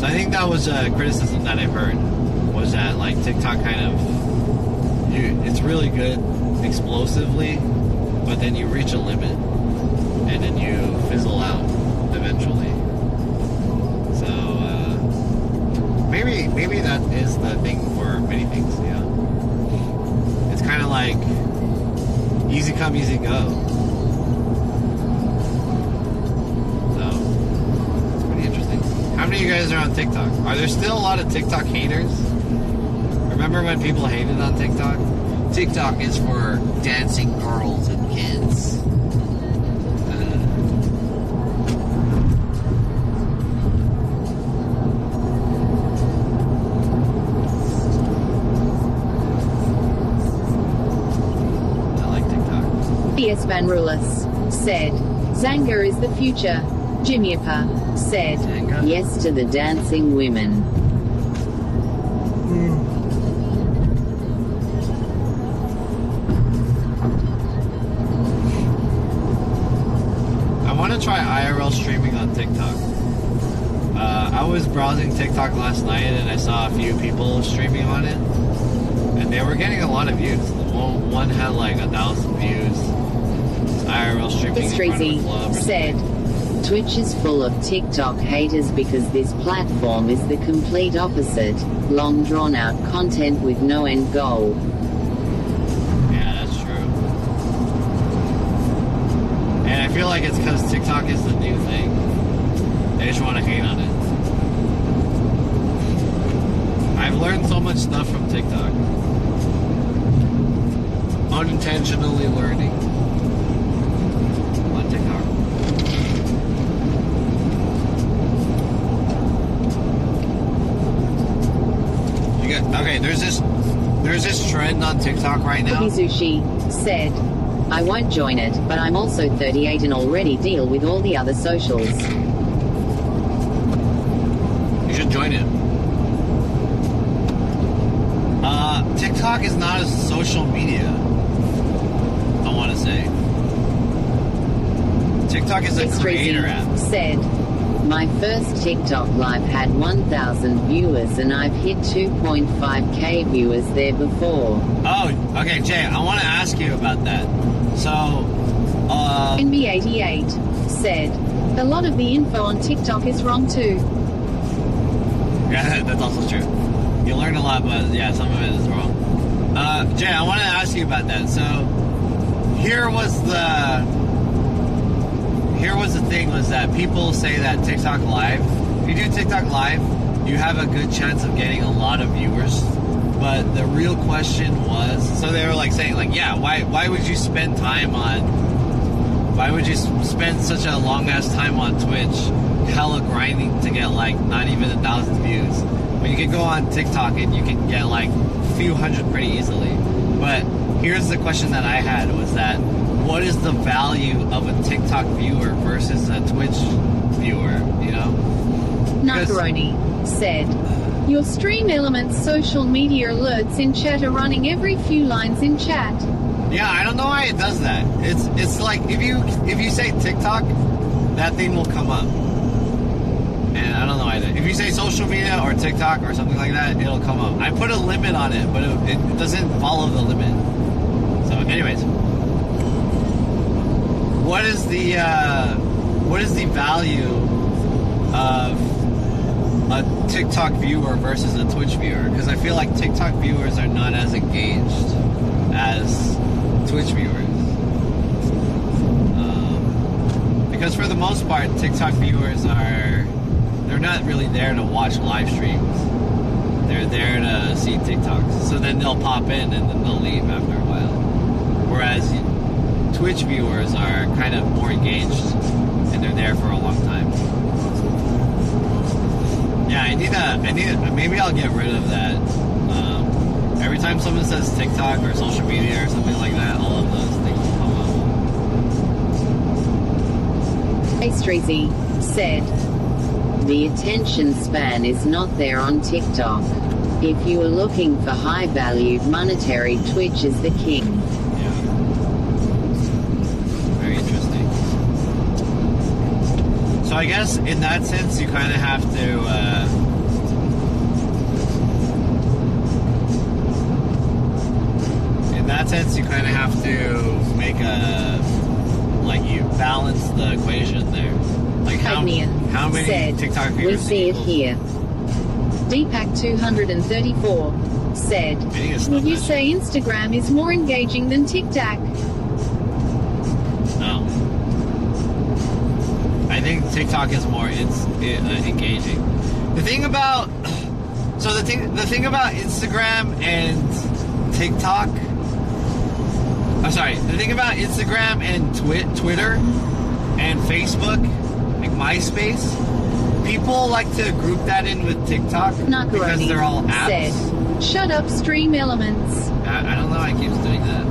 [SPEAKER 4] So I think that was a criticism that I've heard, was that like TikTok kind of, it's really good explosively, but then you reach a limit and then you fizzle out eventually. So maybe that is the thing for many things, you know. It's kind of like easy come, easy go. So it's pretty interesting. How many of you guys are on TikTok? Are there still a lot of TikTok haters? Remember when people hated on TikTok? TikTok is for dancing girls and kids. I like TikTok.
[SPEAKER 23] P.S. Van Rulis said, Zanga is the future. Jimiapa said, yes to the dancing women.
[SPEAKER 4] Try IRL streaming on TikTok. I was browsing TikTok last night and I saw a few people streaming on it, and they were getting a lot of views. One had like 1,000 views. IRL streaming in front of a club
[SPEAKER 23] said, Twitch is full of TikTok haters because this platform is the complete opposite. Long drawn out content with no end goal.
[SPEAKER 4] I feel like it's because TikTok is the new thing. They just want to hate on it. I've learned so much stuff from TikTok. Unintentionally learning on TikTok.
[SPEAKER 5] Okay, there's this trend on TikTok right now.
[SPEAKER 23] Sushi said, I won't join it, but I'm also 38 and already deal with all the other socials.
[SPEAKER 5] You should join it. TikTok is not a social media, I want to say. TikTok is a creator app.
[SPEAKER 23] Said, my first TikTok live had 1,000 viewers and I've hit 2.5k viewers there before.
[SPEAKER 5] Oh, okay, Jay, I want to ask you about that. So,
[SPEAKER 23] NB88 said, a lot of the info on TikTok is wrong too.
[SPEAKER 5] Yeah, that's also true. You learn a lot, but yeah, some of it is wrong. Jay, I want to ask you about that. So, here was the thing was that people say that TikTok Live, if you do TikTok Live, you have a good chance of getting a lot of viewers. But the real question was, so they were like saying like, yeah, why would you spend such a long ass time on Twitch, hella grinding to get like not even 1,000 views, when you can go on TikTok and you can get like a few hundred pretty easily. But here's the question that I had was that, what is the value of a TikTok viewer versus a Twitch viewer, you know?
[SPEAKER 23] Nakaroni said, your stream elements social media alerts in chat are running every few lines in chat.
[SPEAKER 5] Yeah, I don't know why it does that. It's like if you say TikTok, that thing will come up. And I don't know why. If you say social media or TikTok or something like that, it'll come up. I put a limit on it, but it doesn't follow the limit. So, anyways, what is the value of a TikTok viewer versus a Twitch viewer? Because I feel like TikTok viewers are not as engaged as Twitch viewers. Because for the most part, TikTok viewers they're not really there to watch live streams. They're there to see TikToks. So then they'll pop in and then they'll leave after a while. Whereas Twitch viewers are kind of more engaged and they're there for a long time. Yeah, I need maybe I'll get rid of that. Every time someone says TikTok or social media or something like that, all of those things will come up.
[SPEAKER 23] Hey Streezy said, the attention span is not there on TikTok. If you are looking for high valued monetary, Twitch is the king.
[SPEAKER 5] Very interesting. So I guess in that sense, you kind of have to. In that sense, you kind of have to make you balance the equation there. Like how many
[SPEAKER 23] said,
[SPEAKER 5] TikTok viewers?
[SPEAKER 23] We see it here. Deepak 234 said, would you say Instagram is more engaging than TikTok?
[SPEAKER 5] No. I think TikTok is more engaging. The thing about the thing about Instagram and TikTok. I'm sorry. The thing about Instagram and Twitter and Facebook, like MySpace, people like to group that in with TikTok because they're all apps.
[SPEAKER 23] Said, shut up, stream elements.
[SPEAKER 5] I don't know why it keeps doing that.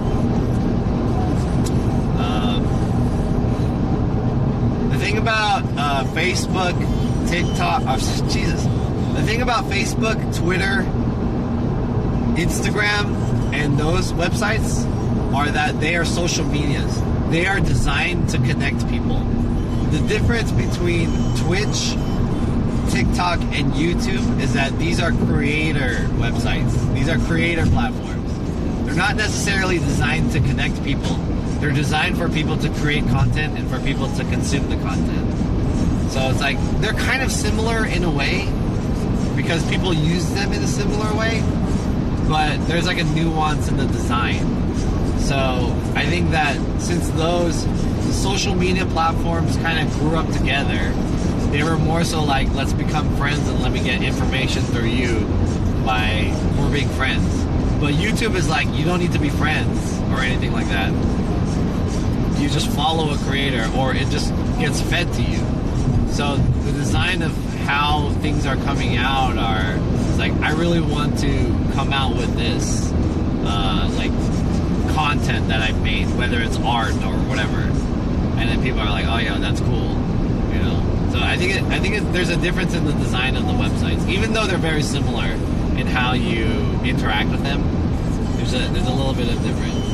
[SPEAKER 5] The thing about Facebook, TikTok, Jesus. The thing about Facebook, Twitter, Instagram, and those websites are that they are social medias. They are designed to connect people. The difference between Twitch, TikTok, and YouTube is that these are creator websites. These are creator platforms. They're not necessarily designed to connect people. They're designed for people to create content and for people to consume the content. So it's like, they're kind of similar in a way because people use them in a similar way, but there's like a nuance in the design. So I think that since the social media platforms kind of grew up together, they were more so like, let's become friends and let me get information through you by we're being friends. But YouTube is like, you don't need to be friends or anything like that. You just follow a creator or it just gets fed to you. So the design of how things are coming out it's like, I
[SPEAKER 22] really want to come out with this, like, content that I've made, whether it's art or whatever, and then people are like, oh yeah, that's cool, you know. So I think there's a difference in the design of the websites, even though they're very similar in how you interact with them. There's a little bit of difference.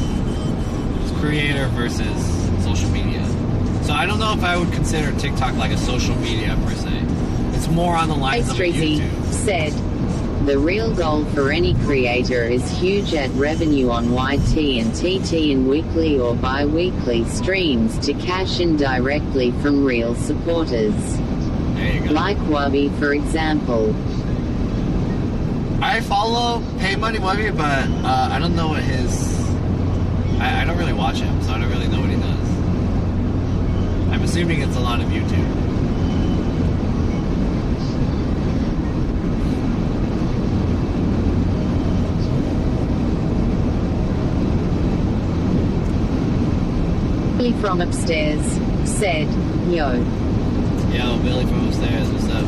[SPEAKER 22] It's creator versus social media. So I don't know if I would consider TikTok like a social media per se. It's more on the lines of YouTube.
[SPEAKER 23] Said, the real goal for any creator is huge ad revenue on YT and TT and weekly or bi-weekly streams to cash in directly from real supporters.
[SPEAKER 22] There you go.
[SPEAKER 23] Like Wabi, for example.
[SPEAKER 22] I follow Pay Money Wabi, but I don't know what his... I don't really watch him, so I don't really know what he does. I'm assuming it's a lot of YouTube.
[SPEAKER 23] Billy from upstairs said, yo.
[SPEAKER 22] Yo, Billy from upstairs, what's up?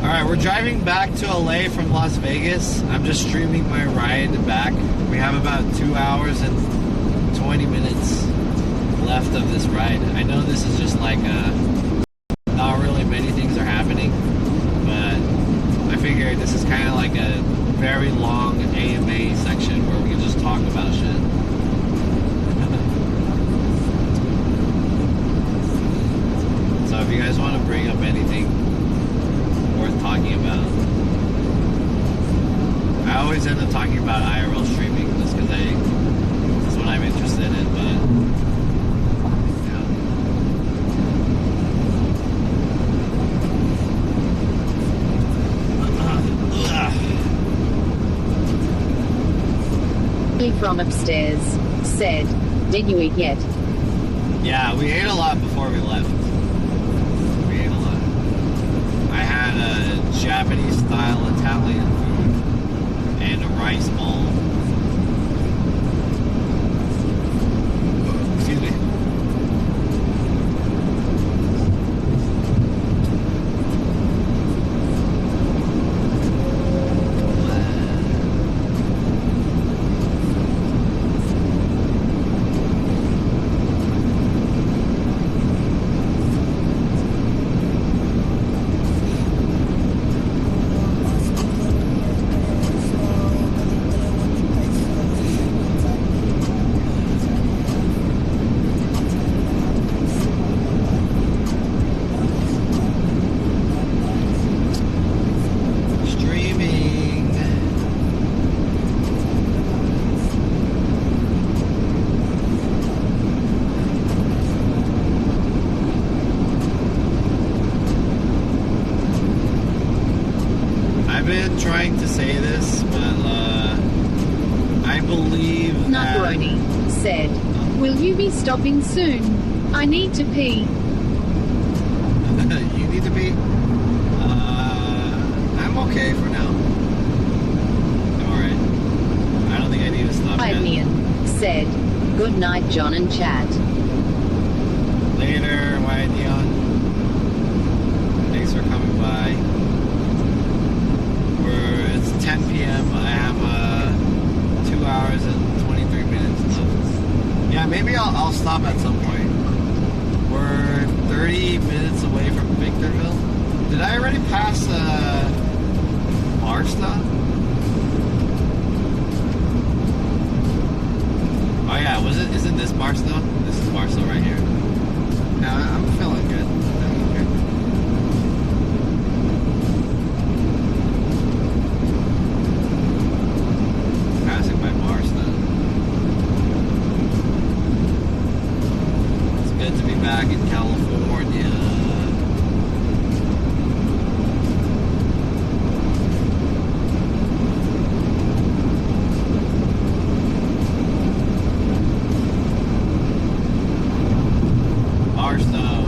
[SPEAKER 22] Alright, we're driving back to LA from Las Vegas. I'm just streaming my ride back. We have about 2 hours and 20 minutes left of this ride. I know this is just like not really many things are happening, but I figured this is kind of like a very long AMA section where we can just talk about shit. So if you guys want to bring up anything worth talking about, I always end up talking about IRL streaming just because that's what I'm interested in, but
[SPEAKER 23] From upstairs said, did you eat yet?
[SPEAKER 22] Yeah, we ate a lot before we left. We ate a lot. I had a Japanese style Italian food and a rice ball. Excuse me. Trying to say this, but I believe
[SPEAKER 23] Nagaroni said, will you be stopping soon? I need to pee.
[SPEAKER 22] You need to pee? I'm okay for now. I'm alright. I don't think I need to stop yet.
[SPEAKER 23] Ivan said, good night John and chat.
[SPEAKER 22] Later, Wyatt Dion. Thanks for coming by. It's 10 p.m. I have 2 hours and 23 minutes left. Yeah, maybe I'll stop at some point. We're 30 minutes away from Victorville. Did I already pass Barstow? Oh yeah, isn't this Barstow? This is Barstow right here. Yeah, I'm feeling good. Back in California. Barstow.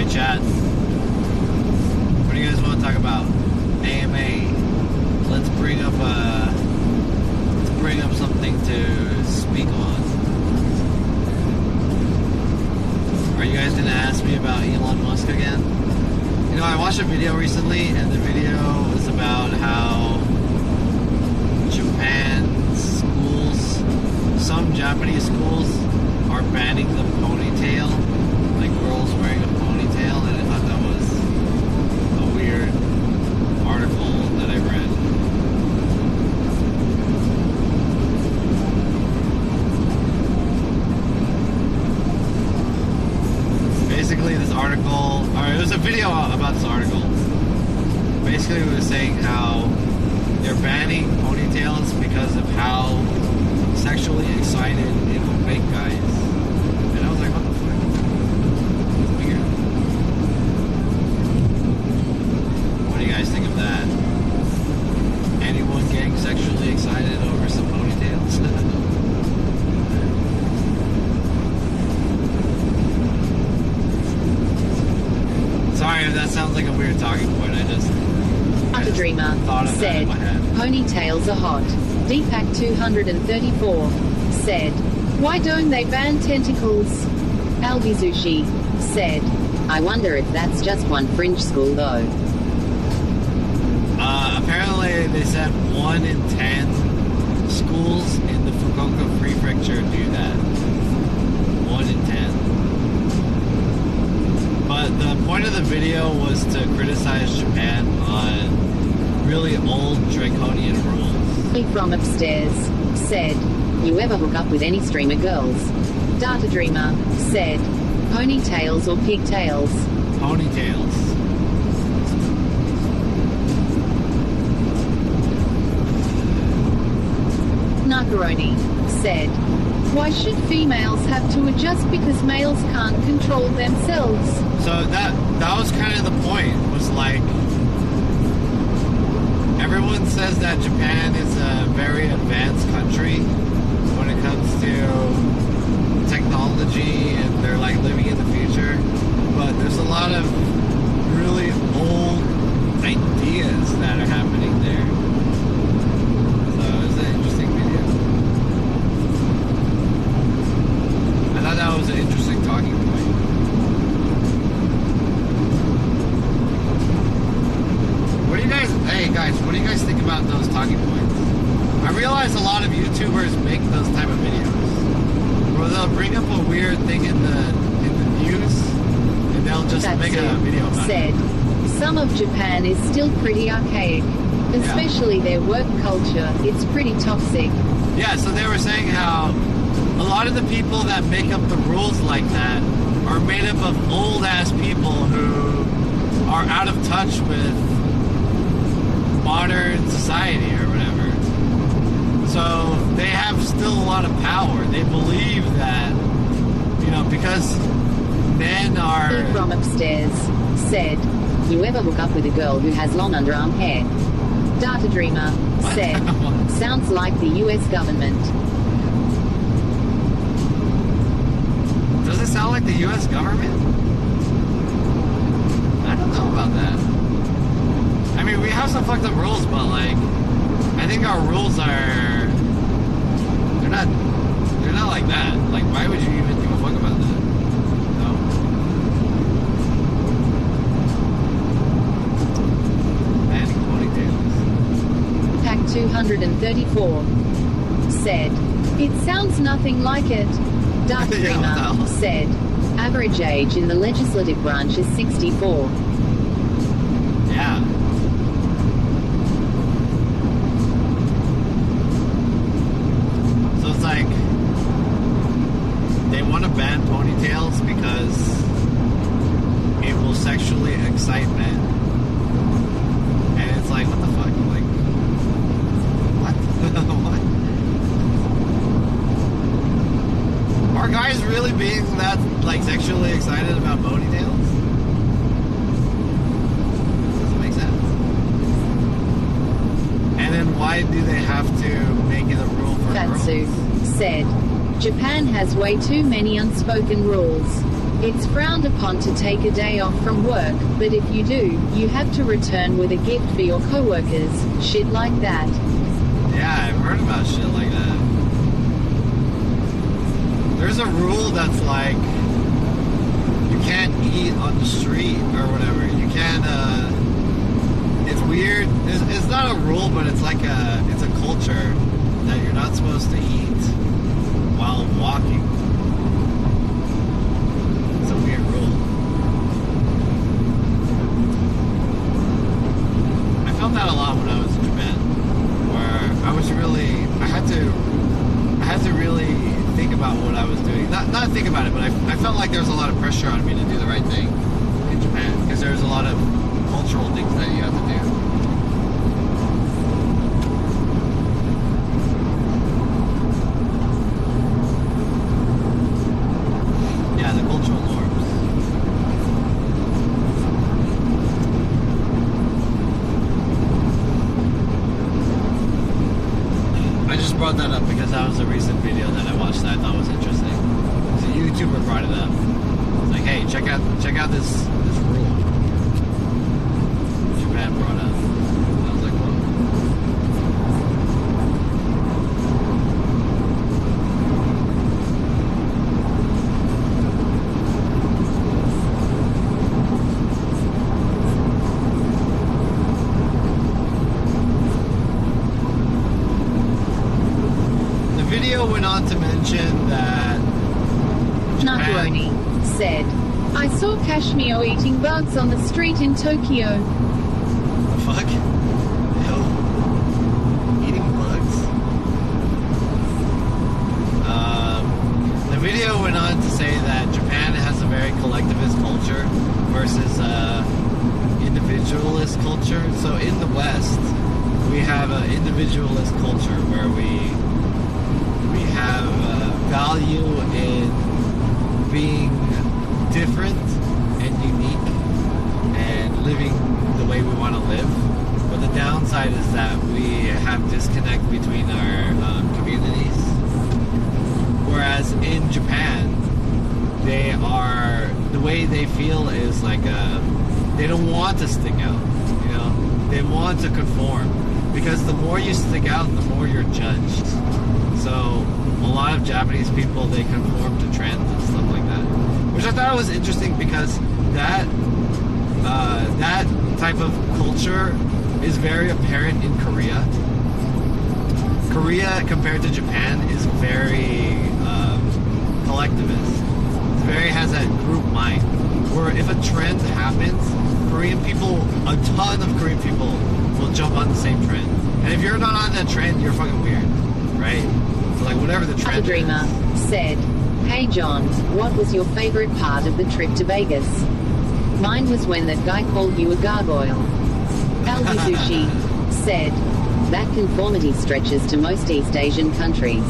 [SPEAKER 5] chat. What do you guys want to talk about? AMA. Let's bring up something to speak on. Are you guys gonna ask me about Elon Musk again? You know, I watched a video recently, and the video was about how Japan's schools, some Japanese schools, are banning the ponytail, like girls wearing a ponytail, and I thought that was a weird article that I read. Basically, this article, or it was a video about this article. Basically, it was saying how they're banning ponytails because of how sexually excited it will make guys. And I was like, what the fuck? It's weird. What do you guys think of that? Anyone getting sexually excited over some ponytails? Sorry if that sounds like a weird talking point. I just
[SPEAKER 23] Dreamer said, ponytails are hot. Deepak 234 said, why don't they ban tentacles? Albizushi said, I wonder if that's just one fringe school though.
[SPEAKER 5] Apparently they said 1 in 10 schools in the Fukuoka Prefecture do that. 1 in 10. But the point of the video was to criticize Japan on really old draconian rules.
[SPEAKER 23] From upstairs said, you ever hook up with any streamer girls? Data Dreamer said, ponytails or pigtails?
[SPEAKER 5] Ponytails.
[SPEAKER 23] Nakaroni said, why should females have to adjust because males can't control themselves?
[SPEAKER 5] So that was kind of the point, was like, everyone says that Japan is a very advanced country when it comes to technology and they're like living in the future, but there's a lot of really old ideas that are happening there. So it's an interesting video. I thought that was an interesting talking point. Hey guys, what do you guys think about those talking points? I realize a lot of YouTubers make those type of videos where they'll bring up a weird thing in the news and they'll just make a video about it.
[SPEAKER 23] Some of Japan is still pretty archaic, especially their work culture. It's pretty toxic.
[SPEAKER 5] Yeah, so they were saying how a lot of the people that make up the rules like that are made up of old ass people who are out of touch with modern society or whatever. So they have still a lot of power. They believe that, you know, because men are...
[SPEAKER 23] From upstairs said, you ever hook up with a girl who has long underarm hair? Data Dreamer said, sounds like the US government.
[SPEAKER 5] Does it sound like the US government? I don't know about that. I mean, we have some fucked up rules, but like, I think our rules are, they're not like that. Like, why would you even give a fuck about that? No. Banning ponytails.
[SPEAKER 23] Pack 234 said, it sounds nothing like it. Dark Dreamer said, average age in the legislative branch is 64.
[SPEAKER 5] Yeah. So it's like they want to ban ponytails because it will sexually excite men. And it's like, what the fuck? Like, what? What? Are guys really being that, like, sexually excited about ponytails? Doesn't make sense. And then why do they have to make it a rule for
[SPEAKER 23] Fatsu said, Japan has way too many unspoken rules. It's frowned upon to take a day off from work, but if you do, you have to return with a gift for your coworkers. Shit like that.
[SPEAKER 5] Yeah, I've heard about shit like that. There's a rule that's like you can't eat on the street or whatever. You can't. It's weird. It's not a rule, but it's like it's a culture that you're not supposed to eat while walking. It's a weird rule. I felt that a lot when I was in Japan, where I had to really think about what I was doing. Not think about it, but I felt like there was a lot of pressure on me to do the right thing in Japan, because there's a lot of cultural things that you have to do. Yeah, the cultural norms. I just brought that up because that was a recent video that I watched that I thought was interesting. So a YouTuber brought it up. It's like, hey, check out this rule Japan brought up. I was like, whoa. The video went on to mention that
[SPEAKER 23] Nakaroni said, I saw Kashmir eating bugs on the street in Tokyo.
[SPEAKER 5] The fuck? Yo. Eating bugs? The video went on to say that Japan has a very collectivist culture versus individualist culture. So in the West, we have an individualist culture where we have value in being different and unique and living the way we want to live. But the downside is that we have disconnect between our communities. Whereas in Japan, the way they feel is like they don't want to stick out. You know, they want to conform, because the more you stick out, the more you're judged. So a lot of Japanese people, they conform to trends and stuff like that, which I thought was interesting, because that type of culture is very apparent in Korea. Korea, compared to Japan, is very collectivist. It has that group mind, where if a trend happens, a ton of Korean people will jump on the same trend. And if you're not on that trend, you're fucking weird, right? So like whatever the trend
[SPEAKER 23] Dreamer said, Hey John, what was your favorite part of the trip to Vegas? Mine was when that guy called you a gargoyle. Algizushi said, that conformity stretches to most East Asian countries.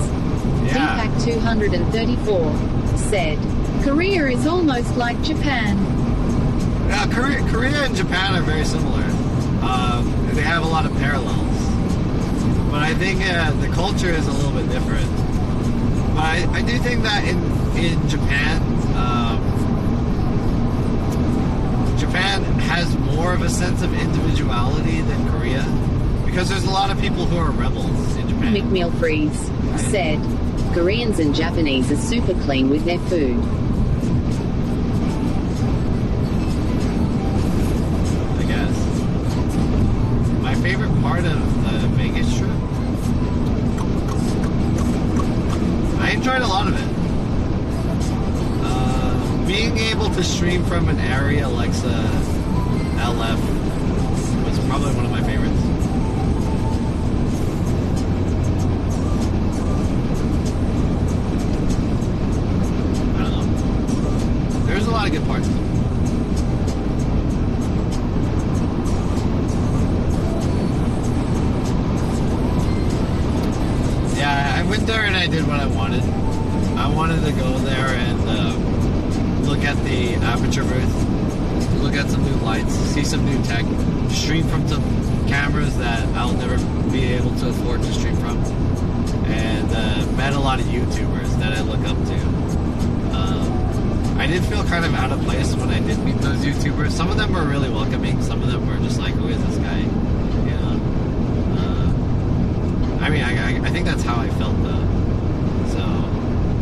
[SPEAKER 5] Yeah.
[SPEAKER 23] Deepak 234 said, Korea is almost like Japan.
[SPEAKER 5] Yeah, Korea and Japan are very similar. They have a lot of parallels. But I think the culture is a little bit different. But I do think that in Japan, Japan has more of a sense of individuality than Korea, because there's a lot of people who are rebels in Japan.
[SPEAKER 23] McMill Freeze said, Koreans and Japanese are super clean with their food.
[SPEAKER 5] I guess. My favorite part of the Vegas trip? I enjoyed a lot of it. Being able to stream from an area like LF was probably one of my favorites. I don't know. There's a lot of good parts. Yeah, I went there and I did what I wanted. I wanted to go there and look at the aperture booth, look at some new lights, see some new tech, stream from some cameras that I'll never be able to afford to stream from, and met a lot of YouTubers that I look up to.
[SPEAKER 22] I did feel kind of out of place when I did meet those YouTubers. Some of them were really welcoming. Some of them were just like, who is this guy? You know? I mean, I think that's how I felt though. So,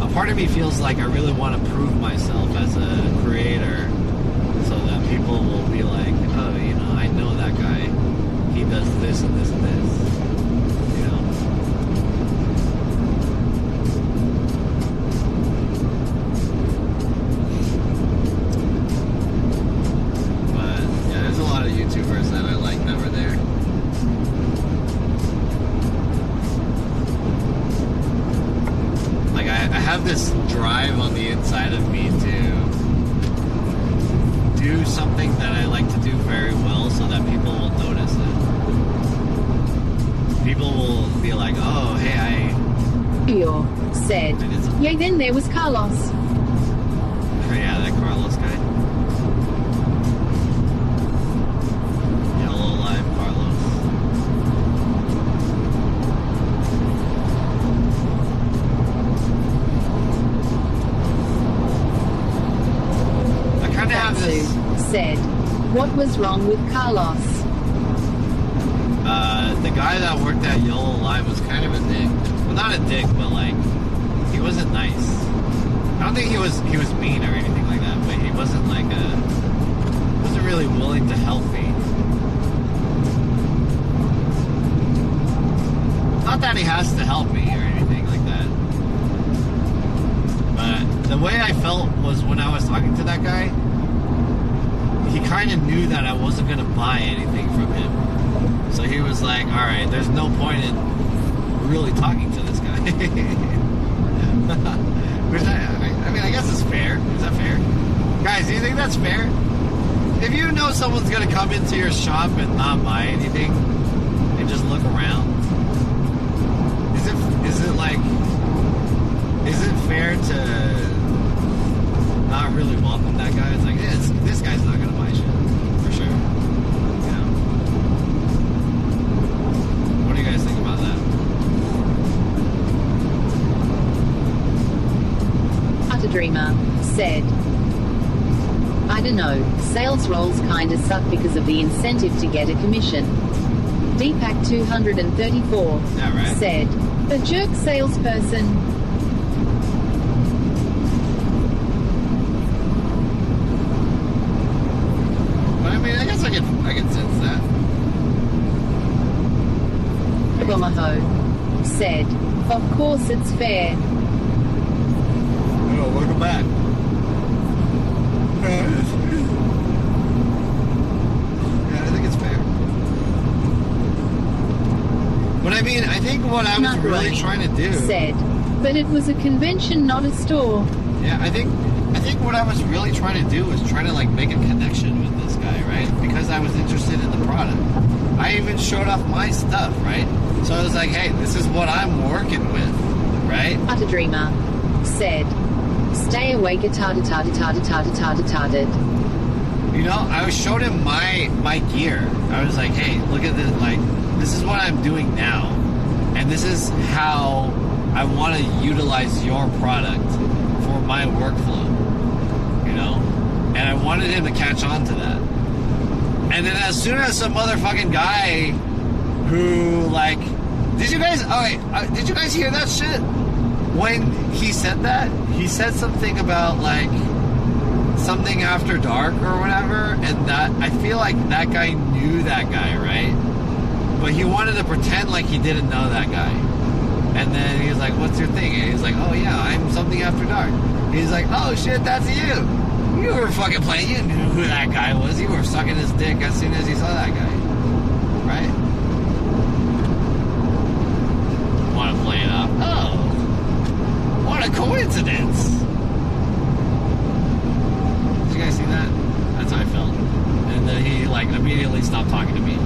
[SPEAKER 22] a part of me feels like I really want to prove myself as a creator so that people will be like, oh, you know, I know that guy. He does this and this and this. You know? But, yeah, there's a lot of YouTubers that I like that were there. Like, I have this drive on the inside of me to do something that I like to do very well so that people will notice it. People will be like, oh, hey,
[SPEAKER 23] Eeyore said. Yeah, then there was Carlos.
[SPEAKER 22] Yeah, that Carlos guy. Yellow Live Carlos. I kind of have this.
[SPEAKER 23] Said, what was wrong with Carlos?
[SPEAKER 22] The guy that worked at Yellow Live was kind of a dick. Well, not a dick, but like, he wasn't nice. I don't think he was mean or anything like that, but he wasn't like wasn't really willing to help me. Not that he has to help me or anything like that. But the way I felt was when I was talking to that guy, he kind of knew that I wasn't going to buy anything from him. So he was like, alright, there's no point in really talking to this guy. Which I mean, I guess it's fair. Is that fair? Guys, do you think that's fair? If you know someone's going to come into your shop and not buy anything and just look around, is it fair to not really welcome that guy? It's like, this guy's not going to buy shit. For sure. Yeah. What do you guys think about that?
[SPEAKER 23] Utter Dreamer said, I don't know, sales roles kinda suck because of the incentive to get a commission. Deepak 234 said, a jerk salesperson.
[SPEAKER 22] But I mean, I guess I can sense that.
[SPEAKER 23] Gomaho said, of course it's fair.
[SPEAKER 22] Oh, welcome back. Yeah, I think it's fair. But I mean, I think what I was really trying to do
[SPEAKER 23] said, but it was a convention, not a store.
[SPEAKER 22] Yeah, I think what I was really trying to do was trying to like make a connection with this guy, right? Because I was interested in the product. I even showed off my stuff, right? So I was like, hey, this is what I'm working with, right?
[SPEAKER 23] Utter Dreamer said, stay awake, retarded.
[SPEAKER 22] You know, I showed him my gear. I was like, hey, look at this, like, this is what I'm doing now. And this is how I want to utilize your product for my workflow. You know? And I wanted him to catch on to that. And then as soon as some motherfucking guy who, like, did you guys hear that shit? When he said that, he said something about, like, something after dark or whatever, and that, I feel like that guy knew that guy, right? But he wanted to pretend like he didn't know that guy. And then he was like, what's your thing? And he's like, oh yeah, I'm something after dark. He's like, oh shit, that's you. You were fucking playing, you knew who that guy was. You were sucking his dick as soon as you saw that guy. Right? Want to play it up? Oh. What a coincidence. Did you guys see that? That's how I felt. And then he, like, immediately stopped talking to me.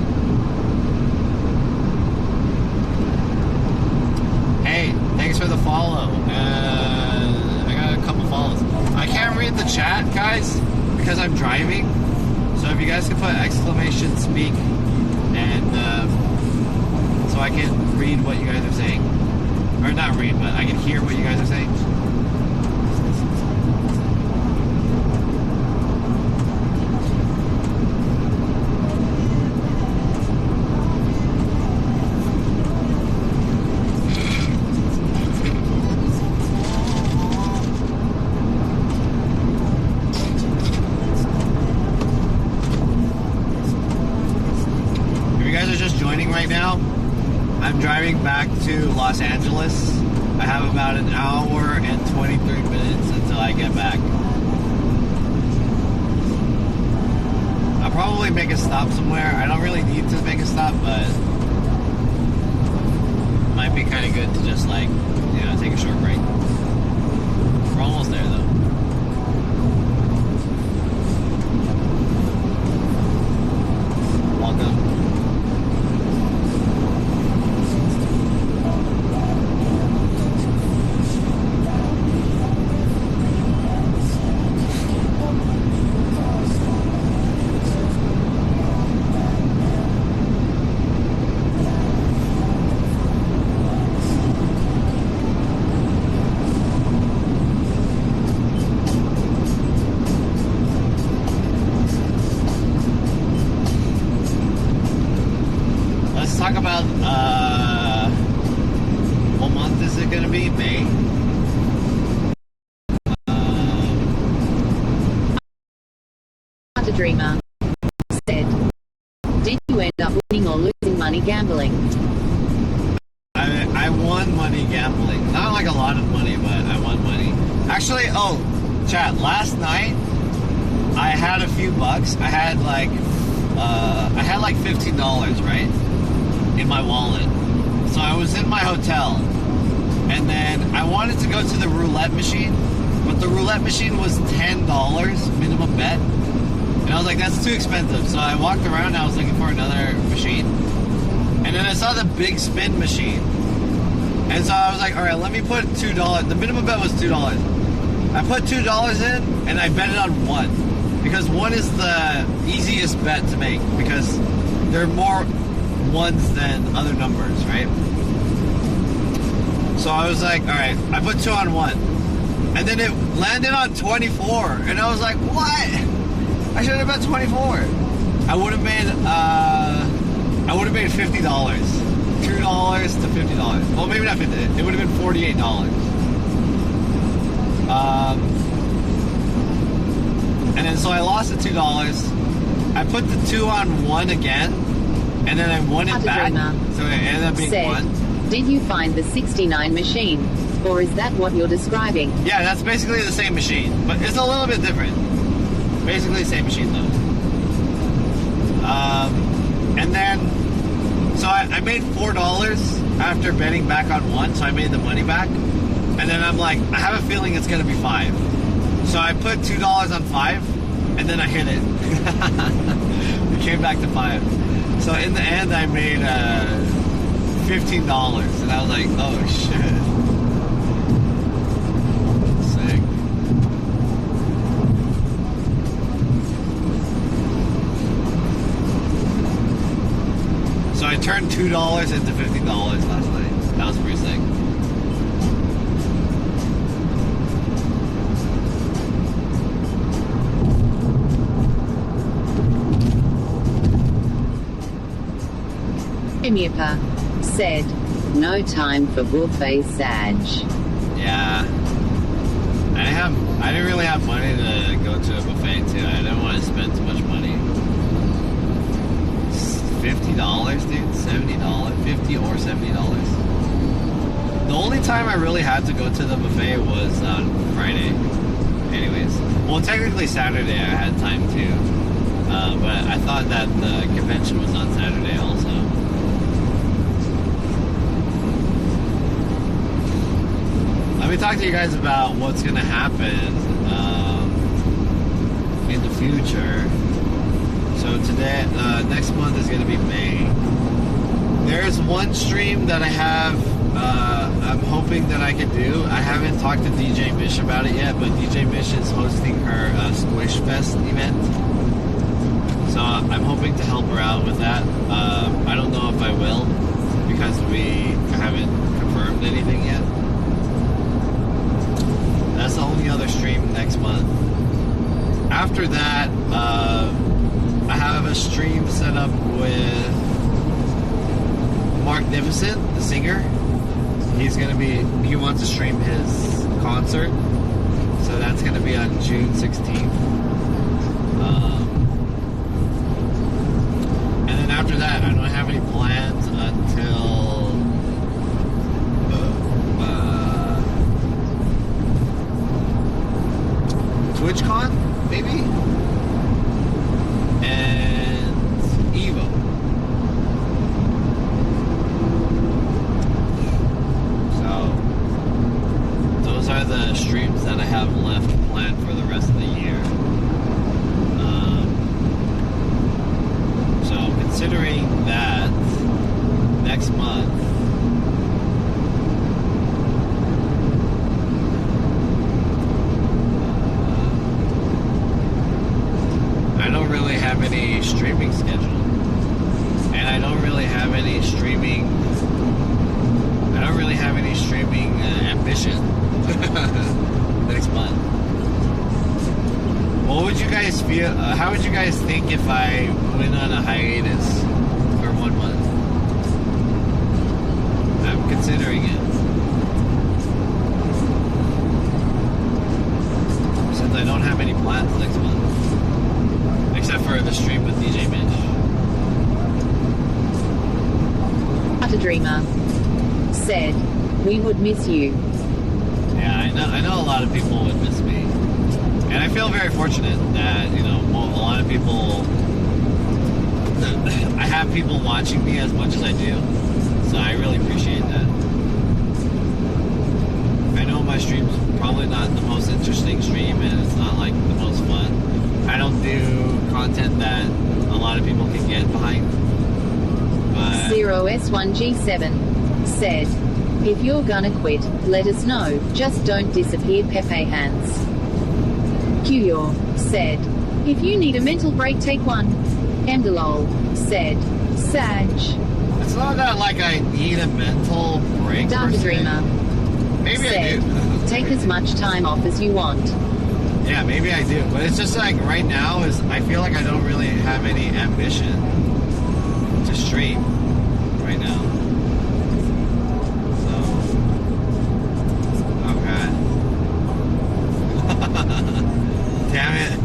[SPEAKER 22] Hey, thanks for the follow. I got a couple follows. I can't read the chat, guys, because I'm driving. So if you guys could put exclamation speak, and so I can read what you guys are saying. Or not read, but I can hear what you guys are saying.
[SPEAKER 5] driving right now. I'm driving back to Los Angeles. I have about an hour and 23 minutes until I get back. I'll probably make a stop somewhere. I don't really need to make a stop, but it might be kind of good to just like, you know, take a short break. We're almost there though. Welcome. Talk about what month is it going to be? May.
[SPEAKER 23] A dreamer said, "Did you end up winning or losing money gambling?"
[SPEAKER 5] I won money gambling. Not like a lot of money, but I won money. Actually, chat. Last night I had a few bucks. I had like $15, right? In my wallet. So I was in my hotel and then I wanted to go to the roulette machine, but the roulette machine was $10 minimum bet. And I was like, that's too expensive. So I walked around and I was looking for another machine. And then I saw the big spin machine. And so I was like, all right, let me put $2. The minimum bet was $2. I put $2 in and I bet it on 1. Because 1 is the easiest bet to make because there are more ones than other numbers, right? So I was like, all right, I put 2 on 1, and then it landed on 24, and I was like, what? I should have bet 24. I would have made $50, $2 to $50. Well, maybe not 50. It would have been $48. And then so I lost the $2. I put the 2 on 1 again. And then I won it back, so it ended up being 1.
[SPEAKER 23] Did you find the 69 machine? Or is that what you're describing?
[SPEAKER 5] Yeah, that's basically the same machine, but it's a little bit different. Basically the same machine though. And then, so I made $4 after betting back on 1, so I made the money back. And then I'm like, I have a feeling it's gonna be 5. So I put $2 on 5, and then I hit it. It came back to 5. So in the end, I made $15, and I was like, "Oh shit, sick." So I turned $2 into $50 last night. That was pretty sick.
[SPEAKER 23] Miapa said, "No time for buffet, Sag."
[SPEAKER 5] Yeah. I didn't really have money to go to a buffet too. I didn't want to spend too much money. $50, dude? $70? $50 or $70. The only time I really had to go to the buffet was on Friday. Anyways. Well, technically Saturday I had time too. But I thought that the convention was on Saturday also. Let me talk to you guys about what's going to happen in the future. So today, next month is going to be May. There's one stream that I have, I'm hoping that I can do. I haven't talked to DJ Mish about it yet, but DJ Mish is hosting her Squish Fest event. So I'm hoping to help her out with that. I don't know if I will, because we haven't confirmed anything yet. That's the only other stream next month. After that, I have a stream set up with Magnificent, the singer. He wants to stream his concert. So that's going to be on June 16th. And then after that, I don't have any plans
[SPEAKER 22] considering that next month I don't really have any streaming schedule, and I don't really have any streaming ambition next month. What would you guys feel? How would you guys think if I went on a hiatus for 1 month? I'm considering it. Since I don't have any plans next month. Except for the stream with DJ Mitch.
[SPEAKER 23] Utter Dreamer said, "We would miss you."
[SPEAKER 22] Yeah, I know a lot of people would miss me. And I feel very fortunate that, a lot of people, I have people watching me as much as I do. So I really appreciate that. I know my stream's probably not the most interesting stream, and it's not like the most fun. I don't do content that a lot of people can get behind. But
[SPEAKER 23] 0S1G7 said, "If you're gonna quit, let us know. Just don't disappear, Pepe Hands." Qyor said, "If you need a mental break, take one." Emdelol said, "Sag."
[SPEAKER 22] It's not that like I need a mental break.
[SPEAKER 23] Data Dreamer
[SPEAKER 22] Maybe
[SPEAKER 23] said,
[SPEAKER 22] I do.
[SPEAKER 23] "Take as much time off as you want."
[SPEAKER 22] Yeah, maybe I do. But it's just like right now I feel like I don't really have any ambition to stream right now. So, oh god. Damn it.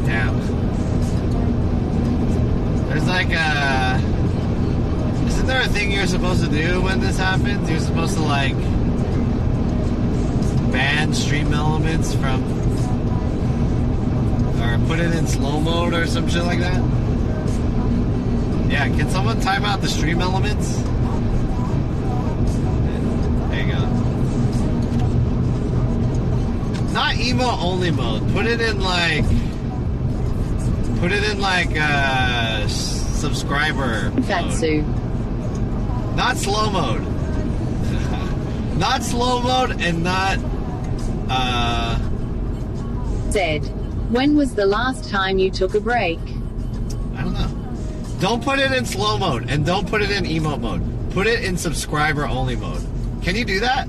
[SPEAKER 22] Damn. There's like isn't there a thing you're supposed to do when this happens? You're supposed to like ban stream elements from, or put it in slow mode or some shit like that? Yeah, can someone time out the stream elements? There you go. Not emo only mode. Put it in like subscriber
[SPEAKER 23] Fatsu. Mode.
[SPEAKER 22] Not slow mode. Not slow mode and not
[SPEAKER 23] said, "When was the last time you took a break?"
[SPEAKER 22] I don't know. Don't put it in slow mode and don't put it in emote mode. Put it in subscriber only mode. Can you do that?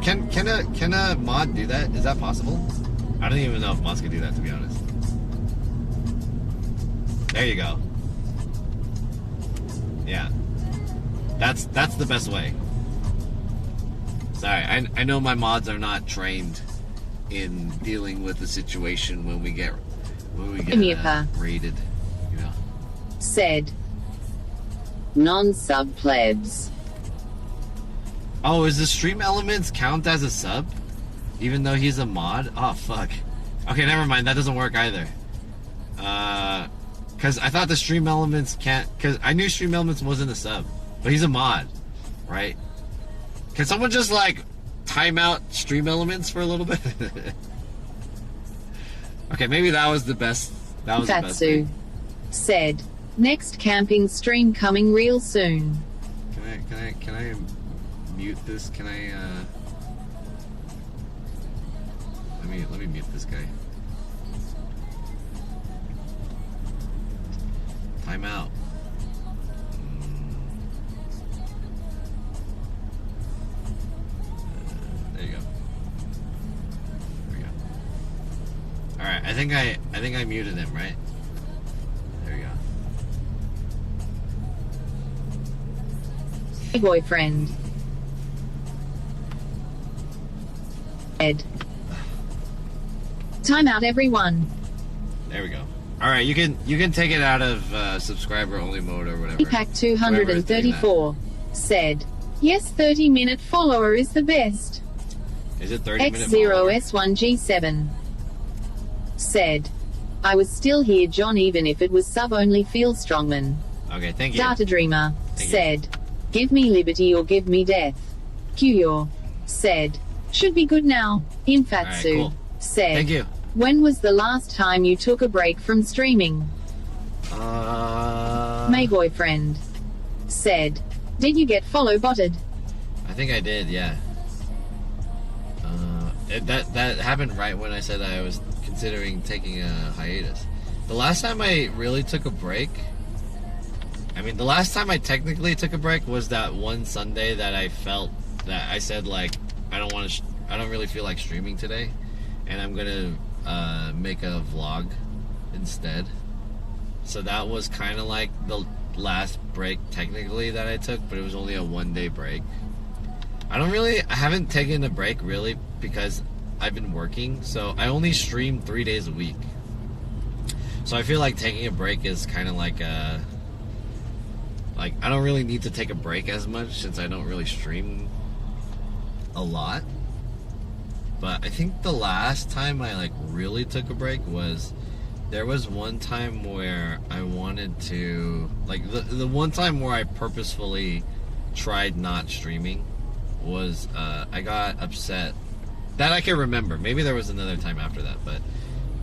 [SPEAKER 22] Can a mod do that? Is that possible? I don't even know if mods can do that, to be honest. There you go. Yeah. That's the best way. Sorry, I know my mods are not trained in dealing with the situation when we get raided.
[SPEAKER 23] Said, "Non-sub plebs."
[SPEAKER 22] Oh, is the stream elements count as a sub? Even though he's a mod? Oh, fuck. Okay, never mind. That doesn't work either. Because I thought the stream elements can't... Because I knew stream elements wasn't a sub. But he's a mod, right? Can someone just, like, time out stream elements for a little bit? Okay, maybe that was the best... That was the best thing.
[SPEAKER 23] Said, "Next camping stream coming real soon."
[SPEAKER 22] Can I mute this? Can I, Let me mute this guy. Time out. There you go. There we go. All right, I think I muted him, right? There you go.
[SPEAKER 23] Hey, boyfriend. Ed. Time out, everyone.
[SPEAKER 22] There we go. All right, you can take it out of subscriber only mode or whatever.
[SPEAKER 23] Pack 234 said, "Yes, 30-minute follower is the best."
[SPEAKER 22] Is it 30-minute follower?
[SPEAKER 23] X0S1G7 said, "I was still here, John, even if it was sub-only. Feel strongman."
[SPEAKER 22] Okay, thank you.
[SPEAKER 23] Data Dreamer said, "Give me liberty or give me death." Qyor said, "Should be good now." Infatsu said,
[SPEAKER 22] Thank you.
[SPEAKER 23] When was the last time you took a break from streaming? My boyfriend said, did you get follow botted?
[SPEAKER 22] I think I did, yeah. That happened right when I said I was considering taking a hiatus. The last time I really took a break, I mean, the last time I technically took a break was that one Sunday that I felt that I said, like, I don't really feel like streaming today, and I'm gonna make a vlog instead. So that was kind of like the last break technically that I took, but it was only a 1-day break. I haven't taken a break really because I've been working, so I only stream 3 days a week. So I feel like taking a break is kind of like I don't really need to take a break as much since I don't really stream a lot. But I think the last time I like really took a break was, there was one time where I wanted to, like, the one time where I purposefully tried not streaming was I got upset. That I can remember. Maybe there was another time after that, but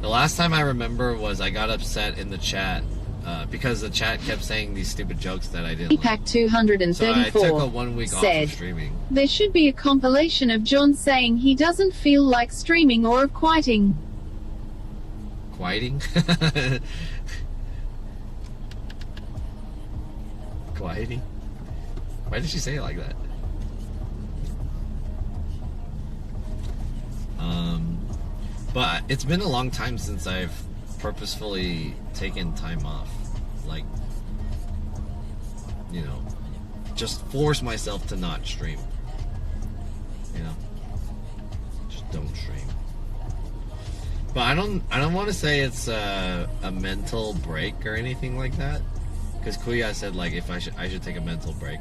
[SPEAKER 22] the last time I remember was I got upset in the chat because the chat kept saying these stupid jokes that I didn't like.
[SPEAKER 23] 234
[SPEAKER 22] so I took a 1 week off
[SPEAKER 23] said,
[SPEAKER 22] of streaming.
[SPEAKER 23] there should be a compilation of John saying he doesn't feel like streaming or of quieting.
[SPEAKER 22] Quieting? Quieting? Why did she say it like that? But it's been a long time since I've purposefully taken time off. Like, you know, just force myself to not stream. You know? Just don't stream. But I don't want to say it's a mental break or anything like that, because Kuya said like if I should take a mental break.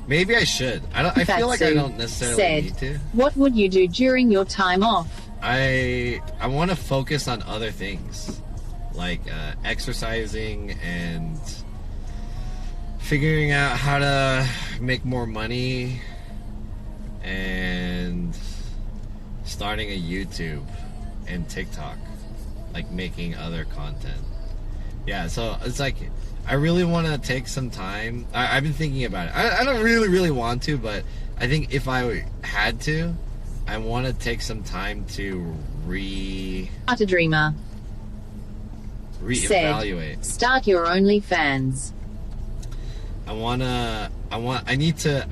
[SPEAKER 22] Maybe I should. I feel like I don't necessarily need to.
[SPEAKER 23] What would you do during your time off?
[SPEAKER 22] I want to focus on other things, like exercising and figuring out how to make more money and starting a YouTube and TikTok, like making other content. Yeah, so it's like I really want to take some time. I've been thinking about it. I don't really want to, but I think if I had to, I want to take some time to
[SPEAKER 23] Utter Dreamer
[SPEAKER 22] reevaluate.
[SPEAKER 23] Said, start your OnlyFans.
[SPEAKER 22] I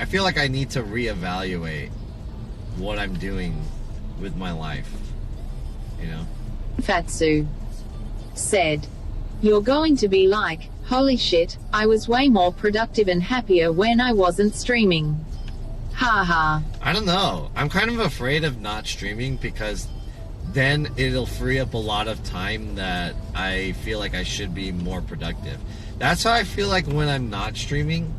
[SPEAKER 22] feel like I need to reevaluate what I'm doing with my life. You know?
[SPEAKER 23] Fatsu said, you're going to be like, holy shit, I was way more productive and happier when I wasn't streaming. Haha.
[SPEAKER 22] I don't know. I'm kind of afraid of not streaming because then it'll free up a lot of time that I feel like I should be more productive. That's how I feel like when I'm not streaming,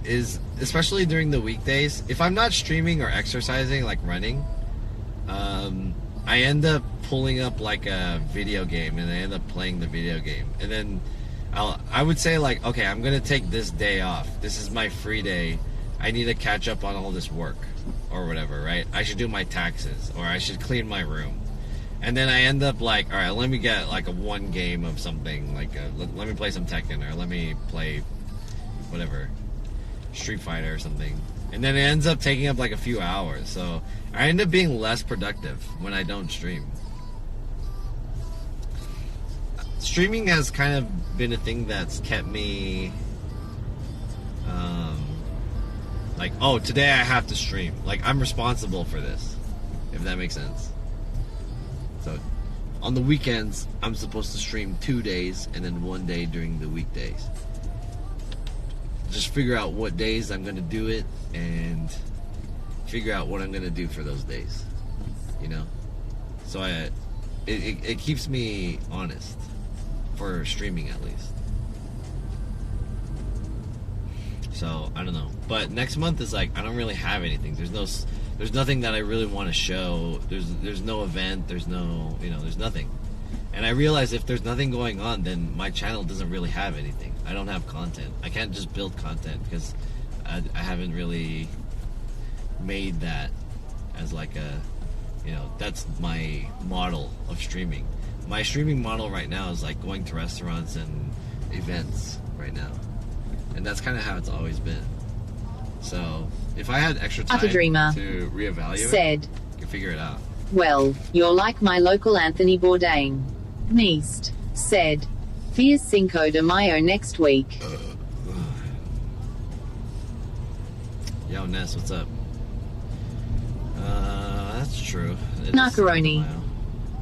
[SPEAKER 22] is especially during the weekdays. If I'm not streaming or exercising, like running, I end up pulling up like a video game and I end up playing the video game. And then I would say like, okay, I'm going to take this day off. This is my free day. I need to catch up on all this work or whatever, right? I should do my taxes or I should clean my room. And then I end up like, all right, let me get like a one game of something, like let me play some Tekken or let me play whatever, Street Fighter or something. And then it ends up taking up like a few hours. So I end up being less productive when I don't stream. Streaming has kind of been a thing that's kept me like, oh, today I have to stream. Like, I'm responsible for this, if that makes sense. So, on the weekends, I'm supposed to stream 2 days and then 1 day during the weekdays. Just figure out what days I'm going to do it and figure out what I'm going to do for those days, you know? So, it keeps me honest, for streaming at least. So, I don't know. But next month is like, I don't really have anything. There's nothing that I really want to show. There's no event. There's no, you know, there's nothing. And I realize if there's nothing going on, then my channel doesn't really have anything. I don't have content. I can't just build content because I haven't really made that as like a, You know, that's my model of streaming. My streaming model right now is like going to restaurants and events right now. And that's kind of how it's always been. So, if I had extra time to reevaluate,
[SPEAKER 23] said,
[SPEAKER 22] I could figure it out.
[SPEAKER 23] Well, you're like my local Anthony Bourdain. Neist said, Fierce Cinco de Mayo next week.
[SPEAKER 22] Yo, Ness, what's up? That's true.
[SPEAKER 23] Nacaroni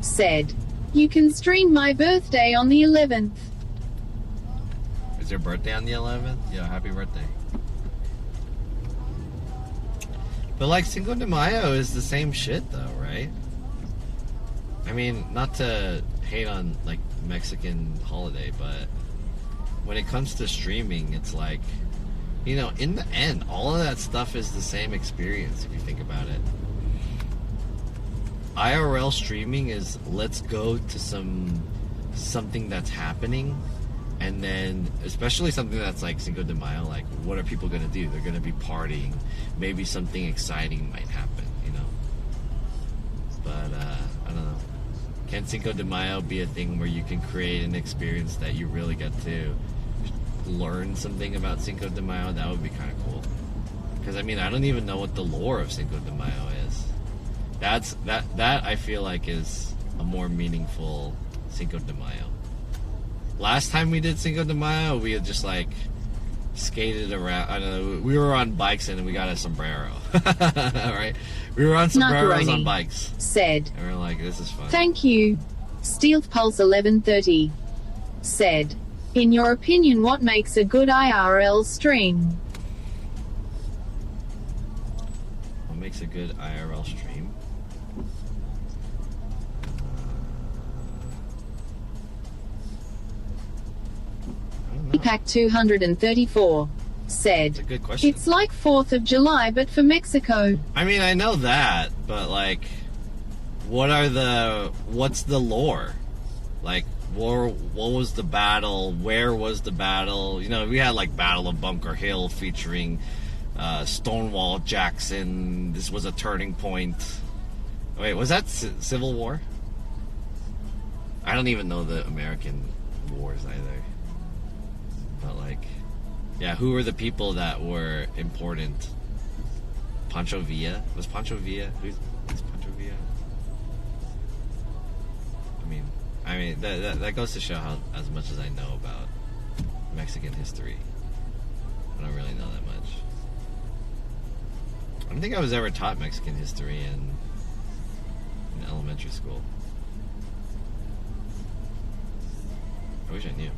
[SPEAKER 23] said, you can stream my birthday on the 11th.
[SPEAKER 22] Is your birthday on the 11th? Yeah, happy birthday. But like Cinco de Mayo is the same shit though, right? I mean, not to hate on like Mexican holiday, but when it comes to streaming, it's like, you know, in the end, all of that stuff is the same experience if you think about it. IRL streaming is let's go to something that's happening, and then especially something that's like Cinco de Mayo, like what are people gonna do? They're gonna be partying. Maybe something exciting might happen, you know. But I don't know. Can Cinco de Mayo be a thing where you can create an experience that you really get to learn something about Cinco de Mayo? That would be kind of cool. Because I mean, I don't even know what the lore of Cinco de Mayo is. That I feel like is a more meaningful Cinco de Mayo. Last time we did Cinco de Mayo, we had just like skated around. I don't know. We were on bikes and we got a sombrero. Right? We were on sombreros on bikes.
[SPEAKER 23] Said,
[SPEAKER 22] and we're like, this is fun.
[SPEAKER 23] Thank you. Stealth Pulse 1130 said, in your opinion, what makes a good IRL stream?
[SPEAKER 22] What makes a good IRL stream?
[SPEAKER 23] Pack 234 said,
[SPEAKER 22] That's a good question.
[SPEAKER 23] It's like 4th of July, but for Mexico.
[SPEAKER 22] I mean, I know that, but like, what's the lore? Like, what was the battle? Where was the battle? You know, we had like Battle of Bunker Hill featuring Stonewall Jackson. This was a turning point. Wait, was that Civil War? I don't even know the American wars either. But like, yeah, who were the people that were important? Pancho Villa? Was Pancho Villa? Who's Pancho Villa? I mean that goes to show how as much as I know about Mexican history. I don't really know that much. I don't think I was ever taught Mexican history in elementary school. I wish I knew.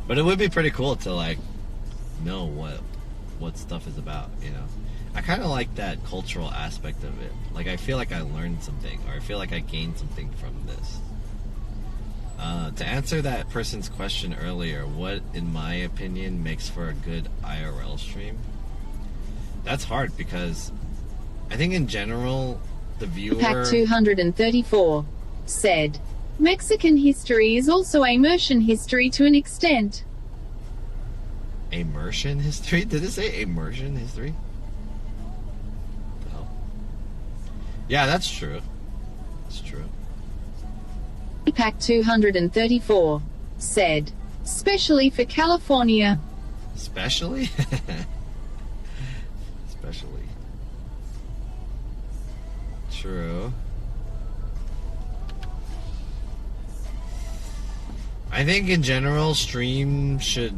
[SPEAKER 22] But it would be pretty cool to like know what stuff is about, you know. I kind of like that cultural aspect of it. Like I feel like I learned something, or I feel like I gained something from this. To answer that person's question earlier, what in my opinion makes for a good IRL stream? That's hard because I think in general the viewer.
[SPEAKER 23] Pack 234 said, Mexican history is also immersion history to an extent.
[SPEAKER 22] Immersion history? Did it say immersion history? Oh. Yeah, that's true. That's true.
[SPEAKER 23] Pack 234 said, especially for California.
[SPEAKER 22] Especially? Especially. True. I think in general, stream should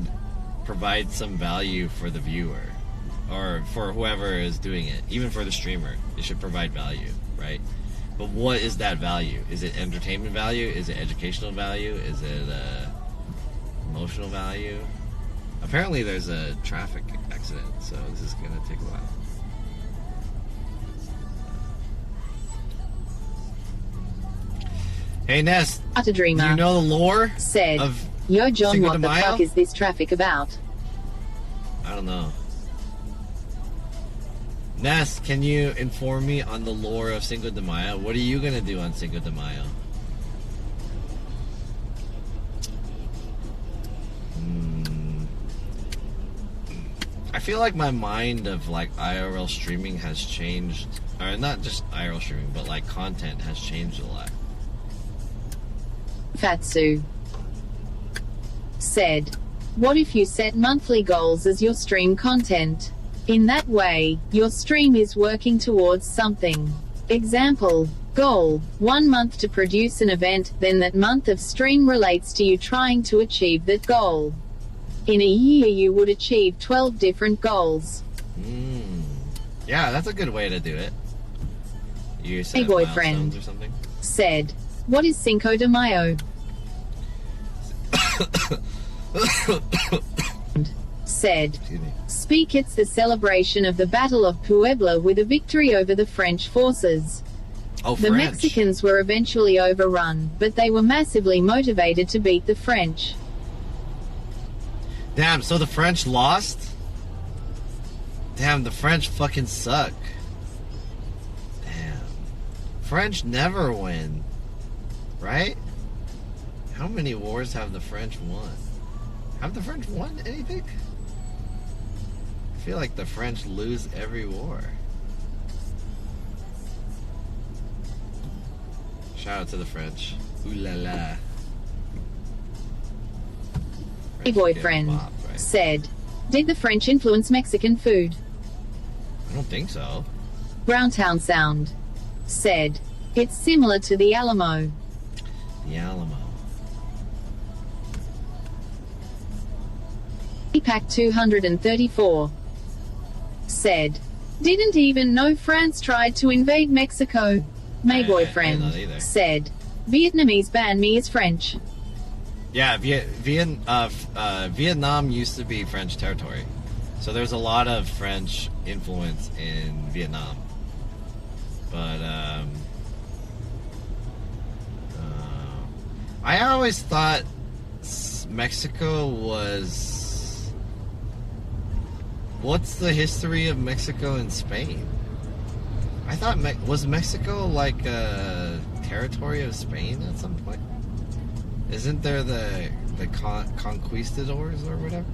[SPEAKER 22] provide some value for the viewer, or for whoever is doing it, even for the streamer. It should provide value, right? But what is that value? Is it entertainment value? Is it educational value? Is it emotional value? Apparently there's a traffic accident, so this is going to take a while. Hey Ness,
[SPEAKER 23] Utter Dreamer,
[SPEAKER 22] do you know the lore
[SPEAKER 23] said,
[SPEAKER 22] of
[SPEAKER 23] Yo John,
[SPEAKER 22] Cinco
[SPEAKER 23] what
[SPEAKER 22] de
[SPEAKER 23] the
[SPEAKER 22] Mayo?
[SPEAKER 23] fuck is this traffic about?
[SPEAKER 22] I don't know. Ness, can you inform me on the lore of Cinco de Mayo? What are you going to do on Cinco de Mayo? I
[SPEAKER 5] feel like my mind of like IRL streaming has changed, or not just IRL streaming, but like content has changed a lot.
[SPEAKER 23] Fatsu said, what if you set monthly goals as your stream content? In that way, your stream is working towards something. Example, goal, 1 month to produce an event, then that month of stream relates to you trying to achieve that goal. In a year you would achieve 12 different goals.
[SPEAKER 5] Yeah, that's a good way to do it. You
[SPEAKER 23] A
[SPEAKER 5] set
[SPEAKER 23] boyfriend
[SPEAKER 5] milestones or something.
[SPEAKER 23] said, what is Cinco de Mayo? Said, speak, it's the celebration of the Battle of Puebla with a victory over the French forces.
[SPEAKER 5] Oh,
[SPEAKER 23] the
[SPEAKER 5] French.
[SPEAKER 23] Mexicans were eventually overrun, but they were massively motivated to beat the French.
[SPEAKER 5] Damn, so the French lost? Damn, the French fucking suck. Damn. French never win. Right? How many wars have the French won? Have the French won anything? I feel like the French lose every war. Shout out to the French. Ooh la la.
[SPEAKER 23] A boyfriend said, did the French influence Mexican food?
[SPEAKER 5] I don't think so.
[SPEAKER 23] Browntown Sound said, it's similar to the Alamo.
[SPEAKER 5] The Alamo.
[SPEAKER 23] Pack 234 said, didn't even know France tried to invade Mexico. My boyfriend said, Vietnamese banh mi is French.
[SPEAKER 5] Yeah, Vietnam used to be French territory. So there's a lot of French influence in Vietnam. But, I always thought Mexico was... What's the history of Mexico and Spain? I thought, was Mexico like a territory of Spain at some point? Isn't there the conquistadors or whatever?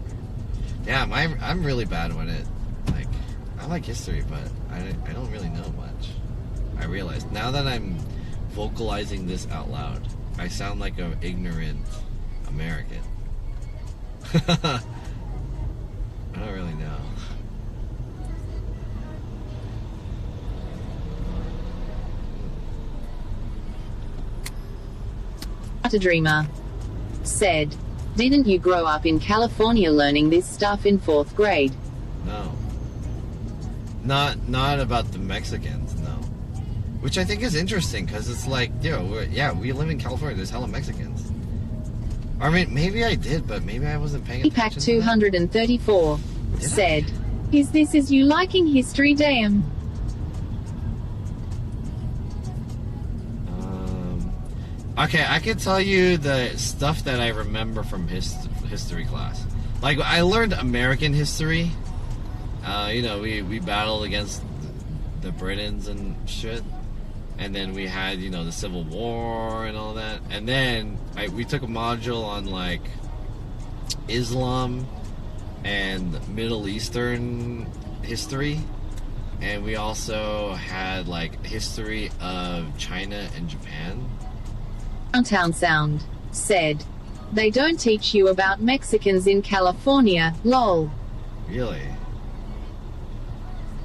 [SPEAKER 5] Yeah, I'm really bad when it, like, I like history, but I don't really know much. I realized, now that I'm vocalizing this out loud, I sound like an ignorant American. I don't really know.
[SPEAKER 23] A dreamer said, didn't you grow up in California learning this stuff in 4th grade?
[SPEAKER 5] No. Not about the Mexicans, no. Which I think is interesting, because it's like, we live in California, there's hella Mexicans. I mean, maybe I did, but maybe I wasn't paying attention.
[SPEAKER 23] Pack 234 said, is this as you liking history, damn?
[SPEAKER 5] Okay, I can tell you the stuff that I remember from history class. Like, I learned American history. We battled against the Britons and shit. And then we had, the Civil War and all that. And then we took a module on, like, Islam and Middle Eastern history. And we also had, like, history of China and Japan.
[SPEAKER 23] Downtown Sound said, they don't teach you about Mexicans in California, lol.
[SPEAKER 5] Really?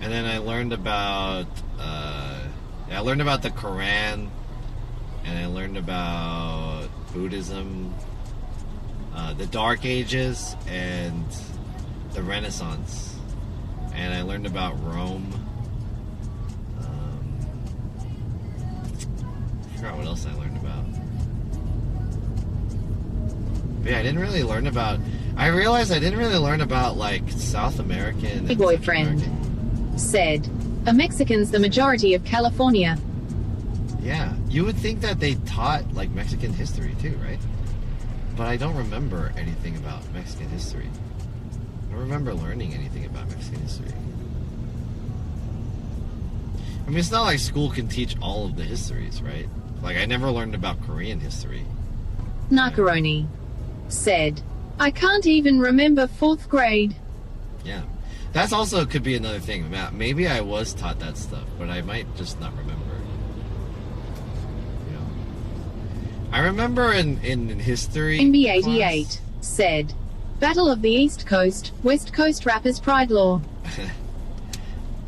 [SPEAKER 5] And then I learned about, the Quran, and I learned about Buddhism, the Dark Ages, and the Renaissance. And I learned about Rome. I forgot what else I learned about. But yeah, I didn't really learn about... I realized I didn't really learn about, like, South American...
[SPEAKER 23] A boyfriend said, are Mexicans the majority of California?
[SPEAKER 5] Yeah, you would think that they taught, like, Mexican history, too, right? But I don't remember anything about Mexican history. I don't remember learning anything about Mexican history. I mean, it's not like school can teach all of the histories, right? Like, I never learned about Korean history.
[SPEAKER 23] Nakaroni said, I can't even remember 4th grade.
[SPEAKER 5] Yeah.
[SPEAKER 22] That's also could be another thing. Maybe I was taught that stuff, but I might just not remember. You know, I remember in history.
[SPEAKER 23] MB88 said, "Battle of the East Coast, West Coast rappers pride law."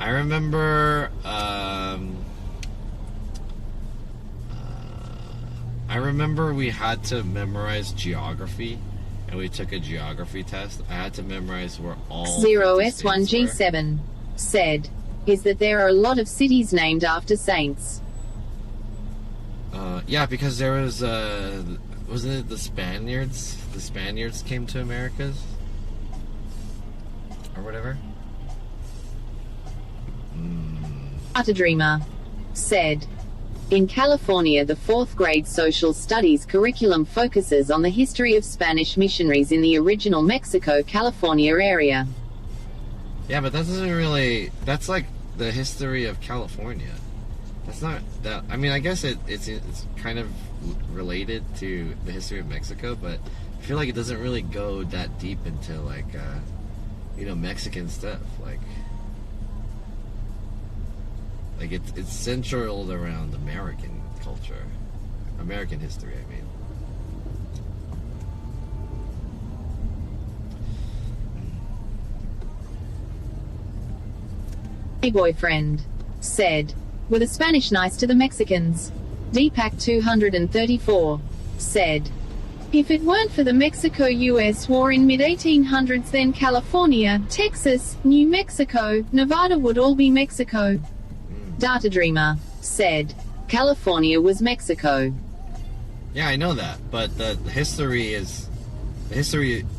[SPEAKER 22] I remember. I remember we had to memorize geography, and we took a geography test. I had to memorize where all
[SPEAKER 23] 0S1G7 said, "Is that there are a lot of cities named after saints."
[SPEAKER 22] Yeah, because there was wasn't it the Spaniards? The Spaniards came to Americas or whatever.
[SPEAKER 23] Art Dreamer said, "In California, the 4th grade social studies curriculum focuses on the history of Spanish missionaries in the original Mexico, California area."
[SPEAKER 22] Yeah, but that doesn't really. That's like the history of California. That's not that. I mean, I guess it's kind of related to the history of Mexico, but I feel like it doesn't really go that deep into like Mexican stuff. Like it's centered around American culture, American history. I mean.
[SPEAKER 23] A boyfriend said, "Were the Spanish nice to the Mexicans?" Deepak 234 said, "If it weren't for the Mexico-US war in mid-1800s, then California, Texas, New Mexico, Nevada would all be Mexico." Data Dreamer said, "California was Mexico."
[SPEAKER 22] Yeah, I know that, but the history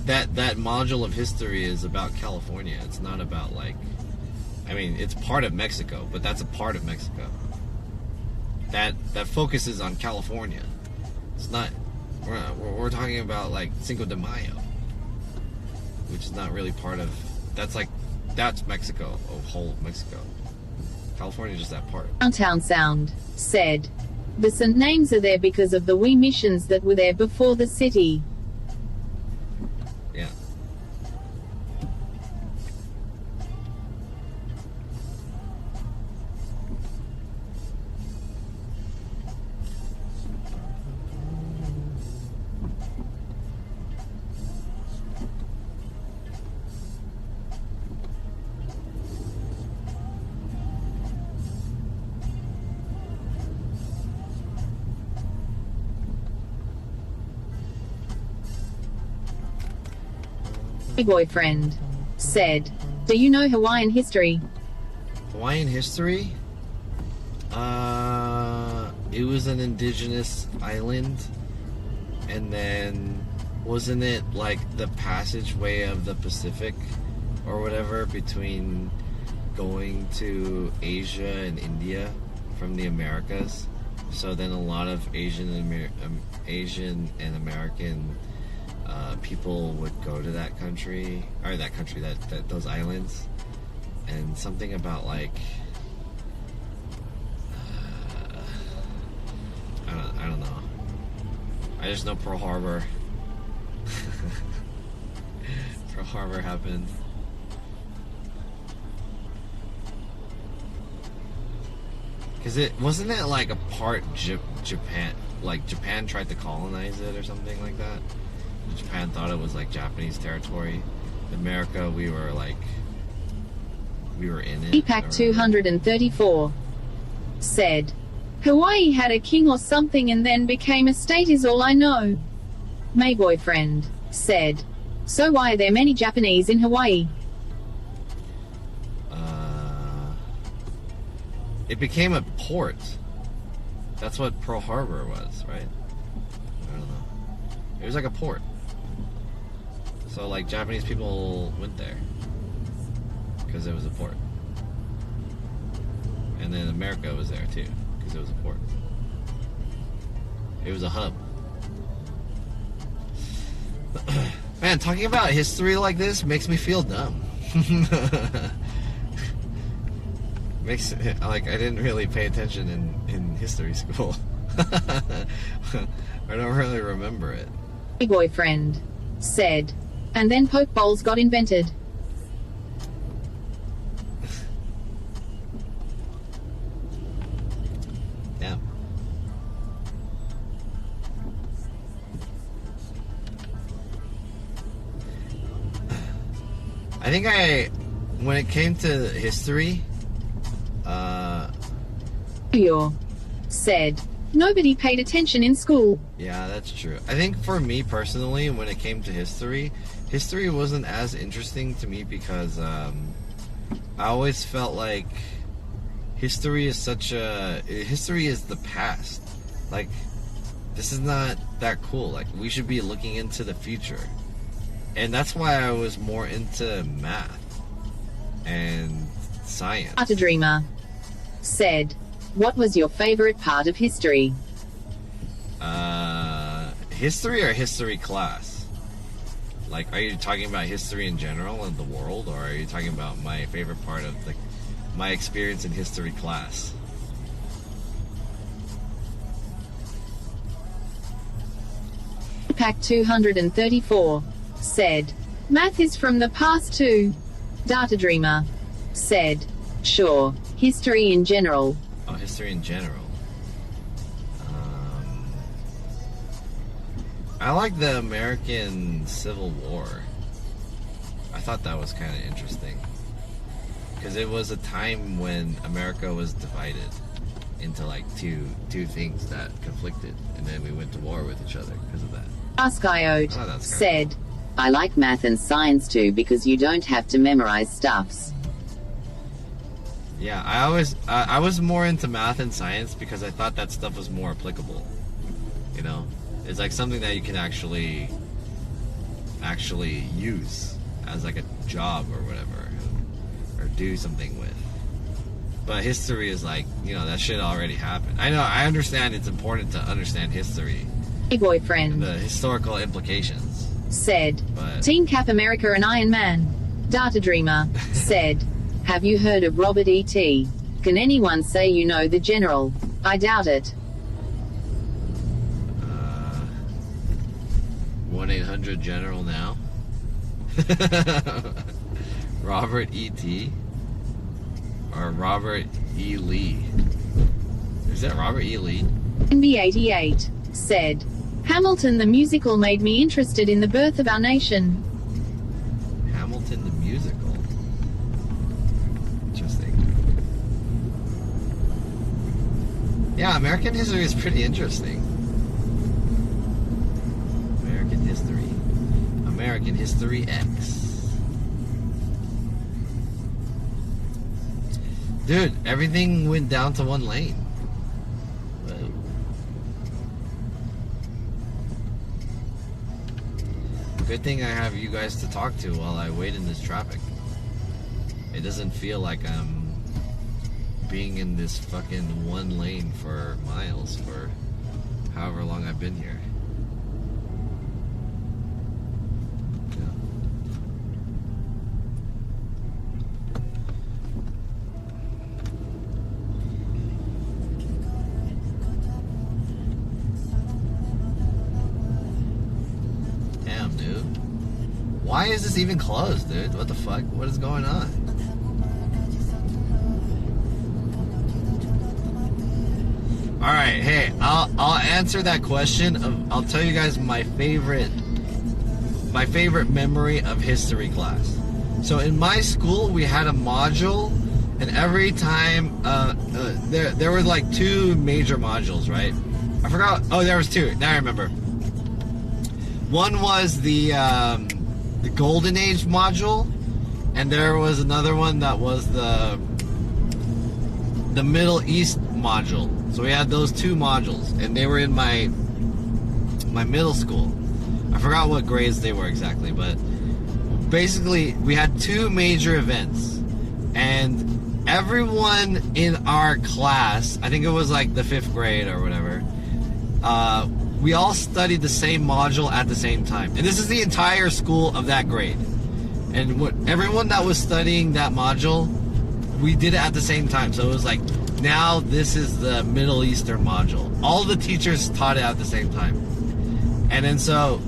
[SPEAKER 22] that module of history is about California. It's not about it's part of Mexico, but that's a part of Mexico. That focuses on California. It's not. We're talking about like Cinco de Mayo, which is not really part of. That's Mexico, a whole Mexico. California is just that part.
[SPEAKER 23] Downtown Sound said, "The St. names are there because of the wee missions that were there before the city."
[SPEAKER 22] Yeah.
[SPEAKER 23] A boyfriend said, "Do you know Hawaiian history?"
[SPEAKER 22] Hawaiian history? It was an indigenous island, and then wasn't it like the passageway of the Pacific or whatever between going to Asia and India from the Americas? So then a lot of Asian and American people would go to that country, or those islands, and something about like I don't know. I just know Pearl Harbor. Pearl Harbor happened. Cause wasn't it like a part Japan? Like Japan tried to colonize it or something like that. Japan thought it was like Japanese territory. America, we were in it.
[SPEAKER 23] Deepak 234 said, "Hawaii had a king or something and then became a state is all I know." My boyfriend said, "So why are there many Japanese in Hawaii?"
[SPEAKER 22] It became a port. That's what Pearl Harbor was, right? I don't know. It was like a port. So like Japanese people went there because it was a port. And then America was there too because it was a port. It was a hub. Man, talking about history like this makes me feel dumb. Makes like I didn't really pay attention in history school. I don't really remember it.
[SPEAKER 23] My boyfriend said, "And then poke bowls got invented."
[SPEAKER 5] think when it came to history,
[SPEAKER 23] said, nobody paid attention in school.
[SPEAKER 5] Yeah, that's true. I think for me personally, when it came to history wasn't as interesting to me because I always felt like history is the past. Like, this is not that cool. Like, we should be looking into the future. And that's why I was more into math and science.
[SPEAKER 23] Art Dreamer said, what was your favorite part of history?
[SPEAKER 5] History or history class? Like, are you talking about history in general in the world, or are you talking about my favorite part of my experience in history class?
[SPEAKER 23] Pack 234 said, math is from the past too. Data Dreamer said, sure, history in general.
[SPEAKER 5] Oh, history in general. I like the American Civil War. I thought that was kind of interesting. Because it was a time when America was divided into like two things that conflicted. And then we went to war with each other because of that.
[SPEAKER 23] Askiote said, I like math and science too because you don't have to memorize stuffs.
[SPEAKER 5] Yeah, I was more into math and science because I thought that stuff was more applicable. You know? It's like something that you can actually use as like a job or whatever, or do something with. But history is like, you know, that shit already happened. I understand it's important to understand history.
[SPEAKER 23] Hey boyfriend.
[SPEAKER 5] And the historical implications.
[SPEAKER 23] Said,
[SPEAKER 5] But
[SPEAKER 23] Team Cap America and Iron Man. Data Dreamer said, have you heard of Robert E.T.? Can anyone say you know the general? I doubt it.
[SPEAKER 5] 1-800-GENERAL now. Robert E.T. or Robert E. Lee? Is that Robert E. Lee?
[SPEAKER 23] NB88 said, Hamilton the musical made me interested in the birth of our nation.
[SPEAKER 5] Hamilton the musical? Interesting. Yeah, American history is pretty interesting. American History X. Dude, everything went down to one lane. Whoa. Good thing I have you guys to talk to while I wait in this traffic. It doesn't feel like I'm being in this fucking one lane for miles for however long I've been here. Why is this even closed, dude? What the fuck? What is going on? Alright, hey, I'll answer that question. I'll tell you guys my favorite memory of history class. So in my school, we had a module, and every time, there were like two major modules, right? I forgot, oh, there was two, now I remember. One was the Golden Age module, and there was another one that was the Middle East module. So we had those two modules, and they were in my middle school. I forgot what grades they were exactly, but basically we had two major events, and everyone in our class, I think it was like the 5th grade or whatever, we all studied the same module at the same time. And this is the entire school of that grade. And everyone that was studying that module, we did it at the same time. So it was like, now this is the Middle Eastern module. All the teachers taught it at the same time. And then so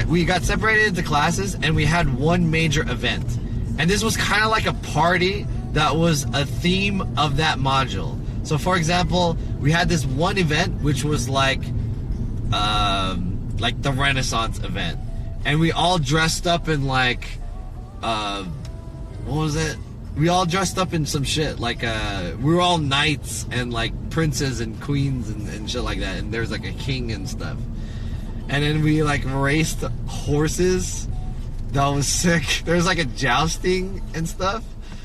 [SPEAKER 5] we got separated into classes, and we had one major event. And this was kind of like a party that was a theme of that module. So for example, we had this one event which was like the Renaissance event, and we all dressed up in like what was it? We all dressed up in some shit. Like, we were all knights and, like, princes and queens and shit like that. And there's, like, a king and stuff. And then we, like, raced horses. That was sick. There was, like, a jousting and stuff.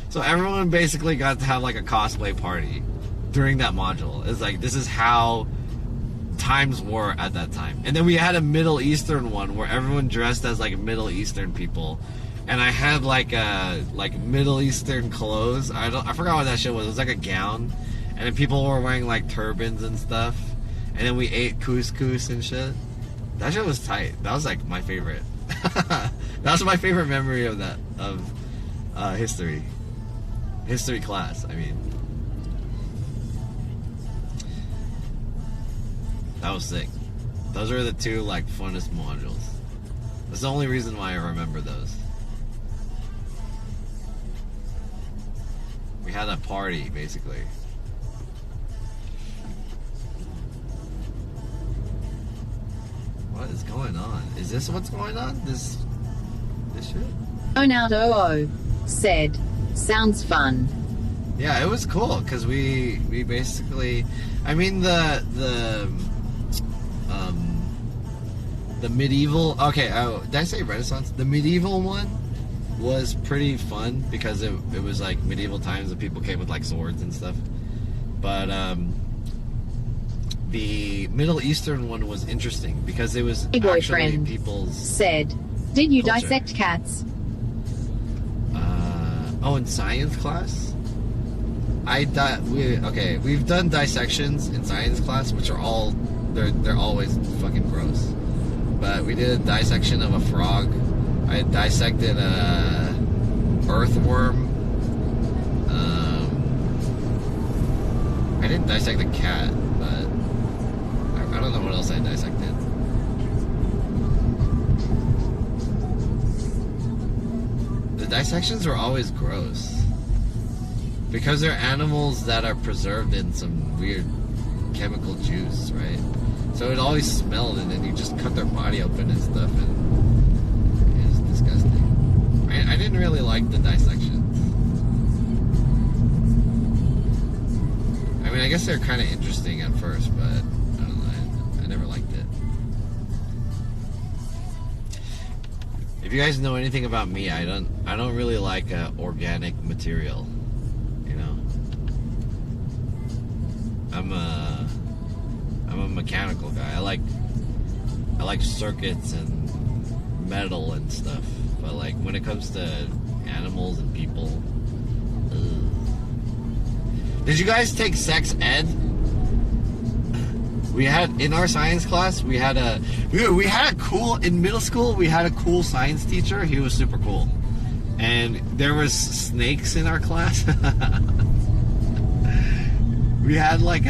[SPEAKER 5] So everyone basically got to have, like, a cosplay party during that module. It's like, this is how times were at that time. And then we had a Middle Eastern one where everyone dressed as, like, Middle Eastern people. And I had like Middle Eastern clothes. I forgot what that shit was. It was like a gown, and then people were wearing like turbans and stuff. And then we ate couscous and shit. That shit was tight. That was like my favorite. That was my favorite memory of that history class. I mean, that was sick. Those are the two like funnest modules. That's the only reason why I remember those. We had a party, basically. What is going on? Is this what's going on? This shit?
[SPEAKER 23] Onauto said, sounds fun.
[SPEAKER 5] Yeah, it was cool, because we basically... I mean, the medieval... Okay, did I say Renaissance? The medieval one was pretty fun because it was like medieval times and people came with like swords and stuff. But the Middle Eastern one was interesting because it was actually people's
[SPEAKER 23] said, did you
[SPEAKER 5] culture.
[SPEAKER 23] dissect cats?
[SPEAKER 5] Oh, in science class? We've done dissections in science class, which are all they're always fucking gross. But we did a dissection of a frog. I dissected a earthworm. I didn't dissect a cat, but I don't know what else I dissected. The dissections were always gross because they're animals that are preserved in some weird chemical juice, right? So it always smelled, and then you just cut their body open and stuff, and it was disgusting. I didn't really like the dissections. I mean, I guess they're kind of interesting at first, but I don't know. I never liked it. If you guys know anything about me, I don't really like organic material. You know, I'm a mechanical guy. I like circuits and metal and stuff. But like when it comes to animals and people, did you guys take sex ed? We had in our science class. We had a cool in middle school. We had a cool science teacher. He was super cool, and there was snakes in our class. We had like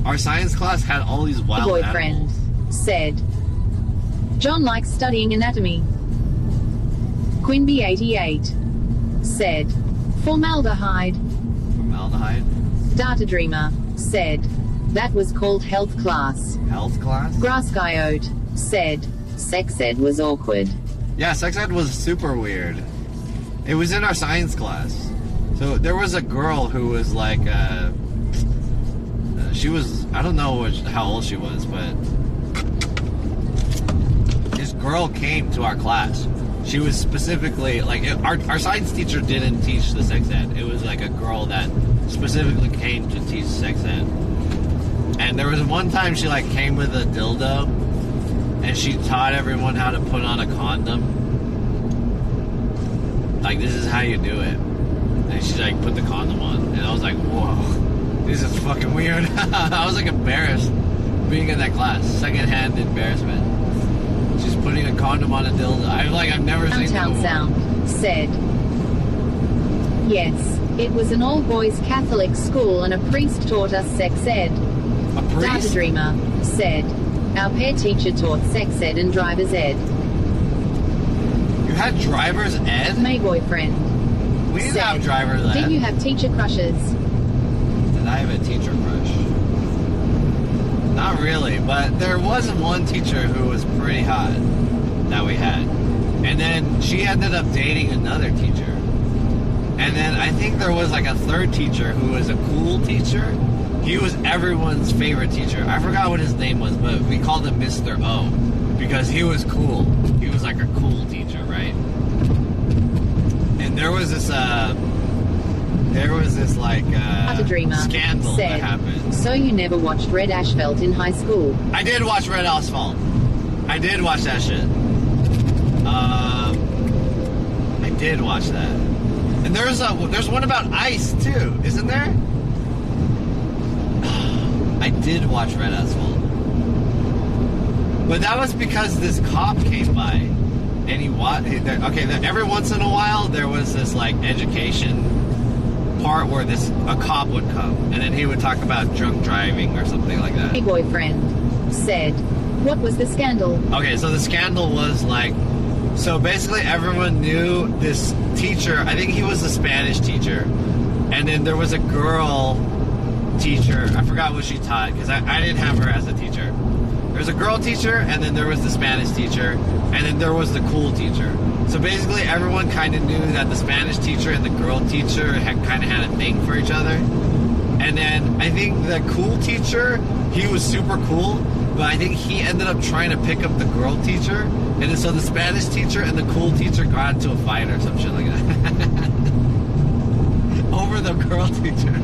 [SPEAKER 5] our science class had all these wild
[SPEAKER 23] boyfriend
[SPEAKER 5] animals.
[SPEAKER 23] Said, John likes studying anatomy. Quinby88 said, formaldehyde.
[SPEAKER 5] Formaldehyde?
[SPEAKER 23] Data Dreamer said, that was called health class.
[SPEAKER 5] Health class?
[SPEAKER 23] Grass Coyote said, sex ed was awkward.
[SPEAKER 5] Yeah, sex ed was super weird. It was in our science class. So there was a girl who was like, she was, I don't know how old she was, but this girl came to our class. She was specifically, like, our science teacher didn't teach the sex ed. It was like a girl that specifically came to teach sex ed. And there was one time she, like, came with a dildo, and she taught everyone how to put on a condom. Like, this is how you do it. And she, like, put the condom on. And I was like, whoa, this is fucking weird. I was, like, embarrassed being in that class. Secondhand embarrassment. She's putting a condom on a dildo. I've never seen that
[SPEAKER 23] Downtown Sound said, yes, it was an all-boys Catholic school and a priest taught us sex ed.
[SPEAKER 5] A priest?
[SPEAKER 23] Data Dreamer said, our pair teacher taught sex ed and driver's ed.
[SPEAKER 5] You had driver's ed?
[SPEAKER 23] May boyfriend.
[SPEAKER 5] We didn't have driver's ed.
[SPEAKER 23] Did you have teacher crushes?
[SPEAKER 5] Did I have a teacher crush? Not really, but there was one teacher who was pretty hot that we had. And then she ended up dating another teacher. And then I think there was like a third teacher who was a cool teacher. He was everyone's favorite teacher. I forgot what his name was, but we called him Mr. O because he was cool. He was like a cool teacher, right? And there was this like scandal
[SPEAKER 23] said,
[SPEAKER 5] that happened.
[SPEAKER 23] So you never watched Red Asphalt in high school?
[SPEAKER 5] I did watch Red Asphalt. I did watch that shit. I did watch that. And there's one about ice too, isn't there? I did watch Red Asphalt. But that was because this cop came by and he every once in a while there was this like education part where a cop would come and then he would talk about drunk driving or something like that.
[SPEAKER 23] My boyfriend said, what was the scandal?
[SPEAKER 5] Okay, so the scandal was like, so basically everyone knew this teacher. I think he was a Spanish teacher. And then there was a girl teacher. I forgot what she taught because I didn't have her as a teacher. There was a girl teacher and then there was the Spanish teacher and then there was the cool teacher. So basically everyone kind of knew that the Spanish teacher and the girl teacher had kind of had a thing for each other. And then I think the cool teacher, he was super cool, but I think he ended up trying to pick up the girl teacher. And then so the Spanish teacher and the cool teacher got into a fight or some shit like that. Over the girl teacher.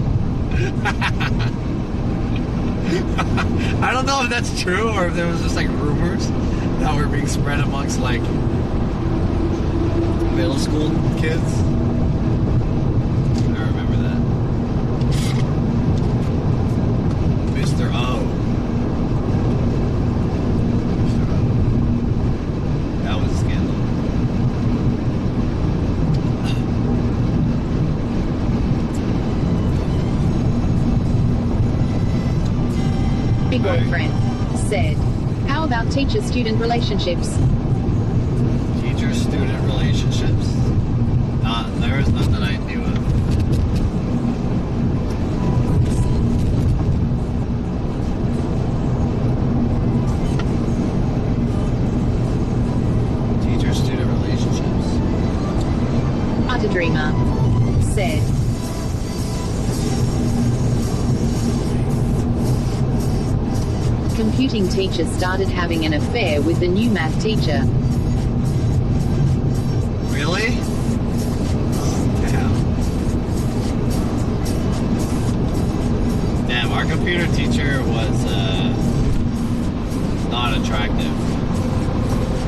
[SPEAKER 5] I don't know if that's true or if there was just like rumors that were being spread amongst like middle school kids. I remember that. Mr. O. That was a scandal.
[SPEAKER 23] My boyfriend said, how about teacher-student relationships?
[SPEAKER 5] Teacher-student relationships? There was none that I knew of. Teacher-student relationships.
[SPEAKER 23] Utter Dreamer said, computing teacher started having an affair with the new math teacher.
[SPEAKER 5] Really? Damn, our computer teacher was not attractive.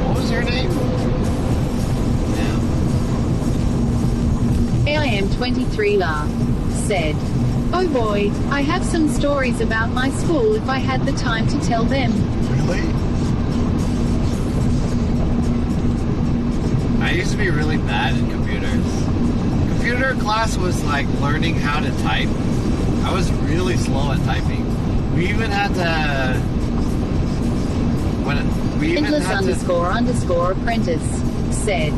[SPEAKER 5] What was your name?
[SPEAKER 23] I am 23 La said, oh boy, I have some stories about my school if I had the time to tell them.
[SPEAKER 5] Really? I used to be really bad at computers. Computer class was like learning how to type. I was really slow at typing. We even had to...
[SPEAKER 23] Endless__apprentice said,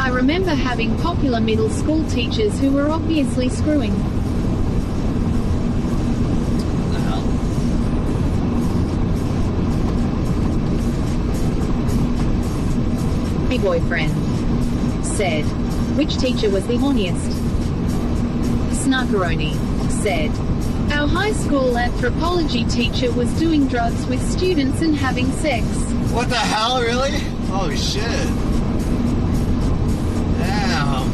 [SPEAKER 23] I remember having popular middle school teachers who were obviously screwing.
[SPEAKER 5] What the hell?
[SPEAKER 23] My boyfriend said, which teacher was the horniest? Snarkaroni said, our high school anthropology teacher was doing drugs with students and having sex.
[SPEAKER 5] What the hell, really? Holy shit. Damn.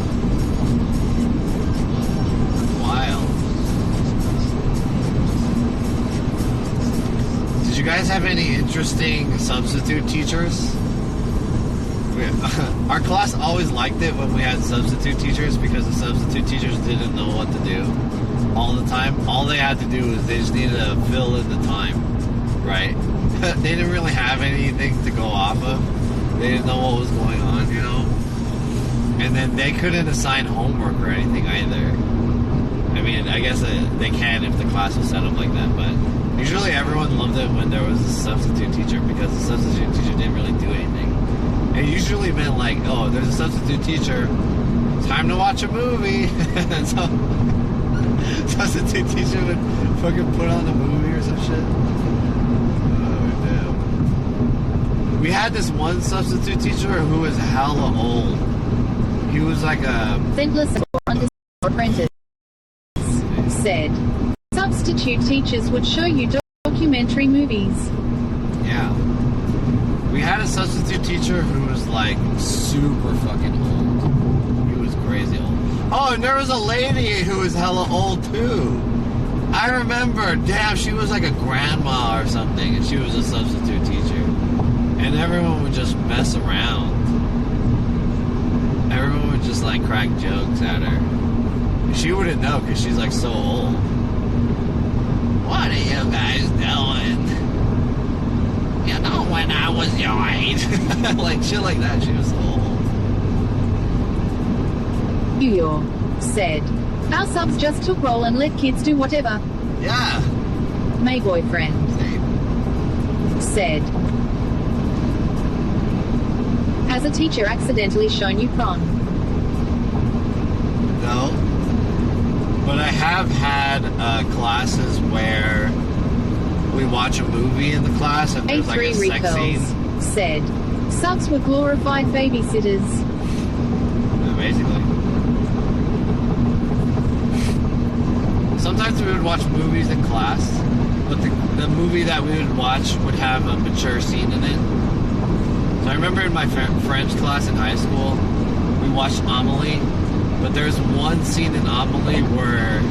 [SPEAKER 5] Wild. Did you guys have any interesting substitute teachers? Our class always liked it when we had substitute teachers because the substitute teachers didn't know what to do all the time. All they had to do was they just needed to fill in the time, right? They didn't really have anything to go off of. They didn't know what was going on, you know? And then they couldn't assign homework or anything either. I mean, I guess they can if the class was set up like that, but usually everyone loved it when there was a substitute teacher because the substitute teacher didn't really do anything. It usually meant like, oh, there's a substitute teacher, time to watch a movie. And so, substitute teacher would fucking put on a movie or some shit. Oh, damn. We had had this one substitute teacher who was hella old. He was like a...
[SPEAKER 23] Thankless apprentice said, substitute teachers would show you documentary movies.
[SPEAKER 5] Yeah. We had a substitute teacher who was like super fucking old. He was crazy old. Oh, and there was a lady who was hella old too. I remember, damn, she was like a grandma or something, and she was a substitute teacher. And everyone would just mess around. Everyone would just like crack jokes at her. She wouldn't know because she's like so old. What are you guys doing? You know when I was your age. Like shit like that. She was so old.
[SPEAKER 23] New York said, our subs just took roll and let kids do whatever.
[SPEAKER 5] Yeah.
[SPEAKER 23] My boyfriend said, has a teacher accidentally shown you prawn?
[SPEAKER 5] No. But I have had classes where we watch a movie in the class and there's like a sex scene.
[SPEAKER 23] Said, subs were glorified babysitters.
[SPEAKER 5] Yeah, basically. Sometimes we would watch movies in class, but the movie that we would watch would have a mature scene in it. So I remember in my French class in high school, we watched Amelie, but there's one scene in Amelie where...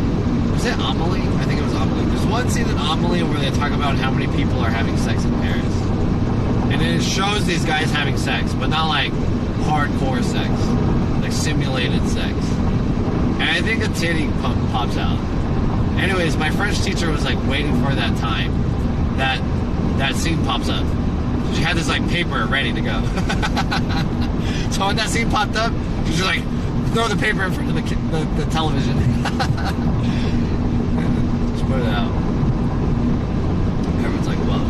[SPEAKER 5] Was it Amelie? I think it was Amelie. There's one scene in Amelie where they talk about how many people are having sex in Paris. And then it shows these guys having sex, but not like hardcore sex. Like simulated sex. And I think a titty pops out. Anyways, my French teacher was like waiting for that time that scene pops up. She had this like paper ready to go. So when that scene popped up, she just like throw the paper in front of the television. Just put it out. Everyone's like, whoa.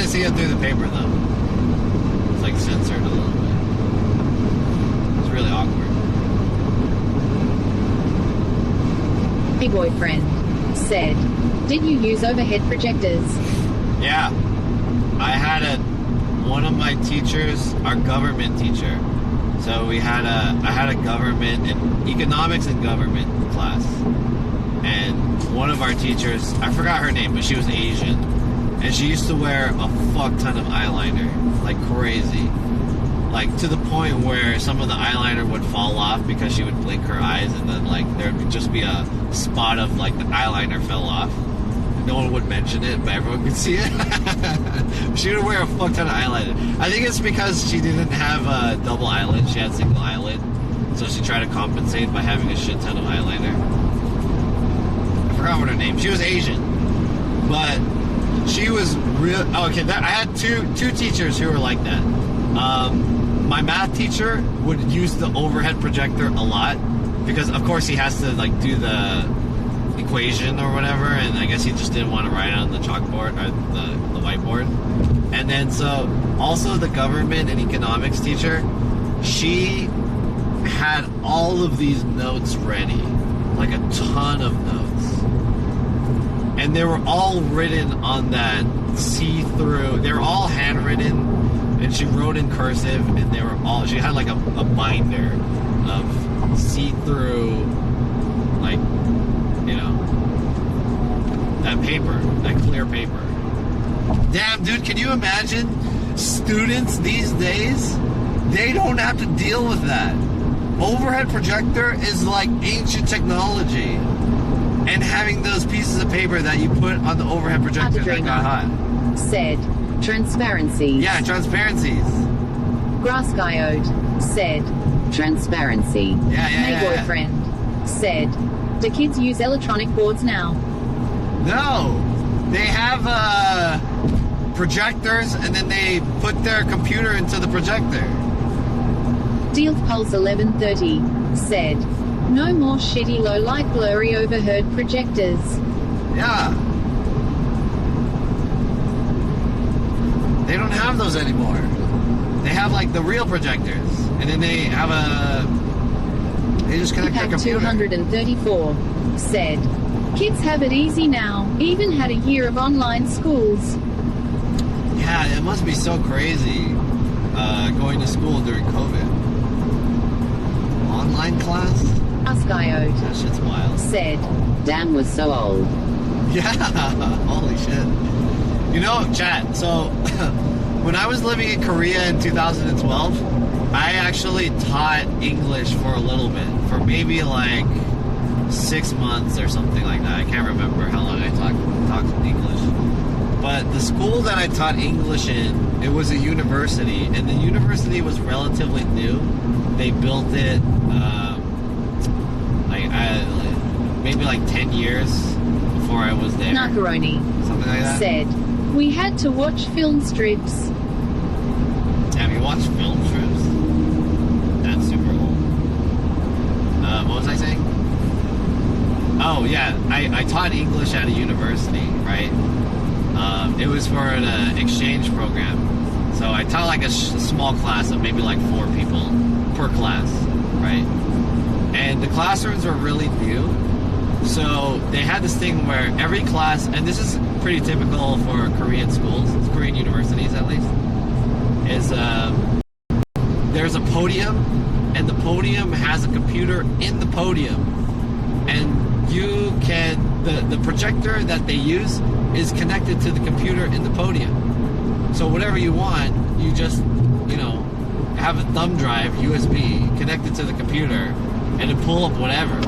[SPEAKER 5] See it through the paper though. It's like censored a little bit. It's really awkward.
[SPEAKER 23] My boyfriend said, did you use overhead projectors?
[SPEAKER 5] Yeah. I had one of my teachers, our government teacher. So I had a government and economics and government class. And one of our teachers, I forgot her name, but she was Asian. And she used to wear a fuck ton of eyeliner, like crazy. Like to the point where some of the eyeliner would fall off because she would blink her eyes and then like there would just be a spot of like the eyeliner fell off. No one would mention it, but everyone could see it. She would wear a fuck ton of eyeliner. I think it's because she didn't have a double eyelid, she had single eyelid. So she tried to compensate by having a shit ton of eyeliner. I forgot what her name. She was Asian. But she was real. Okay, I had two teachers who were like that. My math teacher would use the overhead projector a lot because, of course, he has to like do the equation or whatever, and I guess he just didn't want to write it on the chalkboard or the whiteboard. And then so also the government and economics teacher, she had all of these notes ready, like a ton of notes. And they were all written on that see-through, they were all handwritten, and she wrote in cursive, and they were all, she had like a binder of see-through, like, you know, that paper, that clear paper. Damn, dude, can you imagine students these days? They don't have to deal with that. Overhead projector is like ancient technology. And having those pieces of paper that you put on the overhead projector that got hot.
[SPEAKER 23] Said, transparencies.
[SPEAKER 5] Yeah, transparencies.
[SPEAKER 23] Grass Coyote said, transparency.
[SPEAKER 5] Yeah.
[SPEAKER 23] My boyfriend said, do kids use electronic boards now?
[SPEAKER 5] No. They have projectors and then they put their computer into the projector.
[SPEAKER 23] Deals Pulse 1130 said, no more shitty low-light blurry overhead projectors.
[SPEAKER 5] Yeah. They don't have those anymore. They have like the real projectors, and then they have they just connect their computer.
[SPEAKER 23] 234 said, kids have it easy now, even had a year of online schools.
[SPEAKER 5] Yeah, it must be so crazy going to school during COVID. Online class?
[SPEAKER 23] Ascayode
[SPEAKER 5] That shit's wild.
[SPEAKER 23] said, Dan was so old.
[SPEAKER 5] Yeah, holy shit. You know, chat, so when I was living in Korea in 2012, I actually taught English for a little bit, for maybe like 6 months or something like that. I can't remember how long I taught English. But the school that I taught English in, it was a university, and the university was relatively new. They built it maybe like 10 years before I was there.
[SPEAKER 23] Nakaroni
[SPEAKER 5] Something like that.
[SPEAKER 23] said, we had to watch film strips.
[SPEAKER 5] Have you watched film strips? That's super old. What was I saying? Oh, yeah. I taught English at a university, right? It was for an exchange program. So I taught like a small class of maybe like 4 people per class, right? And the classrooms were really new. So they had this thing where every class, and this is pretty typical for Korean schools, Korean universities at least, is there's a podium, and the podium has a computer in the podium. And you can, the projector that they use is connected to the computer in the podium. So whatever you want, you just, have a thumb drive, USB, connected to the computer, and then pull up whatever.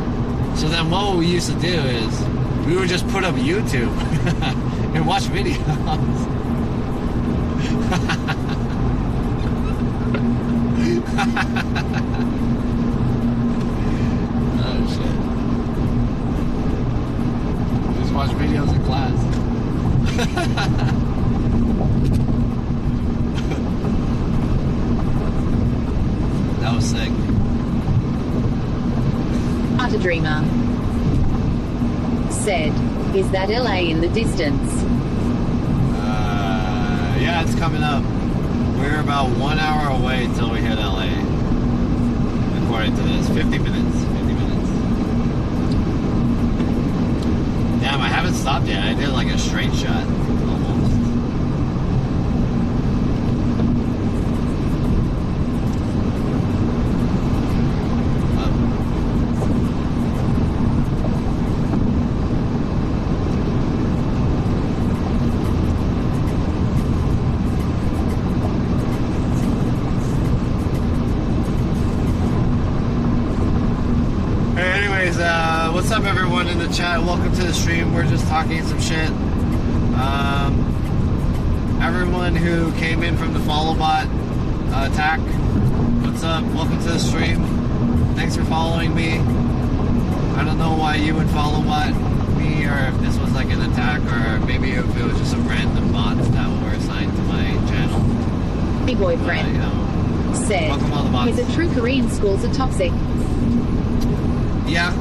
[SPEAKER 5] So then what we used to do is, we would just put up YouTube and watch videos. Oh shit. Just watch videos in class. That was sick.
[SPEAKER 23] Utter Dreamer said, is that LA in the distance?
[SPEAKER 5] Yeah, it's coming up. We're about 1 hour away till we hit LA. According to this, 50 minutes. 50 minutes. Damn, I haven't stopped yet. I did like a straight shot. Almost. What's up, everyone in the chat? Welcome to the stream. We're just talking some shit. Everyone who came in from the FollowBot attack, what's up? Welcome to the stream. Thanks for following me. I don't know why you would FollowBot me, or if this was like an attack, or maybe if it was just some random bots that were assigned to my channel.
[SPEAKER 23] Big boyfriend said, is it true Korean schools are toxic?
[SPEAKER 5] Yeah.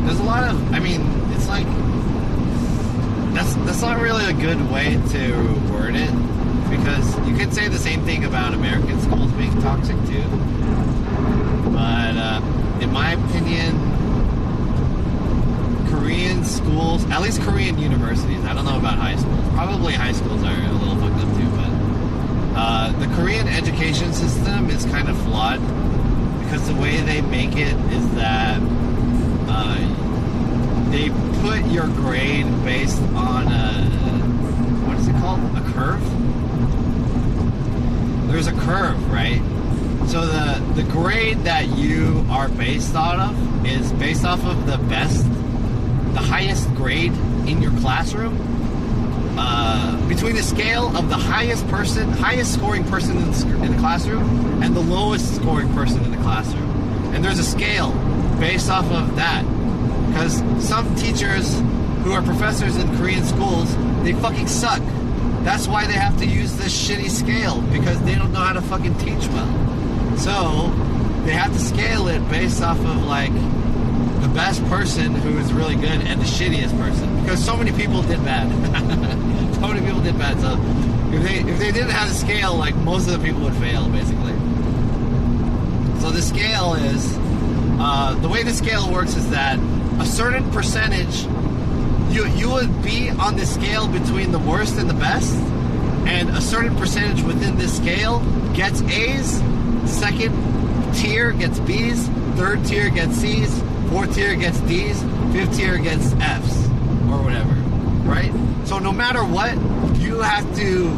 [SPEAKER 5] There's a lot of, it's like, that's not really a good way to word it, because you could say the same thing about American schools being toxic too. But in my opinion, Korean schools, at least Korean universities, I don't know about high schools, probably high schools are a little fucked up too, but the Korean education system is kind of flawed, because the way they make it is that they put your grade based on what is it called? A curve? There's a curve, right? So the grade that you are based out of is based off of the highest grade in your classroom, between the scale of the highest scoring person in the classroom and the lowest scoring person in the classroom. And there's a scale based off of that. Because some teachers who are professors in Korean schools, they fucking suck. That's why they have to use this shitty scale, because they don't know how to fucking teach well. So they have to scale it based off of like the best person who is really good and the shittiest person. Because so many people did bad. So many people did bad. So If they didn't have the scale, like most of the people would fail, basically. So the scale is the way the scale works is that a certain percentage you would be on the scale between the worst and the best, and a certain percentage within this scale gets A's, second tier gets B's, third tier gets C's, fourth tier gets D's, fifth tier gets F's, or whatever, right? So no matter what, you have to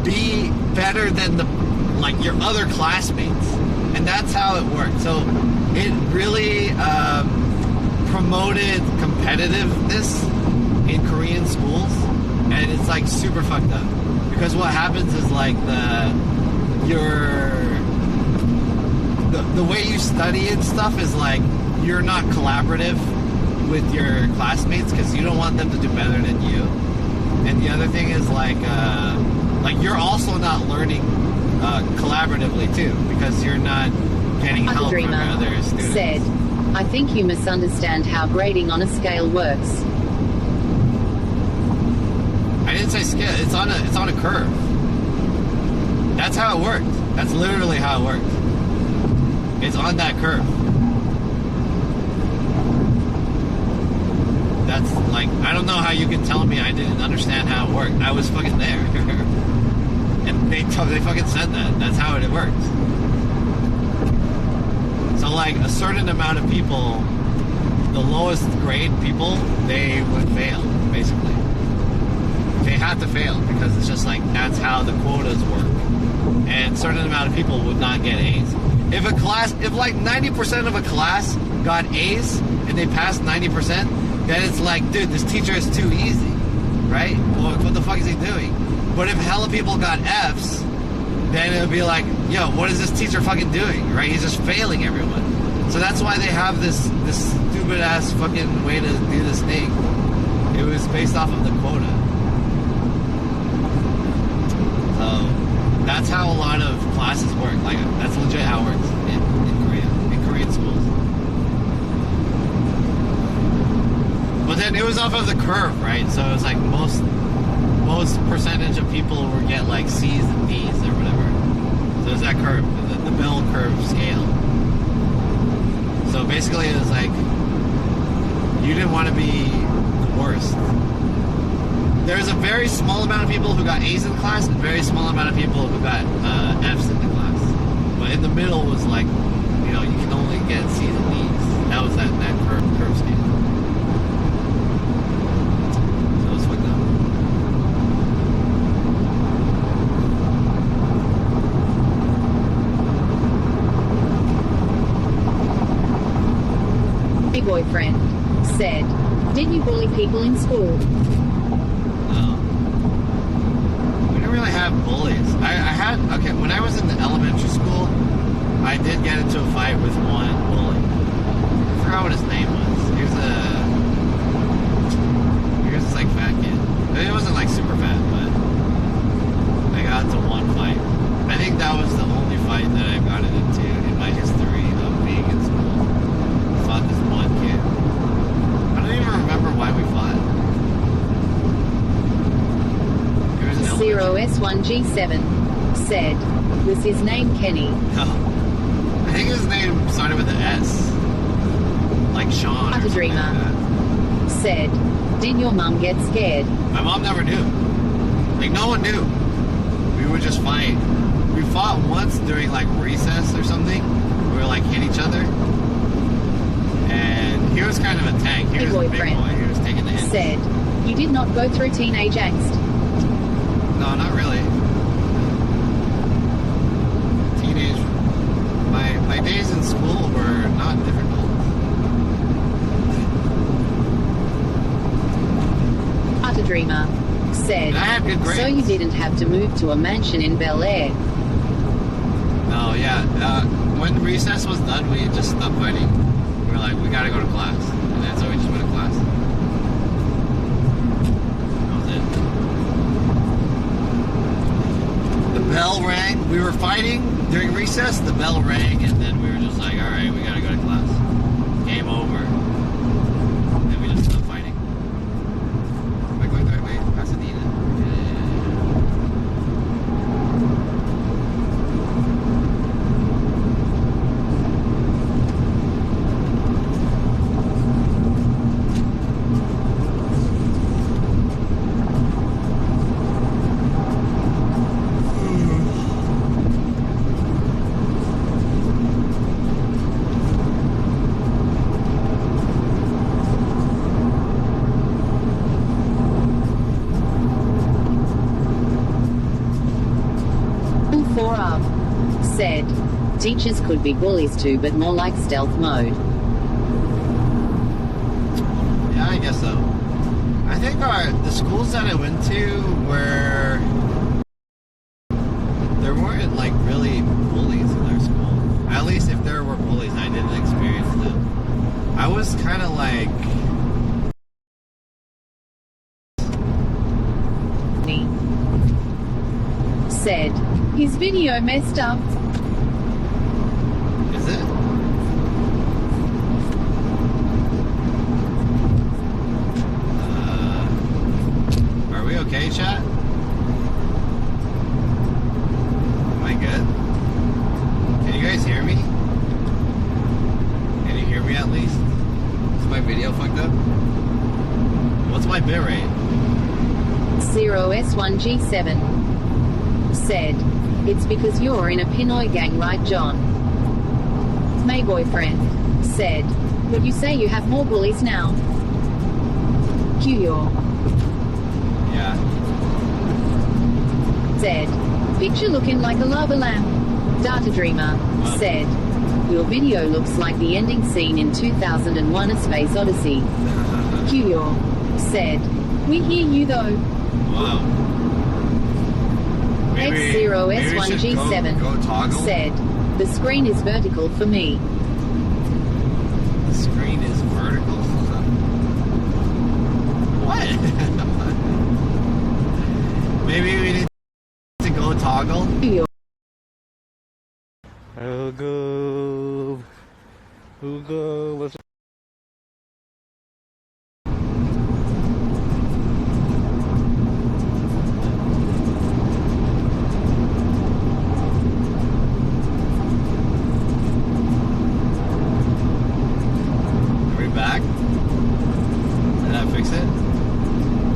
[SPEAKER 5] be better than your other classmates, and that's how it worked. So it really promoted competitiveness in Korean schools, and it's like super fucked up because what happens is like the way you study and stuff is like you're not collaborative with your classmates because you don't want them to do better than you. And the other thing is like you're also not learning collaboratively too because you're not getting help from other students.
[SPEAKER 23] Said, I think you misunderstand how grading on a scale works.
[SPEAKER 5] I didn't say scale. It's on a curve. That's how it worked. That's literally how it worked. It's on that curve. That's like, I don't know how you can tell me I didn't understand how it worked. I was fucking there. And they fucking said that. That's how it worked. So like a certain amount of people, the lowest grade people, they would fail, basically. They have to fail because it's just like that's how the quotas work. And a certain amount of people would not get A's. If like 90% of a class got A's and they passed 90%, then it's like, dude, this teacher is too easy, right? Well, what the fuck is he doing? But if hella people got F's, then it would be like, yo, what is this teacher fucking doing, right? He's just failing everyone. So that's why they have this stupid ass fucking way to do this thing. It was based off of the quota. So that's how a lot of classes work. Like that's legit how it works in Korean schools. But then it was off of the curve, right? So it was like most percentage of people would get like C's and D's or whatever. So it was that curve, the bell curve scale. So basically it was like you didn't want to be the worst. There's a very small amount of people who got A's in class and a very small amount of people who got F's in the class. But in the middle was like, you know, you can only get C's and D's. That was that curve scale. So it was fucked up.
[SPEAKER 23] My boyfriend said, did you bully people in school?
[SPEAKER 5] Really have bullies. I had, okay, when I was in the elementary school, I did get into a fight with one bully. I forgot what his name was. He was this like fat kid. It wasn't like super fat, but I got into one fight. I think that was the only fight that I've gotten into in my history of being in school. I fought this one kid. I don't even remember why we fought.
[SPEAKER 23] 0S1G7 said, was his name Kenny?
[SPEAKER 5] No. I think his name started with an S. Like Sean.
[SPEAKER 23] Utter Dreamer said, did your mum get scared?
[SPEAKER 5] My mom never knew. Like, no one knew. We would just fight. We fought once during, like, recess or something. We would, like, hit each other. And he was kind of a tank. He was a big boy. He was taking the hits.
[SPEAKER 23] Said, you did not go through teenage angst.
[SPEAKER 5] No, not really. Teenage. My days in school were not difficult.
[SPEAKER 23] Utter Dreamer said,
[SPEAKER 5] I had good grades.
[SPEAKER 23] so you didn't have to move to a mansion in Bel Air.
[SPEAKER 5] No, yeah. When recess was done, we just stopped fighting. We were like, we gotta go to class. And then so we just went to class. Bell rang. We were fighting during recess. The bell rang, and then we were just like, "All right, we gotta go to class." Game over. And then we just stopped fighting. Am I going the right way? Pasadena. Yeah.
[SPEAKER 23] said, teachers could be bullies too, but more like stealth mode.
[SPEAKER 5] Yeah, I guess so. I think the schools that I went to were... There weren't like really bullies in our school. At least if there were bullies, I didn't experience them. I was kind of like...
[SPEAKER 23] Said, his video messed up.
[SPEAKER 5] Is it? Are we okay, chat? Am I good? Can you guys hear me? Can you hear me at least? Is my video fucked up? What's my bitrate?
[SPEAKER 23] 0S1G7 said, it's because you're in a Pinoy gang, right, John? My boyfriend said, but you say you have more bullies now. Q-your.
[SPEAKER 5] Yeah.
[SPEAKER 23] Said, picture looking like a lava lamp. Data Dreamer said, your video looks like the ending scene in 2001: A Space Odyssey. Q-your said, we hear you though.
[SPEAKER 5] Wow.
[SPEAKER 23] X0S1G7 said, the screen is vertical for me.
[SPEAKER 5] The screen is vertical? What? Maybe we need to go toggle?
[SPEAKER 19] I'll go. We'll go. Let's.
[SPEAKER 5] Back? Did that fix it?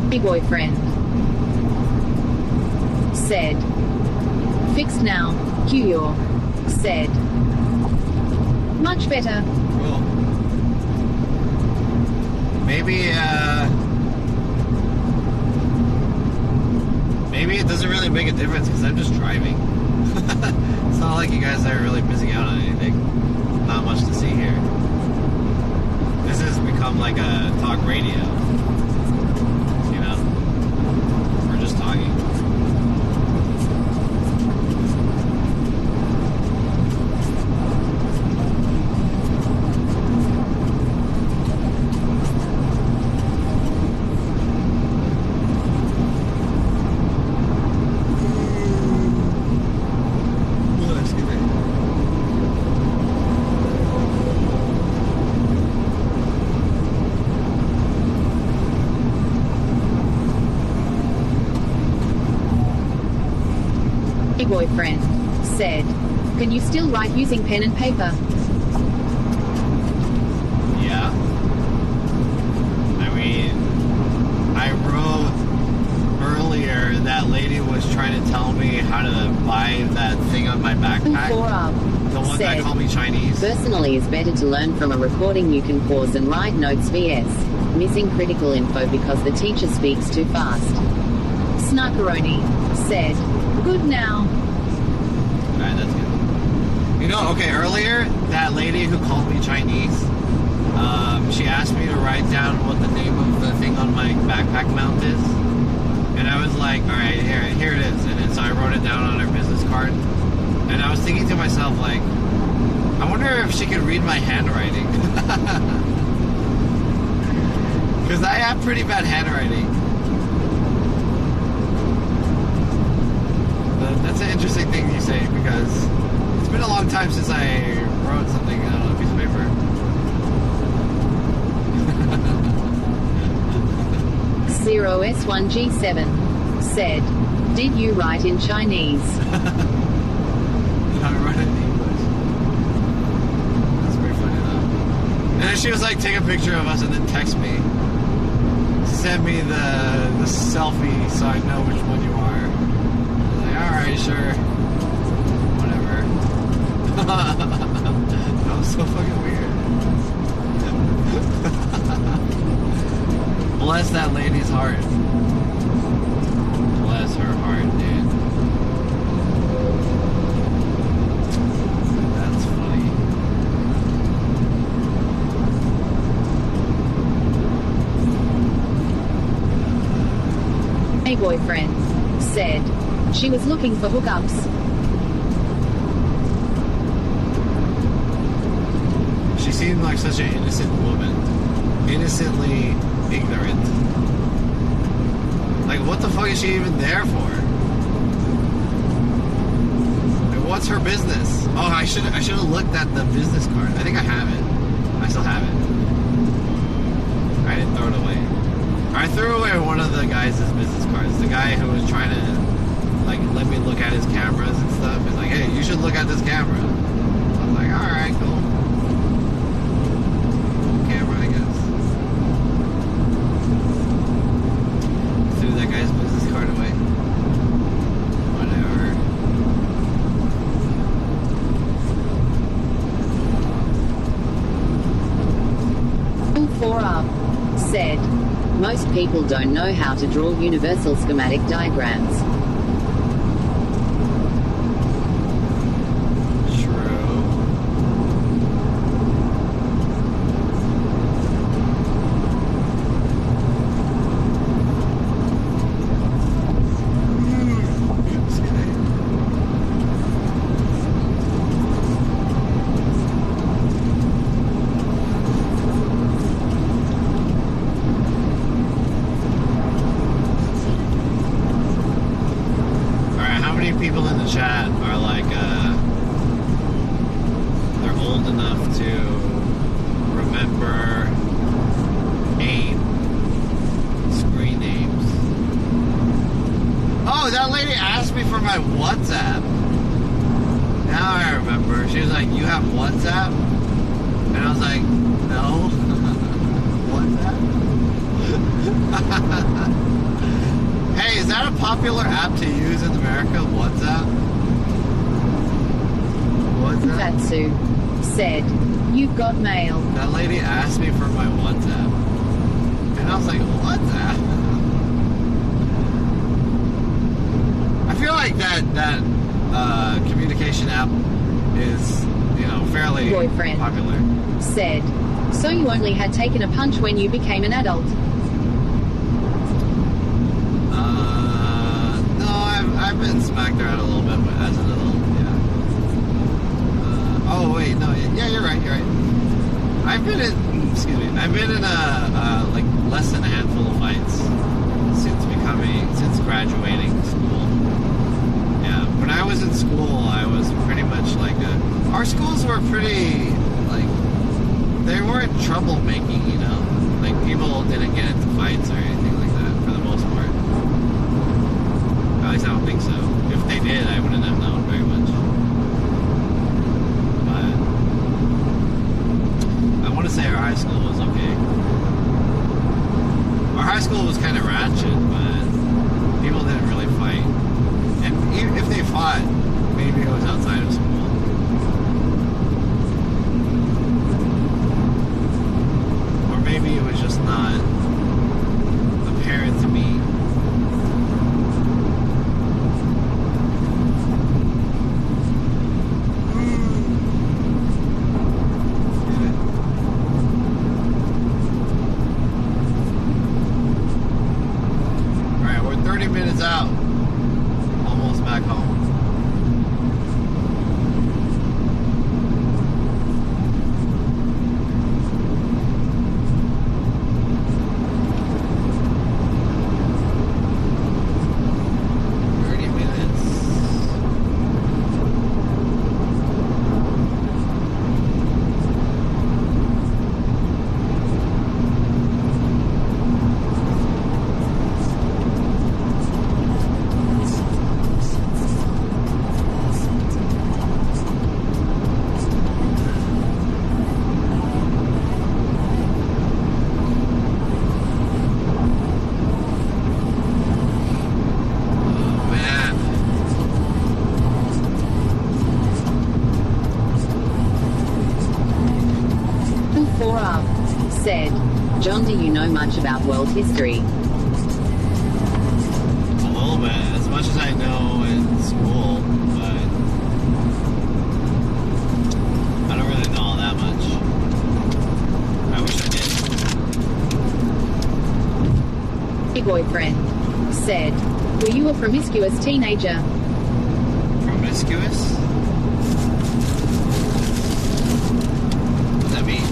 [SPEAKER 23] My boyfriend said, fixed now. Q-your said, much better.
[SPEAKER 5] Cool. Maybe it doesn't really make a difference because I'm just driving. It's not like you guys are really missing out on anything. Not much to see here. This has become like a talk radio. You know? We're just talking.
[SPEAKER 23] Boyfriend said, can you still write using pen and paper?
[SPEAKER 5] Yeah. I mean, I wrote earlier that lady was trying to tell me how to buy that thing on my backpack. The one that called me Chinese.
[SPEAKER 23] Personally, it's better to learn from a recording. You can pause and write notes. vs. missing critical info because the teacher speaks too fast. Snarkaroni said, good now.
[SPEAKER 5] Alright, that's good. You know, okay, earlier, that lady who called me Chinese, she asked me to write down what the name of the thing on my backpack mount is. And I was like, alright, here it is. And then, so I wrote it down on her business card. And I was thinking to myself, like, I wonder if she could read my handwriting. Because I have pretty bad handwriting. But that's an interesting thing you say, because it's been a long time since I wrote something on a piece of paper.
[SPEAKER 23] 0S1G7 said, did you write in Chinese?
[SPEAKER 5] I wrote it in English. That's pretty funny though. And then she was like, take a picture of us and then text me. Send me the selfie so I know which one you are. I was like, alright, sure. Whatever. That was so fucking weird. Bless that lady's heart. Bless her heart, dude.
[SPEAKER 23] Gay boyfriend said she was looking for hookups.
[SPEAKER 22] She seemed like such an innocent woman. Innocently ignorant. Like, what the fuck is she even there for? Like, what's her business? Oh, I should have looked at the business card. I think I have it. I still have it. I didn't throw it away. I threw away one of the guys' business cards. The guy who was trying to, like, let me look at his cameras and stuff. He's like, hey, you should look at this camera. I was like, alright, cool. Camera, I guess. Threw that guy's business card away. Whatever.
[SPEAKER 23] For up said, most people don't know how to draw universal schematic diagrams.
[SPEAKER 22] People in the chat are like, they're old enough to remember AIM screen names. Oh, that lady asked me for my WhatsApp. Now I remember. She was like, you have WhatsApp? And I was like, no. WhatsApp? Hey, is that a popular app to use in America? WhatsApp?
[SPEAKER 23] Fatsu said, you've got mail.
[SPEAKER 22] That lady asked me for my WhatsApp. And I was like, WhatsApp? I feel like that communication app is, you know, fairly
[SPEAKER 23] Boyfriend
[SPEAKER 22] popular.
[SPEAKER 23] Said, so you only had taken a punch when you became an adult?
[SPEAKER 22] I've been smacked around a little bit as an adult, yeah. Oh wait, no, yeah, you're right. I've been in like less than a handful of fights since graduating school. Yeah, when I was in school, I was pretty much like our schools were pretty, like, they weren't troublemaking, you know? Like, people didn't get into fights or anything like that, for the most part. At least I don't think so. If they did, I wouldn't have known very much. But I want to say our high school was okay. Our high school was kind of ratchet, but people didn't really fight. And even if they fought, maybe it was outside of school. Or maybe it was just not apparent to me. Out. Almost back home.
[SPEAKER 23] Said, John, do you know much about world history?
[SPEAKER 22] A little bit, as much as I know in school, but I don't really know all that much. I wish I did.
[SPEAKER 23] Your boyfriend said, were you a promiscuous teenager?
[SPEAKER 5] Promiscuous? What does that mean?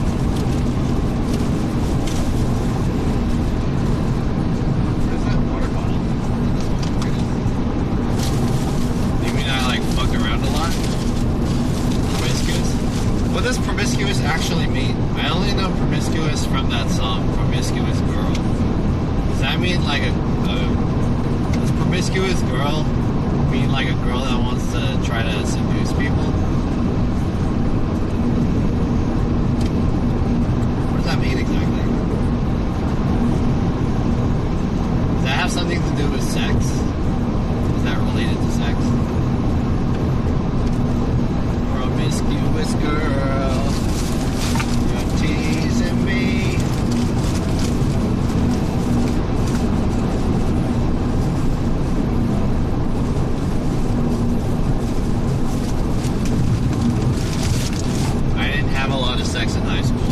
[SPEAKER 5] Where's that water bottle? You mean I like fucked around a lot? Promiscuous? What does promiscuous actually mean? I only know promiscuous from that song, Promiscuous Girl. Does that mean like does promiscuous girl mean like a girl that wants to try to seduce people? What does that mean exactly? Does that have something to do with sex? Is that related to sex? Promiscuous girl, you're teasing me. Sex in high school.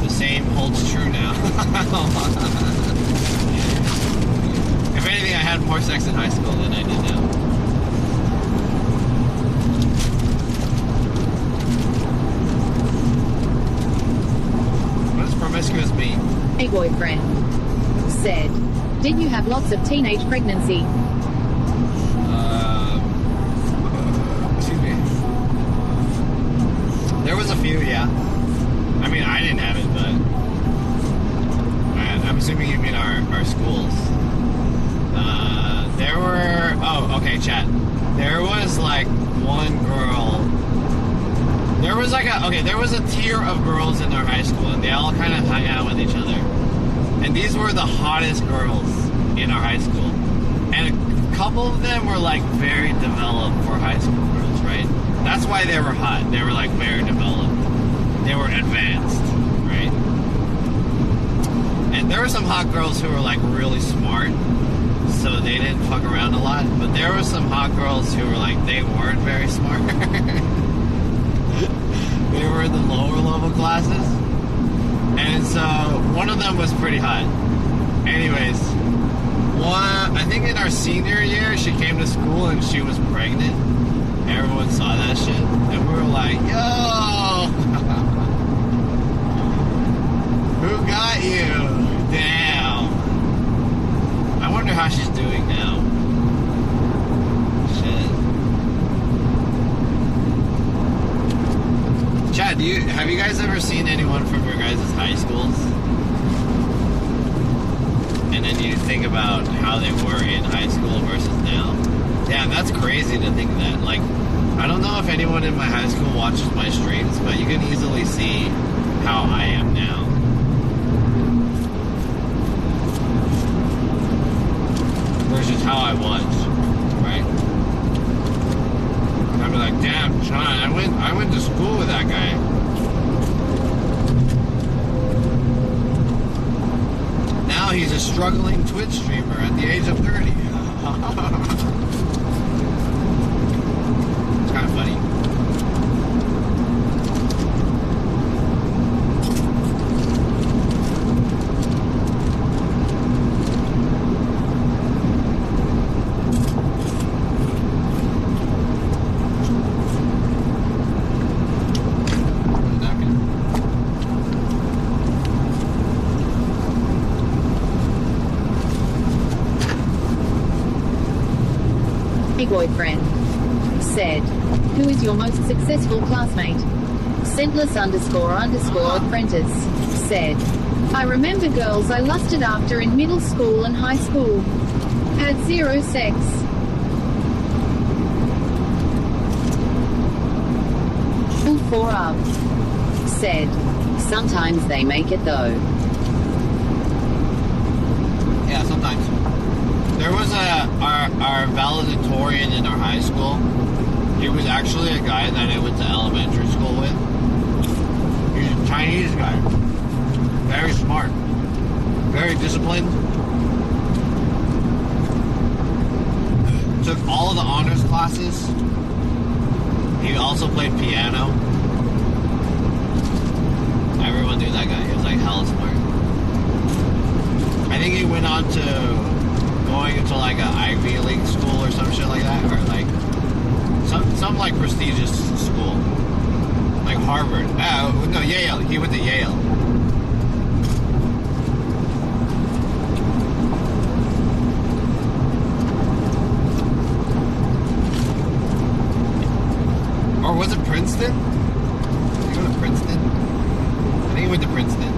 [SPEAKER 5] The same holds true now. If anything, I had more sex in high school than I did now. What does promiscuous mean?
[SPEAKER 23] A boyfriend said, did you have lots of teenage pregnancy?
[SPEAKER 5] There was a few, yeah. I mean, I didn't have it, but I'm assuming you mean our schools. There were, oh, okay, chat. There was like one girl. There was like there was a tier of girls in our high school, and they all kind of hung out with each other. And these were the hottest girls in our high school. And a couple of them were like very developed for high school girls, right? That's why they were hot. They were like very developed. They were advanced, right? And there were some hot girls who were like really smart, so they didn't fuck around a lot. But there were some hot girls who were like, they weren't very smart. They were in the lower level classes. And so one of them was pretty hot. Anyways, I think in our senior year, she came to school and she was pregnant. Everyone saw that shit, and we were like, yo! Who got you? Damn. I wonder how she's doing now. Shit. Chad, have you guys ever seen anyone from your guys' high schools? And then you think about how they were in high school versus now. Yeah, that's crazy to think that. Like, I don't know if anyone in my high school watches my streams, but you can easily see how I am now. Versus how I was, right? I'd be like, damn, John, I went to school with that guy. Now he's a struggling Twitch streamer at the age of 30. It's kind of funny.
[SPEAKER 23] Boyfriend said, who is your most successful classmate? Scentless__apprentice said, I remember girls I lusted after in middle school and high school. Had zero sex. Full4up said, sometimes they make it though.
[SPEAKER 5] Yeah, sometimes. There was our valedictorian in our high school. He was actually a guy that I went to elementary school with. He's a Chinese guy. Very smart. Very disciplined. Took all of the honors classes. He also played piano. Everyone knew that guy. He was like hella smart. think he went on to going into like an Ivy League school or some shit like that, or like some like prestigious school, like Harvard. No, Yale. He went to Yale. Or was it Princeton? Did he go to Princeton? I think he went to Princeton.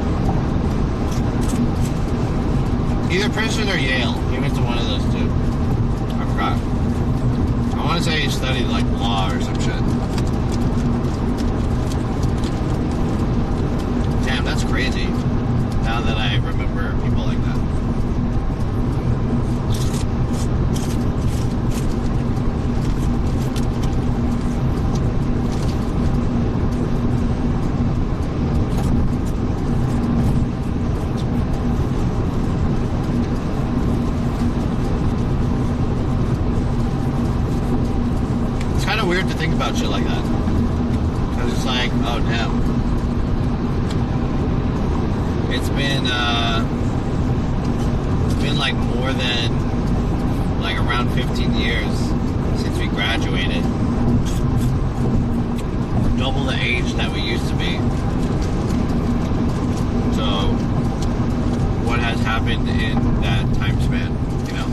[SPEAKER 5] Either Princeton or Yale. He went to one of those two. I forgot. I want to say he studied like law or some shit. Damn, that's crazy. Now that I remember people like that. Weird to think about shit like that. I was just like, oh damn. It's been like more than like around 15 years since we graduated. Double the age that we used to be. So what has happened in that time span, you know?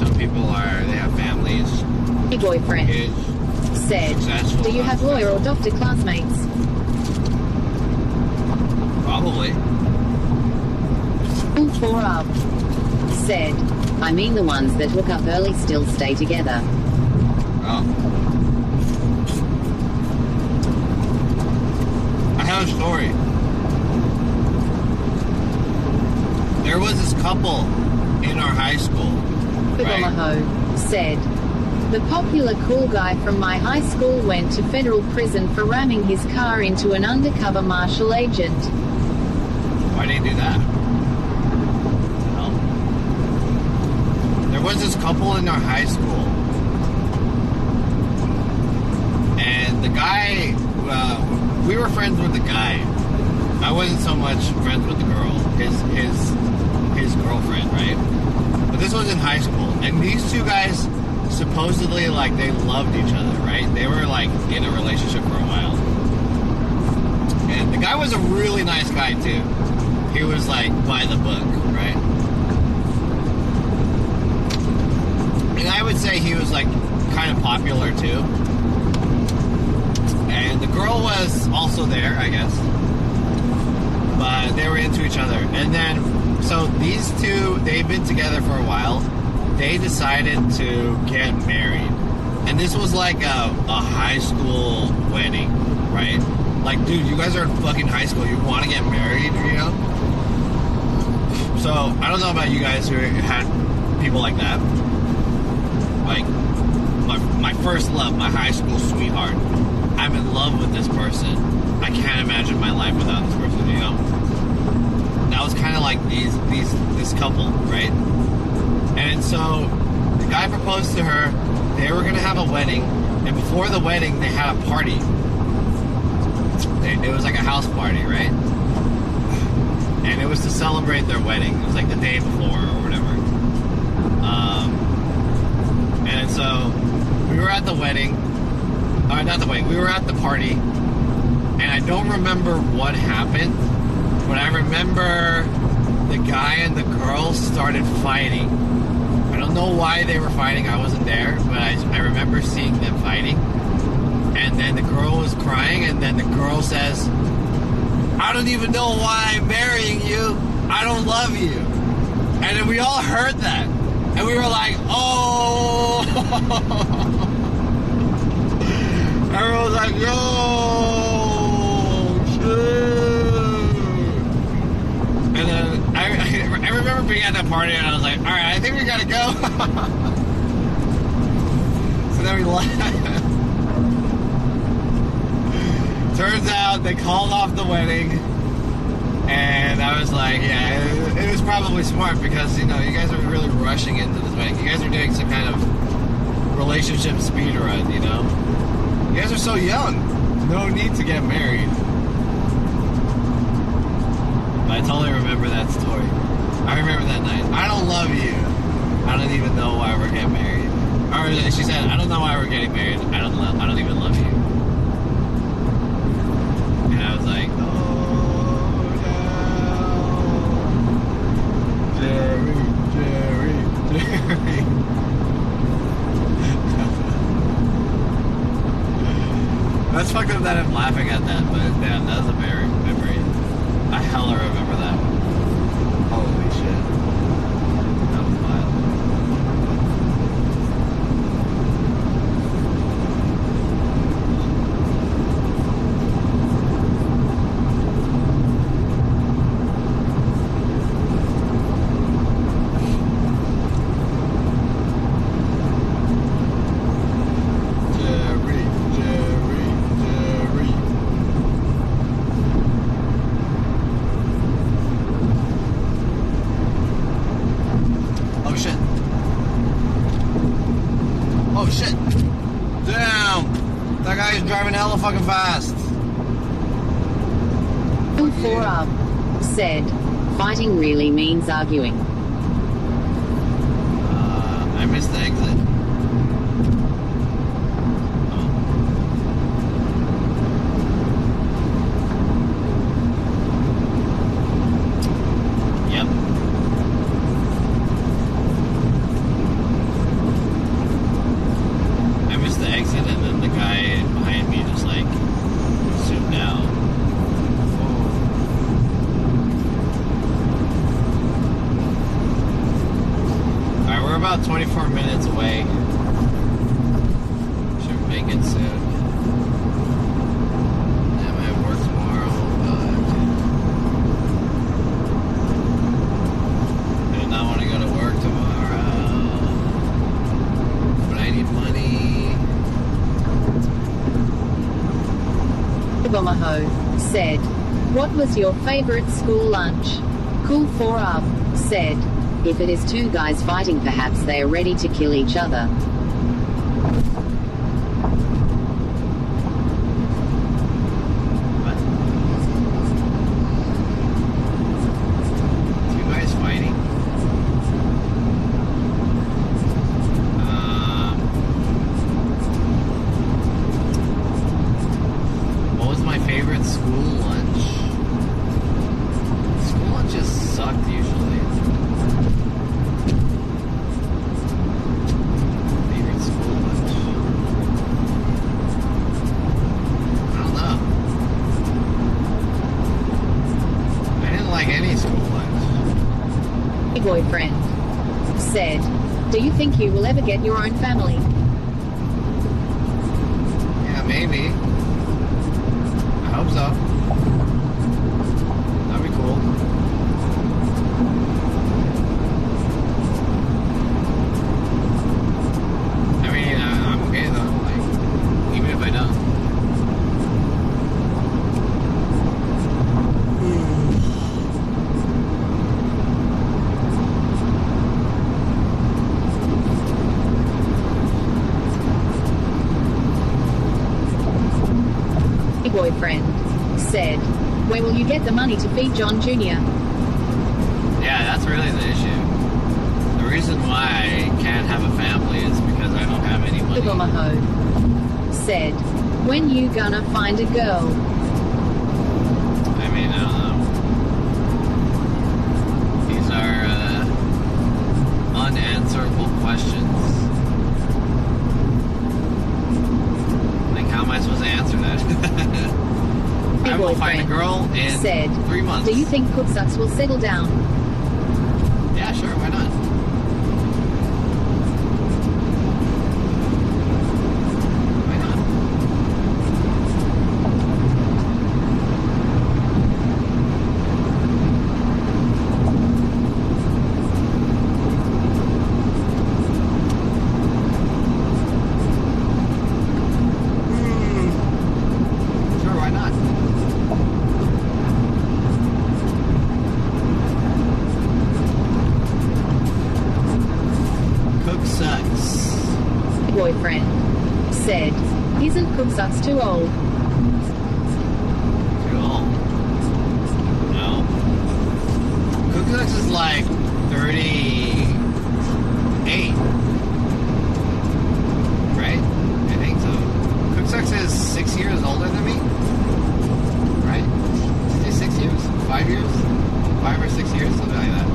[SPEAKER 5] Some people they have families.
[SPEAKER 23] Hey boyfriend. Said, do you have lawyer or doctor classmates?
[SPEAKER 5] Probably.
[SPEAKER 23] All four up. Said, I mean the ones that hook up early still stay together.
[SPEAKER 5] Oh. I have a story. There was this couple in our high school.
[SPEAKER 23] Right? Said, the popular cool guy from my high school went to federal prison for ramming his car into an undercover marshal agent.
[SPEAKER 5] Why did he do that? Well, there was this couple in our high school. And the guy, we were friends with the guy. I wasn't so much friends with the girl, his girlfriend, right? But this was in high school. And these two guys supposedly like they loved each other, right? They were like in a relationship for a while. And the guy was a really nice guy too. He was like by the book, right? And I would say he was like kind of popular too. And the girl was also there, I guess. But they were into each other. And then, so these two, they've been together for a while. They decided to get married. And this was like a high school wedding, right? Like, dude, you guys are in fucking high school. You want to get married, you know? So, I don't know about you guys who had people like that. Like, my first love, my high school sweetheart. I'm in love with this person. I can't imagine my life without this person, you know? That was kind of like this couple, right? And so the guy proposed to her. They were going to have a wedding. And before the wedding, they had a party. It was like a house party, right? And it was to celebrate their wedding. It was like the day before or whatever. And so we were at the wedding. Not the wedding. We were at the party. And I don't remember what happened. But I remember the guy and the girl started fighting. I don't know why they were fighting. I wasn't there, but I remember seeing them fighting. And then the girl was crying, and then the girl says, I don't even know why I'm marrying you. I don't love you. And then we all heard that. And we were like, oh. Everyone was like, yo, shit. And then I remember being at that party, and I was like, all right, I think we gotta go. So then we left. Turns out they called off the wedding, and I was like, yeah, it was probably smart because, you know, you guys are really rushing into this wedding. You guys are doing some kind of relationship speed run, you know? You guys are so young. No need to get married. But I totally remember that story. I
[SPEAKER 22] I remember that night. I don't love you. I don't even know why we're getting married. Or she said, I don't know why we're getting married. I don't even love you. And I was like, oh no. Jerry. That's fucked up that I'm laughing at that, but damn, that was a very memory. I hella remember that. Holy shit. That was wild. Oh shit! Damn! That guy's driving hella fucking fast.
[SPEAKER 23] 4 up said, fighting really means arguing.
[SPEAKER 22] I missed the exit. Yep. I missed the exit, and then the guy behind me just like zoomed out. Alright, we're about 24 minutes away. Should make it soon. Yeah, I have work tomorrow, but I do not want to go to work tomorrow. But I need money.
[SPEAKER 23] Bomaho said, what was your favorite school lunch? Cool 4 up said, if it is two guys fighting, perhaps they are ready to kill each other.
[SPEAKER 22] Two guys fighting? What was my favorite school lunch? School lunches sucked usually. Favorite school lunch? I don't know. I didn't like any school lunch.
[SPEAKER 23] My boyfriend said, do you think you will ever get your own family?
[SPEAKER 22] Yeah, maybe. I hope so. That'd be cool. I mean, I'm okay though. Like, even if I don't.
[SPEAKER 23] My boyfriend said, where will you get the money to feed John Jr.?
[SPEAKER 22] Yeah, that's really the issue. The reason why I can't have a family is because I don't have any money.
[SPEAKER 23] Bomaho said, when you gonna find a girl?
[SPEAKER 22] I mean, I don't know. These are unanswerable questions. Like, how am I supposed to answer that? I will find a girl in
[SPEAKER 23] said,
[SPEAKER 22] 3 months.
[SPEAKER 23] do you think Cooksucks will settle down?
[SPEAKER 22] Yeah, sure, why not? Why not? Sure, why not? Cooksucks.
[SPEAKER 23] My boyfriend said, isn't Cooksucks too old?
[SPEAKER 22] Too old. No. Cooksucks is like
[SPEAKER 5] 38. Right? I think so. Cooksucks is 6 years older than me. Right? Is he 6 years? 5 years? 5 or 6 years? Something like that.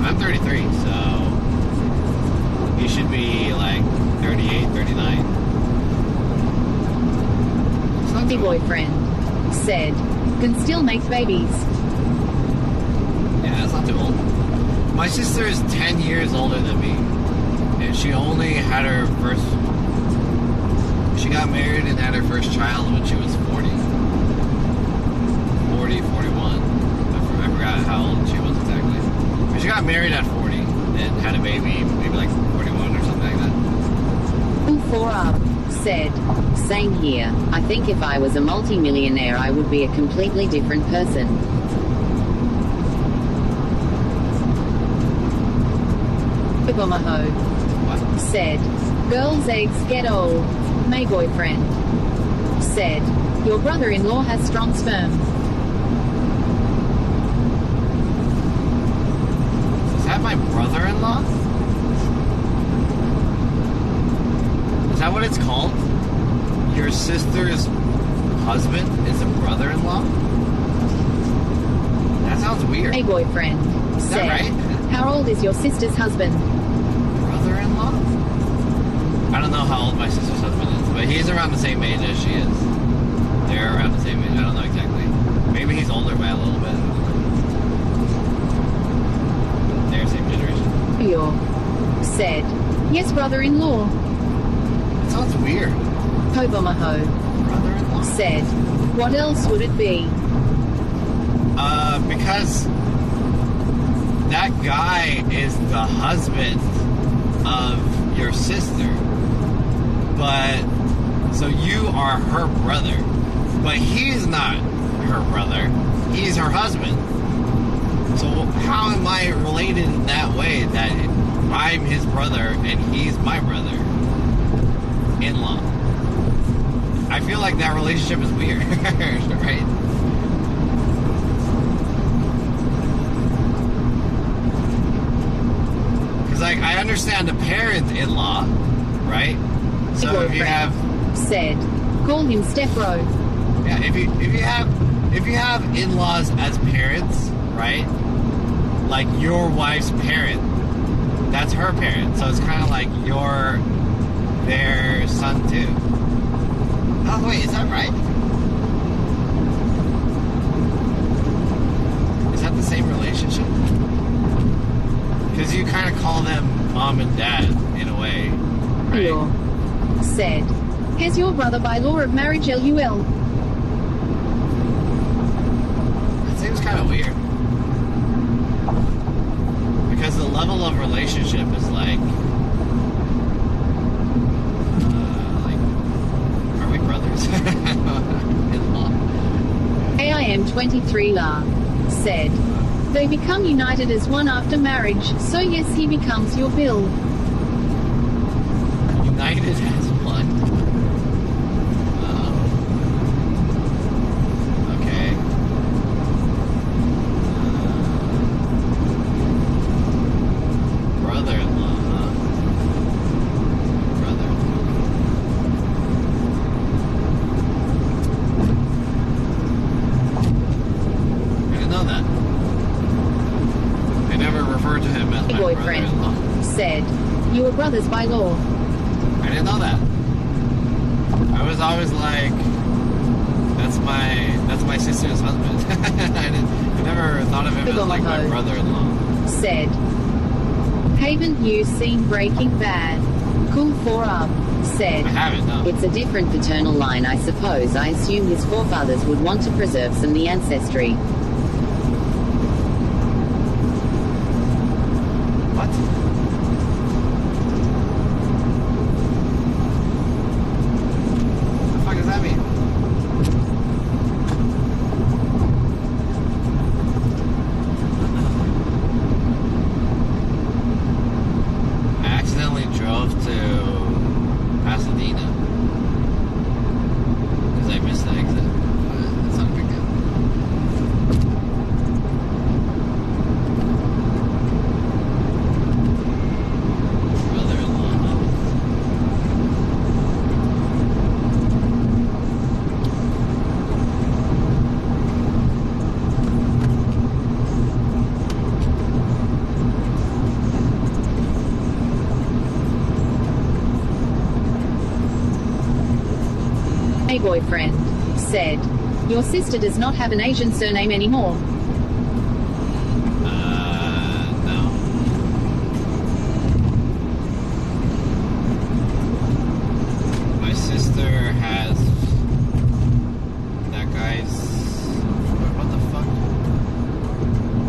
[SPEAKER 5] I'm 33, so he should be like 38, 39.
[SPEAKER 23] The boyfriend said, can still make babies.
[SPEAKER 5] Yeah, that's not too old. My sister is 10 years older than me. And she only had her first... She got married and had her first child when she was 40. 40, 41. I forgot how old she was exactly. But she got married at 40 and had a baby, maybe like 41 or something like that.
[SPEAKER 23] 4up said, same here. I think if I was a multi-millionaire I would be a completely different person. Omaho said, girls' eggs get old. My boyfriend said, your brother-in-law has strong sperm.
[SPEAKER 5] Is that my brother-in-law? Is that what it's called? Your sister's husband is a brother-in-law? That sounds weird.
[SPEAKER 23] A boyfriend
[SPEAKER 5] Is
[SPEAKER 23] said,
[SPEAKER 5] that right?
[SPEAKER 23] How old is your sister's husband?
[SPEAKER 5] Brother-in-law? I don't know how old my sister's husband is, but he's around the same age as she is. They're around the same age. I don't know exactly. Maybe he's older by a little bit. They're same generation.
[SPEAKER 23] Your said, yes, brother-in-law.
[SPEAKER 5] That sounds weird.
[SPEAKER 23] Omaho
[SPEAKER 5] Brother-in-law
[SPEAKER 23] said, what else would it be?
[SPEAKER 5] Because that guy is the husband of your sister, but so you are her brother, but he's not her brother, he's her husband. So how am I related in that way that I'm his brother and he's my brother-in-law? I feel like that relationship is weird, right? Like, I understand a parent-in-law, right? So if you have
[SPEAKER 23] said, call him step-bro.
[SPEAKER 5] Yeah, if you have in-laws as parents, right? Like your wife's parent, that's her parent. So it's kind of like you're their son too. Oh wait, is that right? Is that the same relationship? Because you kind of call them mom and dad, in a way, right?
[SPEAKER 23] Said, here's your brother by law of marriage, LUL.
[SPEAKER 5] That seems kind of weird. Because the level of relationship is like, are we brothers? In-law.
[SPEAKER 23] AIM23 La said, they become united as one after marriage, so yes, he becomes your Bill.
[SPEAKER 5] United as one? Okay. Brother-in-law, huh? Brother-in-law. I didn't know that. I never referred to him as my
[SPEAKER 23] boyfriend
[SPEAKER 5] brother-in-law.
[SPEAKER 23] Said, you were brothers by law.
[SPEAKER 5] I didn't know that. I was always like, that's my sister's husband. I never thought of him as like my brother-in-law.
[SPEAKER 23] Said, haven't you seen Breaking Bad? Cool 4up. Said,
[SPEAKER 5] I haven't, no.
[SPEAKER 23] It's a different paternal line, I suppose. I assume his forefathers would want to preserve some of the ancestry. boyfriend, said, "Your sister does not have an Asian surname anymore."
[SPEAKER 4] No. My sister has that guy's. What the fuck?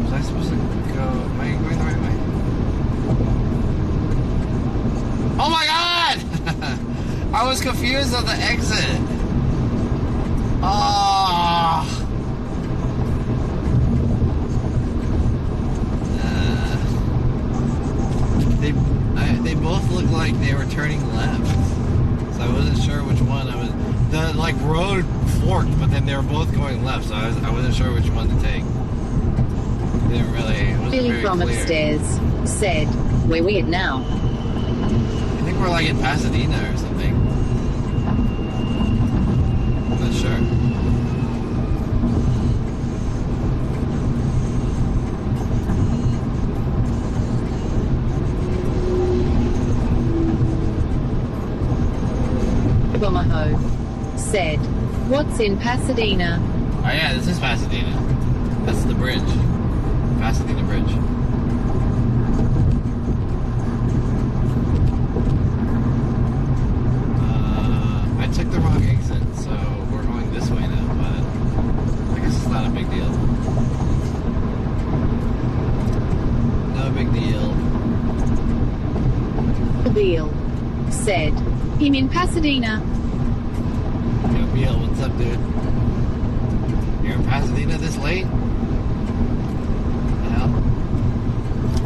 [SPEAKER 4] Was I supposed to go? Am I going the right way? Oh my god! I was confused on the exit. Oh. They both looked like they were turning left, so I wasn't sure which one I was. The like road forked, but then they were both going left, so I wasn't sure which one to take. Didn't really. It wasn't
[SPEAKER 23] Billy
[SPEAKER 4] very
[SPEAKER 23] from
[SPEAKER 4] clear.
[SPEAKER 23] upstairs said, "We're weird now."
[SPEAKER 4] I think we're like in Pasadena or something. I'm not sure.
[SPEAKER 23] Bomaho said, "What's in Pasadena?"
[SPEAKER 4] Oh yeah, this is Pasadena. That's the bridge. Pasadena Bridge. I took the wrong exit, so we're going this way now, but I guess it's not a big deal. No big deal.
[SPEAKER 23] Beal said, "Him in Pasadena."
[SPEAKER 4] Yo, Beal, what's up, dude? You're in Pasadena this late? The hell?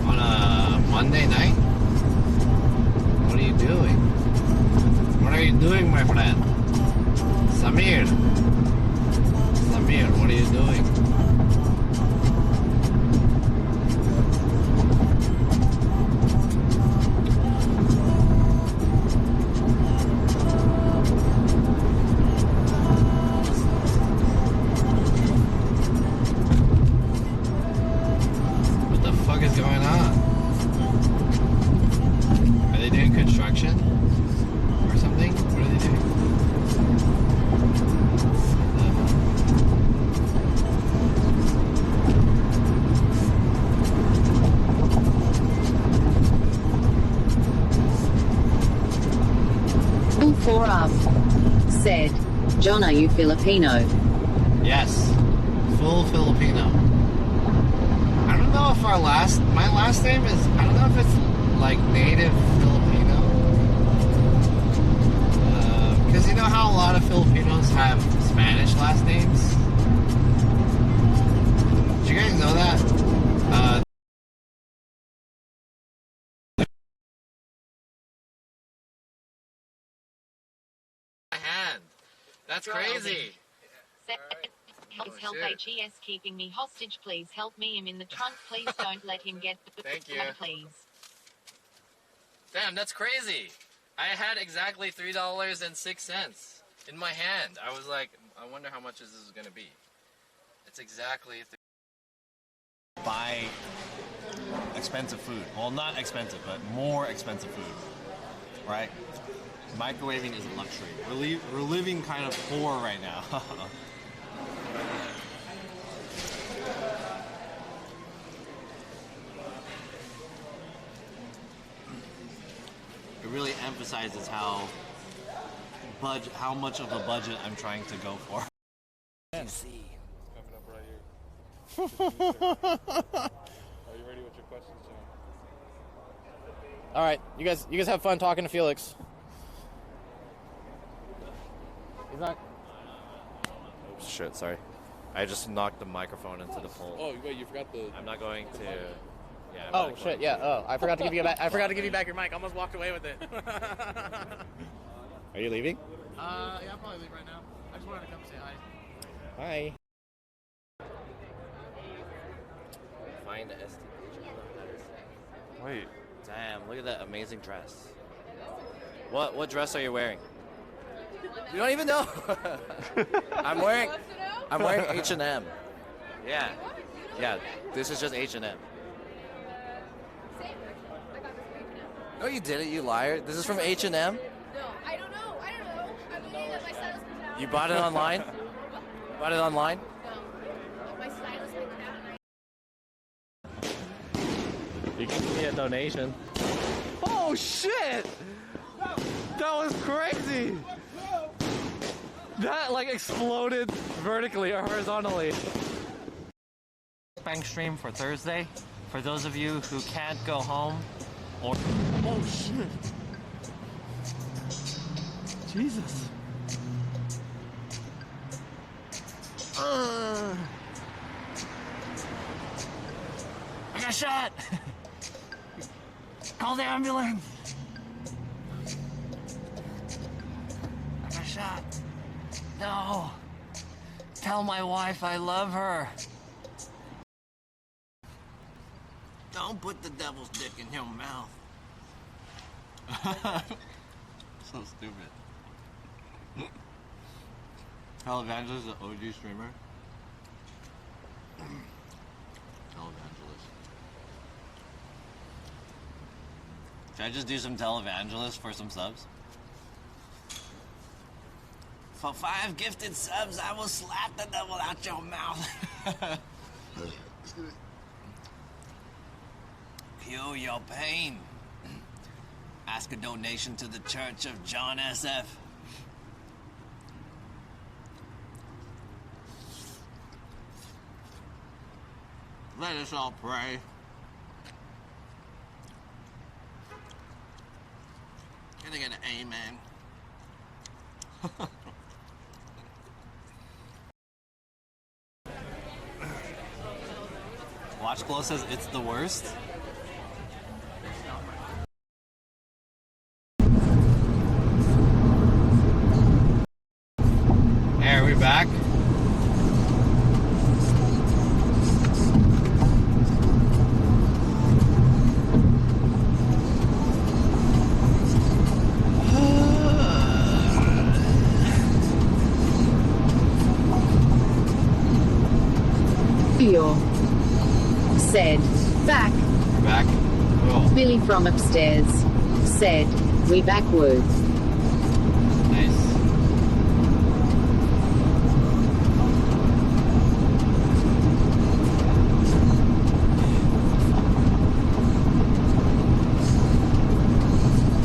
[SPEAKER 4] On a Monday night? What are you doing? What are you doing, my friend? Samir! Samir, what are you doing? What the fuck is going on? Are they doing construction? Or something? What are they doing?
[SPEAKER 23] Bill 4 said, "John, are you Filipino?"
[SPEAKER 4] Yes. Full Filipino. I don't know if my last name is, I don't know if it's like native Filipino. Because you know how a lot of Filipinos have Spanish last names? Did you guys know that? My hand. That's crazy.
[SPEAKER 23] Please help HES keeping me hostage. Please help me. I'm in the trunk. Please don't let him get.
[SPEAKER 4] Thank you.
[SPEAKER 23] Please.
[SPEAKER 4] Damn, that's crazy. I had exactly $3.06 in my hand. I was like, I wonder how much this is going to be. It's exactly buy expensive food. Well, not expensive, but more expensive food. Right? Microwaving is a luxury. We're living kind of poor right now. It really emphasizes how much of a budget I'm trying to go for.
[SPEAKER 19] See. Coming up right here. Are you ready with your questions, John?
[SPEAKER 6] All right, you guys have fun talking to Felix. He's not.
[SPEAKER 4] Oh shit! Sorry, I just knocked the microphone into the pole.
[SPEAKER 19] Oh wait, you forgot the.
[SPEAKER 4] I'm not going to. Yeah.
[SPEAKER 6] Oh shit! Yeah. Oh, I forgot to give you back. I forgot to give you back your mic. I almost walked away with it.
[SPEAKER 4] Are you leaving?
[SPEAKER 6] Yeah, I'll probably leave right now. I just wanted to come say hi.
[SPEAKER 4] Hi. Find the STP.
[SPEAKER 19] Wait.
[SPEAKER 4] Damn! Look at that amazing dress. What dress are you wearing? You don't even know. I'm wearing H&M. Yeah. Yeah. This is just H&M. No, you didn't. You liar. This is from H&M.
[SPEAKER 9] No, I don't know. I believe that my son is from
[SPEAKER 22] You bought it online? Bought it online?
[SPEAKER 9] My stylist picked it out.
[SPEAKER 22] You can give me a donation. Oh shit! That was crazy! That like exploded vertically or horizontally. Bank stream for Thursday. For those of you who can't go home or... Oh shit! Jesus. I got shot! Call the ambulance! I got shot. No! Tell my wife I love her.
[SPEAKER 5] Don't put the devil's dick in your mouth.
[SPEAKER 22] So stupid. Televangelist is an OG streamer. Televangelist. Should I just do some televangelist for some subs?
[SPEAKER 5] For 5 gifted subs, I will slap the devil out your mouth. Cure your pain. Ask a donation to the Church of John SF.
[SPEAKER 22] Let us all pray.
[SPEAKER 5] Can I get an amen?
[SPEAKER 22] Watch Glow says it's the worst. Hey, are we back?
[SPEAKER 23] Said, back.
[SPEAKER 22] Back? Cool.
[SPEAKER 23] Billy from upstairs said, we backward.
[SPEAKER 22] Nice.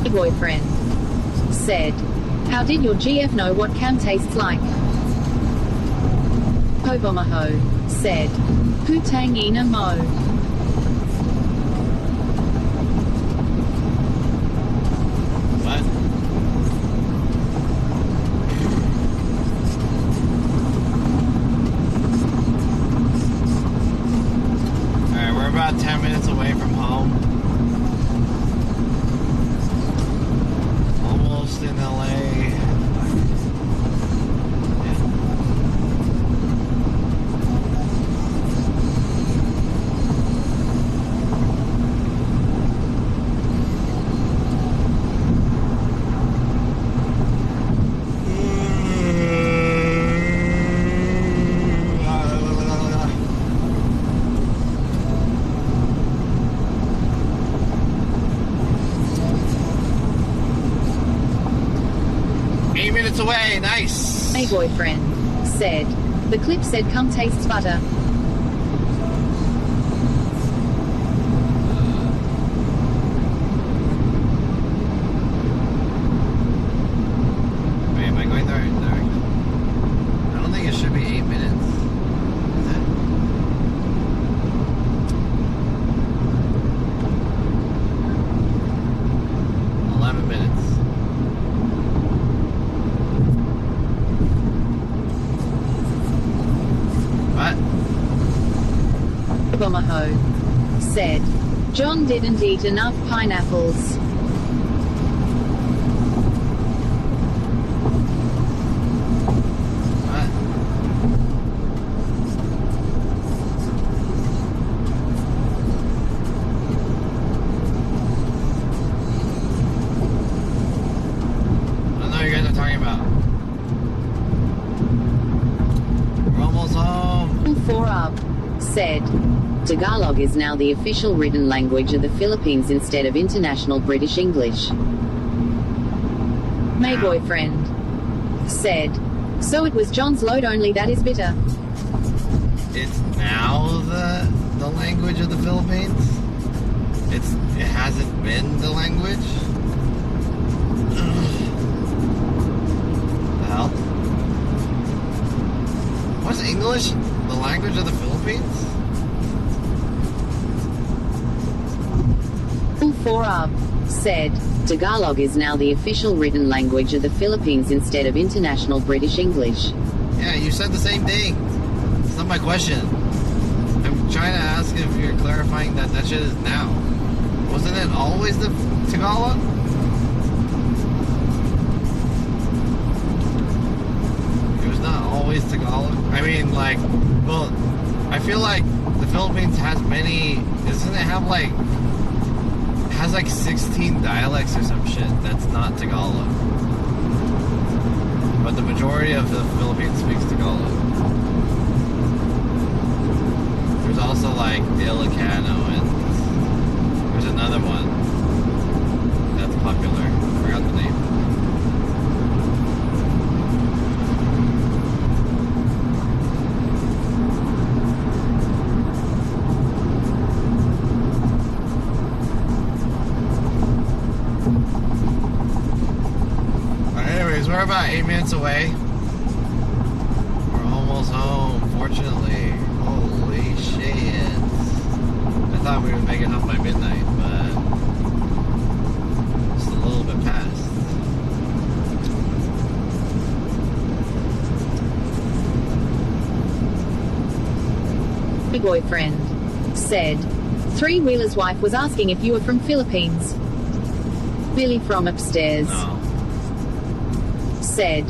[SPEAKER 23] My boyfriend said, how did your GF know what cam tastes like? Obomaho said, Putang ina mo.
[SPEAKER 22] What? Alright, we're about 10 minutes away from home. Almost in LA. Away, nice.
[SPEAKER 23] My boyfriend said, the clip said cum tastes butter.
[SPEAKER 22] Wait, am I going the right direction? I don't think it should be 8 minutes. Is it?
[SPEAKER 23] Obomaho said, John didn't eat enough pineapples.
[SPEAKER 22] I don't know what you guys are talking about. We're almost home.
[SPEAKER 23] 4 up said, Tagalog is now the official written language of the Philippines instead of international British English. My boyfriend said, So it was John's load only that is bitter.
[SPEAKER 5] It's now the language of the Philippines. It hasn't been the language. The hell? Was English the language of the Philippines?
[SPEAKER 23] Fulforab said, Tagalog is now the official written language of the Philippines instead of international British English.
[SPEAKER 5] Yeah, you said the same thing. It's not my question. I'm trying to ask if you're clarifying that shit is now. Wasn't it always the Tagalog? It was not always Tagalog. I mean, like, well, I feel like the Philippines has many. Doesn't it have like? It has like 16 dialects or some shit. That's not Tagalog. But the majority of the Philippines speaks Tagalog. There's also like Ilocano and there's another one that's popular. I forgot the name. Anyways, we're about 8 minutes away. We're almost home, fortunately. Holy shit. I thought we would make it home by midnight, but it's a little bit past.
[SPEAKER 23] My boyfriend said, Three-Wheeler's wife was asking if you were from Philippines. Billy from upstairs said,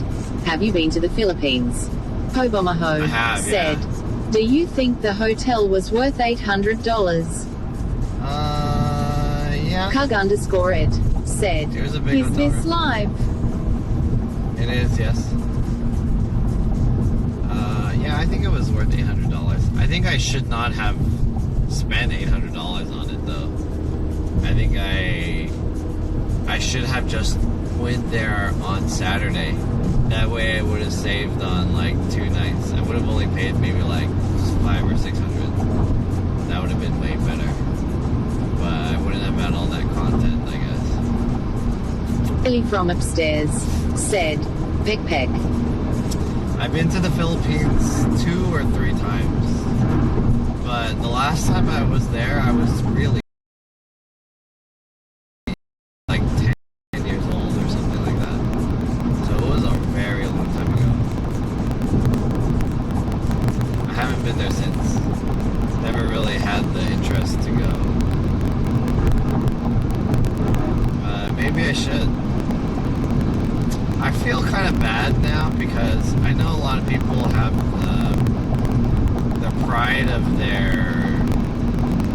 [SPEAKER 23] have you been to the Philippines? Hobomaho said, do you think the hotel was worth $800?
[SPEAKER 5] Yeah.
[SPEAKER 23] Cug_it said,
[SPEAKER 5] Here's a big
[SPEAKER 23] is
[SPEAKER 5] hotel
[SPEAKER 23] this
[SPEAKER 5] room.
[SPEAKER 23] live?
[SPEAKER 5] It is, yes. Yeah, I think it was worth $800. I think I should not have spent $800 on it, though. I think I should have just went there on Saturday. That way I would have saved on like 2 nights. I would have only paid maybe like just $500 or $600. That would have been way better. But I wouldn't have had all that content, I guess.
[SPEAKER 23] Billy from upstairs said, Peck Peck.
[SPEAKER 5] I've been to the Philippines 2 or 3 times. But the last time I was there, I was really like 10 years old or something like that. So it was a very long time ago. I haven't been there since. Never really had the interest to go. Maybe I should. I feel kind of bad now because I know a lot of people have the pride of their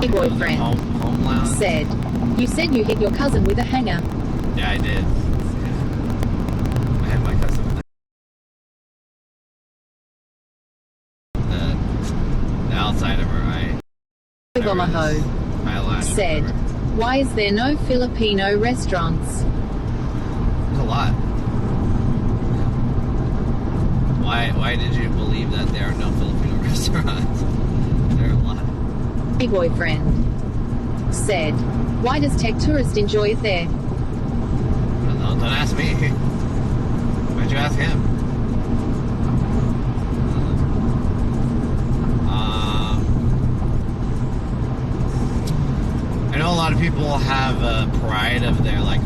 [SPEAKER 23] boyfriend
[SPEAKER 5] homeland.
[SPEAKER 23] Said, you said you hit your cousin with a hanger.
[SPEAKER 5] Yeah, I did. I hit my cousin with the outside of her eye.
[SPEAKER 23] Hobomaho said, why is there no Filipino restaurants?
[SPEAKER 5] There's a lot. Why did you believe that there are no Filipino restaurants? There are a lot.
[SPEAKER 23] My boyfriend said, why does Tech Tourist enjoy it there?
[SPEAKER 5] I don't know, don't ask me. Why'd you ask him? I know a lot of people have pride of their like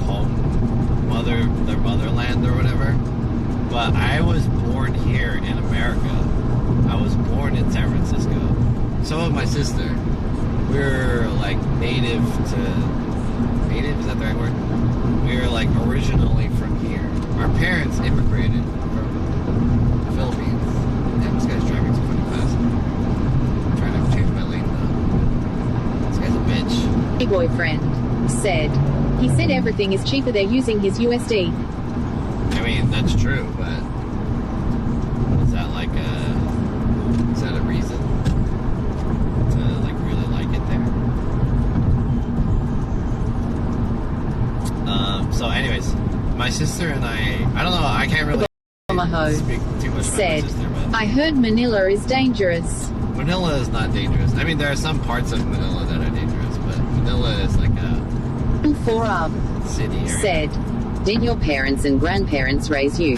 [SPEAKER 5] their motherland or whatever. But I was born here in America. I was born in San Francisco. So was my sister. We're like native, is that the right word? We're like originally from here. Our parents immigrated from the Philippines. Damn, this guy's driving too fucking fast. I'm trying to change my lane though. This guy's a bitch.
[SPEAKER 23] My boyfriend said, he said everything is cheaper there using his USD.
[SPEAKER 5] I mean, that's true, but is that like is that a reason to like really like it there? So anyways, my sister and I don't know, I can't really
[SPEAKER 23] Omaha said, I heard Manila is dangerous.
[SPEAKER 22] Manila is not dangerous. I mean, there are some parts of Manila that are dangerous, but Manila is like a
[SPEAKER 23] 4up
[SPEAKER 22] city area.
[SPEAKER 23] said, did your parents and grandparents raise you?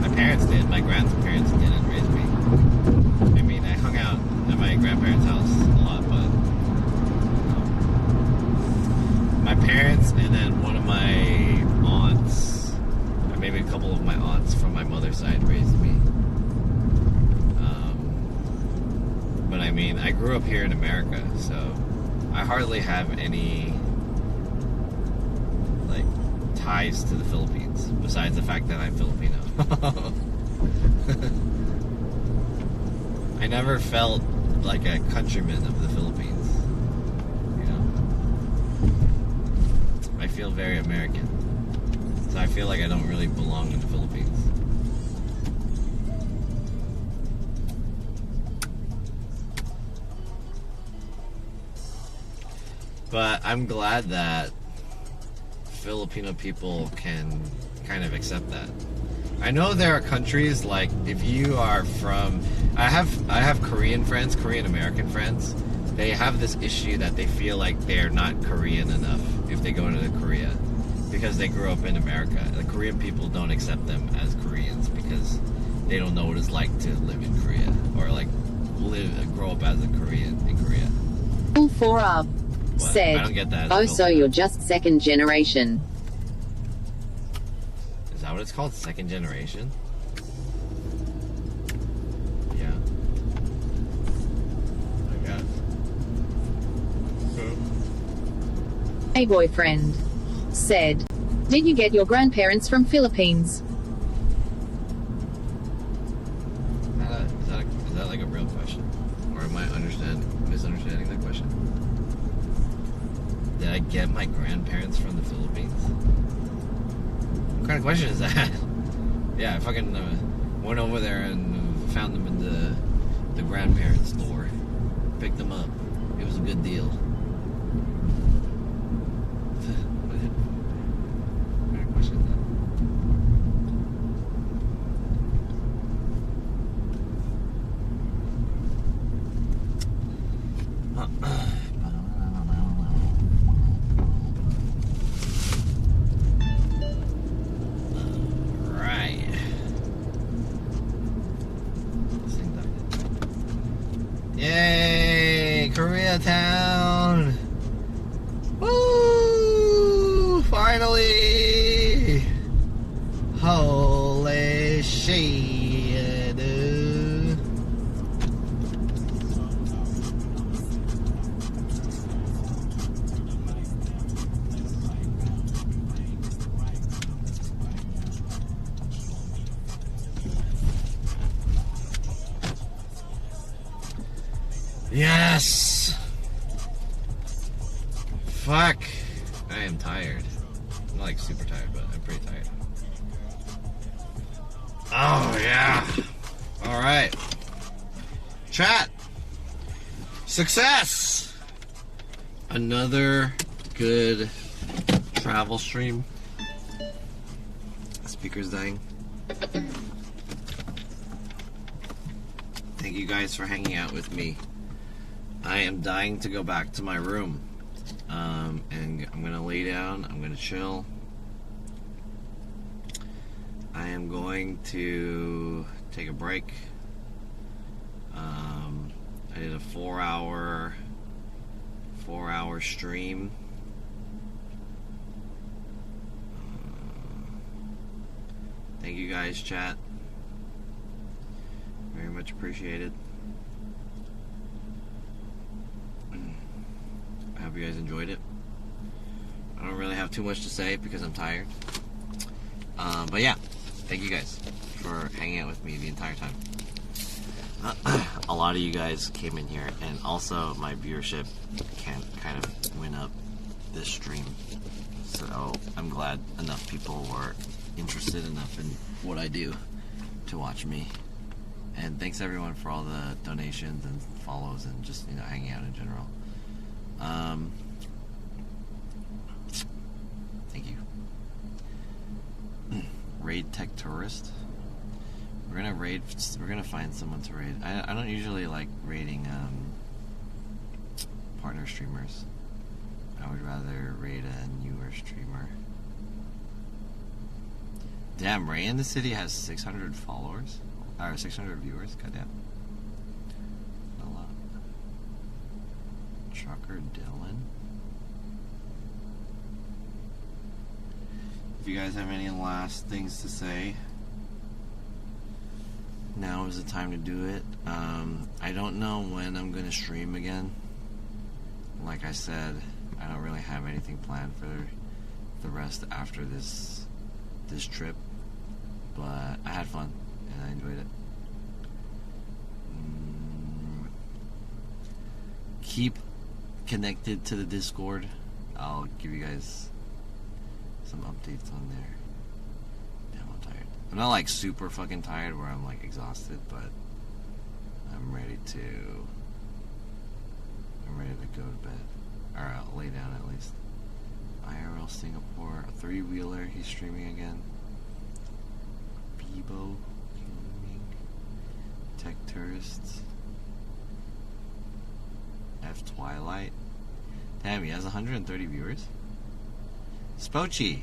[SPEAKER 22] My parents did. My grandparents didn't raise me. I mean, I hung out at my grandparents' house a lot, but my parents and then one of my aunts, or maybe a couple of my aunts from my mother's side raised me. But I mean, I grew up here in America, so I hardly have any like ties to the Philippines, besides the fact that I'm Filipino. I never felt like a countryman of the Philippines, you know? I feel very American, so I feel like I don't really belong in the Philippines. But I'm glad that Filipino people can kind of accept that. I know there are countries like if you are from, I have Korean friends, Korean American friends. They have this issue that they feel like they're not Korean enough if they go into Korea because they grew up in America. The Korean people don't accept them as Koreans because they don't know what it's like to live in Korea or like grow up as a Korean in Korea.
[SPEAKER 23] 4up said,
[SPEAKER 22] I don't get that.
[SPEAKER 23] oh, so you're just second generation.
[SPEAKER 22] Is that what it's called? Second generation? Yeah. I guess.
[SPEAKER 23] A boyfriend said, did you get your grandparents from Philippines?
[SPEAKER 22] Is that like a real question? Or am I misunderstanding that question? Did I get my grandparents from the Philippines? What kind of question is that? Yeah, I fucking went over there and found them in the grandparents store. Picked them up. It was a good deal. What kind of question is that? Yay! Koreatown! Woo! Finally! Holy shit, dude. Yes! Fuck! I am tired. I'm not like super tired, but I'm pretty tired. Oh, yeah. Alright. Chat! Success! Another good travel stream. Speaker's dying. Thank you guys for hanging out with me. I am dying to go back to my room. And I'm gonna lay down, I'm gonna chill. I am going to take a break. I did a 4-hour stream. Thank you guys, chat. Very much appreciated. I hope you guys enjoyed it. I don't really have too much to say because I'm tired. But yeah, thank you guys for hanging out with me the entire time. A lot of you guys came in here, and also my viewership kind of went up this stream. So I'm glad enough people were interested enough in what I do to watch me. And thanks everyone for all the donations and follows and just, you know, hanging out in general. Thank you. Raid Tech
[SPEAKER 4] tourist. We're gonna raid. We're gonna find someone to raid. I don't usually like raiding partner streamers. I would rather raid a newer streamer. Damn, Ray in the City has 600 followers? Or 600 viewers? Goddamn. A lot. Trucker Dylan. If you guys have any last things to say, now is the time to do it. I don't know when I'm going to stream again. Like I said, I don't really have anything planned for the rest after this trip, but I had fun and I enjoyed it. Keep connected to the Discord. I'll give you guys some updates on there. Damn, I'm tired. I'm not like super fucking tired where I'm like exhausted, but I'm ready to go to bed. Or I'll lay down at least. IRL Singapore, a 3-wheeler, he's streaming again. Bebo Gaming, Tech Tourists, F Twilight. Damn, he has 130 viewers. Spochi.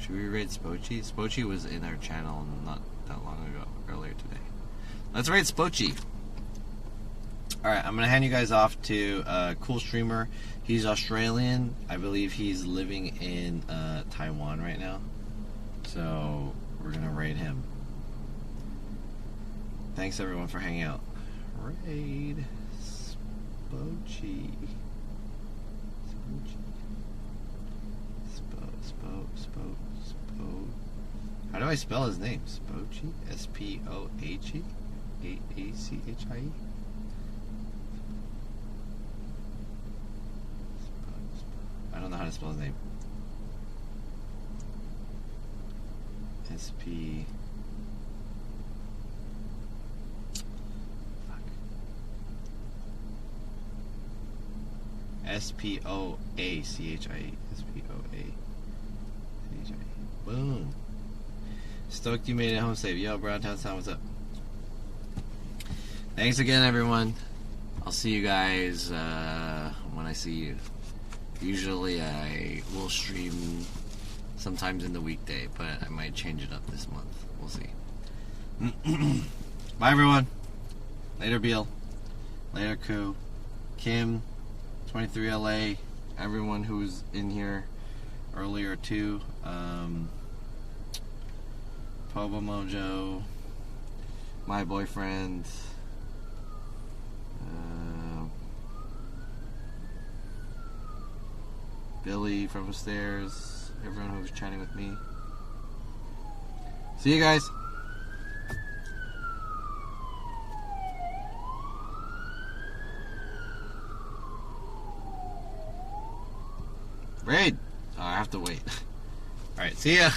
[SPEAKER 4] Should we raid Spochi? Spochi was in our channel not that long ago, earlier today. Let's raid Spochi. Alright, I'm going to hand you guys off to a cool streamer. He's Australian. I believe he's living in Taiwan right now. So, we're going to raid him. Thanks everyone for hanging out. Raid Spochi. Spo. How do I spell his name? Spochi? S-P-O-H-E? A-C-H-I-E? I don't know how to spell his name. S-P... S-P-O-A-C-H-I-E. S-P-O-A-C-H-I-E. Boom. Stoked you made it home safe. Yo, Browntown Sound, what's up? Thanks again, everyone. I'll see you guys when I see you. Usually I will stream sometimes in the weekday, but I might change it up this month. We'll see. Bye, everyone. Later, Beal. Later, Koo. Kim. 23LA, everyone who was in here earlier too, Pobo Mojo, my boyfriend, Billy from upstairs, everyone who was chatting with me. See you guys. Raid! Oh, I have to wait. Alright, see ya!